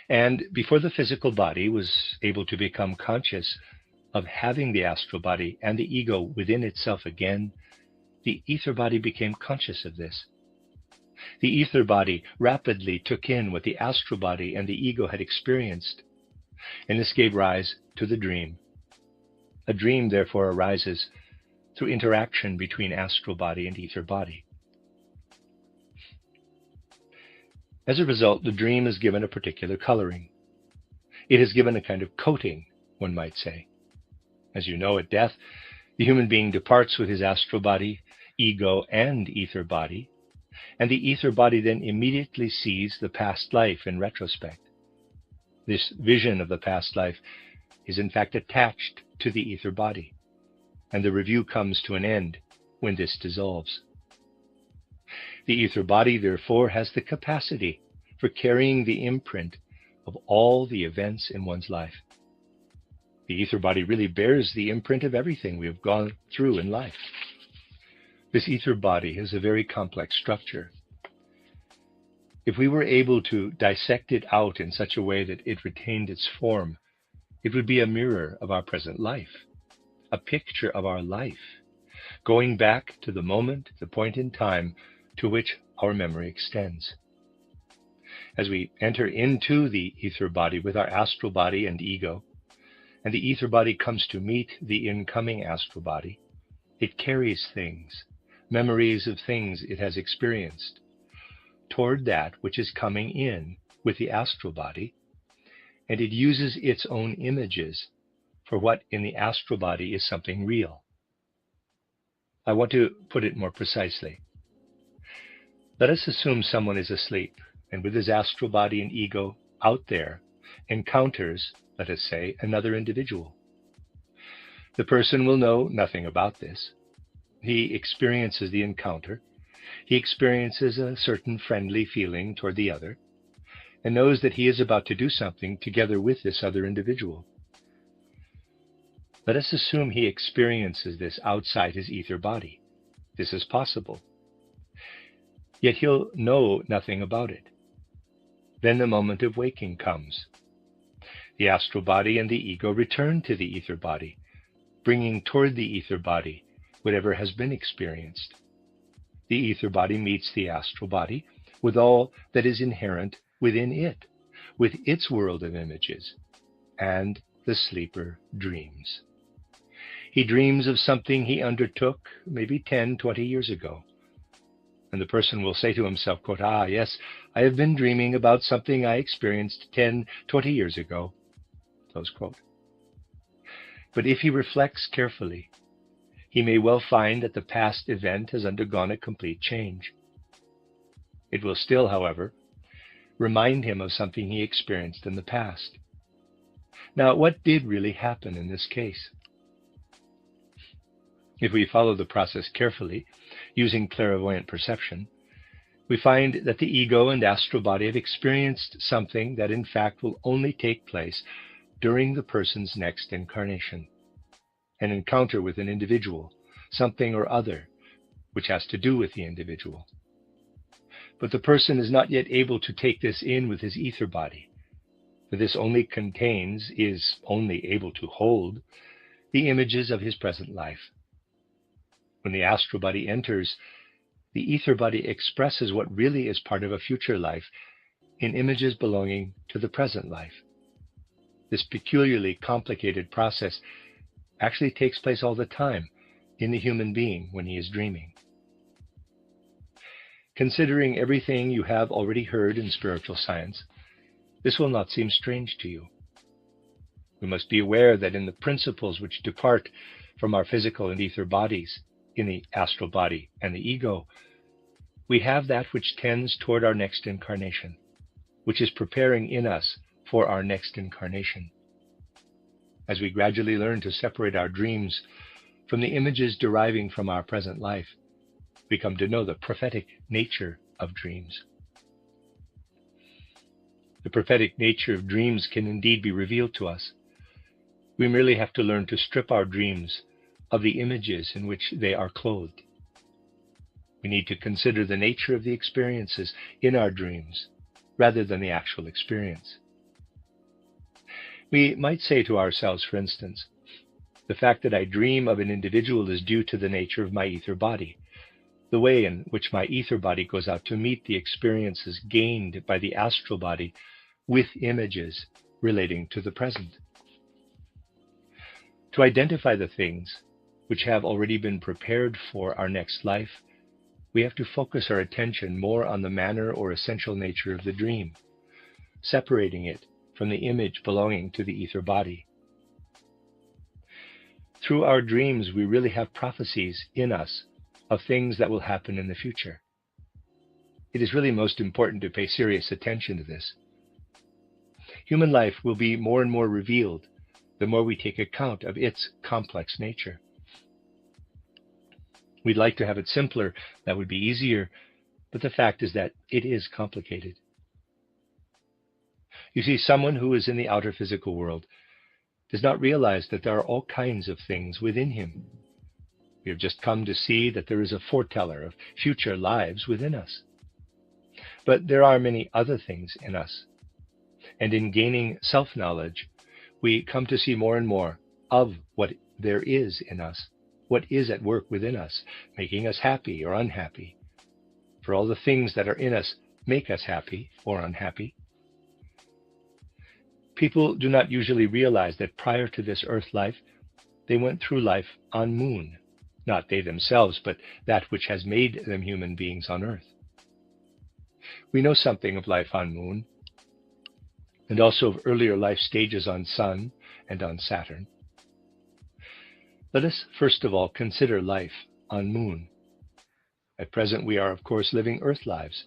And before the physical body was able to become conscious of having the astral body and the ego within itself again, the ether body became conscious of this. The ether body rapidly took in what the astral body and the ego had experienced, and this gave rise to the dream. A dream, therefore, arises through interaction between astral body and ether body. As a result, the dream is given a particular coloring. It is given a kind of coating, one might say. As you know, at death, the human being departs with his astral body, ego, and ether body, and the ether body then immediately sees the past life in retrospect. This vision of the past life is in fact attached to the ether body, and the review comes to an end when this dissolves. The ether body, therefore, has the capacity for carrying the imprint of all the events in one's life. The ether body really bears the imprint of everything we have gone through in life. This ether body has a very complex structure. If we were able to dissect it out in such a way that it retained its form, it would be a mirror of our present life, a picture of our life, going back to the moment, the point in time to which our memory extends. As we enter into the ether body with our astral body and ego, and the ether body comes to meet the incoming astral body, it carries things, memories of things it has experienced, toward that which is coming in with the astral body, and it uses its own images for what in the astral body is something real. I want to put it more precisely. Let us assume someone is asleep and with his astral body and ego out there encounters, let us say, another individual. The person will know nothing about this. He experiences the encounter. He experiences a certain friendly feeling toward the other and knows that he is about to do something together with this other individual. Let us assume he experiences this outside his ether body. This is possible. Yet he'll know nothing about it. Then the moment of waking comes. The astral body and the ego return to the ether body, bringing toward the ether body whatever has been experienced. The ether body meets the astral body with all that is inherent within it, with its world of images, and the sleeper dreams. He dreams of something he undertook maybe 10, 20 years ago. And the person will say to himself, quote, "Ah, yes, I have been dreaming about something I experienced 10, 20 years ago," close quote. But if he reflects carefully, he may well find that the past event has undergone a complete change. It will still, however, remind him of something he experienced in the past. Now, what did really happen in this case? If we follow the process carefully, using clairvoyant perception, we find that the ego and astral body have experienced something that in fact will only take place during the person's next incarnation, an encounter with an individual, something or other which has to do with the individual. But the person is not yet able to take this in with his ether body, for this only is only able to hold the images of his present life. When the astral body enters, the ether body expresses what really is part of a future life in images belonging to the present life. This peculiarly complicated process actually takes place all the time in the human being when he is dreaming. Considering everything you have already heard in spiritual science, this will not seem strange to you. We must be aware that in the principles which depart from our physical and ether bodies, in the astral body and the ego, we have that which tends toward our next incarnation, which is preparing in us for our next incarnation. As we gradually learn to separate our dreams from the images deriving from our present life, we come to know the prophetic nature of dreams. The prophetic nature of dreams can indeed be revealed to us. We merely have to learn to strip our dreams of the images in which they are clothed. We need to consider the nature of the experiences in our dreams rather than the actual experience. We might say to ourselves, for instance, the fact that I dream of an individual is due to the nature of my ether body, the way in which my ether body goes out to meet the experiences gained by the astral body with images relating to the present. To identify the things which have already been prepared for our next life, we have to focus our attention more on the manner or essential nature of the dream, separating it from the image belonging to the ether body. Through our dreams, we really have prophecies in us of things that will happen in the future. It is really most important to pay serious attention to this. Human life will be more and more revealed the more we take account of its complex nature. We'd like to have it simpler, that would be easier, but the fact is that it is complicated. You see, someone who is in the outer physical world does not realize that there are all kinds of things within him. We have just come to see that there is a foreteller of future lives within us. But there are many other things in us. And in gaining self-knowledge, we come to see more and more of what there is in us, what is at work within us, making us happy or unhappy. For all the things that are in us make us happy or unhappy. People do not usually realize that prior to this earth life, they went through life on moon. Not they themselves, but that which has made them human beings on earth. We know something of life on moon, and also of earlier life stages on Sun and on Saturn. Let us first of all consider life on moon. At present we are of course living earth lives,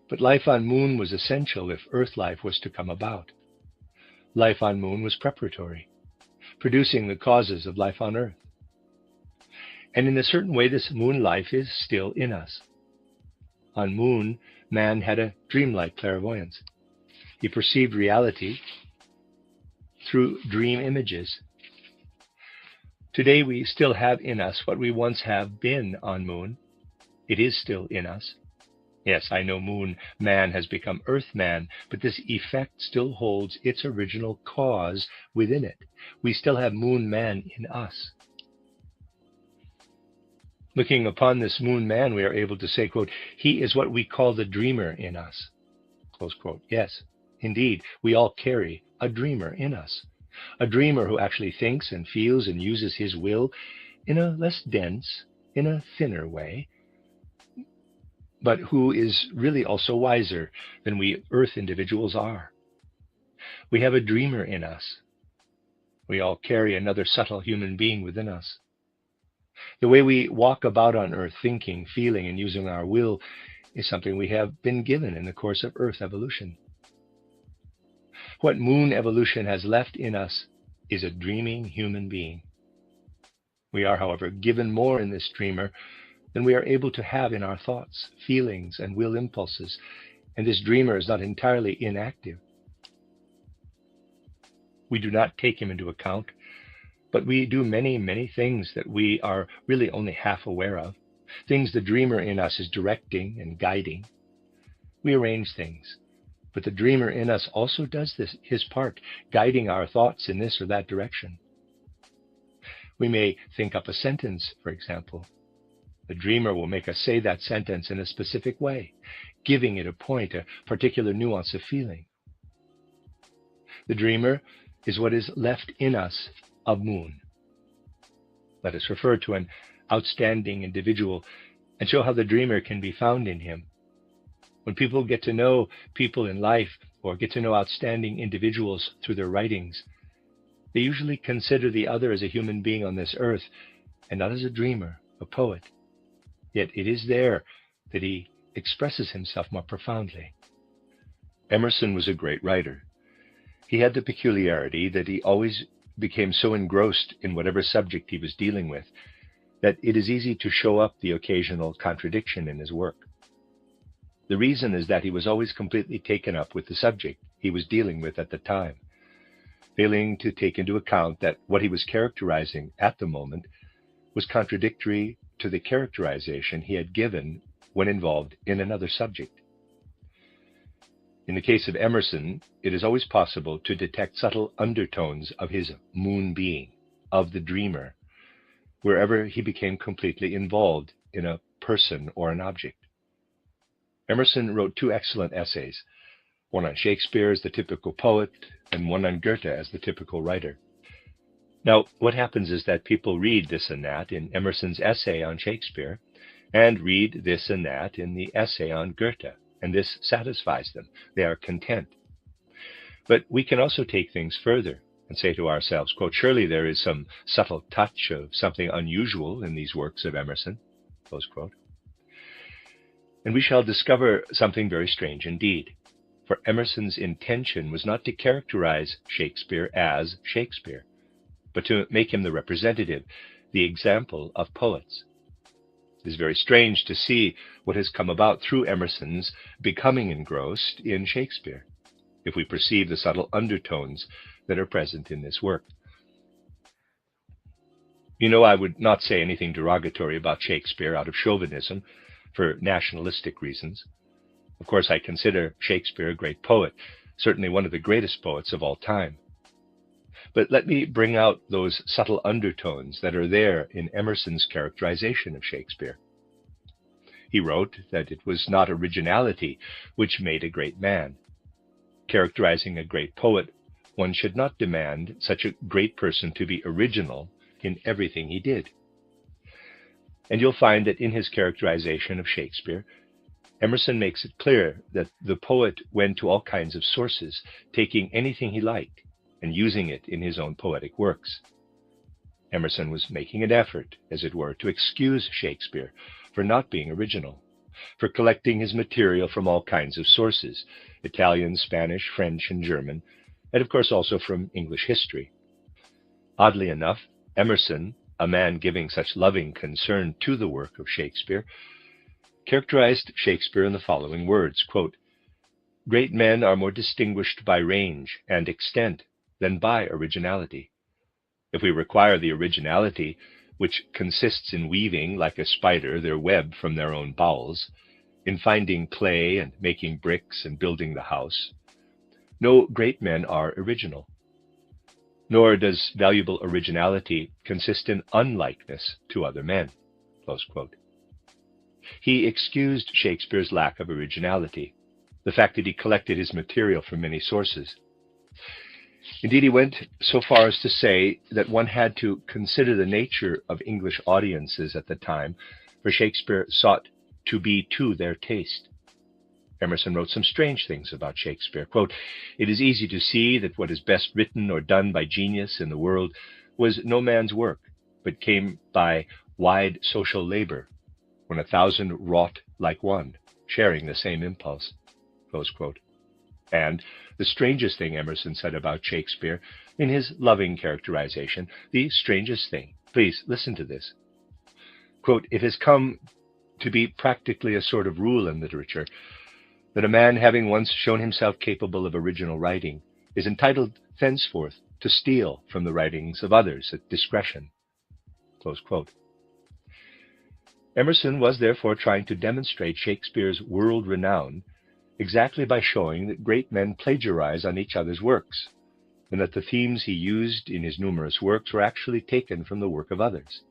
but life on moon was essential if earth life was to come about. Life on moon was preparatory, producing the causes of life on earth. And in a certain way this moon life is still in us. On moon, man had a dreamlike clairvoyance. He perceived reality through dream images. Today we still have in us what we once have been on moon. It is still in us. Yes, I know moon man has become earth man, but this effect still holds its original cause within it. We still have moon man in us. Looking upon this moon man, we are able to say, quote, he is what we call the dreamer in us, close quote. Yes, indeed, we all carry a dreamer in us, a dreamer who actually thinks and feels and uses his will in a less dense, in a thinner way, but who is really also wiser than we earth individuals are. We have a dreamer in us. We all carry another subtle human being within us. The way we walk about on earth, thinking, feeling, and using our will is something we have been given in the course of earth evolution. What moon evolution has left in us is a dreaming human being. We are, however, given more in this dreamer than we are able to have in our thoughts, feelings, and will impulses, and this dreamer is not entirely inactive. We do not take him into account, but we do many, many things that we are really only half aware of, things the dreamer in us is directing and guiding. We arrange things, but the dreamer in us also does his part, guiding our thoughts in this or that direction. We may think up a sentence, for example. The dreamer will make us say that sentence in a specific way, giving it a point, a particular nuance of feeling. The dreamer is what is left in us of moon. Let us refer to an outstanding individual and show how the dreamer can be found in him. When people get to know people in life or get to know outstanding individuals through their writings, They usually consider the other as a human being on this earth, and not as a dreamer, a poet. Yet it is there that he expresses himself more profoundly. Emerson was a great writer. He had the peculiarity that he always became so engrossed in whatever subject he was dealing with that it is easy to show up the occasional contradiction in his work. The reason is that he was always completely taken up with the subject he was dealing with at the time, failing to take into account that what he was characterizing at the moment was contradictory to the characterization he had given when involved in another subject. In the case of Emerson, it is always possible to detect subtle undertones of his moon being, of the dreamer, wherever he became completely involved in a person or an object. Emerson wrote 2 excellent essays, one on Shakespeare as the typical poet, and one on Goethe as the typical writer. Now, what happens is that people read this and that in Emerson's essay on Shakespeare, and read this and that in the essay on Goethe, and this satisfies them. They are content. But we can also take things further and say to ourselves, quote, surely there is some subtle touch of something unusual in these works of Emerson, close quote. And we shall discover something very strange indeed. For Emerson's intention was not to characterize Shakespeare as Shakespeare, but to make him the representative, the example of poets. It is very strange to see what has come about through Emerson's becoming engrossed in Shakespeare, if we perceive the subtle undertones that are present in this work. You know, I would not say anything derogatory about Shakespeare out of chauvinism for nationalistic reasons. Of course, I consider Shakespeare a great poet, certainly one of the greatest poets of all time. But let me bring out those subtle undertones that are there in Emerson's characterization of Shakespeare. He wrote that it was not originality which made a great man. Characterizing a great poet, one should not demand such a great person to be original in everything he did. And you'll find that in his characterization of Shakespeare, Emerson makes it clear that the poet went to all kinds of sources, taking anything he liked and using it in his own poetic works. Emerson was making an effort, as it were, to excuse Shakespeare for not being original, for collecting his material from all kinds of sources, Italian, Spanish, French, and German, and of course also from English history. Oddly enough, Emerson, a man giving such loving concern to the work of Shakespeare, characterized Shakespeare in the following words, quote, great men are more distinguished by range and extent than by originality. If we require the originality, which consists in weaving, like a spider, their web from their own bowels, in finding clay and making bricks and building the house, no great men are original. Nor does valuable originality consist in unlikeness to other men, close quote. He excused Shakespeare's lack of originality, the fact that he collected his material from many sources. Indeed, he went so far as to say that one had to consider the nature of English audiences at the time, for Shakespeare sought to be to their taste. Emerson wrote some strange things about Shakespeare. Quote, it is easy to see that what is best written or done by genius in the world was no man's work, but came by wide social labor, when 1,000 wrought like one, sharing the same impulse, close quote. And the strangest thing Emerson said about Shakespeare, in his loving characterization, the strangest thing, please listen to this. Quote, it has come to be practically a sort of rule in literature that a man having once shown himself capable of original writing is entitled thenceforth to steal from the writings of others at discretion, close quote. Emerson was therefore trying to demonstrate Shakespeare's world renown exactly by showing that great men plagiarize on each other's works, and that the themes he used in his numerous works were actually taken from the work of others.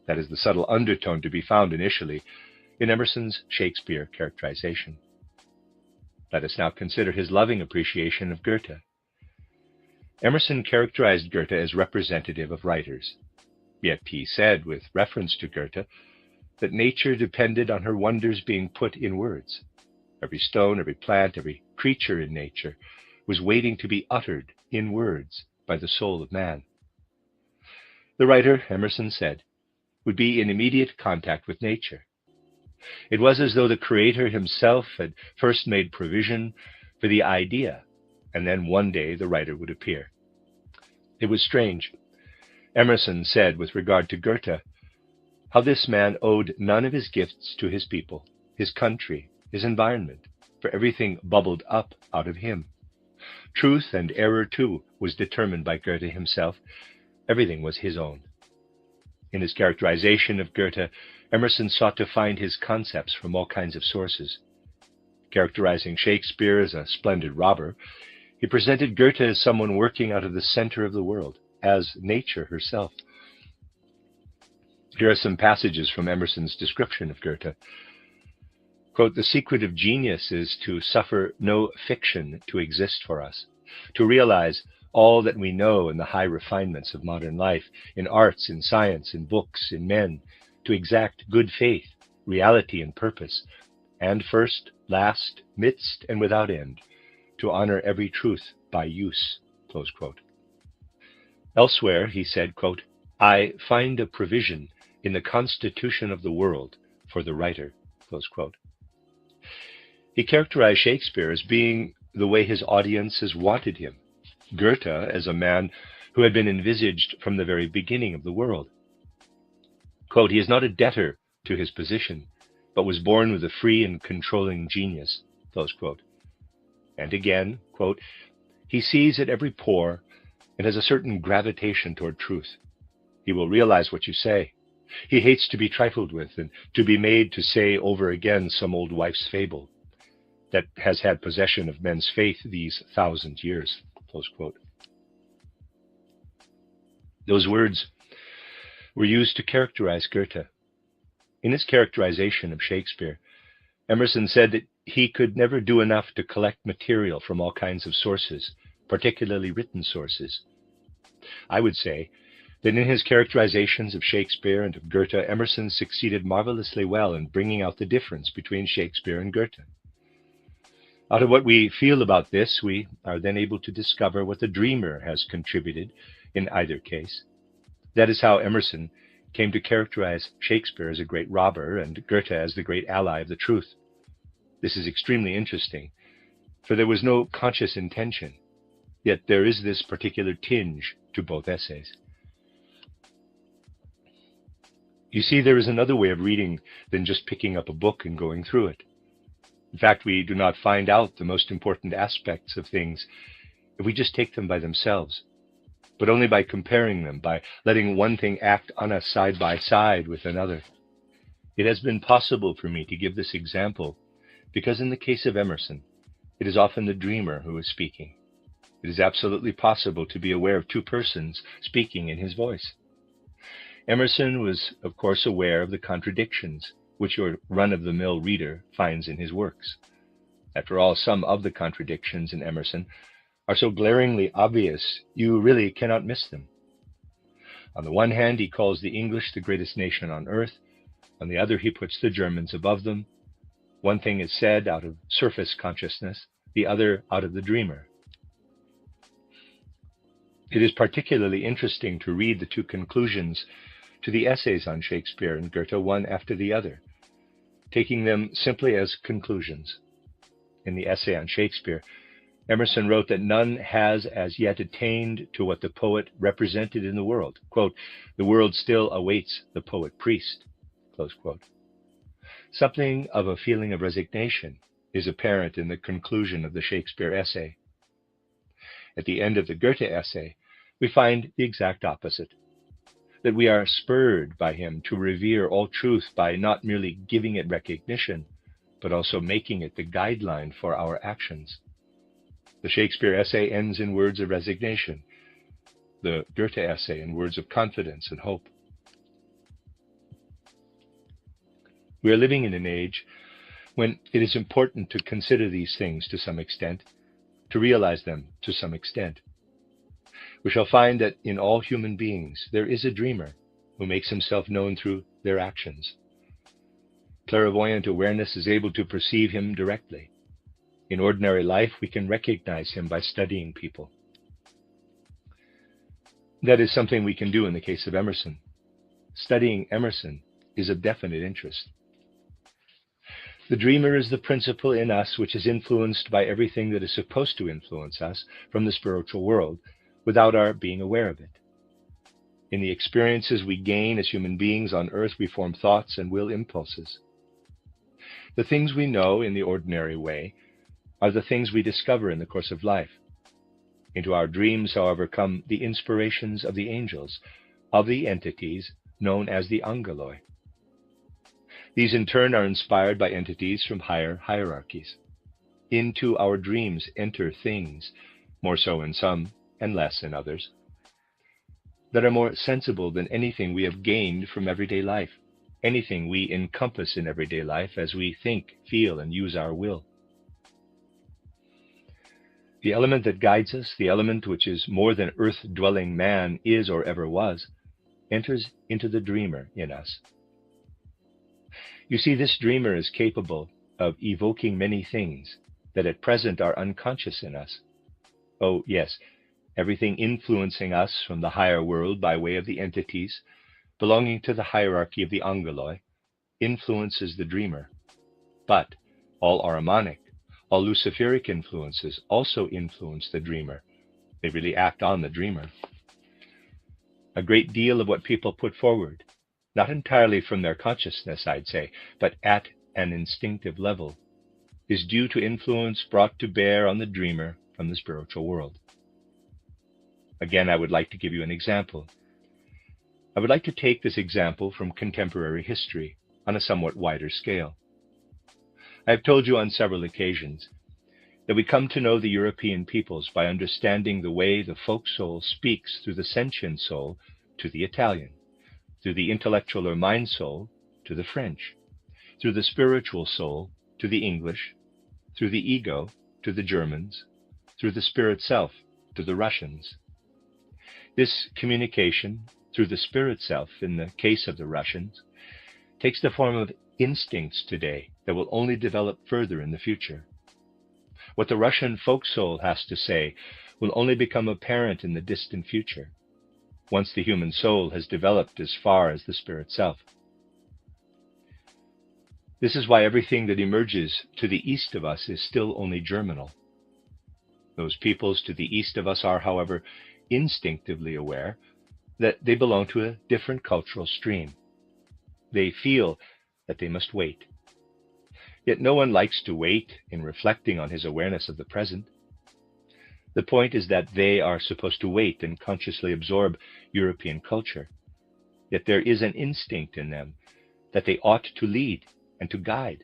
That is the subtle undertone to be found initially in Emerson's Shakespeare characterization. Let us now consider his loving appreciation of Goethe. Emerson characterized Goethe as representative of writers. Yet he said, with reference to Goethe, that nature depended on her wonders being put in words. Every stone, every plant, every creature in nature was waiting to be uttered in words by the soul of man. The writer, Emerson said, would be in immediate contact with nature. It was as though the Creator himself had first made provision for the idea, and then one day the writer would appear. It was strange. Emerson said with regard to Goethe, how this man owed none of his gifts to his people, his country, his environment, for everything bubbled up out of him. Truth and error, too, was determined by Goethe himself. Everything was his own. In his characterization of Goethe, Emerson sought to find his concepts from all kinds of sources. Characterizing Shakespeare as a splendid robber, he presented Goethe as someone working out of the center of the world, as nature herself. Here are some passages from Emerson's description of Goethe. Quote, "The secret of genius is to suffer no fiction to exist for us, to realize all that we know in the high refinements of modern life, in arts, in science, in books, in men, to exact good faith, reality, and purpose, and first, last, midst, and without end, to honor every truth by use." Close quote. Elsewhere, he said, quote, "I find a provision in the constitution of the world for the writer." Close quote. He characterized Shakespeare as being the way his audiences wanted him, Goethe as a man who had been envisaged from the very beginning of the world. Quote, "He is not a debtor to his position, but was born with a free and controlling genius." Close quote. And again, quote, "He sees at every pore and has a certain gravitation toward truth. He will realize what you say. He hates to be trifled with and to be made to say over again some old wife's fable that has had possession of men's faith these 1,000 years." Close quote. Those words were used to characterize Goethe. In his characterization of Shakespeare, Emerson said that he could never do enough to collect material from all kinds of sources, particularly written sources. I would say that in his characterizations of Shakespeare and of Goethe, Emerson succeeded marvelously well in bringing out the difference between Shakespeare and Goethe. Out of what we feel about this, we are then able to discover what the dreamer has contributed in either case. That is how Emerson came to characterize Shakespeare as a great robber and Goethe as the great ally of the truth. This is extremely interesting, for there was no conscious intention, yet there is this particular tinge to both essays. You see, there is another way of reading than just picking up a book and going through it. In fact, we do not find out the most important aspects of things if we just take them by themselves, but only by comparing them, by letting one thing act on us side by side with another. It has been possible for me to give this example because in the case of Emerson, it is often the dreamer who is speaking. It is absolutely possible to be aware of two persons speaking in his voice. Emerson was, of course, aware of the contradictions which your run-of-the-mill reader finds in his works. After all, some of the contradictions in Emerson are so glaringly obvious, you really cannot miss them. On the one hand, he calls the English the greatest nation on earth. On the other, he puts the Germans above them. One thing is said out of surface consciousness, the other out of the dreamer. It is particularly interesting to read the two conclusions to the essays on Shakespeare and Goethe one after the other, taking them simply as conclusions. In the essay on Shakespeare, Emerson wrote that none has as yet attained to what the poet represented in the world. Quote, "The world still awaits the poet-priest." Close quote. Something of a feeling of resignation is apparent in the conclusion of the Shakespeare essay. At the end of the Goethe essay, we find the exact opposite, that we are spurred by him to revere all truth by not merely giving it recognition, but also making it the guideline for our actions. The Shakespeare essay ends in words of resignation, the Goethe essay in words of confidence and hope. We are living in an age when it is important to consider these things to some extent, to realize them to some extent. We shall find that in all human beings there is a dreamer who makes himself known through their actions. Clairvoyant awareness is able to perceive him directly. In ordinary life, we can recognize him by studying people. That is something we can do in the case of Emerson. Studying Emerson is of definite interest. The dreamer is the principle in us which is influenced by everything that is supposed to influence us from the spiritual world without our being aware of it. In the experiences we gain as human beings on earth, we form thoughts and will impulses. The things we know in the ordinary way are the things we discover in the course of life. Into our dreams, however, come the inspirations of the angels, of the entities known as the angeloi. These in turn are inspired by entities from higher hierarchies. Into our dreams enter things, more so in some and less in others, that are more sensible than anything we have gained from everyday life, anything we encompass in everyday life as we think, feel, and use our will. The element that guides us, the element which is more than earth-dwelling man is or ever was, enters into the dreamer in us. You see, this dreamer is capable of evoking many things that at present are unconscious in us. Oh, yes, everything influencing us from the higher world by way of the entities belonging to the hierarchy of the angeloi influences the dreamer. But all Ahrimanic, all Luciferic influences also influence the dreamer. They really act on the dreamer. A great deal of what people put forward, not entirely from their consciousness, I'd say, but at an instinctive level, is due to influence brought to bear on the dreamer from the spiritual world. Again, I would like to give you an example. I would like to take this example from contemporary history on a somewhat wider scale. I have told you on several occasions that we come to know the European peoples by understanding the way the folk soul speaks through the sentient soul to the Italian, through the intellectual or mind soul to the French, through the spiritual soul to the English, through the ego to the Germans, through the spirit self to the Russians. This communication through the spirit self, in the case of the Russians, takes the form of instincts today that will only develop further in the future. What the Russian folk soul has to say will only become apparent in the distant future, once the human soul has developed as far as the spirit self. This is why everything that emerges to the east of us is still only germinal. Those peoples to the east of us are, however, instinctively aware that they belong to a different cultural stream. They feel that they must wait. Yet no one likes to wait in reflecting on his awareness of the present. The point is that they are supposed to wait and consciously absorb European culture. Yet there is an instinct in them that they ought to lead and to guide,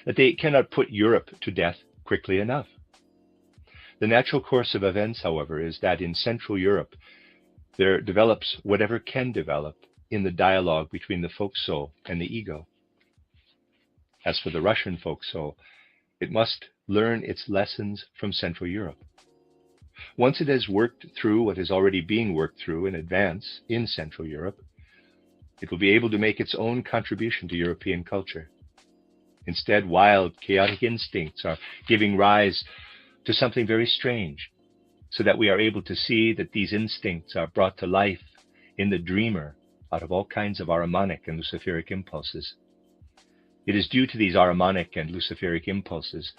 that they cannot put Europe to death quickly enough. The natural course of events, however, is that in Central Europe there develops whatever can develop in the dialogue between the folk soul and the ego. As for the Russian folk soul, it must learn its lessons from Central Europe. Once it has worked through what is already being worked through in advance in Central Europe, it will be able to make its own contribution to European culture. Instead, wild, chaotic instincts are giving rise to something very strange, so that we are able to see that these instincts are brought to life in the dreamer out of all kinds of Ahrimanic and Luciferic impulses. It is due to these Ahrimanic and Luciferic impulses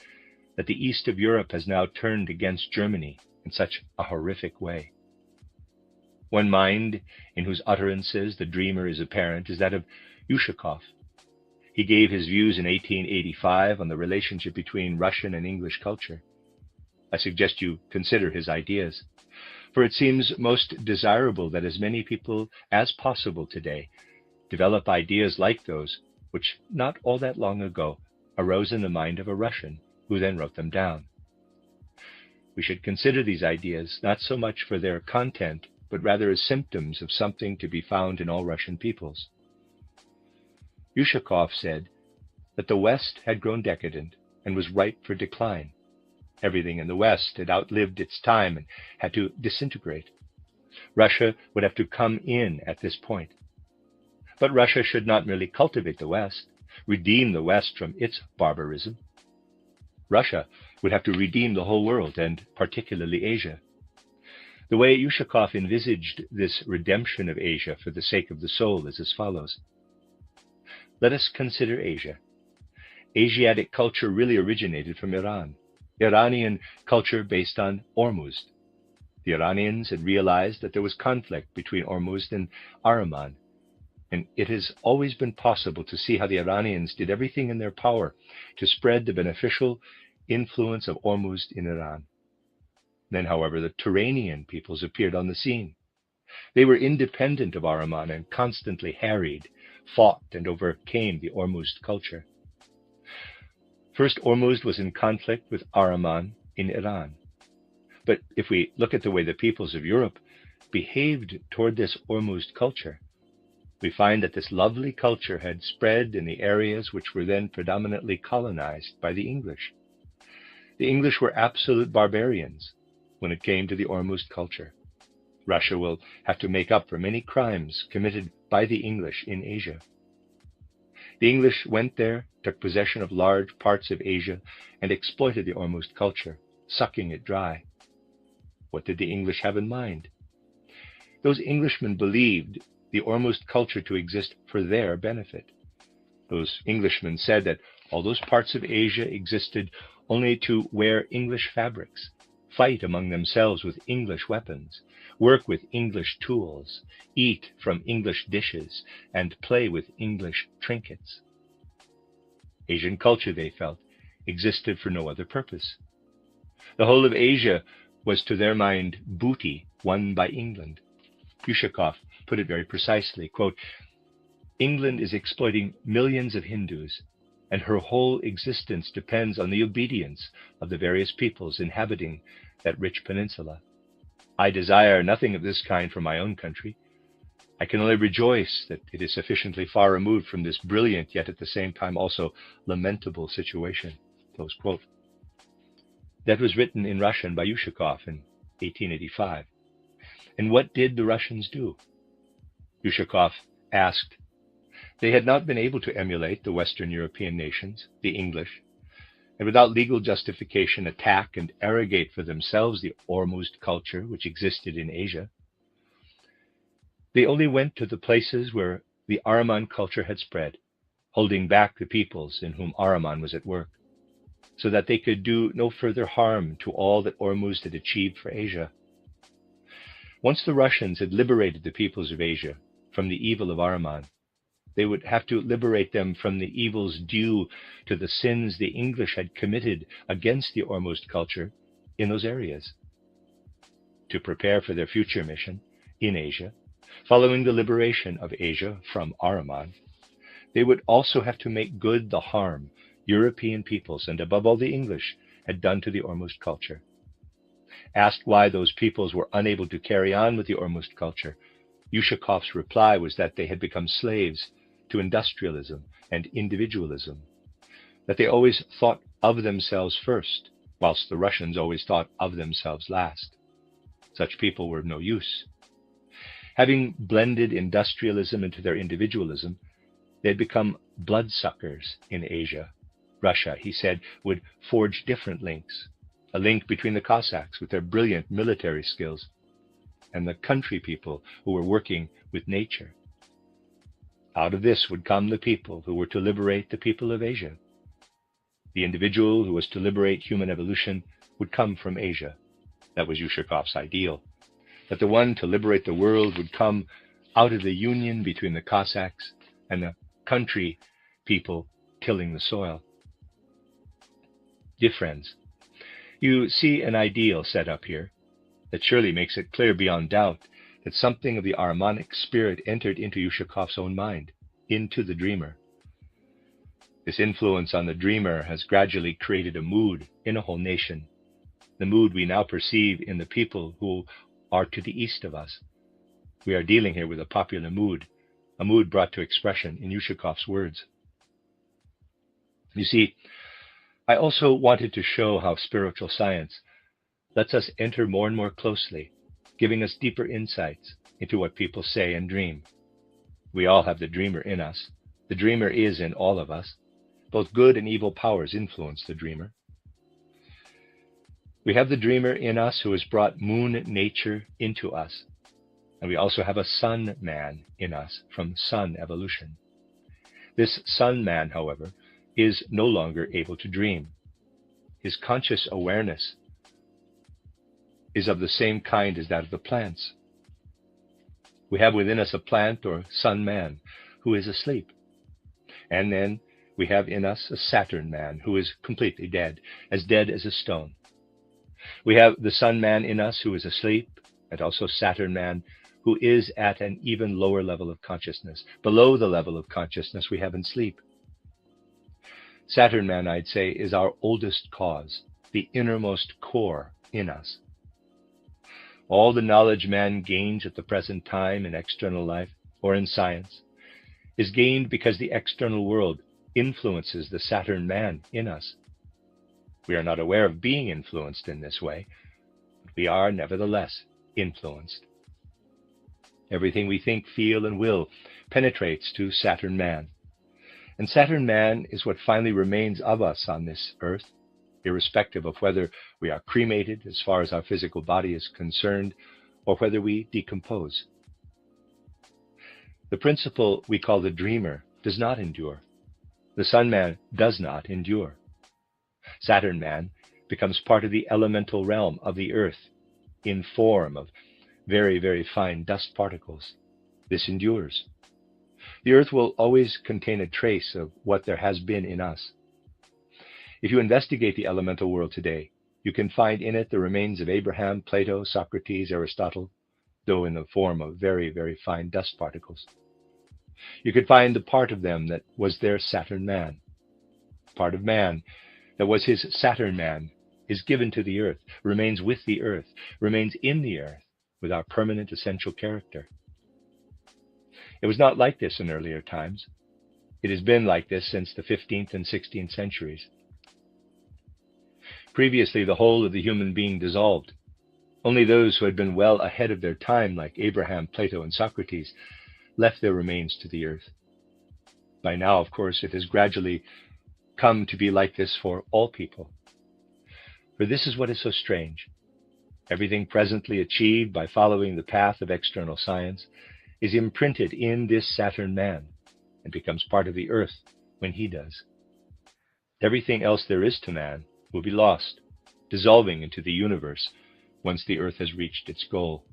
that the east of Europe has now turned against Germany in such a horrific way. One mind in whose utterances the dreamer is apparent is that of Ushakov. He gave his views in 1885 on the relationship between Russian and English culture. I suggest you consider his ideas, for it seems most desirable that as many people as possible today develop ideas like those which not all that long ago arose in the mind of a Russian who then wrote them down. We should consider these ideas not so much for their content, but rather as symptoms of something to be found in all Russian peoples. Ushakov said that the West had grown decadent and was ripe for decline. Everything in the West had outlived its time and had to disintegrate. Russia would have to come in at this point. But Russia should not merely cultivate the West, redeem the West from its barbarism. Russia would have to redeem the whole world, and particularly Asia. The way Ushakov envisaged this redemption of Asia for the sake of the soul is as follows. Let us consider Asia. Asiatic culture really originated from Iran. Iranian culture based on Ormuzd. The Iranians had realized that there was conflict between Ormuzd and Ahriman, and it has always been possible to see how the Iranians did everything in their power to spread the beneficial influence of Ormuzd in Iran. Then, however, the Turanian peoples appeared on the scene. They were independent of Ahriman and constantly harried, fought, and overcame the Ormuzd culture. First, Ormuzd was in conflict with Ahriman in Iran. But if we look at the way the peoples of Europe behaved toward this Ormuzd culture, we find that this lovely culture had spread in the areas which were then predominantly colonized by the English. The English were absolute barbarians when it came to the Ormuzd culture. Russia will have to make up for many crimes committed by the English in Asia. The English went there, took possession of large parts of Asia, and exploited the Ormuzd culture, sucking it dry. What did the English have in mind? Those Englishmen believed the Ormuzd culture to exist for their benefit. Those Englishmen said that all those parts of Asia existed only to wear English fabrics, fight among themselves with English weapons, work with English tools, eat from English dishes, and play with English trinkets. Asian culture, they felt, existed for no other purpose. The whole of Asia was to their mind booty won by England. Ushakov put it very precisely, quote, England is exploiting millions of Hindus, and her whole existence depends on the obedience of the various peoples inhabiting that rich peninsula. I desire nothing of this kind for my own country. I can only rejoice that it is sufficiently far removed from this brilliant, yet at the same time also lamentable situation. Close quote. That was written in Russian by Ushakov in 1885. And what did the Russians do? Ushakov asked. They had not been able to emulate the Western European nations, the English, and without legal justification attack and arrogate for themselves the Ormuzd culture which existed in Asia. They only went to the places where the Ahriman culture had spread, holding back the peoples in whom Ahriman was at work, so that they could do no further harm to all that Ormuzd had achieved for Asia. Once the Russians had liberated the peoples of Asia from the evil of Ahriman, they would have to liberate them from the evils due to the sins the English had committed against the Ormuzd culture in those areas. To prepare for their future mission in Asia, following the liberation of Asia from Ahriman, they would also have to make good the harm European peoples, and above all the English, had done to the Ormuzd culture. Asked why those peoples were unable to carry on with the Ormuzd culture, Ushakov's reply was that they had become slaves to industrialism and individualism, that they always thought of themselves first, whilst the Russians always thought of themselves last. Such people were of no use. Having blended industrialism into their individualism, they had become bloodsuckers in Asia. Russia, he said, would forge different links, a link between the Cossacks with their brilliant military skills and the country people who were working with nature. Out of this would come the people who were to liberate the people of Asia. The individual who was to liberate human evolution would come from Asia. That was Ushakov's ideal, that the one to liberate the world would come out of the union between the Cossacks and the country people tilling the soil. Dear friends, you see an ideal set up here that surely makes it clear beyond doubt that something of the Ahrimanic spirit entered into Ushakov's own mind, into the dreamer. This influence on the dreamer has gradually created a mood in a whole nation, the mood we now perceive in the people who are to the east of us. We are dealing here with a popular mood, a mood brought to expression in Ushakov's words. You see, I also wanted to show how spiritual science lets us enter more and more closely, giving us deeper insights into what people say and dream. We all have the dreamer in us. The dreamer is in all of us. Both good and evil powers influence the dreamer. We have the dreamer in us who has brought moon nature into us. And we also have a sun man in us from sun evolution. This sun man, however, is no longer able to dream. His conscious awareness is of the same kind as that of the plants. We have within us a plant or sun man who is asleep. And then we have in us a Saturn man who is completely dead as a stone. We have the sun man in us who is asleep, and also Saturn man who is at an even lower level of consciousness, below the level of consciousness we have in sleep. Saturn man, I'd say, is our oldest cause, the innermost core in us. All the knowledge man gains at the present time in external life or in science is gained because the external world influences the Saturn man in us. We are not aware of being influenced in this way, but we are nevertheless influenced. Everything we think, feel, and will penetrates to Saturn man. And Saturn man is what finally remains of us on this earth, irrespective of whether we are cremated as far as our physical body is concerned, or whether we decompose. The principle we call the dreamer does not endure. The sun man does not endure. Saturn man becomes part of the elemental realm of the earth in form of very, very fine dust particles. This endures. The earth will always contain a trace of what there has been in us. If you investigate the elemental world today, you can find in it the remains of Abraham, Plato, Socrates, Aristotle, though in the form of very, very fine dust particles. You could find the part of them that was their Saturn man. Part of man that was his Saturn man is given to the earth, remains with the earth, remains in the earth with our permanent essential character. It was not like this in earlier times. It has been like this since the 15th and 16th centuries. Previously, the whole of the human being dissolved. Only those who had been well ahead of their time, like Abraham, Plato, and Socrates, left their remains to the earth. By now, of course, it has gradually come to be like this for all people. For this is what is so strange. Everything presently achieved by following the path of external science is imprinted in this Saturn man and becomes part of the earth when he does. Everything else there is to man will be lost, dissolving into the universe once the earth has reached its goal.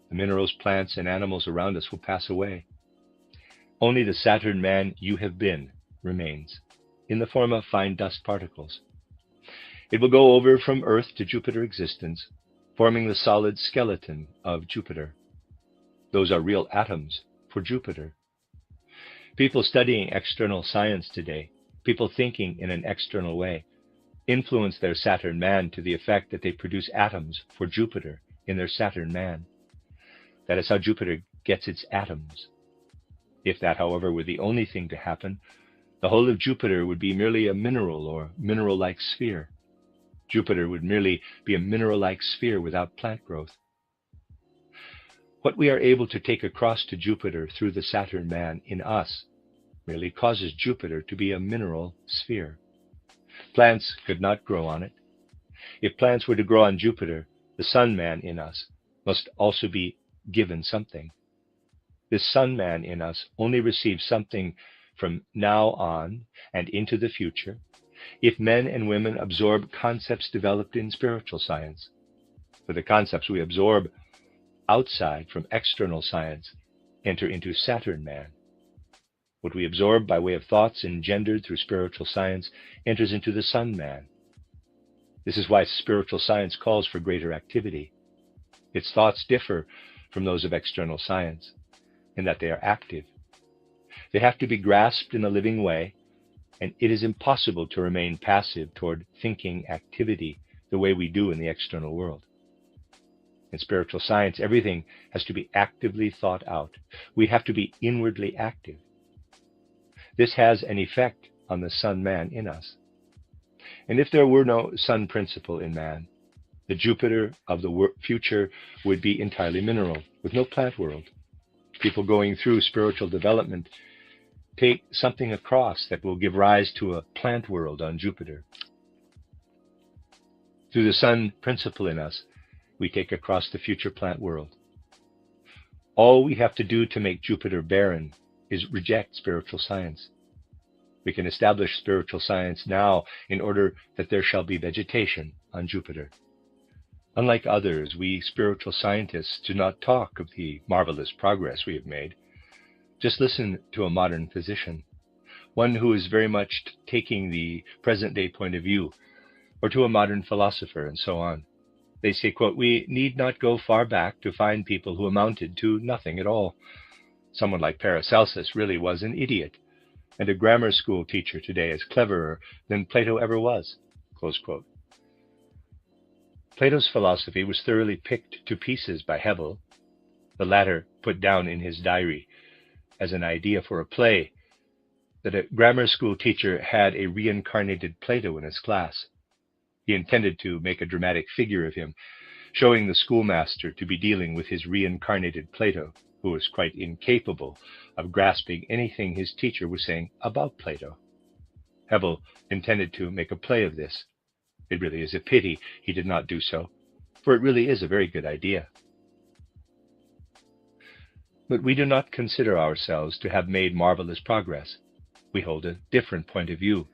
The minerals, plants, and animals around us will pass away. Only the Saturn man you have been remains, in the form of fine dust particles. It will go over from Earth to Jupiter existence, forming the solid skeleton of Jupiter. Those are real atoms for Jupiter. People studying external science today, people thinking in an external way, influence their Saturn man to the effect that they produce atoms for Jupiter in their Saturn man. That is how Jupiter gets its atoms. If that, however, were the only thing to happen, the whole of Jupiter would be merely a mineral or mineral-like sphere. Jupiter would merely be a mineral-like sphere without plant growth. What we are able to take across to Jupiter through the Saturn man in us merely causes Jupiter to be a mineral sphere. Plants could not grow on it. If plants were to grow on Jupiter, the sun man in us must also be given something. This sun man in us only receives something from now on and into the future if men and women absorb concepts developed in spiritual science. For the concepts we absorb outside from external science enter into Saturn man. What we absorb by way of thoughts engendered through spiritual science enters into the sun man. This is why spiritual science calls for greater activity. Its thoughts differ from those of external science in that they are active. They have to be grasped in a living way, and it is impossible to remain passive toward thinking activity the way we do in the external world. In spiritual science, everything has to be actively thought out. We have to be inwardly active. This has an effect on the sun man in us. And if there were no sun principle in man, the Jupiter of the future would be entirely mineral, with no plant world. People going through spiritual development take something across that will give rise to a plant world on Jupiter. Through the sun principle in us, we take across the future plant world. All we have to do to make Jupiter barren is reject spiritual science. We can establish spiritual science now in order that there shall be vegetation on Jupiter. Unlike others, we spiritual scientists do not talk of the marvelous progress we have made. Just listen to a modern physician, one who is very much taking the present-day point of view, or to a modern philosopher, and so on. They say, quote, "We need not go far back to find people who amounted to nothing at all. Someone like Paracelsus really was an idiot, and a grammar school teacher today is cleverer than Plato ever was," close quote. Plato's philosophy was thoroughly picked to pieces by Hebel. The latter put down in his diary as an idea for a play that a grammar school teacher had a reincarnated Plato in his class. He intended to make a dramatic figure of him, showing the schoolmaster to be dealing with his reincarnated Plato, who was quite incapable of grasping anything his teacher was saying about Plato. Hebel intended to make a play of this. It really is a pity he did not do so, for it really is a very good idea. But we do not consider ourselves to have made marvelous progress. We hold a different point of view.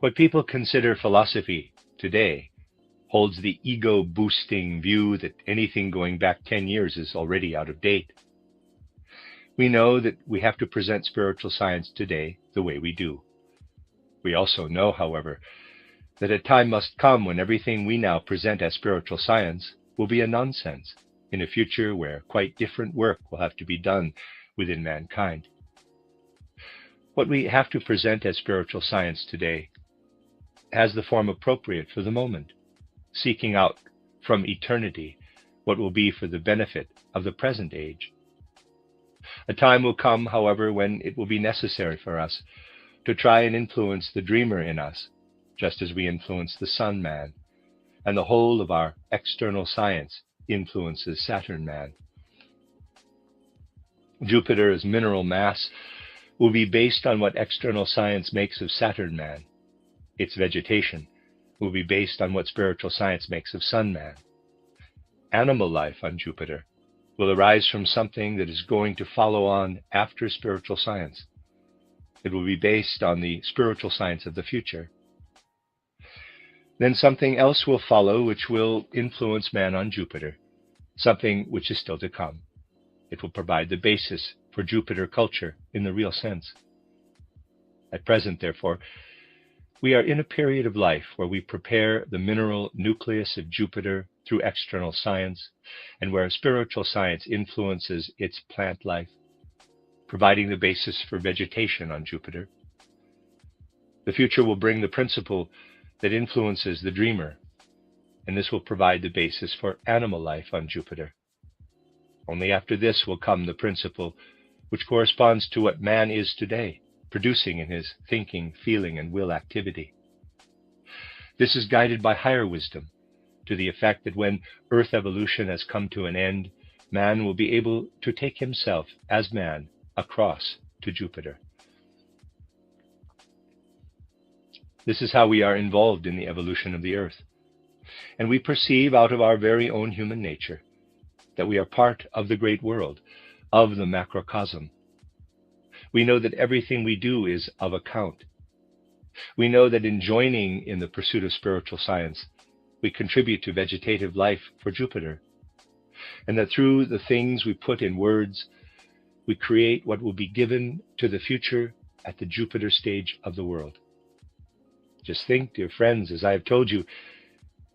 What people consider philosophy today holds the ego-boosting view that anything going back 10 years is already out of date. We know that we have to present spiritual science today the way we do. We also know, however, that a time must come when everything we now present as spiritual science will be a nonsense in a future where quite different work will have to be done within mankind. What we have to present as spiritual science today has the form appropriate for the moment, seeking out from eternity what will be for the benefit of the present age. A time will come, however, when it will be necessary for us to try and influence the dreamer in us, just as we influence the sun man, and the whole of our external science influences Saturn man. Jupiter's mineral mass will be based on what external science makes of Saturn man. Its vegetation will be based on what spiritual science makes of Sun man. Animal life on Jupiter will arise from something that is going to follow on after spiritual science. It will be based on the spiritual science of the future. Then something else will follow which will influence man on Jupiter, something which is still to come. It will provide the basis for Jupiter culture in the real sense. At present, therefore, we are in a period of life where we prepare the mineral nucleus of Jupiter through external science, and where spiritual science influences its plant life, providing the basis for vegetation on Jupiter. The future will bring the principle that influences the dreamer, and this will provide the basis for animal life on Jupiter. Only after this will come the principle which corresponds to what man is today, producing in his thinking, feeling, and will activity. This is guided by higher wisdom, to the effect that when Earth evolution has come to an end, man will be able to take himself as man across to Jupiter. This is how we are involved in the evolution of the Earth, and we perceive out of our very own human nature that we are part of the great world, of the macrocosm. We know that everything we do is of account. We know that in joining in the pursuit of spiritual science, we contribute to vegetative life for Jupiter, and that through the things we put in words, we create what will be given to the future at the Jupiter stage of the world. Just think, dear friends, as I have told you,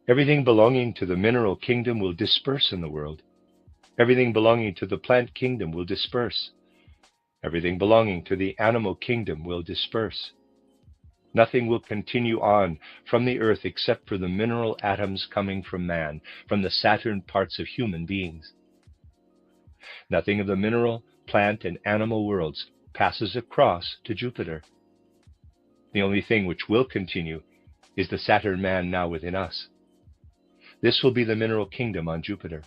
everything belonging to the mineral kingdom will disperse in the world. Everything belonging to the plant kingdom will disperse. Everything belonging to the animal kingdom will disperse. Nothing will continue on from the earth except for the mineral atoms coming from man, from the Saturn parts of human beings. Nothing of the mineral, plant, and animal worlds passes across to Jupiter. The only thing which will continue is the Saturn man now within us. This will be the mineral kingdom on Jupiter.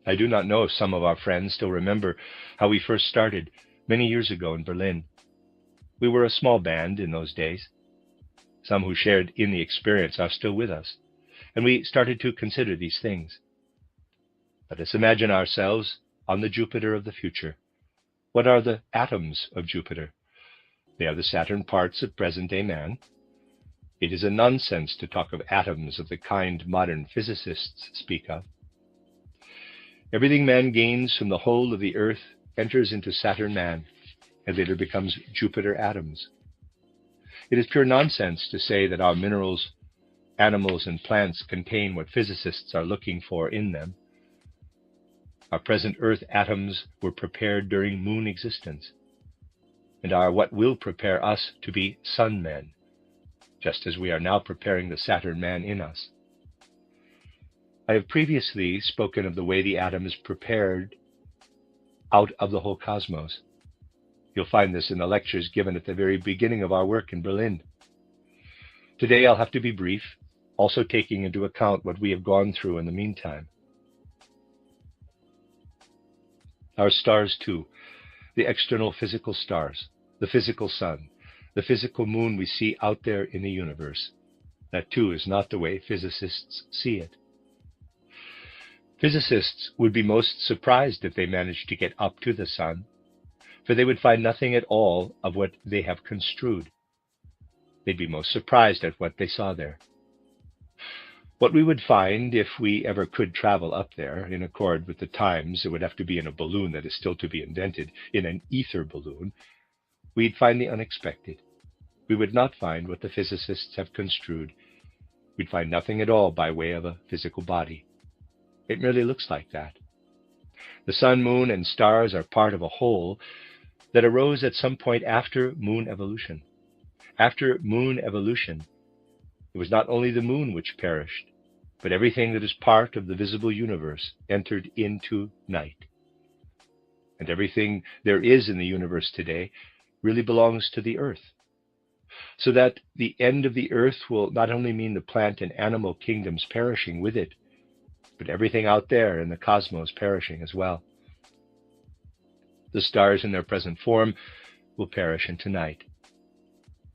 I do not know if some of our friends still remember how we first started many years ago in Berlin. We were a small band in those days. Some who shared in the experience are still with us, and we started to consider these things. Let us imagine ourselves on the Jupiter of the future. What are the atoms of Jupiter? They are the Saturn parts of present-day man. It is a nonsense to talk of atoms of the kind modern physicists speak of. Everything man gains from the whole of the earth enters into Saturn man and later becomes Jupiter atoms. It is pure nonsense to say that our minerals, animals, and plants contain what physicists are looking for in them. Our present earth atoms were prepared during moon existence, and are what will prepare us to be sun men, just as we are now preparing the Saturn man in us. I have previously spoken of the way the atom is prepared out of the whole cosmos. You'll find this in the lectures given at the very beginning of our work in Berlin. Today I'll have to be brief, also taking into account what we have gone through in the meantime. Our stars too, the external physical stars, the physical sun, the physical moon we see out there in the universe. That too is not the way physicists see it. Physicists would be most surprised if they managed to get up to the sun, for they would find nothing at all of what they have construed. They'd be most surprised at what they saw there. What we would find, if we ever could travel up there, in accord with the times, it would have to be in a balloon that is still to be invented, in an ether balloon, we'd find the unexpected. We would not find what the physicists have construed. We'd find nothing at all by way of a physical body. It merely looks like that. The sun, moon, and stars are part of a whole that arose at some point after moon evolution. After moon evolution, it was not only the moon which perished, but everything that is part of the visible universe entered into night. And everything there is in the universe today really belongs to the earth. So that the end of the earth will not only mean the plant and animal kingdoms perishing with it, but everything out there in the cosmos perishing as well. The stars in their present form will perish into night.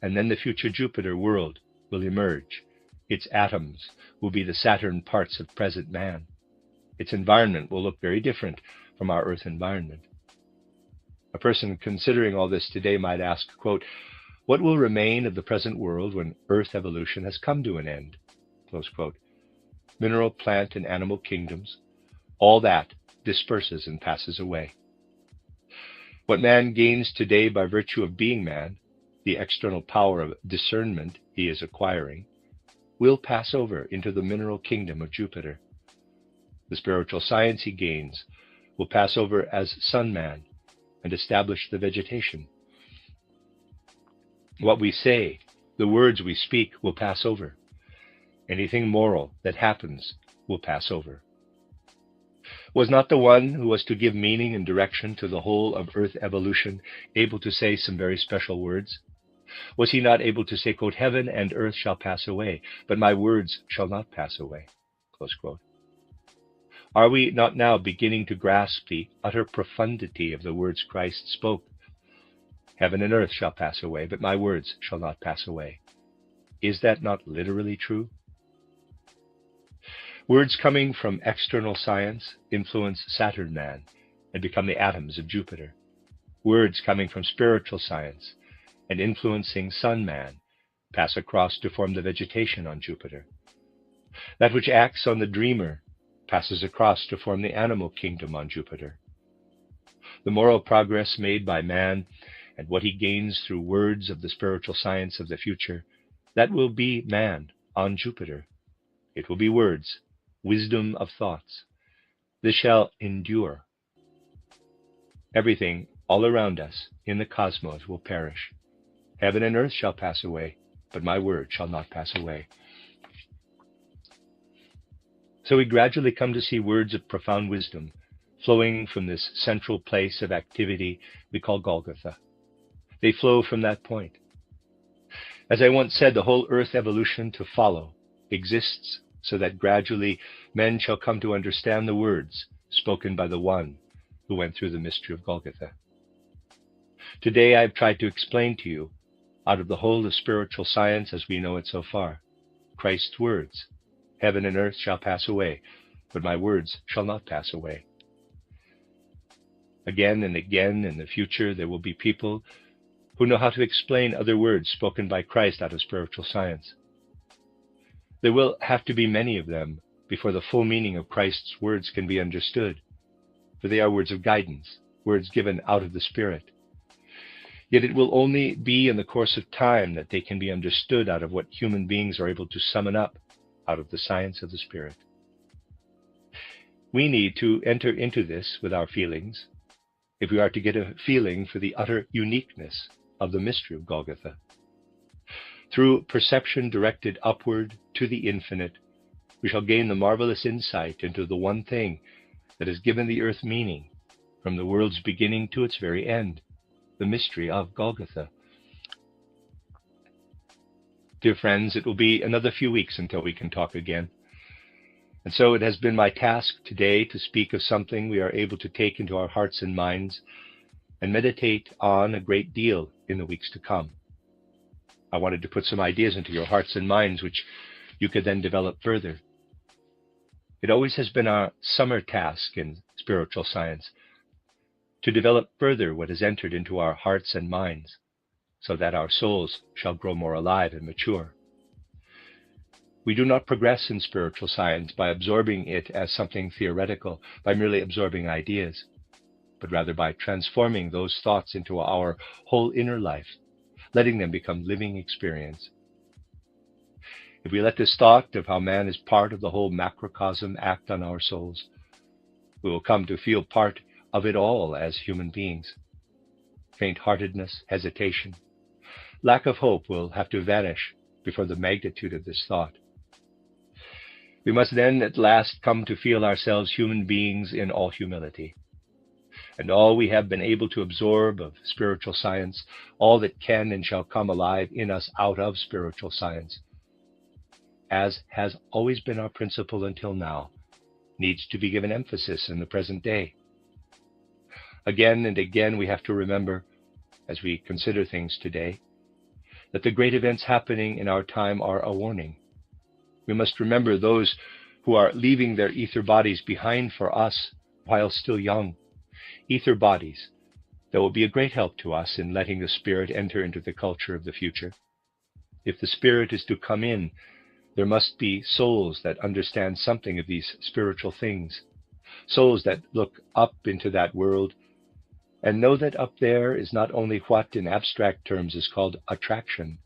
And then the future Jupiter world will emerge. Its atoms will be the Saturn parts of present man. Its environment will look very different from our Earth environment. A person considering all this today might ask, quote, what will remain of the present world when Earth evolution has come to an end? Close quote. Mineral, plant, and animal kingdoms, all that disperses and passes away. What man gains today by virtue of being man, the external power of discernment he is acquiring, will pass over into the mineral kingdom of Jupiter. The spiritual science he gains will pass over as sun man and establish the vegetation. What we say, the words we speak, will pass over. Anything moral that happens will pass over. Was not the one who was to give meaning and direction to the whole of Earth evolution able to say some very special words? Was he not able to say, quote, heaven and earth shall pass away, but my words shall not pass away, close quote. Are we not now beginning to grasp the utter profundity of the words Christ spoke? Heaven and earth shall pass away, but my words shall not pass away. Is that not literally true? Words coming from external science influence Saturn man and become the atoms of Jupiter. Words coming from spiritual science and influencing sun man pass across to form the vegetation on Jupiter. That which acts on the dreamer passes across to form the animal kingdom on Jupiter. The moral progress made by man and what he gains through words of the spiritual science of the future, that will be man on Jupiter. It will be words, wisdom of thoughts. This shall endure. Everything all around us in the cosmos will perish. Heaven and earth shall pass away, but my word shall not pass away. So we gradually come to see words of profound wisdom flowing from this central place of activity we call Golgotha. They flow from that point. As I once said, the whole earth evolution to follow exists so that gradually men shall come to understand the words spoken by the one who went through the mystery of Golgotha. Today I have tried to explain to you out of the whole of spiritual science as we know it so far. Christ's words, heaven and earth shall pass away, but my words shall not pass away. Again and again in the future, there will be people who know how to explain other words spoken by Christ out of spiritual science. There will have to be many of them before the full meaning of Christ's words can be understood, for they are words of guidance, words given out of the Spirit. Yet it will only be in the course of time that they can be understood out of what human beings are able to summon up out of the science of the Spirit. We need to enter into this with our feelings if we are to get a feeling for the utter uniqueness of the mystery of Golgotha. Through perception directed upward to the infinite, we shall gain the marvelous insight into the one thing that has given the earth meaning from the world's beginning to its very end, the mystery of Golgotha. Dear friends, it will be another few weeks until we can talk again. And so it has been my task today to speak of something we are able to take into our hearts and minds and meditate on a great deal in the weeks to come. I wanted to put some ideas into your hearts and minds which you could then develop further. It always has been our summer task in spiritual science to develop further what has entered into our hearts and minds so that our souls shall grow more alive and mature. We do not progress in spiritual science by absorbing it as something theoretical, by merely absorbing ideas, but rather by transforming those thoughts into our whole inner life, letting them become living experience. If we let this thought of how man is part of the whole macrocosm act on our souls, we will come to feel part of it all as human beings. Faint-heartedness, hesitation, lack of hope will have to vanish before the magnitude of this thought. We must then at last come to feel ourselves human beings in all humility. And all we have been able to absorb of spiritual science, all that can and shall come alive in us out of spiritual science, as has always been our principle until now, needs to be given emphasis in the present day. Again and again we have to remember, as we consider things today, that the great events happening in our time are a warning. We must remember those who are leaving their ether bodies behind for us while still young. Ether bodies that will be a great help to us in letting the Spirit enter into the culture of the future. If the Spirit is to come in, there must be souls that understand something of these spiritual things, souls that look up into that world and know that up there is not only what in abstract terms is called attraction,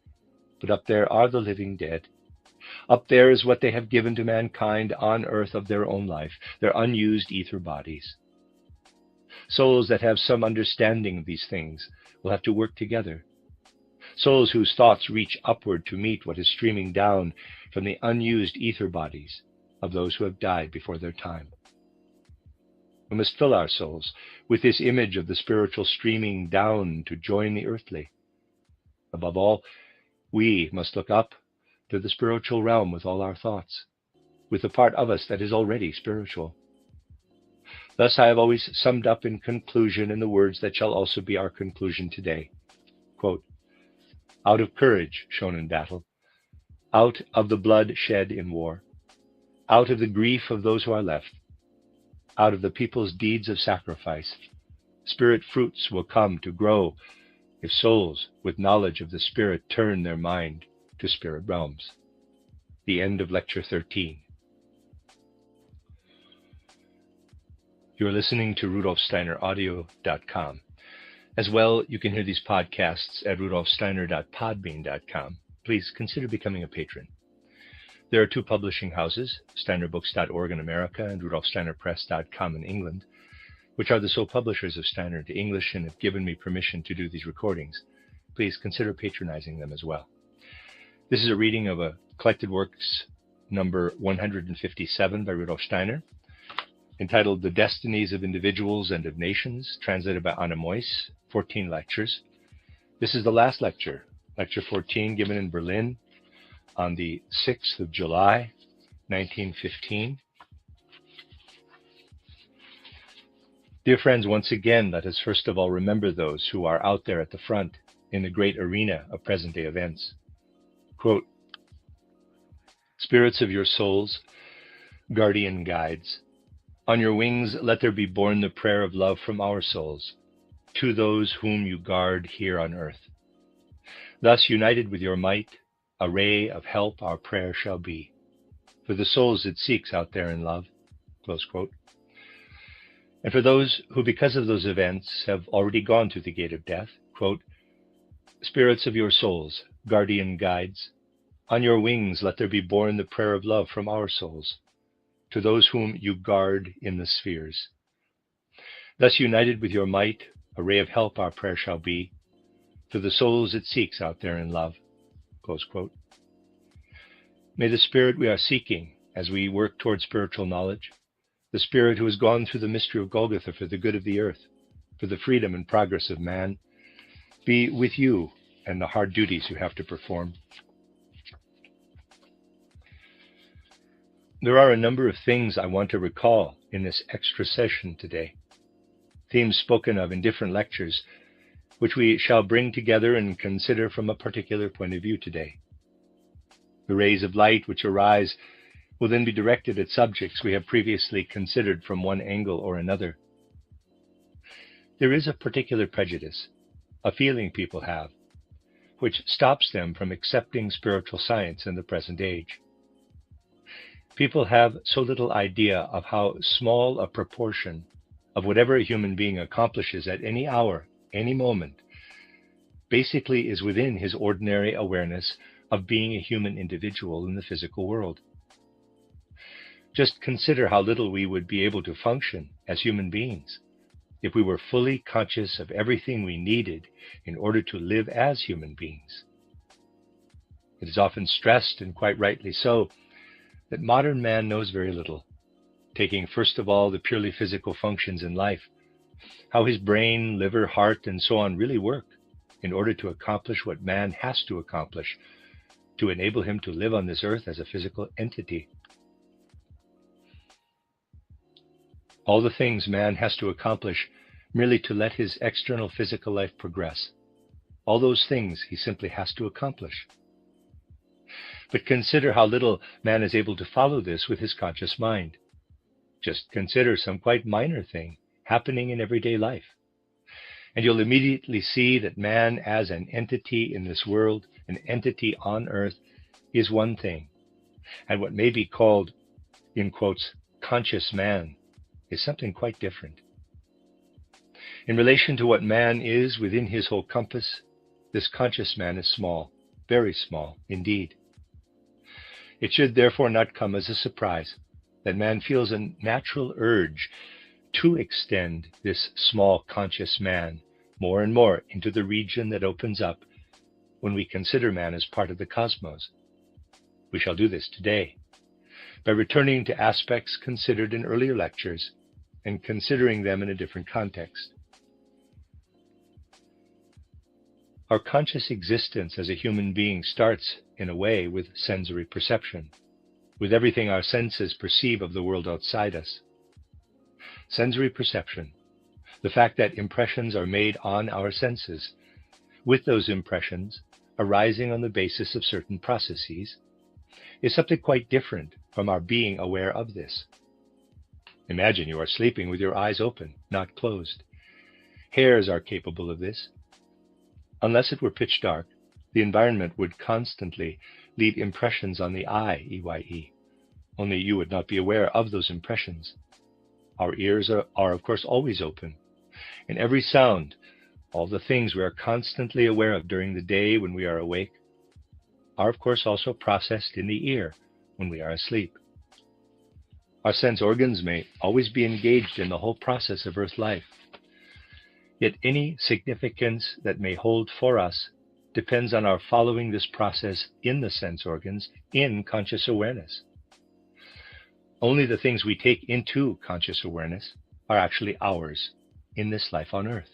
but up there are the living dead. Up there is what they have given to mankind on earth of their own life, their unused ether bodies. Souls that have some understanding of these things will have to work together. Souls whose thoughts reach upward to meet what is streaming down from the unused ether bodies of those who have died before their time. We must fill our souls with this image of the spiritual streaming down to join the earthly. Above all, we must look up to the spiritual realm with all our thoughts, with the part of us that is already spiritual. Thus I have always summed up in conclusion in the words that shall also be our conclusion today. Quote, out of courage shown in battle, out of the blood shed in war, out of the grief of those who are left, out of the people's deeds of sacrifice, spirit fruits will come to grow if souls with knowledge of the Spirit turn their mind to spirit realms. The end of Lecture 13. You're listening to RudolfSteinerAudio.com. As well, you can hear these podcasts at RudolfSteiner.podbean.com. Please consider becoming a patron. There are two publishing houses, SteinerBooks.org in America and RudolfSteinerPress.com in England, which are the sole publishers of Steiner into English and have given me permission to do these recordings. Please consider patronizing them as well. This is a reading of a collected works number 157 by Rudolf Steiner, entitled The Destinies of Individuals and of Nations, translated by Anna Moyes, 14 lectures. This is the last lecture, Lecture 14, given in Berlin on the 6th of July, 1915. Dear friends, once again, let us first of all remember those who are out there at the front in the great arena of present-day events. Quote, "Spirits of your souls, guardian guides, on your wings let there be borne the prayer of love from our souls to those whom you guard here on earth. Thus united with your might, a ray of help our prayer shall be, for the souls it seeks out there in love." Close quote. And for those who, because of those events, have already gone through the gate of death, quote, "Spirits of your souls, guardian guides, on your wings let there be borne the prayer of love from our souls to those whom you guard in the spheres. Thus united with your might, a ray of help our prayer shall be, for the souls it seeks out there in love." Close quote. May the spirit we are seeking as we work toward spiritual knowledge, the spirit who has gone through the mystery of Golgotha for the good of the earth, for the freedom and progress of man, be with you and the hard duties you have to perform. There are a number of things I want to recall in this extra session today, themes spoken of in different lectures, which we shall bring together and consider from a particular point of view today. The rays of light which arise will then be directed at subjects we have previously considered from one angle or another. There is a particular prejudice, a feeling people have, which stops them from accepting spiritual science in the present age. People have so little idea of how small a proportion of whatever a human being accomplishes at any hour, any moment, basically is within his ordinary awareness of being a human individual in the physical world. Just consider how little we would be able to function as human beings if we were fully conscious of everything we needed in order to live as human beings. It is often stressed, and quite rightly so, that modern man knows very little, taking first of all the purely physical functions in life, how his brain, liver, heart, and so on really work in order to accomplish what man has to accomplish to enable him to live on this earth as a physical entity. All the things man has to accomplish merely to let his external physical life progress. All those things he simply has to accomplish. But consider how little man is able to follow this with his conscious mind. Just consider some quite minor thing happening in everyday life, and you'll immediately see that man as an entity in this world, an entity on earth, is one thing, and what may be called, in quotes, conscious man, is something quite different. In relation to what man is within his whole compass, this conscious man is small, very small indeed. It should therefore not come as a surprise that man feels a natural urge to extend this small conscious man more and more into the region that opens up when we consider man as part of the cosmos. We shall do this today by returning to aspects considered in earlier lectures and considering them in a different context. Our conscious existence as a human being starts, in a way, with sensory perception, with everything our senses perceive of the world outside us. Sensory perception, the fact that impressions are made on our senses, with those impressions arising on the basis of certain processes, is something quite different from our being aware of this. Imagine you are sleeping with your eyes open, not closed. Hares are capable of this. Unless it were pitch dark, the environment would constantly leave impressions on the eye, EYE, only you would not be aware of those impressions. Our ears are of course always open, and every sound, all the things we are constantly aware of during the day when we are awake, are of course also processed in the ear when we are asleep. Our sense organs may always be engaged in the whole process of earth life. Yet any significance that may hold for us depends on our following this process in the sense organs in conscious awareness. Only the things we take into conscious awareness are actually ours in this life on earth.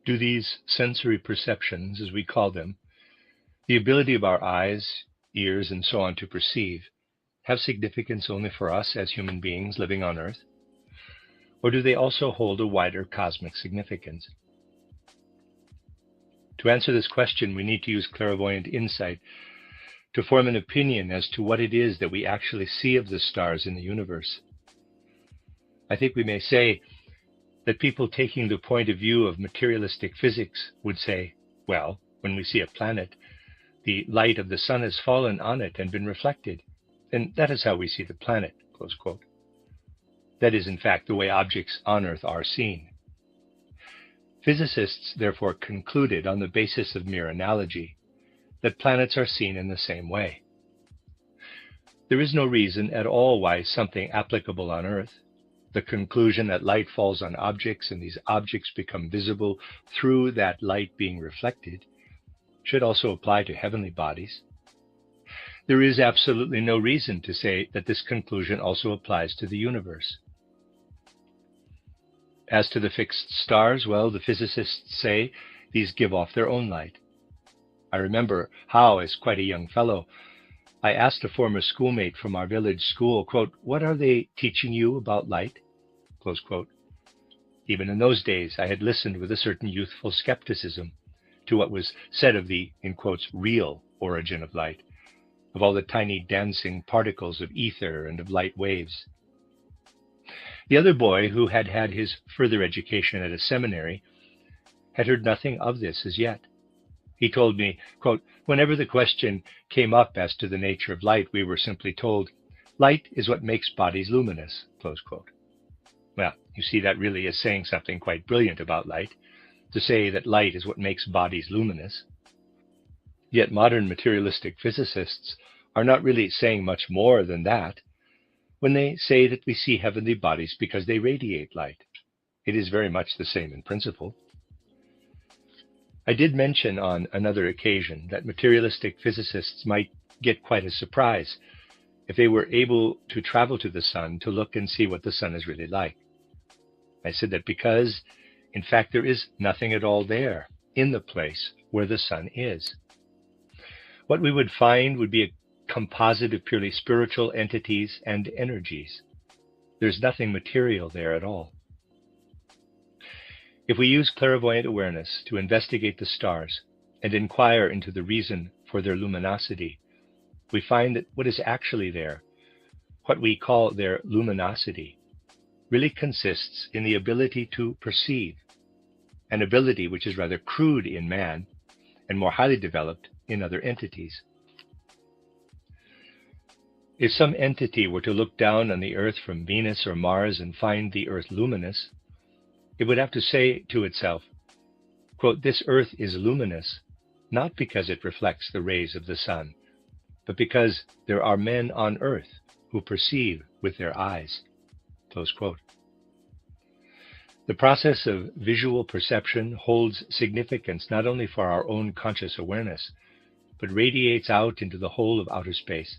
Do these sensory perceptions, as we call them, the ability of our eyes, ears, and so on to perceive, have significance only for us as human beings living on earth? Or do they also hold a wider cosmic significance? To answer this question, we need to use clairvoyant insight to form an opinion as to what it is that we actually see of the stars in the universe. I think we may say that people taking the point of view of materialistic physics would say, well, when we see a planet, the light of the sun has fallen on it and been reflected, and that is how we see the planet, close quote. That is, in fact, the way objects on Earth are seen. Physicists therefore concluded, on the basis of mere analogy, that planets are seen in the same way. There is no reason at all why something applicable on Earth, the conclusion that light falls on objects and these objects become visible through that light being reflected, should also apply to heavenly bodies. There is absolutely no reason to say that this conclusion also applies to the universe. As to the fixed stars, well, the physicists say these give off their own light. I remember how, as quite a young fellow, I asked a former schoolmate from our village school, quote, "What are they teaching you about light?" Close quote. Even in those days, I had listened with a certain youthful skepticism to what was said of the, in quotes, real origin of light, of all the tiny dancing particles of ether and of light waves. The other boy, who had had his further education at a seminary, had heard nothing of this as yet. He told me, quote, "Whenever the question came up as to the nature of light, we were simply told, light is what makes bodies luminous," close quote. Well, you see, that really is saying something quite brilliant about light, to say that light is what makes bodies luminous. Yet modern materialistic physicists are not really saying much more than that when they say that we see heavenly bodies because they radiate light. It is very much the same in principle. I did mention on another occasion that materialistic physicists might get quite a surprise if they were able to travel to the sun to look and see what the sun is really like. I said that because, in fact, there is nothing at all there in the place where the sun is. What we would find would be a composite of purely spiritual entities and energies. There's nothing material there at all. If we use clairvoyant awareness to investigate the stars and inquire into the reason for their luminosity, we find that what is actually there, what we call their luminosity, really consists in the ability to perceive, an ability which is rather crude in man and more highly developed in other entities. If some entity were to look down on the Earth from Venus or Mars and find the Earth luminous, it would have to say to itself, quote, "This Earth is luminous, not because it reflects the rays of the sun, but because there are men on Earth who perceive with their eyes," close quote. The process of visual perception holds significance not only for our own conscious awareness, but radiates out into the whole of outer space.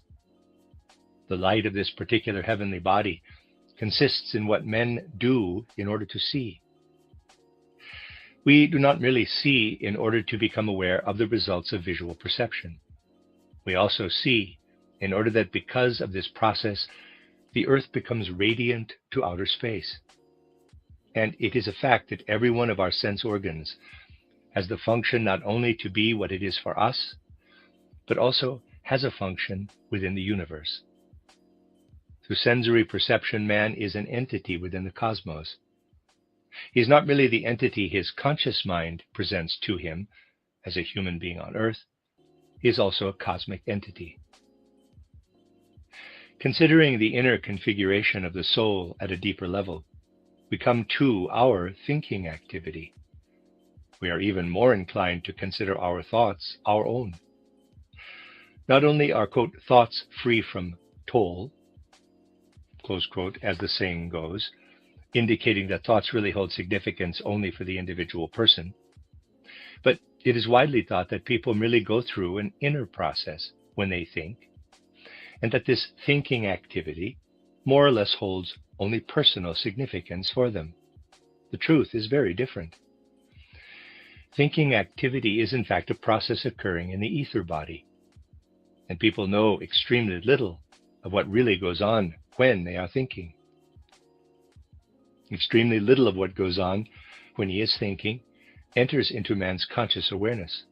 The light of this particular heavenly body consists in what men do in order to see. We do not merely see in order to become aware of the results of visual perception. We also see in order that because of this process, the Earth becomes radiant to outer space. And it is a fact that every one of our sense organs has the function not only to be what it is for us, but also has a function within the universe. Through sensory perception, man is an entity within the cosmos. He is not merely the entity his conscious mind presents to him as a human being on Earth. He is also a cosmic entity. Considering the inner configuration of the soul at a deeper level, we come to our thinking activity. We are even more inclined to consider our thoughts our own. Not only are, quote, "thoughts free from toll," close quote, as the saying goes, indicating that thoughts really hold significance only for the individual person, but it is widely thought that people merely go through an inner process when they think, and that this thinking activity more or less holds only personal significance for them. The truth is very different. Thinking activity is in fact a process occurring in the ether body, and people know extremely little of what really goes on when they are thinking. Extremely little of what goes on when he is thinking enters into man's conscious awareness.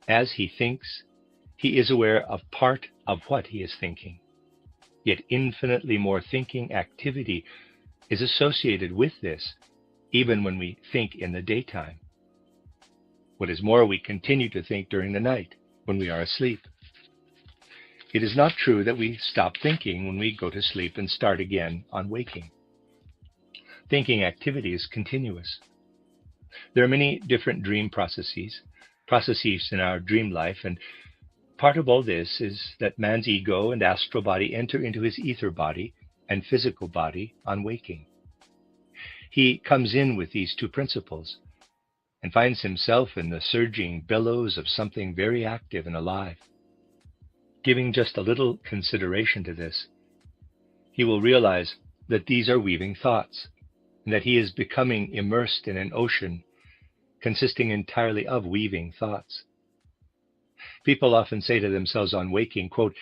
As he thinks, he is aware of part of what he is thinking. Yet infinitely more thinking activity is associated with this, even when we think in the daytime. What is more, we continue to think during the night when we are asleep. It is not true that we stop thinking when we go to sleep and start again on waking. Thinking activity is continuous. There are many different dream processes in our dream life, and part of all this is that man's ego and astral body enter into his ether body and physical body on waking. He comes in with these two principles and finds himself in the surging billows of something very active and alive. Giving just a little consideration to this, he will realize that these are weaving thoughts, and that he is becoming immersed in an ocean consisting entirely of weaving thoughts. People often say to themselves on waking, quote,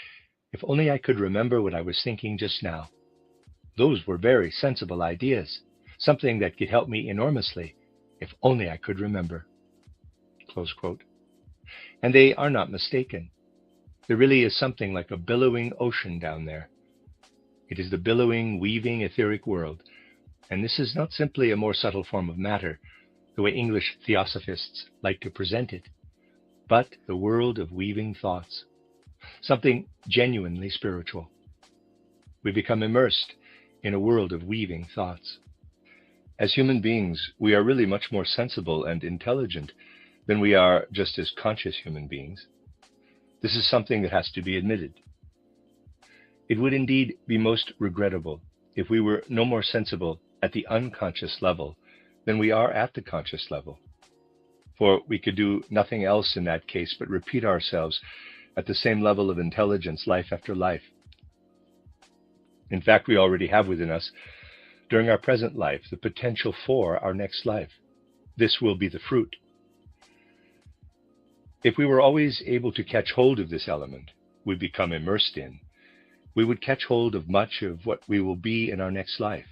"If only I could remember what I was thinking just now. Those were very sensible ideas, something that could help me enormously. If only I could remember." Close quote. And they are not mistaken. There really is something like a billowing ocean down there. It is the billowing, weaving, etheric world, and this is not simply a more subtle form of matter, the way English theosophists like to present it, but the world of weaving thoughts, something genuinely spiritual. We become immersed in a world of weaving thoughts. As human beings, we are really much more sensible and intelligent than we are just as conscious human beings. This is something that has to be admitted. It would indeed be most regrettable if we were no more sensible at the unconscious level than we are at the conscious level. For we could do nothing else in that case but repeat ourselves at the same level of intelligence life after life. In fact, we already have within us, during our present life, the potential for our next life. This will be the fruit. If we were always able to catch hold of this element we become immersed in, we would catch hold of much of what we will be in our next life.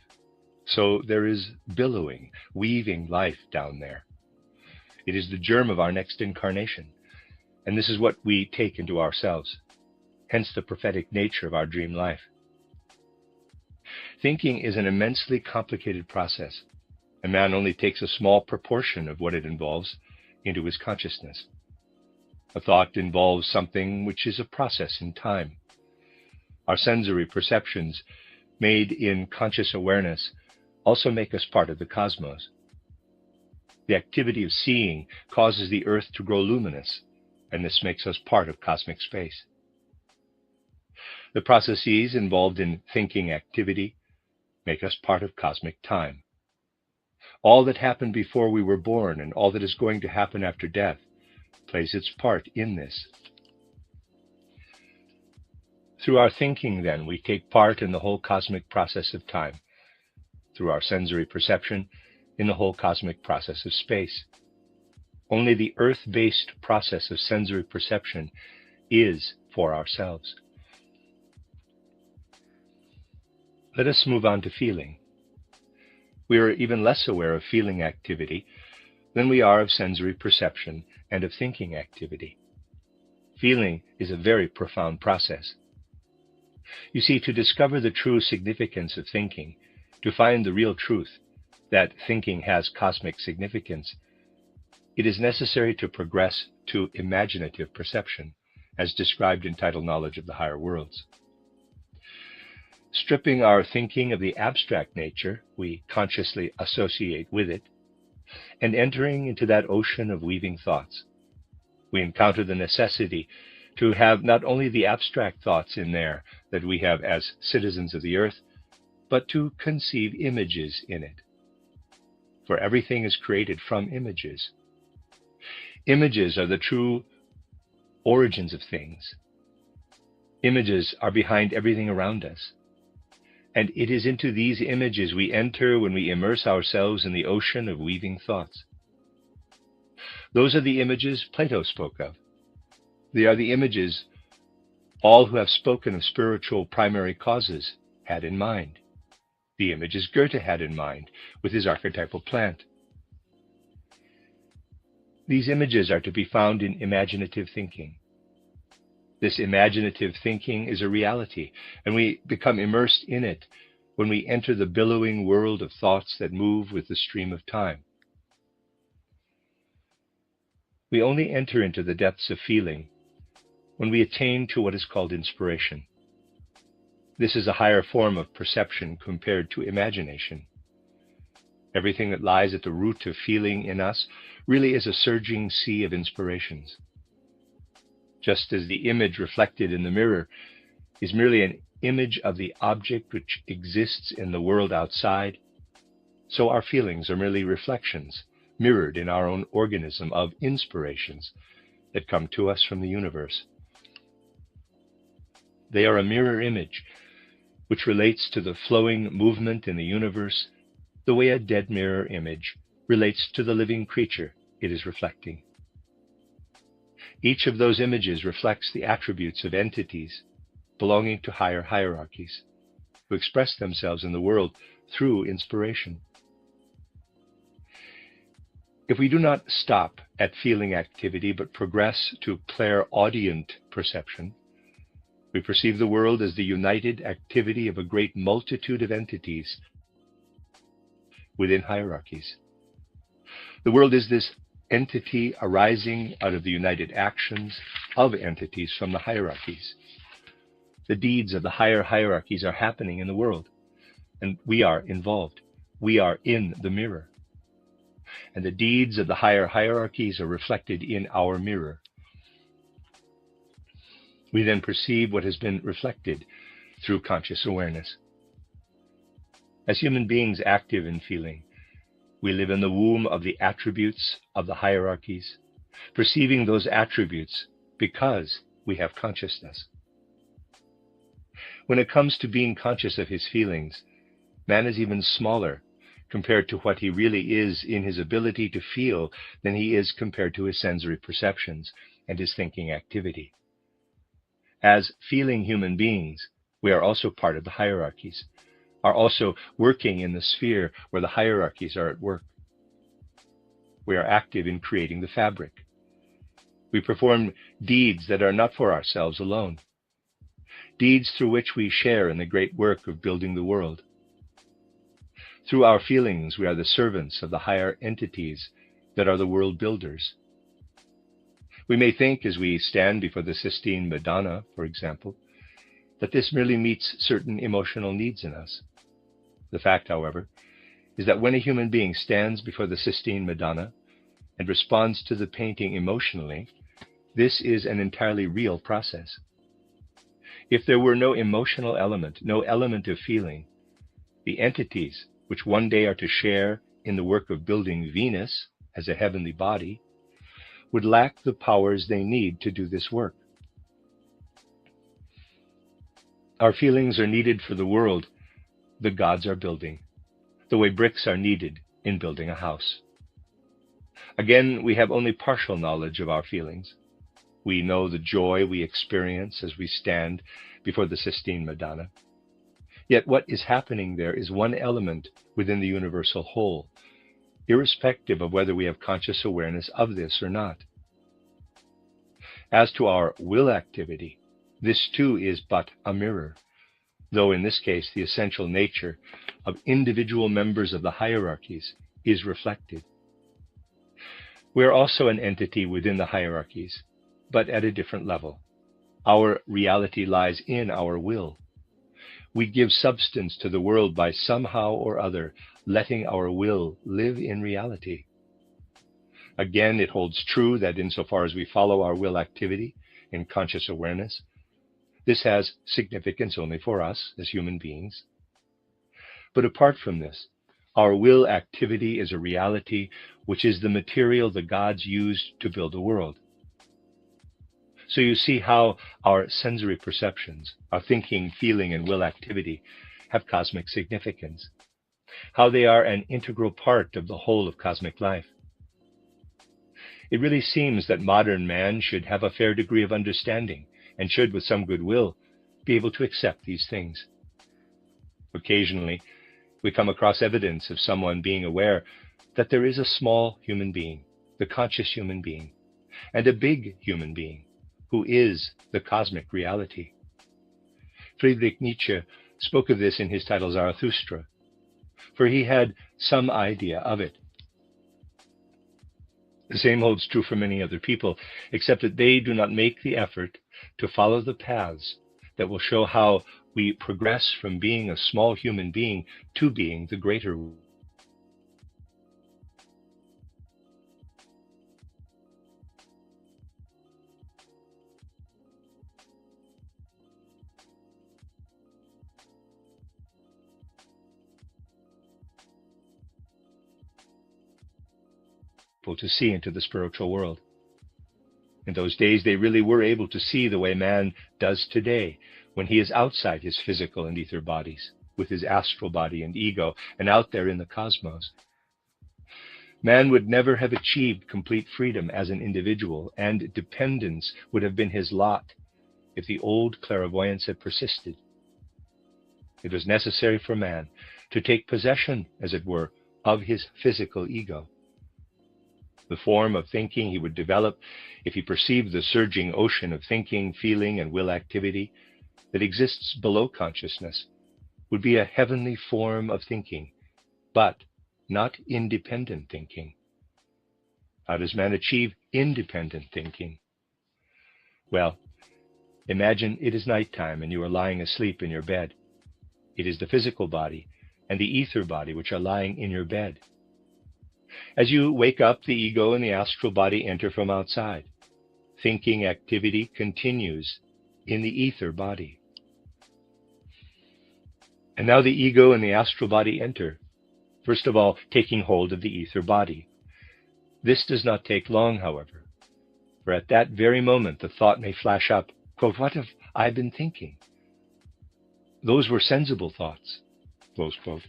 So there is billowing, weaving life down there. It is the germ of our next incarnation, and this is what we take into ourselves, hence the prophetic nature of our dream life. Thinking is an immensely complicated process, and man only takes a small proportion of what it involves into his consciousness. A thought involves something which is a process in time. Our sensory perceptions, made in conscious awareness, also make us part of the cosmos. The activity of seeing causes the earth to grow luminous, and this makes us part of cosmic space. The processes involved in thinking activity make us part of cosmic time. All that happened before we were born and all that is going to happen after death plays its part in this. Through our thinking, then, we take part in the whole cosmic process of time. Through our sensory perception, in the whole cosmic process of space. Only the earth-based process of sensory perception is for ourselves. Let us move on to feeling. We are even less aware of feeling activity than we are of sensory perception and of thinking activity. Feeling is a very profound process. You see, to discover the true significance of thinking, to find the real truth, that thinking has cosmic significance, it is necessary to progress to imaginative perception, as described in Title Knowledge of the Higher Worlds. Stripping our thinking of the abstract nature we consciously associate with it, and entering into that ocean of weaving thoughts, we encounter the necessity to have not only the abstract thoughts in there that we have as citizens of the earth, but to conceive images in it. For everything is created from images. Images are the true origins of things. Images are behind everything around us. And it is into these images we enter when we immerse ourselves in the ocean of weaving thoughts. Those are the images Plato spoke of. They are the images all who have spoken of spiritual primary causes had in mind. The images Goethe had in mind with his archetypal plant. These images are to be found in imaginative thinking. This imaginative thinking is a reality, and we become immersed in it when we enter the billowing world of thoughts that move with the stream of time. We only enter into the depths of feeling when we attain to what is called inspiration. This is a higher form of perception compared to imagination. Everything that lies at the root of feeling in us really is a surging sea of inspirations. Just as the image reflected in the mirror is merely an image of the object which exists in the world outside, so our feelings are merely reflections, mirrored in our own organism of inspirations that come to us from the universe. They are a mirror image which relates to the flowing movement in the universe the way a dead mirror image relates to the living creature it is reflecting. Each of those images reflects the attributes of entities belonging to higher hierarchies, who express themselves in the world through inspiration. If we do not stop at feeling activity but progress to clairaudient perception, we perceive the world as the united activity of a great multitude of entities within hierarchies. The world is this entity arising out of the united actions of entities from the hierarchies. The deeds of the higher hierarchies are happening in the world, and we are involved. We are in the mirror. And the deeds of the higher hierarchies are reflected in our mirror. We then perceive what has been reflected through conscious awareness. As human beings active in feeling, we live in the womb of the attributes of the hierarchies, perceiving those attributes because we have consciousness. When it comes to being conscious of his feelings, man is even smaller compared to what he really is in his ability to feel than he is compared to his sensory perceptions and his thinking activity. As feeling human beings, we are also part of the hierarchies, are also working in the sphere where the hierarchies are at work. We are active in creating the fabric. We perform deeds that are not for ourselves alone, deeds through which we share in the great work of building the world. Through our feelings, we are the servants of the higher entities that are the world builders. We may think, as we stand before the Sistine Madonna, for example, that this merely meets certain emotional needs in us. The fact, however, is that when a human being stands before the Sistine Madonna and responds to the painting emotionally, this is an entirely real process. If there were no emotional element, no element of feeling, the entities which one day are to share in the work of building Venus as a heavenly body would lack the powers they need to do this work. Our feelings are needed for the world the gods are building, the way bricks are needed in building a house. Again, we have only partial knowledge of our feelings. We know the joy we experience as we stand before the Sistine Madonna. Yet what is happening there is one element within the universal whole, irrespective of whether we have conscious awareness of this or not. As to our will activity, this too is but a mirror, though in this case the essential nature of individual members of the hierarchies is reflected. We are also an entity within the hierarchies, but at a different level. Our reality lies in our will. We give substance to the world by somehow or other letting our will live in reality. Again, it holds true that insofar as we follow our will activity in conscious awareness, this has significance only for us as human beings. But apart from this, our will activity is a reality which is the material the gods used to build the world. So you see how our sensory perceptions, our thinking, feeling, and will activity have cosmic significance, how they are an integral part of the whole of cosmic life. It really seems that modern man should have a fair degree of understanding and should, with some goodwill, be able to accept these things. Occasionally, we come across evidence of someone being aware that there is a small human being, the conscious human being, and a big human being, who is the cosmic reality. Friedrich Nietzsche spoke of this in his title Zarathustra, for he had some idea of it. The same holds true for many other people, except that they do not make the effort to follow the paths that will show how we progress from being a small human being to being the greater. To see into the spiritual world. In those days, they really were able to see the way man does today, when he is outside his physical and ether bodies, with his astral body and ego, and out there in the cosmos. Man would never have achieved complete freedom as an individual, and dependence would have been his lot if the old clairvoyance had persisted. It was necessary for man to take possession, as it were, of his physical ego. The form of thinking he would develop if he perceived the surging ocean of thinking, feeling, and will activity that exists below consciousness would be a heavenly form of thinking, but not independent thinking. How does man achieve independent thinking? Well, imagine it is nighttime and you are lying asleep in your bed. It is the physical body and the ether body which are lying in your bed. As you wake up, the ego and the astral body enter from outside. Thinking activity continues in the ether body. And now the ego and the astral body enter, first of all, taking hold of the ether body. This does not take long, however, for at that very moment the thought may flash up, quote, "What have I been thinking? Those were sensible thoughts," close quote.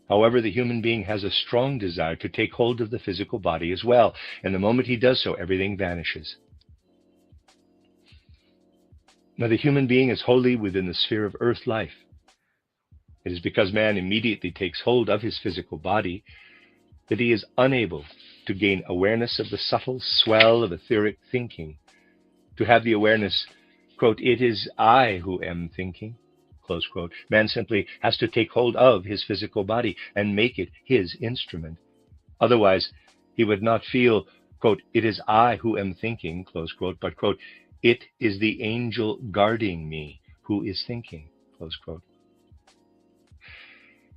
However, the human being has a strong desire to take hold of the physical body as well, and the moment he does so, everything vanishes. Now, the human being is wholly within the sphere of earth life. It is because man immediately takes hold of his physical body that he is unable to gain awareness of the subtle swell of etheric thinking, to have the awareness, quote, "It is I who am thinking," close quote. Man simply has to take hold of his physical body and make it his instrument. Otherwise, he would not feel, quote, "It is I who am thinking," close quote, but, quote, "It is the angel guarding me who is thinking," close quote.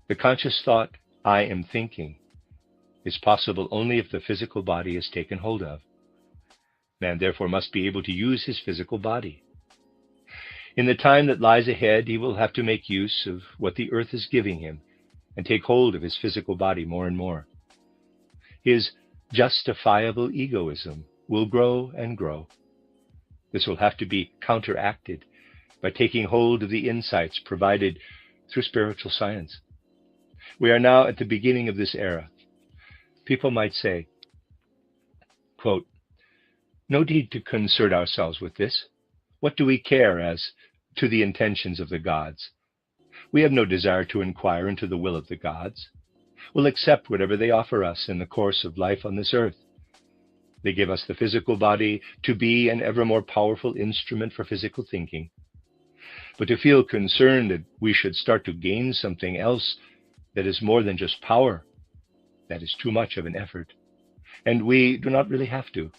The conscious thought, "I am thinking," is possible only if the physical body is taken hold of. Man therefore must be able to use his physical body. In the time that lies ahead, he will have to make use of what the earth is giving him and take hold of his physical body more and more. His justifiable egoism will grow and grow. This will have to be counteracted by taking hold of the insights provided through spiritual science. We are now at the beginning of this era. People might say, quote, "No need to concern ourselves with this. What do we care as to the intentions of the gods? We have no desire to inquire into the will of the gods. We'll accept whatever they offer us in the course of life on this earth. They give us the physical body to be an ever more powerful instrument for physical thinking. But to feel concerned that we should start to gain something else that is more than just power, that is too much of an effort. And we do not really have to.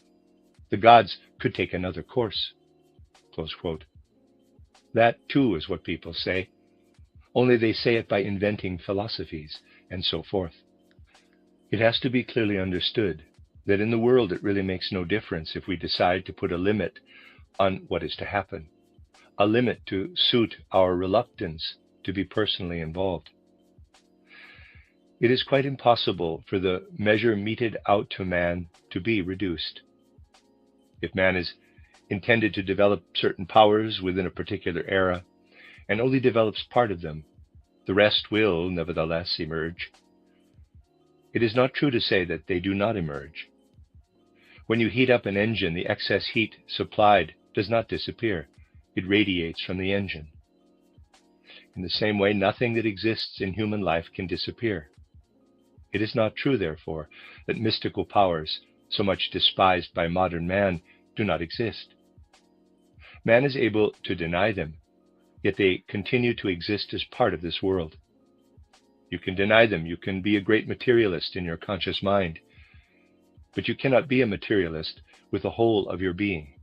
The gods could take another course," close quote. That, too, is what people say, only they say it by inventing philosophies and so forth. It has to be clearly understood that in the world it really makes no difference if we decide to put a limit on what is to happen, a limit to suit our reluctance to be personally involved. It is quite impossible for the measure meted out to man to be reduced. If man is intended to develop certain powers within a particular era, and only develops part of them, the rest will, nevertheless, emerge. It is not true to say that they do not emerge. When you heat up an engine, the excess heat supplied does not disappear. It radiates from the engine. In the same way, nothing that exists in human life can disappear. It is not true, therefore, that mystical powers, so much despised by modern man, do not exist. Man is able to deny them, yet they continue to exist as part of this world. You can deny them, you can be a great materialist in your conscious mind, but you cannot be a materialist with the whole of your being.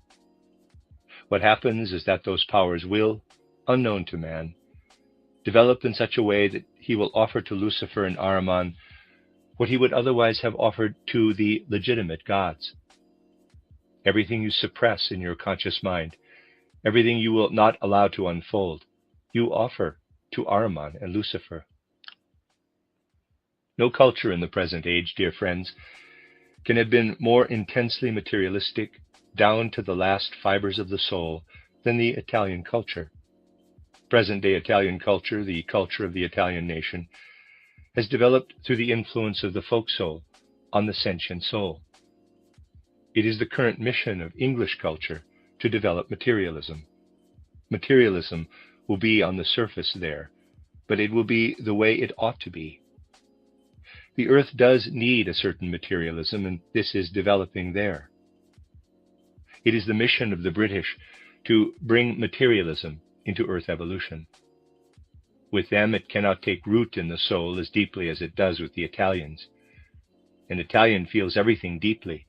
What happens is that those powers will, unknown to man, develop in such a way that he will offer to Lucifer and Ahriman what he would otherwise have offered to the legitimate gods. Everything you suppress in your conscious mind, everything you will not allow to unfold, you offer to Ahriman and Lucifer. No culture in the present age, dear friends, can have been more intensely materialistic down to the last fibers of the soul than the Italian culture. Present-day Italian culture, the culture of the Italian nation, has developed through the influence of the folk soul on the sentient soul. It is the current mission of English culture to develop materialism. Materialism will be on the surface there, but it will be the way it ought to be. The earth does need a certain materialism, and this is developing there. It is the mission of the British to bring materialism into earth evolution. With them, it cannot take root in the soul as deeply as it does with the Italians. An Italian feels everything deeply,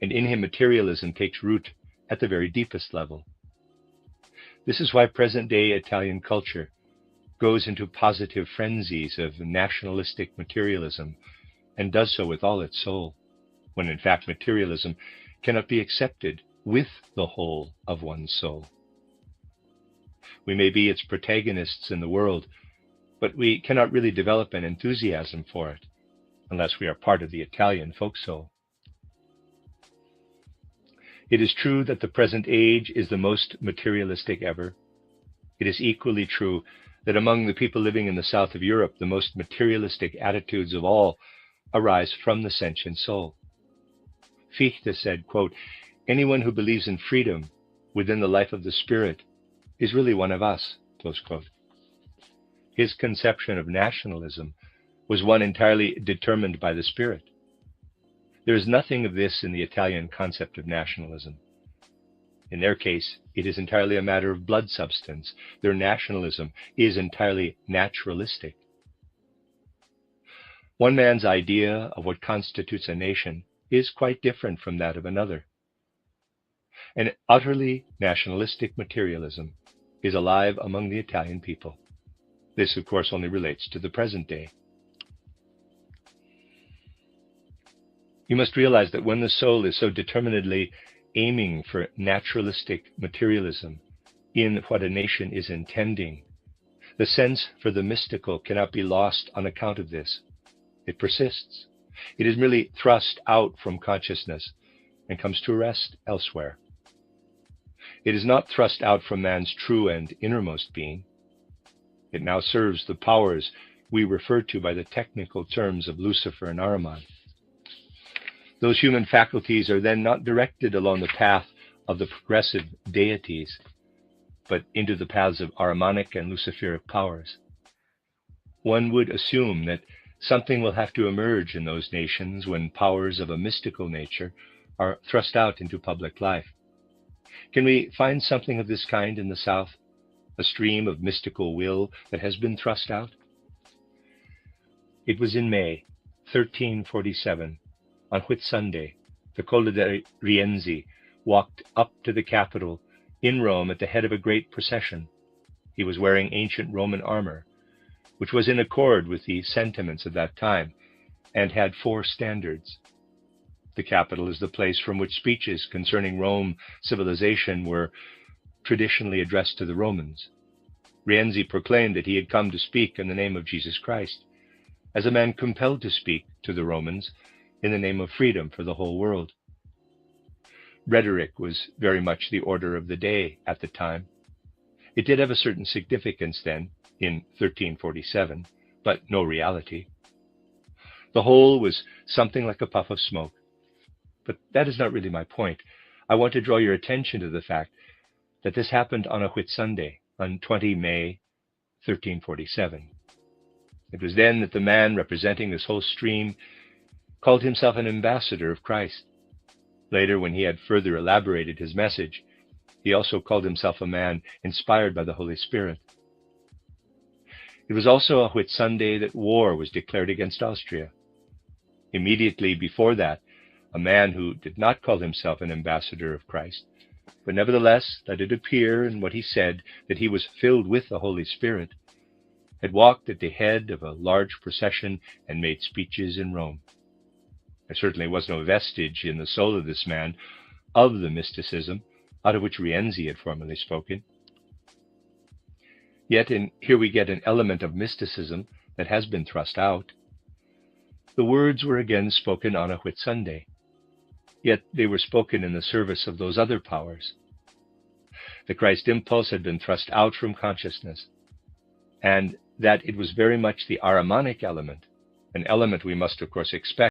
and in him materialism takes root at the very deepest level. This is why present-day Italian culture goes into positive frenzies of nationalistic materialism, and does so with all its soul, when in fact materialism cannot be accepted with the whole of one's soul. We may be its protagonists in the world, but we cannot really develop an enthusiasm for it unless we are part of the Italian folk soul. It is true that the present age is the most materialistic ever. It is equally true that among the people living in the south of Europe, the most materialistic attitudes of all arise from the sentient soul. Fichte said, quote, "Anyone who believes in freedom within the life of the spirit is really one of us," close quote. His conception of nationalism was one entirely determined by the spirit. There is nothing of this in the Italian concept of nationalism. In their case, it is entirely a matter of blood substance. Their nationalism is entirely naturalistic. One man's idea of what constitutes a nation is quite different from that of another. An utterly nationalistic materialism is alive among the Italian people. This, of course, only relates to the present day. You must realize that when the soul is so determinedly aiming for naturalistic materialism in what a nation is intending, the sense for the mystical cannot be lost on account of this. It persists. It is merely thrust out from consciousness and comes to rest elsewhere. It is not thrust out from man's true and innermost being. It now serves the powers we refer to by the technical terms of Lucifer and Ahriman. Those human faculties are then not directed along the path of the progressive deities, but into the paths of Ahrimanic and Luciferic powers. One would assume that something will have to emerge in those nations when powers of a mystical nature are thrust out into public life. Can we find something of this kind in the South? A stream of mystical will that has been thrust out? It was in May 1347, on Whit Sunday, the Colle dei Rienzi walked up to the Capitol in Rome at the head of a great procession. He was wearing ancient Roman armor, which was in accord with the sentiments of that time, and had 4 standards. The Capitol is the place from which speeches concerning Rome civilization were traditionally addressed to the Romans. Rienzi proclaimed that he had come to speak in the name of Jesus Christ, as a man compelled to speak to the Romans in the name of freedom for the whole world. Rhetoric was very much the order of the day at the time. It did have a certain significance then, in 1347, but no reality. The whole was something like a puff of smoke. But that is not really my point. I want to draw your attention to the fact that this happened on a Whit Sunday, on 20 May 1347. It was then that the man representing this whole stream called himself an ambassador of Christ. Later, when he had further elaborated his message, he also called himself a man inspired by the Holy Spirit. It was also a Whitsunday that war was declared against Austria. Immediately before that, a man who did not call himself an ambassador of Christ, but nevertheless let it appear in what he said that he was filled with the Holy Spirit, had walked at the head of a large procession and made speeches in Rome. There certainly was no vestige in the soul of this man of the mysticism out of which Rienzi had formerly spoken. Yet here we get an element of mysticism that has been thrust out. The words were again spoken on a Whitsunday, yet they were spoken in the service of those other powers. The Christ impulse had been thrust out from consciousness, and that it was very much the Ahrimanic element, an element we must of course expect